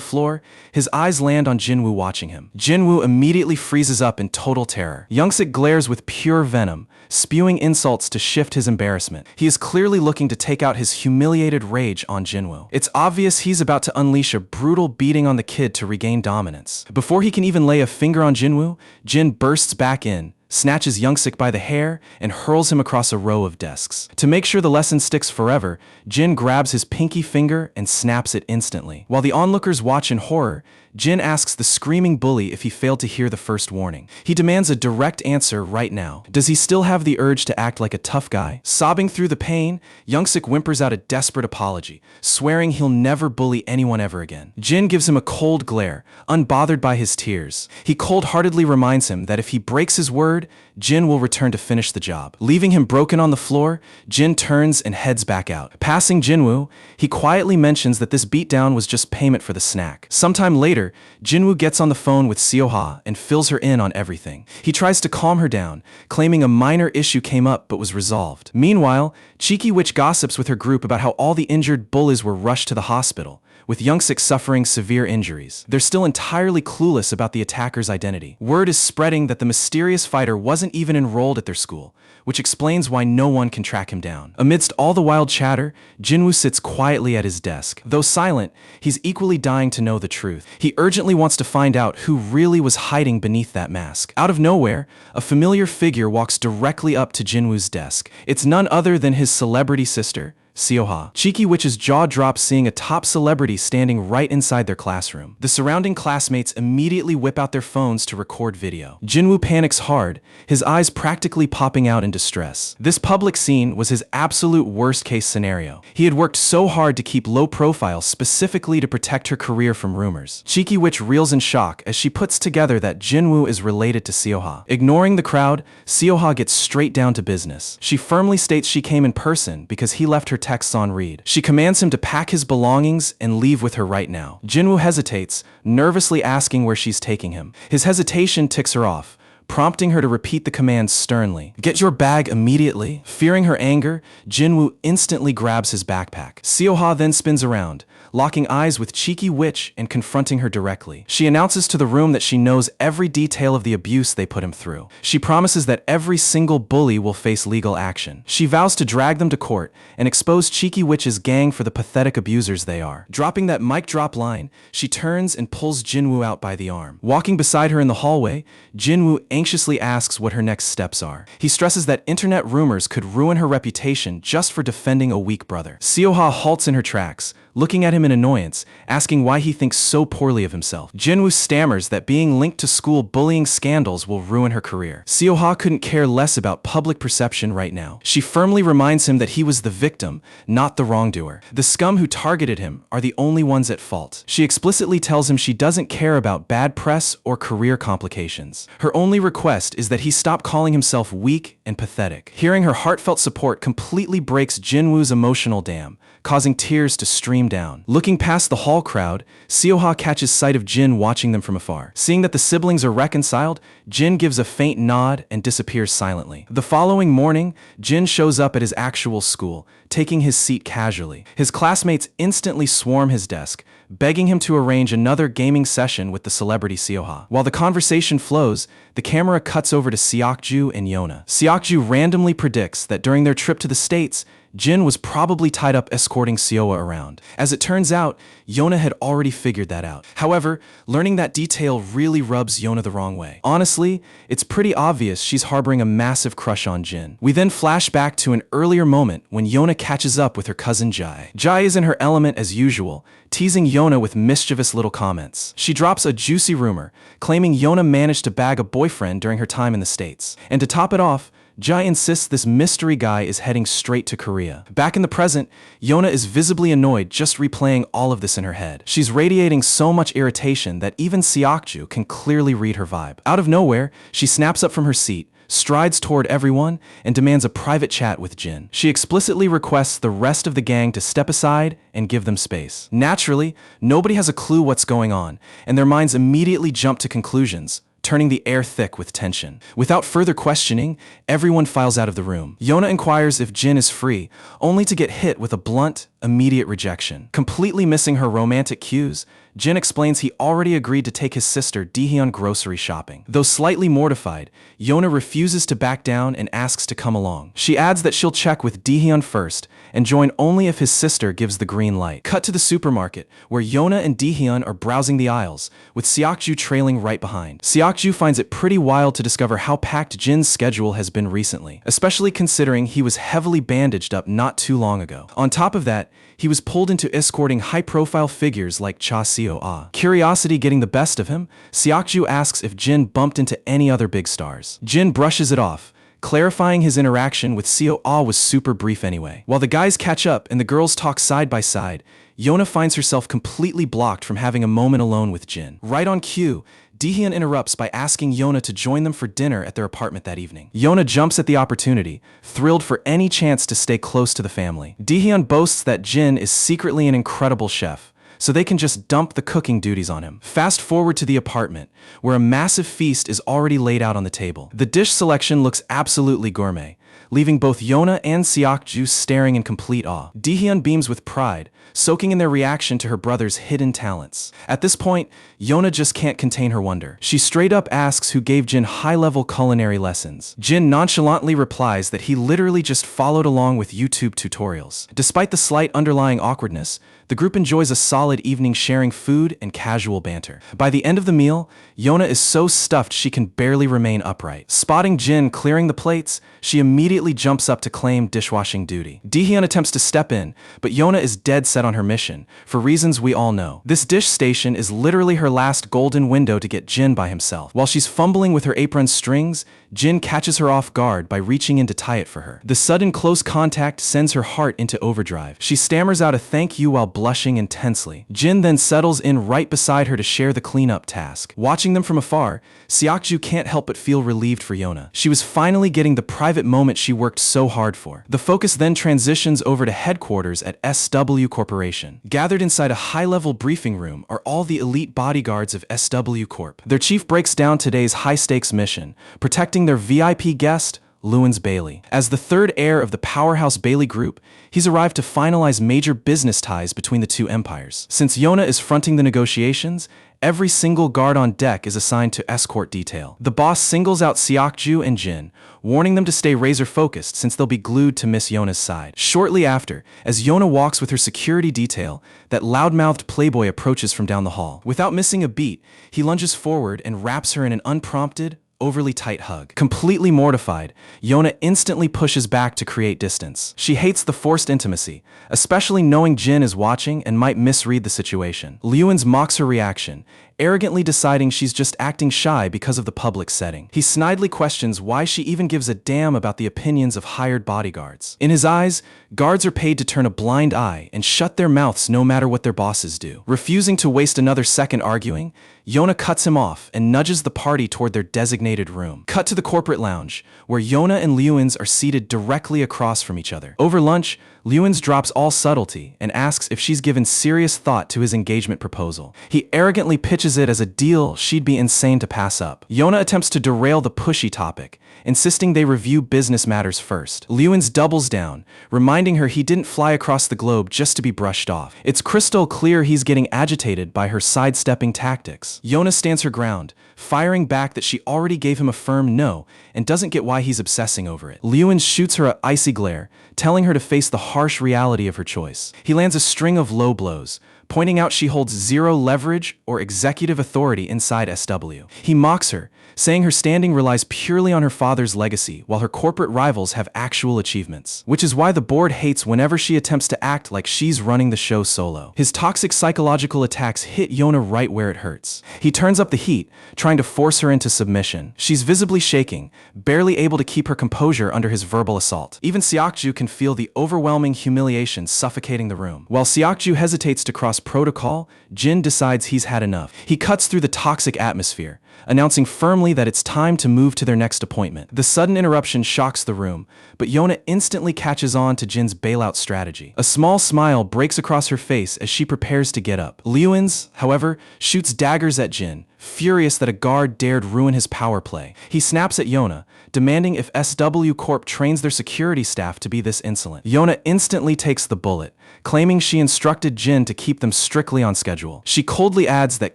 floor, his eyes land on Jinwoo watching him. Jinwoo immediately freezes up in total terror. Youngsik glares with pure venom, spewing insults to shift his embarrassment. He is clearly looking to take out his humiliated rage on Jinwoo. It's obvious he's about to unleash a brutal beating on the kid to regain dominance. Before he can even lay a finger on Jinwoo, Jin bursts back in, snatches Youngsik by the hair, and hurls him across a row of desks. To make sure the lesson sticks forever, Jin grabs his pinky finger and snaps it instantly. While the onlookers watch in horror, Jin asks the screaming bully if he failed to hear the first warning. He demands a direct answer right now. Does he still have the urge to act like a tough guy? Sobbing through the pain, Youngsik whimpers out a desperate apology, swearing he'll never bully anyone ever again. Jin gives him a cold glare, unbothered by his tears. He cold-heartedly reminds him that if he breaks his word, Jin will return to finish the job. Leaving him broken on the floor, Jin turns and heads back out. Passing Jinwoo, he quietly mentions that this beatdown was just payment for the snack. Sometime later, Jinwoo gets on the phone with Seoha and fills her in on everything. He tries to calm her down, claiming a minor issue came up but was resolved. Meanwhile, Cheeky Witch gossips with her group about how all the injured bullies were rushed to the hospital, with Youngsik suffering severe injuries. They're still entirely clueless about the attacker's identity. Word is spreading that the mysterious fighter wasn't even enrolled at their school, which explains why no one can track him down. Amidst all the wild chatter, Jinwoo sits quietly at his desk. Though silent, he's equally dying to know the truth. He urgently wants to find out who really was hiding beneath that mask. Out of nowhere, a familiar figure walks directly up to Jinwoo's desk. It's none other than his celebrity sister, Seoha. Cheeky Witch's jaw drops seeing a top celebrity standing right inside their classroom. The surrounding classmates immediately whip out their phones to record video. Jinwoo panics hard, his eyes practically popping out in distress. This public scene was his absolute worst-case scenario. He had worked so hard to keep low profile specifically to protect her career from rumors. Cheeky Witch reels in shock as she puts together that Jinwoo is related to Seoha. Ignoring the crowd, Seoha gets straight down to business. She firmly states she came in person because he left her texts on read. She commands him to pack his belongings and leave with her right now. Jinwoo hesitates, nervously asking where she's taking him. His hesitation ticks her off, prompting her to repeat the command sternly. Get your bag immediately. Fearing her anger, Jinwoo instantly grabs his backpack. Seoha then spins around, locking eyes with Cheeky Witch and confronting her directly. She announces to the room that she knows every detail of the abuse they put him through. She promises that every single bully will face legal action. She vows to drag them to court and expose Cheeky Witch's gang for the pathetic abusers they are. Dropping that mic drop line, she turns and pulls Jinwoo out by the arm. Walking beside her in the hallway, Jinwoo anxiously asks what her next steps are. He stresses that internet rumors could ruin her reputation just for defending a weak brother. Seoha halts in her tracks, looking at him in annoyance, asking why he thinks so poorly of himself. Jinwoo stammers that being linked to school bullying scandals will ruin her career. Seoha couldn't care less about public perception right now. She firmly reminds him that he was the victim, not the wrongdoer. The scum who targeted him are the only ones at fault. She explicitly tells him she doesn't care about bad press or career complications. Her only request is that he stop calling himself weak and pathetic. Hearing her heartfelt support completely breaks Jinwoo's emotional dam, causing tears to stream down. Looking past the hall crowd, Seoha catches sight of Jin watching them from afar. Seeing that the siblings are reconciled, Jin gives a faint nod and disappears silently. The following morning, Jin shows up at his actual school, taking his seat casually. His classmates instantly swarm his desk, begging him to arrange another gaming session with the celebrity Seoha. While the conversation flows, the camera cuts over to Seokju and Yona. Seokju randomly predicts that during their trip to the States, Jin was probably tied up escorting Seoha around. As it turns out, Yona had already figured that out. However, learning that detail really rubs Yona the wrong way. Honestly, it's pretty obvious she's harboring a massive crush on Jin. We then flash back to an earlier moment when Yona catches up with her cousin Jai. Jai is in her element as usual, teasing Yona with mischievous little comments. She drops a juicy rumor, claiming Yona managed to bag a boyfriend during her time in the States. And to top it off, Jai insists this mystery guy is heading straight to Korea. Back in the present, Yona is visibly annoyed just replaying all of this in her head. She's radiating so much irritation that even Seokju can clearly read her vibe. Out of nowhere, she snaps up from her seat, strides toward everyone, and demands a private chat with Jin. She explicitly requests the rest of the gang to step aside and give them space. Naturally, nobody has a clue what's going on, and their minds immediately jump to conclusions, turning the air thick with tension. Without further questioning, everyone files out of the room. Yona inquires if Jin is free, only to get hit with a blunt, immediate rejection. Completely missing her romantic cues, Jin explains he already agreed to take his sister Dehyun grocery shopping. Though slightly mortified, Yona refuses to back down and asks to come along. She adds that she'll check with Dehyun first and join only if his sister gives the green light. Cut to the supermarket, where Yona and Dehyun are browsing the aisles, with Seokju trailing right behind. Seokju finds it pretty wild to discover how packed Jin's schedule has been recently, especially considering he was heavily bandaged up not too long ago. On top of that, he was pulled into escorting high-profile figures like Cha Seo-ah. Curiosity getting the best of him, Seokju asks if Jin bumped into any other big stars. Jin brushes it off, clarifying his interaction with Seo-ah was super brief anyway. While the guys catch up and the girls talk side by side, Yona finds herself completely blocked from having a moment alone with Jin. Right on cue, Dehyun interrupts by asking Yona to join them for dinner at their apartment that evening. Yona jumps at the opportunity, thrilled for any chance to stay close to the family. Dehyun boasts that Jin is secretly an incredible chef, so they can just dump the cooking duties on him. Fast forward to the apartment, where a massive feast is already laid out on the table. The dish selection looks absolutely gourmet, leaving both Yona and Seokju staring in complete awe. Dehyun beams with pride, soaking in their reaction to her brother's hidden talents. At this point, Yona just can't contain her wonder. She straight up asks who gave Jin high-level culinary lessons. Jin nonchalantly replies that he literally just followed along with YouTube tutorials. Despite the slight underlying awkwardness, the group enjoys a solid evening sharing food and casual banter. By the end of the meal, Yona is so stuffed she can barely remain upright. Spotting Jin clearing the plates, she immediately jumps up to claim dishwashing duty. Dehyun attempts to step in, but Yona is dead set on her mission, for reasons we all know. This dish station is literally her last golden window to get Jin by himself. While she's fumbling with her apron's strings, Jin catches her off guard by reaching in to tie it for her. The sudden close contact sends her heart into overdrive. She stammers out a thank you while blushing intensely. Jin then settles in right beside her to share the cleanup task. Watching them from afar, Seokju can't help but feel relieved for Yona. She was finally getting the private moment she worked so hard for. The focus then transitions over to headquarters at SW Corporation. Gathered inside a high-level briefing room are all the elite bodyguards of SW Corp. Their chief breaks down today's high-stakes mission, protecting their VIP guest, Lewins Bailey. As the third heir of the powerhouse Bailey Group, he's arrived to finalize major business ties between the two empires. Since Yona is fronting the negotiations, every single guard on deck is assigned to escort detail. The boss singles out Seokju and Jin, warning them to stay razor-focused since they'll be glued to Miss Yona's side. Shortly after, as Yona walks with her security detail, that loud-mouthed playboy approaches from down the hall. Without missing a beat, he lunges forward and wraps her in an unprompted, overly tight hug. Completely mortified, Yona instantly pushes back to create distance. She hates the forced intimacy, especially knowing Jin is watching and might misread the situation. Lewins mocks her reaction, arrogantly deciding she's just acting shy because of the public setting. He snidely questions why she even gives a damn about the opinions of hired bodyguards. In his eyes, guards are paid to turn a blind eye and shut their mouths no matter what their bosses do. Refusing to waste another second arguing, Yona cuts him off and nudges the party toward their designated room. Cut to the corporate lounge, where Yona and Lewins are seated directly across from each other. Over lunch, Lewins drops all subtlety and asks if she's given serious thought to his engagement proposal. He arrogantly pitches it as a deal she'd be insane to pass up. Yona attempts to derail the pushy topic, insisting they review business matters first. Lewins doubles down, reminding her he didn't fly across the globe just to be brushed off. It's crystal clear he's getting agitated by her sidestepping tactics. Yona stands her ground, firing back that she already gave him a firm no and doesn't get why he's obsessing over it. Lewins shoots her an icy glare, telling her to face the harsh reality of her choice. He lands a string of low blows, pointing out she holds zero leverage or executive authority inside SW. He mocks her, saying her standing relies purely on her father's legacy while her corporate rivals have actual achievements, which is why the board hates whenever she attempts to act like she's running the show solo. His toxic psychological attacks hit Yona right where it hurts. He turns up the heat, trying to force her into submission. She's visibly shaking, barely able to keep her composure under his verbal assault. Even Seokju can feel the overwhelming humiliation suffocating the room. While Seokju hesitates to cross protocol, Jin decides he's had enough. He cuts through the toxic atmosphere, announcing firmly that it's time to move to their next appointment. The sudden interruption shocks the room, but Yona instantly catches on to Jin's bailout strategy. A small smile breaks across her face as she prepares to get up. Lewins, however, shoots daggers at Jin, furious that a guard dared ruin his power play. He snaps at Yona, demanding if SW Corp trains their security staff to be this insolent. Yona instantly takes the bullet, claiming she instructed Jin to keep them strictly on schedule. She coldly adds that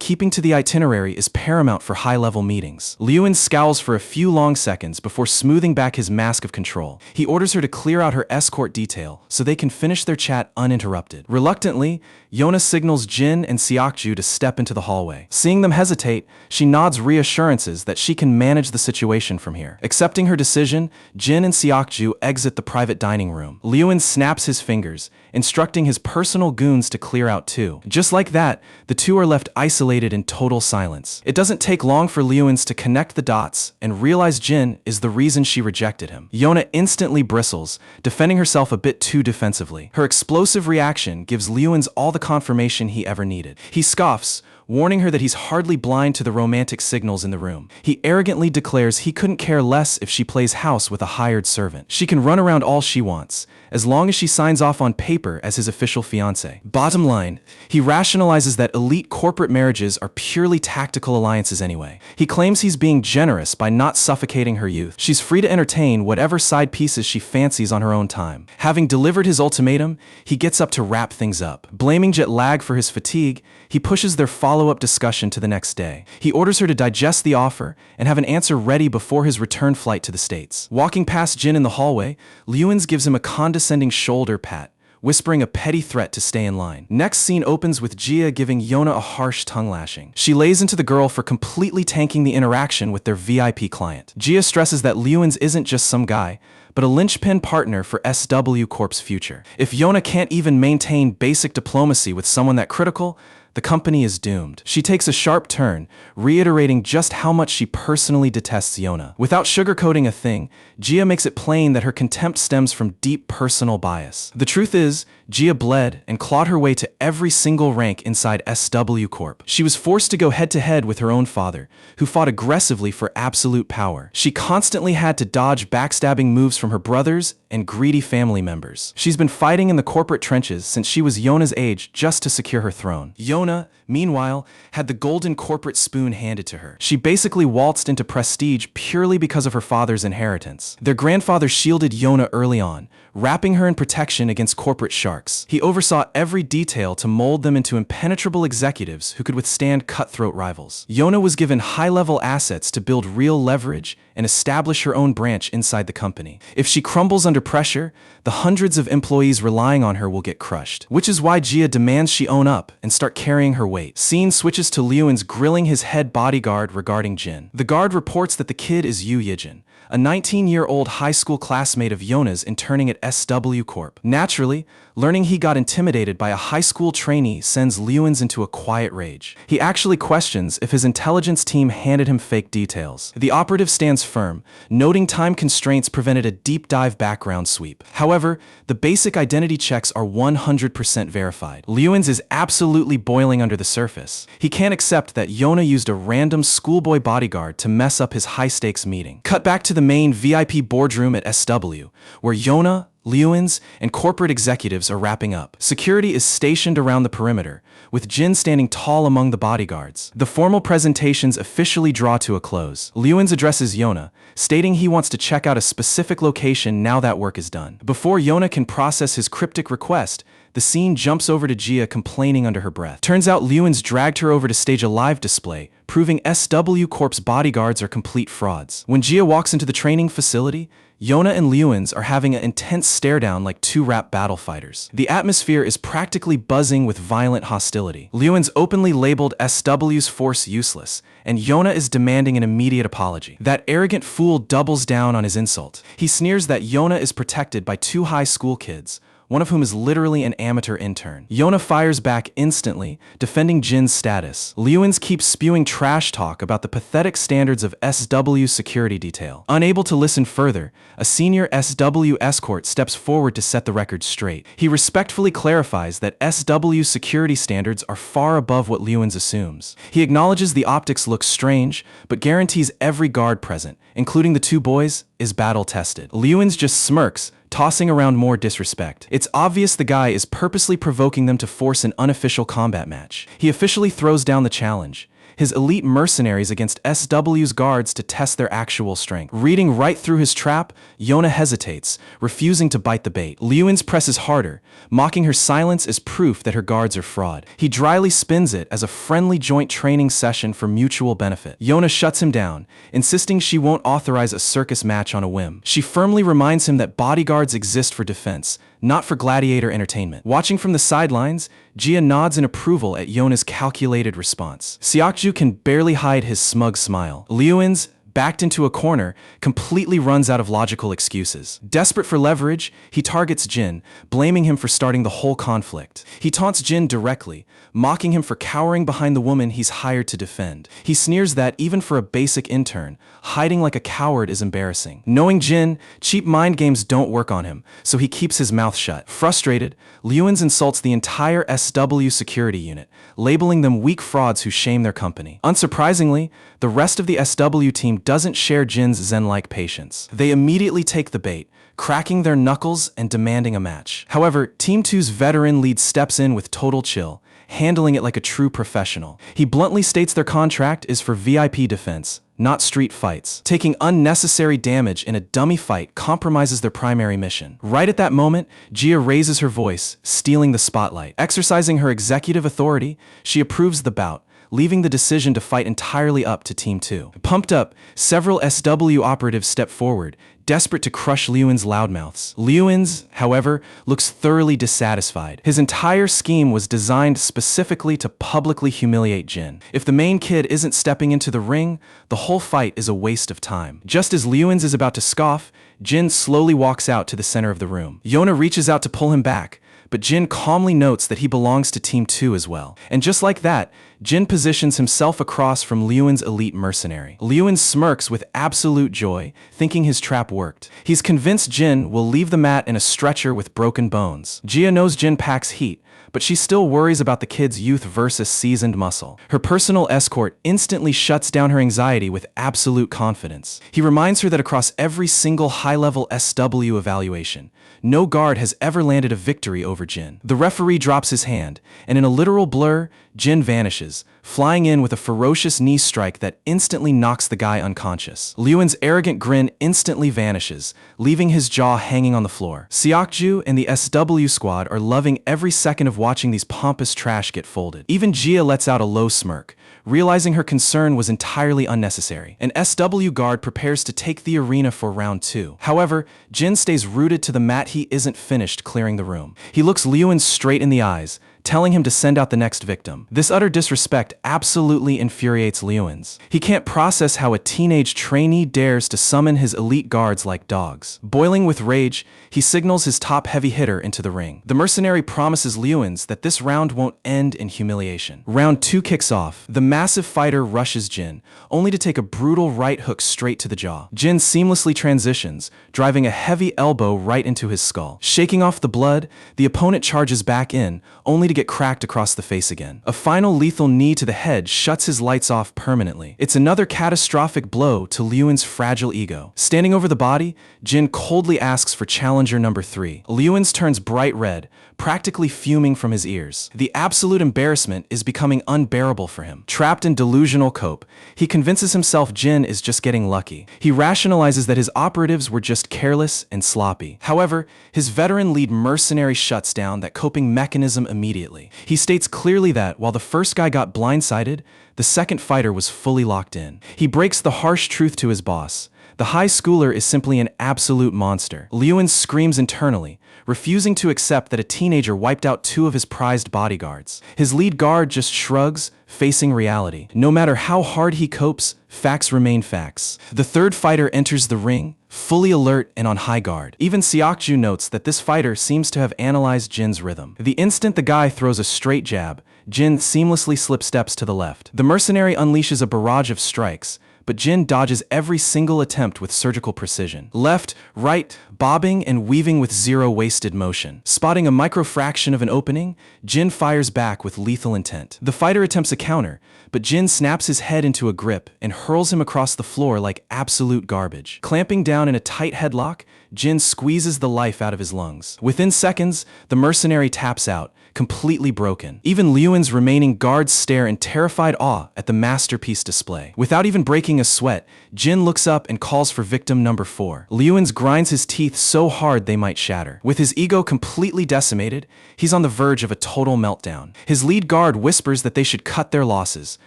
keeping to the itinerary is paramount for high-level meetings. Lewin scowls for a few long seconds before smoothing back his mask of control. He orders her to clear out her escort detail so they can finish their chat uninterrupted. Reluctantly, Yona signals Jin and Seokju to step into the hallway. Seeing them hesitate, she nods reassurances that she can manage the situation from here. Accepting her decision, Jin and Seokju exit the private dining room. Lewin snaps his fingers, instructing his personal goons to clear out too. Just like that, the two are left isolated in total silence. It doesn't take long for Lewins to connect the dots and realize Jin is the reason she rejected him. Yona instantly bristles, defending herself a bit too defensively. Her explosive reaction gives Lewins all the confirmation he ever needed. He scoffs, warning her that he's hardly blind to the romantic signals in the room. He arrogantly declares he couldn't care less if she plays house with a hired servant. She can run around all she wants, as long as she signs off on paper as his official fiancé. Bottom line, he rationalizes that elite corporate marriages are purely tactical alliances anyway. He claims he's being generous by not suffocating her youth. She's free to entertain whatever side pieces she fancies on her own time. Having delivered his ultimatum, he gets up to wrap things up. Blaming jet lag for his fatigue, he pushes their follow-up discussion to the next day. He orders her to digest the offer and have an answer ready before his return flight to the States. Walking past Jin in the hallway, Lewins gives him a condescending shoulder pat, whispering a petty threat to stay in line. Next scene opens with Jia giving Yona a harsh tongue lashing. She lays into the girl for completely tanking the interaction with their VIP client. Jia stresses that Lewins isn't just some guy, but a linchpin partner for SW Corp's future. If Yona can't even maintain basic diplomacy with someone that critical, the company is doomed. She takes a sharp turn, reiterating just how much she personally detests Yona. Without sugarcoating a thing, Jia makes it plain that her contempt stems from deep personal bias. The truth is, Jia bled and clawed her way to every single rank inside SW Corp. She was forced to go head-to-head with her own father, who fought aggressively for absolute power. She constantly had to dodge backstabbing moves from her brothers and greedy family members. She's been fighting in the corporate trenches since she was Yona's age just to secure her throne. Yona, meanwhile, had the golden corporate spoon handed to her. She basically waltzed into prestige purely because of her father's inheritance. Their grandfather shielded Yona early on, wrapping her in protection against corporate sharks. He oversaw every detail to mold them into impenetrable executives who could withstand cutthroat rivals. Yona was given high-level assets to build real leverage and establish her own branch inside the company. If she crumbles under pressure, the hundreds of employees relying on her will get crushed. Which is why Jia demands she own up and start carrying her weight. Scene switches to Lewins grilling his head bodyguard regarding Jin. The guard reports that the kid is Yu Yijin, a 19-year-old high school classmate of Yona's interning at SW Corp. Naturally, Learning he got intimidated by a high school trainee sends Lewins into a quiet rage. He actually questions if his intelligence team handed him fake details. The operative stands firm, noting time constraints prevented a deep dive background sweep. However, the basic identity checks are 100% verified. Lewins is absolutely boiling under the surface. He can't accept that Yona used a random schoolboy bodyguard to mess up his high-stakes meeting. Cut back to the main VIP boardroom at SW, where Yona, Lewins, and corporate executives are wrapping up. Security is stationed around the perimeter, with Jin standing tall among the bodyguards. The formal presentations officially draw to a close. Lewins addresses Yona, stating he wants to check out a specific location now that work is done. Before Yona can process his cryptic request, the scene jumps over to Gia complaining under her breath. Turns out Lewins dragged her over to stage a live display, proving SW Corp's bodyguards are complete frauds. When Gia walks into the training facility, Yona and Lewins are having an intense stare-down like two rap battle fighters. The atmosphere is practically buzzing with violent hostility. Lewins openly labeled SW's force useless, and Yona is demanding an immediate apology. That arrogant fool doubles down on his insult. He sneers that Yona is protected by two high school kids, one of whom is literally an amateur intern. Yona fires back instantly, defending Jin's status. Lewins keeps spewing trash talk about the pathetic standards of SW's security detail. Unable to listen further, a senior SW escort steps forward to set the record straight. He respectfully clarifies that SW's security standards are far above what Lewins assumes. He acknowledges the optics look strange, but guarantees every guard present, including the two boys, is battle-tested. Lewins just smirks, tossing around more disrespect. It's obvious the guy is purposely provoking them to force an unofficial combat match. He officially throws down the challenge, his elite mercenaries against SW's guards to test their actual strength. Reading right through his trap, Yona hesitates, refusing to bite the bait. Lewins presses harder, mocking her silence as proof that her guards are fraud. He dryly spins it as a friendly joint training session for mutual benefit. Yona shuts him down, insisting she won't authorize a circus match on a whim. She firmly reminds him that bodyguards exist for defense, not for gladiator entertainment. Watching from the sidelines, Gia nods in approval at Yona's calculated response. Seokju can barely hide his smug smile. Lewins, backed into a corner, completely runs out of logical excuses. Desperate for leverage, he targets Jin, blaming him for starting the whole conflict. He taunts Jin directly, mocking him for cowering behind the woman he's hired to defend. He sneers that even for a basic intern, hiding like a coward is embarrassing. Knowing Jin, cheap mind games don't work on him, so he keeps his mouth shut. Frustrated, Lewins insults the entire SW security unit, labeling them weak frauds who shame their company. Unsurprisingly, the rest of the SW team doesn't share Jin's zen-like patience. They immediately take the bait, cracking their knuckles and demanding a match. However, Team 2's veteran lead steps in with total chill, handling it like a true professional. He bluntly states their contract is for VIP defense, not street fights. Taking unnecessary damage in a dummy fight compromises their primary mission. Right at that moment, Gia raises her voice, stealing the spotlight. Exercising her executive authority, she approves the bout, leaving the decision to fight entirely up to Team 2. Pumped up, several SW operatives step forward, desperate to crush Lewins' loudmouths. Lewins, however, looks thoroughly dissatisfied. His entire scheme was designed specifically to publicly humiliate Jin. If the main kid isn't stepping into the ring, the whole fight is a waste of time. Just as Lewins is about to scoff, Jin slowly walks out to the center of the room. Yona reaches out to pull him back, but Jin calmly notes that he belongs to Team 2 as well. And just like that, Jin positions himself across from Lewins' elite mercenary. Lewin smirks with absolute joy, thinking his trap worked. He's convinced Jin will leave the mat in a stretcher with broken bones. Gia knows Jin packs heat, but she still worries about the kid's youth versus seasoned muscle. Her personal escort instantly shuts down her anxiety with absolute confidence. He reminds her that across every single high-level SW evaluation, no guard has ever landed a victory over Jin. The referee drops his hand, and in a literal blur, Jin vanishes, flying in with a ferocious knee strike that instantly knocks the guy unconscious. Lewin's arrogant grin instantly vanishes, leaving his jaw hanging on the floor. Seokju and the SW squad are loving every second of watching these pompous trash get folded. Even Gia lets out a low smirk, realizing her concern was entirely unnecessary. An SW guard prepares to take the arena for round 2. However, Jin stays rooted to the mat. He isn't finished clearing the room. He looks Lewin straight in the eyes, telling him to send out the next victim. This utter disrespect absolutely infuriates Lewins. He can't process how a teenage trainee dares to summon his elite guards like dogs. Boiling with rage, he signals his top heavy hitter into the ring. The mercenary promises Lewins that this round won't end in humiliation. Round 2 kicks off. The massive fighter rushes Jin, only to take a brutal right hook straight to the jaw. Jin seamlessly transitions, driving a heavy elbow right into his skull. Shaking off the blood, the opponent charges back in, only to get cracked across the face again. A final lethal knee to the head shuts his lights off permanently. It's another catastrophic blow to Lewin's fragile ego. Standing over the body, Jin coldly asks for challenger number 3. Lewins turns bright red, practically fuming from his ears. The absolute embarrassment is becoming unbearable for him. Trapped in delusional cope, he convinces himself Jin is just getting lucky. He rationalizes that his operatives were just careless and sloppy. However, his veteran lead mercenary shuts down that coping mechanism immediately. He states clearly that while the first guy got blindsided, the second fighter was fully locked in. He breaks the harsh truth to his boss. The high schooler is simply an absolute monster. Lewin screams internally, refusing to accept that a teenager wiped out 2 of his prized bodyguards. His lead guard just shrugs, facing reality. No matter how hard he copes, facts remain facts. The third fighter enters the ring, fully alert and on high guard. Even Seokju notes that this fighter seems to have analyzed Jin's rhythm. The instant the guy throws a straight jab, Jin seamlessly slips steps to the left. The mercenary unleashes a barrage of strikes, but Jin dodges every single attempt with surgical precision. Left, right, bobbing and weaving with zero wasted motion. Spotting a microfraction of an opening, Jin fires back with lethal intent. The fighter attempts a counter, but Jin snaps his head into a grip and hurls him across the floor like absolute garbage. Clamping down in a tight headlock, Jin squeezes the life out of his lungs. Within seconds, the mercenary taps out, completely broken. Even Lewin's remaining guards stare in terrified awe at the masterpiece display. Without even breaking a sweat, Jin looks up and calls for victim number 4. Lewins grinds his teeth so hard they might shatter. With his ego completely decimated, he's on the verge of a total meltdown. His lead guard whispers that they should cut their losses,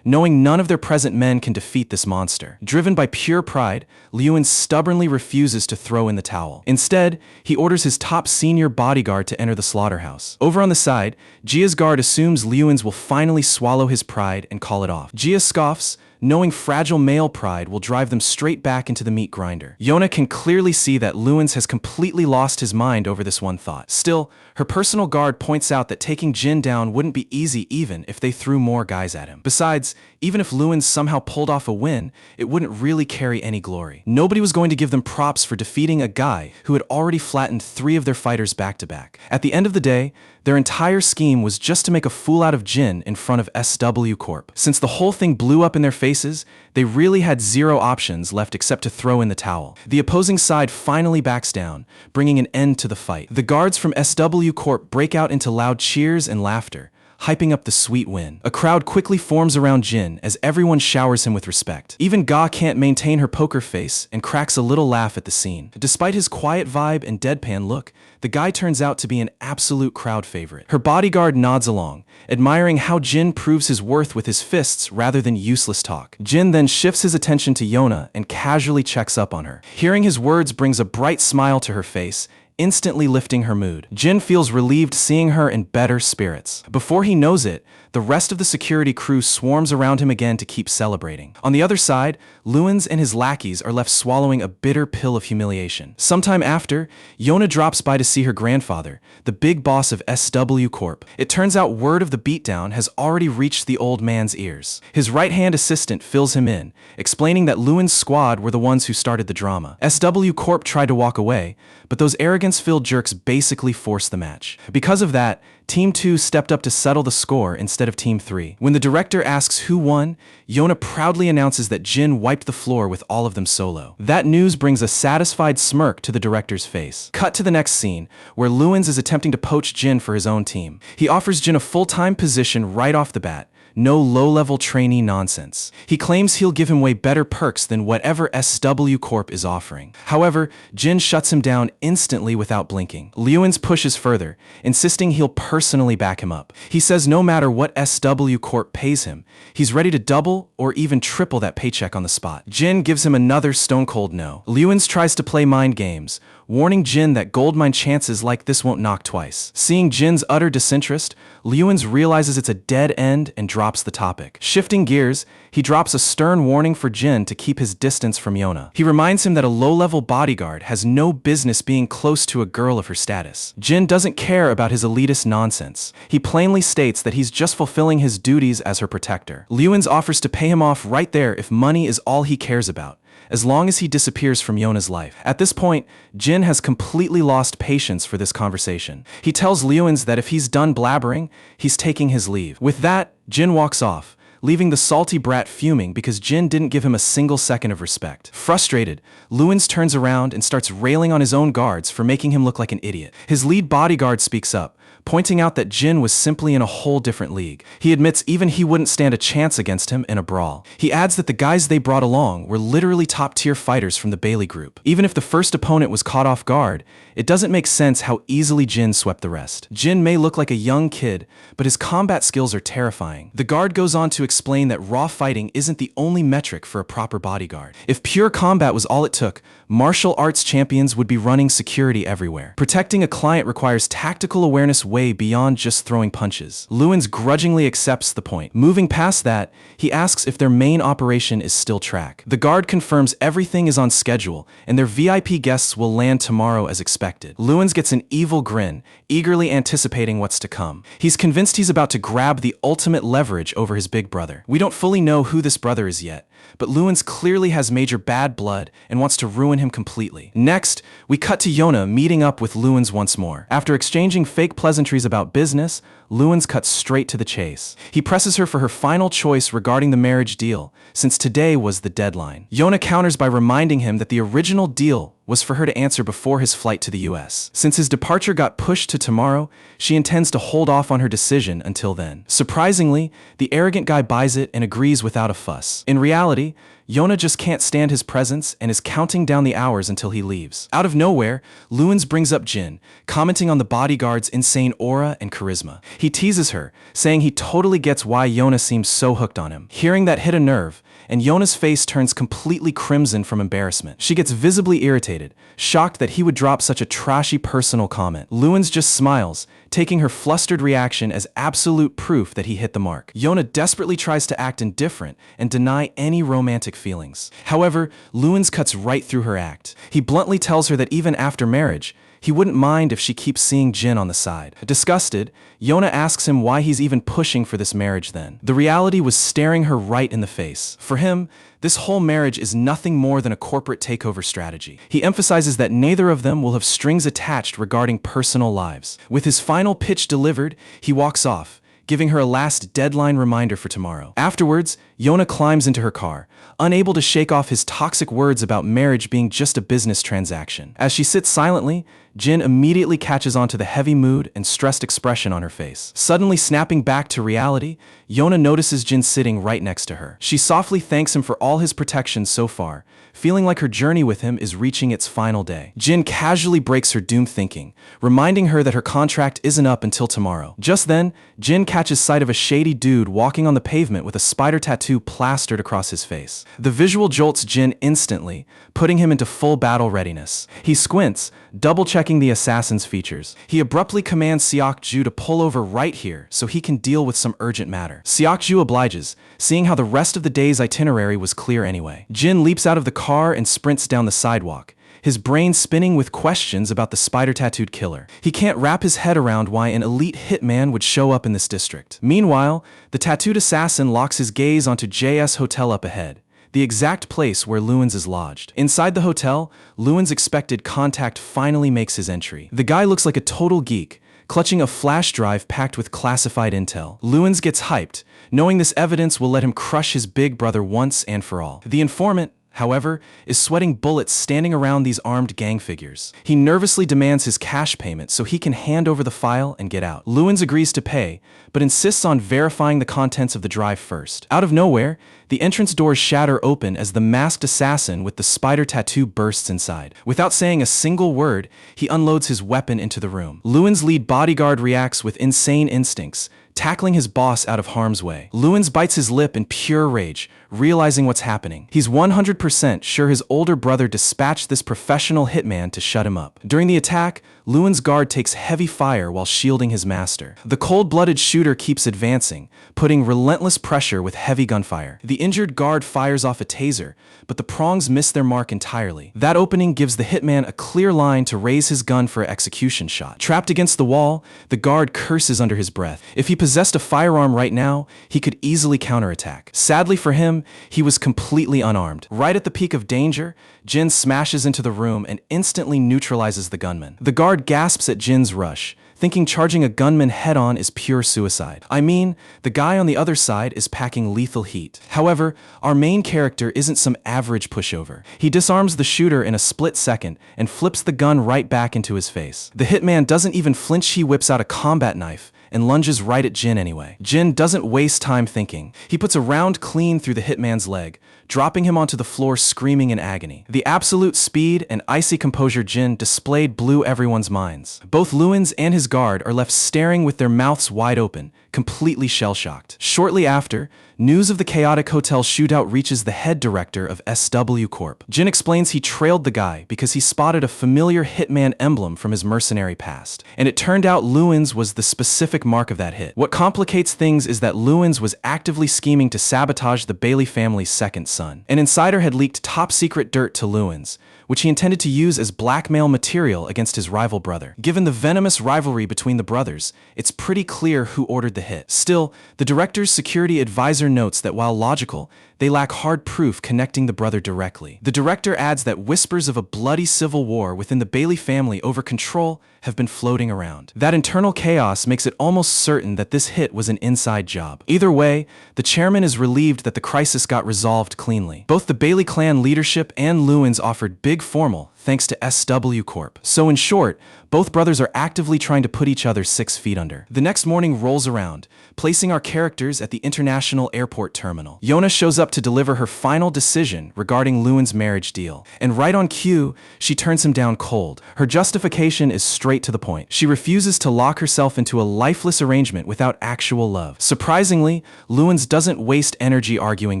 knowing none of their present men can defeat this monster. Driven by pure pride, Lewin stubbornly refuses to throw in the towel. Instead, he orders his top senior bodyguard to enter the slaughterhouse. Over on the side, Jia's guard assumes Lewins will finally swallow his pride and call it off. Jia scoffs, knowing fragile male pride will drive them straight back into the meat grinder. Yona can clearly see that Lewins has completely lost his mind over this one thought. Still, her personal guard points out that taking Jin down wouldn't be easy even if they threw more guys at him. Besides, even if Lewins somehow pulled off a win, it wouldn't really carry any glory. Nobody was going to give them props for defeating a guy who had already flattened 3 of their fighters back to back. At the end of the day, their entire scheme was just to make a fool out of Jin in front of SW Corp. Since the whole thing blew up in their faces, they really had 0 options left except to throw in the towel. The opposing side finally backs down, bringing an end to the fight. The guards from SW Corp break out into loud cheers and laughter, hyping up the sweet win. A crowd quickly forms around Jin as everyone showers him with respect. Even Ga can't maintain her poker face and cracks a little laugh at the scene. Despite his quiet vibe and deadpan look, the guy turns out to be an absolute crowd favorite. Her bodyguard nods along, admiring how Jin proves his worth with his fists rather than useless talk. Jin then shifts his attention to Yona and casually checks up on her. Hearing his words brings a bright smile to her face, instantly lifting her mood. Jin feels relieved seeing her in better spirits. Before he knows it, the rest of the security crew swarms around him again to keep celebrating. On the other side, Lewins and his lackeys are left swallowing a bitter pill of humiliation. Sometime after, Yona drops by to see her grandfather, the big boss of SW Corp. It turns out word of the beatdown has already reached the old man's ears. His right-hand assistant fills him in, explaining that Lewin's squad were the ones who started the drama. SW Corp tried to walk away, but those arrogance-filled jerks basically forced the match. Because of that, Team 2 stepped up to settle the score instead of Team 3. When the director asks who won, Yona proudly announces that Jin wiped the floor with all of them solo. That news brings a satisfied smirk to the director's face. Cut to the next scene, where Lewins is attempting to poach Jin for his own team. He offers Jin a full-time position right off the bat. No low-level trainee nonsense. He claims he'll give him way better perks than whatever SW Corp is offering. However, Jin shuts him down instantly without blinking. Lewins pushes further, insisting he'll personally back him up. He says no matter what SW Corp pays him, he's ready to double or even triple that paycheck on the spot. Jin gives him another stone-cold no. Lewins tries to play mind games, warning Jin that goldmine chances like this won't knock twice. Seeing Jin's utter disinterest, Lewins realizes it's a dead end and drops the topic. Shifting gears, he drops a stern warning for Jin to keep his distance from Yona. He reminds him that a low-level bodyguard has no business being close to a girl of her status. Jin doesn't care about his elitist nonsense. He plainly states that he's just fulfilling his duties as her protector. Lewins offers to pay him off right there if money is all he cares about, as long as he disappears from Yona's life. At this point, Jin has completely lost patience for this conversation. He tells Lewins that if he's done blabbering, he's taking his leave. With that, Jin walks off, leaving the salty brat fuming because Jin didn't give him a single second of respect. Frustrated, Lewins turns around and starts railing on his own guards for making him look like an idiot. His lead bodyguard speaks up, pointing out that Jin was simply in a whole different league. He admits even he wouldn't stand a chance against him in a brawl. He adds that the guys they brought along were literally top-tier fighters from the Bailey group. Even if the first opponent was caught off guard, it doesn't make sense how easily Jin swept the rest. Jin may look like a young kid, but his combat skills are terrifying. The guard goes on to explain that raw fighting isn't the only metric for a proper bodyguard. If pure combat was all it took, martial arts champions would be running security everywhere. Protecting a client requires tactical awareness way beyond just throwing punches. Lewins grudgingly accepts the point. Moving past that, he asks if their main operation is still track. The guard confirms everything is on schedule, and their VIP guests will land tomorrow as expected. Lewins gets an evil grin, eagerly anticipating what's to come. He's convinced he's about to grab the ultimate leverage over his big brother. We don't fully know who this brother is yet, but Lewins clearly has major bad blood and wants to ruin him completely. Next, we cut to Yona meeting up with Lewins once more. After exchanging fake pleasantries about business, Lewins cuts straight to the chase. He presses her for her final choice regarding the marriage deal, since today was the deadline. Yona counters by reminding him that the original deal was for her to answer before his flight to the US. Since his departure got pushed to tomorrow, she intends to hold off on her decision until then. Surprisingly, the arrogant guy buys it and agrees without a fuss. In reality, Yona just can't stand his presence and is counting down the hours until he leaves. Out of nowhere, Lewins brings up Jin, commenting on the bodyguard's insane aura and charisma. He teases her, saying he totally gets why Yona seems so hooked on him. Hearing that hit a nerve, and Yona's face turns completely crimson from embarrassment. She gets visibly irritated, shocked that he would drop such a trashy personal comment. Lewins just smiles, taking her flustered reaction as absolute proof that he hit the mark. Yona desperately tries to act indifferent and deny any romantic feelings. However, Lewins cuts right through her act. He bluntly tells her that even after marriage, he wouldn't mind if she keeps seeing Jin on the side. Disgusted, Yona asks him why he's even pushing for this marriage then. The reality was staring her right in the face. For him, this whole marriage is nothing more than a corporate takeover strategy. He emphasizes that neither of them will have strings attached regarding personal lives. With his final pitch delivered, he walks off, giving her a last deadline reminder for tomorrow. Afterwards, Yona climbs into her car, unable to shake off his toxic words about marriage being just a business transaction. As she sits silently, Jin immediately catches on to the heavy mood and stressed expression on her face. Suddenly snapping back to reality, Yona notices Jin sitting right next to her. She softly thanks him for all his protection so far, feeling like her journey with him is reaching its final day. Jin casually breaks her doom thinking, reminding her that her contract isn't up until tomorrow. Just then, Jin catches sight of a shady dude walking on the pavement with a spider tattoo plastered across his face. The visual jolts Jin instantly, putting him into full battle readiness. He squints, double-checking the assassin's features. He abruptly commands Seok-ju to pull over right here so he can deal with some urgent matter. Seok-ju obliges, seeing how the rest of the day's itinerary was clear anyway. Jin leaps out of the car and sprints down the sidewalk, his brain spinning with questions about the spider-tattooed killer. He can't wrap his head around why an elite hitman would show up in this district. Meanwhile, the tattooed assassin locks his gaze onto JS Hotel up ahead, the exact place where Lewins is lodged. Inside the hotel, Lewins' expected contact finally makes his entry. The guy looks like a total geek, clutching a flash drive packed with classified intel. Lewins gets hyped, knowing this evidence will let him crush his big brother once and for all. The informant, however, is sweating bullets standing around these armed gang figures. He nervously demands his cash payment so he can hand over the file and get out. Lewins agrees to pay, but insists on verifying the contents of the drive first. Out of nowhere, the entrance doors shatter open as the masked assassin with the spider tattoo bursts inside. Without saying a single word, he unloads his weapon into the room. Lewins' lead bodyguard reacts with insane instincts, tackling his boss out of harm's way. Lewins bites his lip in pure rage, realizing what's happening. He's 100% sure his older brother dispatched this professional hitman to shut him up. During the attack, Lewin's guard takes heavy fire while shielding his master. The cold-blooded shooter keeps advancing, putting relentless pressure with heavy gunfire. The injured guard fires off a taser, but the prongs miss their mark entirely. That opening gives the hitman a clear line to raise his gun for an execution shot. Trapped against the wall, the guard curses under his breath. If he possessed a firearm right now, he could easily counterattack. Sadly for him, he was completely unarmed. Right at the peak of danger, Jin smashes into the room and instantly neutralizes the gunman. The guard gasps at Jin's rush, thinking charging a gunman head-on is pure suicide. I mean, the guy on the other side is packing lethal heat. However, our main character isn't some average pushover. He disarms the shooter in a split second and flips the gun right back into his face. The hitman doesn't even flinch. He whips out a combat knife and lunges right at Jin anyway. Jin doesn't waste time thinking. He puts a round clean through the hitman's leg, dropping him onto the floor screaming in agony. The absolute speed and icy composure Jin displayed blew everyone's minds. Both Lewins and his guard are left staring with their mouths wide open, completely shell-shocked. Shortly after, news of the chaotic hotel shootout reaches the head director of SW Corp. Jin explains he trailed the guy because he spotted a familiar hitman emblem from his mercenary past. And it turned out Lewins was the specific mark of that hit. What complicates things is that Lewins was actively scheming to sabotage the Bailey family's second son. An insider had leaked top-secret dirt to Lewins, which he intended to use as blackmail material against his rival brother. Given the venomous rivalry between the brothers, it's pretty clear who ordered the hit. Still, the director's security advisor notes that while logical, they lack hard proof connecting the brother directly. The director adds that whispers of a bloody civil war within the Bailey family over control have been floating around. That internal chaos makes it almost certain that this hit was an inside job. Either way, the chairman is relieved that the crisis got resolved cleanly. Both the Bailey clan leadership and Lewins offered big formal thanks to SW Corp. So in short, both brothers are actively trying to put each other 6 feet under. The next morning rolls around, placing our characters at the international airport terminal. Yona shows up to deliver her final decision regarding Lewin's marriage deal. And right on cue, she turns him down cold. Her justification is straight to the point. She refuses to lock herself into a lifeless arrangement without actual love. Surprisingly, Lewins doesn't waste energy arguing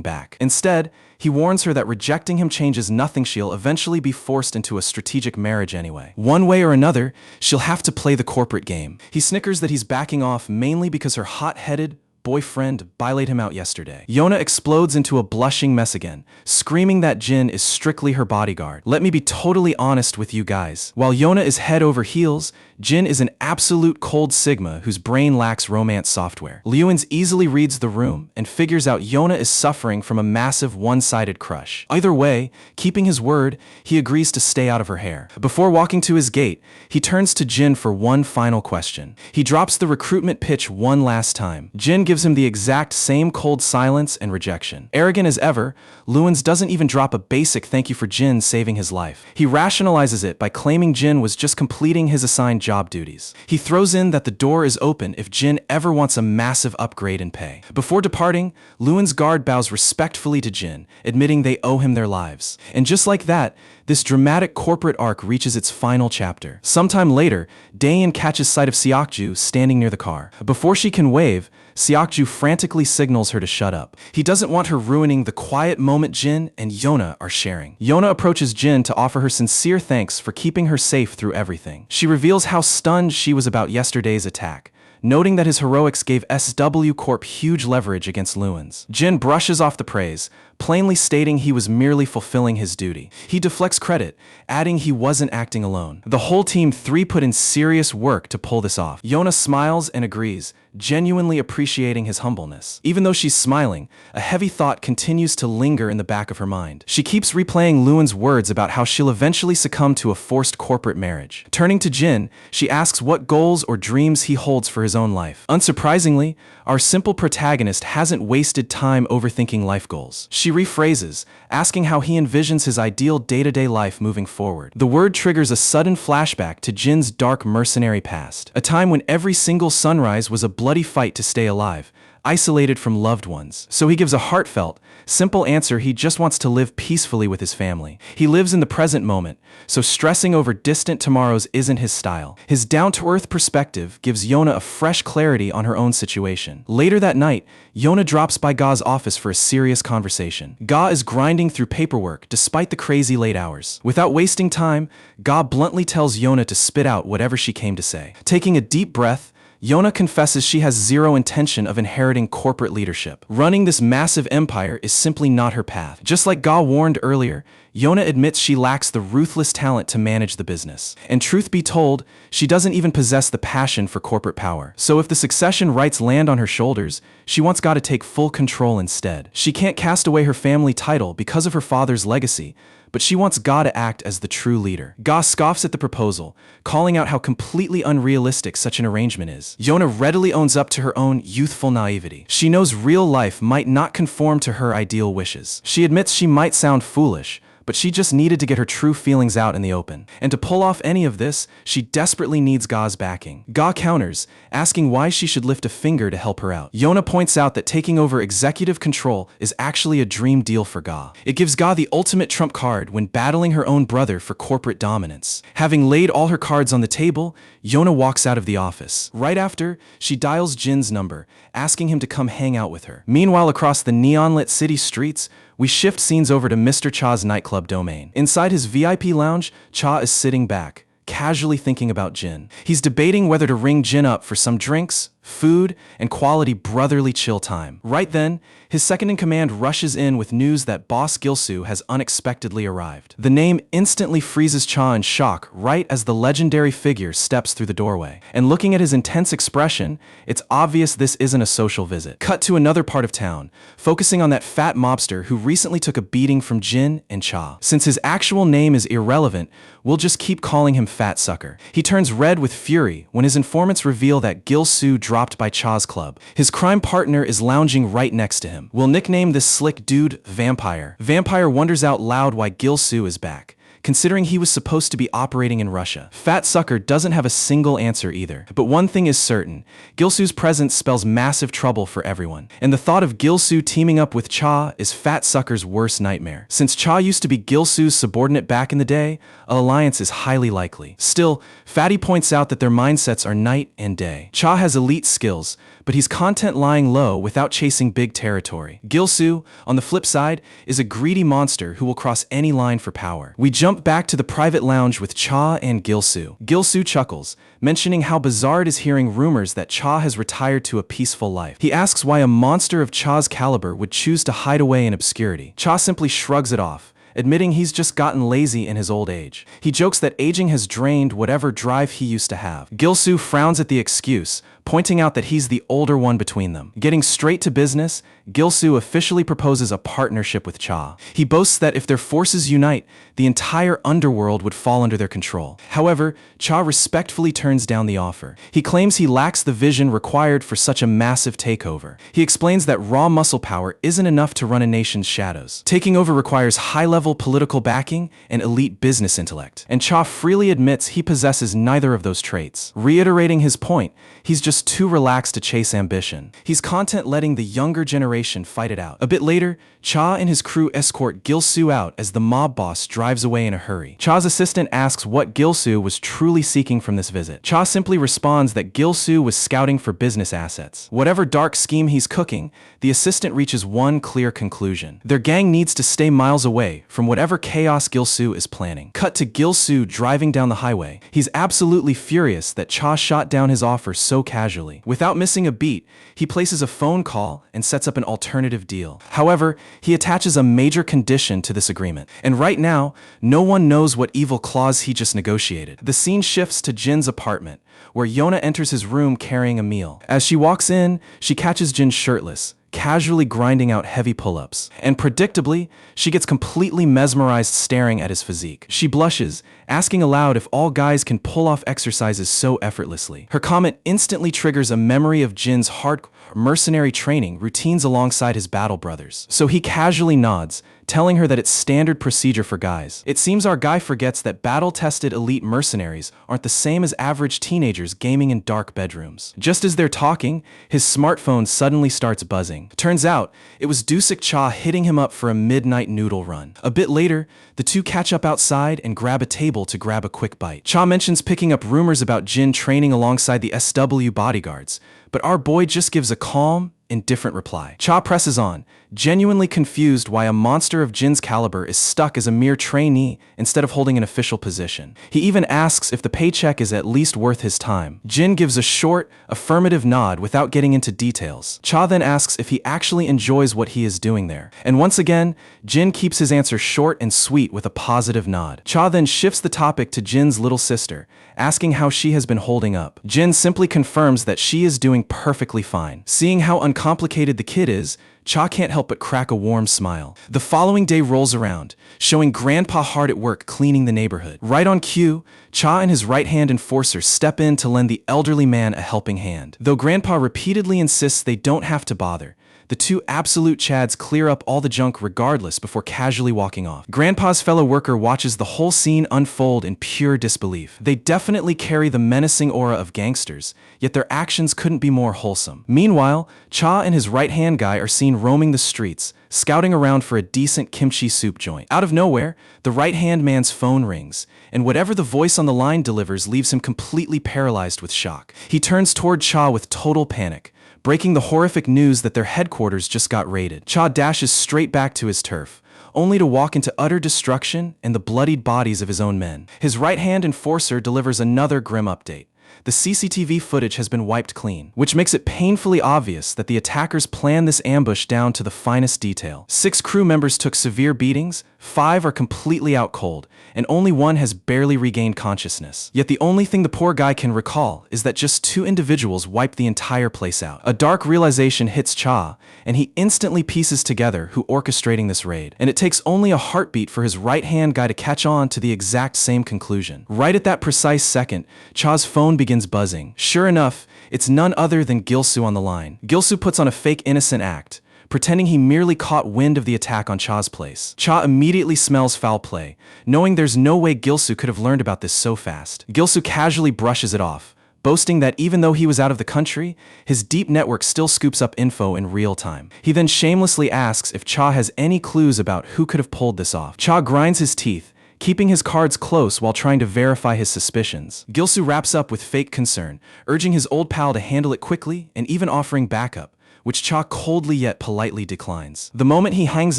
back. Instead, he warns her that rejecting him changes nothing. She'll eventually be forced into a strategic marriage anyway. One way or another, she'll have to play the corporate game. He snickers that he's backing off mainly because her hot-headed boyfriend bailaid him out yesterday. Yona explodes into a blushing mess again, screaming that Jin is strictly her bodyguard. Let me be totally honest with you guys. While Yona is head over heels, Jin is an absolute cold Sigma whose brain lacks romance software. Lewins easily reads the room and figures out Yona is suffering from a massive one-sided crush. Either way, keeping his word, he agrees to stay out of her hair. Before walking to his gate, he turns to Jin for one final question. He drops the recruitment pitch one last time. Jin gives him the exact same cold silence and rejection. Arrogant as ever, Lewins doesn't even drop a basic thank you for Jin saving his life. He rationalizes it by claiming Jin was just completing his assigned job duties. He throws in that the door is open if Jin ever wants a massive upgrade in pay. Before departing, Lewin's guard bows respectfully to Jin, admitting they owe him their lives. And just like that, this dramatic corporate arc reaches its final chapter. Sometime later, Daein catches sight of Seokju standing near the car. Before she can wave, Seokju frantically signals her to shut up. He doesn't want her ruining the quiet moment Jin and Yona are sharing. Yona approaches Jin to offer her sincere thanks for keeping her safe through everything. She reveals how stunned she was about yesterday's attack, noting that his heroics gave SW Corp huge leverage against Lewins. Jin brushes off the praise, plainly stating he was merely fulfilling his duty. He deflects credit, adding he wasn't acting alone. The whole team 3 put in serious work to pull this off. Yona smiles and agrees, genuinely appreciating his humbleness. Even though she's smiling, a heavy thought continues to linger in the back of her mind. She keeps replaying Lewin's words about how she'll eventually succumb to a forced corporate marriage. Turning to Jin, she asks what goals or dreams he holds for his own life. Unsurprisingly, our simple protagonist hasn't wasted time overthinking life goals. She rephrases, asking how he envisions his ideal day-to-day life moving forward. The word triggers a sudden flashback to Jin's dark mercenary past, a time when every single sunrise was a bloody fight to stay alive, isolated from loved ones. So he gives a heartfelt, simple answer: he just wants to live peacefully with his family. He lives in the present moment, so stressing over distant tomorrows isn't his style. His down-to-earth perspective gives Yona a fresh clarity on her own situation. Later that night, Yona drops by Ga's office for a serious conversation. Ga is grinding through paperwork despite the crazy late hours. Without wasting time, Ga bluntly tells Yona to spit out whatever she came to say. Taking a deep breath, Yona confesses she has zero intention of inheriting corporate leadership. Running this massive empire is simply not her path. Just like Ga warned earlier, Yona admits she lacks the ruthless talent to manage the business. And truth be told, she doesn't even possess the passion for corporate power. So if the succession rights land on her shoulders, she wants Ga to take full control instead. She can't cast away her family title because of her father's legacy, but she wants Ga to act as the true leader. Ga scoffs at the proposal, calling out how completely unrealistic such an arrangement is. Yona readily owns up to her own youthful naivety. She knows real life might not conform to her ideal wishes. She admits she might sound foolish, but she just needed to get her true feelings out in the open. And to pull off any of this, she desperately needs Ga's backing. Ga counters, asking why she should lift a finger to help her out. Yona points out that taking over executive control is actually a dream deal for Ga. It gives Ga the ultimate trump card when battling her own brother for corporate dominance. Having laid all her cards on the table, Yona walks out of the office. Right after, she dials Jin's number, asking him to come hang out with her. Meanwhile, across the neon-lit city streets, we shift scenes over to Mr. Cha's nightclub domain. Inside his VIP lounge, Cha is sitting back, casually thinking about Jin. He's debating whether to ring Jin up for some drinks, food, and quality brotherly chill time. Right then, his second-in-command rushes in with news that Boss Gilsoo has unexpectedly arrived. The name instantly freezes Cha in shock right as the legendary figure steps through the doorway. And looking at his intense expression, it's obvious this isn't a social visit. Cut to another part of town, focusing on that fat mobster who recently took a beating from Jin and Cha. Since his actual name is irrelevant, we'll just keep calling him Fat Sucker. He turns red with fury when his informants reveal that Gilsoo dropped by Cha's club. His crime partner is lounging right next to him. We'll nickname this slick dude Vampire. Vampire wonders out loud why Gilsoo is back, considering he was supposed to be operating in Russia. Fat Sucker doesn't have a single answer either. But one thing is certain, Gilsoo's presence spells massive trouble for everyone. And the thought of Gilsoo teaming up with Cha is Fat Sucker's worst nightmare. Since Cha used to be Gilsoo's subordinate back in the day, an alliance is highly likely. Still, Fatty points out that their mindsets are night and day. Cha has elite skills, but he's content lying low without chasing big territory. Gilsoo, on the flip side, is a greedy monster who will cross any line for power. We jump back to the private lounge with Cha and Gilsoo. Gilsoo chuckles, mentioning how bizarre it is hearing rumors that Cha has retired to a peaceful life. He asks why a monster of Cha's caliber would choose to hide away in obscurity. Cha simply shrugs it off, admitting he's just gotten lazy in his old age. He jokes that aging has drained whatever drive he used to have. Gilsoo frowns at the excuse, pointing out that he's the older one between them. Getting straight to business, Gilsoo officially proposes a partnership with Cha. He boasts that if their forces unite, the entire underworld would fall under their control. However, Cha respectfully turns down the offer. He claims he lacks the vision required for such a massive takeover. He explains that raw muscle power isn't enough to run a nation's shadows. Taking over requires high-level political backing and elite business intellect. And Cha freely admits he possesses neither of those traits. Reiterating his point, he's just too relaxed to chase ambition. He's content letting the younger generation fight it out. A bit later, Cha and his crew escort Gilsoo out as the mob boss drives away in a hurry. Cha's assistant asks what Gilsoo was truly seeking from this visit. Cha simply responds that Gilsoo was scouting for business assets. Whatever dark scheme he's cooking, the assistant reaches one clear conclusion. Their gang needs to stay miles away from whatever chaos Gilsoo is planning. Cut to Gilsoo driving down the highway. He's absolutely furious that Cha shot down his offer so casually. Without missing a beat, he places a phone call and sets up an alternative deal. However, he attaches a major condition to this agreement. And right now, no one knows what evil clause he just negotiated. The scene shifts to Jin's apartment, where Yona enters his room carrying a meal. As she walks in, she catches Jin shirtless, casually grinding out heavy pull-ups. And predictably, she gets completely mesmerized staring at his physique. She blushes, asking aloud if all guys can pull off exercises so effortlessly. Her comment instantly triggers a memory of Jin's hardcore mercenary training routines alongside his battle brothers. So he casually nods, telling her that it's standard procedure for guys. It seems our guy forgets that battle-tested elite mercenaries aren't the same as average teenagers gaming in dark bedrooms. Just as they're talking, his smartphone suddenly starts buzzing. Turns out, it was Dusik Cha hitting him up for a midnight noodle run. A bit later, the two catch up outside and grab a table to grab a quick bite. Cha mentions picking up rumors about Jin training alongside the SW bodyguards, but our boy just gives a calm, indifferent reply. Cha presses on, genuinely confused why a monster of Jin's caliber is stuck as a mere trainee instead of holding an official position. He even asks if the paycheck is at least worth his time. Jin gives a short, affirmative nod without getting into details. Cha then asks if he actually enjoys what he is doing there. And once again, Jin keeps his answer short and sweet with a positive nod. Cha then shifts the topic to Jin's little sister, asking how she has been holding up. Jin simply confirms that she is doing perfectly fine. Seeing how uncomplicated the kid is, Cha can't help but crack a warm smile. The following day rolls around, showing Grandpa hard at work cleaning the neighborhood. Right on cue, Cha and his right-hand enforcer step in to lend the elderly man a helping hand. Though Grandpa repeatedly insists they don't have to bother, the two absolute chads clear up all the junk regardless before casually walking off. Grandpa's fellow worker watches the whole scene unfold in pure disbelief. They definitely carry the menacing aura of gangsters, yet their actions couldn't be more wholesome. Meanwhile, Cha and his right-hand guy are seen roaming the streets, scouting around for a decent kimchi soup joint. Out of nowhere, the right-hand man's phone rings, and whatever the voice on the line delivers leaves him completely paralyzed with shock. He turns toward Cha with total panic, breaking the horrific news that their headquarters just got raided. Cha dashes straight back to his turf, only to walk into utter destruction and the bloodied bodies of his own men. His right-hand enforcer delivers another grim update. The CCTV footage has been wiped clean, which makes it painfully obvious that the attackers planned this ambush down to the finest detail. 6 crew members took severe beatings, 5 are completely out cold, and only 1 has barely regained consciousness. Yet the only thing the poor guy can recall is that just 2 individuals wiped the entire place out. A dark realization hits Cha, and he instantly pieces together who orchestrating this raid. And it takes only a heartbeat for his right-hand guy to catch on to the exact same conclusion. Right at that precise second, Cha's phone begins buzzing. Sure enough, it's none other than Gilsu on the line. Gilsu puts on a fake innocent act, pretending he merely caught wind of the attack on Cha's place. Cha immediately smells foul play, knowing there's no way Gilsu could have learned about this so fast. Gilsu casually brushes it off, boasting that even though he was out of the country, his deep network still scoops up info in real time. He then shamelessly asks if Cha has any clues about who could have pulled this off. Cha grinds his teeth, keeping his cards close while trying to verify his suspicions. Gilsu wraps up with fake concern, urging his old pal to handle it quickly and even offering backup, which Cha coldly yet politely declines. The moment he hangs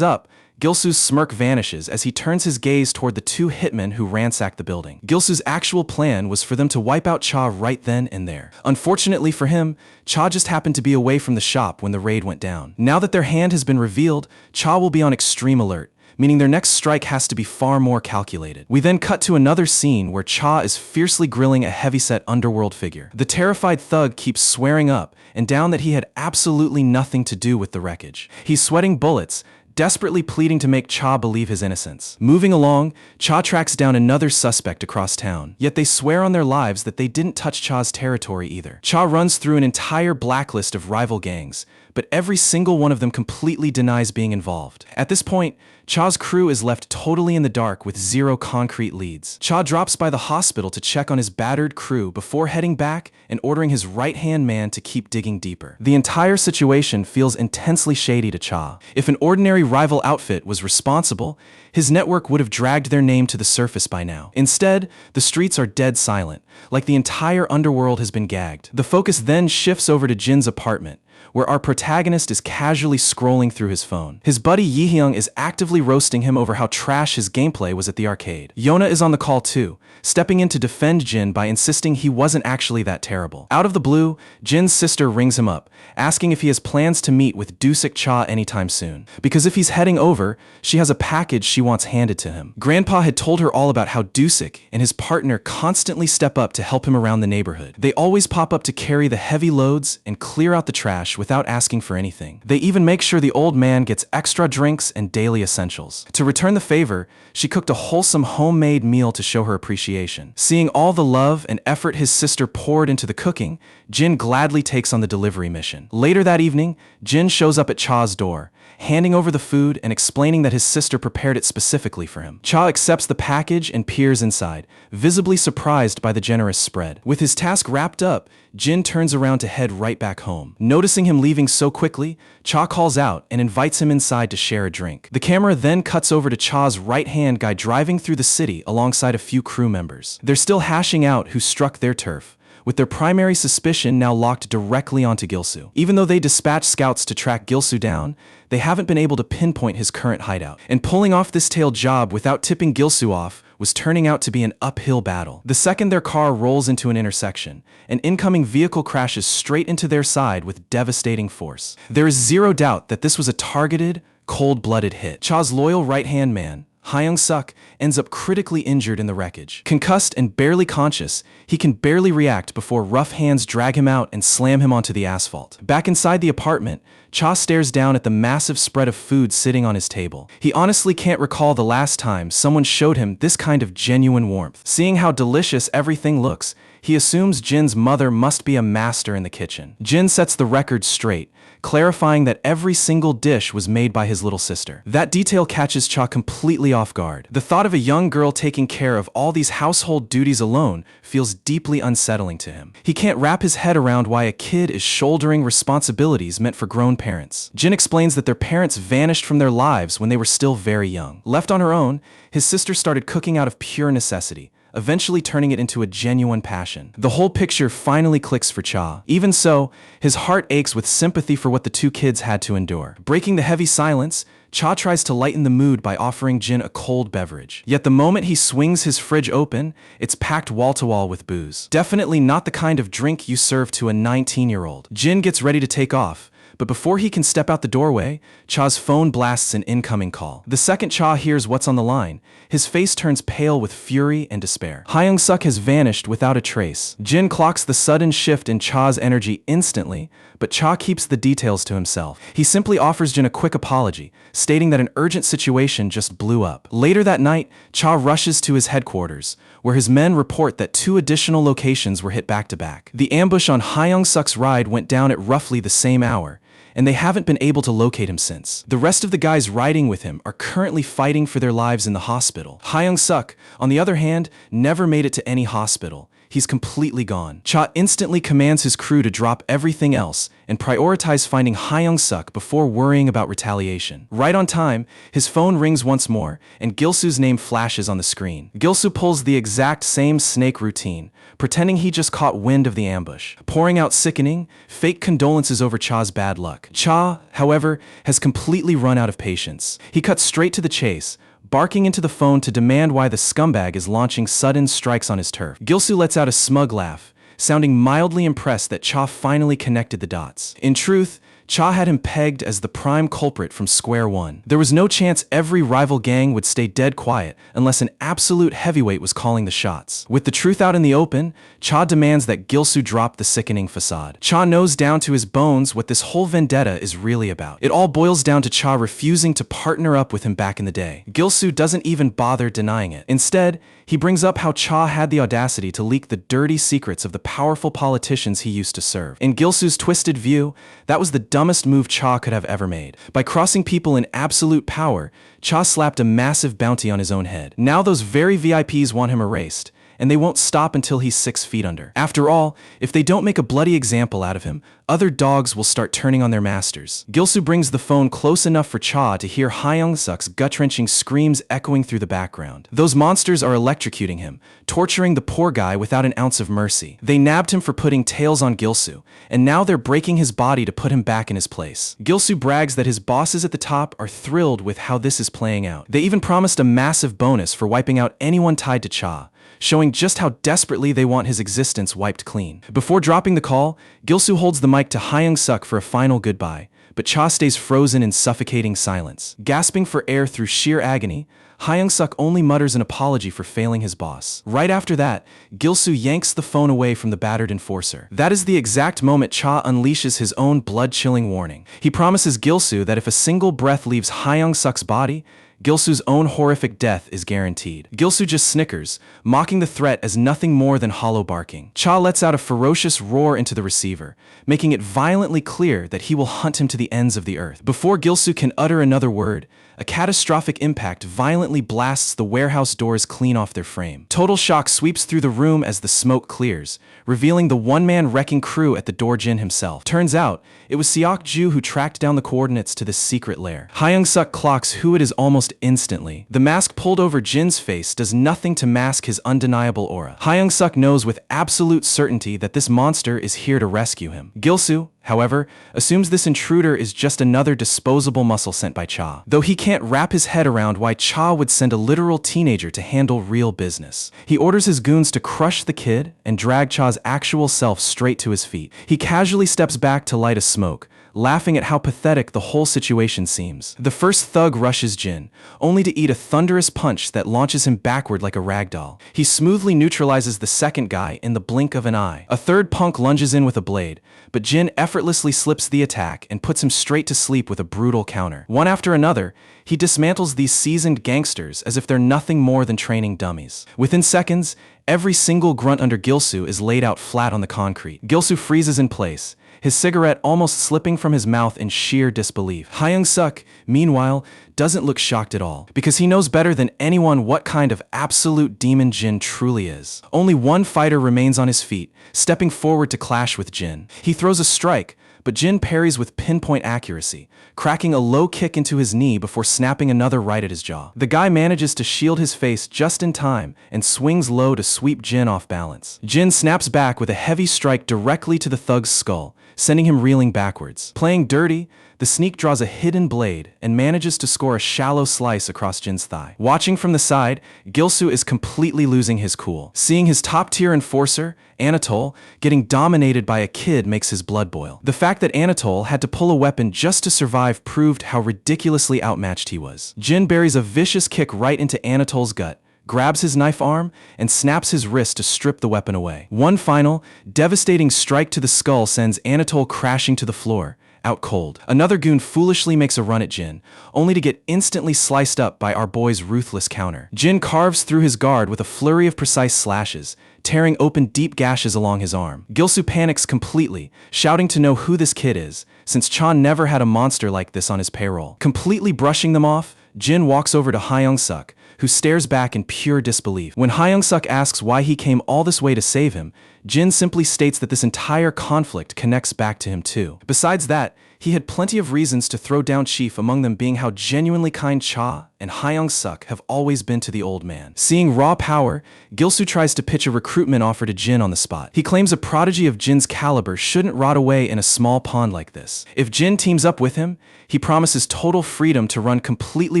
up, Gilsu's smirk vanishes as he turns his gaze toward the 2 hitmen who ransacked the building. Gilsu's actual plan was for them to wipe out Cha right then and there. Unfortunately for him, Cha just happened to be away from the shop when the raid went down. Now that their hand has been revealed, Cha will be on extreme alert, meaning their next strike has to be far more calculated. We then cut to another scene where Cha is fiercely grilling a heavyset underworld figure. The terrified thug keeps swearing up and down that he had absolutely nothing to do with the wreckage. He's sweating bullets, desperately pleading to make Cha believe his innocence. Moving along, Cha tracks down another suspect across town, yet they swear on their lives that they didn't touch Cha's territory either. Cha runs through an entire blacklist of rival gangs, but every single one of them completely denies being involved. At this point, Cha's crew is left totally in the dark with 0 concrete leads. Cha drops by the hospital to check on his battered crew before heading back and ordering his right-hand man to keep digging deeper. The entire situation feels intensely shady to Cha. If an ordinary rival outfit was responsible, his network would have dragged their name to the surface by now. Instead, the streets are dead silent, like the entire underworld has been gagged. The focus then shifts over to Jin's apartment, where our protagonist is casually scrolling through his phone. His buddy Yihyung is actively roasting him over how trash his gameplay was at the arcade. Yona is on the call too, stepping in to defend Jin by insisting he wasn't actually that terrible. Out of the blue, Jin's sister rings him up, asking if he has plans to meet with Dusik Cha anytime soon. Because if he's heading over, she has a package she wants handed to him. Grandpa had told her all about how Dusik and his partner constantly step up to help him around the neighborhood. They always pop up to carry the heavy loads and clear out the trash cash without asking for anything. They even make sure the old man gets extra drinks and daily essentials. To return the favor, she cooked a wholesome homemade meal to show her appreciation. Seeing all the love and effort his sister poured into the cooking, Jin gladly takes on the delivery mission. Later that evening, Jin shows up at Cha's door, handing over the food and explaining that his sister prepared it specifically for him. Cha accepts the package and peers inside, visibly surprised by the generous spread. With his task wrapped up, Jin turns around to head right back home. Noticing him leaving so quickly, Cha calls out and invites him inside to share a drink. The camera then cuts over to Cha's right-hand guy driving through the city alongside a few crew members. They're still hashing out who struck their turf, with their primary suspicion now locked directly onto Gilsu. Even though they dispatched scouts to track Gilsu down, they haven't been able to pinpoint his current hideout. And pulling off this tail job without tipping Gilsu off was turning out to be an uphill battle. The second their car rolls into an intersection, an incoming vehicle crashes straight into their side with devastating force. There is zero doubt that this was a targeted, cold-blooded hit. Cha's loyal right-hand man, Hyung-suk, ends up critically injured in the wreckage. Concussed and barely conscious, he can barely react before rough hands drag him out and slam him onto the asphalt. Back inside the apartment, Cha stares down at the massive spread of food sitting on his table. He honestly can't recall the last time someone showed him this kind of genuine warmth. Seeing how delicious everything looks, he assumes Jin's mother must be a master in the kitchen. Jin sets the record straight, clarifying that every single dish was made by his little sister. That detail catches Cha completely off guard. The thought of a young girl taking care of all these household duties alone feels deeply unsettling to him. He can't wrap his head around why a kid is shouldering responsibilities meant for grown parents. Jin explains that their parents vanished from their lives when they were still very young. Left on her own, his sister started cooking out of pure necessity, eventually turning it into a genuine passion. The whole picture finally clicks for Cha. Even so, his heart aches with sympathy for what the two kids had to endure. Breaking the heavy silence, Cha tries to lighten the mood by offering Jin a cold beverage. Yet the moment he swings his fridge open, it's packed wall-to-wall with booze. Definitely not the kind of drink you serve to a 19-year-old. Jin gets ready to take off, but before he can step out the doorway, Cha's phone blasts an incoming call. The second Cha hears what's on the line, his face turns pale with fury and despair. Hyung-suk has vanished without a trace. Jin clocks the sudden shift in Cha's energy instantly, but Cha keeps the details to himself. He simply offers Jin a quick apology, stating that an urgent situation just blew up. Later that night, Cha rushes to his headquarters, where his men report that 2 additional locations were hit back-to-back. The ambush on Hyung-suk's ride went down at roughly the same hour, and they haven't been able to locate him since. The rest of the guys riding with him are currently fighting for their lives in the hospital. Hyung-suk, on the other hand, never made it to any hospital. He's completely gone. Cha instantly commands his crew to drop everything else and prioritize finding Hyung-suk before worrying about retaliation. Right on time, his phone rings once more, and Gilsu's name flashes on the screen. Gilsu pulls the exact same snake routine, pretending he just caught wind of the ambush, pouring out sickening, fake condolences over Cha's bad luck. Cha, however, has completely run out of patience. He cuts straight to the chase, barking into the phone to demand why the scumbag is launching sudden strikes on his turf. Gilsu lets out a smug laugh, sounding mildly impressed that Cha finally connected the dots. In truth, Cha had him pegged as the prime culprit from square one. There was no chance every rival gang would stay dead quiet unless an absolute heavyweight was calling the shots. With the truth out in the open, Cha demands that Gilsu drop the sickening facade. Cha knows down to his bones what this whole vendetta is really about. It all boils down to Cha refusing to partner up with him back in the day. Gilsu doesn't even bother denying it. Instead, he brings up how Cha had the audacity to leak the dirty secrets of the powerful politicians he used to serve. In Gilsu's twisted view, that was the dumbest move Cha could have ever made. By crossing people in absolute power, Cha slapped a massive bounty on his own head. Now those very VIPs want him erased, and they won't stop until he's 6 feet under. After all, if they don't make a bloody example out of him, other dogs will start turning on their masters. Gilsu brings the phone close enough for Cha to hear Hyung-suk's gut-wrenching screams echoing through the background. Those monsters are electrocuting him, torturing the poor guy without an ounce of mercy. They nabbed him for putting tails on Gilsu, and now they're breaking his body to put him back in his place. Gilsu brags that his bosses at the top are thrilled with how this is playing out. They even promised a massive bonus for wiping out anyone tied to Cha, showing just how desperately they want his existence wiped clean. Before dropping the call, Gilsu holds the mic to Hyung-suk for a final goodbye, but Cha stays frozen in suffocating silence. Gasping for air through sheer agony, Hyung-suk only mutters an apology for failing his boss. Right after that, Gil-soo yanks the phone away from the battered enforcer. That is the exact moment Cha unleashes his own blood-chilling warning. He promises Gil-soo that if a single breath leaves Hyung-suk's body, Gil-soo's own horrific death is guaranteed. Gil-soo just snickers, mocking the threat as nothing more than hollow barking. Cha lets out a ferocious roar into the receiver, making it violently clear that he will hunt him to the ends of the earth. Before Gil-soo can utter another word, a catastrophic impact violently blasts the warehouse doors clean off their frame. Total shock sweeps through the room as the smoke clears, revealing the one-man wrecking crew at the door Jin himself. Turns out, it was Seok-ju who tracked down the coordinates to this secret lair. Hyung-suk clocks who it is almost instantly. The mask pulled over Jin's face does nothing to mask his undeniable aura. Hyung-suk knows with absolute certainty that this monster is here to rescue him. Gil-soo, however, assumes this intruder is just another disposable muscle sent by Cha, though he can't wrap his head around why Cha would send a literal teenager to handle real business. He orders his goons to crush the kid and drag Cha's actual self straight to his feet. He casually steps back to light a smoke, laughing at how pathetic the whole situation seems. The first thug rushes Jin, only to eat a thunderous punch that launches him backward like a ragdoll. He smoothly neutralizes the second guy in the blink of an eye. A third punk lunges in with a blade, but Jin effortlessly slips the attack and puts him straight to sleep with a brutal counter. One after another, he dismantles these seasoned gangsters as if they're nothing more than training dummies. Within seconds, every single grunt under Gil-soo is laid out flat on the concrete. Gil-soo freezes in place, his cigarette almost slipping from his mouth in sheer disbelief. Hyung-suk, meanwhile, doesn't look shocked at all, because he knows better than anyone what kind of absolute demon Jin truly is. Only one fighter remains on his feet, stepping forward to clash with Jin. He throws a strike, but Jin parries with pinpoint accuracy, cracking a low kick into his knee before snapping another right at his jaw. The guy manages to shield his face just in time and swings low to sweep Jin off balance. Jin snaps back with a heavy strike directly to the thug's skull, sending him reeling backwards. Playing dirty, the sneak draws a hidden blade and manages to score a shallow slice across Jin's thigh. Watching from the side, Gil-soo is completely losing his cool. Seeing his top-tier enforcer, Anatole, getting dominated by a kid makes his blood boil. The fact that Anatole had to pull a weapon just to survive proved how ridiculously outmatched he was. Jin buries a vicious kick right into Anatole's gut, grabs his knife arm, and snaps his wrist to strip the weapon away. One final, devastating strike to the skull sends Anatole crashing to the floor, out cold. Another goon foolishly makes a run at Jin, only to get instantly sliced up by our boy's ruthless counter. Jin carves through his guard with a flurry of precise slashes, tearing open deep gashes along his arm. Gil-soo panics completely, shouting to know who this kid is, since Chan never had a monster like this on his payroll. Completely brushing them off, Jin walks over to Hyung-suk, who stares back in pure disbelief. When Hyung-suk asks why he came all this way to save him, Jin simply states that this entire conflict connects back to him too. Besides that, he had plenty of reasons to throw down Chief, among them being how genuinely kind Cha and Hyung-suk have always been to the old man. Seeing raw power, Gil-soo tries to pitch a recruitment offer to Jin on the spot. He claims a prodigy of Jin's caliber shouldn't rot away in a small pond like this. If Jin teams up with him, he promises total freedom to run completely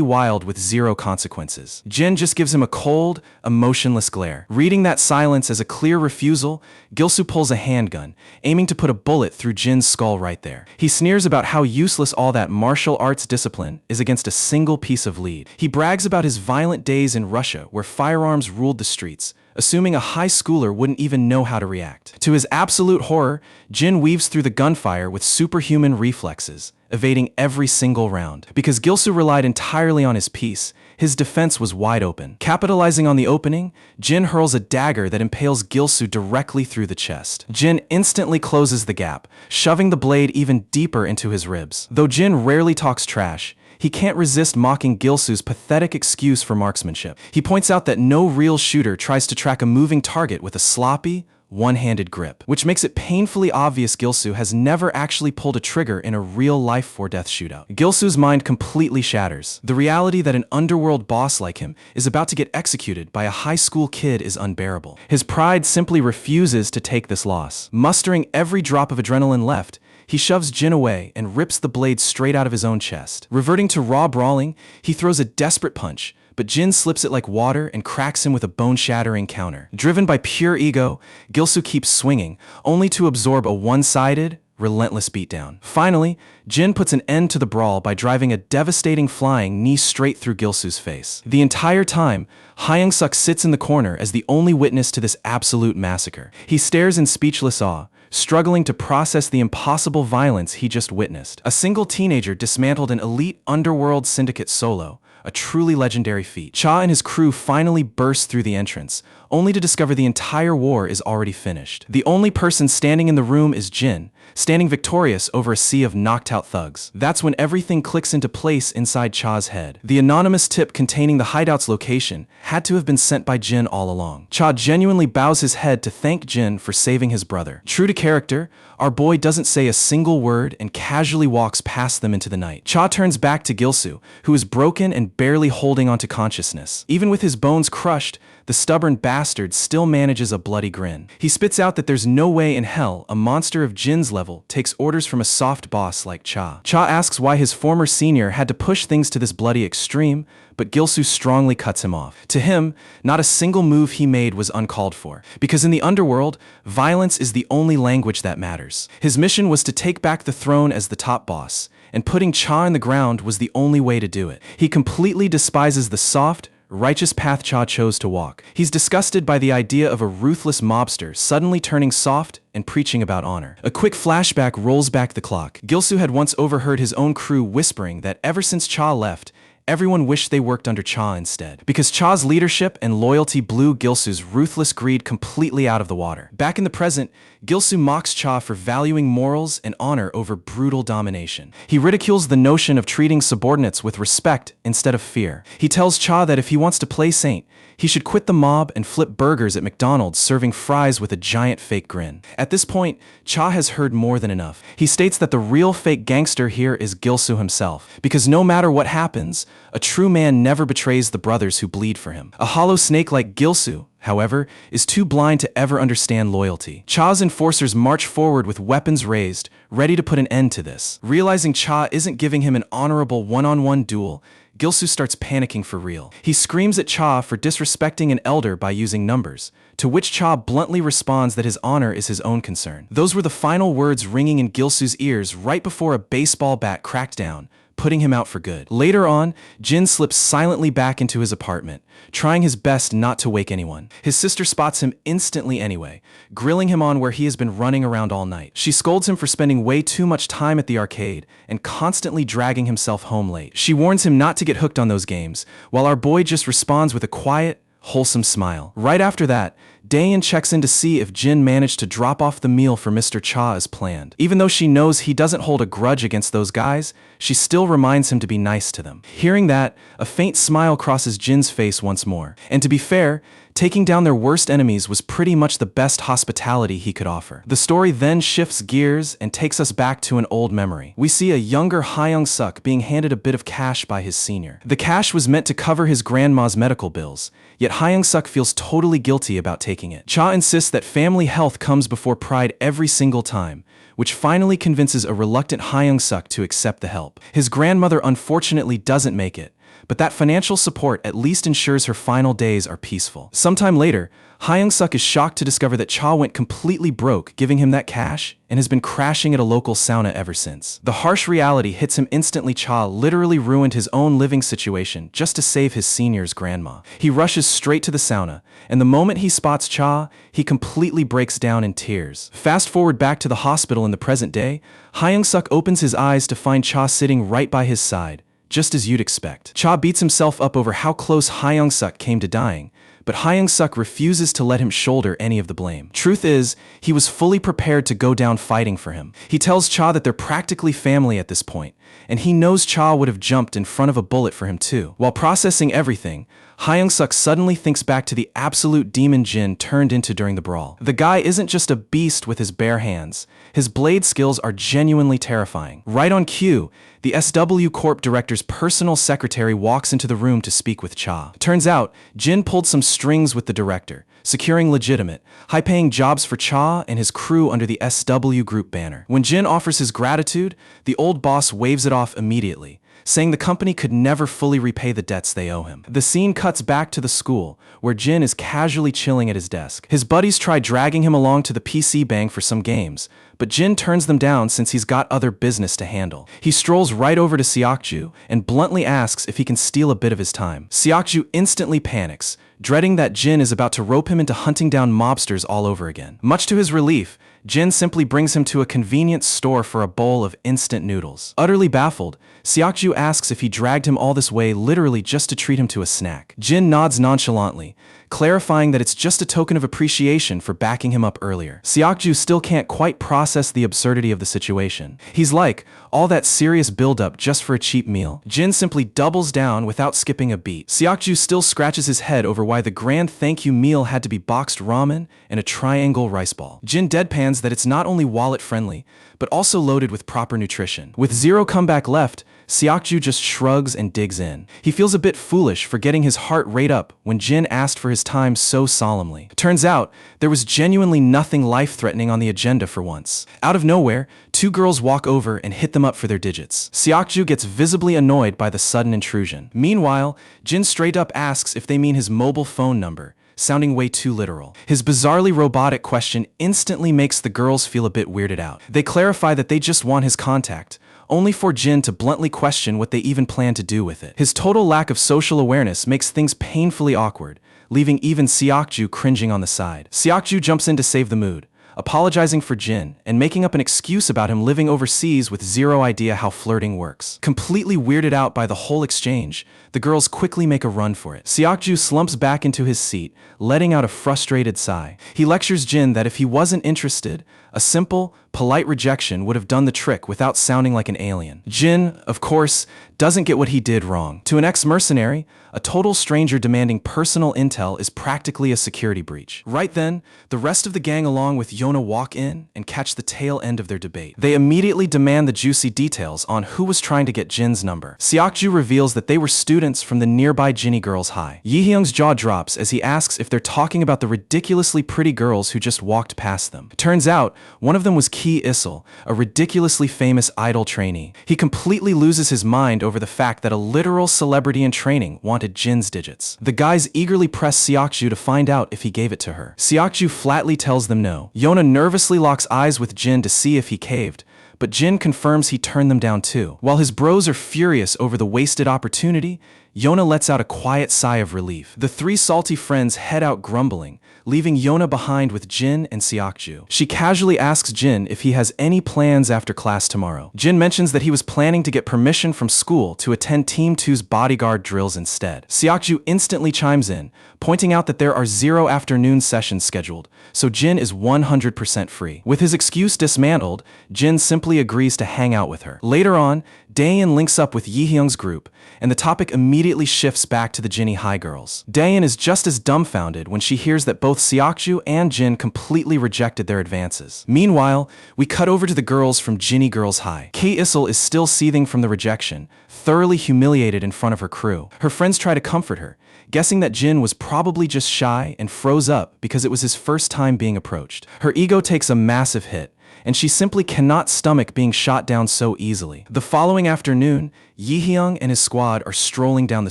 wild with zero consequences. Jin just gives him a cold, emotionless glare. Reading that silence as a clear refusal, Gil-soo pulls a handgun, aiming to put a bullet through Jin's skull right there. He sneers about how useless all that martial arts discipline is against a single piece of lead. He brags about his violent days in Russia where firearms ruled the streets, assuming a high schooler wouldn't even know how to react. To his absolute horror, Jin weaves through the gunfire with superhuman reflexes, evading every single round. Because Gil-soo relied entirely on his piece, his defense was wide open. Capitalizing on the opening, Jin hurls a dagger that impales Gil-soo directly through the chest. Jin instantly closes the gap, shoving the blade even deeper into his ribs. Though Jin rarely talks trash, he can't resist mocking Gil-soo's pathetic excuse for marksmanship. He points out that no real shooter tries to track a moving target with a sloppy, one-handed grip, which makes it painfully obvious Gil-soo has never actually pulled a trigger in a real life-or-death shootout. Gil-soo's mind completely shatters. The reality that an underworld boss like him is about to get executed by a high school kid is unbearable. His pride simply refuses to take this loss. Mustering every drop of adrenaline left, he shoves Jin away and rips the blade straight out of his own chest. Reverting to raw brawling, he throws a desperate punch, but Jin slips it like water and cracks him with a bone-shattering counter. Driven by pure ego, Gil-soo keeps swinging, only to absorb a one-sided, relentless beatdown. Finally, Jin puts an end to the brawl by driving a devastating flying knee straight through Gilsu's face. The entire time, Hyung-suk sits in the corner as the only witness to this absolute massacre. He stares in speechless awe, struggling to process the impossible violence he just witnessed. A single teenager dismantled an elite underworld syndicate solo, a truly legendary feat. Cha and his crew finally burst through the entrance, only to discover the entire war is already finished. The only person standing in the room is Jin, standing victorious over a sea of knocked-out thugs. That's when everything clicks into place inside Cha's head. The anonymous tip containing the hideout's location had to have been sent by Jin all along. Cha genuinely bows his head to thank Jin for saving his brother. True to character, our boy doesn't say a single word and casually walks past them into the night. Cha turns back to Gilsu, who is broken and barely holding onto consciousness. Even with his bones crushed, the stubborn bastard still manages a bloody grin. He spits out that there's no way in hell a monster of Jin's level takes orders from a soft boss like Cha. Cha asks why his former senior had to push things to this bloody extreme, but Gilsu strongly cuts him off. To him, not a single move he made was uncalled for, because in the underworld, violence is the only language that matters. His mission was to take back the throne as the top boss, and putting Cha in the ground was the only way to do it. He completely despises the soft, righteous path Cha chose to walk. He's disgusted by the idea of a ruthless mobster suddenly turning soft and preaching about honor. A quick flashback rolls back the clock. Gilsu had once overheard his own crew whispering that ever since Cha left, everyone wished they worked under Cha instead, because Cha's leadership and loyalty blew Gilsu's ruthless greed completely out of the water. Back in the present, Gilsu mocks Cha for valuing morals and honor over brutal domination. He ridicules the notion of treating subordinates with respect instead of fear. He tells Cha that if he wants to play saint, he should quit the mob and flip burgers at McDonald's serving fries with a giant fake grin. At this point, Cha has heard more than enough. He states that the real fake gangster here is Gilsu himself, because no matter what happens, a true man never betrays the brothers who bleed for him. A hollow snake like Gilsu, however, is too blind to ever understand loyalty. Cha's enforcers march forward with weapons raised, ready to put an end to this. Realizing Cha isn't giving him an honorable one-on-one duel, Gilsu starts panicking for real. He screams at Cha for disrespecting an elder by using numbers, to which Cha bluntly responds that his honor is his own concern. Those were the final words ringing in Gilsu's ears right before a baseball bat cracked down, putting him out for good. Later on, Jin slips silently back into his apartment, trying his best not to wake anyone. His sister spots him instantly anyway, grilling him on where he has been running around all night. She scolds him for spending way too much time at the arcade and constantly dragging himself home late. She warns him not to get hooked on those games, while our boy just responds with a quiet, wholesome smile. Right after that, Daein checks in to see if Jin managed to drop off the meal for Mr. Cha as planned. Even though she knows he doesn't hold a grudge against those guys, she still reminds him to be nice to them. Hearing that, a faint smile crosses Jin's face once more. And to be fair, taking down their worst enemies was pretty much the best hospitality he could offer. The story then shifts gears and takes us back to an old memory. We see a younger Hyung-suk being handed a bit of cash by his senior. The cash was meant to cover his grandma's medical bills, yet Hyung-suk feels totally guilty about taking it. Cha insists that family health comes before pride every single time, which finally convinces a reluctant Hyung-suk to accept the help. His grandmother unfortunately doesn't make it, but that financial support at least ensures her final days are peaceful. Sometime later, Hyung-suk is shocked to discover that Cha went completely broke giving him that cash and has been crashing at a local sauna ever since. The harsh reality hits him instantly. Cha literally ruined his own living situation just to save his senior's grandma. He rushes straight to the sauna, and the moment he spots Cha, he completely breaks down in tears. Fast forward back to the hospital in the present day, Hyung-suk opens his eyes to find Cha sitting right by his side, just as you'd expect. Cha beats himself up over how close Hyung-suk came to dying, but Hyung-suk refuses to let him shoulder any of the blame. Truth is, he was fully prepared to go down fighting for him. He tells Cha that they're practically family at this point, and he knows Cha would have jumped in front of a bullet for him too. While processing everything, Hyung-suk suddenly thinks back to the absolute demon Jin turned into during the brawl. The guy isn't just a beast with his bare hands. His blade skills are genuinely terrifying. Right on cue, the SW Corp director's personal secretary walks into the room to speak with Cha. Turns out, Jin pulled some strings with the director, securing legitimate, high-paying jobs for Cha and his crew under the SW Group banner. When Jin offers his gratitude, the old boss waves it off immediately, saying the company could never fully repay the debts they owe him. The scene cuts back to the school, where Jin is casually chilling at his desk. His buddies try dragging him along to the PC bang for some games, but Jin turns them down since he's got other business to handle. He strolls right over to Seokju and bluntly asks if he can steal a bit of his time. Seokju instantly panics, dreading that Jin is about to rope him into hunting down mobsters all over again. Much to his relief, Jin simply brings him to a convenience store for a bowl of instant noodles. Utterly baffled, Seokju asks if he dragged him all this way literally just to treat him to a snack. Jin nods nonchalantly, clarifying that it's just a token of appreciation for backing him up earlier. Seokju still can't quite process the absurdity of the situation. He's like, all that serious build-up just for a cheap meal. Jin simply doubles down without skipping a beat. Seokju still scratches his head over why the grand thank you meal had to be boxed ramen and a triangle rice ball. Jin deadpans that it's not only wallet-friendly, but also loaded with proper nutrition. With zero comeback left, Seokju just shrugs and digs in. He feels a bit foolish for getting his heart rate up when Jin asked for his time so solemnly. Turns out, there was genuinely nothing life-threatening on the agenda for once. Out of nowhere, two girls walk over and hit them up for their digits. Seokju gets visibly annoyed by the sudden intrusion. Meanwhile, Jin straight up asks if they mean his mobile phone number, sounding way too literal. His bizarrely robotic question instantly makes the girls feel a bit weirded out. They clarify that they just want his contact, only for Jin to bluntly question what they even plan to do with it. His total lack of social awareness makes things painfully awkward, leaving even Seokju cringing on the side. Seokju jumps in to save the mood, apologizing for Jin and making up an excuse about him living overseas with zero idea how flirting works. Completely weirded out by the whole exchange, the girls quickly make a run for it. Seokju slumps back into his seat, letting out a frustrated sigh. He lectures Jin that if he wasn't interested, a simple, polite rejection would have done the trick without sounding like an alien. Jin, of course, doesn't get what he did wrong. To an ex-mercenary, a total stranger demanding personal intel is practically a security breach. Right then, the rest of the gang along with Yona walk in and catch the tail end of their debate. They immediately demand the juicy details on who was trying to get Jin's number. Seokju reveals that they were students from the nearby Jinny Girls High. Yihyung's jaw drops as he asks if they're talking about the ridiculously pretty girls who just walked past them. Turns out, one of them was Ki Issel, a ridiculously famous idol trainee. He completely loses his mind over the fact that a literal celebrity in training wanted Jin's digits. The guys eagerly press Seokju to find out if he gave it to her. Seokju flatly tells them no. Yona nervously locks eyes with Jin to see if he caved, but Jin confirms he turned them down too. While his bros are furious over the wasted opportunity, Yona lets out a quiet sigh of relief. The three salty friends head out grumbling, leaving Yona behind with Jin and Seokju. She casually asks Jin if he has any plans after class tomorrow. Jin mentions that he was planning to get permission from school to attend Team 2's bodyguard drills instead. Seokju instantly chimes in, pointing out that there are 0 afternoon sessions scheduled, so Jin is 100% free. With his excuse dismantled, Jin simply agrees to hang out with her. Later on, Daein links up with Yihyung's group, and the topic immediately shifts back to the Jinny High girls. Daein is just as dumbfounded when she hears that both Seokju and Jin completely rejected their advances. Meanwhile, we cut over to the girls from Jinny Girls High. Ki Issel is still seething from the rejection, thoroughly humiliated in front of her crew. Her friends try to comfort her, guessing that Jin was probably just shy and froze up because it was his first time being approached. Her ego takes a massive hit, and she simply cannot stomach being shot down so easily. The following afternoon, Yihyung and his squad are strolling down the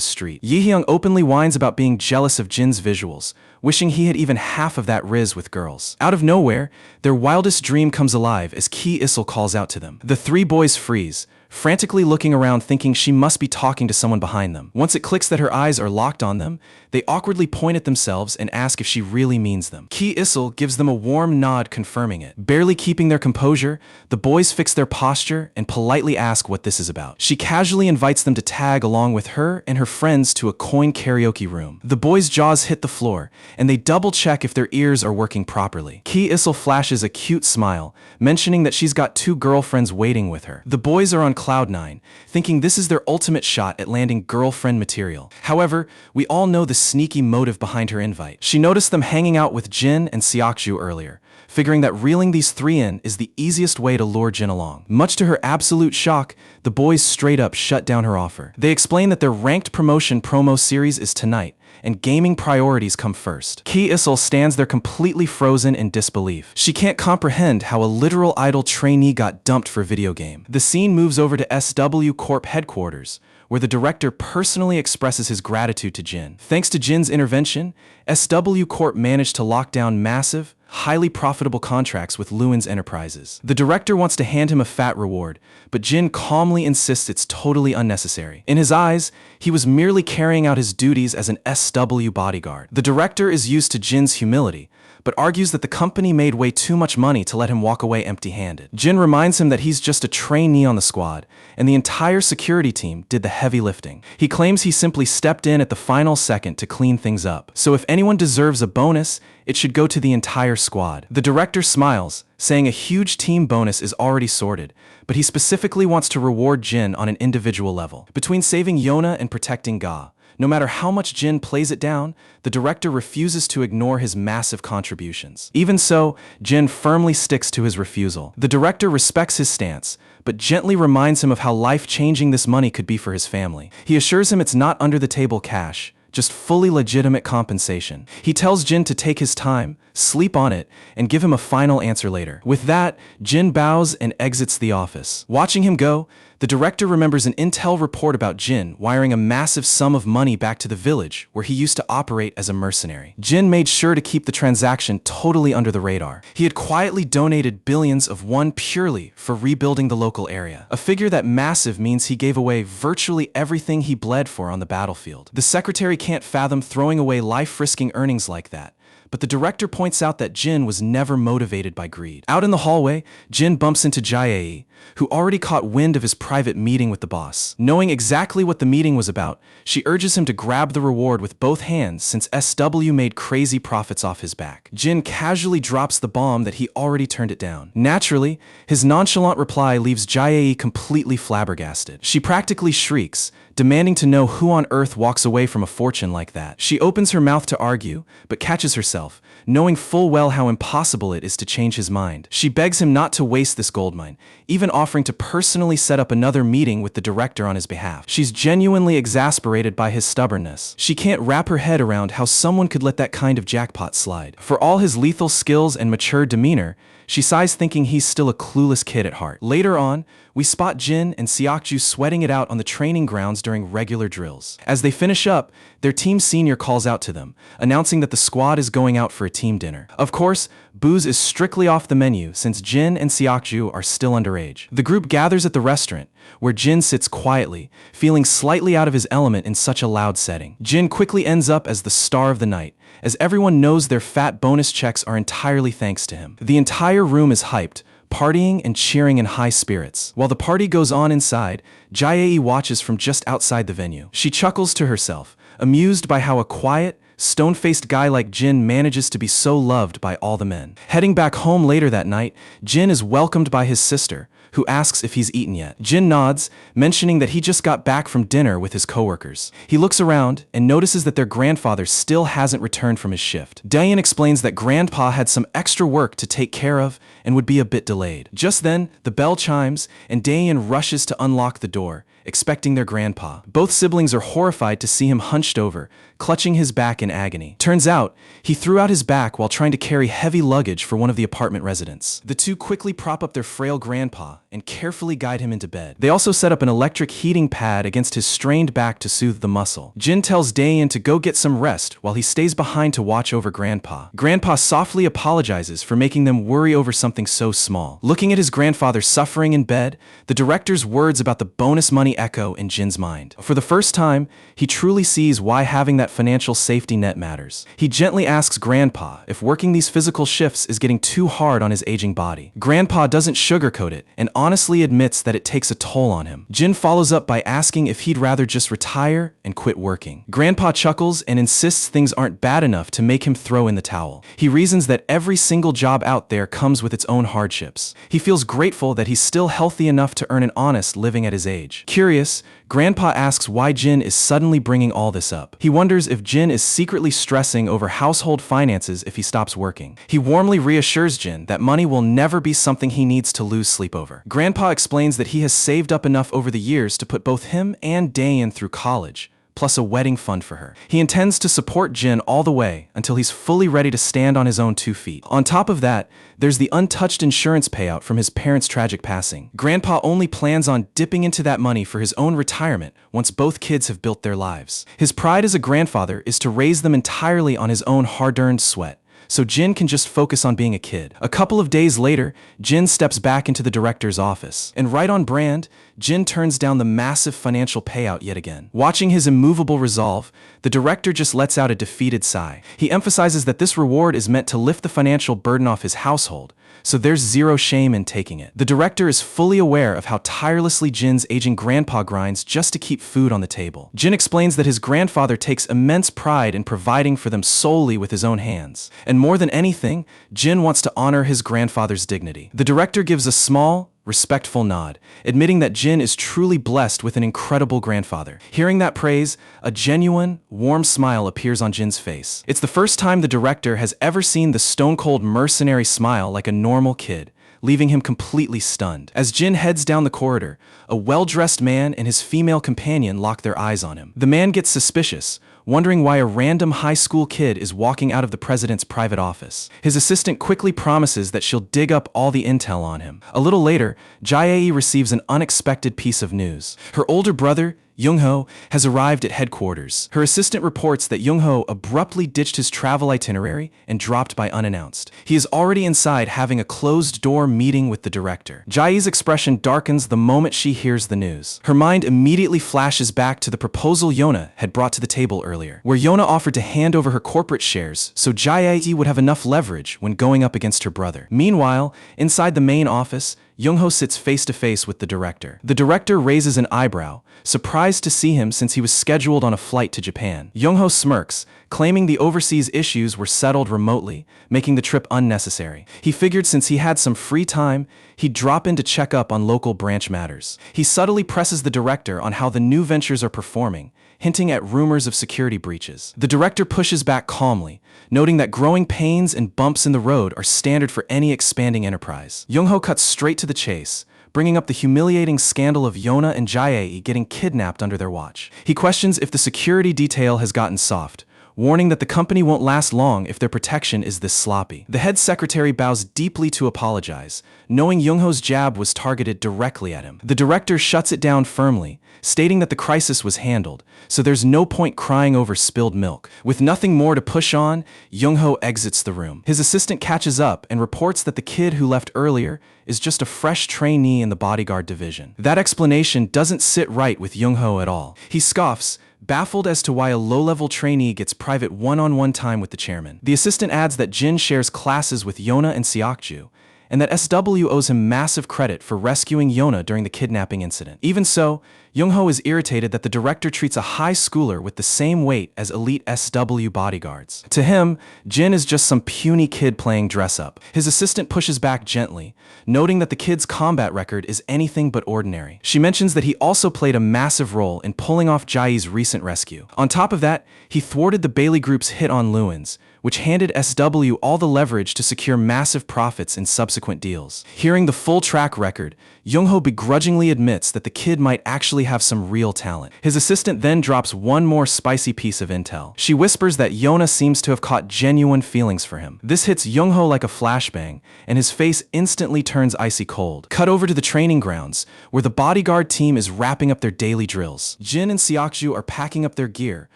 street. Yihyung openly whines about being jealous of Jin's visuals, wishing he had even half of that riz with girls. Out of nowhere, their wildest dream comes alive as Ki Issel calls out to them. The three boys freeze, frantically looking around thinking she must be talking to someone behind them. Once it clicks that her eyes are locked on them, they awkwardly point at themselves and ask if she really means them. Ki Issel gives them a warm nod confirming it. Barely keeping their composure, the boys fix their posture and politely ask what this is about. She casually invites them to tag along with her and her friends to a coin karaoke room. The boys' jaws hit the floor, and they double check if their ears are working properly. Ki Issel flashes a cute smile, mentioning that she's got 2 girlfriends waiting with her. The boys are on cloud 9, thinking this is their ultimate shot at landing girlfriend material. However, we all know the sneaky motive behind her invite. She noticed them hanging out with Jin and Seokju earlier, figuring that reeling these 3 in is the easiest way to lure Jin along. Much to her absolute shock, the boys straight up shut down her offer. They explain that their ranked promotion promo series is tonight, and gaming priorities come first. Ki Issel stands there completely frozen in disbelief. She can't comprehend how a literal idol trainee got dumped for video game. The scene moves over to SW Corp headquarters, where the director personally expresses his gratitude to Jin. Thanks to Jin's intervention, SW Corp managed to lock down massive, highly profitable contracts with Lewin's enterprises. The director wants to hand him a fat reward, but Jin calmly insists it's totally unnecessary. In his eyes, he was merely carrying out his duties as an SW bodyguard. The director is used to Jin's humility, but argues that the company made way too much money to let him walk away empty-handed. Jin reminds him that he's just a trainee on the squad, and the entire security team did the heavy lifting. He claims he simply stepped in at the final second to clean things up. So if anyone deserves a bonus, it should go to the entire squad. The director smiles, saying a huge team bonus is already sorted, but he specifically wants to reward Jin on an individual level. Between saving Yona and protecting Ga, no matter how much Jin plays it down, the director refuses to ignore his massive contributions. Even so, Jin firmly sticks to his refusal. The director respects his stance, but gently reminds him of how life-changing this money could be for his family. He assures him it's not under-the-table cash, just fully legitimate compensation. He tells Jin to take his time, sleep on it, and give him a final answer later. With that, Jin bows and exits the office. Watching him go, the director remembers an intel report about Jin wiring a massive sum of money back to the village where he used to operate as a mercenary. Jin made sure to keep the transaction totally under the radar. He had quietly donated billions of won purely for rebuilding the local area. A figure that massive means he gave away virtually everything he bled for on the battlefield. The secretary can't fathom throwing away life-risking earnings like that, but the director points out that Jin was never motivated by greed. Out in the hallway, Jin bumps into Jae, who already caught wind of his private meeting with the boss. Knowing exactly what the meeting was about, she urges him to grab the reward with both hands since SW made crazy profits off his back. Jin casually drops the bomb that he already turned it down. Naturally, his nonchalant reply leaves Jae completely flabbergasted. She practically shrieks, demanding to know who on earth walks away from a fortune like that. She opens her mouth to argue, but catches herself, knowing full well how impossible it is to change his mind. She begs him not to waste this goldmine, even offering to personally set up another meeting with the director on his behalf. She's genuinely exasperated by his stubbornness. She can't wrap her head around how someone could let that kind of jackpot slide. For all his lethal skills and mature demeanor, she sighs thinking he's still a clueless kid at heart. Later on, we spot Jin and Seokju sweating it out on the training grounds during regular drills. As they finish up, their team senior calls out to them, announcing that the squad is going out for a team dinner. Of course, booze is strictly off the menu since Jin and Seokju are still underage. The group gathers at the restaurant, where Jin sits quietly, feeling slightly out of his element in such a loud setting. Jin quickly ends up as the star of the night, as everyone knows their fat bonus checks are entirely thanks to him. The entire room is hyped, partying and cheering in high spirits. While the party goes on inside, Jae watches from just outside the venue. She chuckles to herself, amused by how a quiet, stone-faced guy like Jin manages to be so loved by all the men. Heading back home later that night, Jin is welcomed by his sister, who asks if he's eaten yet. Jin nods, mentioning that he just got back from dinner with his coworkers. He looks around and notices that their grandfather still hasn't returned from his shift. Dayan explains that Grandpa had some extra work to take care of and would be a bit delayed. Just then, the bell chimes and Dayan rushes to unlock the door, expecting their grandpa. Both siblings are horrified to see him hunched over, clutching his back in agony. Turns out, he threw out his back while trying to carry heavy luggage for one of the apartment residents. The two quickly prop up their frail grandpa and carefully guide him into bed. They also set up an electric heating pad against his strained back to soothe the muscle. Jin tells Dayan to go get some rest while he stays behind to watch over Grandpa. Grandpa softly apologizes for making them worry over something so small. Looking at his grandfather suffering in bed, the director's words about the bonus money echo in Jin's mind. For the first time, he truly sees why having that financial safety net matters. He gently asks Grandpa if working these physical shifts is getting too hard on his aging body. Grandpa doesn't sugarcoat it and honestly admits that it takes a toll on him. Jin follows up by asking if he'd rather just retire and quit working. Grandpa chuckles and insists things aren't bad enough to make him throw in the towel. He reasons that every single job out there comes with its own hardships. He feels grateful that he's still healthy enough to earn an honest living at his age. Curious, Grandpa asks why Jin is suddenly bringing all this up. He wonders if Jin is secretly stressing over household finances if he stops working. He warmly reassures Jin that money will never be something he needs to lose sleep over. Grandpa explains that he has saved up enough over the years to put both him and Dayan through college, plus a wedding fund for her. He intends to support Jin all the way until he's fully ready to stand on his own 2 feet. On top of that, there's the untouched insurance payout from his parents' tragic passing. Grandpa only plans on dipping into that money for his own retirement once both kids have built their lives. His pride as a grandfather is to raise them entirely on his own hard-earned sweat, so Jin can just focus on being a kid. A couple of days later, Jin steps back into the director's office. And right on brand, Jin turns down the massive financial payout yet again. Watching his immovable resolve, the director just lets out a defeated sigh. He emphasizes that this reward is meant to lift the financial burden off his household, so there's zero shame in taking it. The director is fully aware of how tirelessly Jin's aging grandpa grinds just to keep food on the table. Jin explains that his grandfather takes immense pride in providing for them solely with his own hands. And more than anything, Jin wants to honor his grandfather's dignity. The director gives a small, respectful nod, admitting that Jin is truly blessed with an incredible grandfather. Hearing that praise, a genuine, warm smile appears on Jin's face. It's the first time the director has ever seen the stone-cold mercenary smile like a normal kid, leaving him completely stunned. As Jin heads down the corridor, a well-dressed man and his female companion lock their eyes on him. The man gets suspicious, wondering why a random high school kid is walking out of the president's private office. His assistant quickly promises that she'll dig up all the intel on him. A little later, Jae receives an unexpected piece of news. Her older brother, Young-ho, has arrived at headquarters. Her assistant reports that Young-ho abruptly ditched his travel itinerary and dropped by unannounced. He is already inside having a closed-door meeting with the director. Jae's expression darkens the moment she hears the news. Her mind immediately flashes back to the proposal Yona had brought to the table earlier, where Yona offered to hand over her corporate shares so Jae would have enough leverage when going up against her brother. Meanwhile, inside the main office, Young-ho sits face-to-face with the director. The director raises an eyebrow, surprised to see him since he was scheduled on a flight to Japan. Young-ho smirks, claiming the overseas issues were settled remotely, making the trip unnecessary. He figured since he had some free time, he'd drop in to check up on local branch matters. He subtly presses the director on how the new ventures are performing, hinting at rumors of security breaches. The director pushes back calmly, noting that growing pains and bumps in the road are standard for any expanding enterprise. Young-ho cuts straight to the chase, bringing up the humiliating scandal of Yona and Jae getting kidnapped under their watch. He questions if the security detail has gotten soft, warning that the company won't last long if their protection is this sloppy. The head secretary bows deeply to apologize, knowing Young-ho's jab was targeted directly at him. The director shuts it down firmly, stating that the crisis was handled, so there's no point crying over spilled milk. With nothing more to push on, Young-ho exits the room. His assistant catches up and reports that the kid who left earlier is just a fresh trainee in the bodyguard division. That explanation doesn't sit right with Young-ho at all. He scoffs, baffled as to why a low-level trainee gets private one-on-one time with the chairman. The assistant adds that Jin shares classes with Yona and Seokju, and that SW owes him massive credit for rescuing Yona during the kidnapping incident. Even so, Young-ho is irritated that the director treats a high schooler with the same weight as elite SW bodyguards. To him, Jin is just some puny kid playing dress-up. His assistant pushes back gently, noting that the kid's combat record is anything but ordinary. She mentions that he also played a massive role in pulling off Jae's recent rescue. On top of that, he thwarted the Bailey Group's hit on Lewins, which handed SW all the leverage to secure massive profits in subsequent deals. Hearing the full track record, Young-ho begrudgingly admits that the kid might actually have some real talent. His assistant then drops one more spicy piece of intel. She whispers that Yona seems to have caught genuine feelings for him. This hits Young-ho like a flashbang, and his face instantly turns icy cold. Cut over to the training grounds, where the bodyguard team is wrapping up their daily drills. Jin and Seokju are packing up their gear,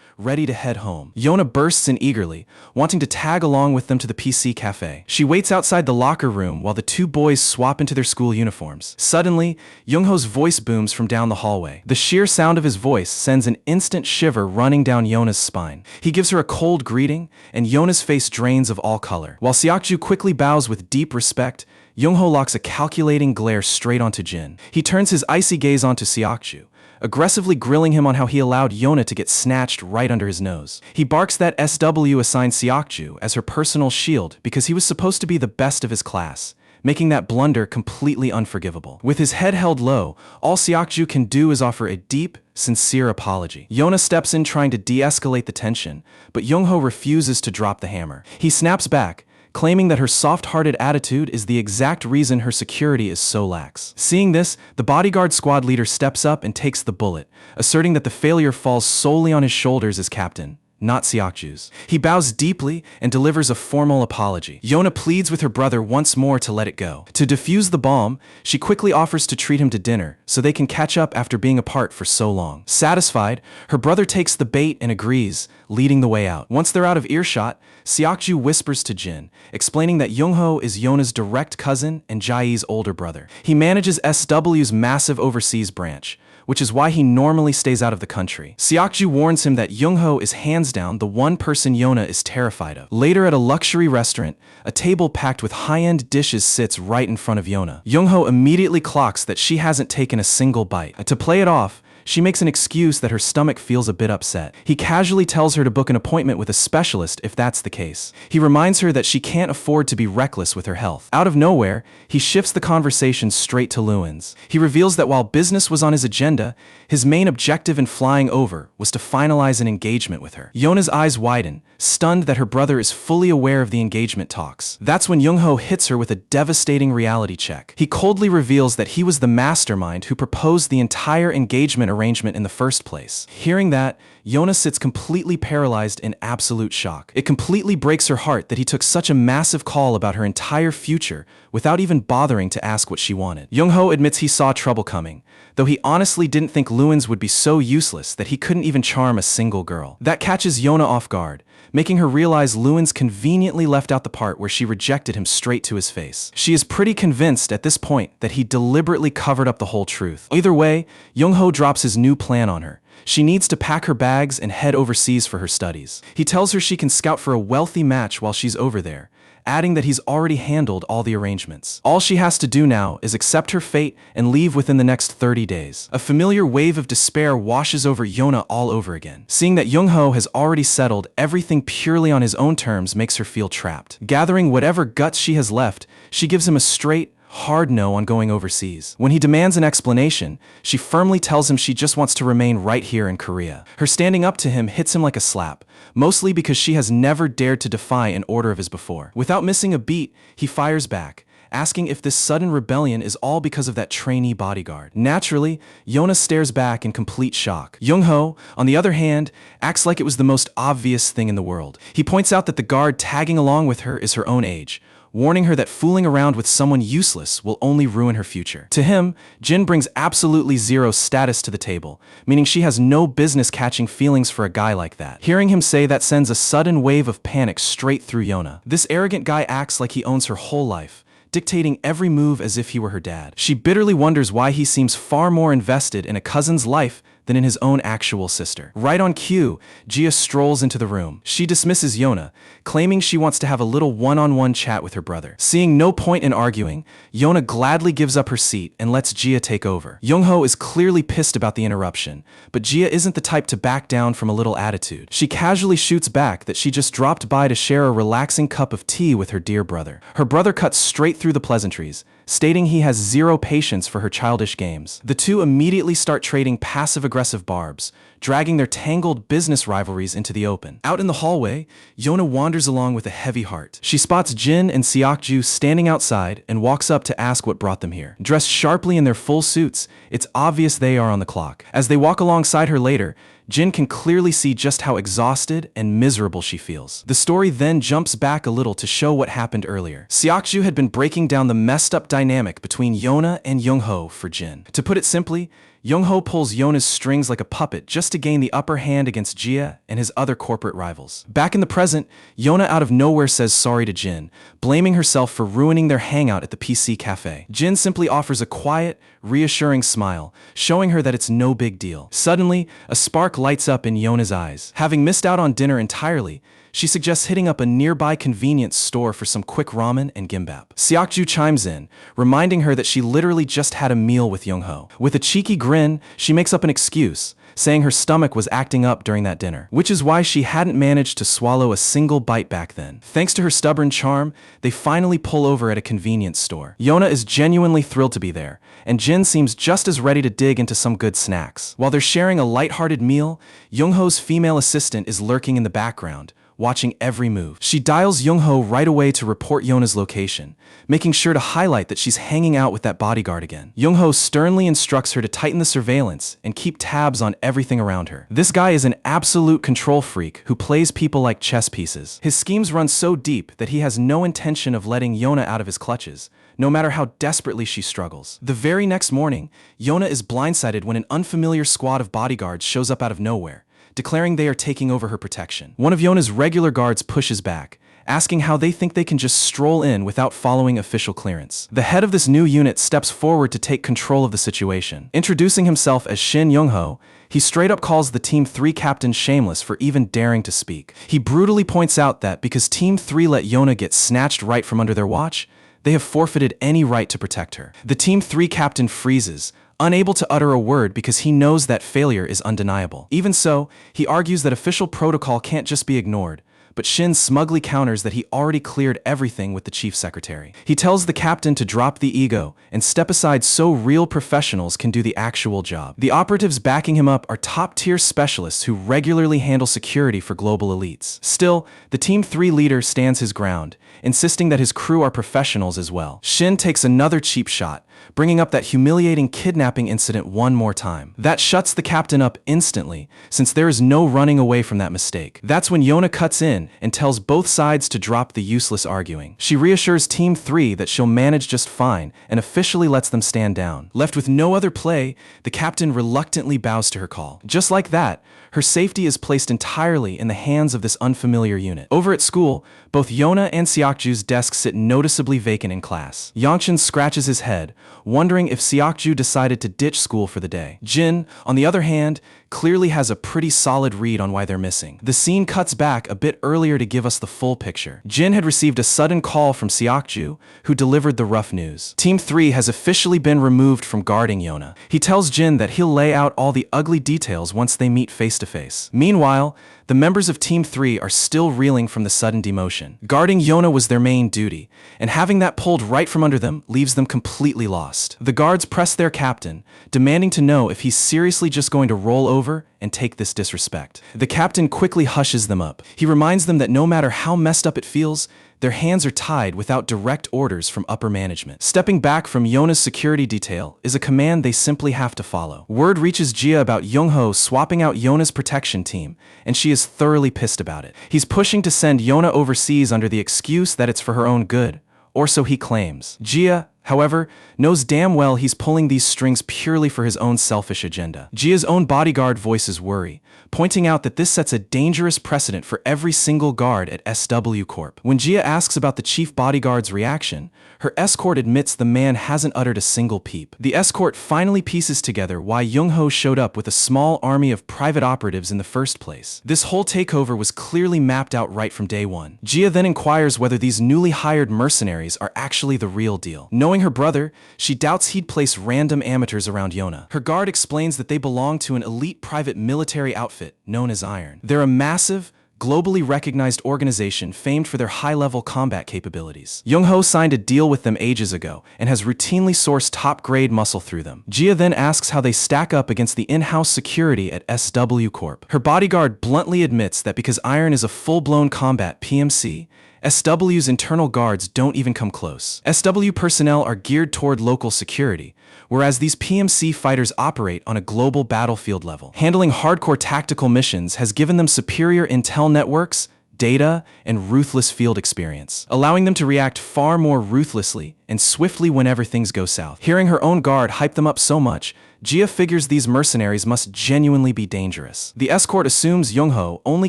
ready to head home. Yona bursts in eagerly, wanting to tag along with them to the PC cafe. She waits outside the locker room while the two boys swap into their school uniforms. Suddenly, Young-ho's voice booms from down the hallway. The sheer sound of his voice sends an instant shiver running down Yona's spine. He gives her a cold greeting, and Yona's face drains of all color. While Seokju quickly bows with deep respect, Young-ho locks a calculating glare straight onto Jin. He turns his icy gaze onto Seokju, aggressively grilling him on how he allowed Yona to get snatched right under his nose. He barks that SW assigned Seokju as her personal shield because he was supposed to be the best of his class, making that blunder completely unforgivable. With his head held low, all Seokju can do is offer a deep, sincere apology. Yona steps in trying to de-escalate the tension, but Young-ho refuses to drop the hammer. He snaps back, claiming that her soft-hearted attitude is the exact reason her security is so lax. Seeing this, the bodyguard squad leader steps up and takes the bullet, asserting that the failure falls solely on his shoulders as captain, not Seokju's. He bows deeply and delivers a formal apology. Yona pleads with her brother once more to let it go. To defuse the bomb, she quickly offers to treat him to dinner so they can catch up after being apart for so long. Satisfied, her brother takes the bait and agrees, leading the way out. Once they're out of earshot, Seokju whispers to Jin, explaining that Youngho is Yona's direct cousin and Jae's older brother. He manages SW's massive overseas branch, which is why he normally stays out of the country. Seokju warns him that Youngho is hands down the one person Yona is terrified of. Later at a luxury restaurant, a table packed with high-end dishes sits right in front of Yona. Youngho immediately clocks that she hasn't taken a single bite. To play it off, she makes an excuse that her stomach feels a bit upset. He casually tells her to book an appointment with a specialist if that's the case. He reminds her that she can't afford to be reckless with her health. Out of nowhere, he shifts the conversation straight to Lewin's. He reveals that while business was on his agenda, his main objective in flying over was to finalize an engagement with her. Yona's eyes widen, stunned that her brother is fully aware of the engagement talks. That's when Youngho hits her with a devastating reality check. He coldly reveals that he was the mastermind who proposed the entire engagement arrangement in the first place. Hearing that, Yona sits completely paralyzed in absolute shock. It completely breaks her heart that he took such a massive call about her entire future without even bothering to ask what she wanted. Youngho admits he saw trouble coming, though he honestly didn't think Lewin's would be so useless that he couldn't even charm a single girl. That catches Yona off guard, making her realize Lewin's conveniently left out the part where she rejected him straight to his face. She is pretty convinced at this point that he deliberately covered up the whole truth. Either way, Youngho drops his new plan on her. She needs to pack her bags and head overseas for her studies. He tells her she can scout for a wealthy match while she's over there, adding that he's already handled all the arrangements. All she has to do now is accept her fate and leave within the next 30 days. A familiar wave of despair washes over Yona all over again. Seeing that Youngho has already settled everything purely on his own terms makes her feel trapped. Gathering whatever guts she has left, she gives him a straight, hard no on going overseas. When he demands an explanation, she firmly tells him she just wants to remain right here in Korea. Her standing up to him hits him like a slap, mostly because she has never dared to defy an order of his before. Without missing a beat, he fires back, asking if this sudden rebellion is all because of that trainee bodyguard. Naturally, Yona stares back in complete shock. Youngho, on the other hand, acts like it was the most obvious thing in the world. He points out that the guard tagging along with her is her own age, warning her that fooling around with someone useless will only ruin her future. To him, Jin brings absolutely zero status to the table, meaning she has no business catching feelings for a guy like that. Hearing him say that sends a sudden wave of panic straight through Yona. This arrogant guy acts like he owns her whole life, dictating every move as if he were her dad. She bitterly wonders why he seems far more invested in a cousin's life than in his own actual sister. Right on cue, Gia strolls into the room. She dismisses Yona, claiming she wants to have a little one-on-one chat with her brother. Seeing no point in arguing, Yona gladly gives up her seat and lets Gia take over. Youngho is clearly pissed about the interruption, but Gia isn't the type to back down from a little attitude. She casually shoots back that she just dropped by to share a relaxing cup of tea with her dear brother. Her brother cuts straight through the pleasantries, stating he has zero patience for her childish games. The two immediately start trading passive-aggressive barbs, dragging their tangled business rivalries into the open. Out in the hallway, Yona wanders along with a heavy heart. She spots Jin and Seokju standing outside and walks up to ask what brought them here. Dressed sharply in their full suits, it's obvious they are on the clock. As they walk alongside her later, Jin can clearly see just how exhausted and miserable she feels. The story then jumps back a little to show what happened earlier. Seokju had been breaking down the messed up dynamic between Yona and Youngho for Jin. To put it simply, Youngho pulls Yona's strings like a puppet just to gain the upper hand against Gia and his other corporate rivals. Back in the present, Yona out of nowhere says sorry to Jin, blaming herself for ruining their hangout at the PC cafe. Jin simply offers a quiet, reassuring smile, showing her that it's no big deal. Suddenly, a spark lights up in Yona's eyes. Having missed out on dinner entirely, she suggests hitting up a nearby convenience store for some quick ramen and gimbap. Seokju chimes in, reminding her that she literally just had a meal with Youngho. With a cheeky grin, she makes up an excuse, saying her stomach was acting up during that dinner, which is why she hadn't managed to swallow a single bite back then. Thanks to her stubborn charm, they finally pull over at a convenience store. Yona is genuinely thrilled to be there, and Jin seems just as ready to dig into some good snacks. While they're sharing a lighthearted meal, Youngho's female assistant is lurking in the background, watching every move. She dials Young-ho right away to report Yona's location, making sure to highlight that she's hanging out with that bodyguard again. Young-ho sternly instructs her to tighten the surveillance and keep tabs on everything around her. This guy is an absolute control freak who plays people like chess pieces. His schemes run so deep that he has no intention of letting Yona out of his clutches, no matter how desperately she struggles. The very next morning, Yona is blindsided when an unfamiliar squad of bodyguards shows up out of nowhere, declaring they are taking over her protection. One of Yona's regular guards pushes back, asking how they think they can just stroll in without following official clearance. The head of this new unit steps forward to take control of the situation. Introducing himself as Shin Young-ho, he straight up calls the Team 3 captain shameless for even daring to speak. He brutally points out that because Team 3 let Yona get snatched right from under their watch, they have forfeited any right to protect her. The Team 3 captain freezes, unable to utter a word because he knows that failure is undeniable. Even so, he argues that official protocol can't just be ignored, but Shin smugly counters that he already cleared everything with the chief secretary. He tells the captain to drop the ego and step aside so real professionals can do the actual job. The operatives backing him up are top-tier specialists who regularly handle security for global elites. Still, the Team 3 leader stands his ground, insisting that his crew are professionals as well. Shin takes another cheap shot, bringing up that humiliating kidnapping incident one more time. That shuts the captain up instantly, since there is no running away from that mistake. That's when Yona cuts in and tells both sides to drop the useless arguing. She reassures Team 3 that she'll manage just fine and officially lets them stand down. Left with no other play, the captain reluctantly bows to her call. Just like that, her safety is placed entirely in the hands of this unfamiliar unit. Over at school, both Yona and Seokju's desks sit noticeably vacant in class. Yangshin scratches his head, wondering if Seokju decided to ditch school for the day. Jin, on the other hand, clearly has a pretty solid read on why they're missing. The scene cuts back a bit earlier to give us the full picture. Jin had received a sudden call from Seokju, who delivered the rough news. Team 3 has officially been removed from guarding Yona. He tells Jin that he'll lay out all the ugly details once they meet face to face. Meanwhile, the members of Team 3 are still reeling from the sudden demotion. Guarding Yona was their main duty, and having that pulled right from under them leaves them completely lost. The guards press their captain, demanding to know if he's seriously just going to roll over and take this disrespect. The captain quickly hushes them up. He reminds them that no matter how messed up it feels, their hands are tied without direct orders from upper management. Stepping back from Yona's security detail is a command they simply have to follow. Word reaches Jia about Young-ho swapping out Yona's protection team, and she is thoroughly pissed about it. He's pushing to send Yona overseas under the excuse that it's for her own good, or so he claims. Jia, however, knows damn well he's pulling these strings purely for his own selfish agenda. Jia's own bodyguard voices worry, pointing out that this sets a dangerous precedent for every single guard at SW Corp. When Jia asks about the chief bodyguard's reaction, her escort admits the man hasn't uttered a single peep. The escort finally pieces together why Young-ho showed up with a small army of private operatives in the first place. This whole takeover was clearly mapped out right from day one. Jia then inquires whether these newly hired mercenaries are actually the real deal. Knowing her brother, she doubts he'd place random amateurs around Yona. Her guard explains that they belong to an elite private military outfit known as Iron. They're a massive, globally recognized organization famed for their high-level combat capabilities. Young-ho signed a deal with them ages ago and has routinely sourced top-grade muscle through them. Jia then asks how they stack up against the in-house security at SW Corp. Her bodyguard bluntly admits that because Iron is a full-blown combat PMC, SW's internal guards don't even come close. SW personnel are geared toward local security, whereas these PMC fighters operate on a global battlefield level. Handling hardcore tactical missions has given them superior intel networks, data, and ruthless field experience, allowing them to react far more ruthlessly and swiftly whenever things go south. Hearing her own guard hype them up so much, Jia figures these mercenaries must genuinely be dangerous. The escort assumes Young-ho only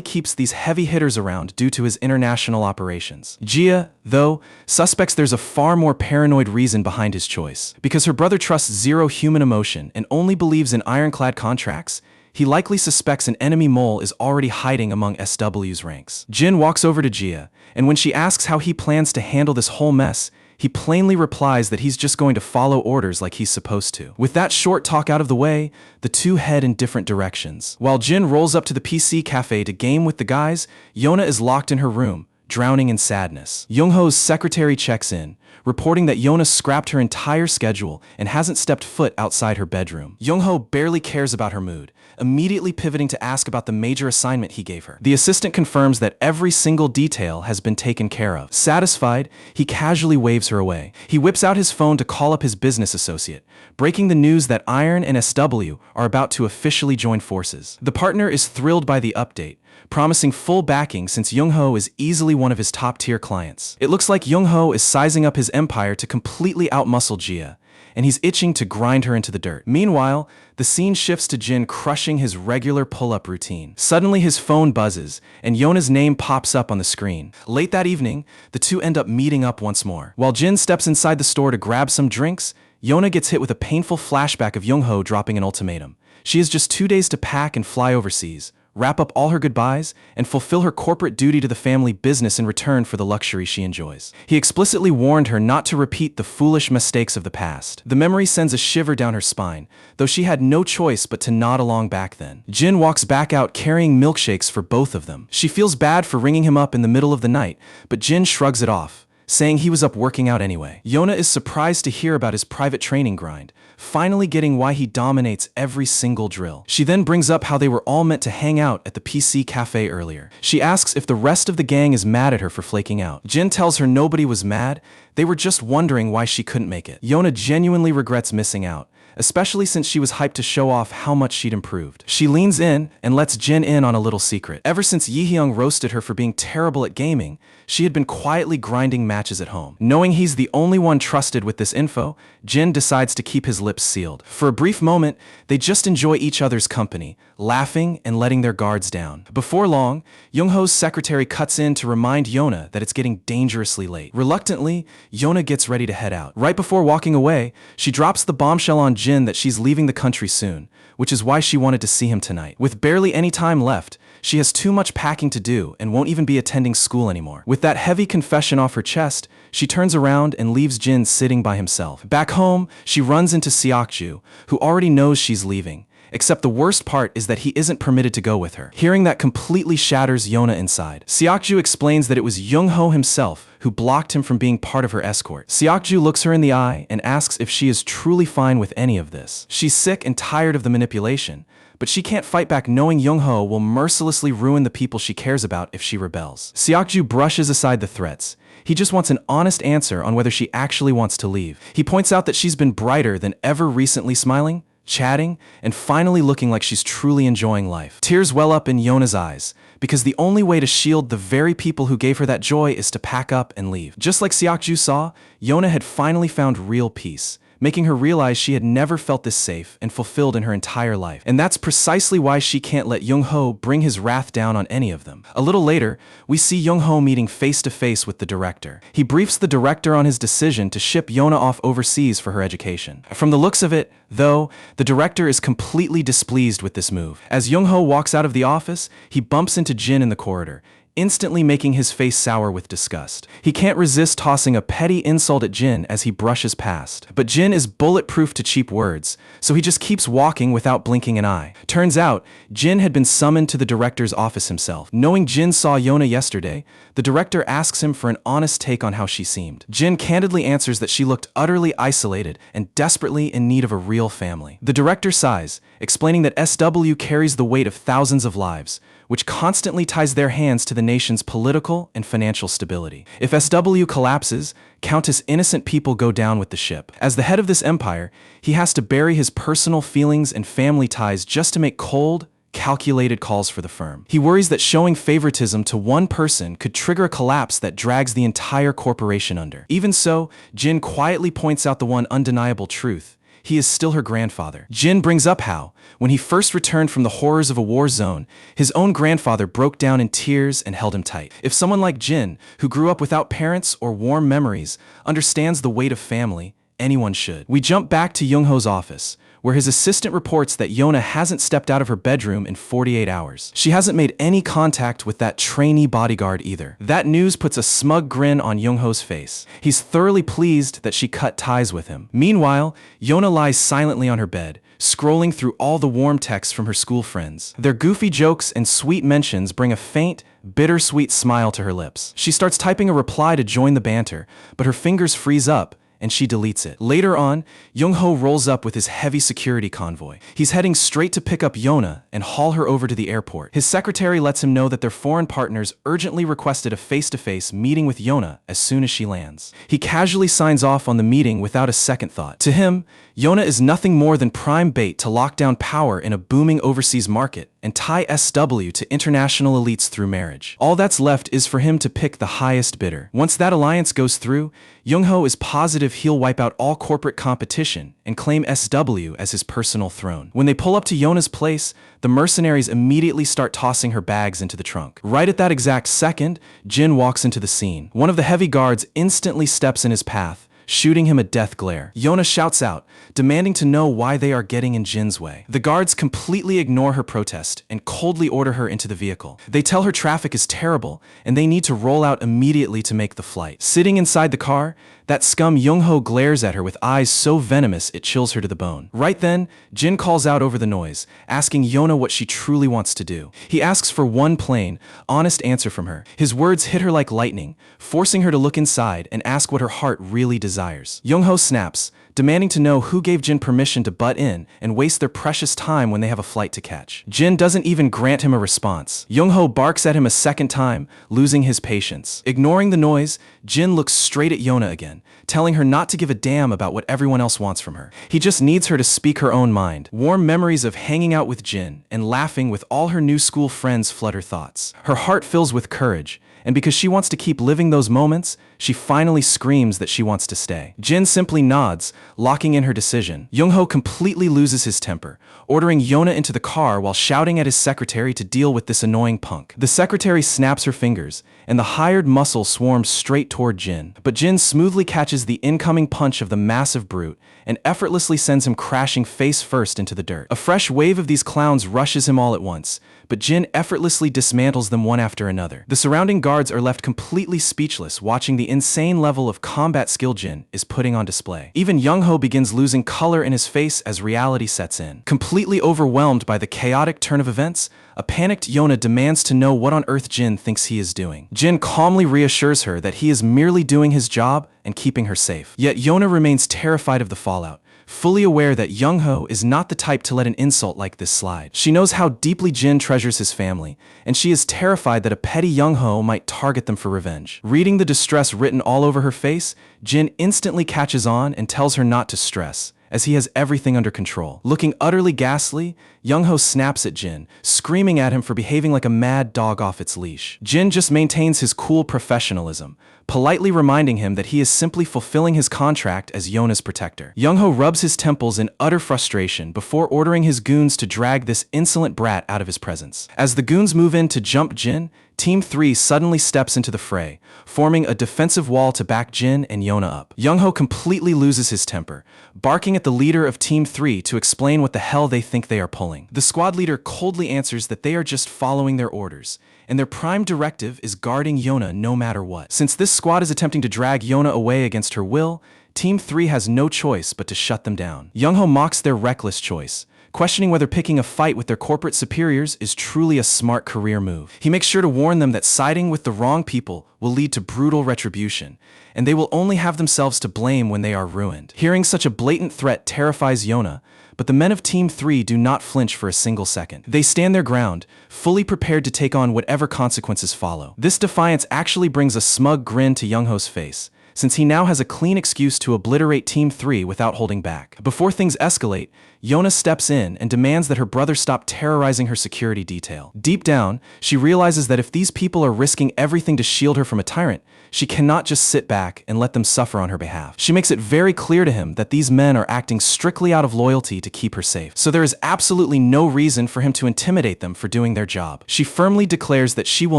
keeps these heavy hitters around due to his international operations. Jia, though, suspects there's a far more paranoid reason behind his choice. Because her brother trusts zero human emotion and only believes in ironclad contracts, he likely suspects an enemy mole is already hiding among SW's ranks. Jin walks over to Jia, and when she asks how he plans to handle this whole mess, he plainly replies that he's just going to follow orders like he's supposed to. With that short talk out of the way, the two head in different directions. While Jin rolls up to the PC cafe to game with the guys, Yona is locked in her room, drowning in sadness. Young-ho's secretary checks in, reporting that Yona scrapped her entire schedule and hasn't stepped foot outside her bedroom. Young-ho barely cares about her mood, immediately pivoting to ask about the major assignment he gave her. The assistant confirms that every single detail has been taken care of. Satisfied, he casually waves her away. He whips out his phone to call up his business associate, breaking the news that Iron and SW are about to officially join forces. The partner is thrilled by the update, promising full backing since Young-ho is easily one of his top-tier clients. It looks like Young-ho is sizing up his empire to completely outmuscle Jia, and he's itching to grind her into the dirt. Meanwhile, the scene shifts to Jin crushing his regular pull-up routine. Suddenly his phone buzzes, and Yona's name pops up on the screen. Late that evening, the two end up meeting up once more. While Jin steps inside the store to grab some drinks, Yona gets hit with a painful flashback of Young-ho dropping an ultimatum. She has just 2 days to pack and fly overseas, wrap up all her goodbyes, and fulfill her corporate duty to the family business in return for the luxury she enjoys. He explicitly warned her not to repeat the foolish mistakes of the past. The memory sends a shiver down her spine, though she had no choice but to nod along back then. Jin walks back out carrying milkshakes for both of them. She feels bad for ringing him up in the middle of the night, but Jin shrugs it off, saying he was up working out anyway. Yona is surprised to hear about his private training grind, finally getting why he dominates every single drill. She then brings up how they were all meant to hang out at the PC cafe earlier. She asks if the rest of the gang is mad at her for flaking out. Jin tells her nobody was mad, they were just wondering why she couldn't make it. Yona genuinely regrets missing out, especially since she was hyped to show off how much she'd improved. She leans in and lets Jin in on a little secret. Ever since Yi-hyung roasted her for being terrible at gaming, she had been quietly grinding matches at home. Knowing he's the only one trusted with this info, Jin decides to keep his lips sealed. For a brief moment, they just enjoy each other's company, laughing and letting their guards down. Before long, Young-ho's secretary cuts in to remind Yona that it's getting dangerously late. Reluctantly, Yona gets ready to head out. Right before walking away, she drops the bombshell on Jin that she's leaving the country soon, which is why she wanted to see him tonight. With barely any time left, she has too much packing to do and won't even be attending school anymore. With that heavy confession off her chest, she turns around and leaves Jin sitting by himself. Back home, she runs into Seokju, who already knows she's leaving. Except the worst part is that he isn't permitted to go with her. Hearing that completely shatters Yona inside. Seokju explains that it was Young-ho himself who blocked him from being part of her escort. Seokju looks her in the eye and asks if she is truly fine with any of this. She's sick and tired of the manipulation, but she can't fight back knowing Young-ho will mercilessly ruin the people she cares about if she rebels. Seokju brushes aside the threats. He just wants an honest answer on whether she actually wants to leave. He points out that she's been brighter than ever recently, smiling, chatting, and finally looking like she's truly enjoying life. Tears well up in Yona's eyes, because the only way to shield the very people who gave her that joy is to pack up and leave. Just like Seokju saw, Yona had finally found real peace, making her realize she had never felt this safe and fulfilled in her entire life. And that's precisely why she can't let Young-ho bring his wrath down on any of them. A little later, we see Young-ho meeting face-to-face with the director. He briefs the director on his decision to ship Yona off overseas for her education. From the looks of it, though, the director is completely displeased with this move. As Young-ho walks out of the office, he bumps into Jin in the corridor, instantly making his face sour with disgust. He can't resist tossing a petty insult at Jin as he brushes past. But Jin is bulletproof to cheap words, so he just keeps walking without blinking an eye. Turns out, Jin had been summoned to the director's office himself. Knowing Jin saw Yona yesterday, the director asks him for an honest take on how she seemed. Jin candidly answers that she looked utterly isolated and desperately in need of a real family. The director sighs, explaining that SW carries the weight of thousands of lives, which constantly ties their hands to the nation's political and financial stability. If SW collapses, countless innocent people go down with the ship. As the head of this empire, he has to bury his personal feelings and family ties just to make cold, calculated calls for the firm. He worries that showing favoritism to one person could trigger a collapse that drags the entire corporation under. Even so, Jin quietly points out the one undeniable truth: he is still her grandfather. Jin brings up how, when he first returned from the horrors of a war zone, his own grandfather broke down in tears and held him tight. If someone like Jin, who grew up without parents or warm memories, understands the weight of family, anyone should. We jump back to Young-ho's office, where his assistant reports that Yona hasn't stepped out of her bedroom in 48 hours. She hasn't made any contact with that trainee bodyguard either. That news puts a smug grin on Young-ho's face. He's thoroughly pleased that she cut ties with him. Meanwhile, Yona lies silently on her bed, scrolling through all the warm texts from her school friends. Their goofy jokes and sweet mentions bring a faint, bittersweet smile to her lips. She starts typing a reply to join the banter, but her fingers freeze up, and she deletes it. Later on, Young-ho rolls up with his heavy security convoy. He's heading straight to pick up Yona and haul her over to the airport. His secretary lets him know that their foreign partners urgently requested a face-to-face meeting with Yona as soon as she lands. He casually signs off on the meeting without a second thought. To him, Yona is nothing more than prime bait to lock down power in a booming overseas market and tie SW to international elites through marriage. All that's left is for him to pick the highest bidder. Once that alliance goes through, Young-ho is positive he'll wipe out all corporate competition and claim SW as his personal throne. When they pull up to Yona's place, the mercenaries immediately start tossing her bags into the trunk. Right at that exact second, Jin walks into the scene. One of the heavy guards instantly steps in his path, shooting him a death glare. Yona shouts out, demanding to know why they are getting in Jin's way. The guards completely ignore her protest and coldly order her into the vehicle. They tell her traffic is terrible and they need to roll out immediately to make the flight. Sitting inside the car, that scum Young-ho glares at her with eyes so venomous it chills her to the bone. Right then, Jin calls out over the noise, asking Yona what she truly wants to do. He asks for one plain, honest answer from her. His words hit her like lightning, forcing her to look inside and ask what her heart really desires. Young-ho snaps, demanding to know who gave Jin permission to butt in and waste their precious time when they have a flight to catch. Jin doesn't even grant him a response. Young-ho barks at him a second time, losing his patience. Ignoring the noise, Jin looks straight at Yona again, telling her not to give a damn about what everyone else wants from her. He just needs her to speak her own mind. Warm memories of hanging out with Jin and laughing with all her new school friends flood her thoughts. Her heart fills with courage, and because she wants to keep living those moments, she finally screams that she wants to stay. Jin simply nods, locking in her decision. Young-ho completely loses his temper, ordering Yona into the car while shouting at his secretary to deal with this annoying punk. The secretary snaps her fingers, and the hired muscle swarms straight toward Jin. But Jin smoothly catches the incoming punch of the massive brute and effortlessly sends him crashing face first into the dirt. A fresh wave of these clowns rushes him all at once, but Jin effortlessly dismantles them one after another. The surrounding guards are left completely speechless watching the insane level of combat skill Jin is putting on display. Even Young-ho begins losing color in his face as reality sets in. Completely overwhelmed by the chaotic turn of events, a panicked Yona demands to know what on earth Jin thinks he is doing. Jin calmly reassures her that he is merely doing his job and keeping her safe. Yet Yona remains terrified of the fallout, fully aware that Young-ho is not the type to let an insult like this slide. She knows how deeply Jin treasures his family, and she is terrified that a petty Young-ho might target them for revenge. Reading the distress written all over her face, Jin instantly catches on and tells her not to stress, as he has everything under control. Looking utterly ghastly, Young-ho snaps at Jin, screaming at him for behaving like a mad dog off its leash. Jin just maintains his cool professionalism, politely reminding him that he is simply fulfilling his contract as Yona's protector. Young-ho rubs his temples in utter frustration before ordering his goons to drag this insolent brat out of his presence. As the goons move in to jump Jin, Team 3 suddenly steps into the fray, forming a defensive wall to back Jin and Yona up. Young-ho completely loses his temper, barking at the leader of Team 3 to explain what the hell they think they are pulling. The squad leader coldly answers that they are just following their orders, and their prime directive is guarding Yona no matter what. Since this squad is attempting to drag Yona away against her will, Team 3 has no choice but to shut them down. Young-ho mocks their reckless choice, questioning whether picking a fight with their corporate superiors is truly a smart career move. He makes sure to warn them that siding with the wrong people will lead to brutal retribution, and they will only have themselves to blame when they are ruined. Hearing such a blatant threat terrifies Yona, but the men of Team 3 do not flinch for a single second. They stand their ground, fully prepared to take on whatever consequences follow. This defiance actually brings a smug grin to Young-ho's face, since he now has a clean excuse to obliterate Team 3 without holding back. Before things escalate, Yona steps in and demands that her brother stop terrorizing her security detail. Deep down, she realizes that if these people are risking everything to shield her from a tyrant, She cannot just sit back and let them suffer on her behalf. She makes it very clear to him that these men are acting strictly out of loyalty to keep her safe, so there is absolutely no reason for him to intimidate them for doing their job. She firmly declares that she will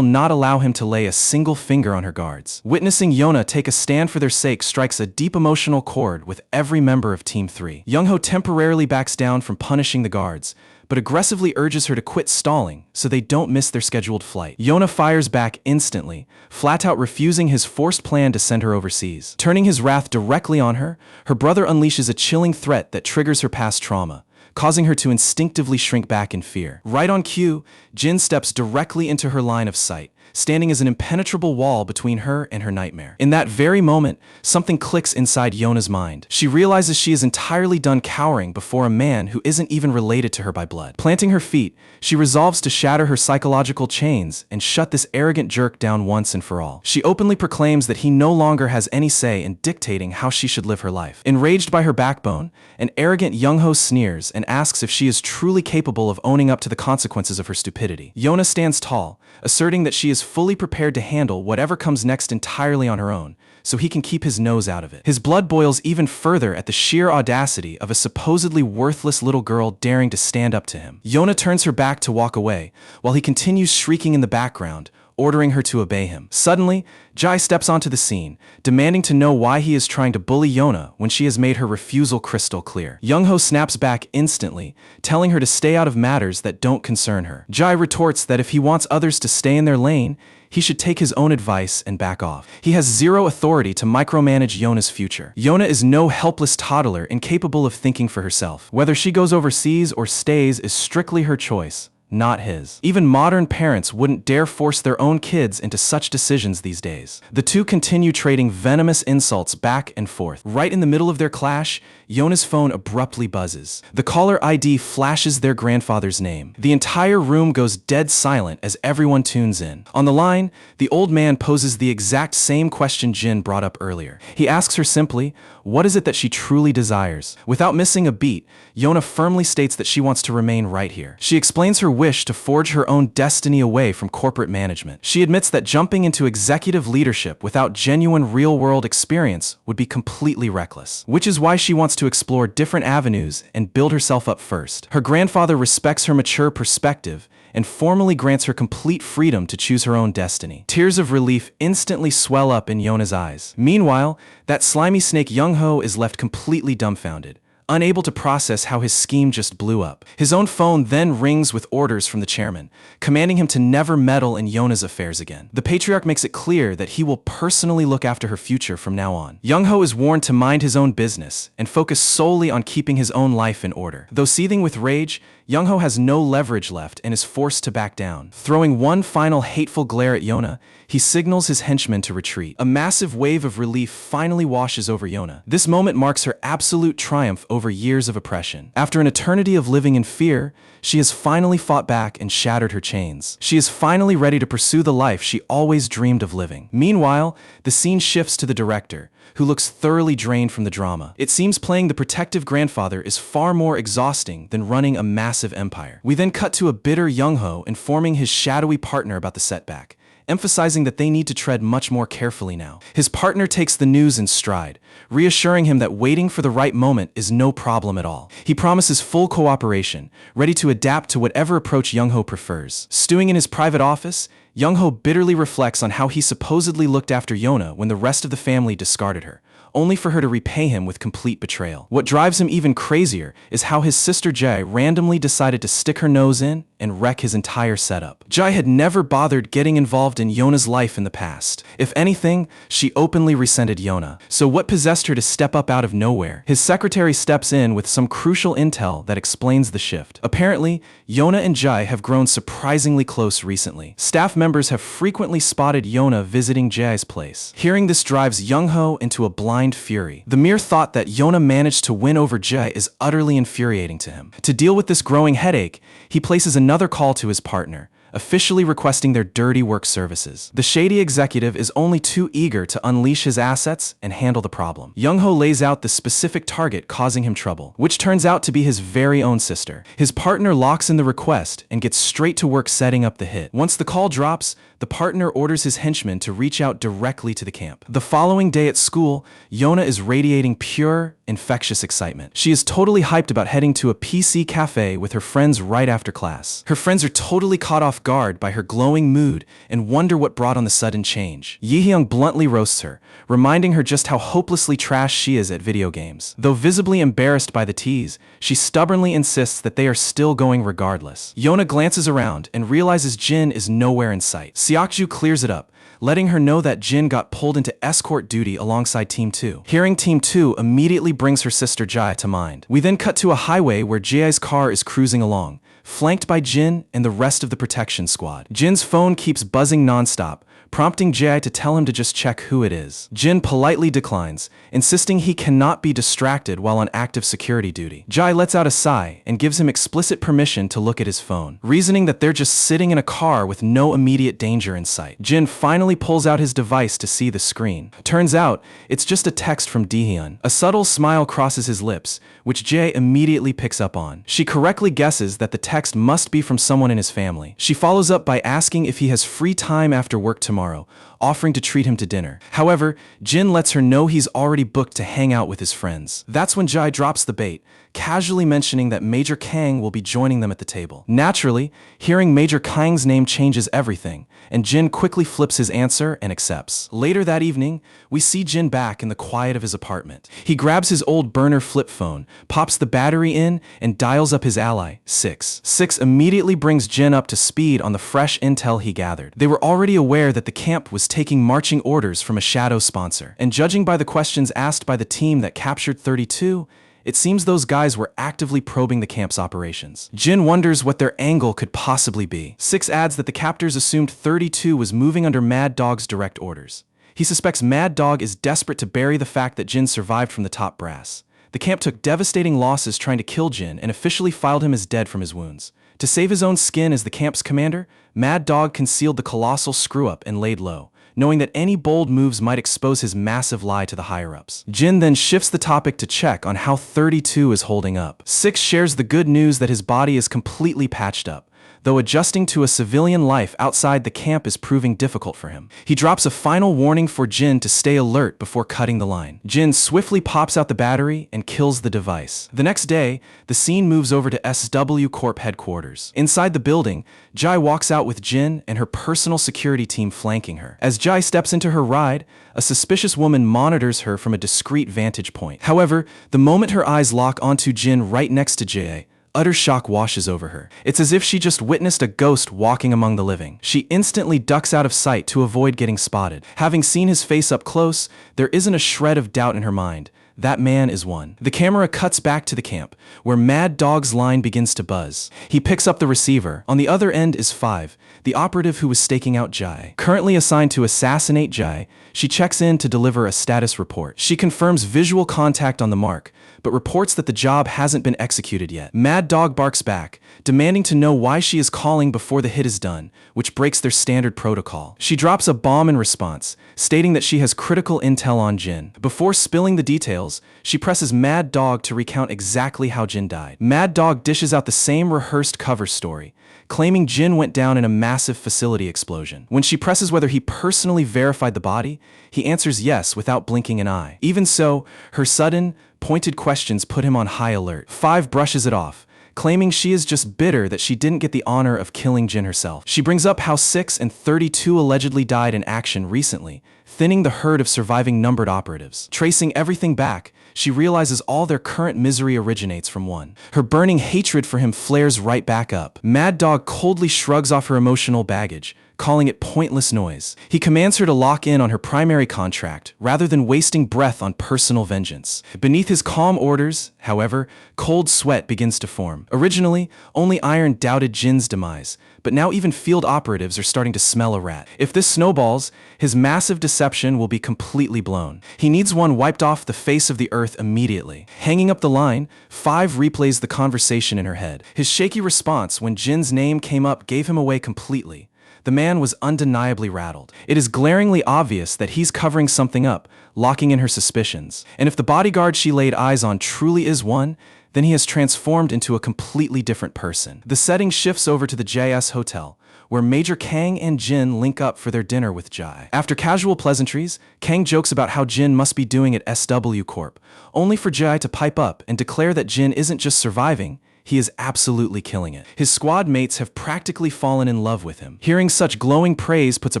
not allow him to lay a single finger on her guards. Witnessing Yona take a stand for their sake strikes a deep emotional chord with every member of Team 3. Young-ho temporarily backs down from punishing the guards, but aggressively urges her to quit stalling so they don't miss their scheduled flight. Yona fires back instantly, flat out refusing his forced plan to send her overseas. Turning his wrath directly on her, her brother unleashes a chilling threat that triggers her past trauma, causing her to instinctively shrink back in fear. Right on cue, Jin steps directly into her line of sight, standing as an impenetrable wall between her and her nightmare. In that very moment, something clicks inside Yona's mind. She realizes she is entirely done cowering before a man who isn't even related to her by blood. Planting her feet, she resolves to shatter her psychological chains and shut this arrogant jerk down once and for all. She openly proclaims that he no longer has any say in dictating how she should live her life. Enraged by her backbone, an arrogant Young-ho sneers and asks if she is truly capable of owning up to the consequences of her stupidity. Yona stands tall, asserting that she is fully prepared to handle whatever comes next entirely on her own, so he can keep his nose out of it. His blood boils even further at the sheer audacity of a supposedly worthless little girl daring to stand up to him. Yona turns her back to walk away, while he continues shrieking in the background, ordering her to obey him. Suddenly, Jai steps onto the scene, demanding to know why he is trying to bully Yona when she has made her refusal crystal clear. Young-ho snaps back instantly, telling her to stay out of matters that don't concern her. Jai retorts that if he wants others to stay in their lane, he should take his own advice and back off. He has zero authority to micromanage Yona's future. Yona is no helpless toddler incapable of thinking for herself. Whether she goes overseas or stays is strictly her choice, not his. Even modern parents wouldn't dare force their own kids into such decisions these days. The two continue trading venomous insults back and forth. Right in the middle of their clash, Yona's phone abruptly buzzes. The caller ID flashes their grandfather's name. The entire room goes dead silent as everyone tunes in. On the line, the old man poses the exact same question Jin brought up earlier. He asks her simply, what is it that she truly desires? Without missing a beat, Yona firmly states that she wants to remain right here. She explains her wish to forge her own destiny away from corporate management. She admits that jumping into executive leadership without genuine real-world experience would be completely reckless, which is why she wants to explore different avenues and build herself up first. Her grandfather respects her mature perspective and formally grants her complete freedom to choose her own destiny. Tears of relief instantly swell up in Yona's eyes. Meanwhile, that slimy snake Young-ho is left completely dumbfounded, unable to process how his scheme just blew up. His own phone then rings with orders from the chairman, commanding him to never meddle in Yona's affairs again. The patriarch makes it clear that he will personally look after her future from now on. Young-ho is warned to mind his own business and focus solely on keeping his own life in order. Though seething with rage, Young-ho has no leverage left and is forced to back down. Throwing one final hateful glare at Yona, he signals his henchmen to retreat. A massive wave of relief finally washes over Yona. This moment marks her absolute triumph over years of oppression. After an eternity of living in fear, she has finally fought back and shattered her chains. She is finally ready to pursue the life she always dreamed of living. Meanwhile, the scene shifts to the director, who looks thoroughly drained from the drama. It seems playing the protective grandfather is far more exhausting than running a massive empire. We then cut to a bitter Young-ho informing his shadowy partner about the setback, emphasizing that they need to tread much more carefully now. His partner takes the news in stride, reassuring him that waiting for the right moment is no problem at all. He promises full cooperation, ready to adapt to whatever approach Young-ho prefers. Stewing in his private office, Young-ho bitterly reflects on how he supposedly looked after Yona when the rest of the family discarded her, only for her to repay him with complete betrayal. What drives him even crazier is how his sister Jae randomly decided to stick her nose in and wreck his entire setup. Jae had never bothered getting involved in Yona's life in the past. If anything, she openly resented Yona. So what possessed her to step up out of nowhere? His secretary steps in with some crucial intel that explains the shift. Apparently, Yona and Jae have grown surprisingly close recently. Staff members have frequently spotted Yona visiting Jae's place. Hearing this drives Young-ho into a blind fury. The mere thought that Yona managed to win over Jae is utterly infuriating to him. To deal with this growing headache, he places another call to his partner, officially requesting their dirty work services. The shady executive is only too eager to unleash his assets and handle the problem. Young-ho lays out the specific target causing him trouble, which turns out to be his very own sister. His partner locks in the request and gets straight to work setting up the hit. Once the call drops, the partner orders his henchmen to reach out directly to the camp. The following day at school, Yona is radiating pure, infectious excitement. She is totally hyped about heading to a PC cafe with her friends right after class. Her friends are totally caught off guard by her glowing mood and wonder what brought on the sudden change. Yi-hyung bluntly roasts her, reminding her just how hopelessly trash she is at video games. Though visibly embarrassed by the tease, she stubbornly insists that they are still going regardless. Yona glances around and realizes Jin is nowhere in sight. Seokju clears it up, letting her know that Jin got pulled into escort duty alongside Team 2. Hearing Team 2 immediately brings her sister Jai to mind. We then cut to a highway where Jai's car is cruising along, flanked by Jin and the rest of the protection squad. Jin's phone keeps buzzing nonstop, prompting Jai to tell him to just check who it is. Jin politely declines, insisting he cannot be distracted while on active security duty. Jai lets out a sigh and gives him explicit permission to look at his phone, reasoning that they're just sitting in a car with no immediate danger in sight. Jin finally pulls out his device to see the screen. Turns out, it's just a text from Daehyun. A subtle smile crosses his lips, which Jai immediately picks up on. She correctly guesses that the text must be from someone in his family. She follows up by asking if he has free time after work tomorrow, offering to treat him to dinner. However, Jin lets her know he's already booked to hang out with his friends. That's when Jai drops the bait, casually mentioning that Major Kang will be joining them at the table. Naturally, hearing Major Kang's name changes everything, and Jin quickly flips his answer and accepts. Later that evening, we see Jin back in the quiet of his apartment. He grabs his old burner flip phone, pops the battery in, and dials up his ally, Six. Six immediately brings Jin up to speed on the fresh intel he gathered. They were already aware that the camp was taking marching orders from a shadow sponsor, and judging by the questions asked by the team that captured 32, it seems those guys were actively probing the camp's operations. Jin wonders what their angle could possibly be. Six adds that the captors assumed 32 was moving under Mad Dog's direct orders. He suspects Mad Dog is desperate to bury the fact that Jin survived from the top brass. The camp took devastating losses trying to kill Jin and officially filed him as dead from his wounds. To save his own skin as the camp's commander, Mad Dog concealed the colossal screw-up and laid low, knowing that any bold moves might expose his massive lie to the higher-ups. Jin then shifts the topic to check on how 32 is holding up. Six shares the good news that his body is completely patched up, though adjusting to a civilian life outside the camp is proving difficult for him. He drops a final warning for Jin to stay alert before cutting the line. Jin swiftly pops out the battery and kills the device. The next day, the scene moves over to SW Corp headquarters. Inside the building, Jai walks out with Jin and her personal security team flanking her. As Jai steps into her ride, a suspicious woman monitors her from a discreet vantage point. However, the moment her eyes lock onto Jin right next to Jai, utter shock washes over her. It's as if she just witnessed a ghost walking among the living. She instantly ducks out of sight to avoid getting spotted. Having seen his face up close, there isn't a shred of doubt in her mind. That man is one. The camera cuts back to the camp, where Mad Dog's line begins to buzz. He picks up the receiver. On the other end is Five, the operative who was staking out Jai. Currently assigned to assassinate Jai, she checks in to deliver a status report. She confirms visual contact on the mark, but reports that the job hasn't been executed yet. Mad Dog barks back, demanding to know why she is calling before the hit is done, which breaks their standard protocol. She drops a bomb in response, stating that she has critical intel on Jin. Before spilling the details, she presses Mad Dog to recount exactly how Jin died. Mad Dog dishes out the same rehearsed cover story, claiming Jin went down in a massive facility explosion. When she presses whether he personally verified the body, he answers yes without blinking an eye. Even so, her sudden, pointed questions put him on high alert. Five brushes it off, claiming she is just bitter that she didn't get the honor of killing Jin herself. She brings up how 6 and 32 allegedly died in action recently, thinning the herd of surviving numbered operatives. Tracing everything back, she realizes all their current misery originates from one. Her burning hatred for him flares right back up. Mad Dog coldly shrugs off her emotional baggage, calling it pointless noise. He commands her to lock in on her primary contract, rather than wasting breath on personal vengeance. Beneath his calm orders, however, cold sweat begins to form. Originally, only Iron doubted Jin's demise, but now even field operatives are starting to smell a rat. If this snowballs, his massive deception will be completely blown. He needs one wiped off the face of the earth immediately. Hanging up the line, Five replays the conversation in her head. His shaky response when Jin's name came up gave him away completely. The man was undeniably rattled. It is glaringly obvious that he's covering something up, locking in her suspicions. And if the bodyguard she laid eyes on truly is one, then he has transformed into a completely different person. The setting shifts over to the JS Hotel, where Major Kang and Jin link up for their dinner with Jai. After casual pleasantries, Kang jokes about how Jin must be doing at SW Corp, only for Jai to pipe up and declare that Jin isn't just surviving, he is absolutely killing it. His squad mates have practically fallen in love with him. Hearing such glowing praise puts a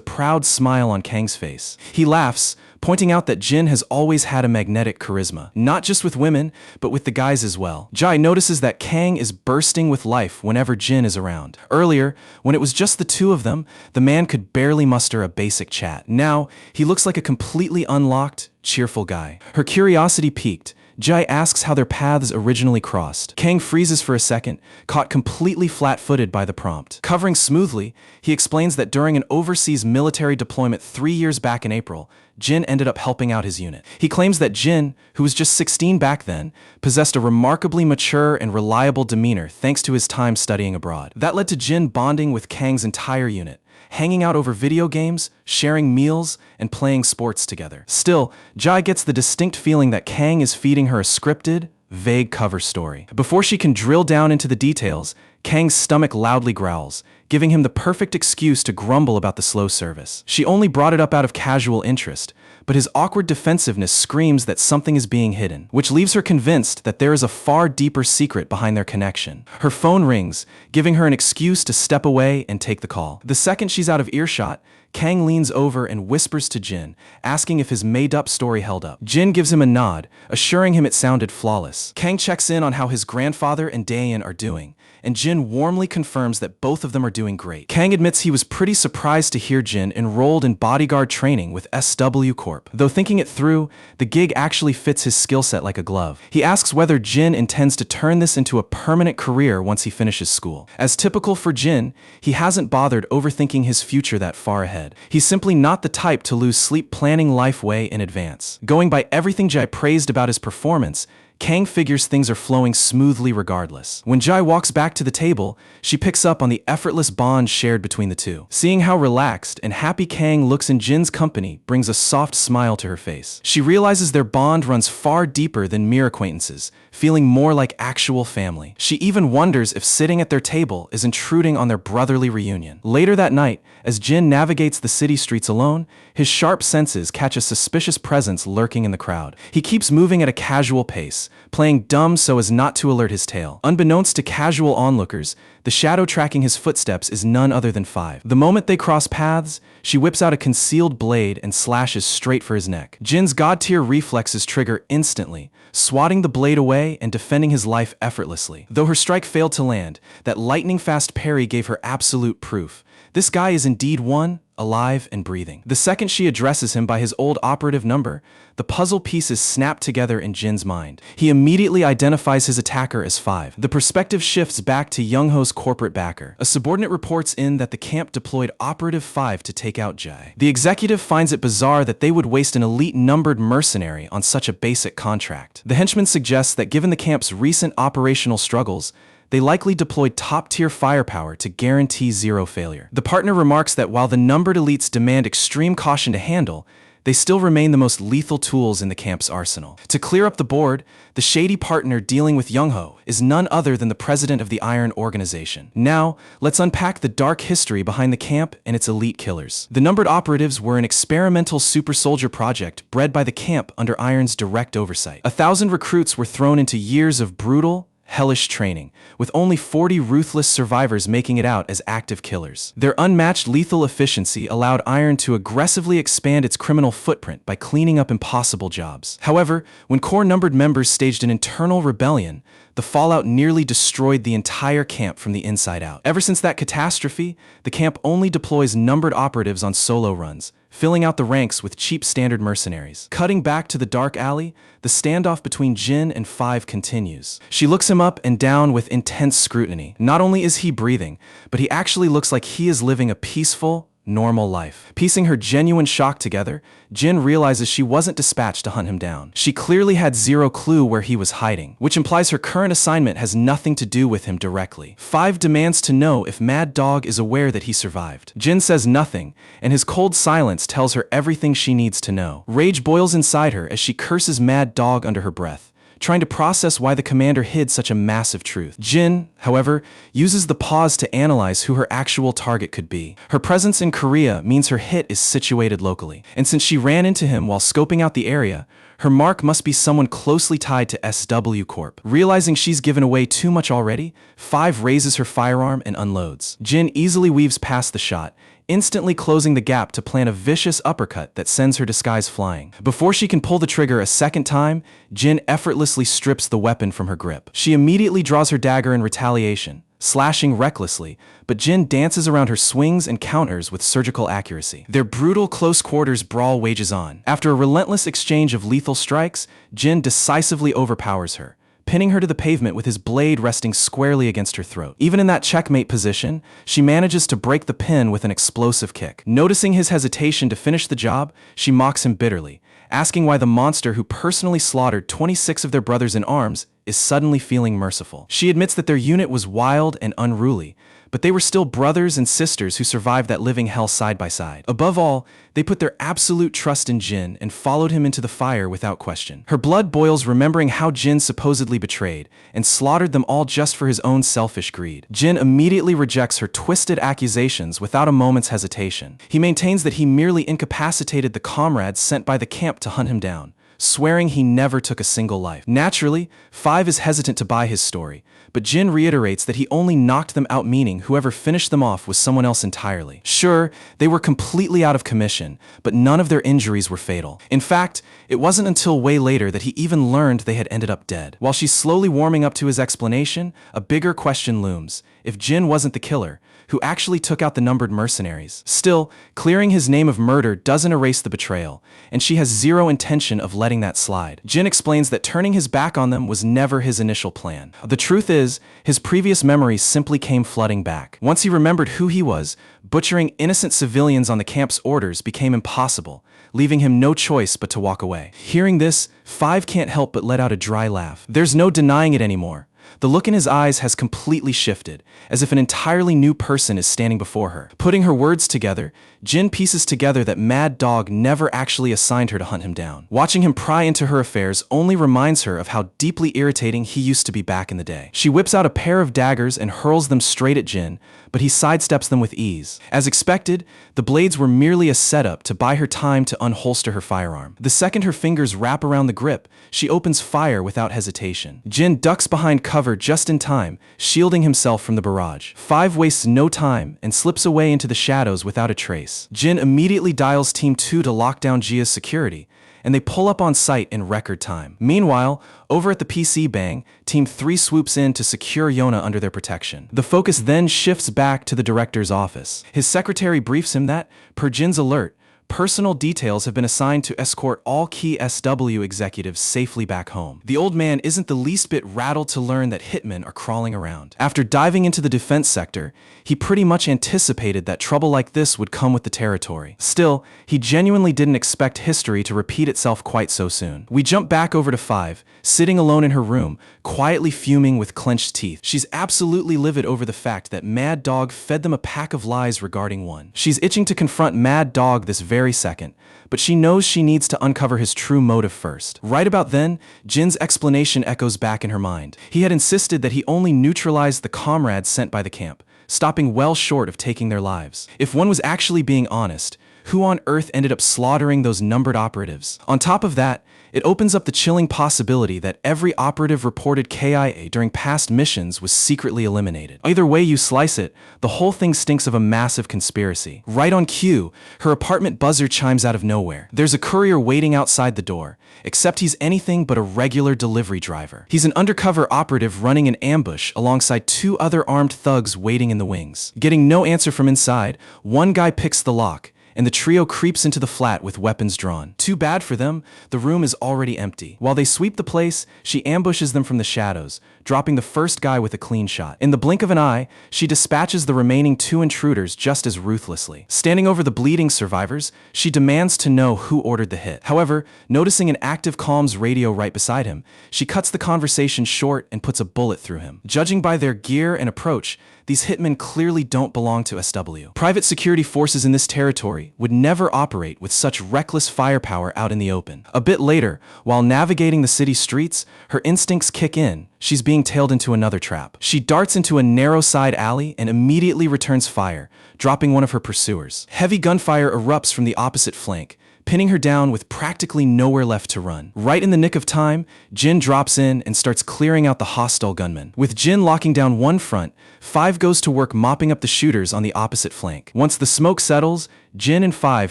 proud smile on Kang's face. He laughs, pointing out that Jin has always had a magnetic charisma, not just with women, but with the guys as well. Jai notices that Kang is bursting with life whenever Jin is around. Earlier, when it was just the two of them, the man could barely muster a basic chat. Now, he looks like a completely unlocked, cheerful guy. Her curiosity piqued. Jai asks how their paths originally crossed. Kang freezes for a second, caught completely flat-footed by the prompt. Covering smoothly, he explains that during an overseas military deployment 3 years back in April, Jin ended up helping out his unit. He claims that Jin, who was just 16 back then, possessed a remarkably mature and reliable demeanor thanks to his time studying abroad. That led to Jin bonding with Kang's entire unit, hanging out over video games, sharing meals, and playing sports together. Still, Jai gets the distinct feeling that Kang is feeding her a scripted, vague cover story. Before she can drill down into the details, Kang's stomach loudly growls, giving him the perfect excuse to grumble about the slow service. She only brought it up out of casual interest, but his awkward defensiveness screams that something is being hidden, which leaves her convinced that there is a far deeper secret behind their connection. Her phone rings, giving her an excuse to step away and take the call. The second she's out of earshot, Kang leans over and whispers to Jin, asking if his made-up story held up. Jin gives him a nod, assuring him it sounded flawless. Kang checks in on how his grandfather and Dayan are doing, and Jin warmly confirms that both of them are doing great. Kang admits he was pretty surprised to hear Jin enrolled in bodyguard training with SW Corp. Though thinking it through, the gig actually fits his skill set like a glove. He asks whether Jin intends to turn this into a permanent career once he finishes school. As typical for Jin, he hasn't bothered overthinking his future that far ahead. He's simply not the type to lose sleep planning life way in advance. Going by everything Jai praised about his performance, Kang figures things are flowing smoothly regardless. When Jai walks back to the table, she picks up on the effortless bond shared between the two. Seeing how relaxed and happy Kang looks in Jin's company brings a soft smile to her face. She realizes their bond runs far deeper than mere acquaintances, feeling more like actual family. She even wonders if sitting at their table is intruding on their brotherly reunion. Later that night, as Jin navigates the city streets alone, his sharp senses catch a suspicious presence lurking in the crowd. He keeps moving at a casual pace, playing dumb so as not to alert his tail. Unbeknownst to casual onlookers, the shadow tracking his footsteps is none other than Five. The moment they cross paths, she whips out a concealed blade and slashes straight for his neck. Jin's god-tier reflexes trigger instantly, swatting the blade away and defending his life effortlessly. Though her strike failed to land, that lightning-fast parry gave her absolute proof. This guy is indeed one, alive and breathing. The second she addresses him by his old operative number, the puzzle pieces snap together in Jin's mind. He immediately identifies his attacker as Five. The perspective shifts back to Young-ho's corporate backer. A subordinate reports in that the camp deployed Operative 5 to take out Jai. The executive finds it bizarre that they would waste an elite numbered mercenary on such a basic contract. The henchman suggests that given the camp's recent operational struggles, they likely deployed top-tier firepower to guarantee zero failure. The partner remarks that while the numbered elites demand extreme caution to handle, they still remain the most lethal tools in the camp's arsenal. To clear up the board, the shady partner dealing with Young-ho is none other than the president of the Iron Organization. Now, let's unpack the dark history behind the camp and its elite killers. The numbered operatives were an experimental super soldier project bred by the camp under Iron's direct oversight. 1,000 recruits were thrown into years of brutal, hellish training, with only 40 ruthless survivors making it out as active killers. Their unmatched lethal efficiency allowed Iron to aggressively expand its criminal footprint by cleaning up impossible jobs. However, when core numbered members staged an internal rebellion, the fallout nearly destroyed the entire camp from the inside out. Ever since that catastrophe, the camp only deploys numbered operatives on solo runs, filling out the ranks with cheap standard mercenaries. Cutting back to the dark alley, the standoff between Jin and Five continues. She looks him up and down with intense scrutiny. Not only is he breathing, but he actually looks like he is living a peaceful, normal life. Piecing her genuine shock together, Jin realizes she wasn't dispatched to hunt him down. She clearly had zero clue where he was hiding, which implies her current assignment has nothing to do with him directly. Five demands to know if Mad Dog is aware that he survived. Jin says nothing, and his cold silence tells her everything she needs to know. Rage boils inside her as she curses Mad Dog under her breath, trying to process why the commander hid such a massive truth. Jin, however, uses the pause to analyze who her actual target could be. Her presence in Korea means her hit is situated locally, and since she ran into him while scoping out the area, her mark must be someone closely tied to SW Corp. Realizing she's given away too much already, 5 raises her firearm and unloads. Jin easily weaves past the shot, instantly closing the gap to plant a vicious uppercut that sends her disguise flying. Before she can pull the trigger a second time, Jin effortlessly strips the weapon from her grip. She immediately draws her dagger in retaliation, slashing recklessly, but Jin dances around her swings and counters with surgical accuracy. Their brutal close-quarters brawl wages on. After a relentless exchange of lethal strikes, Jin decisively overpowers her, pinning her to the pavement with his blade resting squarely against her throat. Even in that checkmate position, she manages to break the pin with an explosive kick. Noticing his hesitation to finish the job, she mocks him bitterly, asking why the monster who personally slaughtered 26 of their brothers in arms is suddenly feeling merciful. She admits that their unit was wild and unruly, but they were still brothers and sisters who survived that living hell side by side. Above all, they put their absolute trust in Jin and followed him into the fire without question. Her blood boils remembering how Jin supposedly betrayed and slaughtered them all just for his own selfish greed. Jin immediately rejects her twisted accusations without a moment's hesitation. He maintains that he merely incapacitated the comrades sent by the camp to hunt him down, swearing he never took a single life. Naturally, 5 is hesitant to buy his story, but Jin reiterates that he only knocked them out, meaning whoever finished them off was someone else entirely. Sure, they were completely out of commission, but none of their injuries were fatal. In fact, it wasn't until way later that he even learned they had ended up dead. While she's slowly warming up to his explanation, a bigger question looms. If Jin wasn't the killer, who actually took out the numbered mercenaries? Still, clearing his name of murder doesn't erase the betrayal, and she has zero intention of letting that slide. Jin explains that turning his back on them was never his initial plan. The truth is, his previous memories simply came flooding back. Once he remembered who he was, butchering innocent civilians on the camp's orders became impossible, leaving him no choice but to walk away. Hearing this, 5 can't help but let out a dry laugh. There's no denying it anymore. The look in his eyes has completely shifted, as if an entirely new person is standing before her. Putting her words together, Jin pieces together that Mad Dog never actually assigned her to hunt him down. Watching him pry into her affairs only reminds her of how deeply irritating he used to be back in the day. She whips out a pair of daggers and hurls them straight at Jin, but he sidesteps them with ease. As expected, the blades were merely a setup to buy her time to unholster her firearm. The second her fingers wrap around the grip, she opens fire without hesitation. Jin ducks behind cover just in time, shielding himself from the barrage. 5 wastes no time and slips away into the shadows without a trace. Jin immediately dials Team 2 to lock down Jia's security, and they pull up on site in record time. Meanwhile, over at the PC Bang, Team 3 swoops in to secure Yona under their protection. The focus then shifts back to the director's office. His secretary briefs him that, per Jin's alert, personal details have been assigned to escort all key SW executives safely back home. The old man isn't the least bit rattled to learn that hitmen are crawling around. After diving into the defense sector, he pretty much anticipated that trouble like this would come with the territory. Still, he genuinely didn't expect history to repeat itself quite so soon. We jump back over to 5, sitting alone in her room, quietly fuming with clenched teeth. She's absolutely livid over the fact that Mad Dog fed them a pack of lies regarding one. She's itching to confront Mad Dog this very second, but she knows she needs to uncover his true motive first. Right about then, Jin's explanation echoes back in her mind. He had insisted that he only neutralized the comrades sent by the camp, stopping well short of taking their lives. If one was actually being honest, who on earth ended up slaughtering those numbered operatives? On top of that, it opens up the chilling possibility that every operative reported KIA during past missions was secretly eliminated. Either way you slice it, the whole thing stinks of a massive conspiracy. Right on cue, her apartment buzzer chimes out of nowhere. There's a courier waiting outside the door, except he's anything but a regular delivery driver. He's an undercover operative running an ambush alongside 2 other armed thugs waiting in the wings. Getting no answer from inside, one guy picks the lock, and the trio creeps into the flat with weapons drawn. Too bad for them, the room is already empty. While they sweep the place, she ambushes them from the shadows, dropping the first guy with a clean shot. In the blink of an eye, she dispatches the remaining 2 intruders just as ruthlessly. Standing over the bleeding survivors, she demands to know who ordered the hit. However, noticing an active comms radio right beside him, she cuts the conversation short and puts a bullet through him. Judging by their gear and approach, these hitmen clearly don't belong to SW. Private security forces in this territory mercenary would never operate with such reckless firepower out in the open. A bit later, while navigating the city streets, her instincts kick in. She's being tailed into another trap. She darts into a narrow side alley and immediately returns fire, dropping one of her pursuers. Heavy gunfire erupts from the opposite flank, pinning her down with practically nowhere left to run. Right in the nick of time, Jin drops in and starts clearing out the hostile gunmen. With Jin locking down one front, 5 goes to work mopping up the shooters on the opposite flank. Once the smoke settles, Jin and 5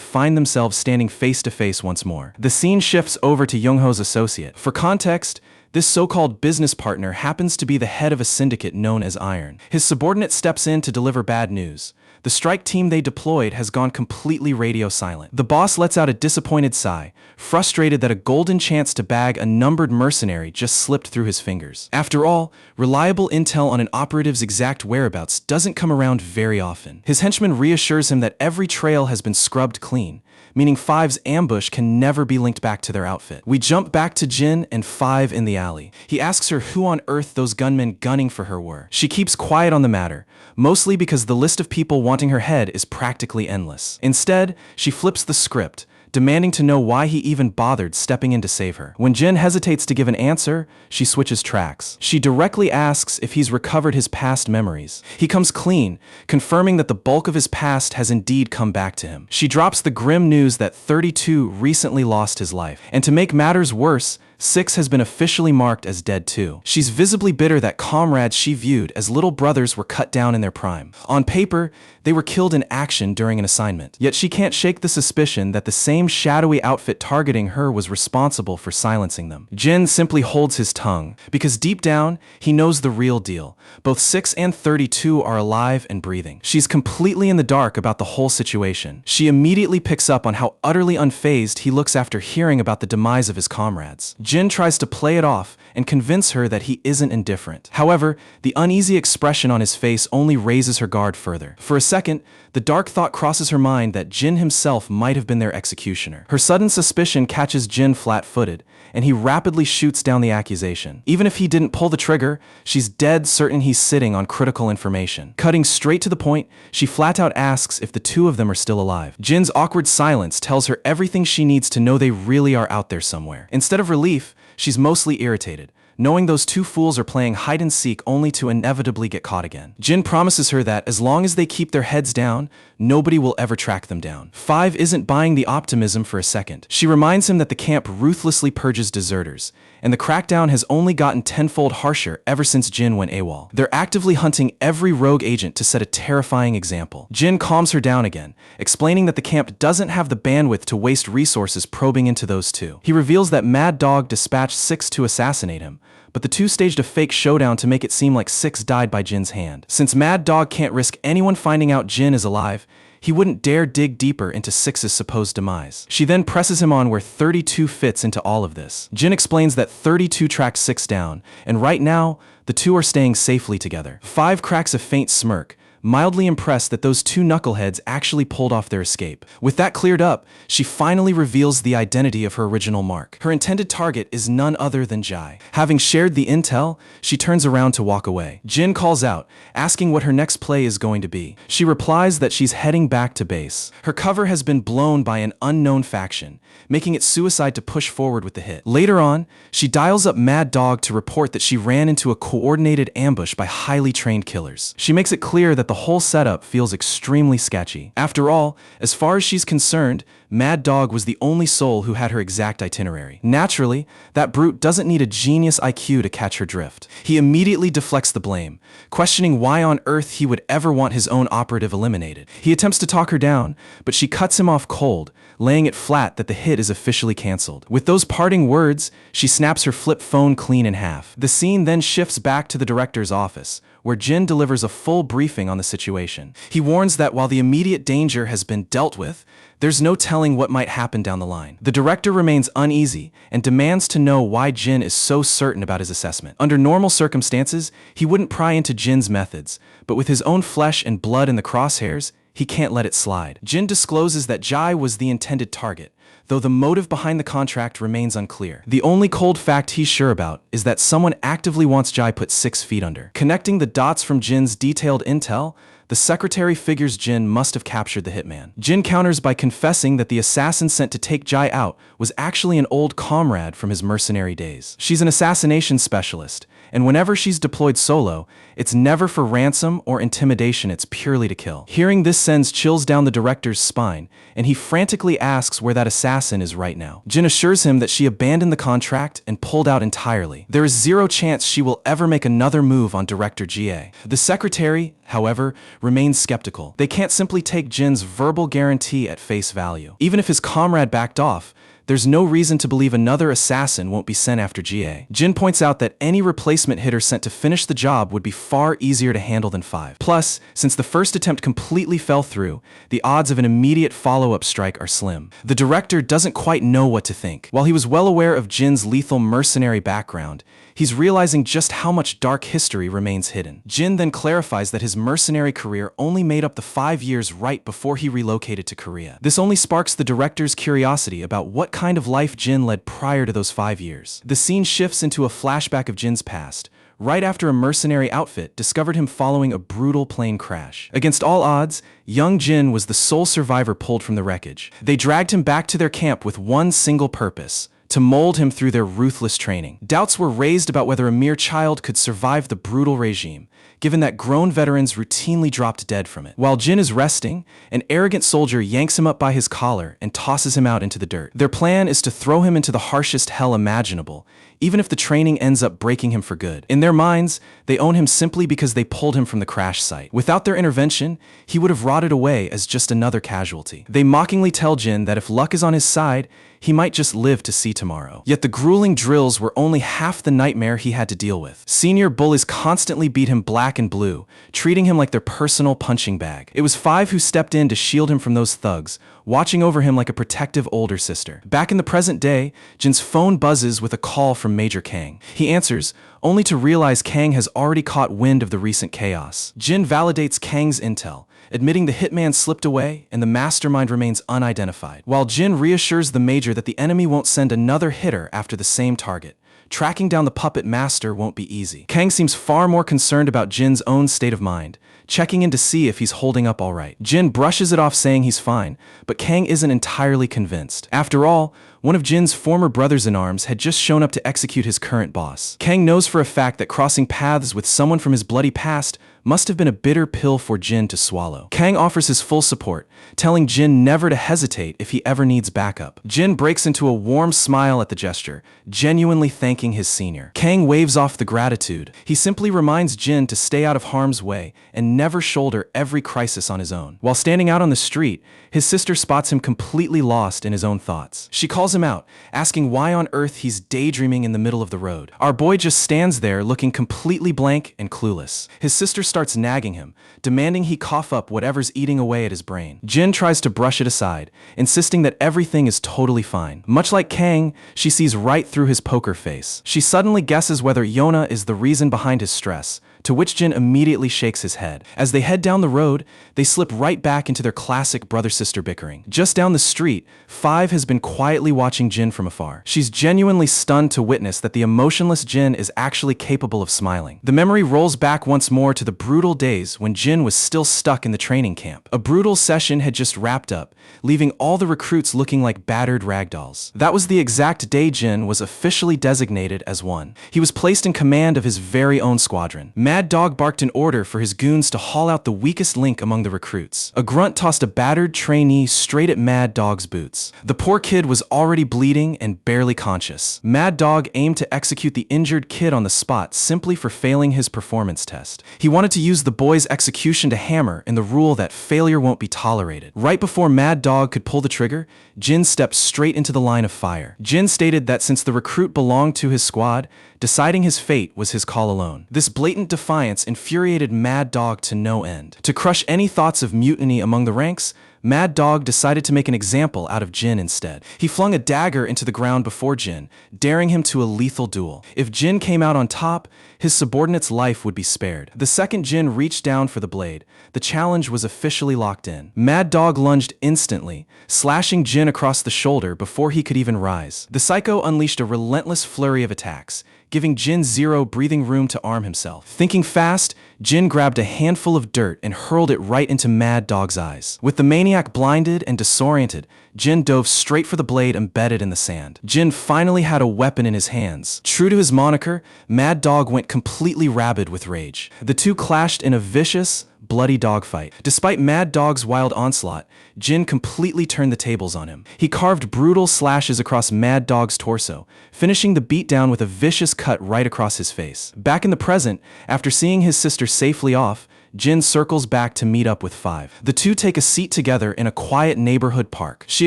find themselves standing face to face once more. The scene shifts over to Young-ho's associate. For context, this so-called business partner happens to be the head of a syndicate known as Iron. His subordinate steps in to deliver bad news. The strike team they deployed has gone completely radio silent. The boss lets out a disappointed sigh, frustrated that a golden chance to bag a numbered mercenary just slipped through his fingers. After all, reliable intel on an operative's exact whereabouts doesn't come around very often. His henchman reassures him that every trail has been scrubbed clean, meaning 5's ambush can never be linked back to their outfit. We jump back to Jin and 5 in the alley. He asks her who on earth those gunmen gunning for her were. She keeps quiet on the matter, mostly because the list of people wanting her head is practically endless. Instead, she flips the script, demanding to know why he even bothered stepping in to save her. When Jin hesitates to give an answer, she switches tracks. She directly asks if he's recovered his past memories. He comes clean, confirming that the bulk of his past has indeed come back to him. She drops the grim news that 32 recently lost his life. And to make matters worse, 6 has been officially marked as dead too. She's visibly bitter that comrades she viewed as little brothers were cut down in their prime. On paper, they were killed in action during an assignment. Yet she can't shake the suspicion that the same shadowy outfit targeting her was responsible for silencing them. Jin simply holds his tongue, because deep down, he knows the real deal. Both 6 and 32 are alive and breathing. She's completely in the dark about the whole situation. She immediately picks up on how utterly unfazed he looks after hearing about the demise of his comrades. Jin tries to play it off and convince her that he isn't indifferent. However, the uneasy expression on his face only raises her guard further. For a second, the dark thought crosses her mind that Jin himself might have been their executioner. Her sudden suspicion catches Jin flat-footed, and he rapidly shoots down the accusation. Even if he didn't pull the trigger, she's dead certain he's sitting on critical information. Cutting straight to the point, she flat-out asks if the two of them are still alive. Jin's awkward silence tells her everything she needs to know they really are out there somewhere. Instead of relief, she's mostly irritated, knowing those two fools are playing hide-and-seek only to inevitably get caught again. Jin promises her that as long as they keep their heads down, nobody will ever track them down. 5 isn't buying the optimism for a second. She reminds him that the camp ruthlessly purges deserters, and the crackdown has only gotten tenfold harsher ever since Jin went AWOL. They're actively hunting every rogue agent to set a terrifying example. Jin calms her down again, explaining that the camp doesn't have the bandwidth to waste resources probing into those two. He reveals that Mad Dog dispatched 6 to assassinate him, but the two staged a fake showdown to make it seem like 6 died by Jin's hand. Since Mad Dog can't risk anyone finding out Jin is alive, he wouldn't dare dig deeper into 6's supposed demise. She then presses him on where 32 fits into all of this. Jin explains that 32 tracked 6 down, and right now, the two are staying safely together. 5 cracks a faint smirk, mildly impressed that those two knuckleheads actually pulled off their escape. With that cleared up, she finally reveals the identity of her original mark. Her intended target is none other than Jai. Having shared the intel, she turns around to walk away. Jin calls out, asking what her next play is going to be. She replies that she's heading back to base. Her cover has been blown by an unknown faction, making it suicide to push forward with the hit. Later on, she dials up Mad Dog to report that she ran into a coordinated ambush by highly trained killers. She makes it clear that the whole setup feels extremely sketchy. After all, as far as she's concerned, Mad Dog was the only soul who had her exact itinerary. Naturally, that brute doesn't need a genius IQ to catch her drift. He immediately deflects the blame, questioning why on earth he would ever want his own operative eliminated. He attempts to talk her down, but she cuts him off cold, laying it flat that the hit is officially canceled. With those parting words, she snaps her flip phone clean in half. The scene then shifts back to the director's office, where Jin delivers a full briefing on the situation. He warns that while the immediate danger has been dealt with, there's no telling what might happen down the line. The director remains uneasy and demands to know why Jin is so certain about his assessment. Under normal circumstances, he wouldn't pry into Jin's methods, but with his own flesh and blood in the crosshairs, he can't let it slide. Jin discloses that Jai was the intended target, though the motive behind the contract remains unclear. The only cold fact he's sure about is that someone actively wants Jai put 6 feet under. Connecting the dots from Jin's detailed intel, the secretary figures Jin must have captured the hitman. Jin counters by confessing that the assassin sent to take Jai out was actually an old comrade from his mercenary days. She's an assassination specialist, and whenever she's deployed solo, it's never for ransom or intimidation, it's purely to kill. Hearing this sends chills down the director's spine, and he frantically asks where that assassin is right now. Jin assures him that she abandoned the contract and pulled out entirely. There is zero chance she will ever make another move on Director Jie. The secretary, however, remains skeptical. They can't simply take Jin's verbal guarantee at face value. Even if his comrade backed off, there's no reason to believe another assassin won't be sent after Jie. Jin points out that any replacement hitter sent to finish the job would be far easier to handle than 5. Plus, since the first attempt completely fell through, the odds of an immediate follow-up strike are slim. The director doesn't quite know what to think. While he was well aware of Jin's lethal mercenary background, he's realizing just how much dark history remains hidden. Jin then clarifies that his mercenary career only made up the 5 years right before he relocated to Korea. This only sparks the director's curiosity about what kind of life Jin led prior to those 5 years. The scene shifts into a flashback of Jin's past, right after a mercenary outfit discovered him following a brutal plane crash. Against all odds, young Jin was the sole survivor pulled from the wreckage. They dragged him back to their camp with one single purpose: to mold him through their ruthless training. Doubts were raised about whether a mere child could survive the brutal regime, given that grown veterans routinely dropped dead from it. While Jin is resting, an arrogant soldier yanks him up by his collar and tosses him out into the dirt. Their plan is to throw him into the harshest hell imaginable, even if the training ends up breaking him for good. In their minds, they own him simply because they pulled him from the crash site. Without their intervention, he would have rotted away as just another casualty. They mockingly tell Jin that if luck is on his side, he might just live to see tomorrow. Yet the grueling drills were only half the nightmare he had to deal with. Senior bullies constantly beat him black and blue, treating him like their personal punching bag. It was 5 who stepped in to shield him from those thugs, watching over him like a protective older sister. Back in the present day, Jin's phone buzzes with a call from Major Kang. He answers, only to realize Kang has already caught wind of the recent chaos. Jin validates Kang's intel, admitting the hitman slipped away and the mastermind remains unidentified, while Jin reassures the Major that the enemy won't send another hitter after the same target. Tracking down the puppet master won't be easy. Kang seems far more concerned about Jin's own state of mind, checking in to see if he's holding up all right. Jin brushes it off saying he's fine, but Kang isn't entirely convinced. After all, one of Jin's former brothers-in-arms had just shown up to execute his current boss. Kang knows for a fact that crossing paths with someone from his bloody past must have been a bitter pill for Jin to swallow. Kang offers his full support, telling Jin never to hesitate if he ever needs backup. Jin breaks into a warm smile at the gesture, genuinely thanking his senior. Kang waves off the gratitude. He simply reminds Jin to stay out of harm's way and never shoulder every crisis on his own. While standing out on the street, his sister spots him completely lost in his own thoughts. She calls him out, asking why on earth he's daydreaming in the middle of the road. Our boy just stands there looking completely blank and clueless. His sister starts nagging him, demanding he cough up whatever's eating away at his brain. Jin tries to brush it aside, insisting that everything is totally fine. Much like Kang, she sees right through his poker face. She suddenly guesses whether Yona is the reason behind his stress, to which Jin immediately shakes his head. As they head down the road, they slip right back into their classic brother-sister bickering. Just down the street, 5 has been quietly watching Jin from afar. She's genuinely stunned to witness that the emotionless Jin is actually capable of smiling. The memory rolls back once more to the brutal days when Jin was still stuck in the training camp. A brutal session had just wrapped up, leaving all the recruits looking like battered ragdolls. That was the exact day Jin was officially designated as one. He was placed in command of his very own squadron. Mad Dog barked an order for his goons to haul out the weakest link among the recruits. A grunt tossed a battered trainee straight at Mad Dog's boots. The poor kid was already bleeding and barely conscious. Mad Dog aimed to execute the injured kid on the spot simply for failing his performance test. He wanted to use the boy's execution to hammer in the rule that failure won't be tolerated. Right before Mad Dog could pull the trigger, Jin stepped straight into the line of fire. Jin stated that since the recruit belonged to his squad, deciding his fate was his call alone. This blatant defiance infuriated Mad Dog to no end. To crush any thoughts of mutiny among the ranks, Mad Dog decided to make an example out of Jin instead. He flung a dagger into the ground before Jin, daring him to a lethal duel. If Jin came out on top, his subordinate's life would be spared. The second Jin reached down for the blade, the challenge was officially locked in. Mad Dog lunged instantly, slashing Jin across the shoulder before he could even rise. The psycho unleashed a relentless flurry of attacks, giving Jin zero breathing room to arm himself. Thinking fast, Jin grabbed a handful of dirt and hurled it right into Mad Dog's eyes. With the maniac blinded and disoriented, Jin dove straight for the blade embedded in the sand. Jin finally had a weapon in his hands. True to his moniker, Mad Dog went completely rabid with rage. The two clashed in a vicious, bloody dogfight. Despite Mad Dog's wild onslaught, Jin completely turned the tables on him. He carved brutal slashes across Mad Dog's torso, finishing the beatdown with a vicious cut right across his face. Back in the present, after seeing his sister safely off, Jin circles back to meet up with Five. The two take a seat together in a quiet neighborhood park. She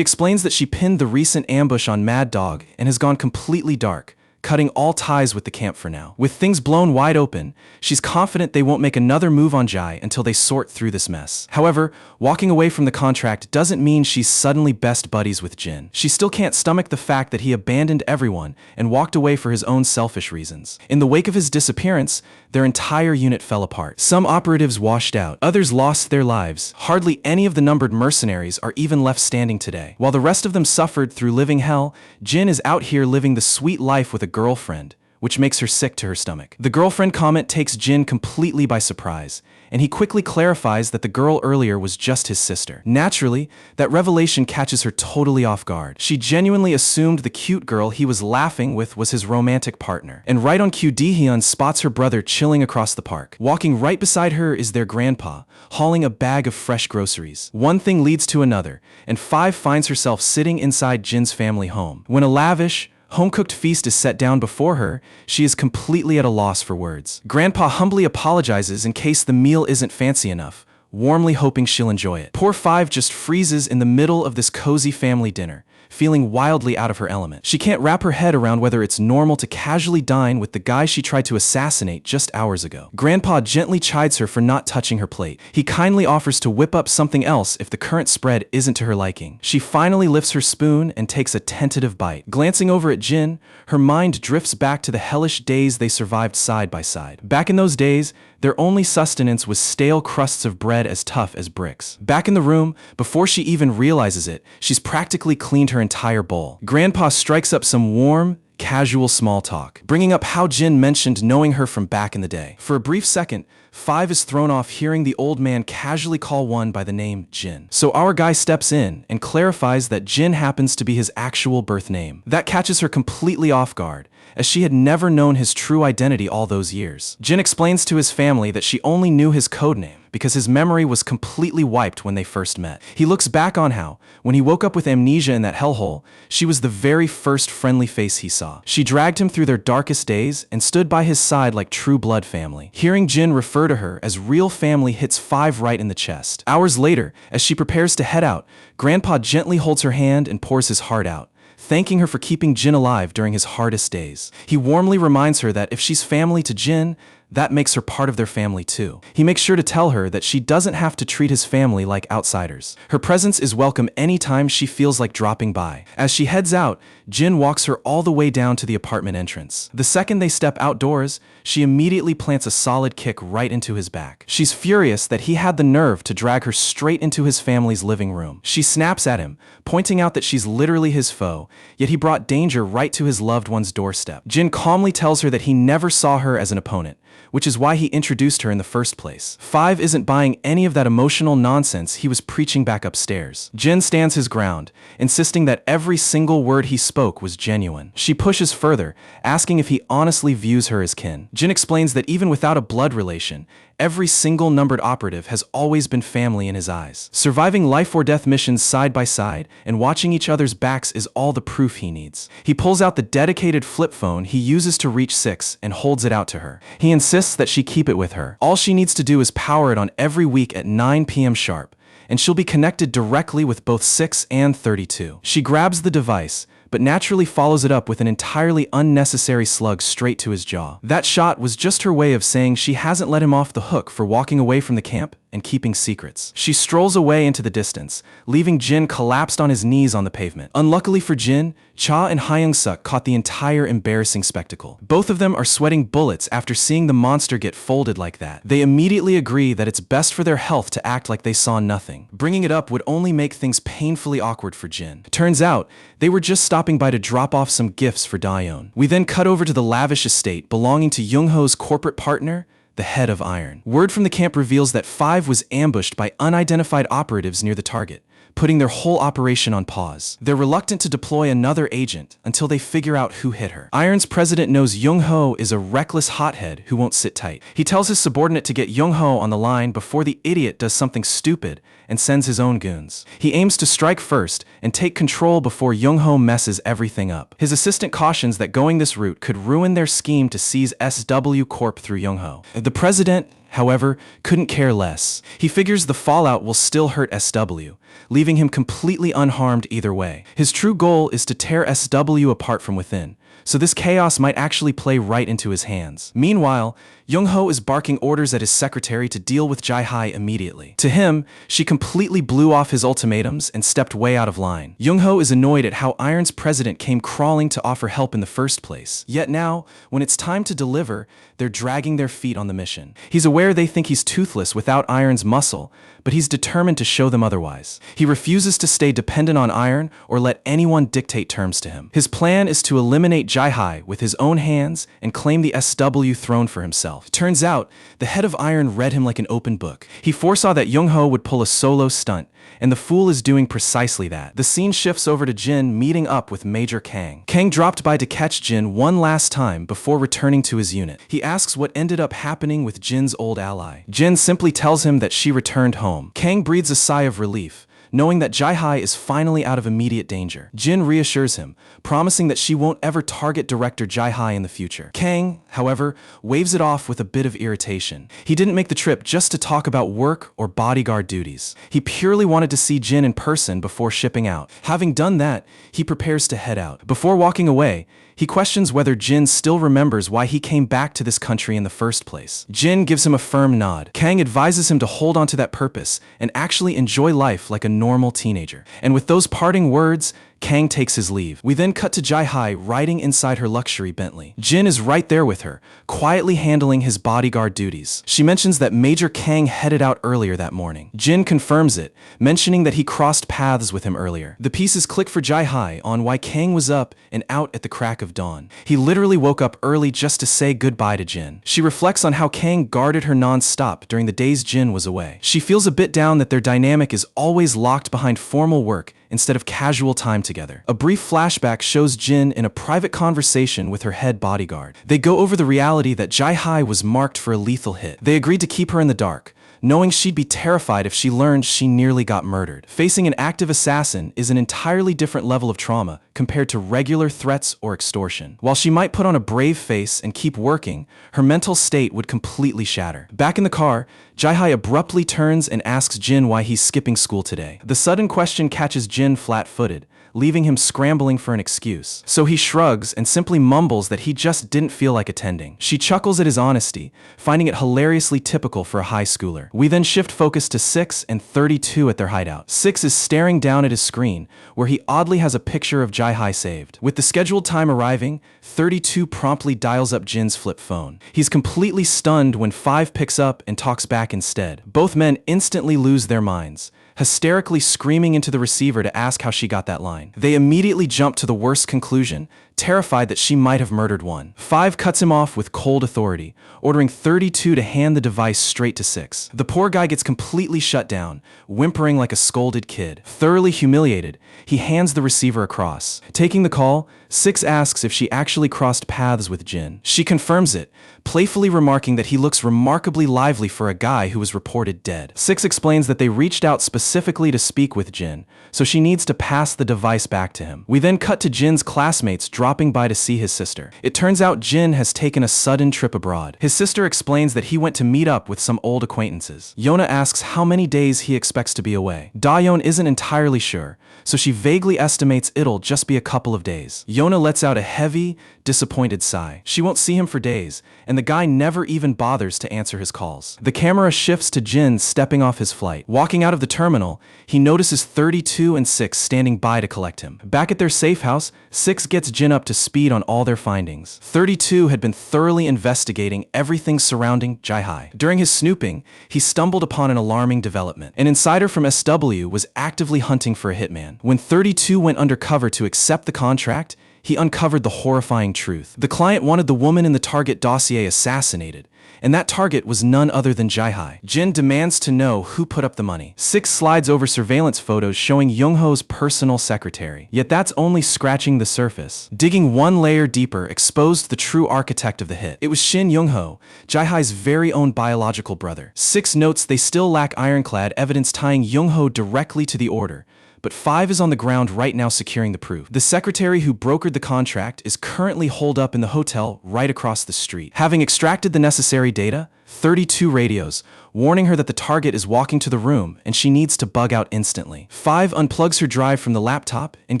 explains that she pinned the recent ambush on Mad Dog and has gone completely dark, cutting all ties with the camp for now. With things blown wide open, she's confident they won't make another move on Jai until they sort through this mess. However, walking away from the contract doesn't mean she's suddenly best buddies with Jin. She still can't stomach the fact that he abandoned everyone and walked away for his own selfish reasons. In the wake of his disappearance, their entire unit fell apart. Some operatives washed out, others lost their lives. Hardly any of the numbered mercenaries are even left standing today. While the rest of them suffered through living hell, Jin is out here living the sweet life with a girlfriend, which makes her sick to her stomach. The girlfriend comment takes Jin completely by surprise, and he quickly clarifies that the girl earlier was just his sister. Naturally, that revelation catches her totally off guard. She genuinely assumed the cute girl he was laughing with was his romantic partner. And right on cue, Dehyun spots her brother chilling across the park. Walking right beside her is their grandpa, hauling a bag of fresh groceries. One thing leads to another, and Five finds herself sitting inside Jin's family home. When a lavish, home-cooked feast is set down before her, she is completely at a loss for words. Grandpa humbly apologizes in case the meal isn't fancy enough, warmly hoping she'll enjoy it. Poor Five just freezes in the middle of this cozy family dinner, feeling wildly out of her element. She can't wrap her head around whether it's normal to casually dine with the guy she tried to assassinate just hours ago. Grandpa gently chides her for not touching her plate. He kindly offers to whip up something else if the current spread isn't to her liking. She finally lifts her spoon and takes a tentative bite. Glancing over at Jin, her mind drifts back to the hellish days they survived side by side. Back in those days, their only sustenance was stale crusts of bread as tough as bricks. Back in the room, before she even realizes it, she's practically cleaned her entire bowl. Grandpa strikes up some warm, casual small talk, bringing up how Jin mentioned knowing her from back in the day. For a brief second, Five is thrown off hearing the old man casually call one by the name Jin. So our guy steps in and clarifies that Jin happens to be his actual birth name. That catches her completely off guard, as she had never known his true identity all those years. Jin explains to his family that she only knew his codename because his memory was completely wiped when they first met. He looks back on how, when he woke up with amnesia in that hellhole, she was the very first friendly face he saw. She dragged him through their darkest days and stood by his side like true blood family. Hearing Jin refer to her as real family hits Five right in the chest. Hours later, as she prepares to head out, Grandpa gently holds her hand and pours his heart out, thanking her for keeping Jin alive during his hardest days. He warmly reminds her that if she's family to Jin, that makes her part of their family too. He makes sure to tell her that she doesn't have to treat his family like outsiders. Her presence is welcome anytime she feels like dropping by. As she heads out, Jin walks her all the way down to the apartment entrance. The second they step outdoors, she immediately plants a solid kick right into his back. She's furious that he had the nerve to drag her straight into his family's living room. She snaps at him, pointing out that she's literally his foe, yet he brought danger right to his loved one's doorstep. Jin calmly tells her that he never saw her as an opponent, which is why he introduced her in the first place. Five isn't buying any of that emotional nonsense he was preaching back upstairs. Jin stands his ground, insisting that every single word he spoke was genuine. She pushes further, asking if he honestly views her as kin. Jin explains that even without a blood relation, every single numbered operative has always been family in his eyes. Surviving life or death missions side by side and watching each other's backs is all the proof he needs. He pulls out the dedicated flip phone he uses to reach Six and holds it out to her. He insists that she keep it with her. All she needs to do is power it on every week at 9 p.m. sharp, and she'll be connected directly with both 6 and 32. She grabs the device, but naturally follows it up with an entirely unnecessary slug straight to his jaw. That shot was just her way of saying she hasn't let him off the hook for walking away from the camp and keeping secrets. She strolls away into the distance, leaving Jin collapsed on his knees on the pavement. Unluckily for Jin, Cha and Hyung-suk caught the entire embarrassing spectacle. Both of them are sweating bullets after seeing the monster get folded like that. They immediately agree that it's best for their health to act like they saw nothing. Bringing it up would only make things painfully awkward for Jin. Turns out, they were just stopping by to drop off some gifts for Daeon. We then cut over to the lavish estate belonging to Young-ho's corporate partner, the head of Iron. Word from the camp reveals that 5 was ambushed by unidentified operatives near the target, putting their whole operation on pause. They're reluctant to deploy another agent until they figure out who hit her. Iron's president knows Young-ho is a reckless hothead who won't sit tight. He tells his subordinate to get Young-ho on the line before the idiot does something stupid and sends his own goons. He aims to strike first and take control before Young-ho messes everything up. His assistant cautions that going this route could ruin their scheme to seize SW Corp through Young-ho. The president, however, couldn't care less. He figures the fallout will still hurt SW, leaving him completely unharmed either way. His true goal is to tear SW apart from within, so this chaos might actually play right into his hands. Meanwhile, Young-ho is barking orders at his secretary to deal with Jae-hai immediately. To him, she completely blew off his ultimatums and stepped way out of line. Young-ho is annoyed at how Iron's president came crawling to offer help in the first place. Yet now, when it's time to deliver, they're dragging their feet on the mission. He's aware they think he's toothless without Iron's muscle, but he's determined to show them otherwise. He refuses to stay dependent on Iron or let anyone dictate terms to him. His plan is to eliminate Jae-hai with his own hands and claim the SW throne for himself. Turns out, the head of Iron read him like an open book. He foresaw that Young-ho would pull a solo stunt, and the fool is doing precisely that. The scene shifts over to Jin meeting up with Major Kang. Kang dropped by to catch Jin one last time before returning to his unit. He asks what ended up happening with Jin's old ally. Jin simply tells him that she returned home. Kang breathes a sigh of relief, knowing that Jae-hai is finally out of immediate danger. Jin reassures him, promising that she won't ever target director Jae-hai in the future. Kang, however, waves it off with a bit of irritation. He didn't make the trip just to talk about work or bodyguard duties. He purely wanted to see Jin in person before shipping out. Having done that, he prepares to head out. Before walking away, he questions whether Jin still remembers why he came back to this country in the first place. Jin gives him a firm nod. Kang advises him to hold on to that purpose and actually enjoy life like a normal teenager. And with those parting words, Kang takes his leave. We then cut to Jae-hai riding inside her luxury Bentley. Jin is right there with her, quietly handling his bodyguard duties. She mentions that Major Kang headed out earlier that morning. Jin confirms it, mentioning that he crossed paths with him earlier. The pieces click for Jae-hai on why Kang was up and out at the crack of dawn. He literally woke up early just to say goodbye to Jin. She reflects on how Kang guarded her non-stop during the days Jin was away. She feels a bit down that their dynamic is always locked behind formal work instead of casual time together. A brief flashback shows Jin in a private conversation with her head bodyguard. They go over the reality that Jae-hai was marked for a lethal hit. They agreed to keep her in the dark, knowing she'd be terrified if she learned she nearly got murdered. Facing an active assassin is an entirely different level of trauma compared to regular threats or extortion. While she might put on a brave face and keep working, her mental state would completely shatter. Back in the car, Jae-hai abruptly turns and asks Jin why he's skipping school today. The sudden question catches Jin flat-footed, leaving him scrambling for an excuse. So he shrugs and simply mumbles that he just didn't feel like attending. She chuckles at his honesty, finding it hilariously typical for a high schooler. We then shift focus to 6 and 32 at their hideout. 6 is staring down at his screen, where he oddly has a picture of Jae-hai saved. With the scheduled time arriving, 32 promptly dials up Jin's flip phone. He's completely stunned when 5 picks up and talks back instead. Both men instantly lose their minds, hysterically screaming into the receiver to ask how she got that line. They immediately jump to the worst conclusion, terrified that she might have murdered one. 5 cuts him off with cold authority, ordering 32 to hand the device straight to 6. The poor guy gets completely shut down, whimpering like a scolded kid. Thoroughly humiliated, he hands the receiver across. Taking the call, 6 asks if she actually crossed paths with Jin. She confirms it, playfully remarking that he looks remarkably lively for a guy who was reported dead. 6 explains that they reached out specifically to speak with Jin, so she needs to pass the device back to him. We then cut to Jin's classmates dropping by to see his sister. It turns out Jin has taken a sudden trip abroad. His sister explains that he went to meet up with some old acquaintances. Yona asks how many days he expects to be away. Da-yeon isn't entirely sure, so she vaguely estimates it'll just be a couple of days. Yona lets out a heavy, disappointed sigh. She won't see him for days, and the guy never even bothers to answer his calls. The camera shifts to Jin stepping off his flight. Walking out of the terminal, he notices 32 and 6 standing by to collect him. Back at their safe house, 6 gets Jin up to speed on all their findings. 32 had been thoroughly investigating everything surrounding Jae-hai. During his snooping, he stumbled upon an alarming development. An insider from SW was actively hunting for a hitman. When 32 went undercover to accept the contract, he uncovered the horrifying truth. The client wanted the woman in the target dossier assassinated, and that target was none other than Jae-hai. Jin demands to know who put up the money. 6 slides over surveillance photos showing Young-ho's personal secretary. Yet that's only scratching the surface. Digging one layer deeper exposed the true architect of the hit. It was Shin Young-ho, Jae-hai's very own biological brother. 6 notes they still lack ironclad evidence tying Young-ho directly to the order, but 5 is on the ground right now securing the proof. The secretary who brokered the contract is currently holed up in the hotel right across the street. Having extracted the necessary data, 32 radios, warning her that the target is walking to the room and she needs to bug out instantly. 5 unplugs her drive from the laptop and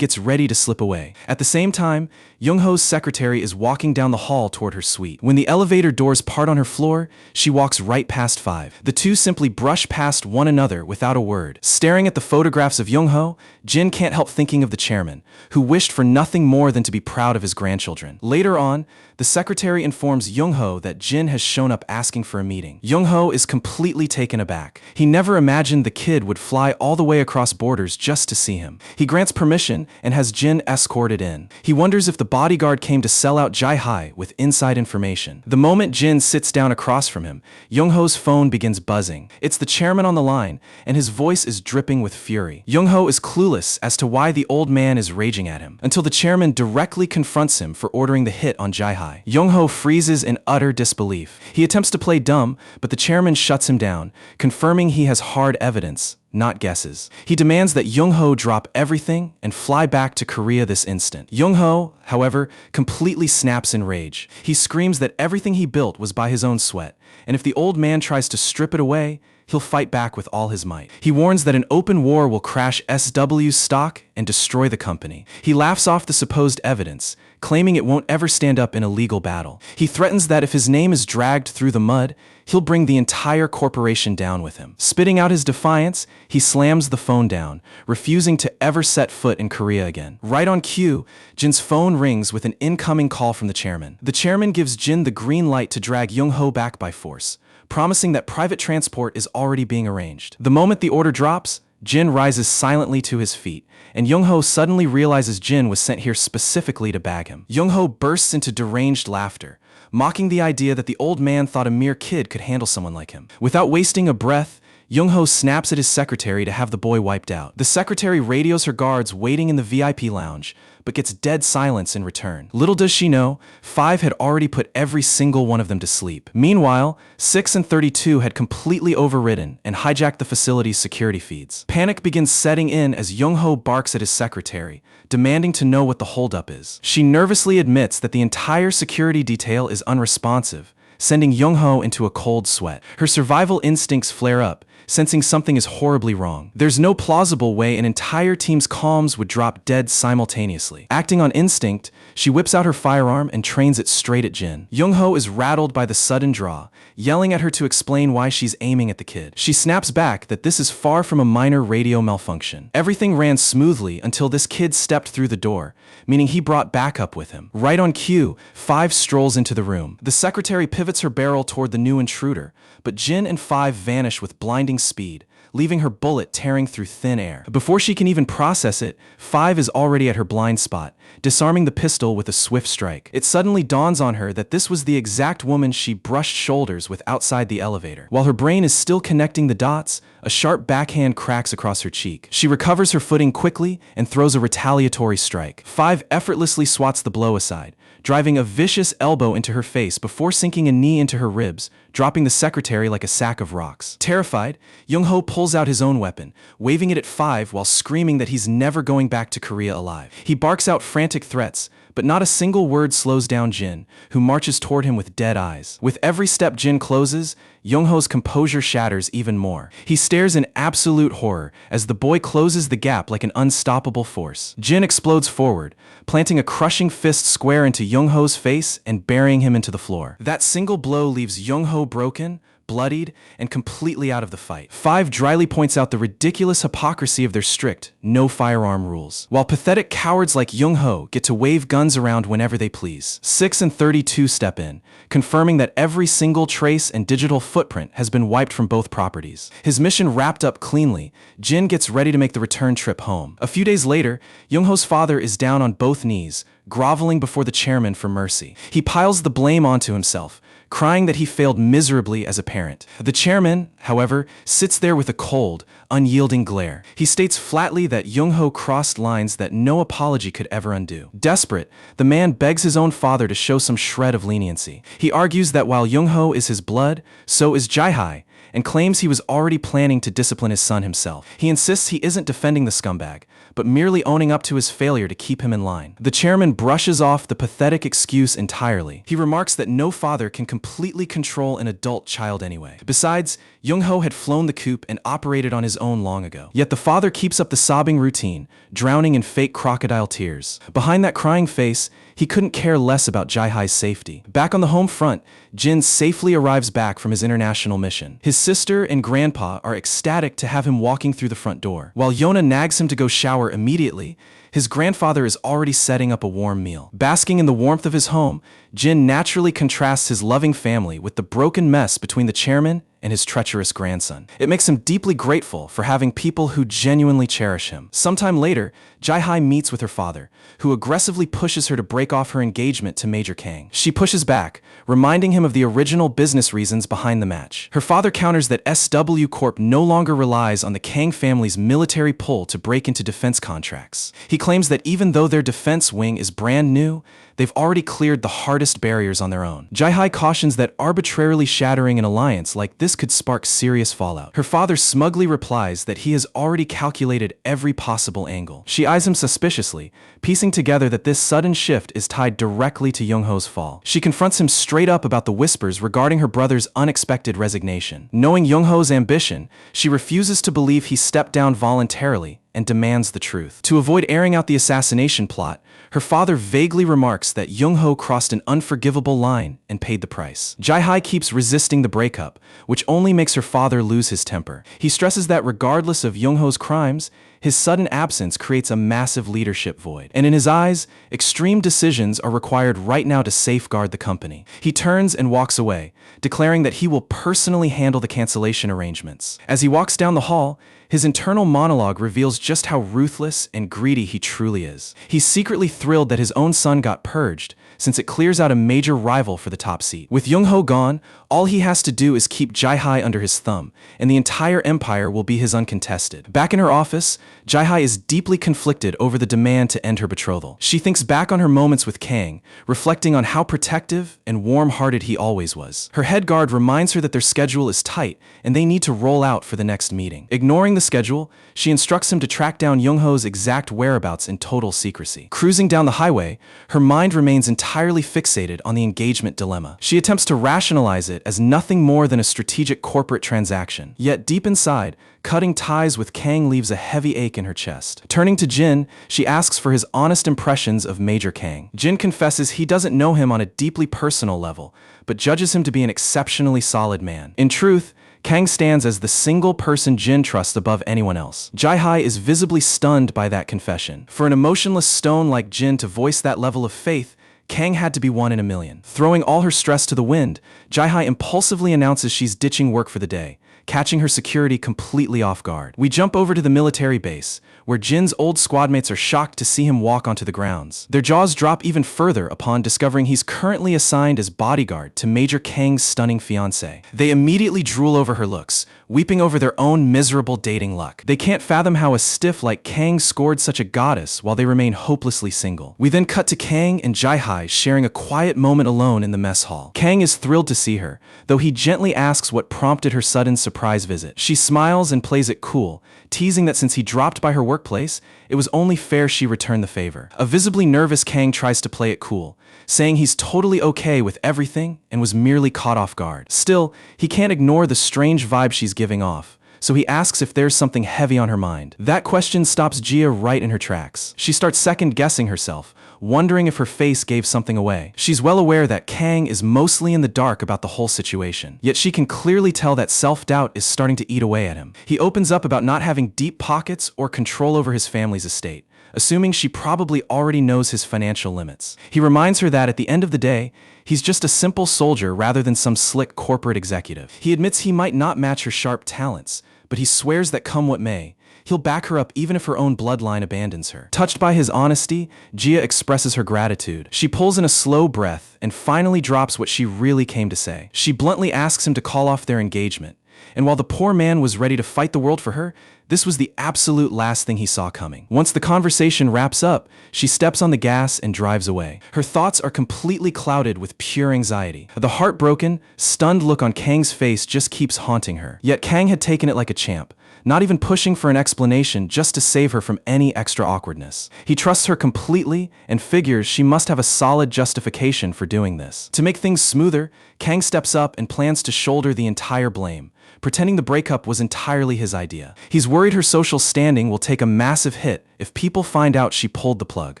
gets ready to slip away. At the same time, Young-ho's secretary is walking down the hall toward her suite. When the elevator doors part on her floor, she walks right past 5. The two simply brush past one another without a word. Staring at the photographs of Young-ho, Jin can't help thinking of the chairman, who wished for nothing more than to be proud of his grandchildren. Later on, the secretary informs Young-ho that Jin has shown up asking for a meeting. Young-ho is completely taken aback. He never imagined the kid would fly all the way across borders just to see him. He grants permission and has Jin escorted in. He wonders if the bodyguard came to sell out Jae-hai with inside information. The moment Jin sits down across from him, Young-ho's phone begins buzzing. It's the chairman on the line, and his voice is dripping with fury. Young-ho is clueless as to why the old man is raging at him, until the chairman directly confronts him for ordering the hit on Jae-hai. Young-ho freezes in utter disbelief. He attempts to play dumb, but the chairman shuts him down, confirming he has hard evidence, not guesses. He demands that Young-ho drop everything and fly back to Korea this instant. Young-ho, however, completely snaps in rage. He screams that everything he built was by his own sweat, and if the old man tries to strip it away, he'll fight back with all his might. He warns that an open war will crash SW's stock and destroy the company. He laughs off the supposed evidence, claiming it won't ever stand up in a legal battle. He threatens that if his name is dragged through the mud, he'll bring the entire corporation down with him. Spitting out his defiance, he slams the phone down, refusing to ever set foot in Korea again. Right on cue, Jin's phone rings with an incoming call from the chairman. The chairman gives Jin the green light to drag Young-ho back by force, promising that private transport is already being arranged. The moment the order drops, Jin rises silently to his feet, and Young-ho suddenly realizes Jin was sent here specifically to bag him. Young-ho bursts into deranged laughter, mocking the idea that the old man thought a mere kid could handle someone like him. Without wasting a breath, Young-ho snaps at his secretary to have the boy wiped out. The secretary radios her guards waiting in the VIP lounge, but gets dead silence in return. Little does she know, 5 had already put every single one of them to sleep. Meanwhile, 6 and 32 had completely overridden and hijacked the facility's security feeds. Panic begins setting in as Young-ho barks at his secretary, demanding to know what the holdup is. She nervously admits that the entire security detail is unresponsive, sending Young-ho into a cold sweat. Her survival instincts flare up, sensing something is horribly wrong. There's no plausible way an entire team's comms would drop dead simultaneously. Acting on instinct, she whips out her firearm and trains it straight at Jin. Young-ho is rattled by the sudden draw, yelling at her to explain why she's aiming at the kid. She snaps back that this is far from a minor radio malfunction. Everything ran smoothly until this kid stepped through the door, meaning he brought backup with him. Right on cue, 5 strolls into the room. The secretary pivots her barrel toward the new intruder, but Jin and 5 vanish with blinding speed, leaving her bullet tearing through thin air. Before she can even process it, 5 is already at her blind spot, disarming the pistol with a swift strike. It suddenly dawns on her that this was the exact woman she brushed shoulders with outside the elevator. While her brain is still connecting the dots, a sharp backhand cracks across her cheek. She recovers her footing quickly and throws a retaliatory strike. 5 effortlessly swats the blow aside, driving a vicious elbow into her face before sinking a knee into her ribs, dropping the secretary like a sack of rocks. Terrified, Young-ho pulls out his own weapon, waving it at 5 while screaming that he's never going back to Korea alive. He barks out frantic threats, but not a single word slows down Jin, who marches toward him with dead eyes. With every step Jin closes, Young-ho's composure shatters even more. He stares in absolute horror as the boy closes the gap like an unstoppable force. Jin explodes forward, planting a crushing fist square into Young-ho's face and burying him into the floor. That single blow leaves Young-ho broken, bloodied, and completely out of the fight. 5 dryly points out the ridiculous hypocrisy of their strict, no firearm rules, while pathetic cowards like Young-ho get to wave guns around whenever they please. 6 and 32 step in, confirming that every single trace and digital footprint has been wiped from both properties. His mission wrapped up cleanly, Jin gets ready to make the return trip home. A few days later, Young-ho's father is down on both knees, groveling before the chairman for mercy. He piles the blame onto himself, crying that he failed miserably as a parent. The chairman, however, sits there with a cold, unyielding glare. He states flatly that Young-ho crossed lines that no apology could ever undo. Desperate, the man begs his own father to show some shred of leniency. He argues that while Young-ho is his blood, so is Jae-hai, and claims he was already planning to discipline his son himself. He insists he isn't defending the scumbag, but merely owning up to his failure to keep him in line. The chairman brushes off the pathetic excuse entirely. He remarks that no father can completely control an adult child anyway. Besides, Young-ho had flown the coop and operated on his own long ago. Yet the father keeps up the sobbing routine, drowning in fake crocodile tears. Behind that crying face, he couldn't care less about Jae-hai's safety. Back on the home front, Jin safely arrives back from his international mission. His sister and grandpa are ecstatic to have him walking through the front door. While Yona nags him to go shower immediately, his grandfather is already setting up a warm meal. Basking in the warmth of his home, Jin naturally contrasts his loving family with the broken mess between the chairman and his treacherous grandson. It makes him deeply grateful for having people who genuinely cherish him. Sometime later, Jae-hai meets with her father, who aggressively pushes her to break off her engagement to Major Kang. She pushes back, reminding him of the original business reasons behind the match. Her father counters that SW Corp no longer relies on the Kang family's military pull to break into defense contracts. He claims that even though their defense wing is brand new, they've already cleared the hardest barriers on their own. Jae-hai cautions that arbitrarily shattering an alliance like this could spark serious fallout. Her father smugly replies that he has already calculated every possible angle. She eyes him suspiciously, piecing together that this sudden shift is tied directly to Young-ho's fall. She confronts him straight up about the whispers regarding her brother's unexpected resignation. Knowing Young-ho's ambition, she refuses to believe he stepped down voluntarily and demands the truth. To avoid airing out the assassination plot, her father vaguely remarks that Young-ho crossed an unforgivable line and paid the price. Jae-hai keeps resisting the breakup, which only makes her father lose his temper. He stresses that regardless of Young-ho's crimes, his sudden absence creates a massive leadership void. And in his eyes, extreme decisions are required right now to safeguard the company. He turns and walks away, declaring that he will personally handle the cancellation arrangements. As he walks down the hall, his internal monologue reveals just how ruthless and greedy he truly is. He's secretly thrilled that his own son got purged, since it clears out a major rival for the top seat. With Young-ho gone, all he has to do is keep Jae-hai under his thumb, and the entire empire will be his uncontested. Back in her office, Jae-hai is deeply conflicted over the demand to end her betrothal. She thinks back on her moments with Kang, reflecting on how protective and warm-hearted he always was. Her head guard reminds her that their schedule is tight, and they need to roll out for the next meeting. Ignoring the schedule, she instructs him to track down Young-ho's exact whereabouts in total secrecy. Cruising down the highway, her mind remains entirely fixated on the engagement dilemma. She attempts to rationalize it as nothing more than a strategic corporate transaction. Yet deep inside, cutting ties with Kang leaves a heavy ache in her chest. Turning to Jin, she asks for his honest impressions of Major Kang. Jin confesses he doesn't know him on a deeply personal level, but judges him to be an exceptionally solid man. In truth, Kang stands as the single person Jin trusts above anyone else. Jae-hai is visibly stunned by that confession. For an emotionless stone like Jin to voice that level of faith, Kang had to be one in a million. Throwing all her stress to the wind, Jae-hai impulsively announces she's ditching work for the day, catching her security completely off guard. We jump over to the military base, where Jin's old squadmates are shocked to see him walk onto the grounds. Their jaws drop even further upon discovering he's currently assigned as bodyguard to Major Kang's stunning fiancée. They immediately drool over her looks, weeping over their own miserable dating luck. They can't fathom how a stiff like Kang scored such a goddess while they remain hopelessly single. We then cut to Kang and Jae-hai sharing a quiet moment alone in the mess hall. Kang is thrilled to see her, though he gently asks what prompted her sudden surprise visit. She smiles and plays it cool, teasing that since he dropped by her workplace, it was only fair she return the favor. A visibly nervous Kang tries to play it cool, saying he's totally okay with everything and was merely caught off guard. Still, he can't ignore the strange vibe she's giving off, so he asks if there's something heavy on her mind. That question stops Gia right in her tracks. She starts second-guessing herself, wondering if her face gave something away. She's well aware that Kang is mostly in the dark about the whole situation, yet she can clearly tell that self-doubt is starting to eat away at him. He opens up about not having deep pockets or control over his family's estate, assuming she probably already knows his financial limits. He reminds her that at the end of the day, he's just a simple soldier rather than some slick corporate executive. He admits he might not match her sharp talents, but he swears that come what may, he'll back her up even if her own bloodline abandons her. Touched by his honesty, Gia expresses her gratitude. She pulls in a slow breath and finally drops what she really came to say. She bluntly asks him to call off their engagement, and while the poor man was ready to fight the world for her, this was the absolute last thing he saw coming. Once the conversation wraps up, she steps on the gas and drives away. Her thoughts are completely clouded with pure anxiety. The heartbroken, stunned look on Kang's face just keeps haunting her. Yet Kang had taken it like a champ, not even pushing for an explanation just to save her from any extra awkwardness. He trusts her completely and figures she must have a solid justification for doing this. To make things smoother, Kang steps up and plans to shoulder the entire blame, pretending the breakup was entirely his idea. He's worried her social standing will take a massive hit if people find out she pulled the plug.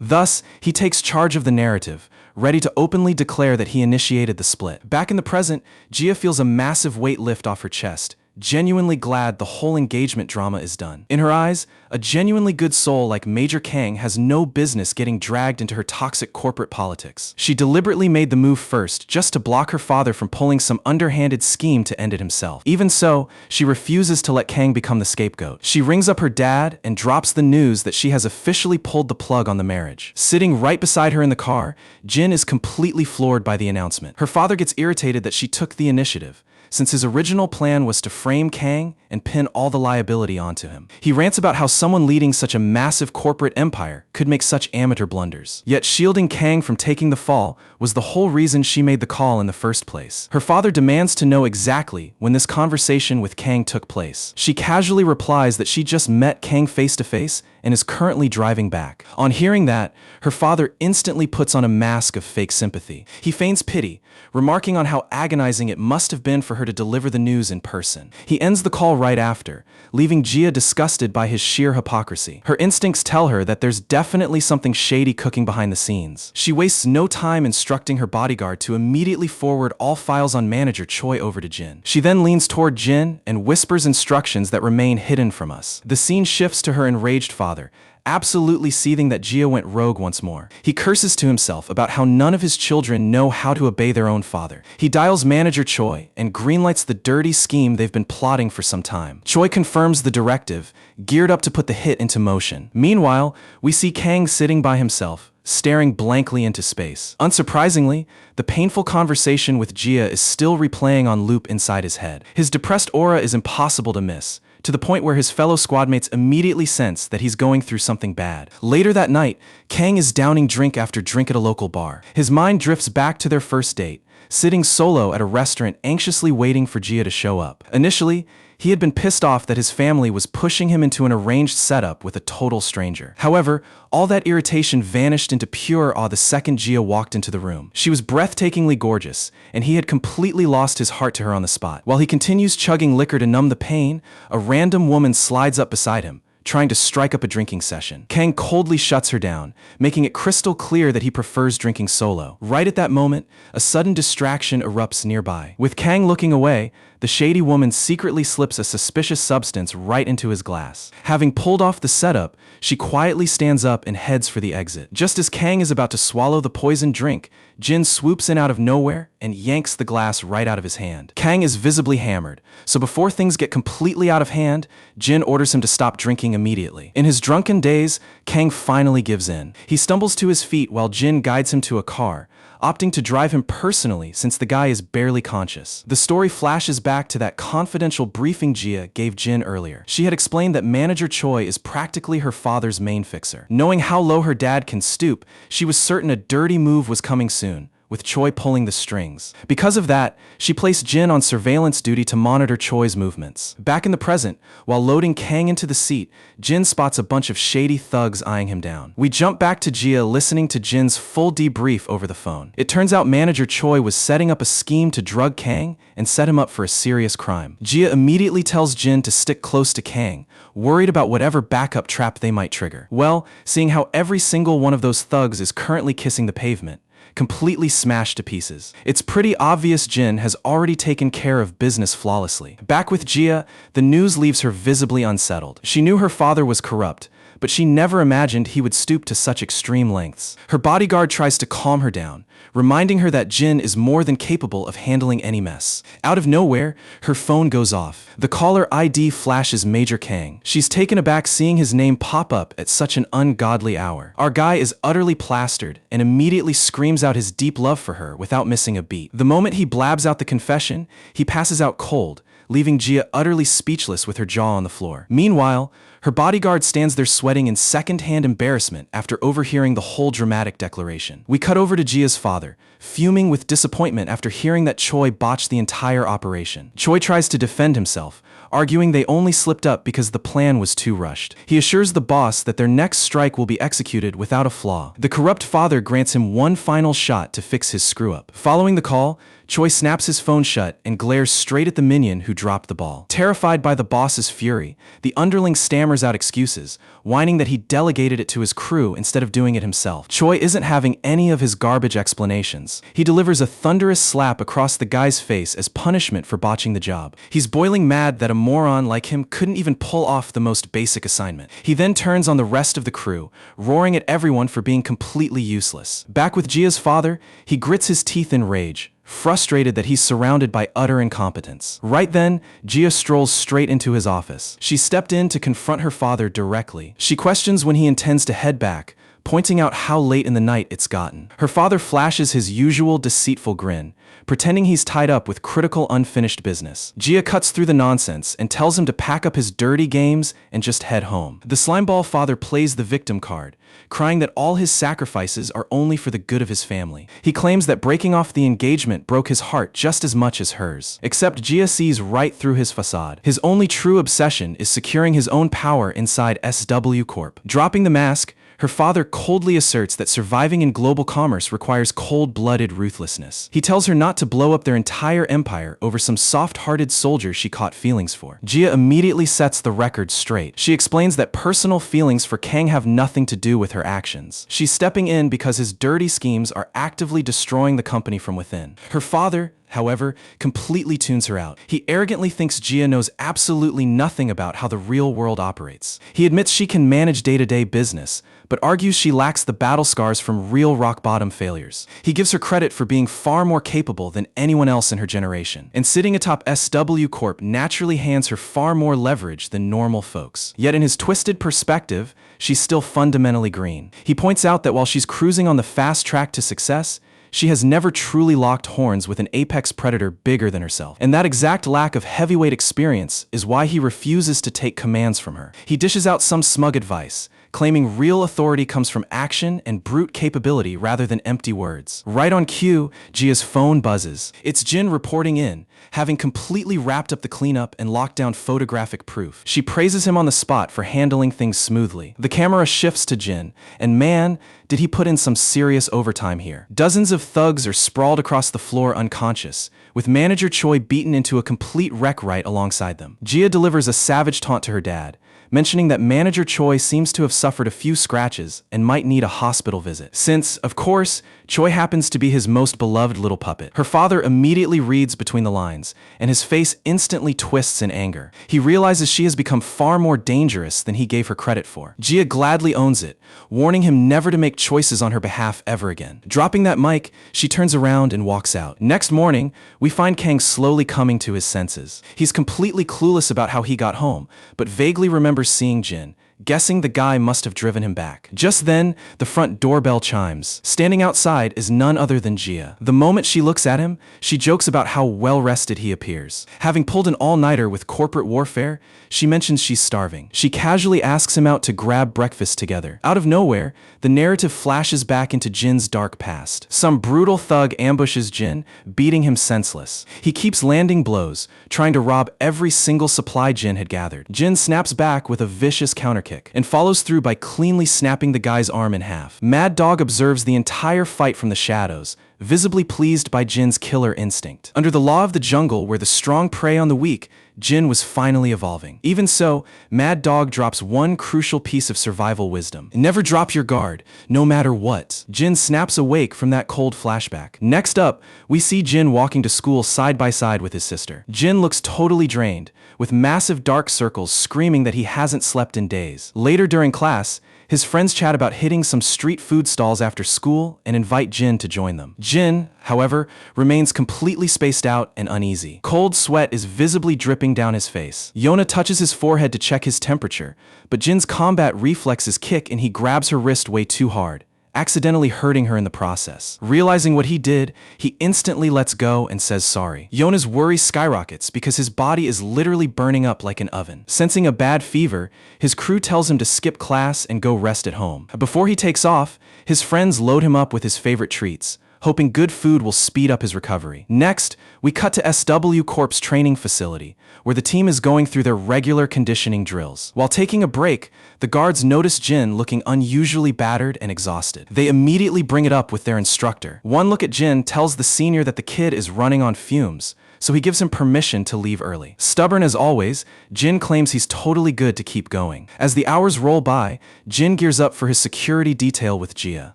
Thus, he takes charge of the narrative, ready to openly declare that he initiated the split. Back in the present, Gia feels a massive weight lift off her chest, genuinely glad the whole engagement drama is done. In her eyes, a genuinely good soul like Major Kang has no business getting dragged into her toxic corporate politics. She deliberately made the move first just to block her father from pulling some underhanded scheme to end it himself. Even so, she refuses to let Kang become the scapegoat. She rings up her dad and drops the news that she has officially pulled the plug on the marriage. Sitting right beside her in the car, Jin is completely floored by the announcement. Her father gets irritated that she took the initiative, since his original plan was to frame Kang and pin all the liability onto him. He rants about how someone leading such a massive corporate empire could make such amateur blunders. Yet shielding Kang from taking the fall was the whole reason she made the call in the first place. Her father demands to know exactly when this conversation with Kang took place. She casually replies that she just met Kang face to face and is currently driving back. On hearing that, her father instantly puts on a mask of fake sympathy. He feigns pity, remarking on how agonizing it must have been for her to deliver the news in person. He ends the call right after, leaving Gia disgusted by his sheer hypocrisy. Her instincts tell her that there's definitely something shady cooking behind the scenes. She wastes no time instructing her bodyguard to immediately forward all files on Manager Choi over to Jin. She then leans toward Jin and whispers instructions that remain hidden from us. The scene shifts to her enraged father, absolutely seething that Gia went rogue once more. He curses to himself about how none of his children know how to obey their own father. He dials Manager Choi and greenlights the dirty scheme they've been plotting for some time. Choi confirms the directive, geared up to put the hit into motion. Meanwhile, we see Kang sitting by himself, staring blankly into space. Unsurprisingly, the painful conversation with Gia is still replaying on loop inside his head. His depressed aura is impossible to miss, to the point where his fellow squadmates immediately sense that he's going through something bad. Later that night, Kang is downing drink after drink at a local bar. His mind drifts back to their first date, sitting solo at a restaurant anxiously waiting for Gia to show up. Initially, he had been pissed off that his family was pushing him into an arranged setup with a total stranger. However, all that irritation vanished into pure awe the second Gia walked into the room. She was breathtakingly gorgeous, and he had completely lost his heart to her on the spot. While he continues chugging liquor to numb the pain, a random woman slides up beside him, trying to strike up a drinking session. Kang coldly shuts her down, making it crystal clear that he prefers drinking solo. Right at that moment, a sudden distraction erupts nearby. With Kang looking away, the shady woman secretly slips a suspicious substance right into his glass. Having pulled off the setup, she quietly stands up and heads for the exit. Just as Kang is about to swallow the poisoned drink, Jin swoops in out of nowhere and yanks the glass right out of his hand. Kang is visibly hammered, so before things get completely out of hand, Jin orders him to stop drinking immediately. In his drunken daze, Kang finally gives in. He stumbles to his feet while Jin guides him to a car, opting to drive him personally since the guy is barely conscious. The story flashes back to that confidential briefing Gia gave Jin earlier. She had explained that Manager Choi is practically her father's main fixer. Knowing how low her dad can stoop, she was certain a dirty move was coming soon, with Choi pulling the strings. Because of that, she placed Jin on surveillance duty to monitor Choi's movements. Back in the present, while loading Kang into the seat, Jin spots a bunch of shady thugs eyeing him down. We jump back to Jia listening to Jin's full debrief over the phone. It turns out manager Choi was setting up a scheme to drug Kang and set him up for a serious crime. Jia immediately tells Jin to stick close to Kang, worried about whatever backup trap they might trigger. Well, seeing how every single one of those thugs is currently kissing the pavement, completely smashed to pieces, it's pretty obvious Jin has already taken care of business flawlessly. Back with Jia, the news leaves her visibly unsettled. She knew her father was corrupt, but she never imagined he would stoop to such extreme lengths. Her bodyguard tries to calm her down, reminding her that Jin is more than capable of handling any mess. Out of nowhere, her phone goes off. The caller ID flashes Major Kang. She's taken aback seeing his name pop up at such an ungodly hour. Our guy is utterly plastered and immediately screams out his deep love for her without missing a beat. The moment he blabs out the confession, he passes out cold, leaving Jia utterly speechless with her jaw on the floor. Meanwhile, her bodyguard stands there sweating in second-hand embarrassment after overhearing the whole dramatic declaration. We cut over to Jia's father, fuming with disappointment after hearing that Choi botched the entire operation. Choi tries to defend himself, arguing they only slipped up because the plan was too rushed. He assures the boss that their next strike will be executed without a flaw. The corrupt father grants him one final shot to fix his screw-up. Following the call, Choi snaps his phone shut and glares straight at the minion who dropped the ball. Terrified by the boss's fury, the underling stammers out excuses, whining that he delegated it to his crew instead of doing it himself. Choi isn't having any of his garbage explanations. He delivers a thunderous slap across the guy's face as punishment for botching the job. He's boiling mad that a moron like him couldn't even pull off the most basic assignment. He then turns on the rest of the crew, roaring at everyone for being completely useless. Back with Jia's father, he grits his teeth in rage, frustrated that he's surrounded by utter incompetence. Right then, Jia strolls straight into his office. She stepped in to confront her father directly. She questions when he intends to head back, pointing out how late in the night it's gotten. Her father flashes his usual deceitful grin, pretending he's tied up with critical unfinished business. Jia cuts through the nonsense and tells him to pack up his dirty games and just head home. The slimeball father plays the victim card, crying that all his sacrifices are only for the good of his family. He claims that breaking off the engagement broke his heart just as much as hers. Except Jia sees right through his facade. His only true obsession is securing his own power inside SW Corp. Dropping the mask, her father coldly asserts that surviving in global commerce requires cold-blooded ruthlessness. He tells her not to blow up their entire empire over some soft-hearted soldier she caught feelings for. Jia immediately sets the record straight. She explains that personal feelings for Kang have nothing to do with her actions. She's stepping in because his dirty schemes are actively destroying the company from within. Her father, however, completely tunes her out. He arrogantly thinks Jia knows absolutely nothing about how the real world operates. He admits she can manage day-to-day business, but argues she lacks the battle scars from real rock-bottom failures. He gives her credit for being far more capable than anyone else in her generation, and sitting atop SW Corp naturally hands her far more leverage than normal folks. Yet in his twisted perspective, she's still fundamentally green. He points out that while she's cruising on the fast track to success, she has never truly locked horns with an apex predator bigger than herself. And that exact lack of heavyweight experience is why he refuses to take commands from her. He dishes out some smug advice, claiming real authority comes from action and brute capability rather than empty words. Right on cue, Jia's phone buzzes. It's Jin reporting in, having completely wrapped up the cleanup and locked down photographic proof. She praises him on the spot for handling things smoothly. The camera shifts to Jin, and man, did he put in some serious overtime here. Dozens of thugs are sprawled across the floor unconscious, with manager Choi beaten into a complete wreck right alongside them. Jia delivers a savage taunt to her dad, mentioning that manager Choi seems to have suffered a few scratches and might need a hospital visit, since, of course, Choi happens to be his most beloved little puppet. Her father immediately reads between the lines, and his face instantly twists in anger. He realizes she has become far more dangerous than he gave her credit for. Jia gladly owns it, warning him never to make choices on her behalf ever again. Dropping that mic, she turns around and walks out. Next morning, we find Kang slowly coming to his senses. He's completely clueless about how he got home, but vaguely remembers seeing Jin, guessing the guy must have driven him back. Just then, the front doorbell chimes. Standing outside is none other than Gia. The moment she looks at him, she jokes about how well-rested he appears. Having pulled an all-nighter with corporate warfare, she mentions she's starving. She casually asks him out to grab breakfast together. Out of nowhere, the narrative flashes back into Jin's dark past. Some brutal thug ambushes Jin, beating him senseless. He keeps landing blows, trying to rob every single supply Jin had gathered. Jin snaps back with a vicious counterkick and follows through by cleanly snapping the guy's arm in half. Mad Dog observes the entire fight from the shadows, visibly pleased by Jin's killer instinct. Under the law of the jungle where the strong prey on the weak, Jin was finally evolving. Even so, Mad Dog drops one crucial piece of survival wisdom. Never drop your guard, no matter what. Jin snaps awake from that cold flashback. Next up, we see Jin walking to school side by side with his sister. Jin looks totally drained, with massive dark circles screaming that he hasn't slept in days. Later during class, his friends chat about hitting some street food stalls after school and invite Jin to join them. Jin, however, remains completely spaced out and uneasy. Cold sweat is visibly dripping down his face. Yona touches his forehead to check his temperature, but Jin's combat reflexes kick and he grabs her wrist way too hard, accidentally hurting her in the process. Realizing what he did, he instantly lets go and says sorry. Yona's worry skyrockets because his body is literally burning up like an oven. Sensing a bad fever, his crew tells him to skip class and go rest at home. Before he takes off, his friends load him up with his favorite treats, hoping good food will speed up his recovery. Next, we cut to SW Corp's training facility, where the team is going through their regular conditioning drills. While taking a break, the guards notice Jin looking unusually battered and exhausted. They immediately bring it up with their instructor. One look at Jin tells the senior that the kid is running on fumes, so he gives him permission to leave early. Stubborn as always, Jin claims he's totally good to keep going. As the hours roll by, Jin gears up for his security detail with Gia.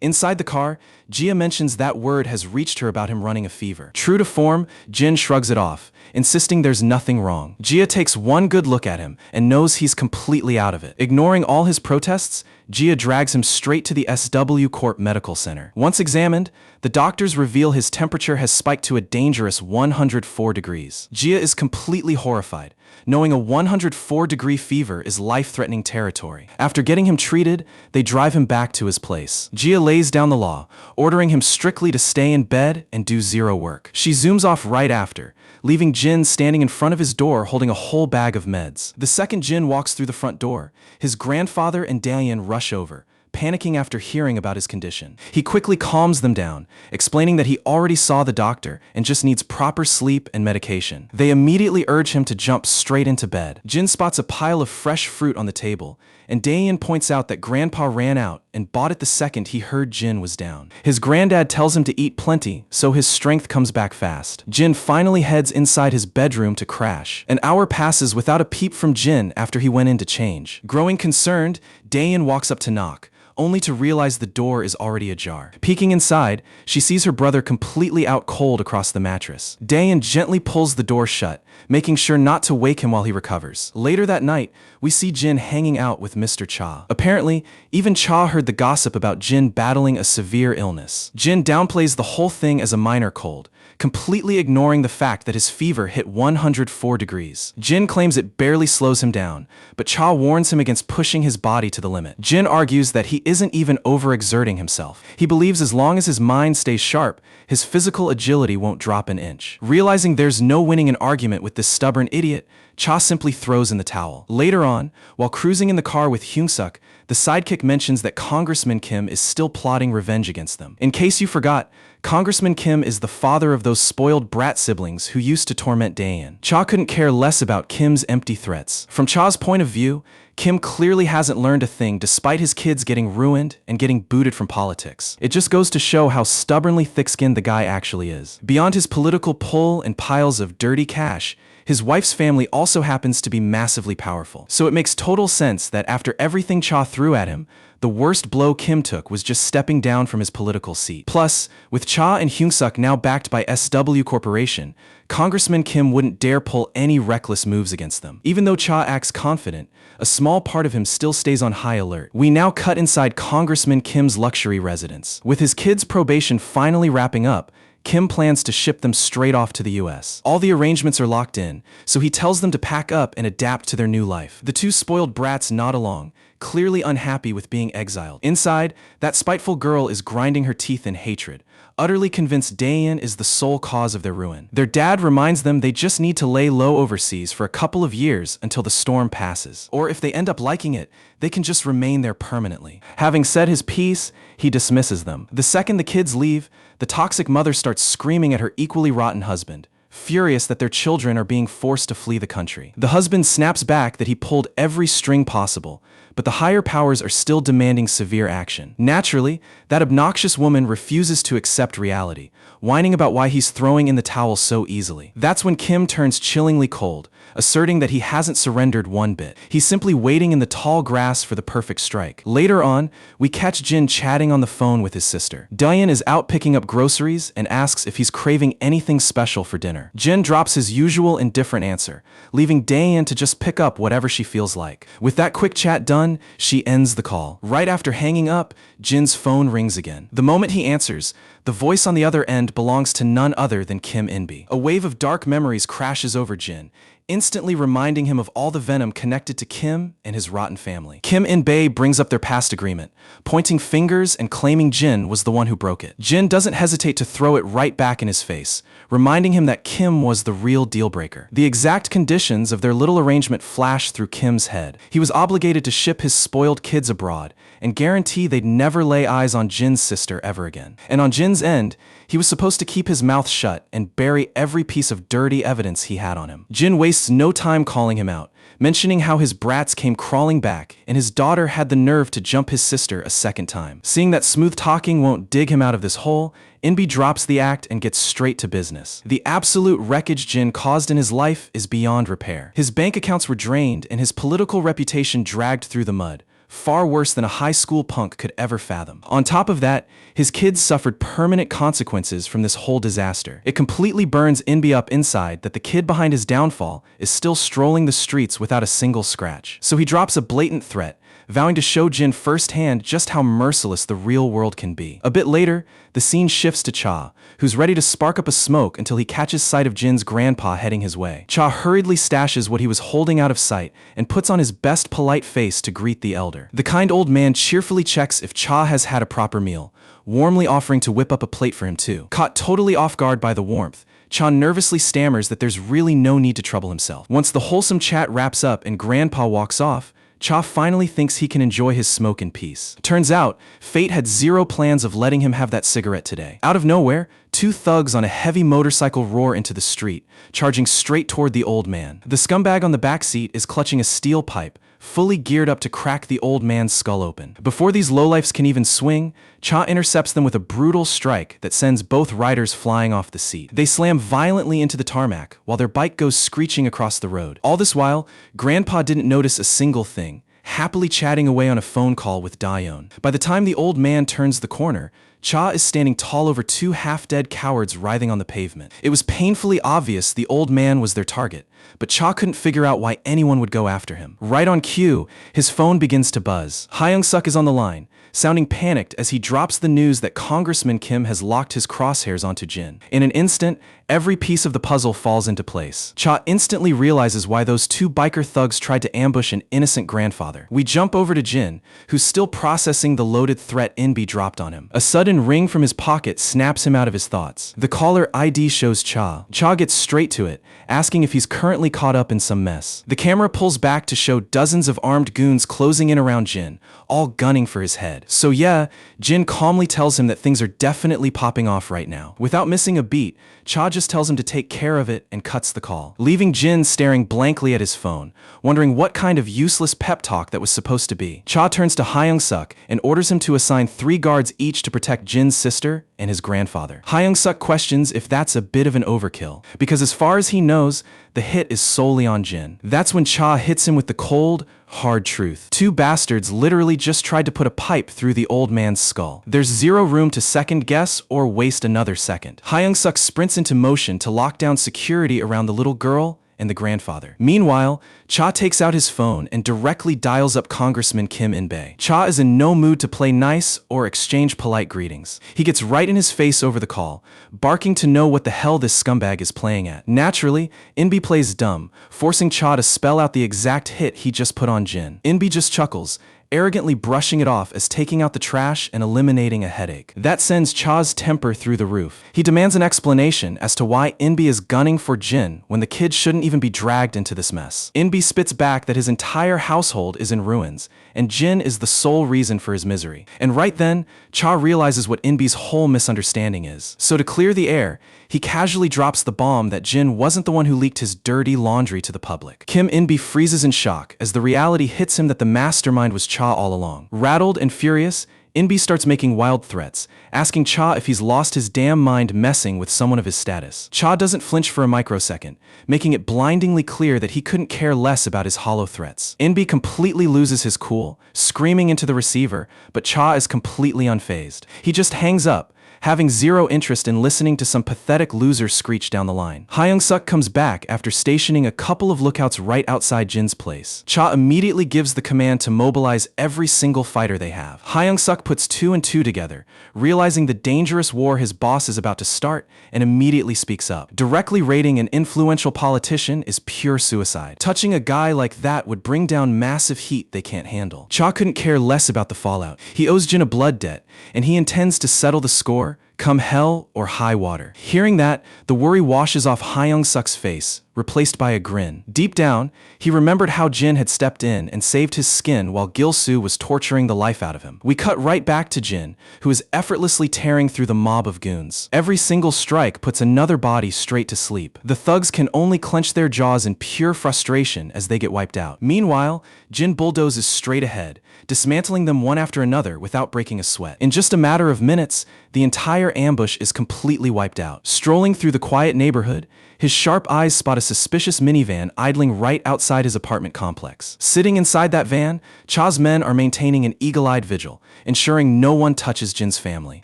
Inside the car, Gia mentions that word has reached her about him running a fever. True to form, Jin shrugs it off, insisting there's nothing wrong. Gia takes one good look at him and knows he's completely out of it. Ignoring all his protests, Gia drags him straight to the SW Corp Medical Center. Once examined, the doctors reveal his temperature has spiked to a dangerous 104 degrees. Gia is completely horrified, knowing a 104-degree fever is life-threatening territory. After getting him treated, they drive him back to his place. Gia lays down the law, ordering him strictly to stay in bed and do zero work. She zooms off right after, leaving Jin standing in front of his door holding a whole bag of meds. The second Jin walks through the front door, his grandfather and Dayan rush over, panicking after hearing about his condition. He quickly calms them down, explaining that he already saw the doctor and just needs proper sleep and medication. They immediately urge him to jump straight into bed. Jin spots a pile of fresh fruit on the table, and Dayan points out that Grandpa ran out and bought it the second he heard Jin was down. His granddad tells him to eat plenty, so his strength comes back fast. Jin finally heads inside his bedroom to crash. An hour passes without a peep from Jin after he went in to change. Growing concerned, Dayan walks up to knock, only to realize the door is already ajar. Peeking inside, she sees her brother completely out cold across the mattress. Dayan gently pulls the door shut, making sure not to wake him while he recovers. Later that night, we see Jin hanging out with Mr. Cha. Apparently, even Cha heard the gossip about Jin battling a severe illness. Jin downplays the whole thing as a minor cold, completely ignoring the fact that his fever hit 104 degrees. Jin claims it barely slows him down, but Cha warns him against pushing his body to the limit. Jin argues that he isn't even overexerting himself. He believes as long as his mind stays sharp, his physical agility won't drop an inch. Realizing there's no winning an argument with this stubborn idiot, Cha simply throws in the towel. Later on, while cruising in the car with Hyung-suk, the sidekick mentions that Congressman Kim is still plotting revenge against them. In case you forgot, Congressman Kim is the father of those spoiled brat siblings who used to torment Dayan. Cha couldn't care less about Kim's empty threats. From Cha's point of view, Kim clearly hasn't learned a thing despite his kids getting ruined and getting booted from politics. It just goes to show how stubbornly thick-skinned the guy actually is. Beyond his political pull and piles of dirty cash, his wife's family also happens to be massively powerful. So it makes total sense that after everything Cha threw at him, the worst blow Kim took was just stepping down from his political seat. Plus, with Cha and Hyung-suk now backed by SW Corporation, Congressman Kim wouldn't dare pull any reckless moves against them. Even though Cha acts confident, a small part of him still stays on high alert. We now cut inside Congressman Kim's luxury residence. With his kids' probation finally wrapping up, Kim plans to ship them straight off to the US. All the arrangements are locked in, so he tells them to pack up and adapt to their new life. The two spoiled brats nod along, clearly unhappy with being exiled. Inside, that spiteful girl is grinding her teeth in hatred, utterly convinced Daein is the sole cause of their ruin. Their dad reminds them they just need to lay low overseas for a couple of years until the storm passes. Or if they end up liking it, they can just remain there permanently. Having said his piece, he dismisses them. The second the kids leave, the toxic mother starts screaming at her equally rotten husband, furious that their children are being forced to flee the country. The husband snaps back that he pulled every string possible, but the higher powers are still demanding severe action. Naturally, that obnoxious woman refuses to accept reality, whining about why he's throwing in the towel so easily. That's when Kim turns chillingly cold, asserting that he hasn't surrendered one bit. He's simply waiting in the tall grass for the perfect strike. Later on, we catch Jin chatting on the phone with his sister. Daein is out picking up groceries and asks if he's craving anything special for dinner. Jin drops his usual indifferent answer, leaving Daein to just pick up whatever she feels like. With that quick chat done, she ends the call. Right after hanging up, Jin's phone rings again. The moment he answers, the voice on the other end belongs to none other than Kim In-bi. A wave of dark memories crashes over Jin, instantly reminding him of all the venom connected to Kim and his rotten family. Kim In-bi brings up their past agreement, pointing fingers and claiming Jin was the one who broke it. Jin doesn't hesitate to throw it right back in his face, reminding him that Kim was the real deal breaker. The exact conditions of their little arrangement flash through Kim's head. He was obligated to ship his spoiled kids abroad and guarantee they'd never lay eyes on Jin's sister ever again. And on Jin's end, he was supposed to keep his mouth shut and bury every piece of dirty evidence he had on him. Jin wastes no time calling him out, mentioning how his brats came crawling back and his daughter had the nerve to jump his sister a second time. Seeing that smooth talking won't dig him out of this hole, In-bi drops the act and gets straight to business. The absolute wreckage Jin caused in his life is beyond repair. His bank accounts were drained and his political reputation dragged through the mud, far worse than a high school punk could ever fathom. On top of that, his kids suffered permanent consequences from this whole disaster. It completely burns In-bi up inside that the kid behind his downfall is still strolling the streets without a single scratch. So he drops a blatant threat, vowing to show Jin firsthand just how merciless the real world can be. A bit later, the scene shifts to Cha, who's ready to spark up a smoke until he catches sight of Jin's grandpa heading his way. Cha hurriedly stashes what he was holding out of sight and puts on his best polite face to greet the elder. The kind old man cheerfully checks if Cha has had a proper meal, warmly offering to whip up a plate for him too. Caught totally off guard by the warmth, Cha nervously stammers that there's really no need to trouble himself. Once the wholesome chat wraps up and grandpa walks off, Cha finally thinks he can enjoy his smoke in peace. Turns out, fate had zero plans of letting him have that cigarette today. Out of nowhere, two thugs on a heavy motorcycle roar into the street, charging straight toward the old man. The scumbag on the back seat is clutching a steel pipe, fully geared up to crack the old man's skull open. Before these lowlifes can even swing, Cha intercepts them with a brutal strike that sends both riders flying off the seat. They slam violently into the tarmac, while their bike goes screeching across the road. All this while, Grandpa didn't notice a single thing, happily chatting away on a phone call with Daein. By the time the old man turns the corner, Cha is standing tall over two half-dead cowards writhing on the pavement. It was painfully obvious the old man was their target, but Cha couldn't figure out why anyone would go after him. Right on cue, his phone begins to buzz. Hyung-suk is on the line, sounding panicked as he drops the news that Congressman Kim has locked his crosshairs onto Jin. In an instant, every piece of the puzzle falls into place. Cha instantly realizes why those two biker thugs tried to ambush an innocent grandfather. We jump over to Jin, who's still processing the loaded threat In-bi dropped on him. A sudden ring from his pocket snaps him out of his thoughts. The caller ID shows Cha. Cha gets straight to it, asking if he's currently caught up in some mess. The camera pulls back to show dozens of armed goons closing in around Jin, all gunning for his head. So yeah, Jin calmly tells him that things are definitely popping off right now. Without missing a beat, Cha just tells him to take care of it and cuts the call, leaving Jin staring blankly at his phone, wondering what kind of useless pep talk that was supposed to be. Cha turns to Hyung-suk and orders him to assign 3 guards each to protect Jin's sister and his grandfather. Hyung-suk questions if that's a bit of an overkill, because as far as he knows, the hit is solely on Jin. That's when Cha hits him with the cold, hard truth. 2 bastards literally just tried to put a pipe through the old man's skull. There's zero room to second guess or waste another second. Hyung-suk sprints into motion to lock down security around the little girl and the grandfather. Meanwhile, Cha takes out his phone and directly dials up Congressman Kim In-bi. Cha is in no mood to play nice or exchange polite greetings. He gets right in his face over the call, barking to know what the hell this scumbag is playing at. Naturally, In-bi plays dumb, forcing Cha to spell out the exact hit he just put on Jin. In-bi just chuckles, arrogantly brushing it off as taking out the trash and eliminating a headache. That sends Cha's temper through the roof. He demands an explanation as to why Inbi is gunning for Jin when the kid shouldn't even be dragged into this mess. Inbi spits back that his entire household is in ruins, and Jin is the sole reason for his misery. And right then, Cha realizes what Inbi's whole misunderstanding is. So to clear the air, he casually drops the bomb that Jin wasn't the one who leaked his dirty laundry to the public. Kim Inbi freezes in shock as the reality hits him that the mastermind was Cha all along. Rattled and furious, Inbi starts making wild threats, asking Cha if he's lost his damn mind messing with someone of his status. Cha doesn't flinch for a microsecond, making it blindingly clear that he couldn't care less about his hollow threats. Inbi completely loses his cool, screaming into the receiver, but Cha is completely unfazed. He just hangs up, having zero interest in listening to some pathetic loser screech down the line. Hyung-suk comes back after stationing a couple of lookouts right outside Jin's place. Cha immediately gives the command to mobilize every single fighter they have. Hyung-suk puts 2 and 2 together, realizing the dangerous war his boss is about to start, and immediately speaks up. Directly raiding an influential politician is pure suicide. Touching a guy like that would bring down massive heat they can't handle. Cha couldn't care less about the fallout. He owes Jin a blood debt, and he intends to settle the score, come hell or high water. Hearing that, the worry washes off Hyung-suk's face, replaced by a grin. Deep down, he remembered how Jin had stepped in and saved his skin while Gil-soo was torturing the life out of him. We cut right back to Jin, who is effortlessly tearing through the mob of goons. Every single strike puts another body straight to sleep. The thugs can only clench their jaws in pure frustration as they get wiped out. Meanwhile, Jin bulldozes straight ahead, dismantling them one after another without breaking a sweat. In just a matter of minutes, the entire ambush is completely wiped out. Strolling through the quiet neighborhood, his sharp eyes spot a suspicious minivan idling right outside his apartment complex. Sitting inside that van, Cha's men are maintaining an eagle-eyed vigil, ensuring no one touches Jin's family.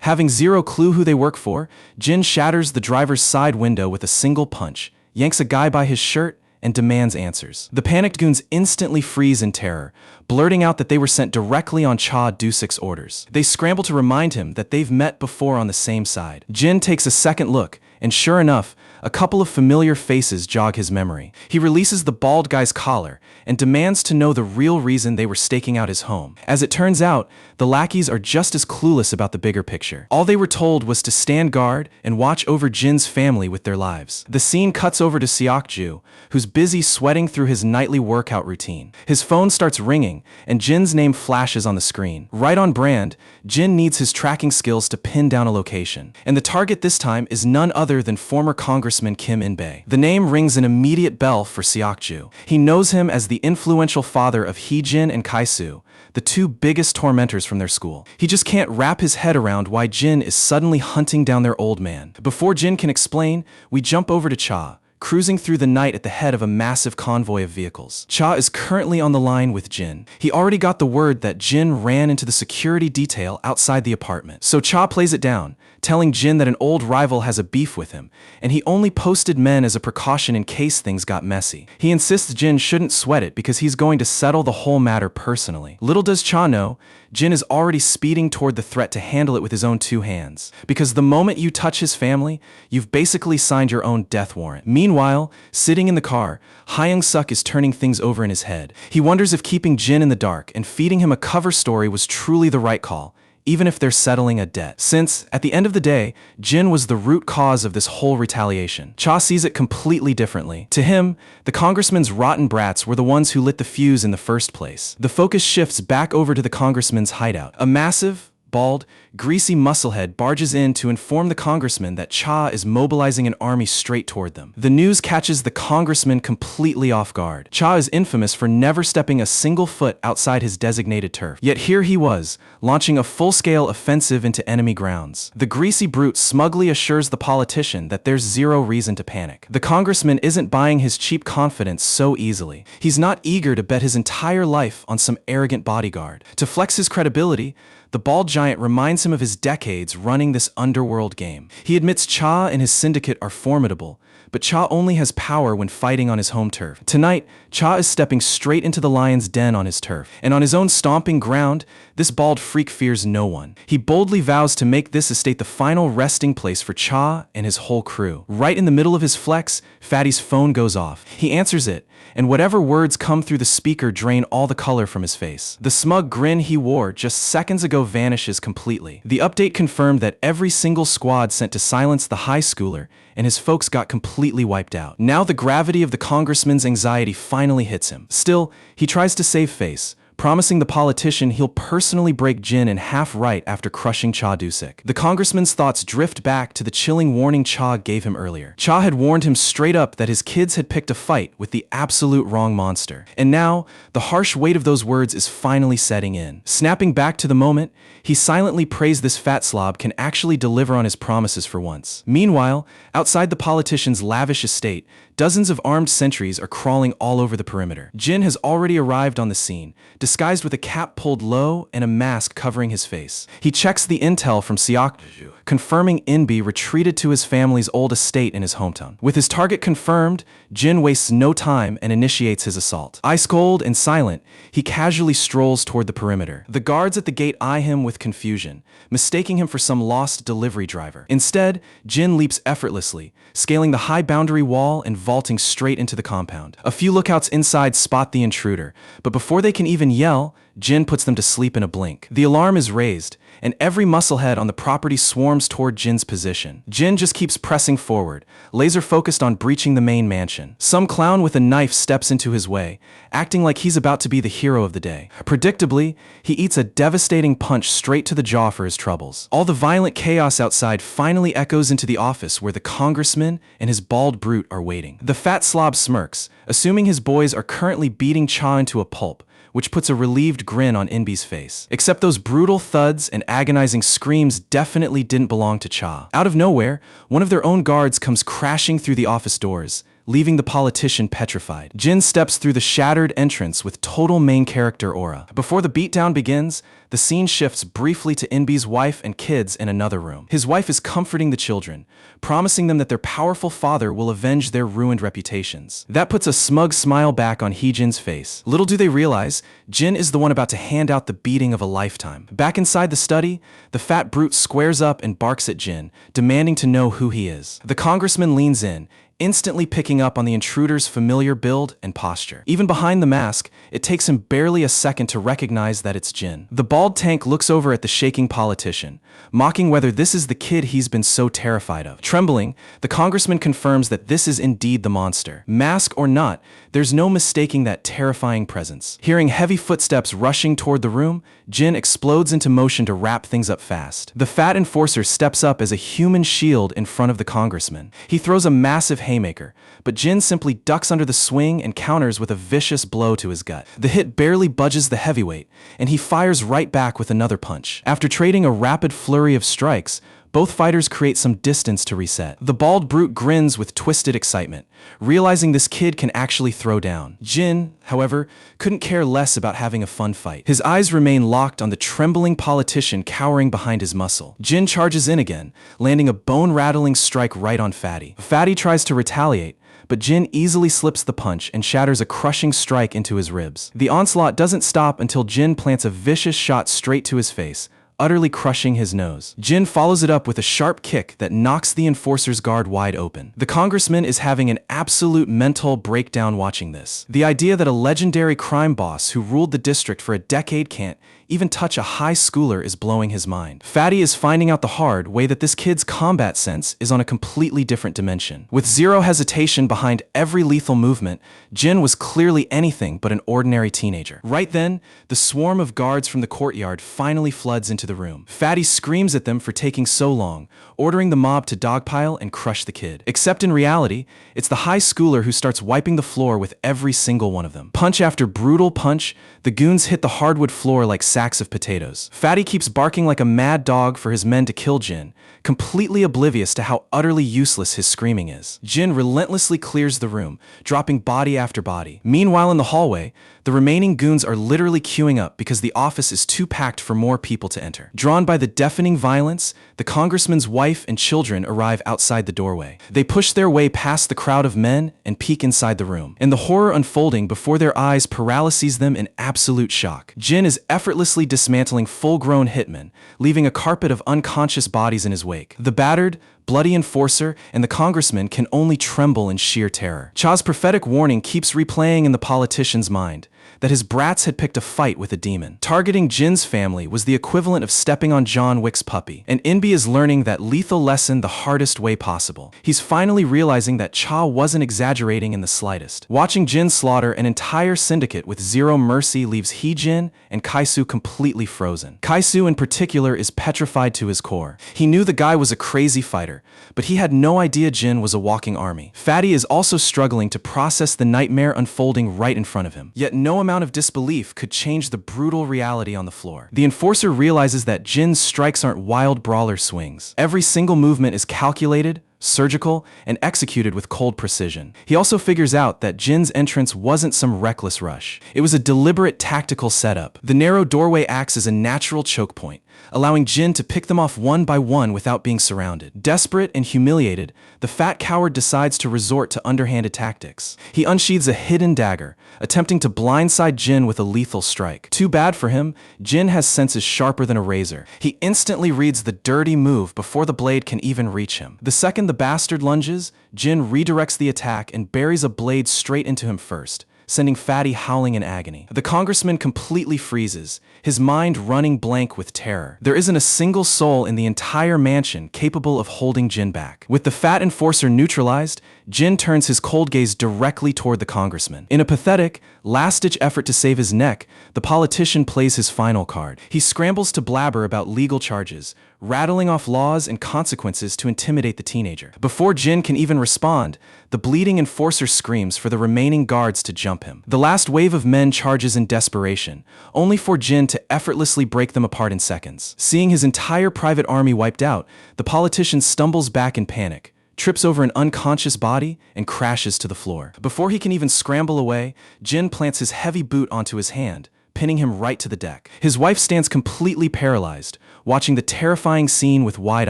Having zero clue who they work for, Jin shatters the driver's side window with a single punch, yanks a guy by his shirt, and demands answers. The panicked goons instantly freeze in terror, blurting out that they were sent directly on Cha Doo-sik's orders. They scramble to remind him that they've met before on the same side. Jin takes a second look, and sure enough, a couple of familiar faces jog his memory. He releases the bald guy's collar and demands to know the real reason they were staking out his home. As it turns out, the lackeys are just as clueless about the bigger picture. All they were told was to stand guard and watch over Jin's family with their lives. The scene cuts over to Seok-ju, who's busy sweating through his nightly workout routine. His phone starts ringing, and Jin's name flashes on the screen. Right on brand, Jin needs his tracking skills to pin down a location. And the target this time is none other than former Congressman Kim In-bae. The name rings an immediate bell for Seok-ju. He knows him as the influential father of Hee-jin and Kai-soo, the 2 biggest tormentors from their school. He just can't wrap his head around why Jin is suddenly hunting down their old man. Before Jin can explain, we jump over to Cha, cruising through the night at the head of a massive convoy of vehicles. Cha is currently on the line with Jin. He already got the word that Jin ran into the security detail outside the apartment. So Cha plays it down, telling Jin that an old rival has a beef with him, and he only posted men as a precaution in case things got messy. He insists Jin shouldn't sweat it because he's going to settle the whole matter personally. Little does Cha know, Jin is already speeding toward the threat to handle it with his own 2 hands. Because the moment you touch his family, you've basically signed your own death warrant. Meanwhile, sitting in the car, Hyung-suk is turning things over in his head. He wonders if keeping Jin in the dark and feeding him a cover story was truly the right call, even if they're settling a debt. Since, at the end of the day, Jin was the root cause of this whole retaliation. Cha sees it completely differently. To him, the congressman's rotten brats were the ones who lit the fuse in the first place. The focus shifts back over to the congressman's hideout. A massive, bald, greasy musclehead barges in to inform the congressman that Cha is mobilizing an army straight toward them. The news catches the congressman completely off guard. Cha is infamous for never stepping a single foot outside his designated turf. Yet here he was, launching a full-scale offensive into enemy grounds. The greasy brute smugly assures the politician that there's zero reason to panic. The congressman isn't buying his cheap confidence so easily. He's not eager to bet his entire life on some arrogant bodyguard. To flex his credibility, the bald giant reminds him of his decades running this underworld game. He admits Cha and his syndicate are formidable, but Cha only has power when fighting on his home turf. Tonight, Cha is stepping straight into the lion's den on his turf, and on his own stomping ground, this bald freak fears no one. He boldly vows to make this estate the final resting place for Cha and his whole crew. Right in the middle of his flex, Fatty's phone goes off. He answers it, and whatever words come through the speaker drain all the color from his face. The smug grin he wore just seconds ago vanishes completely. The update confirmed that every single squad sent to silence the high schooler and his folks got completely wiped out. Now the gravity of the congressman's anxiety finally hits him. Still, he tries to save face, promising the politician he'll personally break Jin in half right after crushing Cha Dusik. The congressman's thoughts drift back to the chilling warning Cha gave him earlier. Cha had warned him straight up that his kids had picked a fight with the absolute wrong monster. And now, the harsh weight of those words is finally setting in. Snapping back to the moment, he silently prays this fat slob can actually deliver on his promises for once. Meanwhile, outside the politician's lavish estate, dozens of armed sentries are crawling all over the perimeter. Jin has already arrived on the scene, disguised with a cap pulled low and a mask covering his face. He checks the intel from Seokju, confirming Inbi retreated to his family's old estate in his hometown. With his target confirmed, Jin wastes no time and initiates his assault. Ice cold and silent, he casually strolls toward the perimeter. The guards at the gate eye him with confusion, mistaking him for some lost delivery driver. Instead, Jin leaps effortlessly, scaling the high boundary wall and vaulting straight into the compound. A few lookouts inside spot the intruder, but before they can even yell, Jin puts them to sleep in a blink. The alarm is raised, and every musclehead on the property swarms toward Jin's position. Jin just keeps pressing forward, laser focused on breaching the main mansion. Some clown with a knife steps into his way, acting like he's about to be the hero of the day. Predictably, he eats a devastating punch straight to the jaw for his troubles. All the violent chaos outside finally echoes into the office where the congressman and his bald brute are waiting. The fat slob smirks, assuming his boys are currently beating Cha into a pulp, which puts a relieved grin on Inbi's face. Except those brutal thuds and agonizing screams definitely didn't belong to Cha. Out of nowhere, one of their own guards comes crashing through the office doors, leaving the politician petrified. Jin steps through the shattered entrance with total main character aura. Before the beatdown begins, the scene shifts briefly to Inbi's wife and kids in another room. His wife is comforting the children, promising them that their powerful father will avenge their ruined reputations. That puts a smug smile back on Heejin's face. Little do they realize, Jin is the one about to hand out the beating of a lifetime. Back inside the study, the fat brute squares up and barks at Jin, demanding to know who he is. The congressman leans in, instantly picking up on the intruder's familiar build and posture. Even behind the mask, it takes him barely a second to recognize that it's Jin. The bald tank looks over at the shaking politician, mocking whether this is the kid he's been so terrified of. Trembling, the congressman confirms that this is indeed the monster. Mask or not, there's no mistaking that terrifying presence. Hearing heavy footsteps rushing toward the room, Jin explodes into motion to wrap things up fast. The fat enforcer steps up as a human shield in front of the congressman. He throws a massive haymaker, but Jin simply ducks under the swing and counters with a vicious blow to his gut. The hit barely budges the heavyweight, and he fires right back with another punch. After trading a rapid flurry of strikes, both fighters create some distance to reset. The bald brute grins with twisted excitement, realizing this kid can actually throw down. Jin, however, couldn't care less about having a fun fight. His eyes remain locked on the trembling politician cowering behind his muscle. Jin charges in again, landing a bone-rattling strike right on Fatty. Fatty tries to retaliate, but Jin easily slips the punch and shatters a crushing strike into his ribs. The onslaught doesn't stop until Jin plants a vicious shot straight to his face, utterly crushing his nose. Jin follows it up with a sharp kick that knocks the enforcer's guard wide open. The congressman is having an absolute mental breakdown watching this. The idea that a legendary crime boss who ruled the district for a decade can't even touch a high schooler is blowing his mind. Fatty is finding out the hard way that this kid's combat sense is on a completely different dimension. With zero hesitation behind every lethal movement, Jin was clearly anything but an ordinary teenager. Right then, the swarm of guards from the courtyard finally floods into the room. Fatty screams at them for taking so long, ordering the mob to dogpile and crush the kid. Except in reality, it's the high schooler who starts wiping the floor with every single one of them. Punch after brutal punch, the goons hit the hardwood floor like sacks of potatoes. Fatty keeps barking like a mad dog for his men to kill Jin, completely oblivious to how utterly useless his screaming is. Jin relentlessly clears the room, dropping body after body. Meanwhile in the hallway, the remaining goons are literally queuing up because the office is too packed for more people to enter. enter. Drawn by the deafening violence, the congressman's wife and children arrive outside the doorway. They push their way past the crowd of men and peek inside the room. And the horror unfolding before their eyes paralyses them in absolute shock. Jin is effortlessly dismantling full-grown hitmen, leaving a carpet of unconscious bodies in his wake. The battered, bloody enforcer and the congressman can only tremble in sheer terror. Cha's prophetic warning keeps replaying in the politician's mind, that his brats had picked a fight with a demon. Targeting Jin's family was the equivalent of stepping on John Wick's puppy, and Inbi is learning that lethal lesson the hardest way possible. He's finally realizing that Cha wasn't exaggerating in the slightest. Watching Jin slaughter an entire syndicate with zero mercy leaves Hee-jin and Kaisu completely frozen. Kaisu in particular is petrified to his core. He knew the guy was a crazy fighter, but he had no idea Jin was a walking army. Fatty is also struggling to process the nightmare unfolding right in front of him. Yet no amount of disbelief could change the brutal reality on the floor. The enforcer realizes that Jin's strikes aren't wild brawler swings. Every single movement is calculated, surgical, and executed with cold precision. He also figures out that Jin's entrance wasn't some reckless rush. It was a deliberate tactical setup. The narrow doorway acts as a natural choke point, allowing Jin to pick them off one by one without being surrounded. Desperate and humiliated, the fat coward decides to resort to underhanded tactics. He unsheathes a hidden dagger, attempting to blindside Jin with a lethal strike. Too bad for him, Jin has senses sharper than a razor. He instantly reads the dirty move before the blade can even reach him. The second the bastard lunges, Jin redirects the attack and buries a blade straight into him first, sending Fatty howling in agony. The congressman completely freezes, his mind running blank with terror. There isn't a single soul in the entire mansion capable of holding Jin back. With the fat enforcer neutralized, Jin turns his cold gaze directly toward the congressman. In a pathetic, last-ditch effort to save his neck, the politician plays his final card. He scrambles to blabber about legal charges, rattling off laws and consequences to intimidate the teenager. Before Jin can even respond, the bleeding enforcer screams for the remaining guards to jump him. The last wave of men charges in desperation, only for Jin to effortlessly break them apart in seconds. Seeing his entire private army wiped out, the politician stumbles back in panic, trips over an unconscious body, and crashes to the floor. Before he can even scramble away, Jin plants his heavy boot onto his hand, pinning him right to the deck. His wife stands completely paralyzed, watching the terrifying scene with wide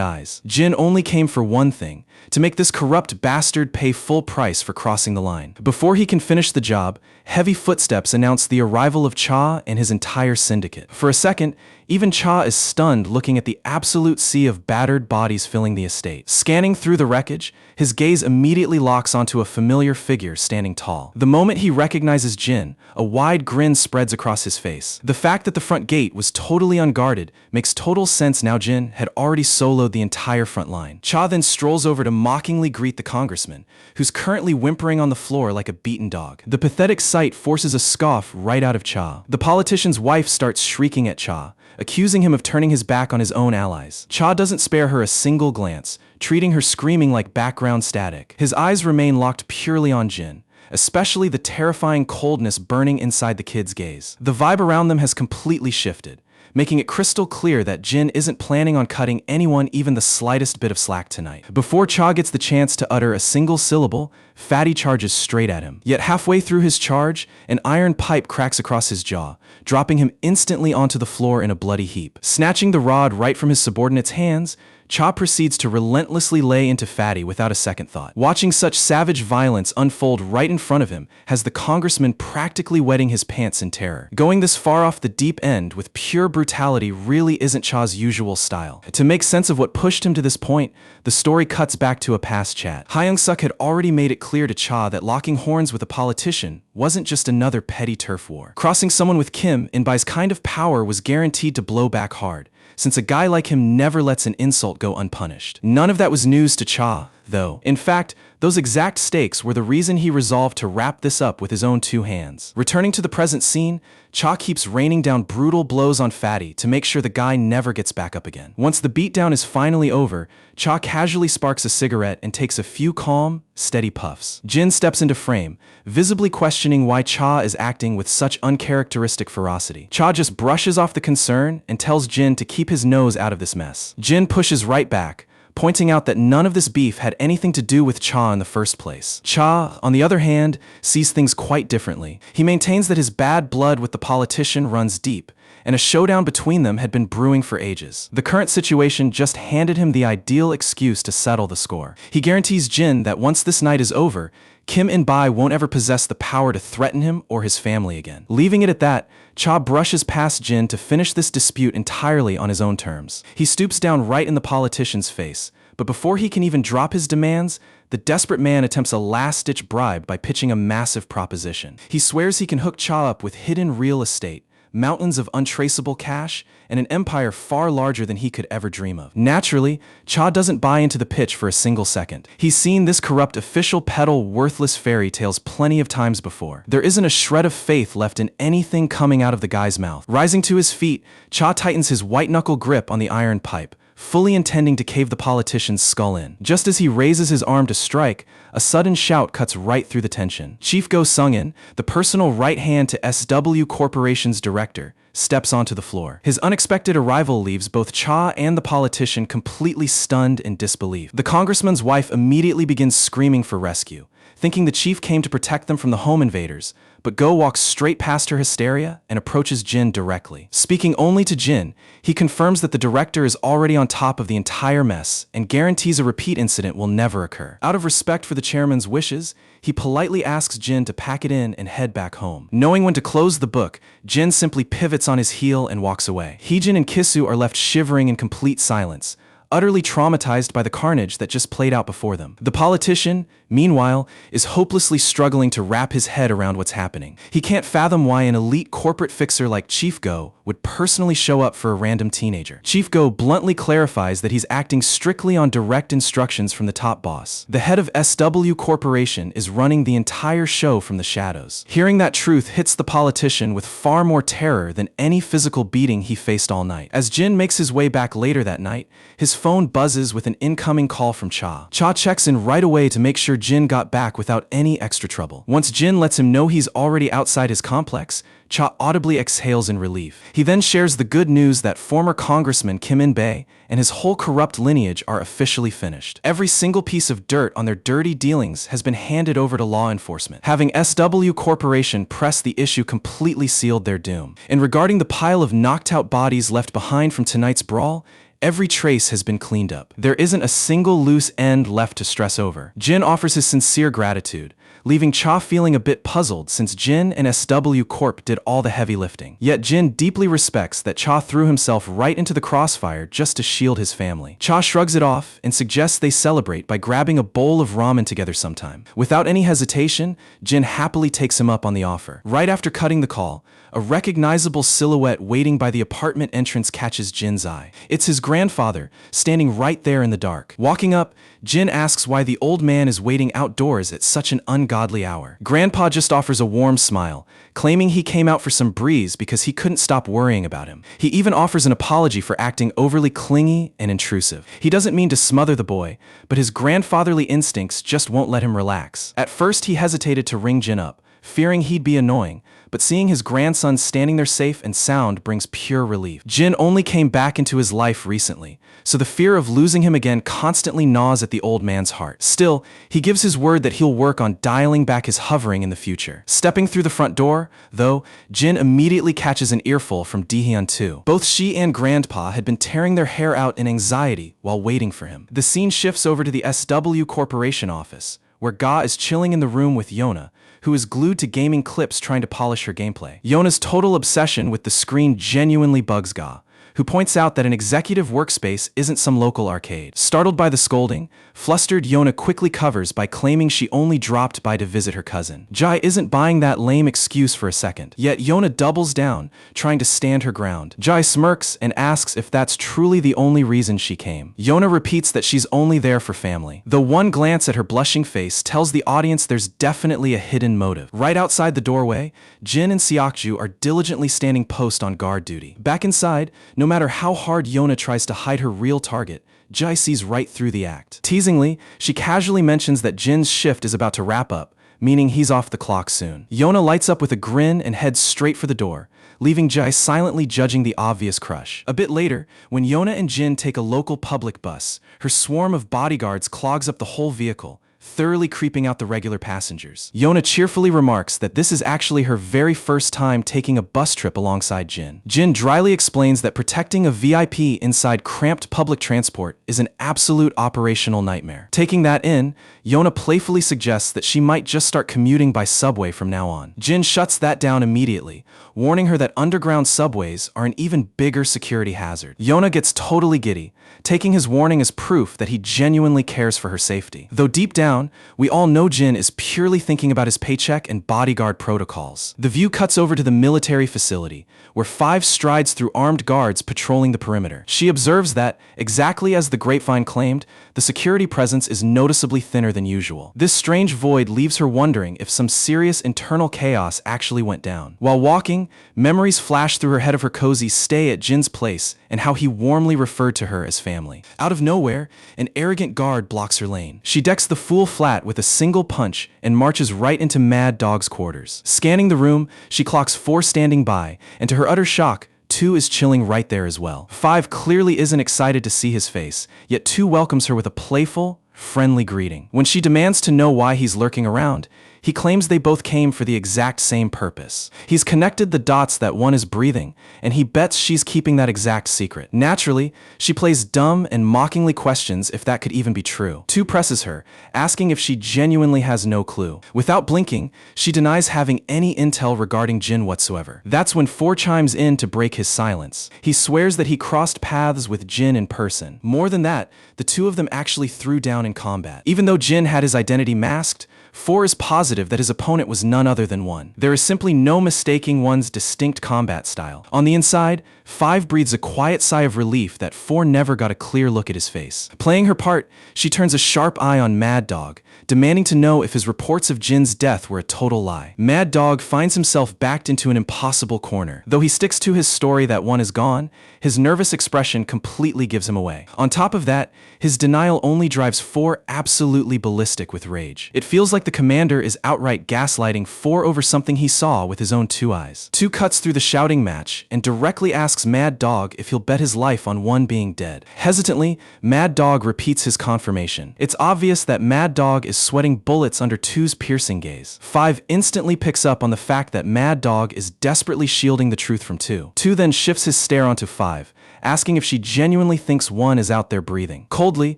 eyes. Jin only came for one thing, to make this corrupt bastard pay full price for crossing the line. Before he can finish the job, heavy footsteps announce the arrival of Cha and his entire syndicate. For a second, even Cha is stunned looking at the absolute sea of battered bodies filling the estate. Scanning through the wreckage, his gaze immediately locks onto a familiar figure standing tall. The moment he recognizes Jin, a wide grin spreads across his face. The fact that the front gate was totally unguarded makes total sense now Jin had already soloed the entire front line. Cha then strolls over to mockingly greet the congressman, who's currently whimpering on the floor like a beaten dog. The pathetic sight forces a scoff right out of Cha. The politician's wife starts shrieking at Cha, accusing him of turning his back on his own allies. Cha doesn't spare her a single glance, treating her screaming like background static. His eyes remain locked purely on Jin, especially the terrifying coldness burning inside the kid's gaze. The vibe around them has completely shifted, making it crystal clear that Jin isn't planning on cutting anyone even the slightest bit of slack tonight. Before Cha gets the chance to utter a single syllable, Fatty charges straight at him. Yet halfway through his charge, an iron pipe cracks across his jaw, dropping him instantly onto the floor in a bloody heap. Snatching the rod right from his subordinate's hands, Cha proceeds to relentlessly lay into Fatty without a second thought. Watching such savage violence unfold right in front of him has the congressman practically wetting his pants in terror. Going this far off the deep end with pure brutality really isn't Cha's usual style. To make sense of what pushed him to this point, the story cuts back to a past chat. Hyung-suk had already made it clear to Cha that locking horns with a politician wasn't just another petty turf war. Crossing someone with Kim in Bai's kind of power was guaranteed to blow back hard, since a guy like him never lets an insult go unpunished. None of that was news to Cha, though. In fact, those exact stakes were the reason he resolved to wrap this up with his own two hands. Returning to the present scene, Cha keeps raining down brutal blows on Fatty to make sure the guy never gets back up again. Once the beatdown is finally over, Cha casually sparks a cigarette and takes a few calm, steady puffs. Jin steps into frame, visibly questioning why Cha is acting with such uncharacteristic ferocity. Cha just brushes off the concern and tells Jin to keep his nose out of this mess. Jin pushes right back, pointing out that none of this beef had anything to do with Cha in the first place. Cha, on the other hand, sees things quite differently. He maintains that his bad blood with the politician runs deep, and a showdown between them had been brewing for ages. The current situation just handed him the ideal excuse to settle the score. He guarantees Jin that once this night is over, Kim In-bai won't ever possess the power to threaten him or his family again. Leaving it at that, Cha brushes past Jin to finish this dispute entirely on his own terms. He stoops down right in the politician's face, but before he can even drop his demands, the desperate man attempts a last-ditch bribe by pitching a massive proposition. He swears he can hook Cha up with hidden real estate, mountains of untraceable cash, and an empire far larger than he could ever dream of. Naturally, Cha doesn't buy into the pitch for a single second. He's seen this corrupt official peddle worthless fairy tales plenty of times before. There isn't a shred of faith left in anything coming out of the guy's mouth. Rising to his feet, Cha tightens his white-knuckle grip on the iron pipe, fully intending to cave the politician's skull in. Just as he raises his arm to strike, a sudden shout cuts right through the tension. Chief Go Sung-in, the personal right hand to SW Corporation's director, steps onto the floor. His unexpected arrival leaves both Cha and the politician completely stunned in disbelief. The congressman's wife immediately begins screaming for rescue, thinking the chief came to protect them from the home invaders, but Go walks straight past her hysteria and approaches Jin directly. Speaking only to Jin, he confirms that the director is already on top of the entire mess and guarantees a repeat incident will never occur. Out of respect for the chairman's wishes, he politely asks Jin to pack it in and head back home. Knowing when to close the book, Jin simply pivots on his heel and walks away. Heejin and Kisu are left shivering in complete silence, utterly traumatized by the carnage that just played out before them. The politician, meanwhile, is hopelessly struggling to wrap his head around what's happening. He can't fathom why an elite corporate fixer like Chief Go would personally show up for a random teenager. Chief Go bluntly clarifies that he's acting strictly on direct instructions from the top boss. The head of SW Corporation is running the entire show from the shadows. Hearing that truth hits the politician with far more terror than any physical beating he faced all night. As Jin makes his way back later that night, his phone buzzes with an incoming call from Cha. Cha checks in right away to make sure Jin got back without any extra trouble. Once Jin lets him know he's already outside his complex, Cha audibly exhales in relief. He then shares the good news that former Congressman Kim In-bai and his whole corrupt lineage are officially finished. Every single piece of dirt on their dirty dealings has been handed over to law enforcement. Having SW Corporation press the issue completely sealed their doom. And regarding the pile of knocked-out bodies left behind from tonight's brawl, every trace has been cleaned up. There isn't a single loose end left to stress over. Jin offers his sincere gratitude, leaving Cha feeling a bit puzzled since Jin and SW Corp did all the heavy lifting. Yet Jin deeply respects that Cha threw himself right into the crossfire just to shield his family. Cha shrugs it off and suggests they celebrate by grabbing a bowl of ramen together sometime. Without any hesitation, Jin happily takes him up on the offer. Right after cutting the call, a recognizable silhouette waiting by the apartment entrance catches Jin's eye. It's his grandfather, standing right there in the dark. Walking up, Jin asks why the old man is waiting outdoors at such an ungodly hour. Grandpa just offers a warm smile, claiming he came out for some breeze because he couldn't stop worrying about him. He even offers an apology for acting overly clingy and intrusive. He doesn't mean to smother the boy, but his grandfatherly instincts just won't let him relax. At first, he hesitated to ring Jin up, fearing he'd be annoying, but seeing his grandson standing there safe and sound brings pure relief. Jin only came back into his life recently, so the fear of losing him again constantly gnaws at the old man's heart. Still, he gives his word that he'll work on dialing back his hovering in the future. Stepping through the front door, though, Jin immediately catches an earful from Dehyun too. Both she and Grandpa had been tearing their hair out in anxiety while waiting for him. The scene shifts over to the SW Corporation office, where Ga is chilling in the room with Yona, who is glued to gaming clips trying to polish her gameplay. Yona's total obsession with the screen genuinely bugs Ga, who points out that an executive workspace isn't some local arcade. Startled by the scolding, flustered Yona quickly covers by claiming she only dropped by to visit her cousin. Jai isn't buying that lame excuse for a second, yet Yona doubles down, trying to stand her ground. Jai smirks and asks if that's truly the only reason she came. Yona repeats that she's only there for family, though one glance at her blushing face tells the audience there's definitely a hidden motive. Right outside the doorway, Jin and Seokju are diligently standing post on guard duty. Back inside, no matter how hard Yona tries to hide her real target, Jai sees right through the act. Teasingly, she casually mentions that Jin's shift is about to wrap up, meaning he's off the clock soon. Yona lights up with a grin and heads straight for the door, leaving Jai silently judging the obvious crush. A bit later, when Yona and Jin take a local public bus, her swarm of bodyguards clogs up the whole vehicle, thoroughly creeping out the regular passengers. Yona cheerfully remarks that this is actually her very first time taking a bus trip alongside Jin. Jin dryly explains that protecting a VIP inside cramped public transport is an absolute operational nightmare. Taking that in, Yona playfully suggests that she might just start commuting by subway from now on. Jin shuts that down immediately, warning her that underground subways are an even bigger security hazard. Yona gets totally giddy, taking his warning as proof that he genuinely cares for her safety. Though deep down, we all know Jin is purely thinking about his paycheck and bodyguard protocols. The view cuts over to the military facility, where 5 strides through armed guards patrolling the perimeter. She observes that, exactly as the grapevine claimed, the security presence is noticeably thinner than usual. This strange void leaves her wondering if some serious internal chaos actually went down. While walking, memories flash through her head of her cozy stay at Jin's place and how he warmly referred to her as family. Out of nowhere, an arrogant guard blocks her lane. She decks the fool flat with a single punch and marches right into Mad Dog's quarters. Scanning the room, she clocks 4 standing by, and to her utter shock, 2 is chilling right there as well. 5 clearly isn't excited to see his face, yet 2 welcomes her with a playful, friendly greeting. When she demands to know why he's lurking around, he claims they both came for the exact same purpose. He's connected the dots that one is breathing, and he bets she's keeping that exact secret. Naturally, she plays dumb and mockingly questions if that could even be true. 2 presses her, asking if she genuinely has no clue. Without blinking, she denies having any intel regarding Jin whatsoever. That's when 4 chimes in to break his silence. He swears that he crossed paths with Jin in person. More than that, the 2 of them actually threw down in combat. Even though Jin had his identity masked, 4 is positive that his opponent was none other than 1. There is simply no mistaking one's distinct combat style. On the inside, 5 breathes a quiet sigh of relief that 4 never got a clear look at his face. Playing her part, she turns a sharp eye on Mad Dog, demanding to know if his reports of Jin's death were a total lie. Mad Dog finds himself backed into an impossible corner. Though he sticks to his story that 1 is gone, his nervous expression completely gives him away. On top of that, his denial only drives 4 absolutely ballistic with rage. It feels like the commander is outright gaslighting 4 over something he saw with his own 2 eyes. 2 cuts through the shouting match and directly asks Mad Dog if he'll bet his life on 1 being dead. Hesitantly, Mad Dog repeats his confirmation. It's obvious that Mad Dog is sweating bullets under 2's piercing gaze. 5 instantly picks up on the fact that Mad Dog is desperately shielding the truth from 2. 2 then shifts his stare onto 5, asking if she genuinely thinks 1 is out there breathing. Coldly,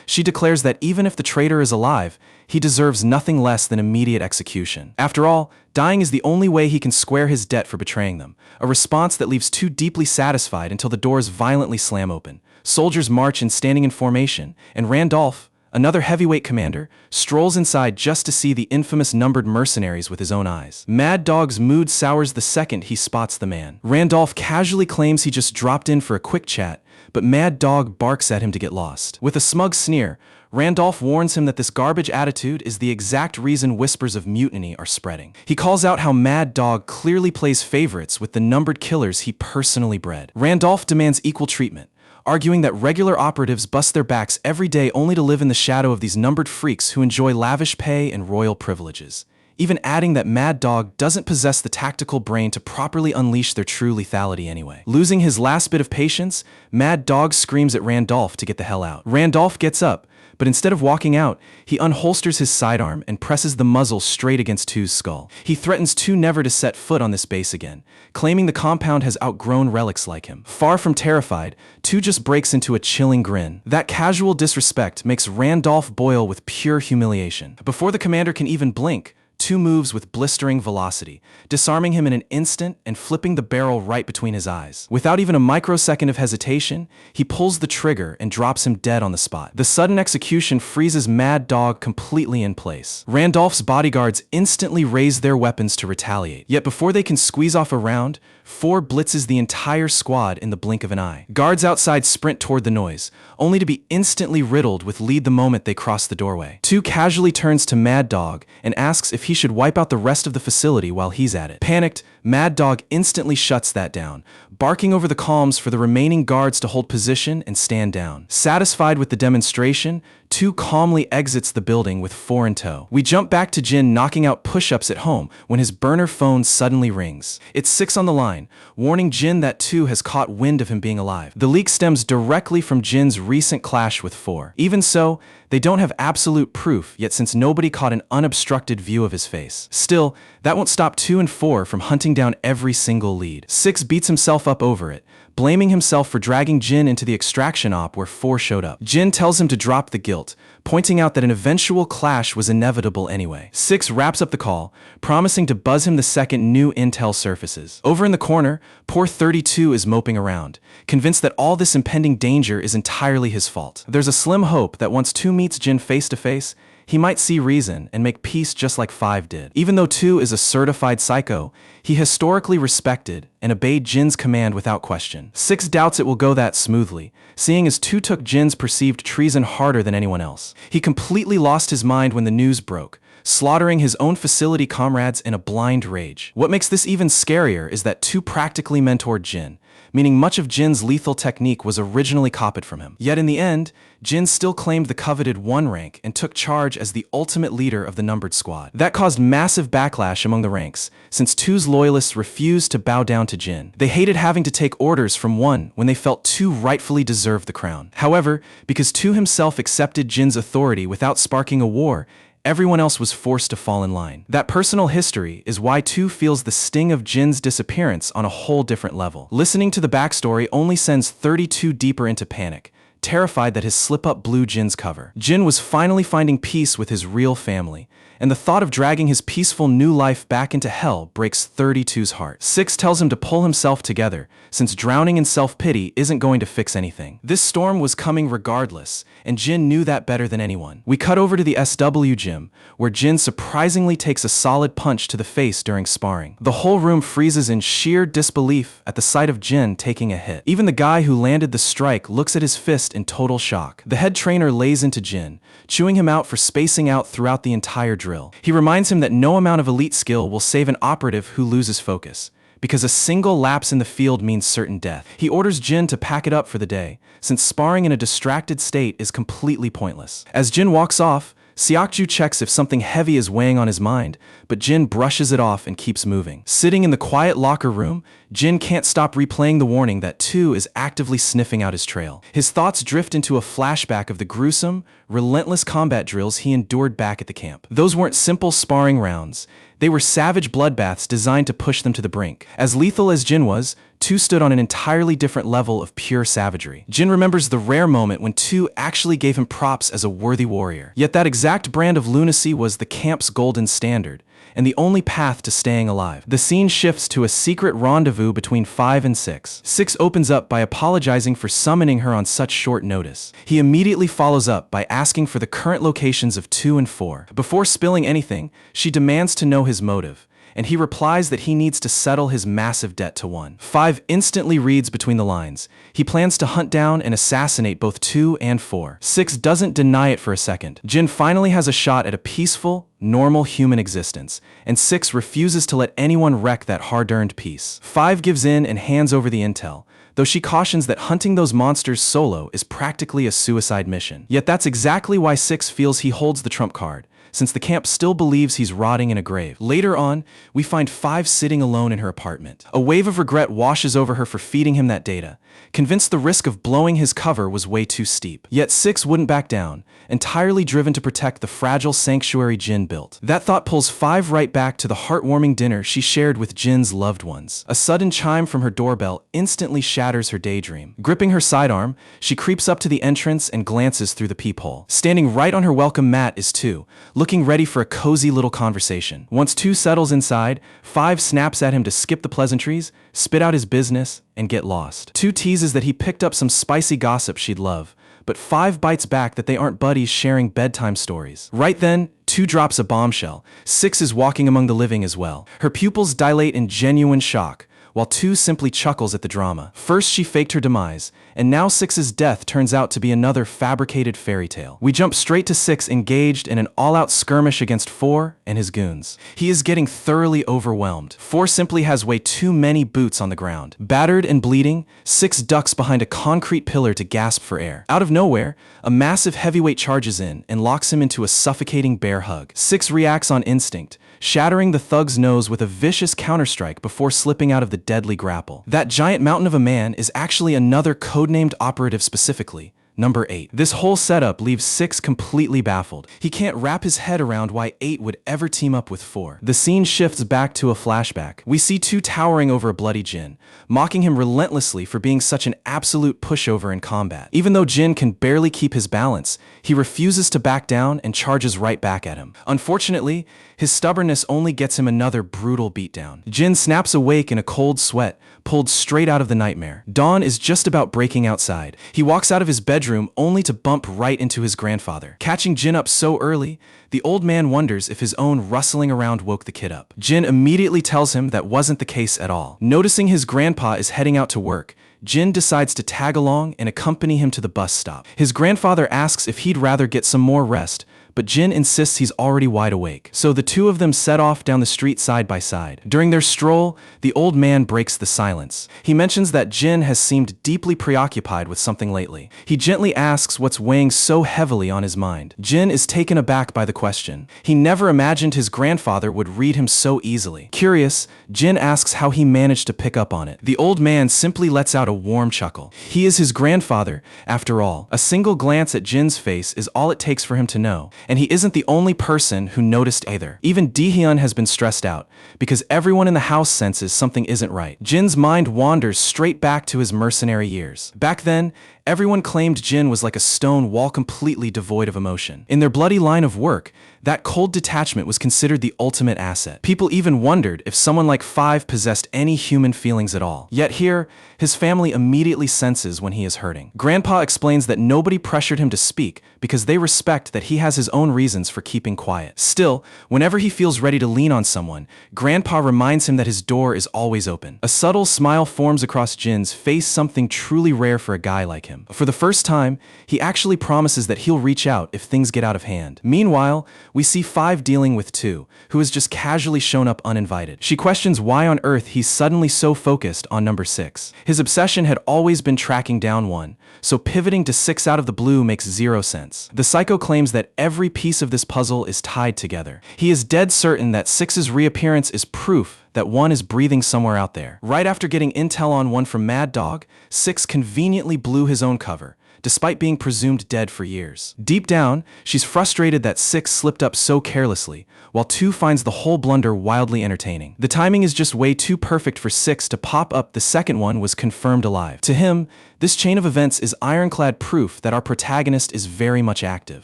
she declares that even if the traitor is alive, he deserves nothing less than immediate execution. After all, dying is the only way he can square his debt for betraying them, a response that leaves 2 deeply satisfied until the doors violently slam open. Soldiers march in standing in formation, and Randolph, another heavyweight commander, strolls inside just to see the infamous numbered mercenaries with his own eyes. Mad Dog's mood sours the second he spots the man. Randolph casually claims he just dropped in for a quick chat, but Mad Dog barks at him to get lost. With a smug sneer, Randolph warns him that this garbage attitude is the exact reason whispers of mutiny are spreading. He calls out how Mad Dog clearly plays favorites with the numbered killers he personally bred. Randolph demands equal treatment, arguing that regular operatives bust their backs every day only to live in the shadow of these numbered freaks who enjoy lavish pay and royal privileges, even adding that Mad Dog doesn't possess the tactical brain to properly unleash their true lethality anyway. Losing his last bit of patience, Mad Dog screams at Randolph to get the hell out. Randolph gets up, but instead of walking out, he unholsters his sidearm and presses the muzzle straight against 2's skull. He threatens 2 never to set foot on this base again, claiming the compound has outgrown relics like him. Far from terrified, 2 just breaks into a chilling grin. That casual disrespect makes Randolph boil with pure humiliation. Before the commander can even blink, 2 moves with blistering velocity, disarming him in an instant and flipping the barrel right between his eyes. Without even a microsecond of hesitation, he pulls the trigger and drops him dead on the spot. The sudden execution freezes Mad Dog completely in place. Randolph's bodyguards instantly raise their weapons to retaliate. Yet before they can squeeze off a round, 4 blitzes the entire squad in the blink of an eye. Guards outside sprint toward the noise, only to be instantly riddled with lead the moment they cross the doorway. 2 casually turns to Mad Dog and asks if he should wipe out the rest of the facility while he's at it. Panicked, Mad Dog instantly shuts that down, barking over the comms for the remaining guards to hold position and stand down. Satisfied with the demonstration, Two calmly exits the building with 4 in tow. We jump back to Jin knocking out push-ups at home when his burner phone suddenly rings. It's 6 on the line, warning Jin that 2 has caught wind of him being alive. The leak stems directly from Jin's recent clash with 4. Even so, they don't have absolute proof yet since nobody caught an unobstructed view of his face. Still, that won't stop 2 and 4 from hunting down every single lead. 6 beats himself up over it, blaming himself for dragging Jin into the extraction op where 4 showed up. Jin tells him to drop the guilt, pointing out that an eventual clash was inevitable anyway. 6 wraps up the call, promising to buzz him the second new intel surfaces. Over in the corner, poor 32 is moping around, convinced that all this impending danger is entirely his fault. There's a slim hope that once 2 meets Jin face to face, he might see reason and make peace just like 5 did. Even though 2 is a certified psycho, he historically respected and obeyed Jin's command without question. 6 doubts it will go that smoothly, seeing as 2 took Jin's perceived treason harder than anyone else. He completely lost his mind when the news broke, slaughtering his own facility comrades in a blind rage. What makes this even scarier is that 2 practically mentored Jin, meaning much of Jin's lethal technique was originally copied from him. Yet in the end, Jin still claimed the coveted 1 rank and took charge as the ultimate leader of the numbered squad. That caused massive backlash among the ranks, since 2's loyalists refused to bow down to Jin. They hated having to take orders from 1 when they felt 2 rightfully deserved the crown. However, because 2 himself accepted Jin's authority without sparking a war, everyone else was forced to fall in line. That personal history is why 2 feels the sting of Jin's disappearance on a whole different level. Listening to the backstory only sends 32 deeper into panic, terrified that his slip-up blew Jin's cover. Jin was finally finding peace with his real family, and the thought of dragging his peaceful new life back into hell breaks 32's heart. 6 tells him to pull himself together, since drowning in self-pity isn't going to fix anything. This storm was coming regardless, and Jin knew that better than anyone. We cut over to the SW gym, where Jin surprisingly takes a solid punch to the face during sparring. The whole room freezes in sheer disbelief at the sight of Jin taking a hit. Even the guy who landed the strike looks at his fist in total shock. The head trainer lays into Jin, chewing him out for spacing out throughout the entire drill. He reminds him that no amount of elite skill will save an operative who loses focus, because a single lapse in the field means certain death. He orders Jin to pack it up for the day, since sparring in a distracted state is completely pointless. As Jin walks off, Seokju checks if something heavy is weighing on his mind, but Jin brushes it off and keeps moving. Sitting in the quiet locker room, Jin can't stop replaying the warning that 2 is actively sniffing out his trail. His thoughts drift into a flashback of the gruesome, relentless combat drills he endured back at the camp. Those weren't simple sparring rounds. They were savage bloodbaths designed to push them to the brink. As lethal as Jin was, 2 stood on an entirely different level of pure savagery. Jin remembers the rare moment when 2 actually gave him props as a worthy warrior. Yet that exact brand of lunacy was the camp's golden standard, and the only path to staying alive. The scene shifts to a secret rendezvous between 5 and 6. 6 opens up by apologizing for summoning her on such short notice. He immediately follows up by asking for the current locations of 2 and 4. Before spilling anything, she demands to know his motive, and he replies that he needs to settle his massive debt to 1. 5 instantly reads between the lines. He plans to hunt down and assassinate both 2 and 4. 6 doesn't deny it for a second. Jin finally has a shot at a peaceful, normal human existence, and 6 refuses to let anyone wreck that hard-earned peace. 5 gives in and hands over the intel, though she cautions that hunting those monsters solo is practically a suicide mission. Yet that's exactly why 6 feels he holds the trump card, since the camp still believes he's rotting in a grave. Later on, we find 5 sitting alone in her apartment. A wave of regret washes over her for feeding him that data, convinced the risk of blowing his cover was way too steep. Yet 6 wouldn't back down, entirely driven to protect the fragile sanctuary Jin built. That thought pulls 5 right back to the heartwarming dinner she shared with Jin's loved ones. A sudden chime from her doorbell instantly shatters her daydream. Gripping her sidearm, she creeps up to the entrance and glances through the peephole. Standing right on her welcome mat is 2, looking ready for a cozy little conversation. Once 2 settles inside, 5 snaps at him to skip the pleasantries, spit out his business, and get lost. 2 teases that he picked up some spicy gossip she'd love, but 5 bites back that they aren't buddies sharing bedtime stories. Right then, 2 drops a bombshell. 6 is walking among the living as well. Her pupils dilate in genuine shock, while 2 simply chuckles at the drama. First she faked her demise, and now 6's death turns out to be another fabricated fairy tale. We jump straight to 6 engaged in an all-out skirmish against 4 and his goons. He is getting thoroughly overwhelmed. 4 simply has way too many boots on the ground. Battered and bleeding, 6 ducks behind a concrete pillar to gasp for air. Out of nowhere, a massive heavyweight charges in and locks him into a suffocating bear hug. 6 reacts on instinct, shattering the thug's nose with a vicious counterstrike before slipping out of the deadly grapple. That giant mountain of a man is actually another codenamed operative specifically, Number 8. This whole setup leaves 6 completely baffled. He can't wrap his head around why 8 would ever team up with 4. The scene shifts back to a flashback. We see 2 towering over a bloody Jin, mocking him relentlessly for being such an absolute pushover in combat. Even though Jin can barely keep his balance, he refuses to back down and charges right back at him. Unfortunately, his stubbornness only gets him another brutal beatdown. Jin snaps awake in a cold sweat, pulled straight out of the nightmare. Dawn is just about breaking outside. He walks out of his bedroom only to bump right into his grandfather. Catching Jin up so early, the old man wonders if his own rustling around woke the kid up. Jin immediately tells him that wasn't the case at all. Noticing his grandpa is heading out to work, Jin decides to tag along and accompany him to the bus stop. His grandfather asks if he'd rather get some more rest, but Jin insists he's already wide awake. So the two of them set off down the street side by side. During their stroll, the old man breaks the silence. He mentions that Jin has seemed deeply preoccupied with something lately. He gently asks what's weighing so heavily on his mind. Jin is taken aback by the question. He never imagined his grandfather would read him so easily. Curious, Jin asks how he managed to pick up on it. The old man simply lets out a warm chuckle. He is his grandfather, after all. A single glance at Jin's face is all it takes for him to know. And he isn't the only person who noticed either. Even Dehyun has been stressed out, because everyone in the house senses something isn't right. Jin's mind wanders straight back to his mercenary years. Back then, everyone claimed Jin was like a stone wall completely devoid of emotion. In their bloody line of work, that cold detachment was considered the ultimate asset. People even wondered if someone like 5 possessed any human feelings at all. Yet here, his family immediately senses when he is hurting. Grandpa explains that nobody pressured him to speak because they respect that he has his own reasons for keeping quiet. Still, whenever he feels ready to lean on someone, Grandpa reminds him that his door is always open. A subtle smile forms across Jin's face, something truly rare for a guy like him. For the first time, he actually promises that he'll reach out if things get out of hand. Meanwhile, we see 5 dealing with 2, who has just casually shown up uninvited. She questions why on earth he's suddenly so focused on number 6. His obsession had always been tracking down 1, so pivoting to 6 out of the blue makes zero sense. The psycho claims that every piece of this puzzle is tied together. He is dead certain that 6's reappearance is proof that 1 is breathing somewhere out there. Right after getting intel on 1 from Mad Dog, 6 conveniently blew his own cover, despite being presumed dead for years. Deep down, she's frustrated that 6 slipped up so carelessly, while 2 finds the whole blunder wildly entertaining. The timing is just way too perfect for 6 to pop up. The second one was confirmed alive. To him, this chain of events is ironclad proof that our protagonist is very much active.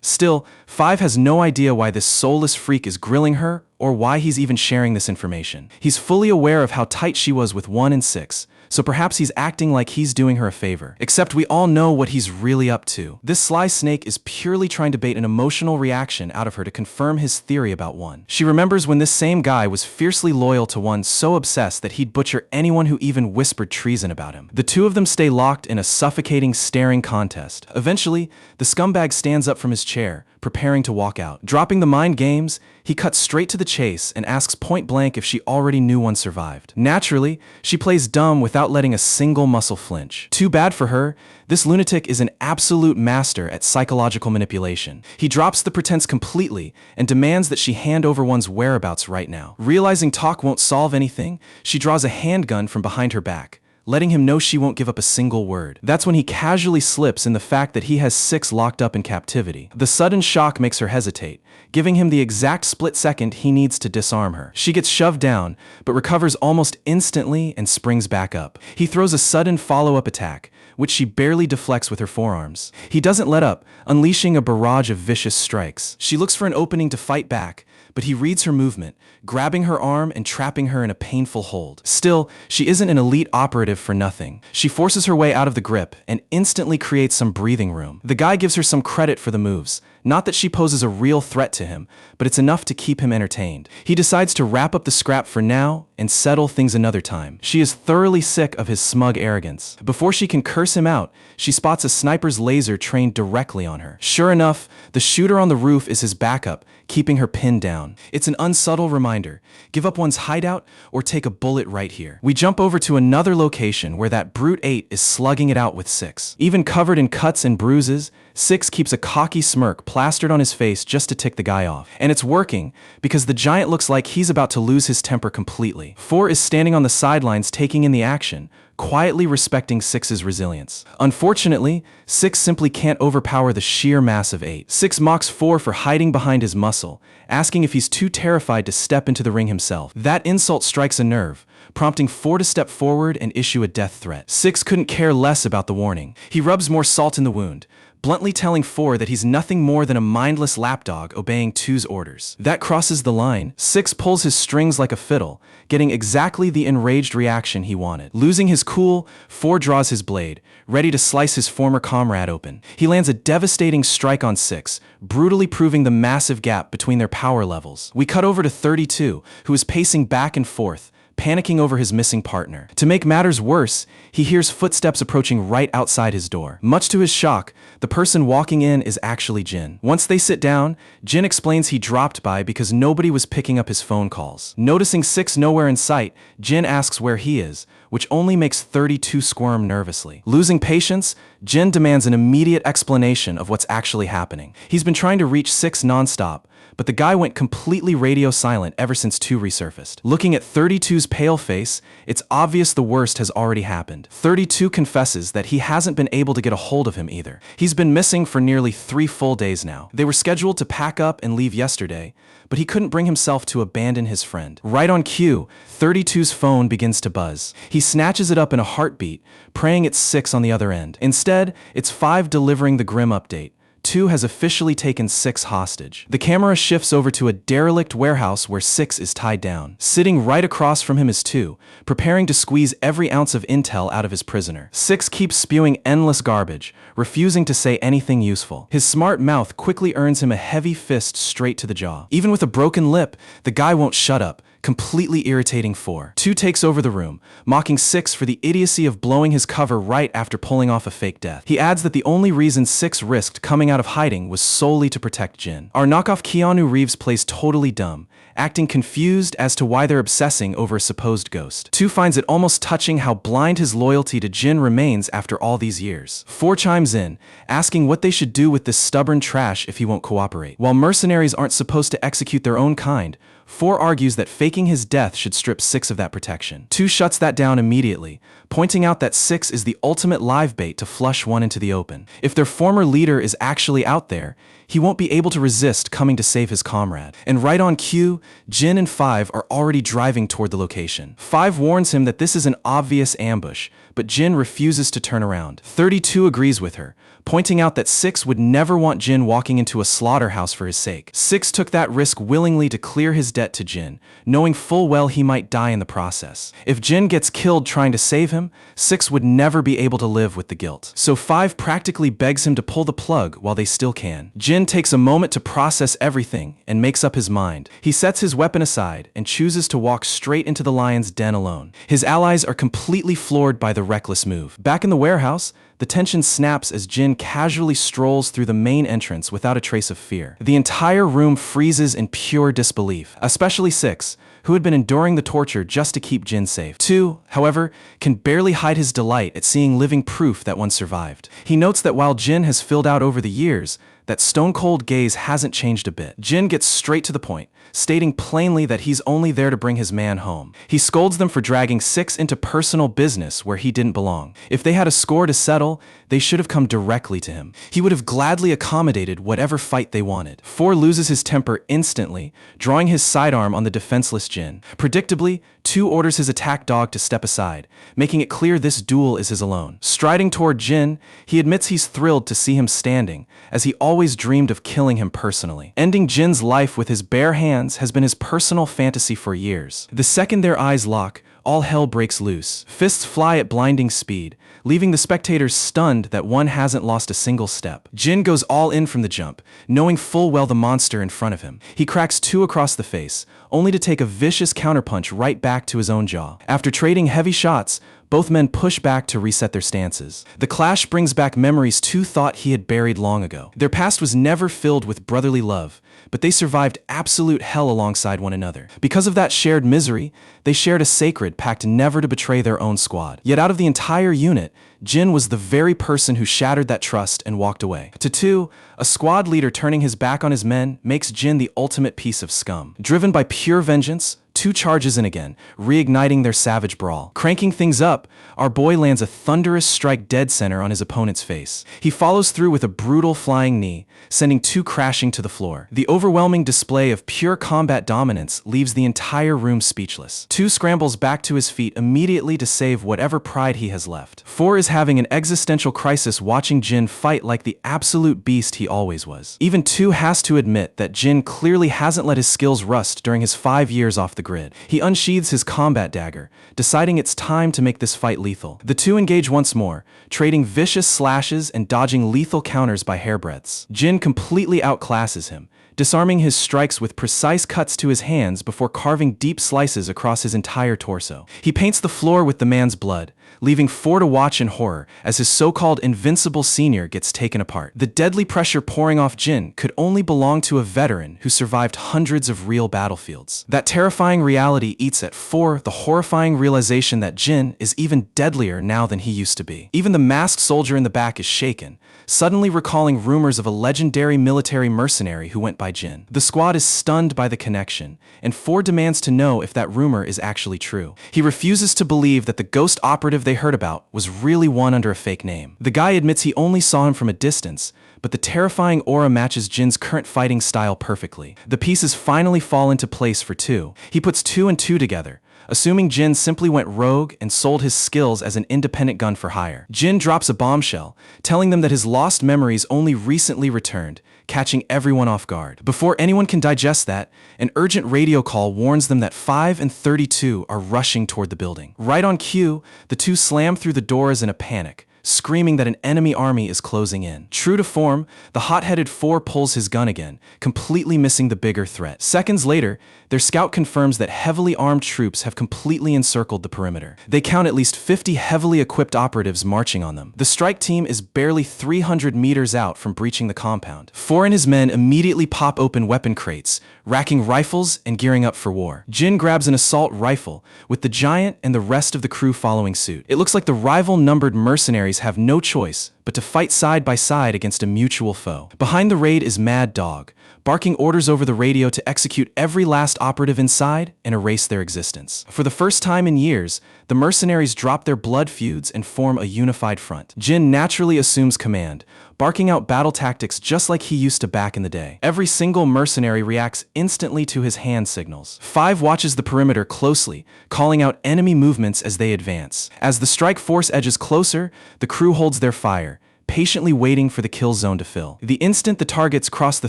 Still, 5 has no idea why this soulless freak is grilling her or why he's even sharing this information. He's fully aware of how tight she was with 1 and 6, so perhaps he's acting like he's doing her a favor. Except we all know what he's really up to. This sly snake is purely trying to bait an emotional reaction out of her to confirm his theory about 1. She remembers when this same guy was fiercely loyal to 1, so obsessed that he'd butcher anyone who even whispered treason about him. The two of them stay locked in a suffocating, staring contest. Eventually, the scumbag stands up from his chair, preparing to walk out. Dropping the mind games, he cuts straight to the chase and asks point blank if she already knew 1 survived. Naturally, she plays dumb without letting a single muscle flinch. Too bad for her, this lunatic is an absolute master at psychological manipulation. He drops the pretense completely and demands that she hand over 1's whereabouts right now. Realizing talk won't solve anything, she draws a handgun from behind her back, letting him know she won't give up a single word. That's when he casually slips in the fact that he has 6 locked up in captivity. The sudden shock makes her hesitate, giving him the exact split second he needs to disarm her. She gets shoved down, but recovers almost instantly and springs back up. He throws a sudden follow-up attack, which she barely deflects with her forearms. He doesn't let up, unleashing a barrage of vicious strikes. She looks for an opening to fight back, but he reads her movement, grabbing her arm and trapping her in a painful hold. Still, she isn't an elite operative for nothing. She forces her way out of the grip and instantly creates some breathing room. The guy gives her some credit for the moves, Not that she poses a real threat to him, but it's enough to keep him entertained. He decides to wrap up the scrap for now and settle things another time. She is thoroughly sick of his smug arrogance. Before she can curse him out, she spots a sniper's laser trained directly on her. Sure enough, the shooter on the roof is his backup, keeping her pinned down. It's an unsubtle reminder: give up one's hideout or take a bullet right here. We jump over to another location where that brute 8 is slugging it out with 6. Even covered in cuts and bruises, 6 keeps a cocky smirk plastered on his face just to tick the guy off. And it's working, because the giant looks like he's about to lose his temper completely. 4 is standing on the sidelines taking in the action, quietly respecting 6's resilience. Unfortunately, 6 simply can't overpower the sheer mass of 8. 6 mocks 4 for hiding behind his muscle, asking if he's too terrified to step into the ring himself. That insult strikes a nerve, prompting 4 to step forward and issue a death threat. 6 couldn't care less about the warning. He rubs more salt in the wound, bluntly telling 4 that he's nothing more than a mindless lapdog obeying 2's orders. That crosses the line. 6 pulls his strings like a fiddle, getting exactly the enraged reaction he wanted. Losing his cool, 4 draws his blade, ready to slice his former comrade open. He lands a devastating strike on 6, brutally proving the massive gap between their power levels. We cut over to 32, who is pacing back and forth, panicking over his missing partner. To make matters worse, he hears footsteps approaching right outside his door. Much to his shock, the person walking in is actually Jin. Once they sit down, Jin explains he dropped by because nobody was picking up his phone calls. Noticing 6 nowhere in sight, Jin asks where he is, which only makes 32 squirm nervously. Losing patience, Jin demands an immediate explanation of what's actually happening. He's been trying to reach 6 nonstop, but the guy went completely radio silent ever since 2 resurfaced. Looking at 32's pale face, it's obvious the worst has already happened. 32 confesses that he hasn't been able to get a hold of him either. He's been missing for nearly 3 full days now. They were scheduled to pack up and leave yesterday, but he couldn't bring himself to abandon his friend. Right on cue, 32's phone begins to buzz. He snatches it up in a heartbeat, praying it's 6 on the other end. Instead, it's 5 delivering the grim update. 2 has officially taken 6 hostage. The camera shifts over to a derelict warehouse where 6 is tied down. Sitting right across from him is 2, preparing to squeeze every ounce of intel out of his prisoner. 6 keeps spewing endless garbage, refusing to say anything useful. His smart mouth quickly earns him a heavy fist straight to the jaw. Even with a broken lip, the guy won't shut up, completely irritating 4. 2 takes over the room, mocking 6 for the idiocy of blowing his cover right after pulling off a fake death. He adds that the only reason 6 risked coming out of hiding was solely to protect Jin. Our knockoff Keanu Reeves plays totally dumb, acting confused as to why they're obsessing over a supposed ghost. 2 finds it almost touching how blind his loyalty to Jin remains after all these years. 4 chimes in, asking what they should do with this stubborn trash if he won't cooperate. While mercenaries aren't supposed to execute their own kind, 4 argues that faking his death should strip 6 of that protection. 2 shuts that down immediately, pointing out that 6 is the ultimate live bait to flush 1 into the open. If their former leader is actually out there, he won't be able to resist coming to save his comrade. And right on cue, Jin and 5 are already driving toward the location. 5 warns him that this is an obvious ambush, but Jin refuses to turn around. 32 agrees with her, pointing out that 6 would never want Jin walking into a slaughterhouse for his sake. 6 took that risk willingly to clear his debt to Jin, knowing full well he might die in the process. If Jin gets killed trying to save him, 6 would never be able to live with the guilt. So 5 practically begs him to pull the plug while they still can. Jin takes a moment to process everything and makes up his mind. He sets his weapon aside and chooses to walk straight into the lion's den alone. His allies are completely floored by the reckless move. Back in the warehouse, the tension snaps as Jin casually strolls through the main entrance without a trace of fear. The entire room freezes in pure disbelief, especially 6, who had been enduring the torture just to keep Jin safe. 2, however, can barely hide his delight at seeing living proof that one survived. He notes that while Jin has filled out over the years, that stone-cold gaze hasn't changed a bit. Jin gets straight to the point, stating plainly that he's only there to bring his man home. He scolds them for dragging 6 into personal business where he didn't belong. If they had a score to settle, they should have come directly to him. He would have gladly accommodated whatever fight they wanted. 4 loses his temper instantly, drawing his sidearm on the defenseless Jin. Predictably, 2 orders his attack dog to step aside, making it clear this duel is his alone. Striding toward Jin, he admits he's thrilled to see him standing, as he always dreamed of killing him personally. Ending Jin's life with his bare hands has been his personal fantasy for years. The second their eyes lock, all hell breaks loose. Fists fly at blinding speed, leaving the spectators stunned that one hasn't lost a single step. Jin goes all in from the jump, knowing full well the monster in front of him. He cracks two across the face, only to take a vicious counterpunch right back to his own jaw. After trading heavy shots, both men push back to reset their stances. The clash brings back memories two thought he had buried long ago. Their past was never filled with brotherly love, but they survived absolute hell alongside one another. Because of that shared misery, they shared a sacred pact never to betray their own squad. Yet out of the entire unit, Jin was the very person who shattered that trust and walked away. To two, a squad leader turning his back on his men makes Jin the ultimate piece of scum. Driven by pure vengeance, two charges in again, reigniting their savage brawl. Cranking things up, our boy lands a thunderous strike dead center on his opponent's face. He follows through with a brutal flying knee, sending two crashing to the floor. The overwhelming display of pure combat dominance leaves the entire room speechless. Two scrambles back to his feet immediately to save whatever pride he has left. Four is having an existential crisis watching Jin fight like the absolute beast he always was. Even two has to admit that Jin clearly hasn't let his skills rust during his 5 years off the grid. He unsheathes his combat dagger, deciding it's time to make this fight lethal. The two engage once more, trading vicious slashes and dodging lethal counters by hairbreadths. Jin completely outclasses him, disarming his strikes with precise cuts to his hands before carving deep slices across his entire torso. He paints the floor with the man's blood, leaving Four to watch in horror as his so-called invincible senior gets taken apart. The deadly pressure pouring off Jin could only belong to a veteran who survived hundreds of real battlefields. That terrifying reality eats at Four the horrifying realization that Jin is even deadlier now than he used to be. Even the masked soldier in the back is shaken, suddenly recalling rumors of a legendary military mercenary who went by Jin. The squad is stunned by the connection, and Four demands to know if that rumor is actually true. He refuses to believe that the ghost operative they heard about was really one under a fake name. The guy admits he only saw him from a distance, but the terrifying aura matches Jin's current fighting style perfectly. The pieces finally fall into place for two. He puts two and two together, assuming Jin simply went rogue and sold his skills as an independent gun for hire. Jin drops a bombshell, telling them that his lost memories only recently returned, catching everyone off guard. Before anyone can digest that, an urgent radio call warns them that 5 and 32 are rushing toward the building. Right on cue, the two slam through the doors in a panic, screaming that an enemy army is closing in. True to form, the hot-headed Four pulls his gun again, completely missing the bigger threat. Seconds later, their scout confirms that heavily armed troops have completely encircled the perimeter. They count at least 50 heavily equipped operatives marching on them. The strike team is barely 300 meters out from breaching the compound. Four and his men immediately pop open weapon crates, racking rifles and gearing up for war. Jin grabs an assault rifle, with the giant and the rest of the crew following suit. It looks like the rival-numbered mercenaries have no choice but to fight side by side against a mutual foe. Behind the raid is Mad Dog, barking orders over the radio to execute every last operative inside and erase their existence. For the first time in years, the mercenaries drop their blood feuds and form a unified front. Jin naturally assumes command, barking out battle tactics just like he used to back in the day. Every single mercenary reacts instantly to his hand signals. 5 watches the perimeter closely, calling out enemy movements as they advance. As the strike force edges closer, the crew holds their fire, patiently waiting for the kill zone to fill. The instant the targets cross the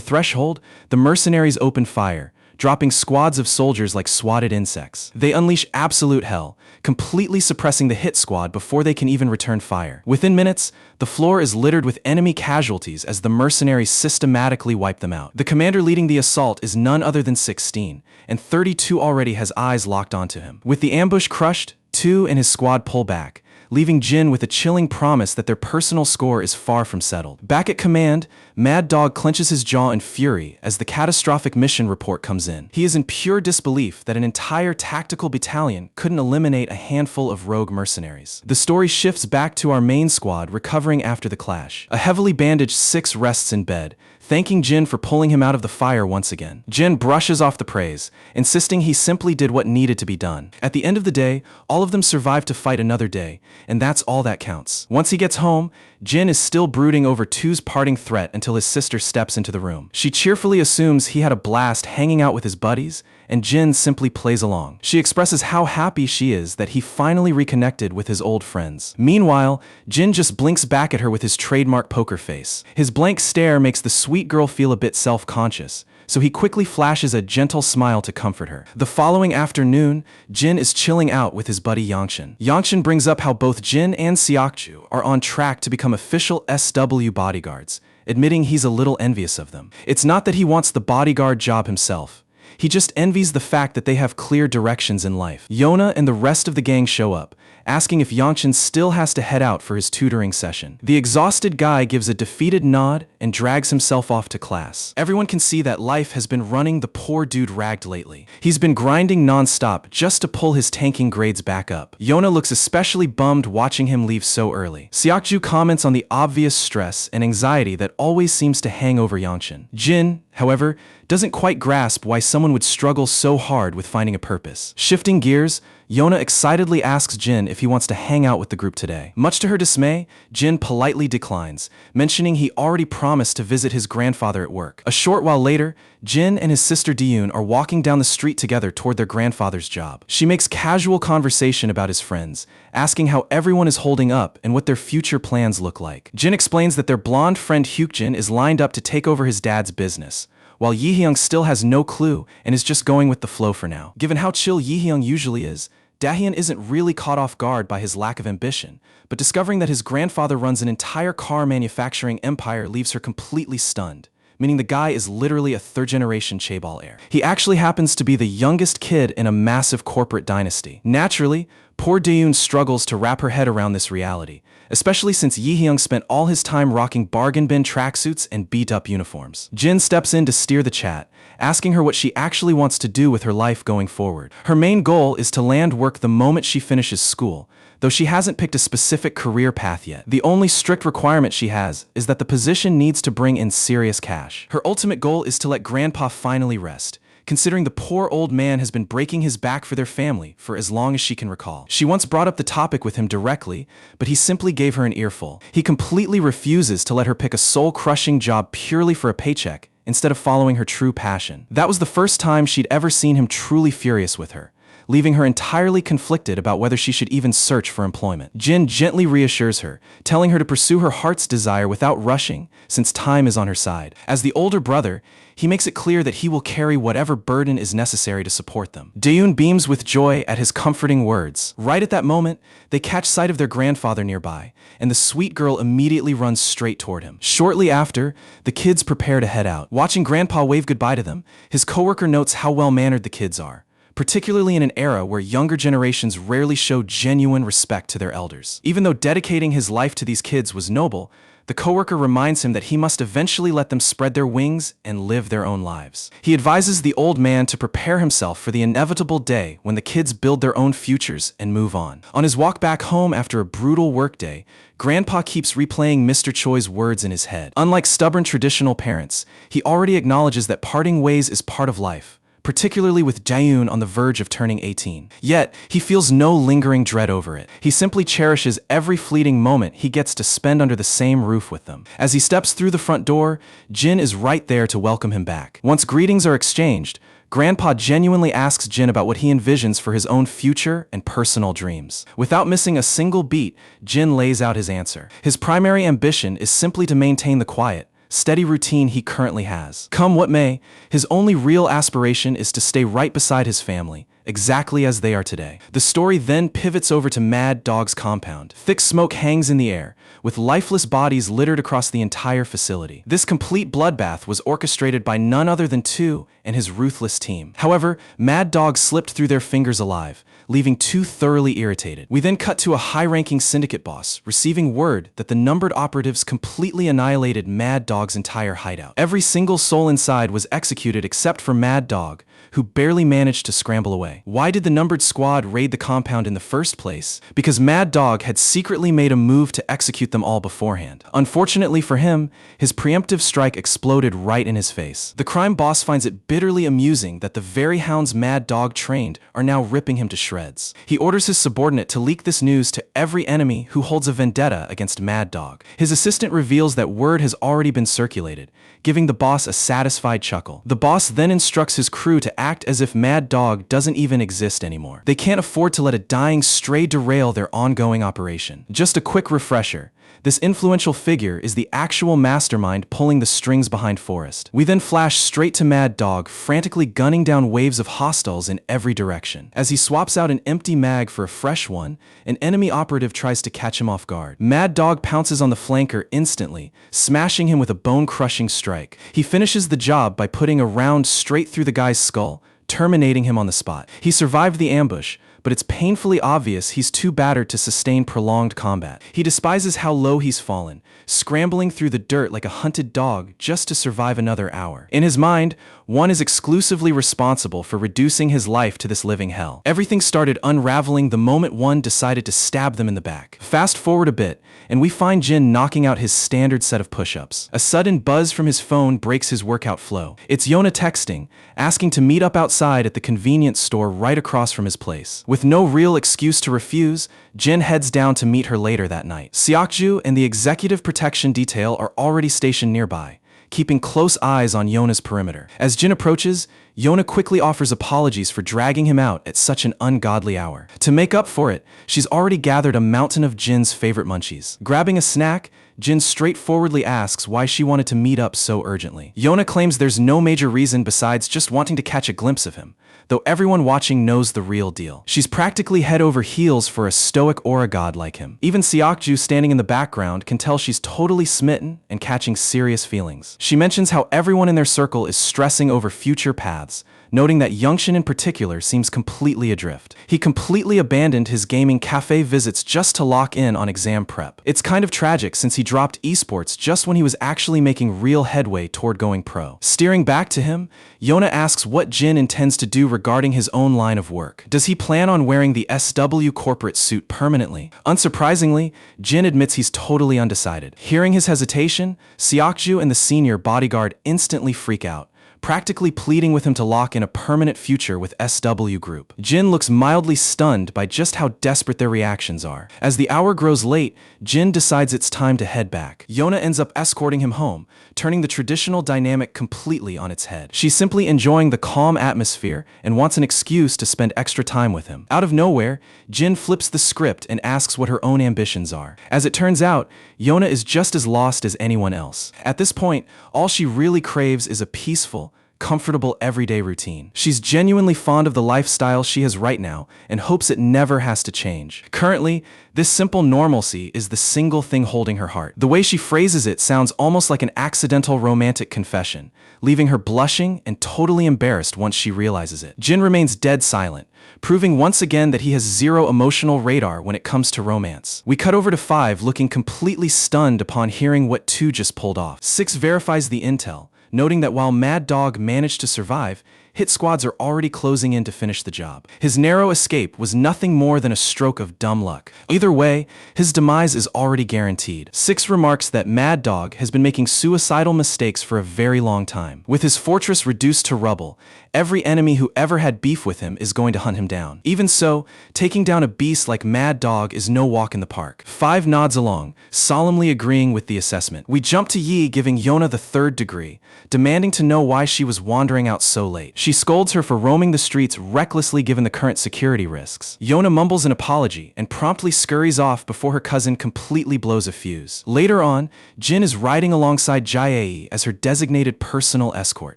threshold, the mercenaries open fire, dropping squads of soldiers like swatted insects. They unleash absolute hell, completely suppressing the hit squad before they can even return fire. Within minutes, the floor is littered with enemy casualties as the mercenaries systematically wipe them out. The commander leading the assault is none other than 16, and 32 already has eyes locked onto him. With the ambush crushed, 2 and his squad pull back, leaving Jin with a chilling promise that their personal score is far from settled. Back at command, Mad Dog clenches his jaw in fury as the catastrophic mission report comes in. He is in pure disbelief that an entire tactical battalion couldn't eliminate a handful of rogue mercenaries. The story shifts back to our main squad recovering after the clash. A heavily bandaged 6 rests in bed, thanking Jin for pulling him out of the fire once again. Jin brushes off the praise, insisting he simply did what needed to be done. At the end of the day, all of them survived to fight another day, and that's all that counts. Once he gets home, Jin is still brooding over 2's parting threat until his sister steps into the room. She cheerfully assumes he had a blast hanging out with his buddies, and Jin simply plays along. She expresses how happy she is that he finally reconnected with his old friends. Meanwhile, Jin just blinks back at her with his trademark poker face. His blank stare makes the sweet girl feel a bit self-conscious, so he quickly flashes a gentle smile to comfort her. The following afternoon, Jin is chilling out with his buddy Yangshin. Yangshin brings up how both Jin and Seokju are on track to become official SW bodyguards, admitting he's a little envious of them. It's not that he wants the bodyguard job himself. He just envies the fact that they have clear directions in life. Yona and the rest of the gang show up, asking if Yangshin still has to head out for his tutoring session. The exhausted guy gives a defeated nod and drags himself off to class. Everyone can see that life has been running the poor dude ragged lately. He's been grinding non-stop just to pull his tanking grades back up. Yona looks especially bummed watching him leave so early. Seokju comments on the obvious stress and anxiety that always seems to hang over Yangshin. Jin, however, doesn't quite grasp why someone would struggle so hard with finding a purpose. Shifting gears, Yona excitedly asks Jin if he wants to hang out with the group today. Much to her dismay, Jin politely declines, mentioning he already promised to visit his grandfather at work. A short while later, Jin and his sister Diyun are walking down the street together toward their grandfather's job. She makes casual conversation about his friends, asking how everyone is holding up and what their future plans look like. Jin explains that their blonde friend Hyukjin is lined up to take over his dad's business, while Yihyung still has no clue and is just going with the flow for now. Given how chill Yihyung usually is, Dahyun isn't really caught off guard by his lack of ambition, but discovering that his grandfather runs an entire car manufacturing empire leaves her completely stunned, meaning the guy is literally a third-generation chaebol heir. He actually happens to be the youngest kid in a massive corporate dynasty. Naturally, poor Diyun struggles to wrap her head around this reality, especially since Yihyung spent all his time rocking bargain bin tracksuits and beat-up uniforms. Jin steps in to steer the chat, asking her what she actually wants to do with her life going forward. Her main goal is to land work the moment she finishes school, though she hasn't picked a specific career path yet. The only strict requirement she has is that the position needs to bring in serious cash. Her ultimate goal is to let Grandpa finally rest, considering the poor old man has been breaking his back for their family for as long as she can recall. She once brought up the topic with him directly, but he simply gave her an earful. He completely refuses to let her pick a soul-crushing job purely for a paycheck, instead of following her true passion. That was the first time she'd ever seen him truly furious with her, leaving her entirely conflicted about whether she should even search for employment. Jin gently reassures her, telling her to pursue her heart's desire without rushing, since time is on her side. As the older brother, he makes it clear that he will carry whatever burden is necessary to support them. Diyun beams with joy at his comforting words. Right at that moment, they catch sight of their grandfather nearby, and the sweet girl immediately runs straight toward him. Shortly after, the kids prepare to head out. Watching Grandpa wave goodbye to them, his coworker notes how well-mannered the kids are, particularly in an era where younger generations rarely show genuine respect to their elders. Even though dedicating his life to these kids was noble, the coworker reminds him that he must eventually let them spread their wings and live their own lives. He advises the old man to prepare himself for the inevitable day when the kids build their own futures and move on. On his walk back home after a brutal workday, Grandpa keeps replaying Mr. Choi's words in his head. Unlike stubborn traditional parents, he already acknowledges that parting ways is part of life, particularly with Diyun on the verge of turning 18. Yet, he feels no lingering dread over it. He simply cherishes every fleeting moment he gets to spend under the same roof with them. As he steps through the front door, Jin is right there to welcome him back. Once greetings are exchanged, Grandpa genuinely asks Jin about what he envisions for his own future and personal dreams. Without missing a single beat, Jin lays out his answer. His primary ambition is simply to maintain the quiet, steady routine he currently has. Come what may, his only real aspiration is to stay right beside his family, exactly as they are today. The story then pivots over to Mad Dog's compound. Thick smoke hangs in the air, with lifeless bodies littered across the entire facility. This complete bloodbath was orchestrated by none other than Tu and his ruthless team. However, Mad Dog slipped through their fingers alive, leaving Tu thoroughly irritated. We then cut to a high-ranking syndicate boss, receiving word that the numbered operatives completely annihilated Mad Dog's entire hideout. Every single soul inside was executed except for Mad Dog, who barely managed to scramble away. Why did the numbered squad raid the compound in the first place? Because Mad Dog had secretly made a move to execute them all beforehand. Unfortunately for him, his preemptive strike exploded right in his face. The crime boss finds it bitterly amusing that the very hounds Mad Dog trained are now ripping him to shreds. He orders his subordinate to leak this news to every enemy who holds a vendetta against Mad Dog. His assistant reveals that word has already been circulated, giving the boss a satisfied chuckle. The boss then instructs his crew to act as if Mad Dog doesn't even exist anymore. They can't afford to let a dying stray derail their ongoing operation. Just a quick refresher. this influential figure is the actual mastermind pulling the strings behind Forrest. We then flash straight to Mad Dog, frantically gunning down waves of hostiles in every direction. As he swaps out an empty mag for a fresh one, an enemy operative tries to catch him off guard. Mad Dog pounces on the flanker instantly, smashing him with a bone-crushing strike. He finishes the job by putting a round straight through the guy's skull, terminating him on the spot. He survived the ambush, but it's painfully obvious he's too battered to sustain prolonged combat. He despises how low he's fallen, scrambling through the dirt like a hunted dog just to survive another hour. In his mind, one is exclusively responsible for reducing his life to this living hell. Everything started unraveling the moment one decided to stab them in the back. Fast forward a bit, and we find Jin knocking out his standard set of push-ups. A sudden buzz from his phone breaks his workout flow. It's Yona texting, asking to meet up outside at the convenience store right across from his place. With no real excuse to refuse, Jin heads down to meet her later that night. Seokju and the executive protection detail are already stationed nearby, keeping close eyes on Yona's perimeter. As Jin approaches, Yona quickly offers apologies for dragging him out at such an ungodly hour. To make up for it, she's already gathered a mountain of Jin's favorite munchies. Grabbing a snack, Jin straightforwardly asks why she wanted to meet up so urgently. Yona claims there's no major reason besides just wanting to catch a glimpse of him, though everyone watching knows the real deal. She's practically head over heels for a stoic aura god like him. Even Seokju, standing in the background, can tell she's totally smitten and catching serious feelings. She mentions how everyone in their circle is stressing over future paths, noting that Youngshin in particular seems completely adrift. He completely abandoned his gaming cafe visits just to lock in on exam prep. It's kind of tragic since he dropped esports just when he was actually making real headway toward going pro. Steering back to him, Yona asks what Jin intends to do regarding his own line of work. Does he plan on wearing the SW corporate suit permanently? Unsurprisingly, Jin admits he's totally undecided. Hearing his hesitation, Seokju and the senior bodyguard instantly freak out, practically pleading with him to lock in a permanent future with SW Group. Jin looks mildly stunned by just how desperate their reactions are. As the hour grows late, Jin decides it's time to head back. Yona ends up escorting him home, turning the traditional dynamic completely on its head. She's simply enjoying the calm atmosphere and wants an excuse to spend extra time with him. Out of nowhere, Jin flips the script and asks what her own ambitions are. As it turns out, Yona is just as lost as anyone else. At this point, all she really craves is a peaceful, comfortable everyday routine. She's genuinely fond of the lifestyle she has right now and hopes it never has to change. Currently, this simple normalcy is the single thing holding her heart. The way she phrases it sounds almost like an accidental romantic confession, leaving her blushing and totally embarrassed once she realizes it. Jin remains dead silent, proving once again that he has zero emotional radar when it comes to romance. We cut over to 5, looking completely stunned upon hearing what 2 just pulled off. 6 verifies the intel, noting that while Mad Dog managed to survive, hit squads are already closing in to finish the job. His narrow escape was nothing more than a stroke of dumb luck. Either way, his demise is already guaranteed. 6 remarks that Mad Dog has been making suicidal mistakes for a very long time. With his fortress reduced to rubble, every enemy who ever had beef with him is going to hunt him down. Even so, taking down a beast like Mad Dog is no walk in the park. 5 nods along, solemnly agreeing with the assessment. We jump to Yi giving Yona the 3rd degree, demanding to know why she was wandering out so late. She scolds her for roaming the streets recklessly given the current security risks. Yona mumbles an apology and promptly scurries off before her cousin completely blows a fuse. Later on, Jin is riding alongside Jae as her designated personal escort.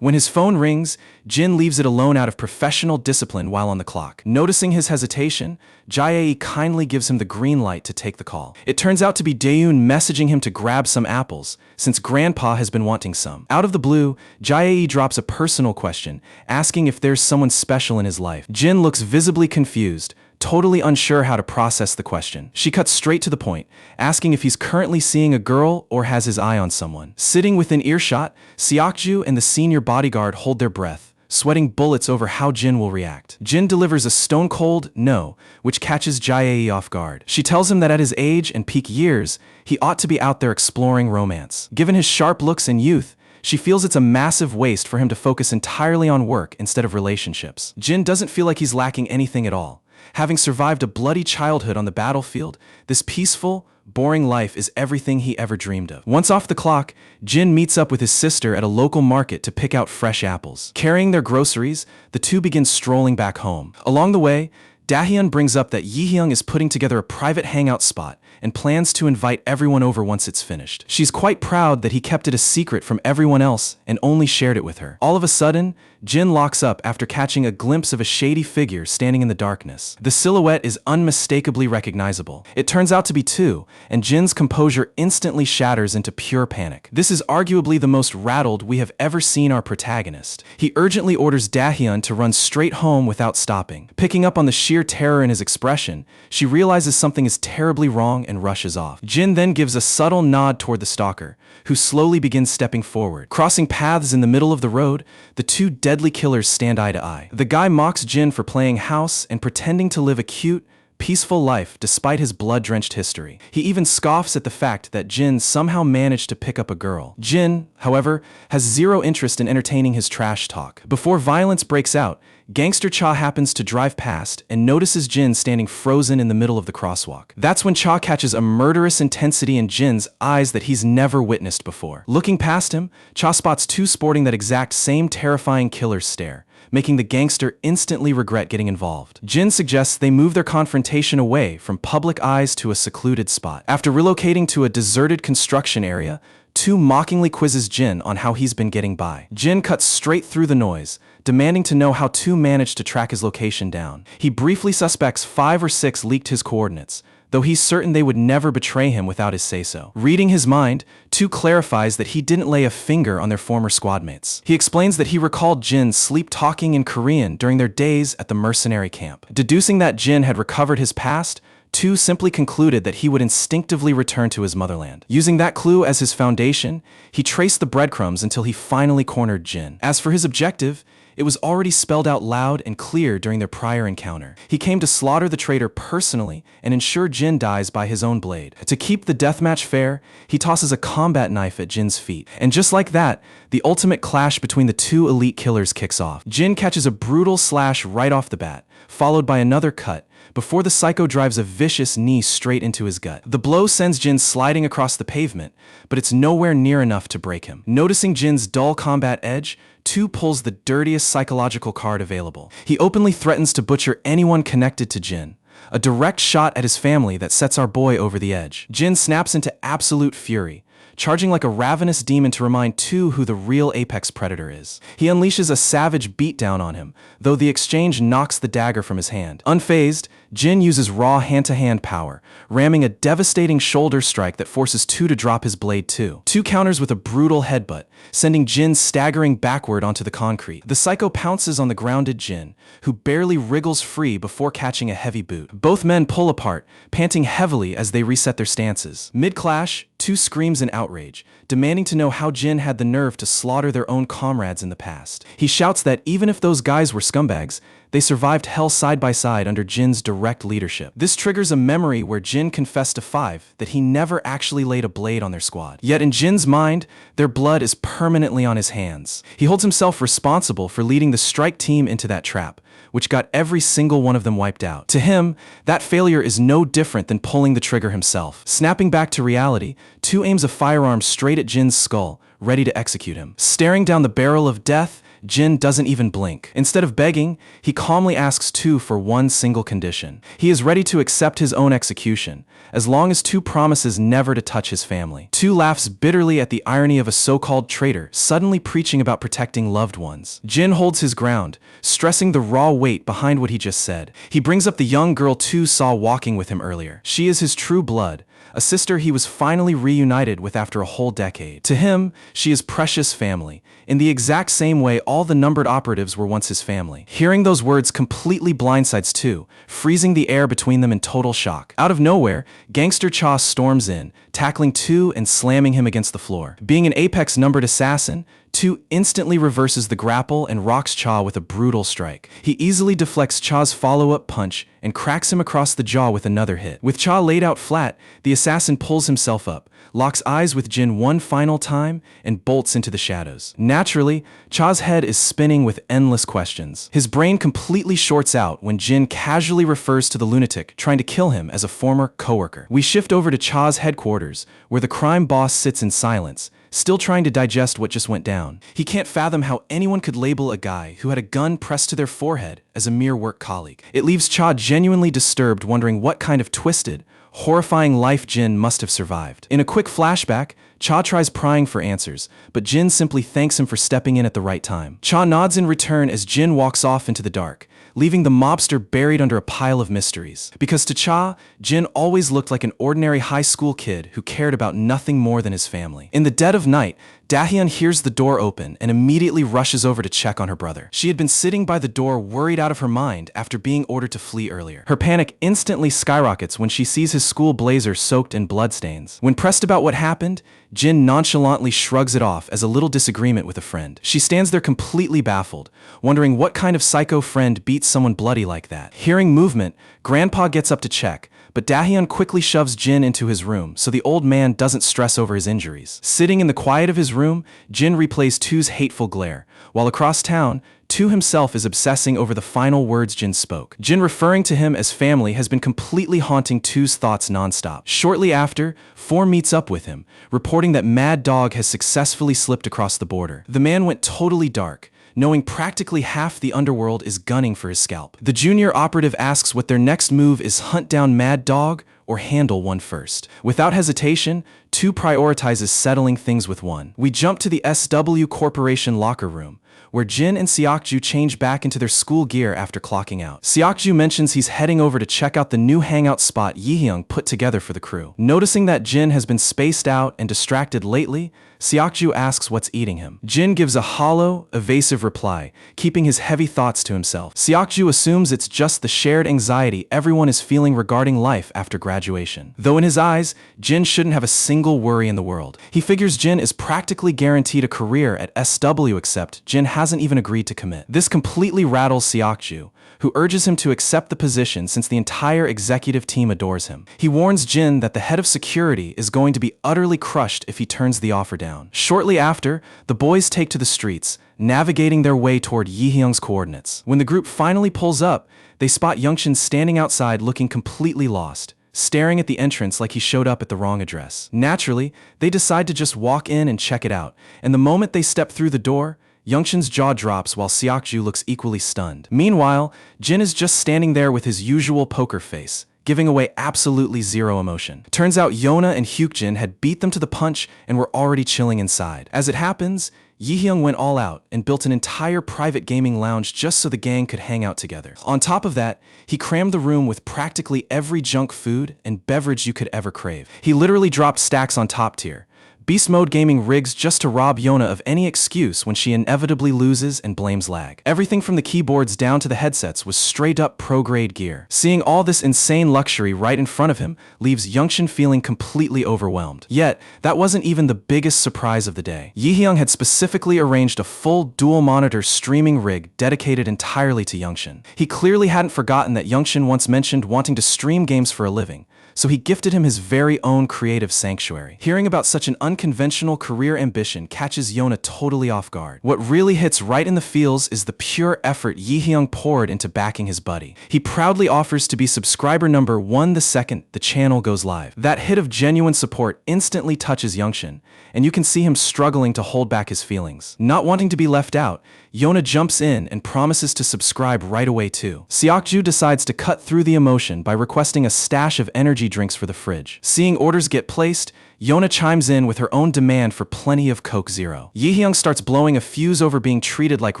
When his phone rings, Jin leaves it alone out of professional discipline while on the clock. Noticing his hesitation, Jae kindly gives him the green light to take the call. It turns out to be Daeun messaging him to grab some apples, since Grandpa has been wanting some. Out of the blue, Jae drops a personal question, asking if there's someone special in his life. Jin looks visibly confused, totally unsure how to process the question. She cuts straight to the point, asking if he's currently seeing a girl or has his eye on someone. Sitting within earshot, Seokju and the senior bodyguard hold their breath, sweating bullets over how Jin will react. Jin delivers a stone-cold no, which catches Jae off guard. She tells him that at his age and peak years, he ought to be out there exploring romance. Given his sharp looks and youth, she feels it's a massive waste for him to focus entirely on work instead of relationships. Jin doesn't feel like he's lacking anything at all. Having survived a bloody childhood on the battlefield, this peaceful, boring life is everything he ever dreamed of. Once off the clock, Jin meets up with his sister at a local market to pick out fresh apples. Carrying their groceries, the two begin strolling back home. Along the way, Dahyun brings up that Yihyung is putting together a private hangout spot and plans to invite everyone over once it's finished. She's quite proud that he kept it a secret from everyone else and only shared it with her. All of a sudden, Jin locks up after catching a glimpse of a shady figure standing in the darkness. The silhouette is unmistakably recognizable. It turns out to be two, and Jin's composure instantly shatters into pure panic. This is arguably the most rattled we have ever seen our protagonist. He urgently orders Dahyun to run straight home without stopping. Picking up on the sheer terror in his expression, she realizes something is terribly wrong and rushes off. Jin then gives a subtle nod toward the stalker, who slowly begins stepping forward. Crossing paths in the middle of the road, the two deadly killers stand eye to eye. The guy mocks Jin for playing house and pretending to live a cute, peaceful life despite his blood-drenched history. He even scoffs at the fact that Jin somehow managed to pick up a girl. Jin, however, has zero interest in entertaining his trash talk. Before violence breaks out, Gangster Cha happens to drive past and notices Jin standing frozen in the middle of the crosswalk. That's when Cha catches a murderous intensity in Jin's eyes that he's never witnessed before. Looking past him, Cha spots two sporting that exact same terrifying killer's stare, making the gangster instantly regret getting involved. Jin suggests they move their confrontation away from public eyes to a secluded spot. After relocating to a deserted construction area, Tu mockingly quizzes Jin on how he's been getting by. Jin cuts straight through the noise, demanding to know how Tu managed to track his location down. He briefly suspects 5 or 6 leaked his coordinates, though he's certain they would never betray him without his say-so. Reading his mind, Tu clarifies that he didn't lay a finger on their former squadmates. He explains that he recalled Jin sleep-talking in Korean during their days at the Mercenary camp. Deducing that Jin had recovered his past, Tu simply concluded that he would instinctively return to his motherland. Using that clue as his foundation, he traced the breadcrumbs until he finally cornered Jin. As for his objective, it was already spelled out loud and clear during their prior encounter. He came to slaughter the traitor personally and ensure Jin dies by his own blade. To keep the deathmatch fair, he tosses a combat knife at Jin's feet. And just like that, the ultimate clash between the two elite killers kicks off. Jin catches a brutal slash right off the bat, followed by another cut, before the psycho drives a vicious knee straight into his gut. The blow sends Jin sliding across the pavement, but it's nowhere near enough to break him. Noticing Jin's dull combat edge, Tu pulls the dirtiest psychological card available. He openly threatens to butcher anyone connected to Jin, a direct shot at his family that sets our boy over the edge. Jin snaps into absolute fury, charging like a ravenous demon to remind Tu who the real apex predator is. He unleashes a savage beatdown on him, though the exchange knocks the dagger from his hand. Unfazed, Jin uses raw hand-to-hand power, ramming a devastating shoulder strike that forces Tu to drop his blade too. Tu counters with a brutal headbutt, sending Jin staggering backward onto the concrete. The psycho pounces on the grounded Jin, who barely wriggles free before catching a heavy boot. Both men pull apart, panting heavily as they reset their stances. Mid-clash, Tu screams in outrage, demanding to know how Jin had the nerve to slaughter their own comrades in the past. He shouts that even if those guys were scumbags, they survived hell side by side under Jin's direct leadership. This triggers a memory where Jin confessed to 5 that he never actually laid a blade on their squad. Yet in Jin's mind, their blood is permanently on his hands. He holds himself responsible for leading the strike team into that trap, which got every single one of them wiped out. To him, that failure is no different than pulling the trigger himself. Snapping back to reality, Tu aims a firearm straight at Jin's skull, ready to execute him. Staring down the barrel of death, Jin doesn't even blink. Instead of begging, he calmly asks Tu for one single condition. He is ready to accept his own execution, as long as Tu promises never to touch his family. Tu laughs bitterly at the irony of a so-called traitor suddenly preaching about protecting loved ones. Jin holds his ground, stressing the raw weight behind what he just said. He brings up the young girl Tu saw walking with him earlier. She is his true blood, a sister he was finally reunited with after a whole decade. To him, she is precious family, in the exact same way all the numbered operatives were once his family. Hearing those words completely blindsides Tu, freezing the air between them in total shock. Out of nowhere, Gangster Cha storms in, tackling Tu and slamming him against the floor. Being an apex numbered assassin, Tu instantly reverses the grapple and rocks Cha with a brutal strike. He easily deflects Cha's follow-up punch and cracks him across the jaw with another hit. With Cha laid out flat, the assassin pulls himself up, locks eyes with Jin one final time, and bolts into the shadows. Naturally, Cha's head is spinning with endless questions. His brain completely shorts out when Jin casually refers to the lunatic trying to kill him as a former coworker. We shift over to Cha's headquarters, where the crime boss sits in silence, still trying to digest what just went down. He can't fathom how anyone could label a guy who had a gun pressed to their forehead as a mere work colleague. It leaves Cha genuinely disturbed, wondering what kind of twisted, horrifying life Jin must have survived. In a quick flashback, Cha tries prying for answers, but Jin simply thanks him for stepping in at the right time. Cha nods in return as Jin walks off into the dark, leaving the mobster buried under a pile of mysteries. Because to Cha, Jin always looked like an ordinary high school kid who cared about nothing more than his family. In the dead of night, Dahyun hears the door open and immediately rushes over to check on her brother. She had been sitting by the door worried out of her mind after being ordered to flee earlier. Her panic instantly skyrockets when she sees his school blazer soaked in bloodstains. When pressed about what happened, Jin nonchalantly shrugs it off as a little disagreement with a friend. She stands there completely baffled, wondering what kind of psycho friend beats someone bloody like that. Hearing movement, Grandpa gets up to check, but Dahyun quickly shoves Jin into his room so the old man doesn't stress over his injuries. Sitting in the quiet of his room, Jin replays Tu's hateful glare, while across town, Tu himself is obsessing over the final words Jin spoke. Jin referring to him as family has been completely haunting Tu's thoughts nonstop. Shortly after, Four meets up with him, reporting that Mad Dog has successfully slipped across the border. The man went totally dark, knowing practically half the underworld is gunning for his scalp. The junior operative asks what their next move is: hunt down Mad Dog or handle one first. Without hesitation, Tu prioritizes settling things with one. We jump to the SW Corporation locker room, where Jin and Seokju change back into their school gear after clocking out. Seokju mentions he's heading over to check out the new hangout spot Yihyung put together for the crew. Noticing that Jin has been spaced out and distracted lately, Seokju asks what's eating him. Jin gives a hollow, evasive reply, keeping his heavy thoughts to himself. Seokju assumes it's just the shared anxiety everyone is feeling regarding life after graduation. Though in his eyes, Jin shouldn't have a single worry in the world. He figures Jin is practically guaranteed a career at SW, except Jin hasn't even agreed to commit. This completely rattles Seokju, who urges him to accept the position since the entire executive team adores him. He warns Jin that the head of security is going to be utterly crushed if he turns the offer down. Shortly after, the boys take to the streets, navigating their way toward Yihyung's coordinates. When the group finally pulls up, they spot Youngshin standing outside looking completely lost, staring at the entrance like he showed up at the wrong address. Naturally, they decide to just walk in and check it out, and the moment they step through the door, Youngshin's jaw drops while Seokju looks equally stunned. Meanwhile, Jin is just standing there with his usual poker face, giving away absolutely zero emotion. Turns out Yona and Hyukjin had beat them to the punch and were already chilling inside. As it happens, Yihyung went all out and built an entire private gaming lounge just so the gang could hang out together. On top of that, he crammed the room with practically every junk food and beverage you could ever crave. He literally dropped stacks on top tier, beast mode gaming rigs just to rob Yona of any excuse when she inevitably loses and blames lag. Everything from the keyboards down to the headsets was straight up pro-grade gear. Seeing all this insane luxury right in front of him leaves Youngshin feeling completely overwhelmed. Yet, that wasn't even the biggest surprise of the day. Yihyung had specifically arranged a full dual-monitor streaming rig dedicated entirely to Youngshin. He clearly hadn't forgotten that Youngshin once mentioned wanting to stream games for a living, so he gifted him his very own creative sanctuary. Hearing about such an unconventional career ambition catches Yona totally off guard. What really hits right in the feels is the pure effort Yihyung poured into backing his buddy. He proudly offers to be subscriber number 1 the second the channel goes live. That hit of genuine support instantly touches Youngshin, and you can see him struggling to hold back his feelings. Not wanting to be left out, Yona jumps in and promises to subscribe right away too. Seokju decides to cut through the emotion by requesting a stash of energy drinks for the fridge. Seeing orders get placed, Yona chimes in with her own demand for plenty of Coke Zero. Yihyung starts blowing a fuse over being treated like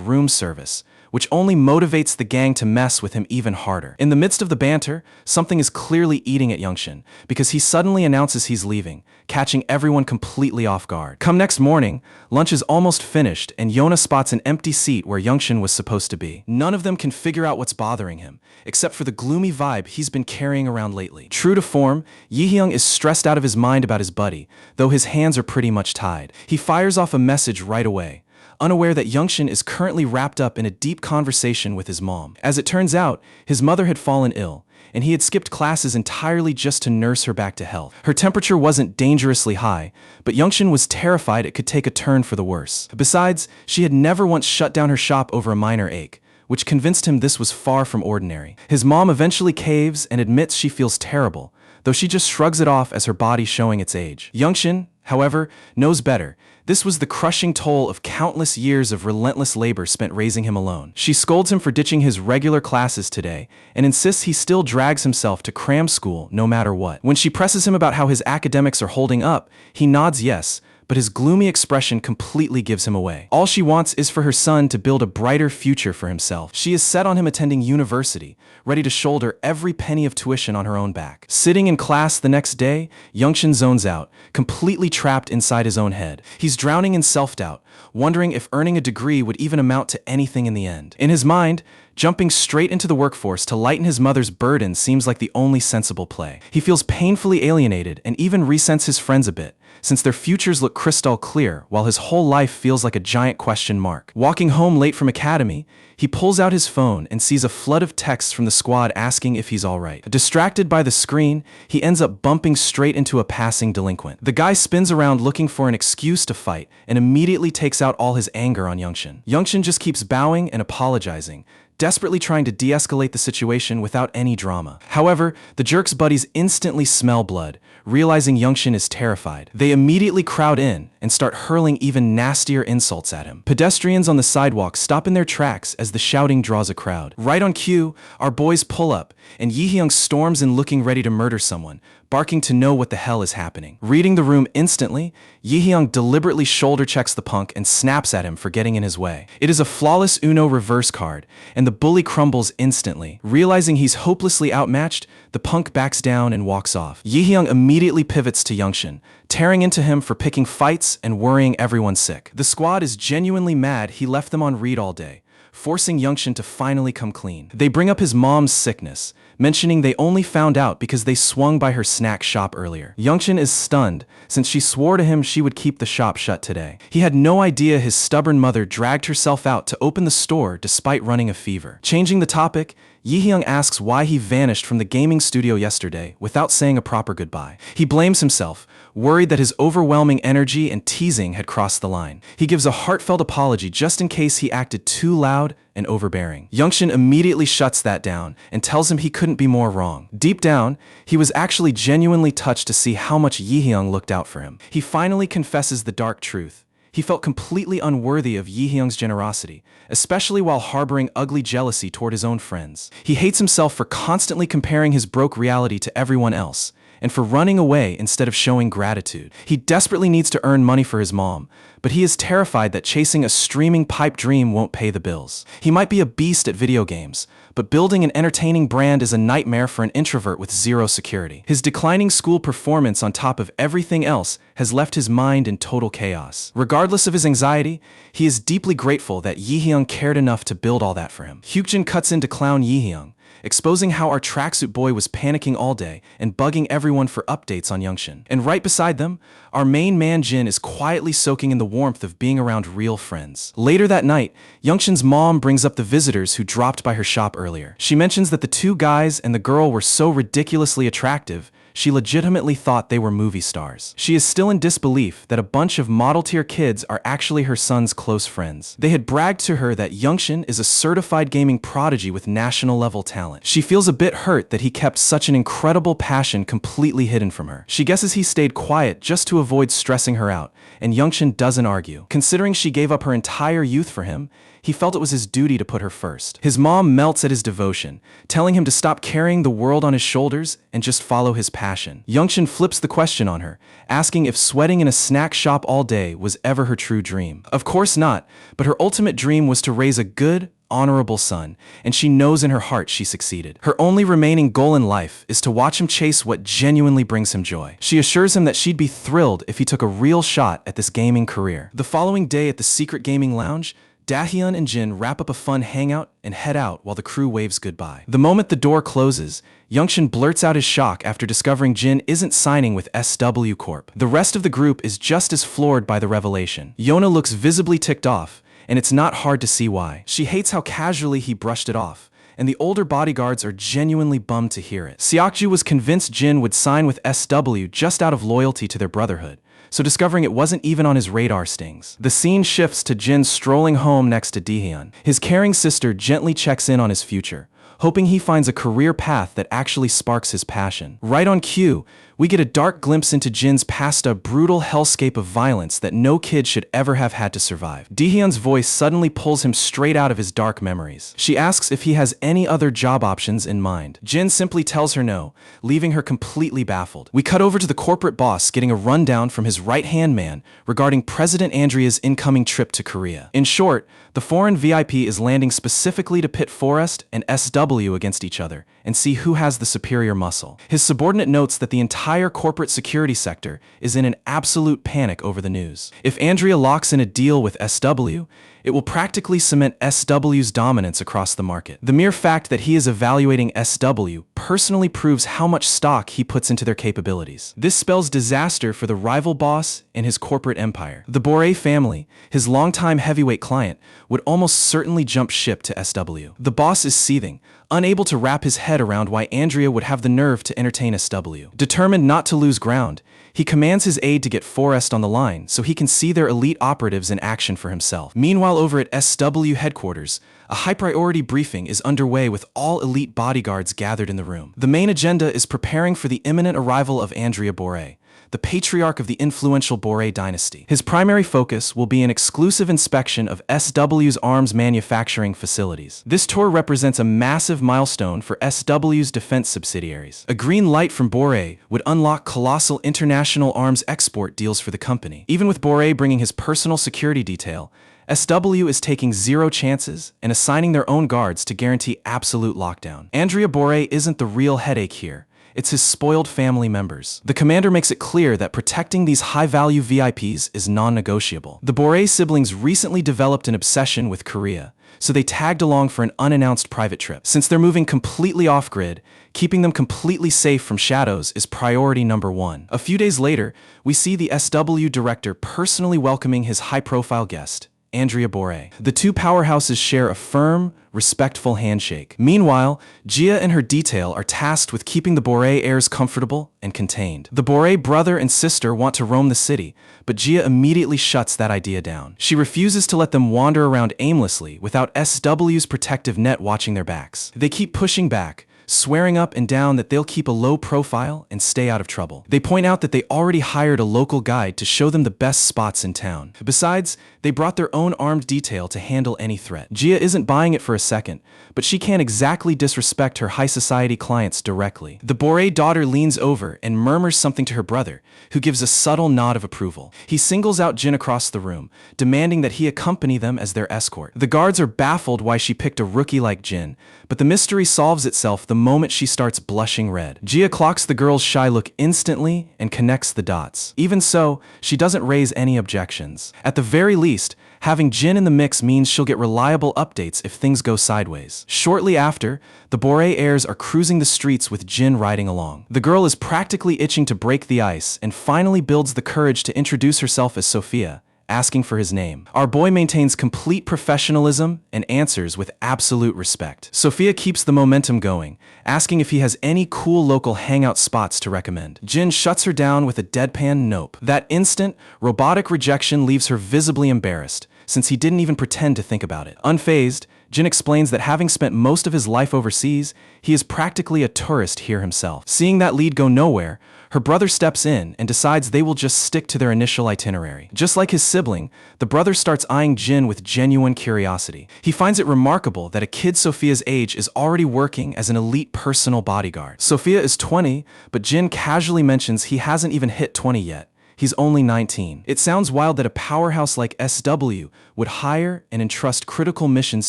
room service, which only motivates the gang to mess with him even harder. In the midst of the banter, something is clearly eating at Youngshin, because he suddenly announces he's leaving, catching everyone completely off guard. Come next morning, lunch is almost finished and Yona spots an empty seat where Youngshin was supposed to be. None of them can figure out what's bothering him, except for the gloomy vibe he's been carrying around lately. True to form, Yihyung is stressed out of his mind about his buddy, though his hands are pretty much tied. He fires off a message right away, unaware that Youngshin is currently wrapped up in a deep conversation with his mom. As it turns out, his mother had fallen ill, and he had skipped classes entirely just to nurse her back to health. Her temperature wasn't dangerously high, but Youngshin was terrified it could take a turn for the worse. Besides, she had never once shut down her shop over a minor ache, which convinced him this was far from ordinary. His mom eventually caves and admits she feels terrible, though she just shrugs it off as her body showing its age. Youngshin, however, knows better. This was the crushing toll of countless years of relentless labor spent raising him alone. She scolds him for ditching his regular classes today and insists he still drags himself to cram school no matter what. When she presses him about how his academics are holding up, he nods yes, but his gloomy expression completely gives him away. All she wants is for her son to build a brighter future for himself. She is set on him attending university, ready to shoulder every penny of tuition on her own back. Sitting in class the next day, Youngshin zones out, completely trapped inside his own head. He's drowning in self-doubt, wondering if earning a degree would even amount to anything in the end. In his mind, jumping straight into the workforce to lighten his mother's burden seems like the only sensible play. He feels painfully alienated and even resents his friends a bit, since their futures look crystal clear while his whole life feels like a giant question mark. Walking home late from academy, he pulls out his phone and sees a flood of texts from the squad asking if he's alright. Distracted by the screen, he ends up bumping straight into a passing delinquent. The guy spins around looking for an excuse to fight and immediately takes out all his anger on Youngshin. Youngshin just keeps bowing and apologizing, desperately trying to de-escalate the situation without any drama. However, the jerk's buddies instantly smell blood, realizing Youngshin is terrified. They immediately crowd in and start hurling even nastier insults at him. Pedestrians on the sidewalk stop in their tracks as the shouting draws a crowd. Right on cue, our boys pull up, and Yihyung storms in looking ready to murder someone, barking to know what the hell is happening. Reading the room instantly, Yihyung deliberately shoulder checks the punk and snaps at him for getting in his way. It is a flawless Uno reverse card, and the bully crumbles instantly. Realizing he's hopelessly outmatched, the punk backs down and walks off. Yihyung immediately pivots to Youngshin, tearing into him for picking fights and worrying everyone sick. The squad is genuinely mad he left them on read all day, forcing Youngshin to finally come clean. They bring up his mom's sickness, mentioning they only found out because they swung by her snack shop earlier. Youngshin is stunned, since she swore to him she would keep the shop shut today. He had no idea his stubborn mother dragged herself out to open the store despite running a fever. Changing the topic, Yihyung asks why he vanished from the gaming studio yesterday without saying a proper goodbye. He blames himself, worried that his overwhelming energy and teasing had crossed the line. He gives a heartfelt apology just in case he acted too loud and overbearing. Youngshin immediately shuts that down and tells him he couldn't be more wrong. Deep down, he was actually genuinely touched to see how much Yihyung looked out for him. He finally confesses the dark truth. He felt completely unworthy of Yihyung's generosity, especially while harboring ugly jealousy toward his own friends. He hates himself for constantly comparing his broke reality to everyone else, and for running away instead of showing gratitude. He desperately needs to earn money for his mom, but he is terrified that chasing a streaming pipe dream won't pay the bills. He might be a beast at video games, but building an entertaining brand is a nightmare for an introvert with zero security. His declining school performance on top of everything else has left his mind in total chaos. Regardless of his anxiety, he is deeply grateful that Yihyung cared enough to build all that for him. Hyukjin cuts in to clown Yihyung, exposing how our tracksuit boy was panicking all day and bugging everyone for updates on Youngshin. And right beside them, our main man Jin is quietly soaking in the warmth of being around real friends. Later that night, Youngshin's mom brings up the visitors who dropped by her shop earlier. She mentions that the two guys and the girl were so ridiculously attractive, she legitimately thought they were movie stars. She is still in disbelief that a bunch of model-tier kids are actually her son's close friends. They had bragged to her that Youngshin is a certified gaming prodigy with national-level talent. She feels a bit hurt that he kept such an incredible passion completely hidden from her. She guesses he stayed quiet just to avoid stressing her out, and Youngshin doesn't argue. Considering she gave up her entire youth for him, he felt it was his duty to put her first. His mom melts at his devotion, telling him to stop carrying the world on his shoulders and just follow his passion. Youngshin flips the question on her, asking if sweating in a snack shop all day was ever her true dream. Of course not, but her ultimate dream was to raise a good, honorable son, and she knows in her heart she succeeded. Her only remaining goal in life is to watch him chase what genuinely brings him joy. She assures him that she'd be thrilled if he took a real shot at this gaming career. The following day at the secret gaming lounge, Dahyun and Jin wrap up a fun hangout and head out while the crew waves goodbye. The moment the door closes, Youngshin blurts out his shock after discovering Jin isn't signing with SW Corp. The rest of the group is just as floored by the revelation. Yona looks visibly ticked off, and it's not hard to see why. She hates how casually he brushed it off, and the older bodyguards are genuinely bummed to hear it. Seokju was convinced Jin would sign with SW just out of loyalty to their brotherhood, so discovering it wasn't even on his radar stings. The scene shifts to Jin strolling home next to Dahyun. His caring sister gently checks in on his future, hoping he finds a career path that actually sparks his passion. Right on cue, we get a dark glimpse into Jin's past, a brutal hellscape of violence that no kid should ever have had to survive. Dehyun's voice suddenly pulls him straight out of his dark memories. She asks if he has any other job options in mind. Jin simply tells her no, leaving her completely baffled. We cut over to the corporate boss getting a rundown from his right-hand man regarding President Andrea's incoming trip to Korea. In short, the foreign VIP is landing specifically to pit Forrest and SW against each other and see who has the superior muscle. His subordinate notes that the entire corporate security sector is in an absolute panic over the news. If Andrea locks in a deal with SW, it will practically cement SW's dominance across the market. The mere fact that he is evaluating SW personally proves how much stock he puts into their capabilities. This spells disaster for the rival boss and his corporate empire. The Boré family, his longtime heavyweight client, would almost certainly jump ship to SW. The boss is seething, unable to wrap his head around why Andrea would have the nerve to entertain SW. Determined not to lose ground, he commands his aide to get Forrest on the line so he can see their elite operatives in action for himself. Meanwhile, over at SW headquarters, a high-priority briefing is underway with all elite bodyguards gathered in the room. The main agenda is preparing for the imminent arrival of Andrea Boré, the patriarch of the influential Boré dynasty. His primary focus will be an exclusive inspection of SW's arms manufacturing facilities. This tour represents a massive milestone for SW's defense subsidiaries. A green light from Boré would unlock colossal international arms export deals for the company. Even with Boré bringing his personal security detail, SW is taking zero chances and assigning their own guards to guarantee absolute lockdown. Andrea Boré isn't the real headache here. It's his spoiled family members. The commander makes it clear that protecting these high-value VIPs is non-negotiable. The Boré siblings recently developed an obsession with Korea, so they tagged along for an unannounced private trip. Since they're moving completely off-grid, keeping them completely safe from shadows is priority number one. A few days later, we see the SW director personally welcoming his high-profile guest, Andrea Boré. The two powerhouses share a firm, respectful handshake. Meanwhile, Gia and her detail are tasked with keeping the Boré heirs comfortable and contained. The Boré brother and sister want to roam the city, but Gia immediately shuts that idea down. She refuses to let them wander around aimlessly without SW's protective net watching their backs. They keep pushing back, swearing up and down that they'll keep a low profile and stay out of trouble. They point out that they already hired a local guide to show them the best spots in town. Besides, they brought their own armed detail to handle any threat. Gia isn't buying it for a second, but she can't exactly disrespect her high society clients directly. The Boré daughter leans over and murmurs something to her brother, who gives a subtle nod of approval. He singles out Jin across the room, demanding that he accompany them as their escort. The guards are baffled why she picked a rookie like Jin, but the mystery solves itself the moment she starts blushing red. Gia clocks the girl's shy look instantly and connects the dots. Even so, she doesn't raise any objections. At the very least, having Jin in the mix means she'll get reliable updates if things go sideways. Shortly after, the Boré heirs are cruising the streets with Jin riding along. The girl is practically itching to break the ice and finally builds the courage to introduce herself as Sophia, asking for his name. Our boy maintains complete professionalism and answers with absolute respect. Sophia keeps the momentum going, asking if he has any cool local hangout spots to recommend. Jin shuts her down with a deadpan nope. That instant, robotic rejection leaves her visibly embarrassed, since he didn't even pretend to think about it. Unfazed, Jin explains that having spent most of his life overseas, he is practically a tourist here himself. Seeing that lead go nowhere, her brother steps in and decides they will just stick to their initial itinerary. Just like his sibling, the brother starts eyeing Jin with genuine curiosity. He finds it remarkable that a kid Sophia's age is already working as an elite personal bodyguard. Sophia is 20, but Jin casually mentions he hasn't even hit 20 yet. He's only 19. It sounds wild that a powerhouse like SW would hire and entrust critical missions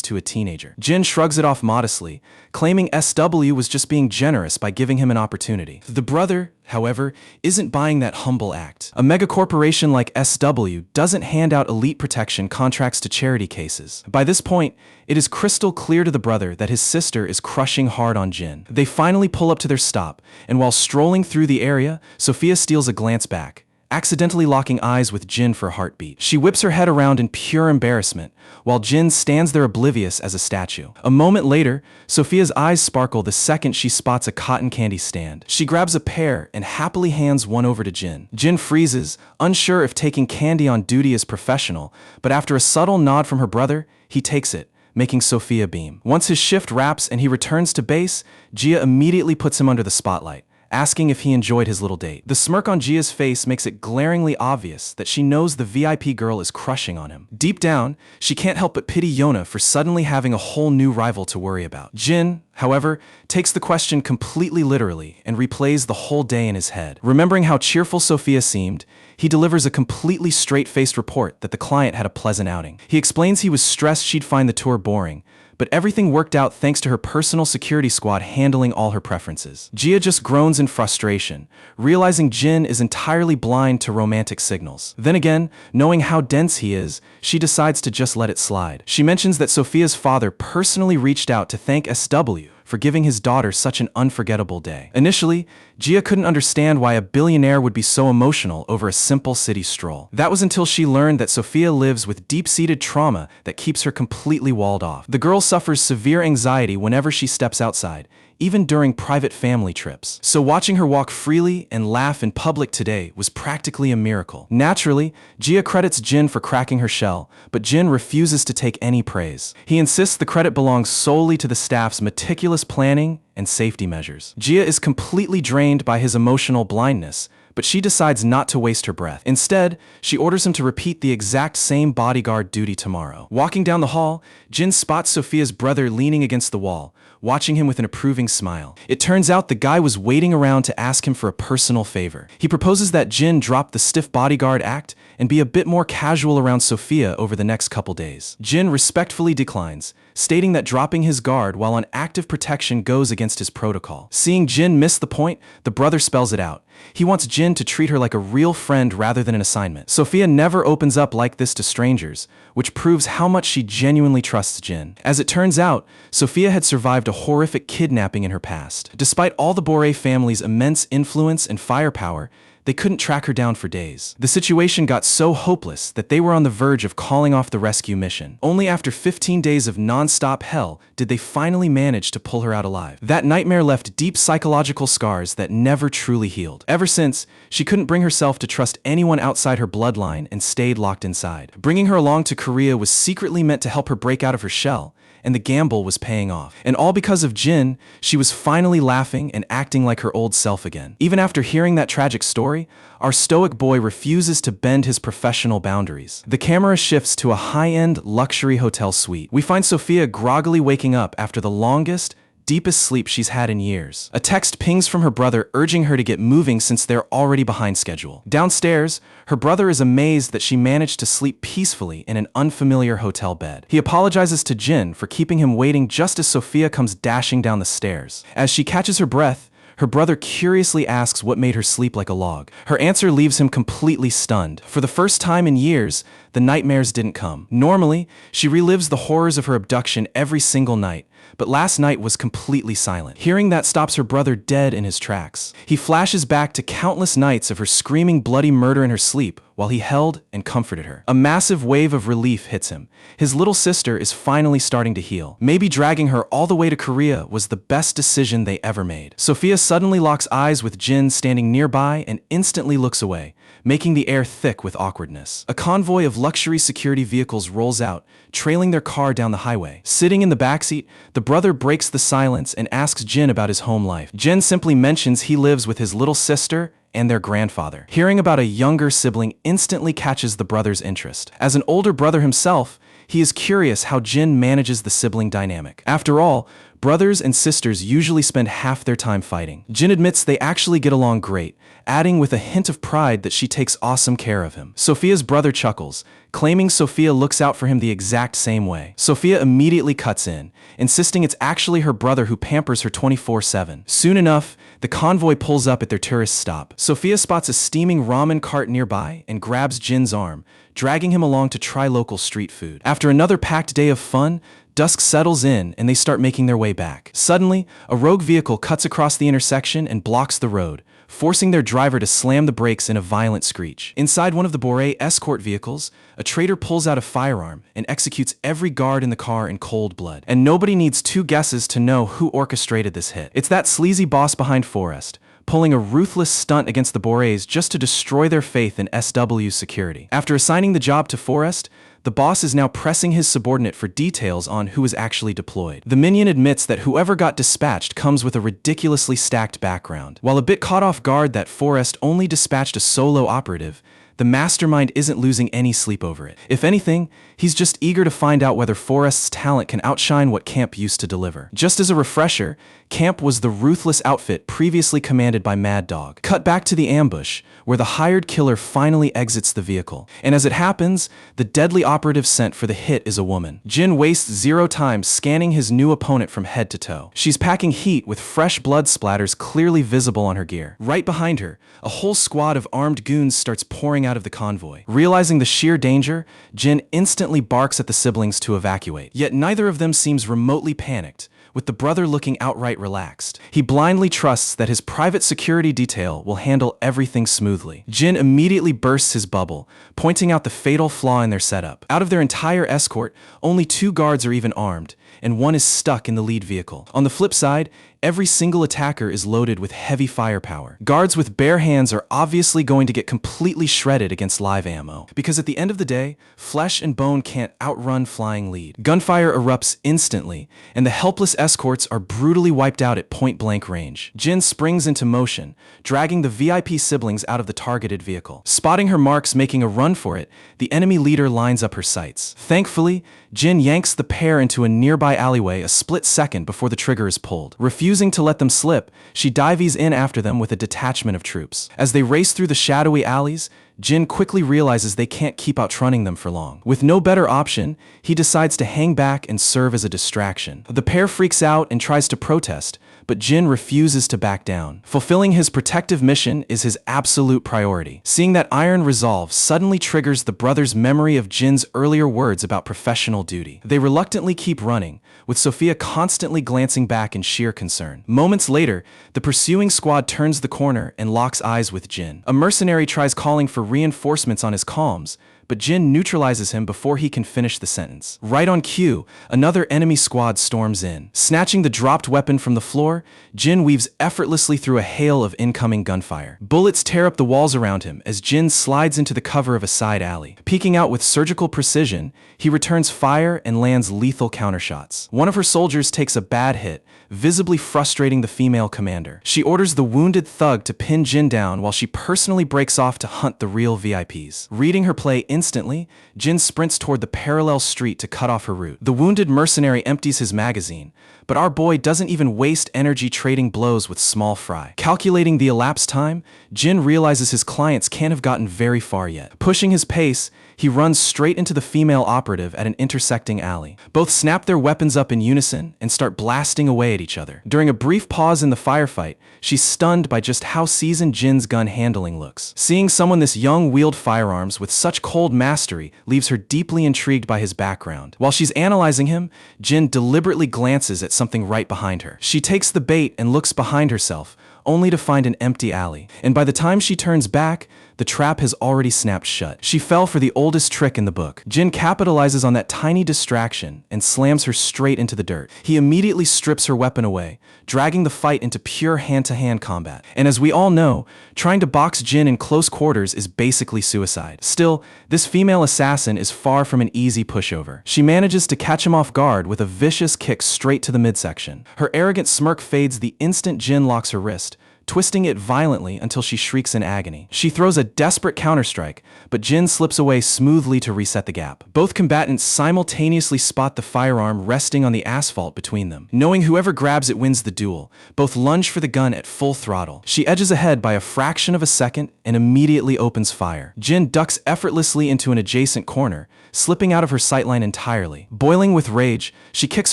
to a teenager. Jin shrugs it off modestly, claiming SW was just being generous by giving him an opportunity. The brother, however, isn't buying that humble act. A megacorporation like SW doesn't hand out elite protection contracts to charity cases. By this point, it is crystal clear to the brother that his sister is crushing hard on Jin. They finally pull up to their stop, and while strolling through the area, Sophia steals a glance back, accidentally locking eyes with Jin for a heartbeat. She whips her head around in pure embarrassment, while Jin stands there oblivious as a statue. A moment later, Sophia's eyes sparkle the second she spots a cotton candy stand. She grabs a pair and happily hands one over to Jin. Jin freezes, unsure if taking candy on duty is professional, but after a subtle nod from her brother, he takes it, making Sophia beam. Once his shift wraps and he returns to base, Gia immediately puts him under the spotlight, asking if he enjoyed his little date. The smirk on Gia's face makes it glaringly obvious that she knows the VIP girl is crushing on him. Deep down, she can't help but pity Yona for suddenly having a whole new rival to worry about. Jin, however, takes the question completely literally and replays the whole day in his head. Remembering how cheerful Sophia seemed, he delivers a completely straight-faced report that the client had a pleasant outing. He explains he was stressed she'd find the tour boring, but everything worked out thanks to her personal security squad handling all her preferences. Gia just groans in frustration, realizing Jin is entirely blind to romantic signals. Then again, knowing how dense he is, she decides to just let it slide. She mentions that Sophia's father personally reached out to thank SW for giving his daughter such an unforgettable day. Initially, Gia couldn't understand why a billionaire would be so emotional over a simple city stroll. That was until she learned that Sophia lives with deep-seated trauma that keeps her completely walled off. The girl suffers severe anxiety whenever she steps outside, even during private family trips. So watching her walk freely and laugh in public today was practically a miracle. Naturally, Gia credits Jin for cracking her shell, but Jin refuses to take any praise. He insists the credit belongs solely to the staff's meticulous planning and safety measures. Gia is completely drained by his emotional blindness, but she decides not to waste her breath. Instead, she orders him to repeat the exact same bodyguard duty tomorrow. Walking down the hall, Jin spots Sophia's brother leaning against the wall, watching him with an approving smile. It turns out the guy was waiting around to ask him for a personal favor. He proposes that Jin drop the stiff bodyguard act and be a bit more casual around Sophia over the next couple days. Jin respectfully declines, stating that dropping his guard while on active protection goes against his protocol. Seeing Jin miss the point, the brother spells it out. He wants Jin to treat her like a real friend rather than an assignment. Sophia never opens up like this to strangers, which proves how much she genuinely trusts Jin. As it turns out, Sophia had survived a horrific kidnapping in her past. Despite all the Boré family's immense influence and firepower, they couldn't track her down for days. The situation got so hopeless that they were on the verge of calling off the rescue mission. Only after 15 days of non-stop hell did they finally manage to pull her out alive. That nightmare left deep psychological scars that never truly healed. Ever since, she couldn't bring herself to trust anyone outside her bloodline and stayed locked inside. Bringing her along to Korea was secretly meant to help her break out of her shell, and the gamble was paying off. And all because of Jin, she was finally laughing and acting like her old self again. Even after hearing that tragic story, our stoic boy refuses to bend his professional boundaries. The camera shifts to a high-end luxury hotel suite. We find Sophia groggily waking up after the longest, deepest sleep she's had in years. A text pings from her brother urging her to get moving since they're already behind schedule. Downstairs, her brother is amazed that she managed to sleep peacefully in an unfamiliar hotel bed. He apologizes to Jin for keeping him waiting just as Sophia comes dashing down the stairs. As she catches her breath, her brother curiously asks what made her sleep like a log. Her answer leaves him completely stunned. For the first time in years, the nightmares didn't come. Normally, she relives the horrors of her abduction every single night, but last night was completely silent. Hearing that stops her brother dead in his tracks. He flashes back to countless nights of her screaming bloody murder in her sleep while he held and comforted her. A massive wave of relief hits him. His little sister is finally starting to heal. Maybe dragging her all the way to Korea was the best decision they ever made. Sophia suddenly locks eyes with Jin standing nearby and instantly looks away, making the air thick with awkwardness. A convoy of luxury security vehicles rolls out, trailing their car down the highway. Sitting in the backseat, the brother breaks the silence and asks Jin about his home life. Jin simply mentions he lives with his little sister and their grandfather. Hearing about a younger sibling instantly catches the brother's interest. As an older brother himself, he is curious how Jin manages the sibling dynamic. After all, brothers and sisters usually spend half their time fighting. Jin admits they actually get along great, adding with a hint of pride that she takes awesome care of him. Sophia's brother chuckles, claiming Sophia looks out for him the exact same way. Sophia immediately cuts in, insisting it's actually her brother who pampers her 24/7. Soon enough, the convoy pulls up at their tourist stop. Sophia spots a steaming ramen cart nearby and grabs Jin's arm, dragging him along to try local street food. After another packed day of fun, dusk settles in and they start making their way back. Suddenly, a rogue vehicle cuts across the intersection and blocks the road, forcing their driver to slam the brakes in a violent screech. Inside one of the Boré escort vehicles, a traitor pulls out a firearm and executes every guard in the car in cold blood. And nobody needs two guesses to know who orchestrated this hit. It's that sleazy boss behind Forrest, pulling a ruthless stunt against the Borés just to destroy their faith in SW's security. After assigning the job to Forrest, the the boss is now pressing his subordinate for details on who is actually deployed. The minion admits that whoever got dispatched comes with a ridiculously stacked background. While a bit caught off guard that Forrest only dispatched a solo operative, the mastermind isn't losing any sleep over it. If anything, he's just eager to find out whether Forrest's talent can outshine what Camp used to deliver. Just as a refresher, Camp was the ruthless outfit previously commanded by Mad Dog. Cut back to the ambush, where the hired killer finally exits the vehicle. And as it happens, the deadly operative sent for the hit is a woman. Jin wastes zero time scanning his new opponent from head to toe. She's packing heat with fresh blood splatters clearly visible on her gear. Right behind her, a whole squad of armed goons starts pouring out of the convoy. Realizing the sheer danger, Jin instantly barks at the siblings to evacuate. Yet neither of them seems remotely panicked, with the brother looking outright relaxed. He blindly trusts that his private security detail will handle everything smoothly. Jin immediately bursts his bubble, pointing out the fatal flaw in their setup. Out of their entire escort, only 2 guards are even armed, and 1 is stuck in the lead vehicle. On the flip side, every single attacker is loaded with heavy firepower. Guards with bare hands are obviously going to get completely shredded against live ammo, because at the end of the day, flesh and bone can't outrun flying lead. Gunfire erupts instantly, and the helpless escorts are brutally wiped out at point-blank range. Jin springs into motion, dragging the VIP siblings out of the targeted vehicle. Spotting her marks making a run for it, the enemy leader lines up her sights. Thankfully, Jin yanks the pair into a nearby alleyway a split second before the trigger is pulled. Refusing to let them slip, she dives in after them with a detachment of troops. As they race through the shadowy alleys, Jin quickly realizes they can't keep outrunning them for long. With no better option, he decides to hang back and serve as a distraction. The pair freaks out and tries to protest, but Jin refuses to back down. Fulfilling his protective mission is his absolute priority. Seeing that iron resolve suddenly triggers the brothers' memory of Jin's earlier words about professional duty. They reluctantly keep running, with Sophia constantly glancing back in sheer concern. Moments later, the pursuing squad turns the corner and locks eyes with Jin. A mercenary tries calling for reinforcements on his comms, but Jin neutralizes him before he can finish the sentence. Right on cue, another enemy squad storms in. Snatching the dropped weapon from the floor, Jin weaves effortlessly through a hail of incoming gunfire. Bullets tear up the walls around him as Jin slides into the cover of a side alley. Peeking out with surgical precision, he returns fire and lands lethal countershots. One of her soldiers takes a bad hit, visibly frustrating the female commander. She orders the wounded thug to pin Jin down while she personally breaks off to hunt the real VIPs. Reading her play instantly, Jin sprints toward the parallel street to cut off her route. The wounded mercenary empties his magazine, but our boy doesn't even waste energy trading blows with small fry. Calculating the elapsed time, Jin realizes his clients can't have gotten very far yet. Pushing his pace, he runs straight into the female operative at an intersecting alley. Both snap their weapons up in unison and start blasting away at each other. During a brief pause in the firefight, she's stunned by just how seasoned Jin's gun handling looks. Seeing someone this young wield firearms with such cold mastery leaves her deeply intrigued by his background. While she's analyzing him, Jin deliberately glances at something right behind her. She takes the bait and looks behind herself, only to find an empty alley. And by the time she turns back, the trap has already snapped shut. She fell for the oldest trick in the book. Jin capitalizes on that tiny distraction and slams her straight into the dirt. He immediately strips her weapon away, dragging the fight into pure hand-to-hand combat. And as we all know, trying to box Jin in close quarters is basically suicide. Still, this female assassin is far from an easy pushover. She manages to catch him off guard with a vicious kick straight to the midsection. Her arrogant smirk fades the instant Jin locks her wrist, twisting it violently until she shrieks in agony. She throws a desperate counterstrike, but Jin slips away smoothly to reset the gap. Both combatants simultaneously spot the firearm resting on the asphalt between them. Knowing whoever grabs it wins the duel, both lunge for the gun at full throttle. She edges ahead by a fraction of a second and immediately opens fire. Jin ducks effortlessly into an adjacent corner, slipping out of her sightline entirely. Boiling with rage, she kicks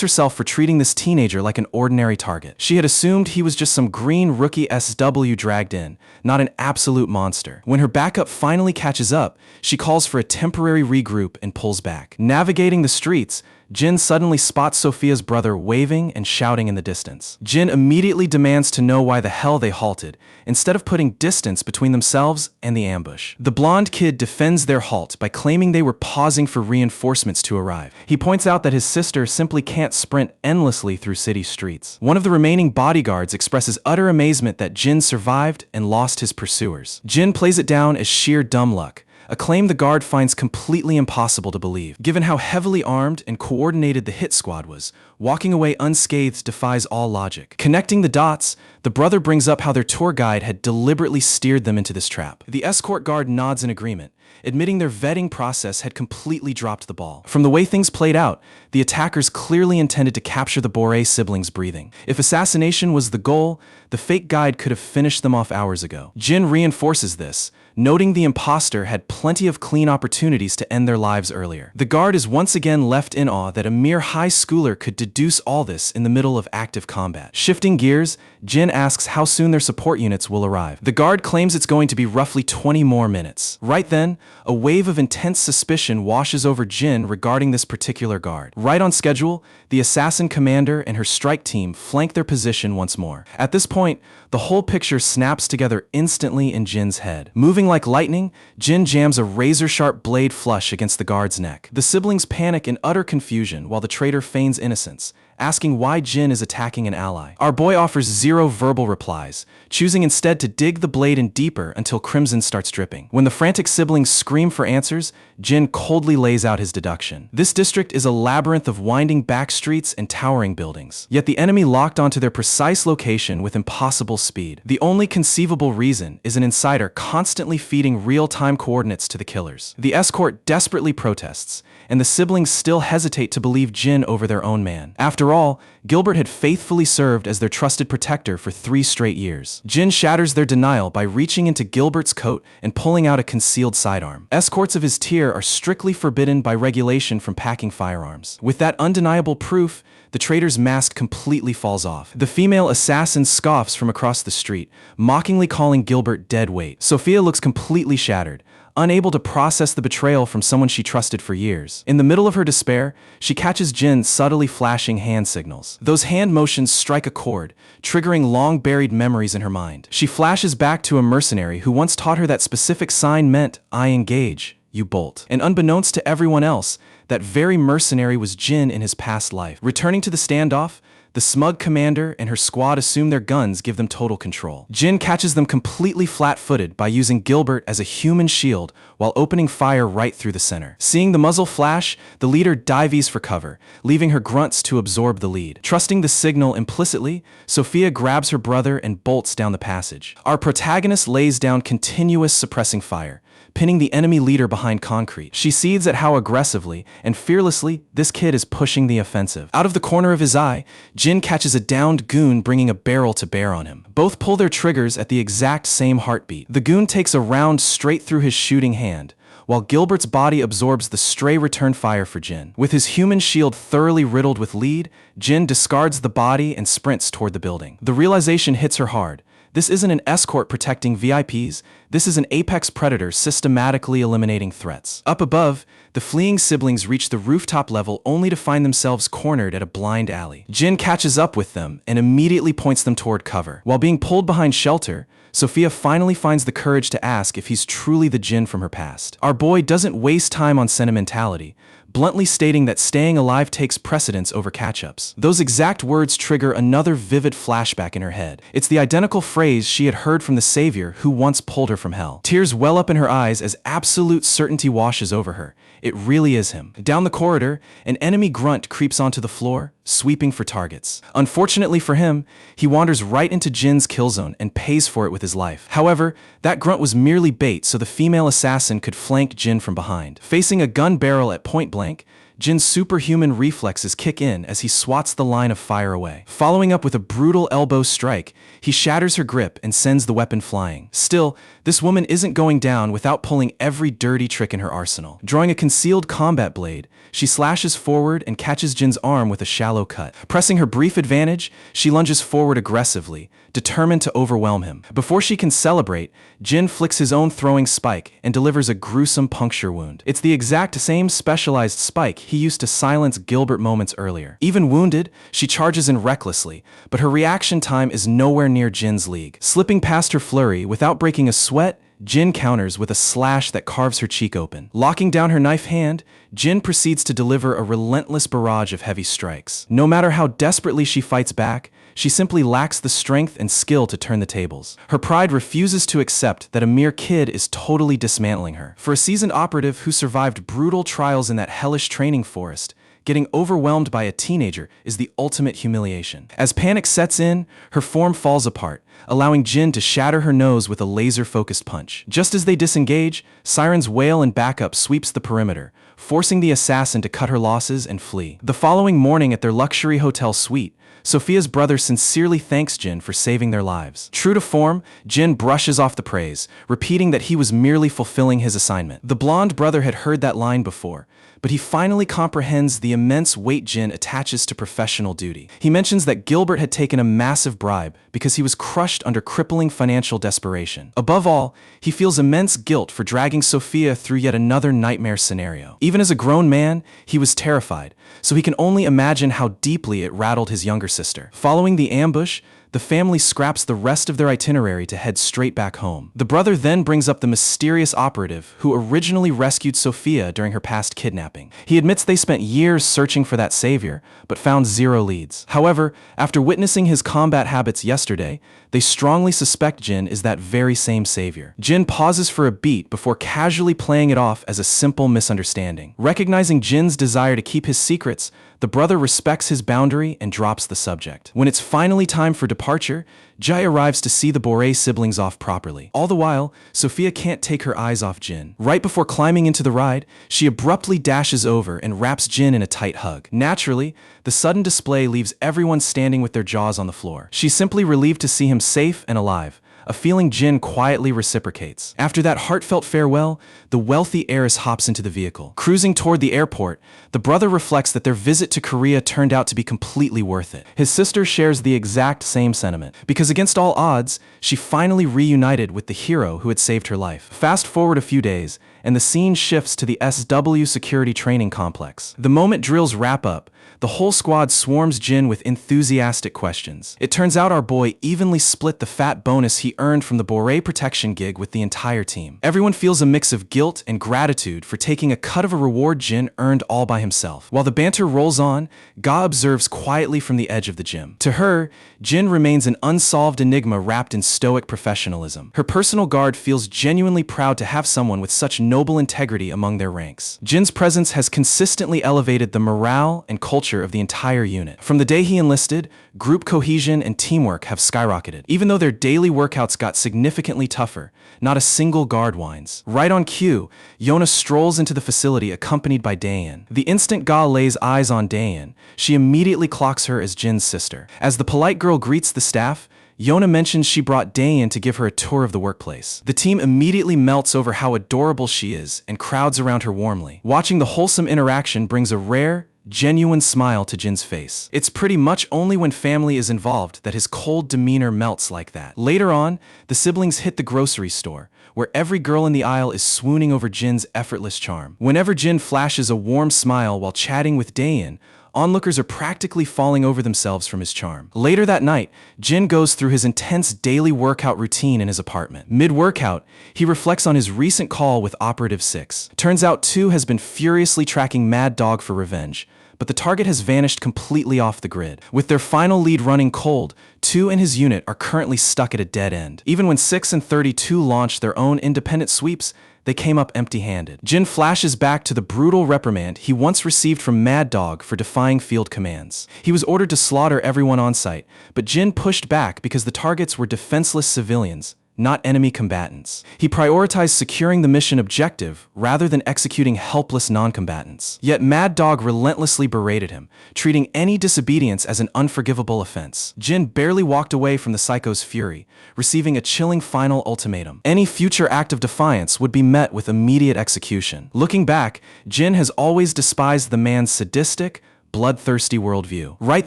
herself for treating this teenager like an ordinary target. She had assumed he was just some green rookie SW dragged in, not an absolute monster. When her backup finally catches up, she calls for a temporary regroup and pulls back. Navigating the streets, Jin suddenly spots Sophia's brother waving and shouting in the distance. Jin immediately demands to know why the hell they halted, instead of putting distance between themselves and the ambush. The blonde kid defends their halt by claiming they were pausing for reinforcements to arrive. He points out that his sister simply can't sprint endlessly through city streets. One of the remaining bodyguards expresses utter amazement that Jin survived and lost his pursuers. Jin plays it down as sheer dumb luck, a claim the guard finds completely impossible to believe. Given how heavily armed and coordinated the hit squad was, walking away unscathed defies all logic. Connecting the dots, the brother brings up how their tour guide had deliberately steered them into this trap. The escort guard nods in agreement, admitting their vetting process had completely dropped the ball. From the way things played out, the attackers clearly intended to capture the Boré siblings breathing. If assassination was the goal, the fake guide could have finished them off hours ago. Jin reinforces this, noting the imposter had plenty of clean opportunities to end their lives earlier. The guard is once again left in awe that a mere high schooler could deduce all this in the middle of active combat. Shifting gears, Jin asks how soon their support units will arrive. The guard claims it's going to be roughly 20 more minutes. Right then, a wave of intense suspicion washes over Jin regarding this particular guard. Right on schedule, the assassin commander and her strike team flank their position once more. At this point, the whole picture snaps together instantly in Jin's head. Moving like lightning, Jin jams a razor-sharp blade flush against the guard's neck. The siblings panic in utter confusion while the traitor feigns innocence, asking why Jin is attacking an ally. Our boy offers zero verbal replies, choosing instead to dig the blade in deeper until crimson starts dripping. When the frantic siblings scream for answers, Jin coldly lays out his deduction. This district is a labyrinth of winding back streets and towering buildings, yet the enemy locked onto their precise location with impossible speed. The only conceivable reason is an insider constantly feeding real-time coordinates to the killers. The escort desperately protests, and the siblings still hesitate to believe Jin over their own man. After all, Gilbert had faithfully served as their trusted protector for 3 straight years. Jin shatters their denial by reaching into Gilbert's coat and pulling out a concealed sidearm. Escorts of his tier are strictly forbidden by regulation from packing firearms. With that undeniable proof, the traitor's mask completely falls off. The female assassin scoffs from across the street, mockingly calling Gilbert dead weight. Sophia looks completely shattered, unable to process the betrayal from someone she trusted for years. In the middle of her despair, she catches Jin subtly flashing hand signals. Those hand motions strike a chord, triggering long-buried memories in her mind. She flashes back to a mercenary who once taught her that specific sign meant, "I engage, you bolt." And unbeknownst to everyone else, that very mercenary was Jin in his past life. Returning to the standoff, the smug commander and her squad assume their guns give them total control. Jin catches them completely flat-footed by using Gilbert as a human shield while opening fire right through the center. Seeing the muzzle flash, the leader dives for cover, leaving her grunts to absorb the lead. Trusting the signal implicitly, Sophia grabs her brother and bolts down the passage. Our protagonist lays down continuous suppressing fire, pinning the enemy leader behind concrete. She seethes at how aggressively and fearlessly this kid is pushing the offensive. Out of the corner of his eye, Jin catches a downed goon bringing a barrel to bear on him. Both pull their triggers at the exact same heartbeat. The goon takes a round straight through his shooting hand, while Gilbert's body absorbs the stray return fire for Jin. With his human shield thoroughly riddled with lead, Jin discards the body and sprints toward the building. The realization hits her hard. This isn't an escort protecting VIPs, this is an apex predator systematically eliminating threats. Up above, the fleeing siblings reach the rooftop level only to find themselves cornered at a blind alley. Jin catches up with them and immediately points them toward cover. While being pulled behind shelter, Sophia finally finds the courage to ask if he's truly the Jin from her past. Our boy doesn't waste time on sentimentality, bluntly stating that staying alive takes precedence over catch-ups. Those exact words trigger another vivid flashback in her head. It's the identical phrase she had heard from the savior who once pulled her from hell. Tears well up in her eyes as absolute certainty washes over her. It really is him. Down the corridor, an enemy grunt creeps onto the floor, sweeping for targets. Unfortunately for him, he wanders right into Jin's kill zone and pays for it with his life. However, that grunt was merely bait so the female assassin could flank Jin from behind. Facing a gun barrel at point blank, Jin's superhuman reflexes kick in as he swats the line of fire away. Following up with a brutal elbow strike, he shatters her grip and sends the weapon flying. Still, this woman isn't going down without pulling every dirty trick in her arsenal. Drawing a concealed combat blade, she slashes forward and catches Jin's arm with a shallow cut. Pressing her brief advantage, she lunges forward aggressively, determined to overwhelm him. Before she can celebrate, Jin flicks his own throwing spike and delivers a gruesome puncture wound. It's the exact same specialized spike he used to silence Gilbert moments earlier. Even wounded, she charges in recklessly, but her reaction time is nowhere near Jin's league. Slipping past her flurry without breaking a sweat, Jin counters with a slash that carves her cheek open. Locking down her knife hand, Jin proceeds to deliver a relentless barrage of heavy strikes. No matter how desperately she fights back, she simply lacks the strength and skill to turn the tables. Her pride refuses to accept that a mere kid is totally dismantling her. For a seasoned operative who survived brutal trials in that hellish training forest, getting overwhelmed by a teenager is the ultimate humiliation. As panic sets in, her form falls apart, allowing Jin to shatter her nose with a laser-focused punch. Just as they disengage, Siren's wail and backup sweeps the perimeter, forcing the assassin to cut her losses and flee. The following morning at their luxury hotel suite, Sophia's brother sincerely thanks Jin for saving their lives. True to form, Jin brushes off the praise, repeating that he was merely fulfilling his assignment. The blonde brother had heard that line before, but he finally comprehends the immense weight Jin attaches to professional duty. He mentions that Gilbert had taken a massive bribe because he was crushed under crippling financial desperation. Above all, he feels immense guilt for dragging Sophia through yet another nightmare scenario. Even as a grown man, he was terrified, so he can only imagine how deeply it rattled his younger sister. Following the ambush, the family scraps the rest of their itinerary to head straight back home. The brother then brings up the mysterious operative who originally rescued Sophia during her past kidnapping. He admits they spent years searching for that savior, but found zero leads. However, after witnessing his combat habits yesterday, they strongly suspect Jin is that very same savior. Jin pauses for a beat before casually playing it off as a simple misunderstanding. Recognizing Jin's desire to keep his secrets, the brother respects his boundary and drops the subject. When it's finally time for departure, Jai arrives to see the Boré siblings off properly. All the while, Sophia can't take her eyes off Jin. Right before climbing into the ride, she abruptly dashes over and wraps Jin in a tight hug. Naturally, the sudden display leaves everyone standing with their jaws on the floor. She's simply relieved to see him safe and alive, a feeling Jin quietly reciprocates. After that heartfelt farewell, the wealthy heiress hops into the vehicle. Cruising toward the airport, the brother reflects that their visit to Korea turned out to be completely worth it. His sister shares the exact same sentiment, because against all odds, she finally reunited with the hero who had saved her life. Fast forward a few days, and the scene shifts to the SW Security Training Complex. The moment drills wrap up, the whole squad swarms Jin with enthusiastic questions. It turns out our boy evenly split the fat bonus he earned from the Boré protection gig with the entire team. Everyone feels a mix of guilt and gratitude for taking a cut of a reward Jin earned all by himself. While the banter rolls on, Ga observes quietly from the edge of the gym. To her, Jin remains an unsolved enigma wrapped in stoic professionalism. Her personal guard feels genuinely proud to have someone with such noble integrity among their ranks. Jin's presence has consistently elevated the morale and culture of the entire unit. From the day he enlisted, group cohesion and teamwork have skyrocketed. Even though their daily workouts got significantly tougher, not a single guard whines. Right on cue, Yona strolls into the facility accompanied by Dayan. The instant Ga lays eyes on Dayan, she immediately clocks her as Jin's sister. As the polite girl greets the staff, Yona mentions she brought Dayan to give her a tour of the workplace. The team immediately melts over how adorable she is and crowds around her warmly. Watching the wholesome interaction brings a rare, genuine smile to Jin's face. It's pretty much only when family is involved that his cold demeanor melts like that. Later on, the siblings hit the grocery store, where every girl in the aisle is swooning over Jin's effortless charm. Whenever Jin flashes a warm smile while chatting with Dayan, onlookers are practically falling over themselves from his charm. Later that night, Jin goes through his intense daily workout routine in his apartment. Mid-workout, he reflects on his recent call with Operative 6. Turns out 2 has been furiously tracking Mad Dog for revenge, but the target has vanished completely off the grid. With their final lead running cold, 2 and his unit are currently stuck at a dead end. Even when 6 and 32 launched their own independent sweeps, they came up empty-handed. Jin flashes back to the brutal reprimand he once received from Mad Dog for defying field commands. He was ordered to slaughter everyone on site, but Jin pushed back because the targets were defenseless civilians, not enemy combatants. He prioritized securing the mission objective rather than executing helpless non-combatants. Yet Mad Dog relentlessly berated him, treating any disobedience as an unforgivable offense. Jin barely walked away from the psycho's fury, receiving a chilling final ultimatum. Any future act of defiance would be met with immediate execution. Looking back, Jin has always despised the man's sadistic, bloodthirsty worldview. Right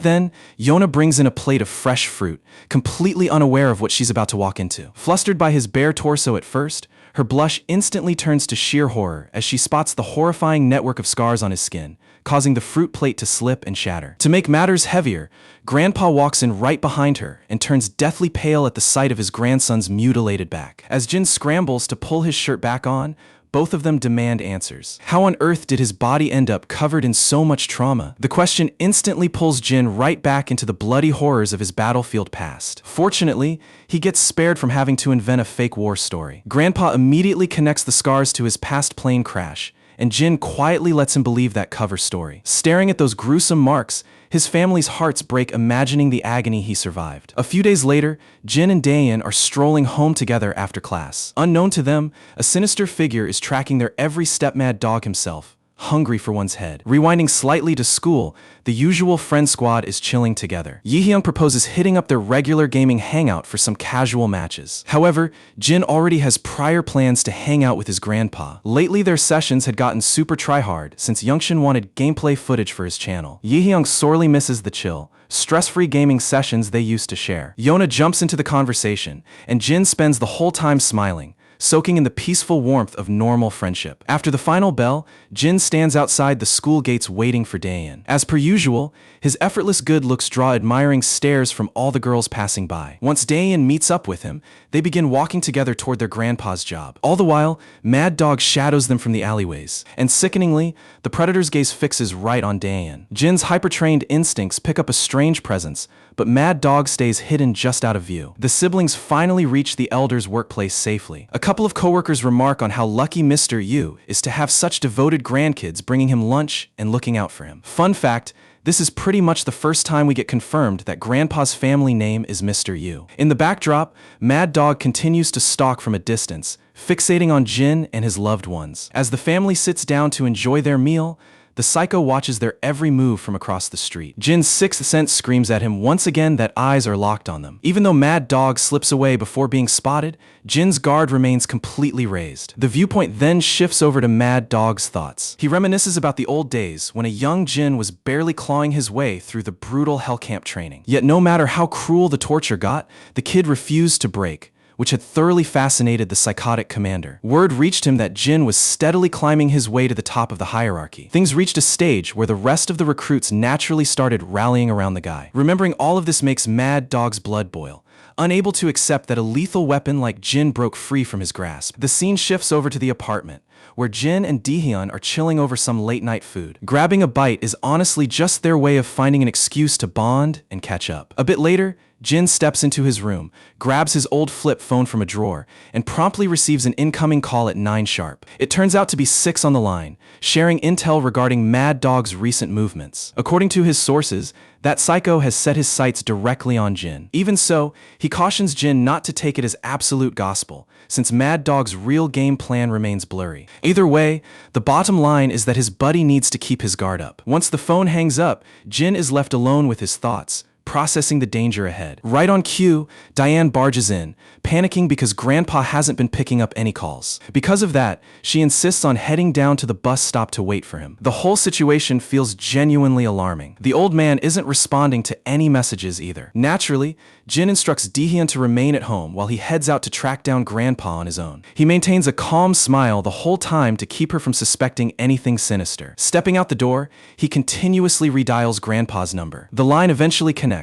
then, Yona brings in a plate of fresh fruit, completely unaware of what she's about to walk into. Flustered by his bare torso at first, her blush instantly turns to sheer horror as she spots the horrifying network of scars on his skin, causing the fruit plate to slip and shatter. To make matters heavier, Grandpa walks in right behind her and turns deathly pale at the sight of his grandson's mutilated back. As Jin scrambles to pull his shirt back on, both of them demand answers. How on earth did his body end up covered in so much trauma? The question instantly pulls Jin right back into the bloody horrors of his battlefield past. Fortunately, he gets spared from having to invent a fake war story. Grandpa immediately connects the scars to his past plane crash, and Jin quietly lets him believe that cover story. Staring at those gruesome marks, his family's hearts break imagining the agony he survived. A few days later, Jin and Daein are strolling home together after class. Unknown to them, a sinister figure is tracking their every step. Mad Dog himself, hungry for one's head. Rewinding slightly to school, the usual friend squad is chilling together. Yihyung proposes hitting up their regular gaming hangout for some casual matches. However, Jin already has prior plans to hang out with his grandpa. Lately, their sessions had gotten super tryhard since Youngshin wanted gameplay footage for his channel. Yihyung sorely misses the chill, stress-free gaming sessions they used to share. Yona jumps into the conversation, and Jin spends the whole time smiling, soaking in the peaceful warmth of normal friendship. After the final bell, Jin stands outside the school gates waiting for Daein. As per usual, his effortless good looks draw admiring stares from all the girls passing by. Once Daein meets up with him, they begin walking together toward their grandpa's job. All the while, Mad Dog shadows them from the alleyways, and sickeningly, the predator's gaze fixes right on Daein. Jin's hyper-trained instincts pick up a strange presence, but Mad Dog stays hidden just out of view. The siblings finally reach the elder's workplace safely. A couple of coworkers remark on how lucky Mr. Yu is to have such devoted grandkids bringing him lunch and looking out for him. Fun fact, this is pretty much the first time we get confirmed that Grandpa's family name is Mr. Yu. In the backdrop, Mad Dog continues to stalk from a distance, fixating on Jin and his loved ones. As the family sits down to enjoy their meal, the psycho watches their every move from across the street. Jin's sixth sense screams at him once again that eyes are locked on them. Even though Mad Dog slips away before being spotted, Jin's guard remains completely raised. The viewpoint then shifts over to Mad Dog's thoughts. He reminisces about the old days when a young Jin was barely clawing his way through the brutal Hellcamp training. Yet no matter how cruel the torture got, the kid refused to break, which had thoroughly fascinated the psychotic commander. Word reached him that Jin was steadily climbing his way to the top of the hierarchy. Things reached a stage where the rest of the recruits naturally started rallying around the guy. Remembering all of this makes Mad Dog's blood boil, unable to accept that a lethal weapon like Jin broke free from his grasp. The scene shifts over to the apartment, where Jin and Daehyun are chilling over some late-night food. Grabbing a bite is honestly just their way of finding an excuse to bond and catch up. A bit later, Jin steps into his room, grabs his old flip phone from a drawer, and promptly receives an incoming call at 9 sharp. It turns out to be 6 on the line, sharing intel regarding Mad Dog's recent movements. According to his sources, that psycho has set his sights directly on Jin. Even so, he cautions Jin not to take it as absolute gospel, since Mad Dog's real game plan remains blurry. Either way, the bottom line is that his buddy needs to keep his guard up. Once the phone hangs up, Jin is left alone with his thoughts, processing the danger ahead. Right on cue, Diane barges in, panicking because Grandpa hasn't been picking up any calls. Because of that, she insists on heading down to the bus stop to wait for him. The whole situation feels genuinely alarming. The old man isn't responding to any messages either. Naturally, Jin instructs Daehyun to remain at home while he heads out to track down Grandpa on his own. He maintains a calm smile the whole time to keep her from suspecting anything sinister. Stepping out the door, he continuously redials Grandpa's number. The line eventually connects,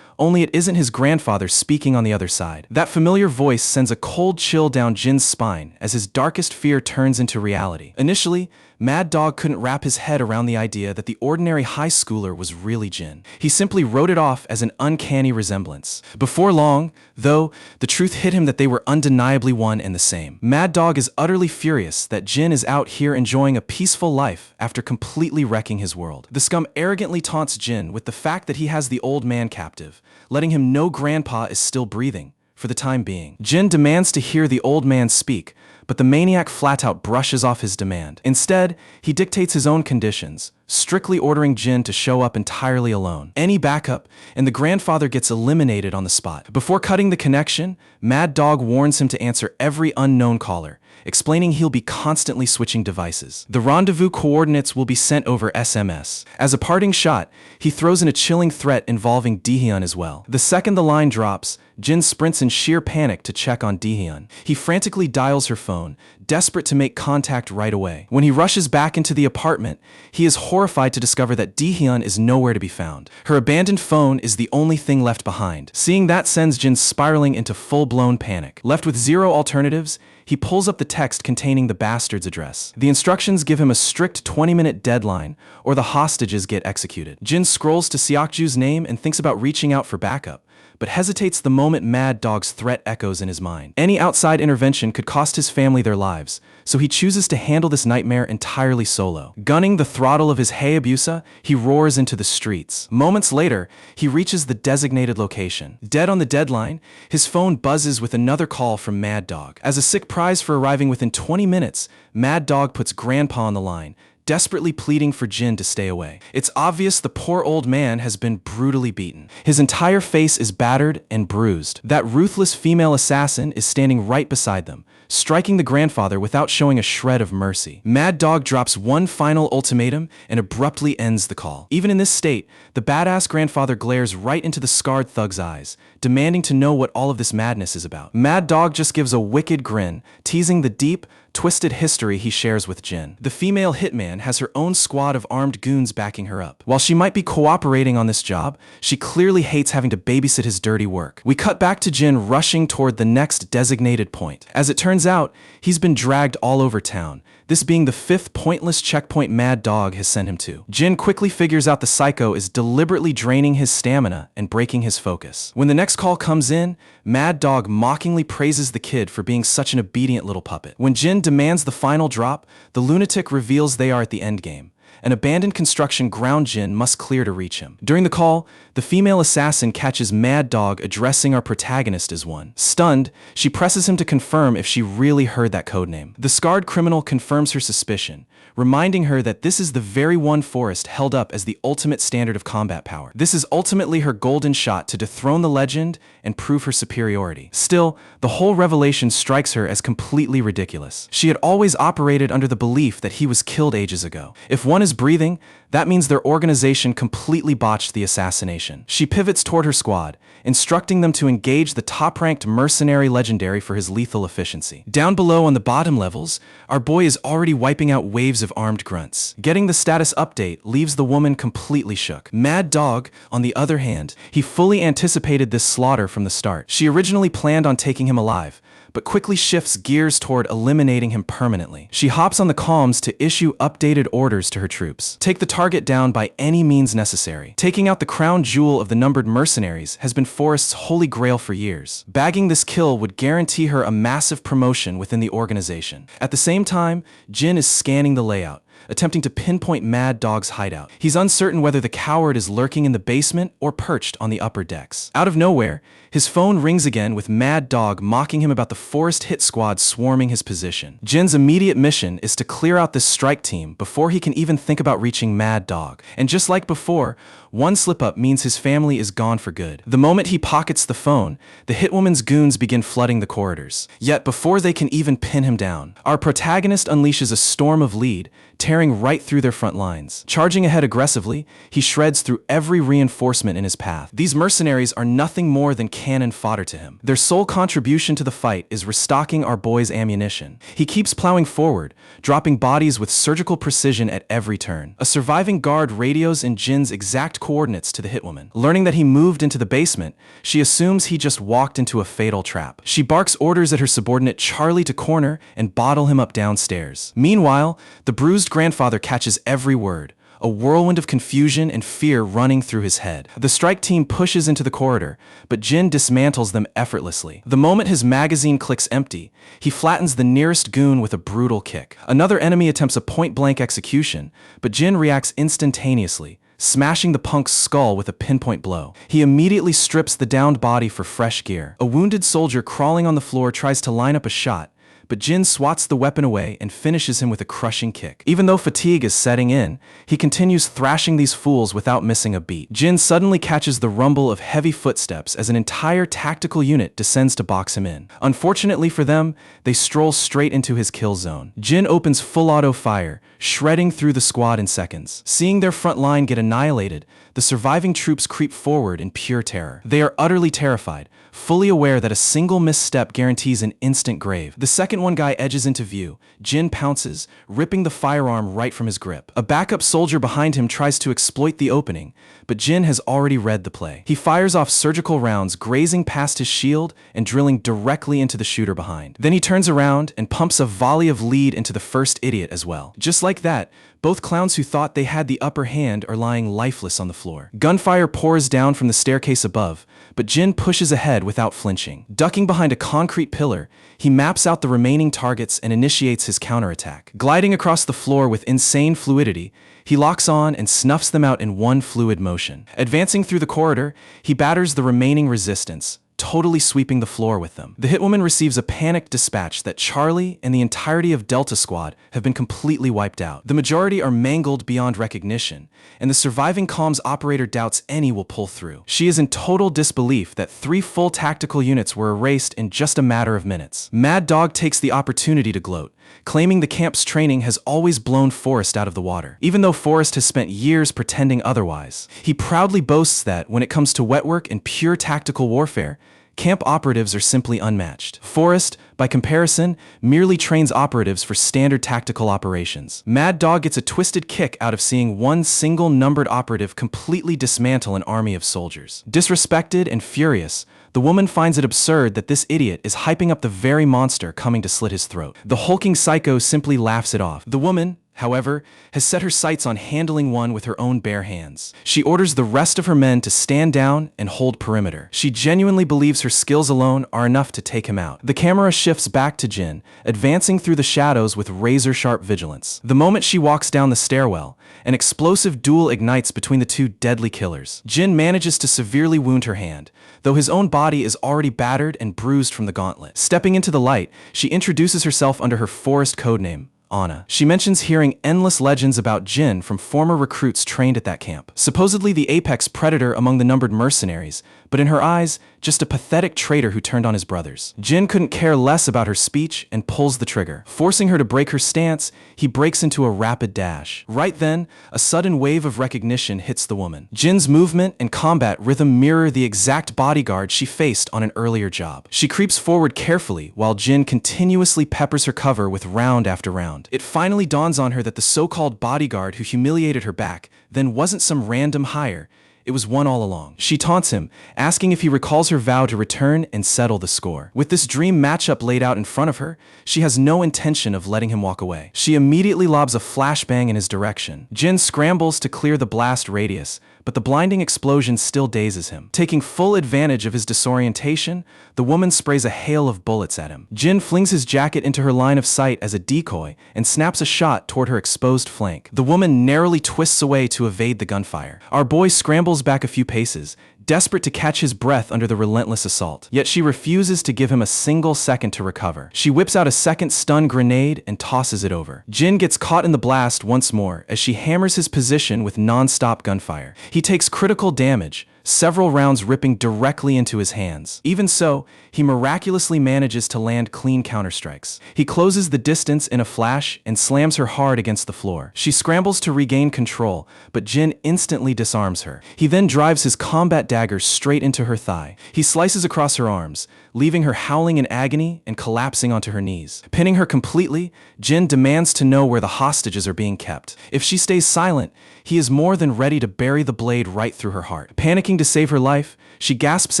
only it isn't his grandfather speaking on the other side. That familiar voice sends a cold chill down Jin's spine as his darkest fear turns into reality. Initially, Mad Dog couldn't wrap his head around the idea that the ordinary high schooler was really Jin. He simply wrote it off as an uncanny resemblance. Before long, though, the truth hit him that they were undeniably one and the same. Mad Dog is utterly furious that Jin is out here enjoying a peaceful life after completely wrecking his world. The scum arrogantly taunts Jin with the fact that he has the old man captive, letting him know Grandpa is still breathing, for the time being. Jin demands to hear the old man speak, but the maniac flat-out brushes off his demand. Instead, he dictates his own conditions, strictly ordering Jin to show up entirely alone. Any backup, and the grandfather gets eliminated on the spot. Before cutting the connection, Mad Dog warns him to answer every unknown caller, explaining he'll be constantly switching devices. The rendezvous coordinates will be sent over SMS. As a parting shot, he throws in a chilling threat involving Daehyun as well. The second the line drops, Jin sprints in sheer panic to check on Dehyun. He frantically dials her phone, desperate to make contact right away. When he rushes back into the apartment, he is horrified to discover that Dehyun is nowhere to be found. Her abandoned phone is the only thing left behind. Seeing that sends Jin spiraling into full-blown panic. Left with zero alternatives, he pulls up the text containing the bastard's address. The instructions give him a strict 20-minute deadline, or the hostages get executed. Jin scrolls to Seokju's name and thinks about reaching out for backup, but hesitates the moment Mad Dog's threat echoes in his mind. Any outside intervention could cost his family their lives, so he chooses to handle this nightmare entirely solo. Gunning the throttle of his Hayabusa, he roars into the streets. Moments later, he reaches the designated location. Dead on the deadline, his phone buzzes with another call from Mad Dog. As a sick prize for arriving within 20 minutes, Mad Dog puts Grandpa on the line, desperately pleading for Jin to stay away. It's obvious the poor old man has been brutally beaten. His entire face is battered and bruised. That ruthless female assassin is standing right beside them, striking the grandfather without showing a shred of mercy. Mad Dog drops one final ultimatum and abruptly ends the call. Even in this state, the badass grandfather glares right into the scarred thug's eyes, demanding to know what all of this madness is about. Mad Dog just gives a wicked grin, teasing the deep, twisted history he shares with Jin. The female hitman has her own squad of armed goons backing her up. While she might be cooperating on this job, she clearly hates having to babysit his dirty work. We cut back to Jin rushing toward the next designated point. As it turns out, he's been dragged all over town, this being the 5th pointless checkpoint Mad Dog has sent him to. Jin quickly figures out the psycho is deliberately draining his stamina and breaking his focus. When the next call comes in, Mad Dog mockingly praises the kid for being such an obedient little puppet. When Jin demands the final drop, the lunatic reveals they are at the endgame. An abandoned construction ground Jin must clear to reach him. During the call, the female assassin catches Mad Dog addressing our protagonist as one. Stunned, she presses him to confirm if she really heard that codename. The scarred criminal confirms her suspicion, reminding her that this is the very one Forrest held up as the ultimate standard of combat power. This is ultimately her golden shot to dethrone the legend and prove her superiority. Still, the whole revelation strikes her as completely ridiculous. She had always operated under the belief that he was killed ages ago. If one is breathing, that means their organization completely botched the assassination. She pivots toward her squad, instructing them to engage the top-ranked Mercenary legendary for his lethal efficiency. Down below on the bottom levels, our boy is already wiping out waves of armed grunts. Getting the status update leaves the woman completely shook. Mad Dog, on the other hand, he fully anticipated this slaughter from the start. She originally planned on taking him alive, but quickly shifts gears toward eliminating him permanently. She hops on the comms to issue updated orders to her troops. Take the target down by any means necessary. Taking out the crown jewel of the numbered mercenaries has been Forrest's holy grail for years. Bagging this kill would guarantee her a massive promotion within the organization. At the same time, Jin is scanning the layout, attempting to pinpoint Mad Dog's hideout. He's uncertain whether the coward is lurking in the basement or perched on the upper decks. Out of nowhere, his phone rings again with Mad Dog mocking him about the Forrest hit squad swarming his position. Jin's immediate mission is to clear out this strike team before he can even think about reaching Mad Dog. And just like before, one slip-up means his family is gone for good. The moment he pockets the phone, the hitwoman's goons begin flooding the corridors. Yet before they can even pin him down, our protagonist unleashes a storm of lead, tearing right through their front lines. Charging ahead aggressively, he shreds through every reinforcement in his path. These mercenaries are nothing more than cannon fodder to him. Their sole contribution to the fight is restocking our boy's ammunition. He keeps plowing forward, dropping bodies with surgical precision at every turn. A surviving guard radios in Jin's exact coordinates to the hitwoman. Learning that he moved into the basement, she assumes he just walked into a fatal trap. She barks orders at her subordinate Charlie to corner and bottle him up downstairs. Meanwhile, the bruised grandfather catches every word, a whirlwind of confusion and fear running through his head. The strike team pushes into the corridor, but Jin dismantles them effortlessly. The moment his magazine clicks empty, he flattens the nearest goon with a brutal kick. Another enemy attempts a point-blank execution, but Jin reacts instantaneously, smashing the punk's skull with a pinpoint blow. He immediately strips the downed body for fresh gear. A wounded soldier crawling on the floor tries to line up a shot, but Jin swats the weapon away and finishes him with a crushing kick. Even though fatigue is setting in, he continues thrashing these fools without missing a beat. Jin suddenly catches the rumble of heavy footsteps as an entire tactical unit descends to box him in. Unfortunately for them, they stroll straight into his kill zone. Jin opens full auto fire, shredding through the squad in seconds. Seeing their front line get annihilated, the surviving troops creep forward in pure terror. They are utterly terrified, fully aware that a single misstep guarantees an instant grave. The second one guy edges into view. Jin pounces, ripping the firearm right from his grip. A backup soldier behind him tries to exploit the opening, but Jin has already read the play. He fires off surgical rounds, grazing past his shield and drilling directly into the shooter behind. Then he turns around and pumps a volley of lead into the first idiot as well. Just like that, both clowns who thought they had the upper hand are lying lifeless on the floor. Gunfire pours down from the staircase above, but Jin pushes ahead without flinching. Ducking behind a concrete pillar, he maps out the remaining targets and initiates his counterattack. Gliding across the floor with insane fluidity, he locks on and snuffs them out in one fluid motion. Advancing through the corridor, he batters the remaining resistance, totally sweeping the floor with them. The hitwoman receives a panicked dispatch that Charlie and the entirety of Delta Squad have been completely wiped out. The majority are mangled beyond recognition, and the surviving comms operator doubts any will pull through. She is in total disbelief that 3 full tactical units were erased in just a matter of minutes. Mad Dog takes the opportunity to gloat, claiming the camp's training has always blown Forrest out of the water, even though Forrest has spent years pretending otherwise. He proudly boasts that when it comes to wet work and pure tactical warfare, camp operatives are simply unmatched. Forrest, by comparison, merely trains operatives for standard tactical operations. Mad Dog gets a twisted kick out of seeing one single numbered operative completely dismantle an army of soldiers. Disrespected and furious, the woman finds it absurd that this idiot is hyping up the very monster coming to slit his throat. The hulking psycho simply laughs it off. The woman, however, has set her sights on handling one with her own bare hands. She orders the rest of her men to stand down and hold perimeter. She genuinely believes her skills alone are enough to take him out. The camera shifts back to Jin, advancing through the shadows with razor-sharp vigilance. The moment she walks down the stairwell, an explosive duel ignites between the 2 deadly killers. Jin manages to severely wound her hand, though his own body is already battered and bruised from the gauntlet. Stepping into the light, she introduces herself under her Forest codename, Anna. She mentions hearing endless legends about Jin from former recruits trained at that camp. Supposedly the apex predator among the numbered mercenaries, but in her eyes, just a pathetic traitor who turned on his brothers. Jin couldn't care less about her speech and pulls the trigger. Forcing her to break her stance, he breaks into a rapid dash. Right then, a sudden wave of recognition hits the woman. Jin's movement and combat rhythm mirror the exact bodyguard she faced on an earlier job. She creeps forward carefully while Jin continuously peppers her cover with round after round. It finally dawns on her that the so-called bodyguard who humiliated her back then wasn't some random hire. It was one all along. She taunts him, asking if he recalls her vow to return and settle the score. With this dream matchup laid out in front of her, she has no intention of letting him walk away. She immediately lobs a flashbang in his direction. Jin scrambles to clear the blast radius, but the blinding explosion still dazes him. Taking full advantage of his disorientation, the woman sprays a hail of bullets at him. Jin flings his jacket into her line of sight as a decoy and snaps a shot toward her exposed flank. The woman narrowly twists away to evade the gunfire. Our boy scrambles back a few paces, desperate to catch his breath under the relentless assault. Yet she refuses to give him a single second to recover. She whips out a second stun grenade and tosses it over. Jin gets caught in the blast once more as she hammers his position with non-stop gunfire. He takes critical damage, several rounds ripping directly into his hands. Even so, he miraculously manages to land clean counterstrikes. He closes the distance in a flash and slams her hard against the floor. She scrambles to regain control, but Jin instantly disarms her. He then drives his combat dagger straight into her thigh. He slices across her arms, leaving her howling in agony and collapsing onto her knees. Pinning her completely, Jin demands to know where the hostages are being kept. If she stays silent, he is more than ready to bury the blade right through her heart. Panicking to save her life, she gasps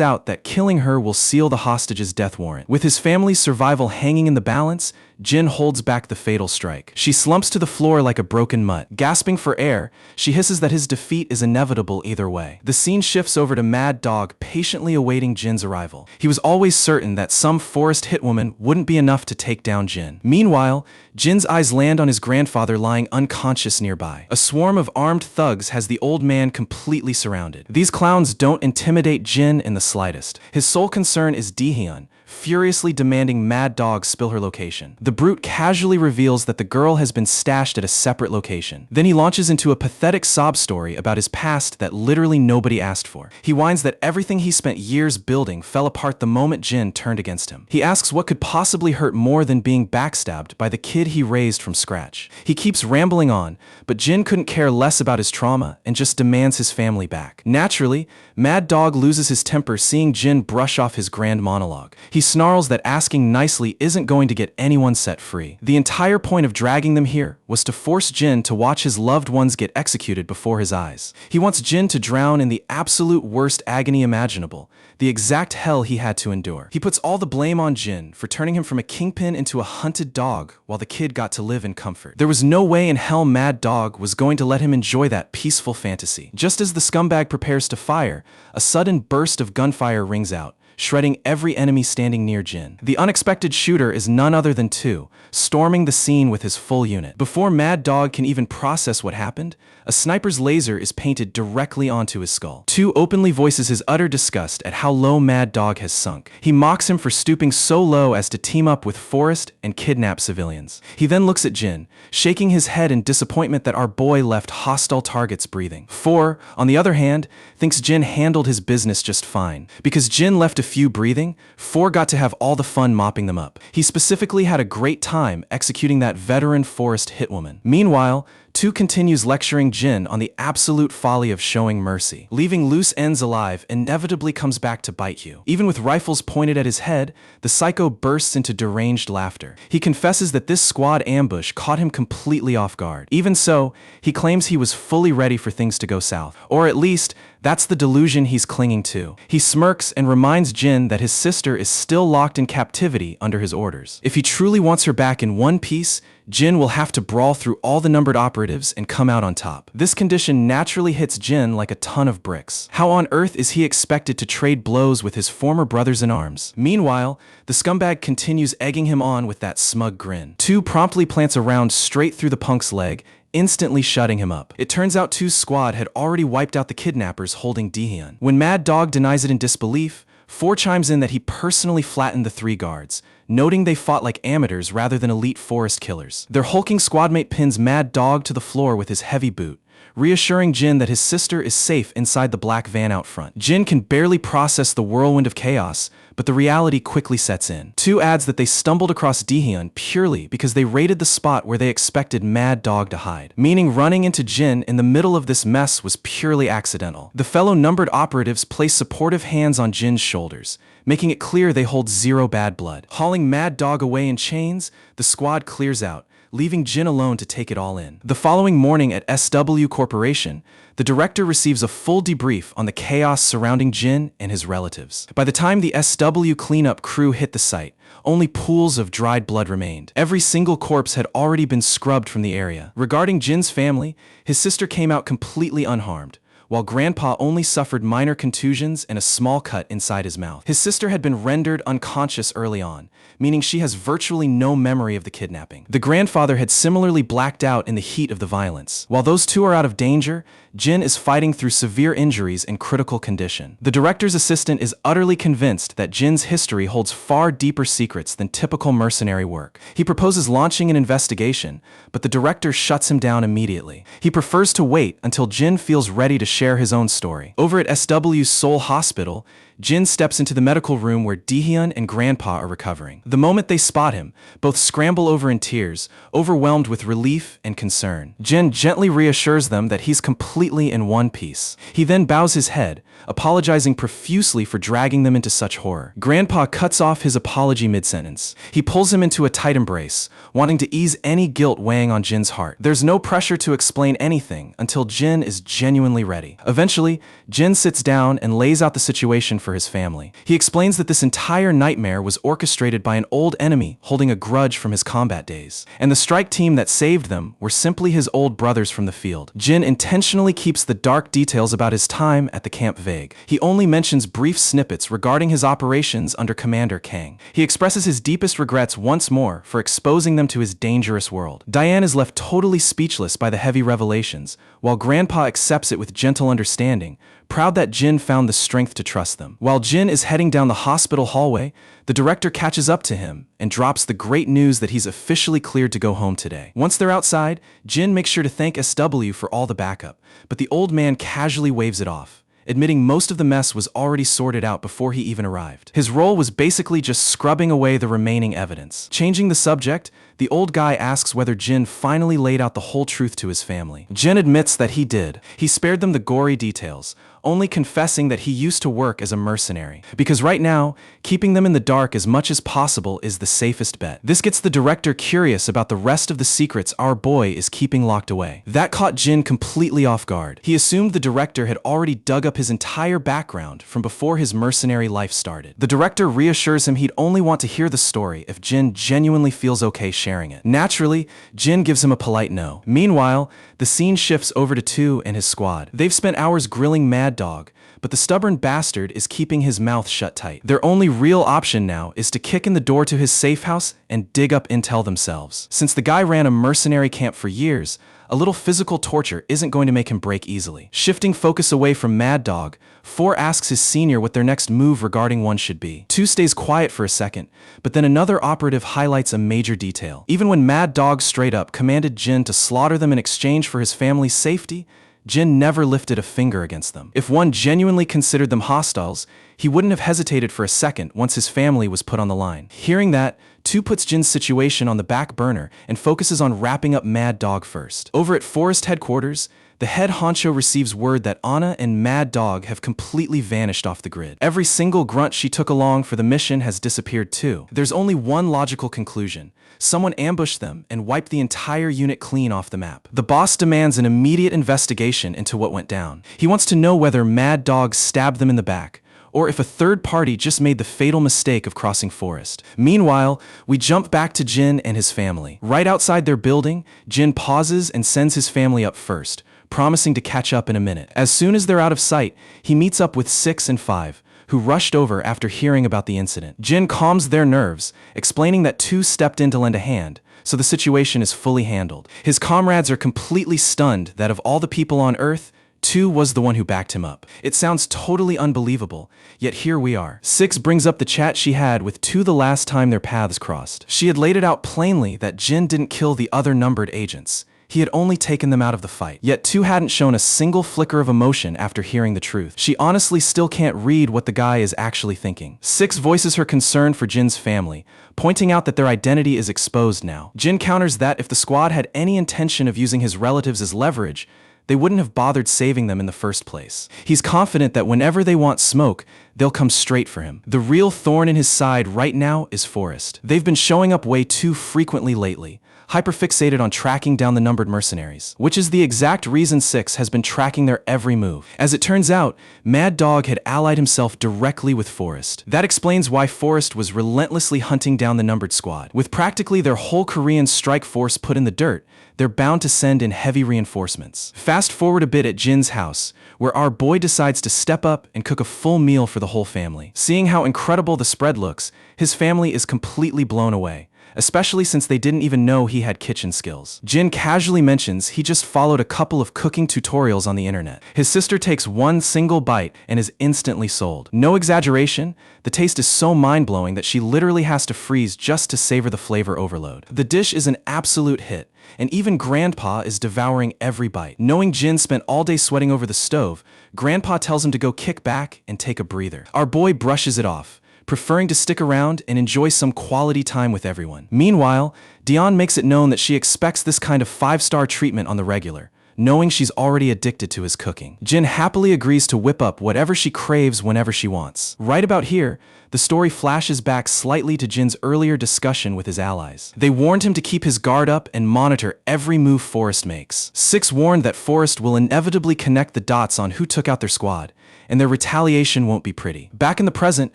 out that killing her will seal the hostage's death warrant. With his family's survival hanging in the balance, Jin holds back the fatal strike. She slumps to the floor like a broken mutt. Gasping for air, she hisses that his defeat is inevitable either way. The scene shifts over to Mad Dog patiently awaiting Jin's arrival. He was always certain that some forest hitwoman wouldn't be enough to take down Jin. Meanwhile, Jin's eyes land on his grandfather lying unconscious nearby. A swarm of armed thugs has the old man completely surrounded. These clowns don't intimidate Jin in the slightest. His sole concern is Dehyun, furiously demanding Mad Dog spill her location. The brute casually reveals that the girl has been stashed at a separate location. Then he launches into a pathetic sob story about his past that literally nobody asked for. He whines that everything he spent years building fell apart the moment Jin turned against him. He asks what could possibly hurt more than being backstabbed by the kid he raised from scratch. He keeps rambling on, but Jin couldn't care less about his trauma and just demands his family back. Naturally, Mad Dog loses his temper seeing Jin brush off his grand monologue. He snarls that asking nicely isn't going to get anyone set free. The entire point of dragging them here was to force Jin to watch his loved ones get executed before his eyes. He wants Jin to drown in the absolute worst agony imaginable, the exact hell he had to endure. He puts all the blame on Jin for turning him from a kingpin into a hunted dog while the kid got to live in comfort. There was no way in hell Mad Dog was going to let him enjoy that peaceful fantasy. Just as the scumbag prepares to fire, a sudden burst of gunfire rings out, shredding every enemy standing near Jin. The unexpected shooter is none other than Tu, storming the scene with his full unit. Before Mad Dog can even process what happened, a sniper's laser is painted directly onto his skull. Tu openly voices his utter disgust at how low Mad Dog has sunk. He mocks him for stooping so low as to team up with Forrest and kidnap civilians. He then looks at Jin, shaking his head in disappointment that our boy left hostile targets breathing. For, on the other hand, thinks Jin handled his business just fine. Because Jin left a few breathing, For got to have all the fun mopping them up. He specifically had a great time executing that veteran Forrest hitwoman. Meanwhile, Tu continues lecturing Jin on the absolute folly of showing mercy. Leaving loose ends alive inevitably comes back to bite you. Even with rifles pointed at his head, the psycho bursts into deranged laughter. He confesses that this squad ambush caught him completely off guard. Even so, he claims he was fully ready for things to go south. Or at least, that's the delusion he's clinging to. He smirks and reminds Jin that his sister is still locked in captivity under his orders. If he truly wants her back in one piece, Jin will have to brawl through all the numbered operatives and come out on top. This condition naturally hits Jin like a ton of bricks. How on earth is he expected to trade blows with his former brothers in arms? Meanwhile, the scumbag continues egging him on with that smug grin. Tu promptly plants a round straight through the punk's leg, instantly shutting him up. It turns out Tu's squad had already wiped out the kidnappers holding Dehyun. When Mad Dog denies it in disbelief, For chimes in that he personally flattened the 3 guards, noting they fought like amateurs rather than elite forest killers. Their hulking squadmate pins Mad Dog to the floor with his heavy boot, reassuring Jin that his sister is safe inside the black van out front. Jin can barely process the whirlwind of chaos, but the reality quickly sets in. Tu adds that they stumbled across Dehyun purely because they raided the spot where they expected Mad Dog to hide, meaning running into Jin in the middle of this mess was purely accidental. The fellow numbered operatives place supportive hands on Jin's shoulders, making it clear they hold zero bad blood. Hauling Mad Dog away in chains, the squad clears out, leaving Jin alone to take it all in. The following morning at SW Corporation, the director receives a full debrief on the chaos surrounding Jin and his relatives. By the time the SW cleanup crew hit the site, only pools of dried blood remained. Every single corpse had already been scrubbed from the area. Regarding Jin's family, his sister came out completely unharmed, while Grandpa only suffered minor contusions and a small cut inside his mouth. His sister had been rendered unconscious early on, meaning she has virtually no memory of the kidnapping. The grandfather had similarly blacked out in the heat of the violence. While those two are out of danger, Jin is fighting through severe injuries and critical condition. The director's assistant is utterly convinced that Jin's history holds far deeper secrets than typical mercenary work. He proposes launching an investigation, but the director shuts him down immediately. He prefers to wait until Jin feels ready to share his own story. Over at SW's Seoul Hospital, Jin steps into the medical room where Dehyun and Grandpa are recovering. The moment they spot him, both scramble over in tears, overwhelmed with relief and concern. Jin gently reassures them that he's completely in one piece. He then bows his head, apologizing profusely for dragging them into such horror. Grandpa cuts off his apology mid-sentence. He pulls him into a tight embrace, wanting to ease any guilt weighing on Jin's heart. There's no pressure to explain anything until Jin is genuinely ready. Eventually, Jin sits down and lays out the situation for his family. He explains that this entire nightmare was orchestrated by an old enemy holding a grudge from his combat days, and the strike team that saved them were simply his old brothers from the field. Jin intentionally keeps the dark details about his time at the camp vague. He only mentions brief snippets regarding his operations under Commander Kang. He expresses his deepest regrets once more for exposing them to his dangerous world. Diane is left totally speechless by the heavy revelations, while Grandpa accepts it with gentle understanding, proud that Jin found the strength to trust them. room. While Jin is heading down the hospital hallway, the director catches up to him and drops the great news that he's officially cleared to go home today. Once they're outside, Jin makes sure to thank SW for all the backup, but the old man casually waves it off, admitting most of the mess was already sorted out before he even arrived. His role was basically just scrubbing away the remaining evidence. Changing the subject, the old guy asks whether Jin finally laid out the whole truth to his family. Jin admits that he did. He spared them the gory details, only confessing that he used to work as a mercenary. Because right now, keeping them in the dark as much as possible is the safest bet. This gets the director curious about the rest of the secrets our boy is keeping locked away. That caught Jin completely off guard. He assumed the director had already dug up his entire background from before his mercenary life started. The director reassures him he'd only want to hear the story if Jin genuinely feels okay sharing it. Naturally, Jin gives him a polite no. Meanwhile, the scene shifts over to Tu and his squad. They've spent hours grilling Mad Dog, but the stubborn bastard is keeping his mouth shut tight. Their only real option now is to kick in the door to his safe house and dig up intel themselves. Since the guy ran a mercenary camp for years, a little physical torture isn't going to make him break easily. Shifting focus away from Mad Dog, 4 asks his senior what their next move regarding one should be. 2 stays quiet for a second, but then another operative highlights a major detail. Even when Mad Dog straight up commanded Jin to slaughter them in exchange for his family's safety, Jin never lifted a finger against them. If one genuinely considered them hostiles, he wouldn't have hesitated for a second once his family was put on the line. Hearing that, Tu puts Jin's situation on the back burner and focuses on wrapping up Mad Dog first. Over at Forest headquarters, the head honcho receives word that Anna and Mad Dog have completely vanished off the grid. Every single grunt she took along for the mission has disappeared too. There's only one logical conclusion. Someone ambushed them and wiped the entire unit clean off the map. The boss demands an immediate investigation into what went down. He wants to know whether Mad Dog stabbed them in the back, or if a third party just made the fatal mistake of crossing Forest. Meanwhile, we jump back to Jin and his family. Right outside their building, Jin pauses and sends his family up first, promising to catch up in a minute. As soon as they're out of sight, he meets up with 6 and 5, who rushed over after hearing about the incident. Jin calms their nerves, explaining that 2 stepped in to lend a hand, so the situation is fully handled. His comrades are completely stunned that of all the people on Earth, 2 was the one who backed him up. It sounds totally unbelievable, yet here we are. 6 brings up the chat she had with 2 the last time their paths crossed. She had laid it out plainly that Jin didn't kill the other numbered agents. He had only taken them out of the fight. Yet 2 hadn't shown a single flicker of emotion after hearing the truth. She honestly still can't read what the guy is actually thinking. 6 voices her concern for Jin's family, pointing out that their identity is exposed now. Jin counters that if the squad had any intention of using his relatives as leverage, they wouldn't have bothered saving them in the first place. He's confident that whenever they want smoke, they'll come straight for him. The real thorn in his side right now is Forest. They've been showing up way too frequently lately, hyperfixated on tracking down the numbered mercenaries, which is the exact reason 6 has been tracking their every move. As it turns out, Mad Dog had allied himself directly with Forest. That explains why Forest was relentlessly hunting down the numbered squad. With practically their whole Korean strike force put in the dirt, they're bound to send in heavy reinforcements. Fast forward a bit at Jin's house, where our boy decides to step up and cook a full meal for the whole family. Seeing how incredible the spread looks, his family is completely blown away, especially since they didn't even know he had kitchen skills. Jin casually mentions he just followed a couple of cooking tutorials on the internet. His sister takes one single bite and is instantly sold. No exaggeration, the taste is so mind-blowing that she literally has to freeze just to savor the flavor overload. The dish is an absolute hit, and even Grandpa is devouring every bite. Knowing Jin spent all day sweating over the stove, Grandpa tells him to go kick back and take a breather. Our boy brushes it off, preferring to stick around and enjoy some quality time with everyone. Meanwhile, Dion makes it known that she expects this kind of 5-star treatment on the regular, knowing she's already addicted to his cooking. Jin happily agrees to whip up whatever she craves whenever she wants. Right about here, the story flashes back slightly to Jin's earlier discussion with his allies. They warned him to keep his guard up and monitor every move Forest makes. 6 warned that Forest will inevitably connect the dots on who took out their squad, and their retaliation won't be pretty. Back in the present,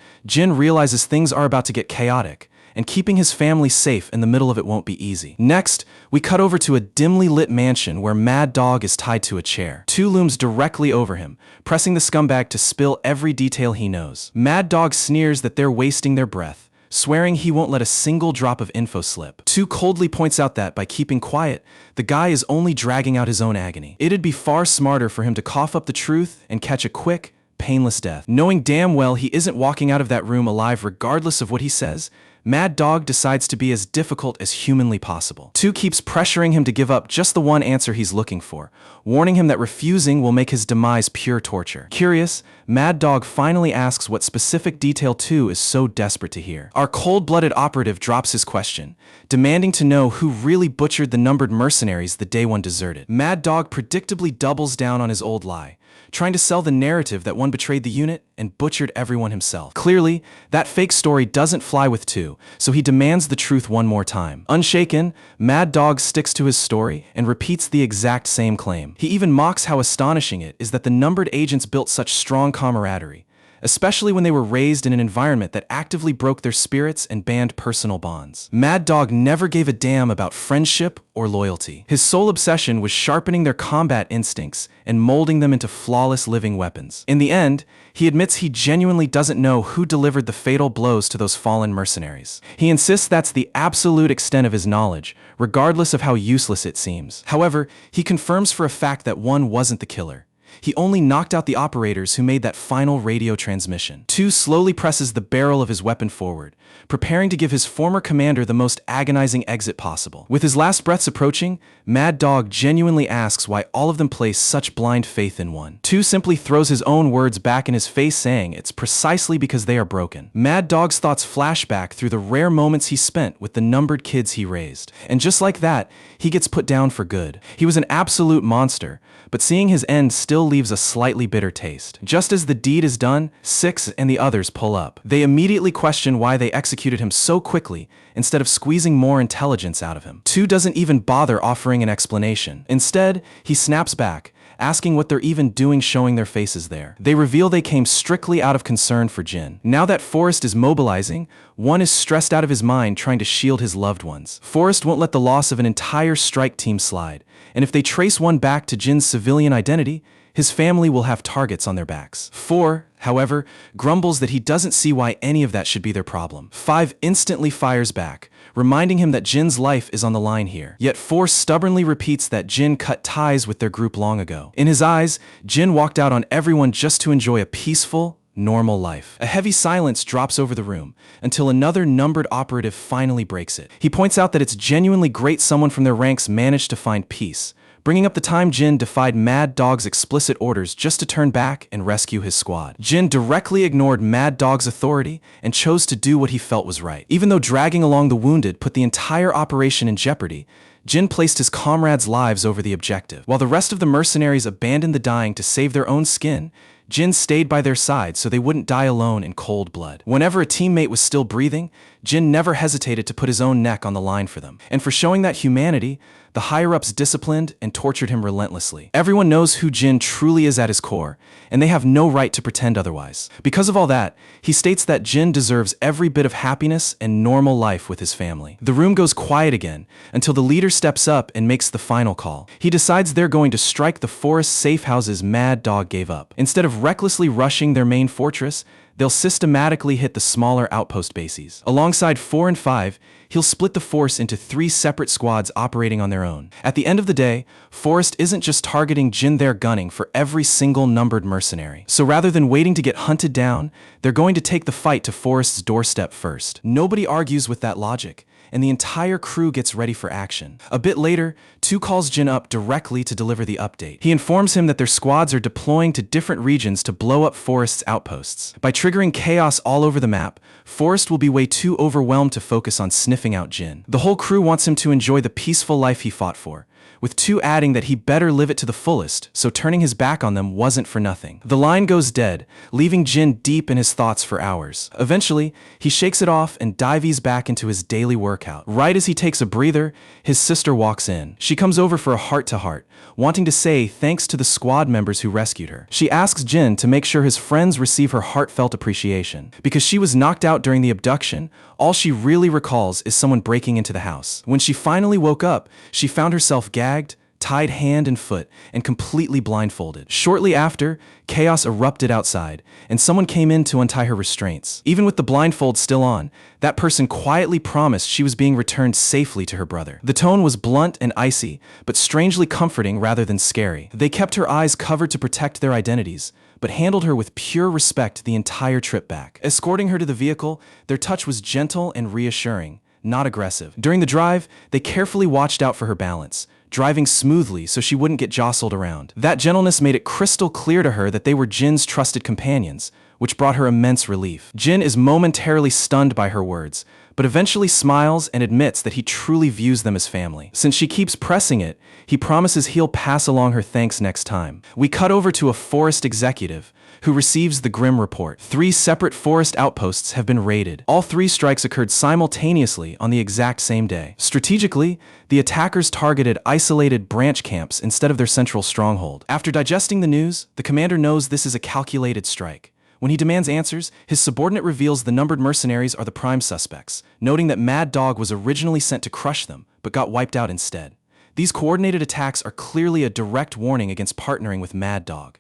Jin realizes things are about to get chaotic, and keeping his family safe in the middle of it won't be easy. Next, we cut over to a dimly lit mansion where Mad Dog is tied to a chair. 2 looms directly over him, pressing the scumbag to spill every detail he knows. Mad Dog sneers that they're wasting their breath, swearing he won't let a single drop of info slip. 2 coldly points out that by keeping quiet, the guy is only dragging out his own agony. It'd be far smarter for him to cough up the truth and catch a quick, painless death. Knowing damn well he isn't walking out of that room alive regardless of what he says, Mad Dog decides to be as difficult as humanly possible. 2 keeps pressuring him to give up just the one answer he's looking for, warning him that refusing will make his demise pure torture. Curious, Mad Dog finally asks what specific detail 2 is so desperate to hear. Our cold-blooded operative drops his question, demanding to know who really butchered the numbered mercenaries the day 1 deserted. Mad Dog predictably doubles down on his old lie, trying to sell the narrative that 1 betrayed the unit and butchered everyone himself. Clearly, that fake story doesn't fly with 2, so he demands the truth one more time. Unshaken, Mad Dog sticks to his story and repeats the exact same claim. He even mocks how astonishing it is that the numbered agents built such strong camaraderie, especially when they were raised in an environment that actively broke their spirits and banned personal bonds. Mad Dog never gave a damn about friendship or loyalty. His sole obsession was sharpening their combat instincts and molding them into flawless living weapons. In the end, he admits he genuinely doesn't know who delivered the fatal blows to those fallen mercenaries. He insists that's the absolute extent of his knowledge, regardless of how useless it seems. However, he confirms for a fact that 1 wasn't the killer. He only knocked out the operators who made that final radio transmission. 2 slowly presses the barrel of his weapon forward, preparing to give his former commander the most agonizing exit possible. With his last breaths approaching, Mad Dog genuinely asks why all of them place such blind faith in 1. 2 simply throws his own words back in his face, saying it's precisely because they are broken. Mad Dog's thoughts flash back through the rare moments he spent with the numbered kids he raised. And just like that, he gets put down for good. He was an absolute monster, but seeing his end still leaves a slightly bitter taste. Just as the deed is done, 6 and the others pull up. They immediately question why they executed him so quickly instead of squeezing more intelligence out of him. 2 doesn't even bother offering an explanation. Instead, he snaps back, asking what they're even doing showing their faces there. They reveal they came strictly out of concern for Jin. Now that Forrest is mobilizing, 1 is stressed out of his mind trying to shield his loved ones. Forrest won't let the loss of an entire strike team slide, and if they trace 1 back to Jin's civilian identity, his family will have targets on their backs. 4, however, grumbles that he doesn't see why any of that should be their problem. 5 instantly fires back, reminding him that Jin's life is on the line here. Yet 4 stubbornly repeats that Jin cut ties with their group long ago. In his eyes, Jin walked out on everyone just to enjoy a peaceful, normal life. A heavy silence drops over the room until another numbered operative finally breaks it. He points out that it's genuinely great someone from their ranks managed to find peace, bringing up the time Jin defied Mad Dog's explicit orders just to turn back and rescue his squad. Jin directly ignored Mad Dog's authority and chose to do what he felt was right. Even though dragging along the wounded put the entire operation in jeopardy, Jin placed his comrades' lives over the objective. While the rest of the mercenaries abandoned the dying to save their own skin, Jin stayed by their side so they wouldn't die alone in cold blood. Whenever a teammate was still breathing, Jin never hesitated to put his own neck on the line for them. And for showing that humanity, the higher-ups disciplined and tortured him relentlessly. Everyone knows who Jin truly is at his core, and they have no right to pretend otherwise. Because of all that, he states that Jin deserves every bit of happiness and normal life with his family. The room goes quiet again until the leader steps up and makes the final call. He decides they're going to strike the forest safe houses Mad Dog gave up. Instead of recklessly rushing their main fortress, they'll systematically hit the smaller outpost bases. Alongside 4 and 5, he'll split the force into 3 separate squads operating on their own. At the end of the day, Forrest isn't just targeting Jin, they're gunning for every single numbered mercenary. So rather than waiting to get hunted down, they're going to take the fight to Forrest's doorstep first. Nobody argues with that logic, and the entire crew gets ready for action. A bit later, 2 calls Jin up directly to deliver the update. He informs him that their squads are deploying to different regions to blow up Forrest's outposts. By triggering chaos all over the map, Forrest will be way too overwhelmed to focus on sniffing out Jin. The whole crew wants him to enjoy the peaceful life he fought for, with 2 adding that he better live it to the fullest, so turning his back on them wasn't for nothing. The line goes dead, leaving Jin deep in his thoughts for hours. Eventually, he shakes it off and dives back into his daily workout. Right as he takes a breather, his sister walks in. She comes over for a heart-to-heart, wanting to say thanks to the squad members who rescued her. She asks Jin to make sure his friends receive her heartfelt appreciation. Because she was knocked out during the abduction, all she really recalls is someone breaking into the house. When she finally woke up, she found herself gagged, tied hand and foot, and completely blindfolded. Shortly after, chaos erupted outside, and someone came in to untie her restraints. Even with the blindfold still on, that person quietly promised she was being returned safely to her brother. The tone was blunt and icy, but strangely comforting rather than scary. They kept her eyes covered to protect their identities, but handled her with pure respect the entire trip back. Escorting her to the vehicle, their touch was gentle and reassuring, not aggressive. During the drive, they carefully watched out for her balance, driving smoothly so she wouldn't get jostled around. That gentleness made it crystal clear to her that they were Jin's trusted companions, which brought her immense relief. Jin is momentarily stunned by her words, but eventually smiles and admits that he truly views them as family. Since she keeps pressing it, he promises he'll pass along her thanks next time. We cut over to a forest executive who receives the grim report. 3 separate forest outposts have been raided. All 3 strikes occurred simultaneously on the exact same day. Strategically, the attackers targeted isolated branch camps instead of their central stronghold. After digesting the news, the commander knows this is a calculated strike. When he demands answers, his subordinate reveals the numbered mercenaries are the prime suspects, noting that Mad Dog was originally sent to crush them, but got wiped out instead. These coordinated attacks are clearly a direct warning against partnering with Mad Dog.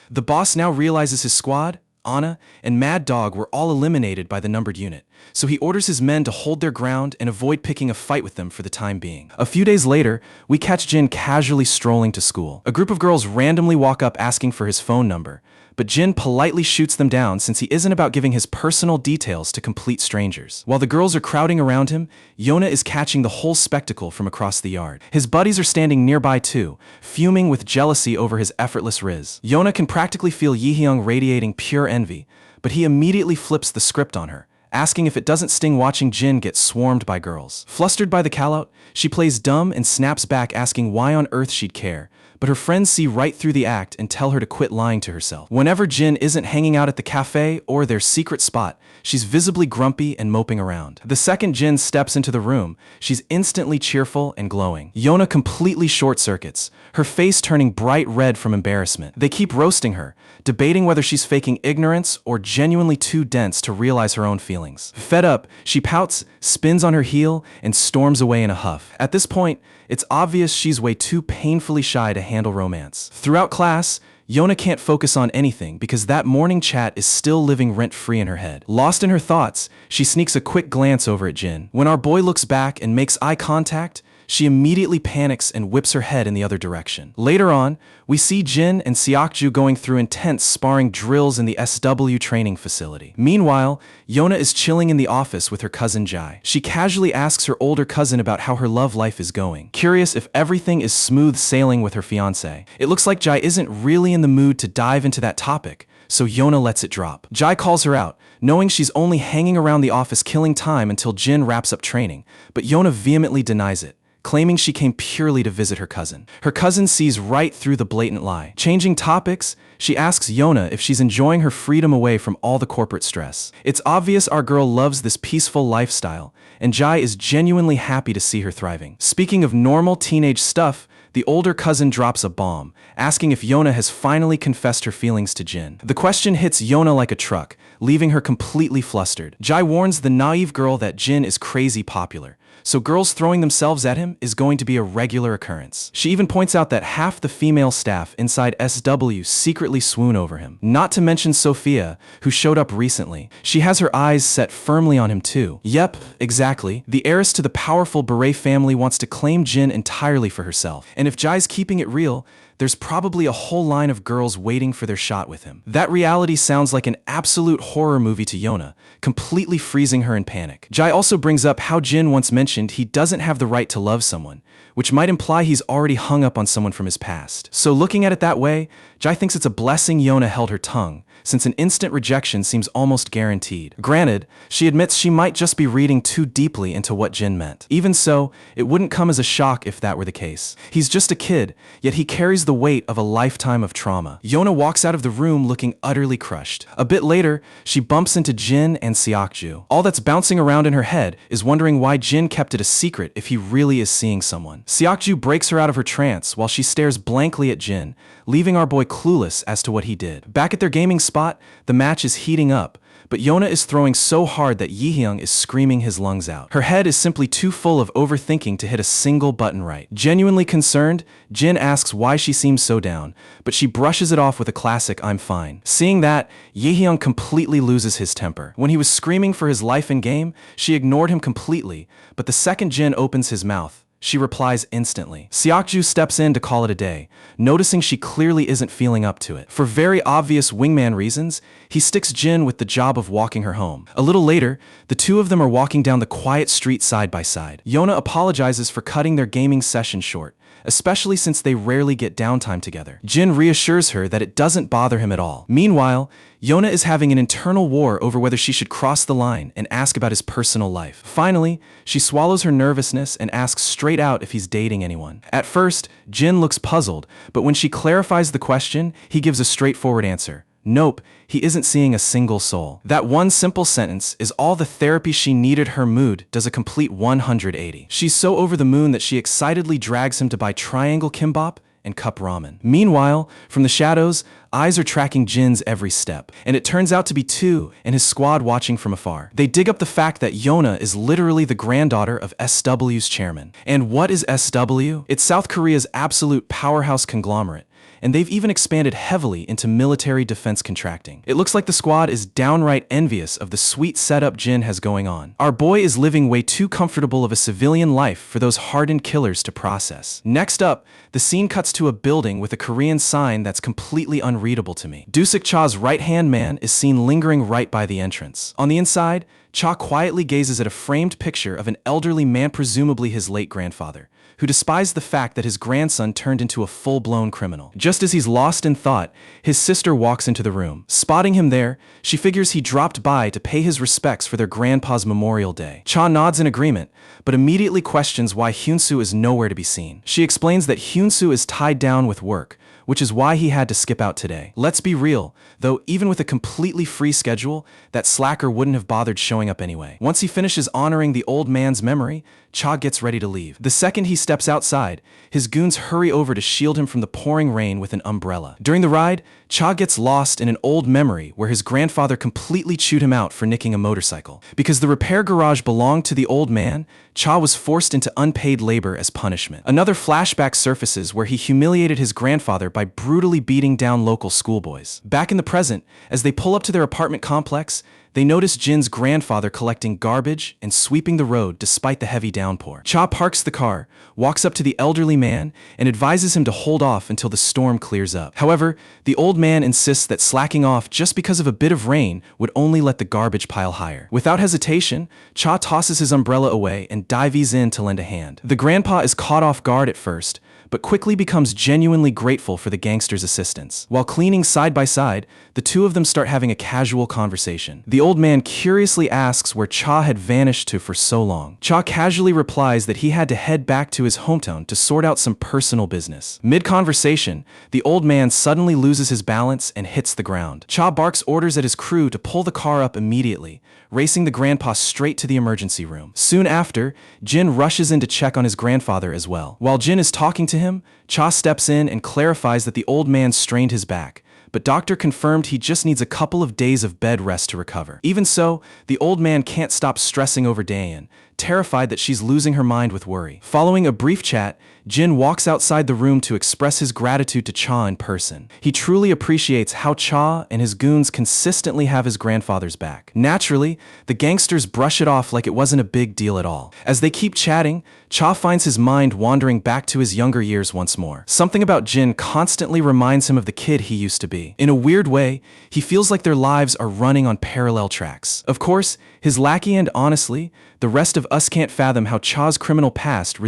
The boss now realizes his squad, Anna, and Mad Dog were all eliminated by the numbered unit, so he orders his men to hold their ground and avoid picking a fight with them for the time being. A few days later, we catch Jin casually strolling to school. A group of girls randomly walk up asking for his phone number, but Jin politely shoots them down since he isn't about giving his personal details to complete strangers. While the girls are crowding around him, Yona is catching the whole spectacle from across the yard. His buddies are standing nearby too, fuming with jealousy over his effortless riz. Yona can practically feel Yihyung radiating pure envy, but he immediately flips the script on her, asking if it doesn't sting watching Jin get swarmed by girls. Flustered by the call-out, she plays dumb and snaps back asking why on earth she'd care, but her friends see right through the act and tell her to quit lying to herself. Whenever Jin isn't hanging out at the cafe or their secret spot, she's visibly grumpy and moping around. The second Jin steps into the room, she's instantly cheerful and glowing. Yona completely short-circuits, her face turning bright red from embarrassment. They keep roasting her, debating whether she's faking ignorance or genuinely too dense to realize her own feelings. Fed up, she pouts, spins on her heel, and storms away in a huff. At this point, it's obvious she's way too painfully shy to handle romance. Throughout class, Yona can't focus on anything because that morning chat is still living rent-free in her head. Lost in her thoughts, she sneaks a quick glance over at Jin. When our boy looks back and makes eye contact, she immediately panics and whips her head in the other direction. Later on, we see Jin and Seokju going through intense sparring drills in the SW training facility. Meanwhile, Yona is chilling in the office with her cousin Jai. She casually asks her older cousin about how her love life is going, curious if everything is smooth sailing with her fiancé. It looks like Jai isn't really in the mood to dive into that topic, so Yona lets it drop. Jai calls her out, knowing she's only hanging around the office killing time until Jin wraps up training, but Yona vehemently denies it, claiming she came purely to visit her cousin. Her cousin sees right through the blatant lie. Changing topics, she asks Yona if she's enjoying her freedom away from all the corporate stress. It's obvious our girl loves this peaceful lifestyle, and Jai is genuinely happy to see her thriving. Speaking of normal teenage stuff, the older cousin drops a bomb, asking if Yona has finally confessed her feelings to Jin. The question hits Yona like a truck, leaving her completely flustered. Jai warns the naive girl that Jin is crazy popular, so girls throwing themselves at him is going to be a regular occurrence. She even points out that half the female staff inside SW secretly swoon over him. Not to mention Sophia, who showed up recently. She has her eyes set firmly on him too. Yep, exactly. The heiress to the powerful Beret family wants to claim Jin entirely for herself. And if Jai's keeping it real, there's probably a whole line of girls waiting for their shot with him. That reality sounds like an absolute horror movie to Yona, completely freezing her in panic. Jai also brings up how Jin once mentioned he doesn't have the right to love someone, which might imply he's already hung up on someone from his past. So looking at it that way, Jai thinks it's a blessing Yona held her tongue, since an instant rejection seems almost guaranteed. Granted, she admits she might just be reading too deeply into what Jin meant. Even so, it wouldn't come as a shock if that were the case. He's just a kid, yet he carries the weight of a lifetime of trauma. Yona walks out of the room looking utterly crushed. A bit later, she bumps into Jin and Seokju. All that's bouncing around in her head is wondering why Jin kept it a secret if he really is seeing someone. Seokju breaks her out of her trance while she stares blankly at Jin, leaving our boy clueless as to what he did. Back at their gaming spot, the match is heating up, but Yona is throwing so hard that Yihyung is screaming his lungs out. Her head is simply too full of overthinking to hit a single button right. Genuinely concerned, Jin asks why she seems so down, but she brushes it off with a classic "I'm fine." Seeing that, Yihyung completely loses his temper. When he was screaming for his life in game, she ignored him completely, but the second Jin opens his mouth, she replies instantly. Seokju steps in to call it a day, noticing she clearly isn't feeling up to it. For very obvious wingman reasons, he sticks Jin with the job of walking her home. A little later, the two of them are walking down the quiet street side by side. Yona apologizes for cutting their gaming session short, especially since they rarely get downtime together. Jin reassures her that it doesn't bother him at all. Meanwhile, Yona is having an internal war over whether she should cross the line and ask about his personal life. Finally, she swallows her nervousness and asks straight out if he's dating anyone. At first, Jin looks puzzled, but when she clarifies the question, he gives a straightforward answer. Nope, he isn't seeing a single soul. That one simple sentence is all the therapy she needed. Her mood does a complete 180. She's so over the moon that she excitedly drags him to buy triangle kimbap and cup ramen. Meanwhile, from the shadows, eyes are tracking Jin's every step, and it turns out to be Tu and his squad watching from afar. They dig up the fact that Yona is literally the granddaughter of SW's chairman. And what is SW? It's South Korea's absolute powerhouse conglomerate, and they've even expanded heavily into military defense contracting. It looks like the squad is downright envious of the sweet setup Jin has going on. Our boy is living way too comfortable of a civilian life for those hardened killers to process. Next up, the scene cuts to a building with a Korean sign that's completely unreadable to me. Dusik Cha's right-hand man is seen lingering right by the entrance. On the inside, Cha quietly gazes at a framed picture of an elderly man, presumably his late grandfather, who despised the fact that his grandson turned into a full-blown criminal. Just as he's lost in thought, his sister walks into the room. Spotting him there, she figures he dropped by to pay his respects for their grandpa's Memorial Day. Cha nods in agreement, but immediately questions why Hyunsu is nowhere to be seen. She explains that Hyunsu is tied down with work, which is why he had to skip out today. Let's be real, though, even with a completely free schedule, that slacker wouldn't have bothered showing up anyway. Once he finishes honoring the old man's memory, Cha gets ready to leave. The second he steps outside, his goons hurry over to shield him from the pouring rain with an umbrella. During the ride, Cha gets lost in an old memory where his grandfather completely chewed him out for nicking a motorcycle. Because the repair garage belonged to the old man, Cha was forced into unpaid labor as punishment. Another flashback surfaces where he humiliated his grandfather by brutally beating down local schoolboys. Back in the present, as they pull up to their apartment complex, they notice Jin's grandfather collecting garbage and sweeping the road despite the heavy downpour. Cha parks the car, walks up to the elderly man, and advises him to hold off until the storm clears up. However, the old man insists that slacking off just because of a bit of rain would only let the garbage pile higher. Without hesitation, Cha tosses his umbrella away and dives in to lend a hand. The grandpa is caught off guard at first, but quickly becomes genuinely grateful for the gangster's assistance. While cleaning side by side, the two of them start having a casual conversation. The old man curiously asks where Cha had vanished to for so long. Cha casually replies that he had to head back to his hometown to sort out some personal business. Mid-conversation, the old man suddenly loses his balance and hits the ground. Cha barks orders at his crew to pull the car up immediately, racing the grandpa straight to the emergency room. Soon after, Jin rushes in to check on his grandfather as well. While Jin is talking to him, Cha steps in and clarifies that the old man strained his back, but doctor confirmed he just needs a couple of days of bed rest to recover. Even so, the old man can't stop stressing over Dayan, terrified that she's losing her mind with worry. Following a brief chat, Jin walks outside the room to express his gratitude to Cha in person. He truly appreciates how Cha and his goons consistently have his grandfather's back. Naturally, the gangsters brush it off like it wasn't a big deal at all. As they keep chatting, Cha finds his mind wandering back to his younger years once more. Something about Jin constantly reminds him of the kid he used to be. In a weird way, he feels like their lives are running on parallel tracks. Of course, his lackey and honestly, the rest of us can't fathom how Cha's criminal past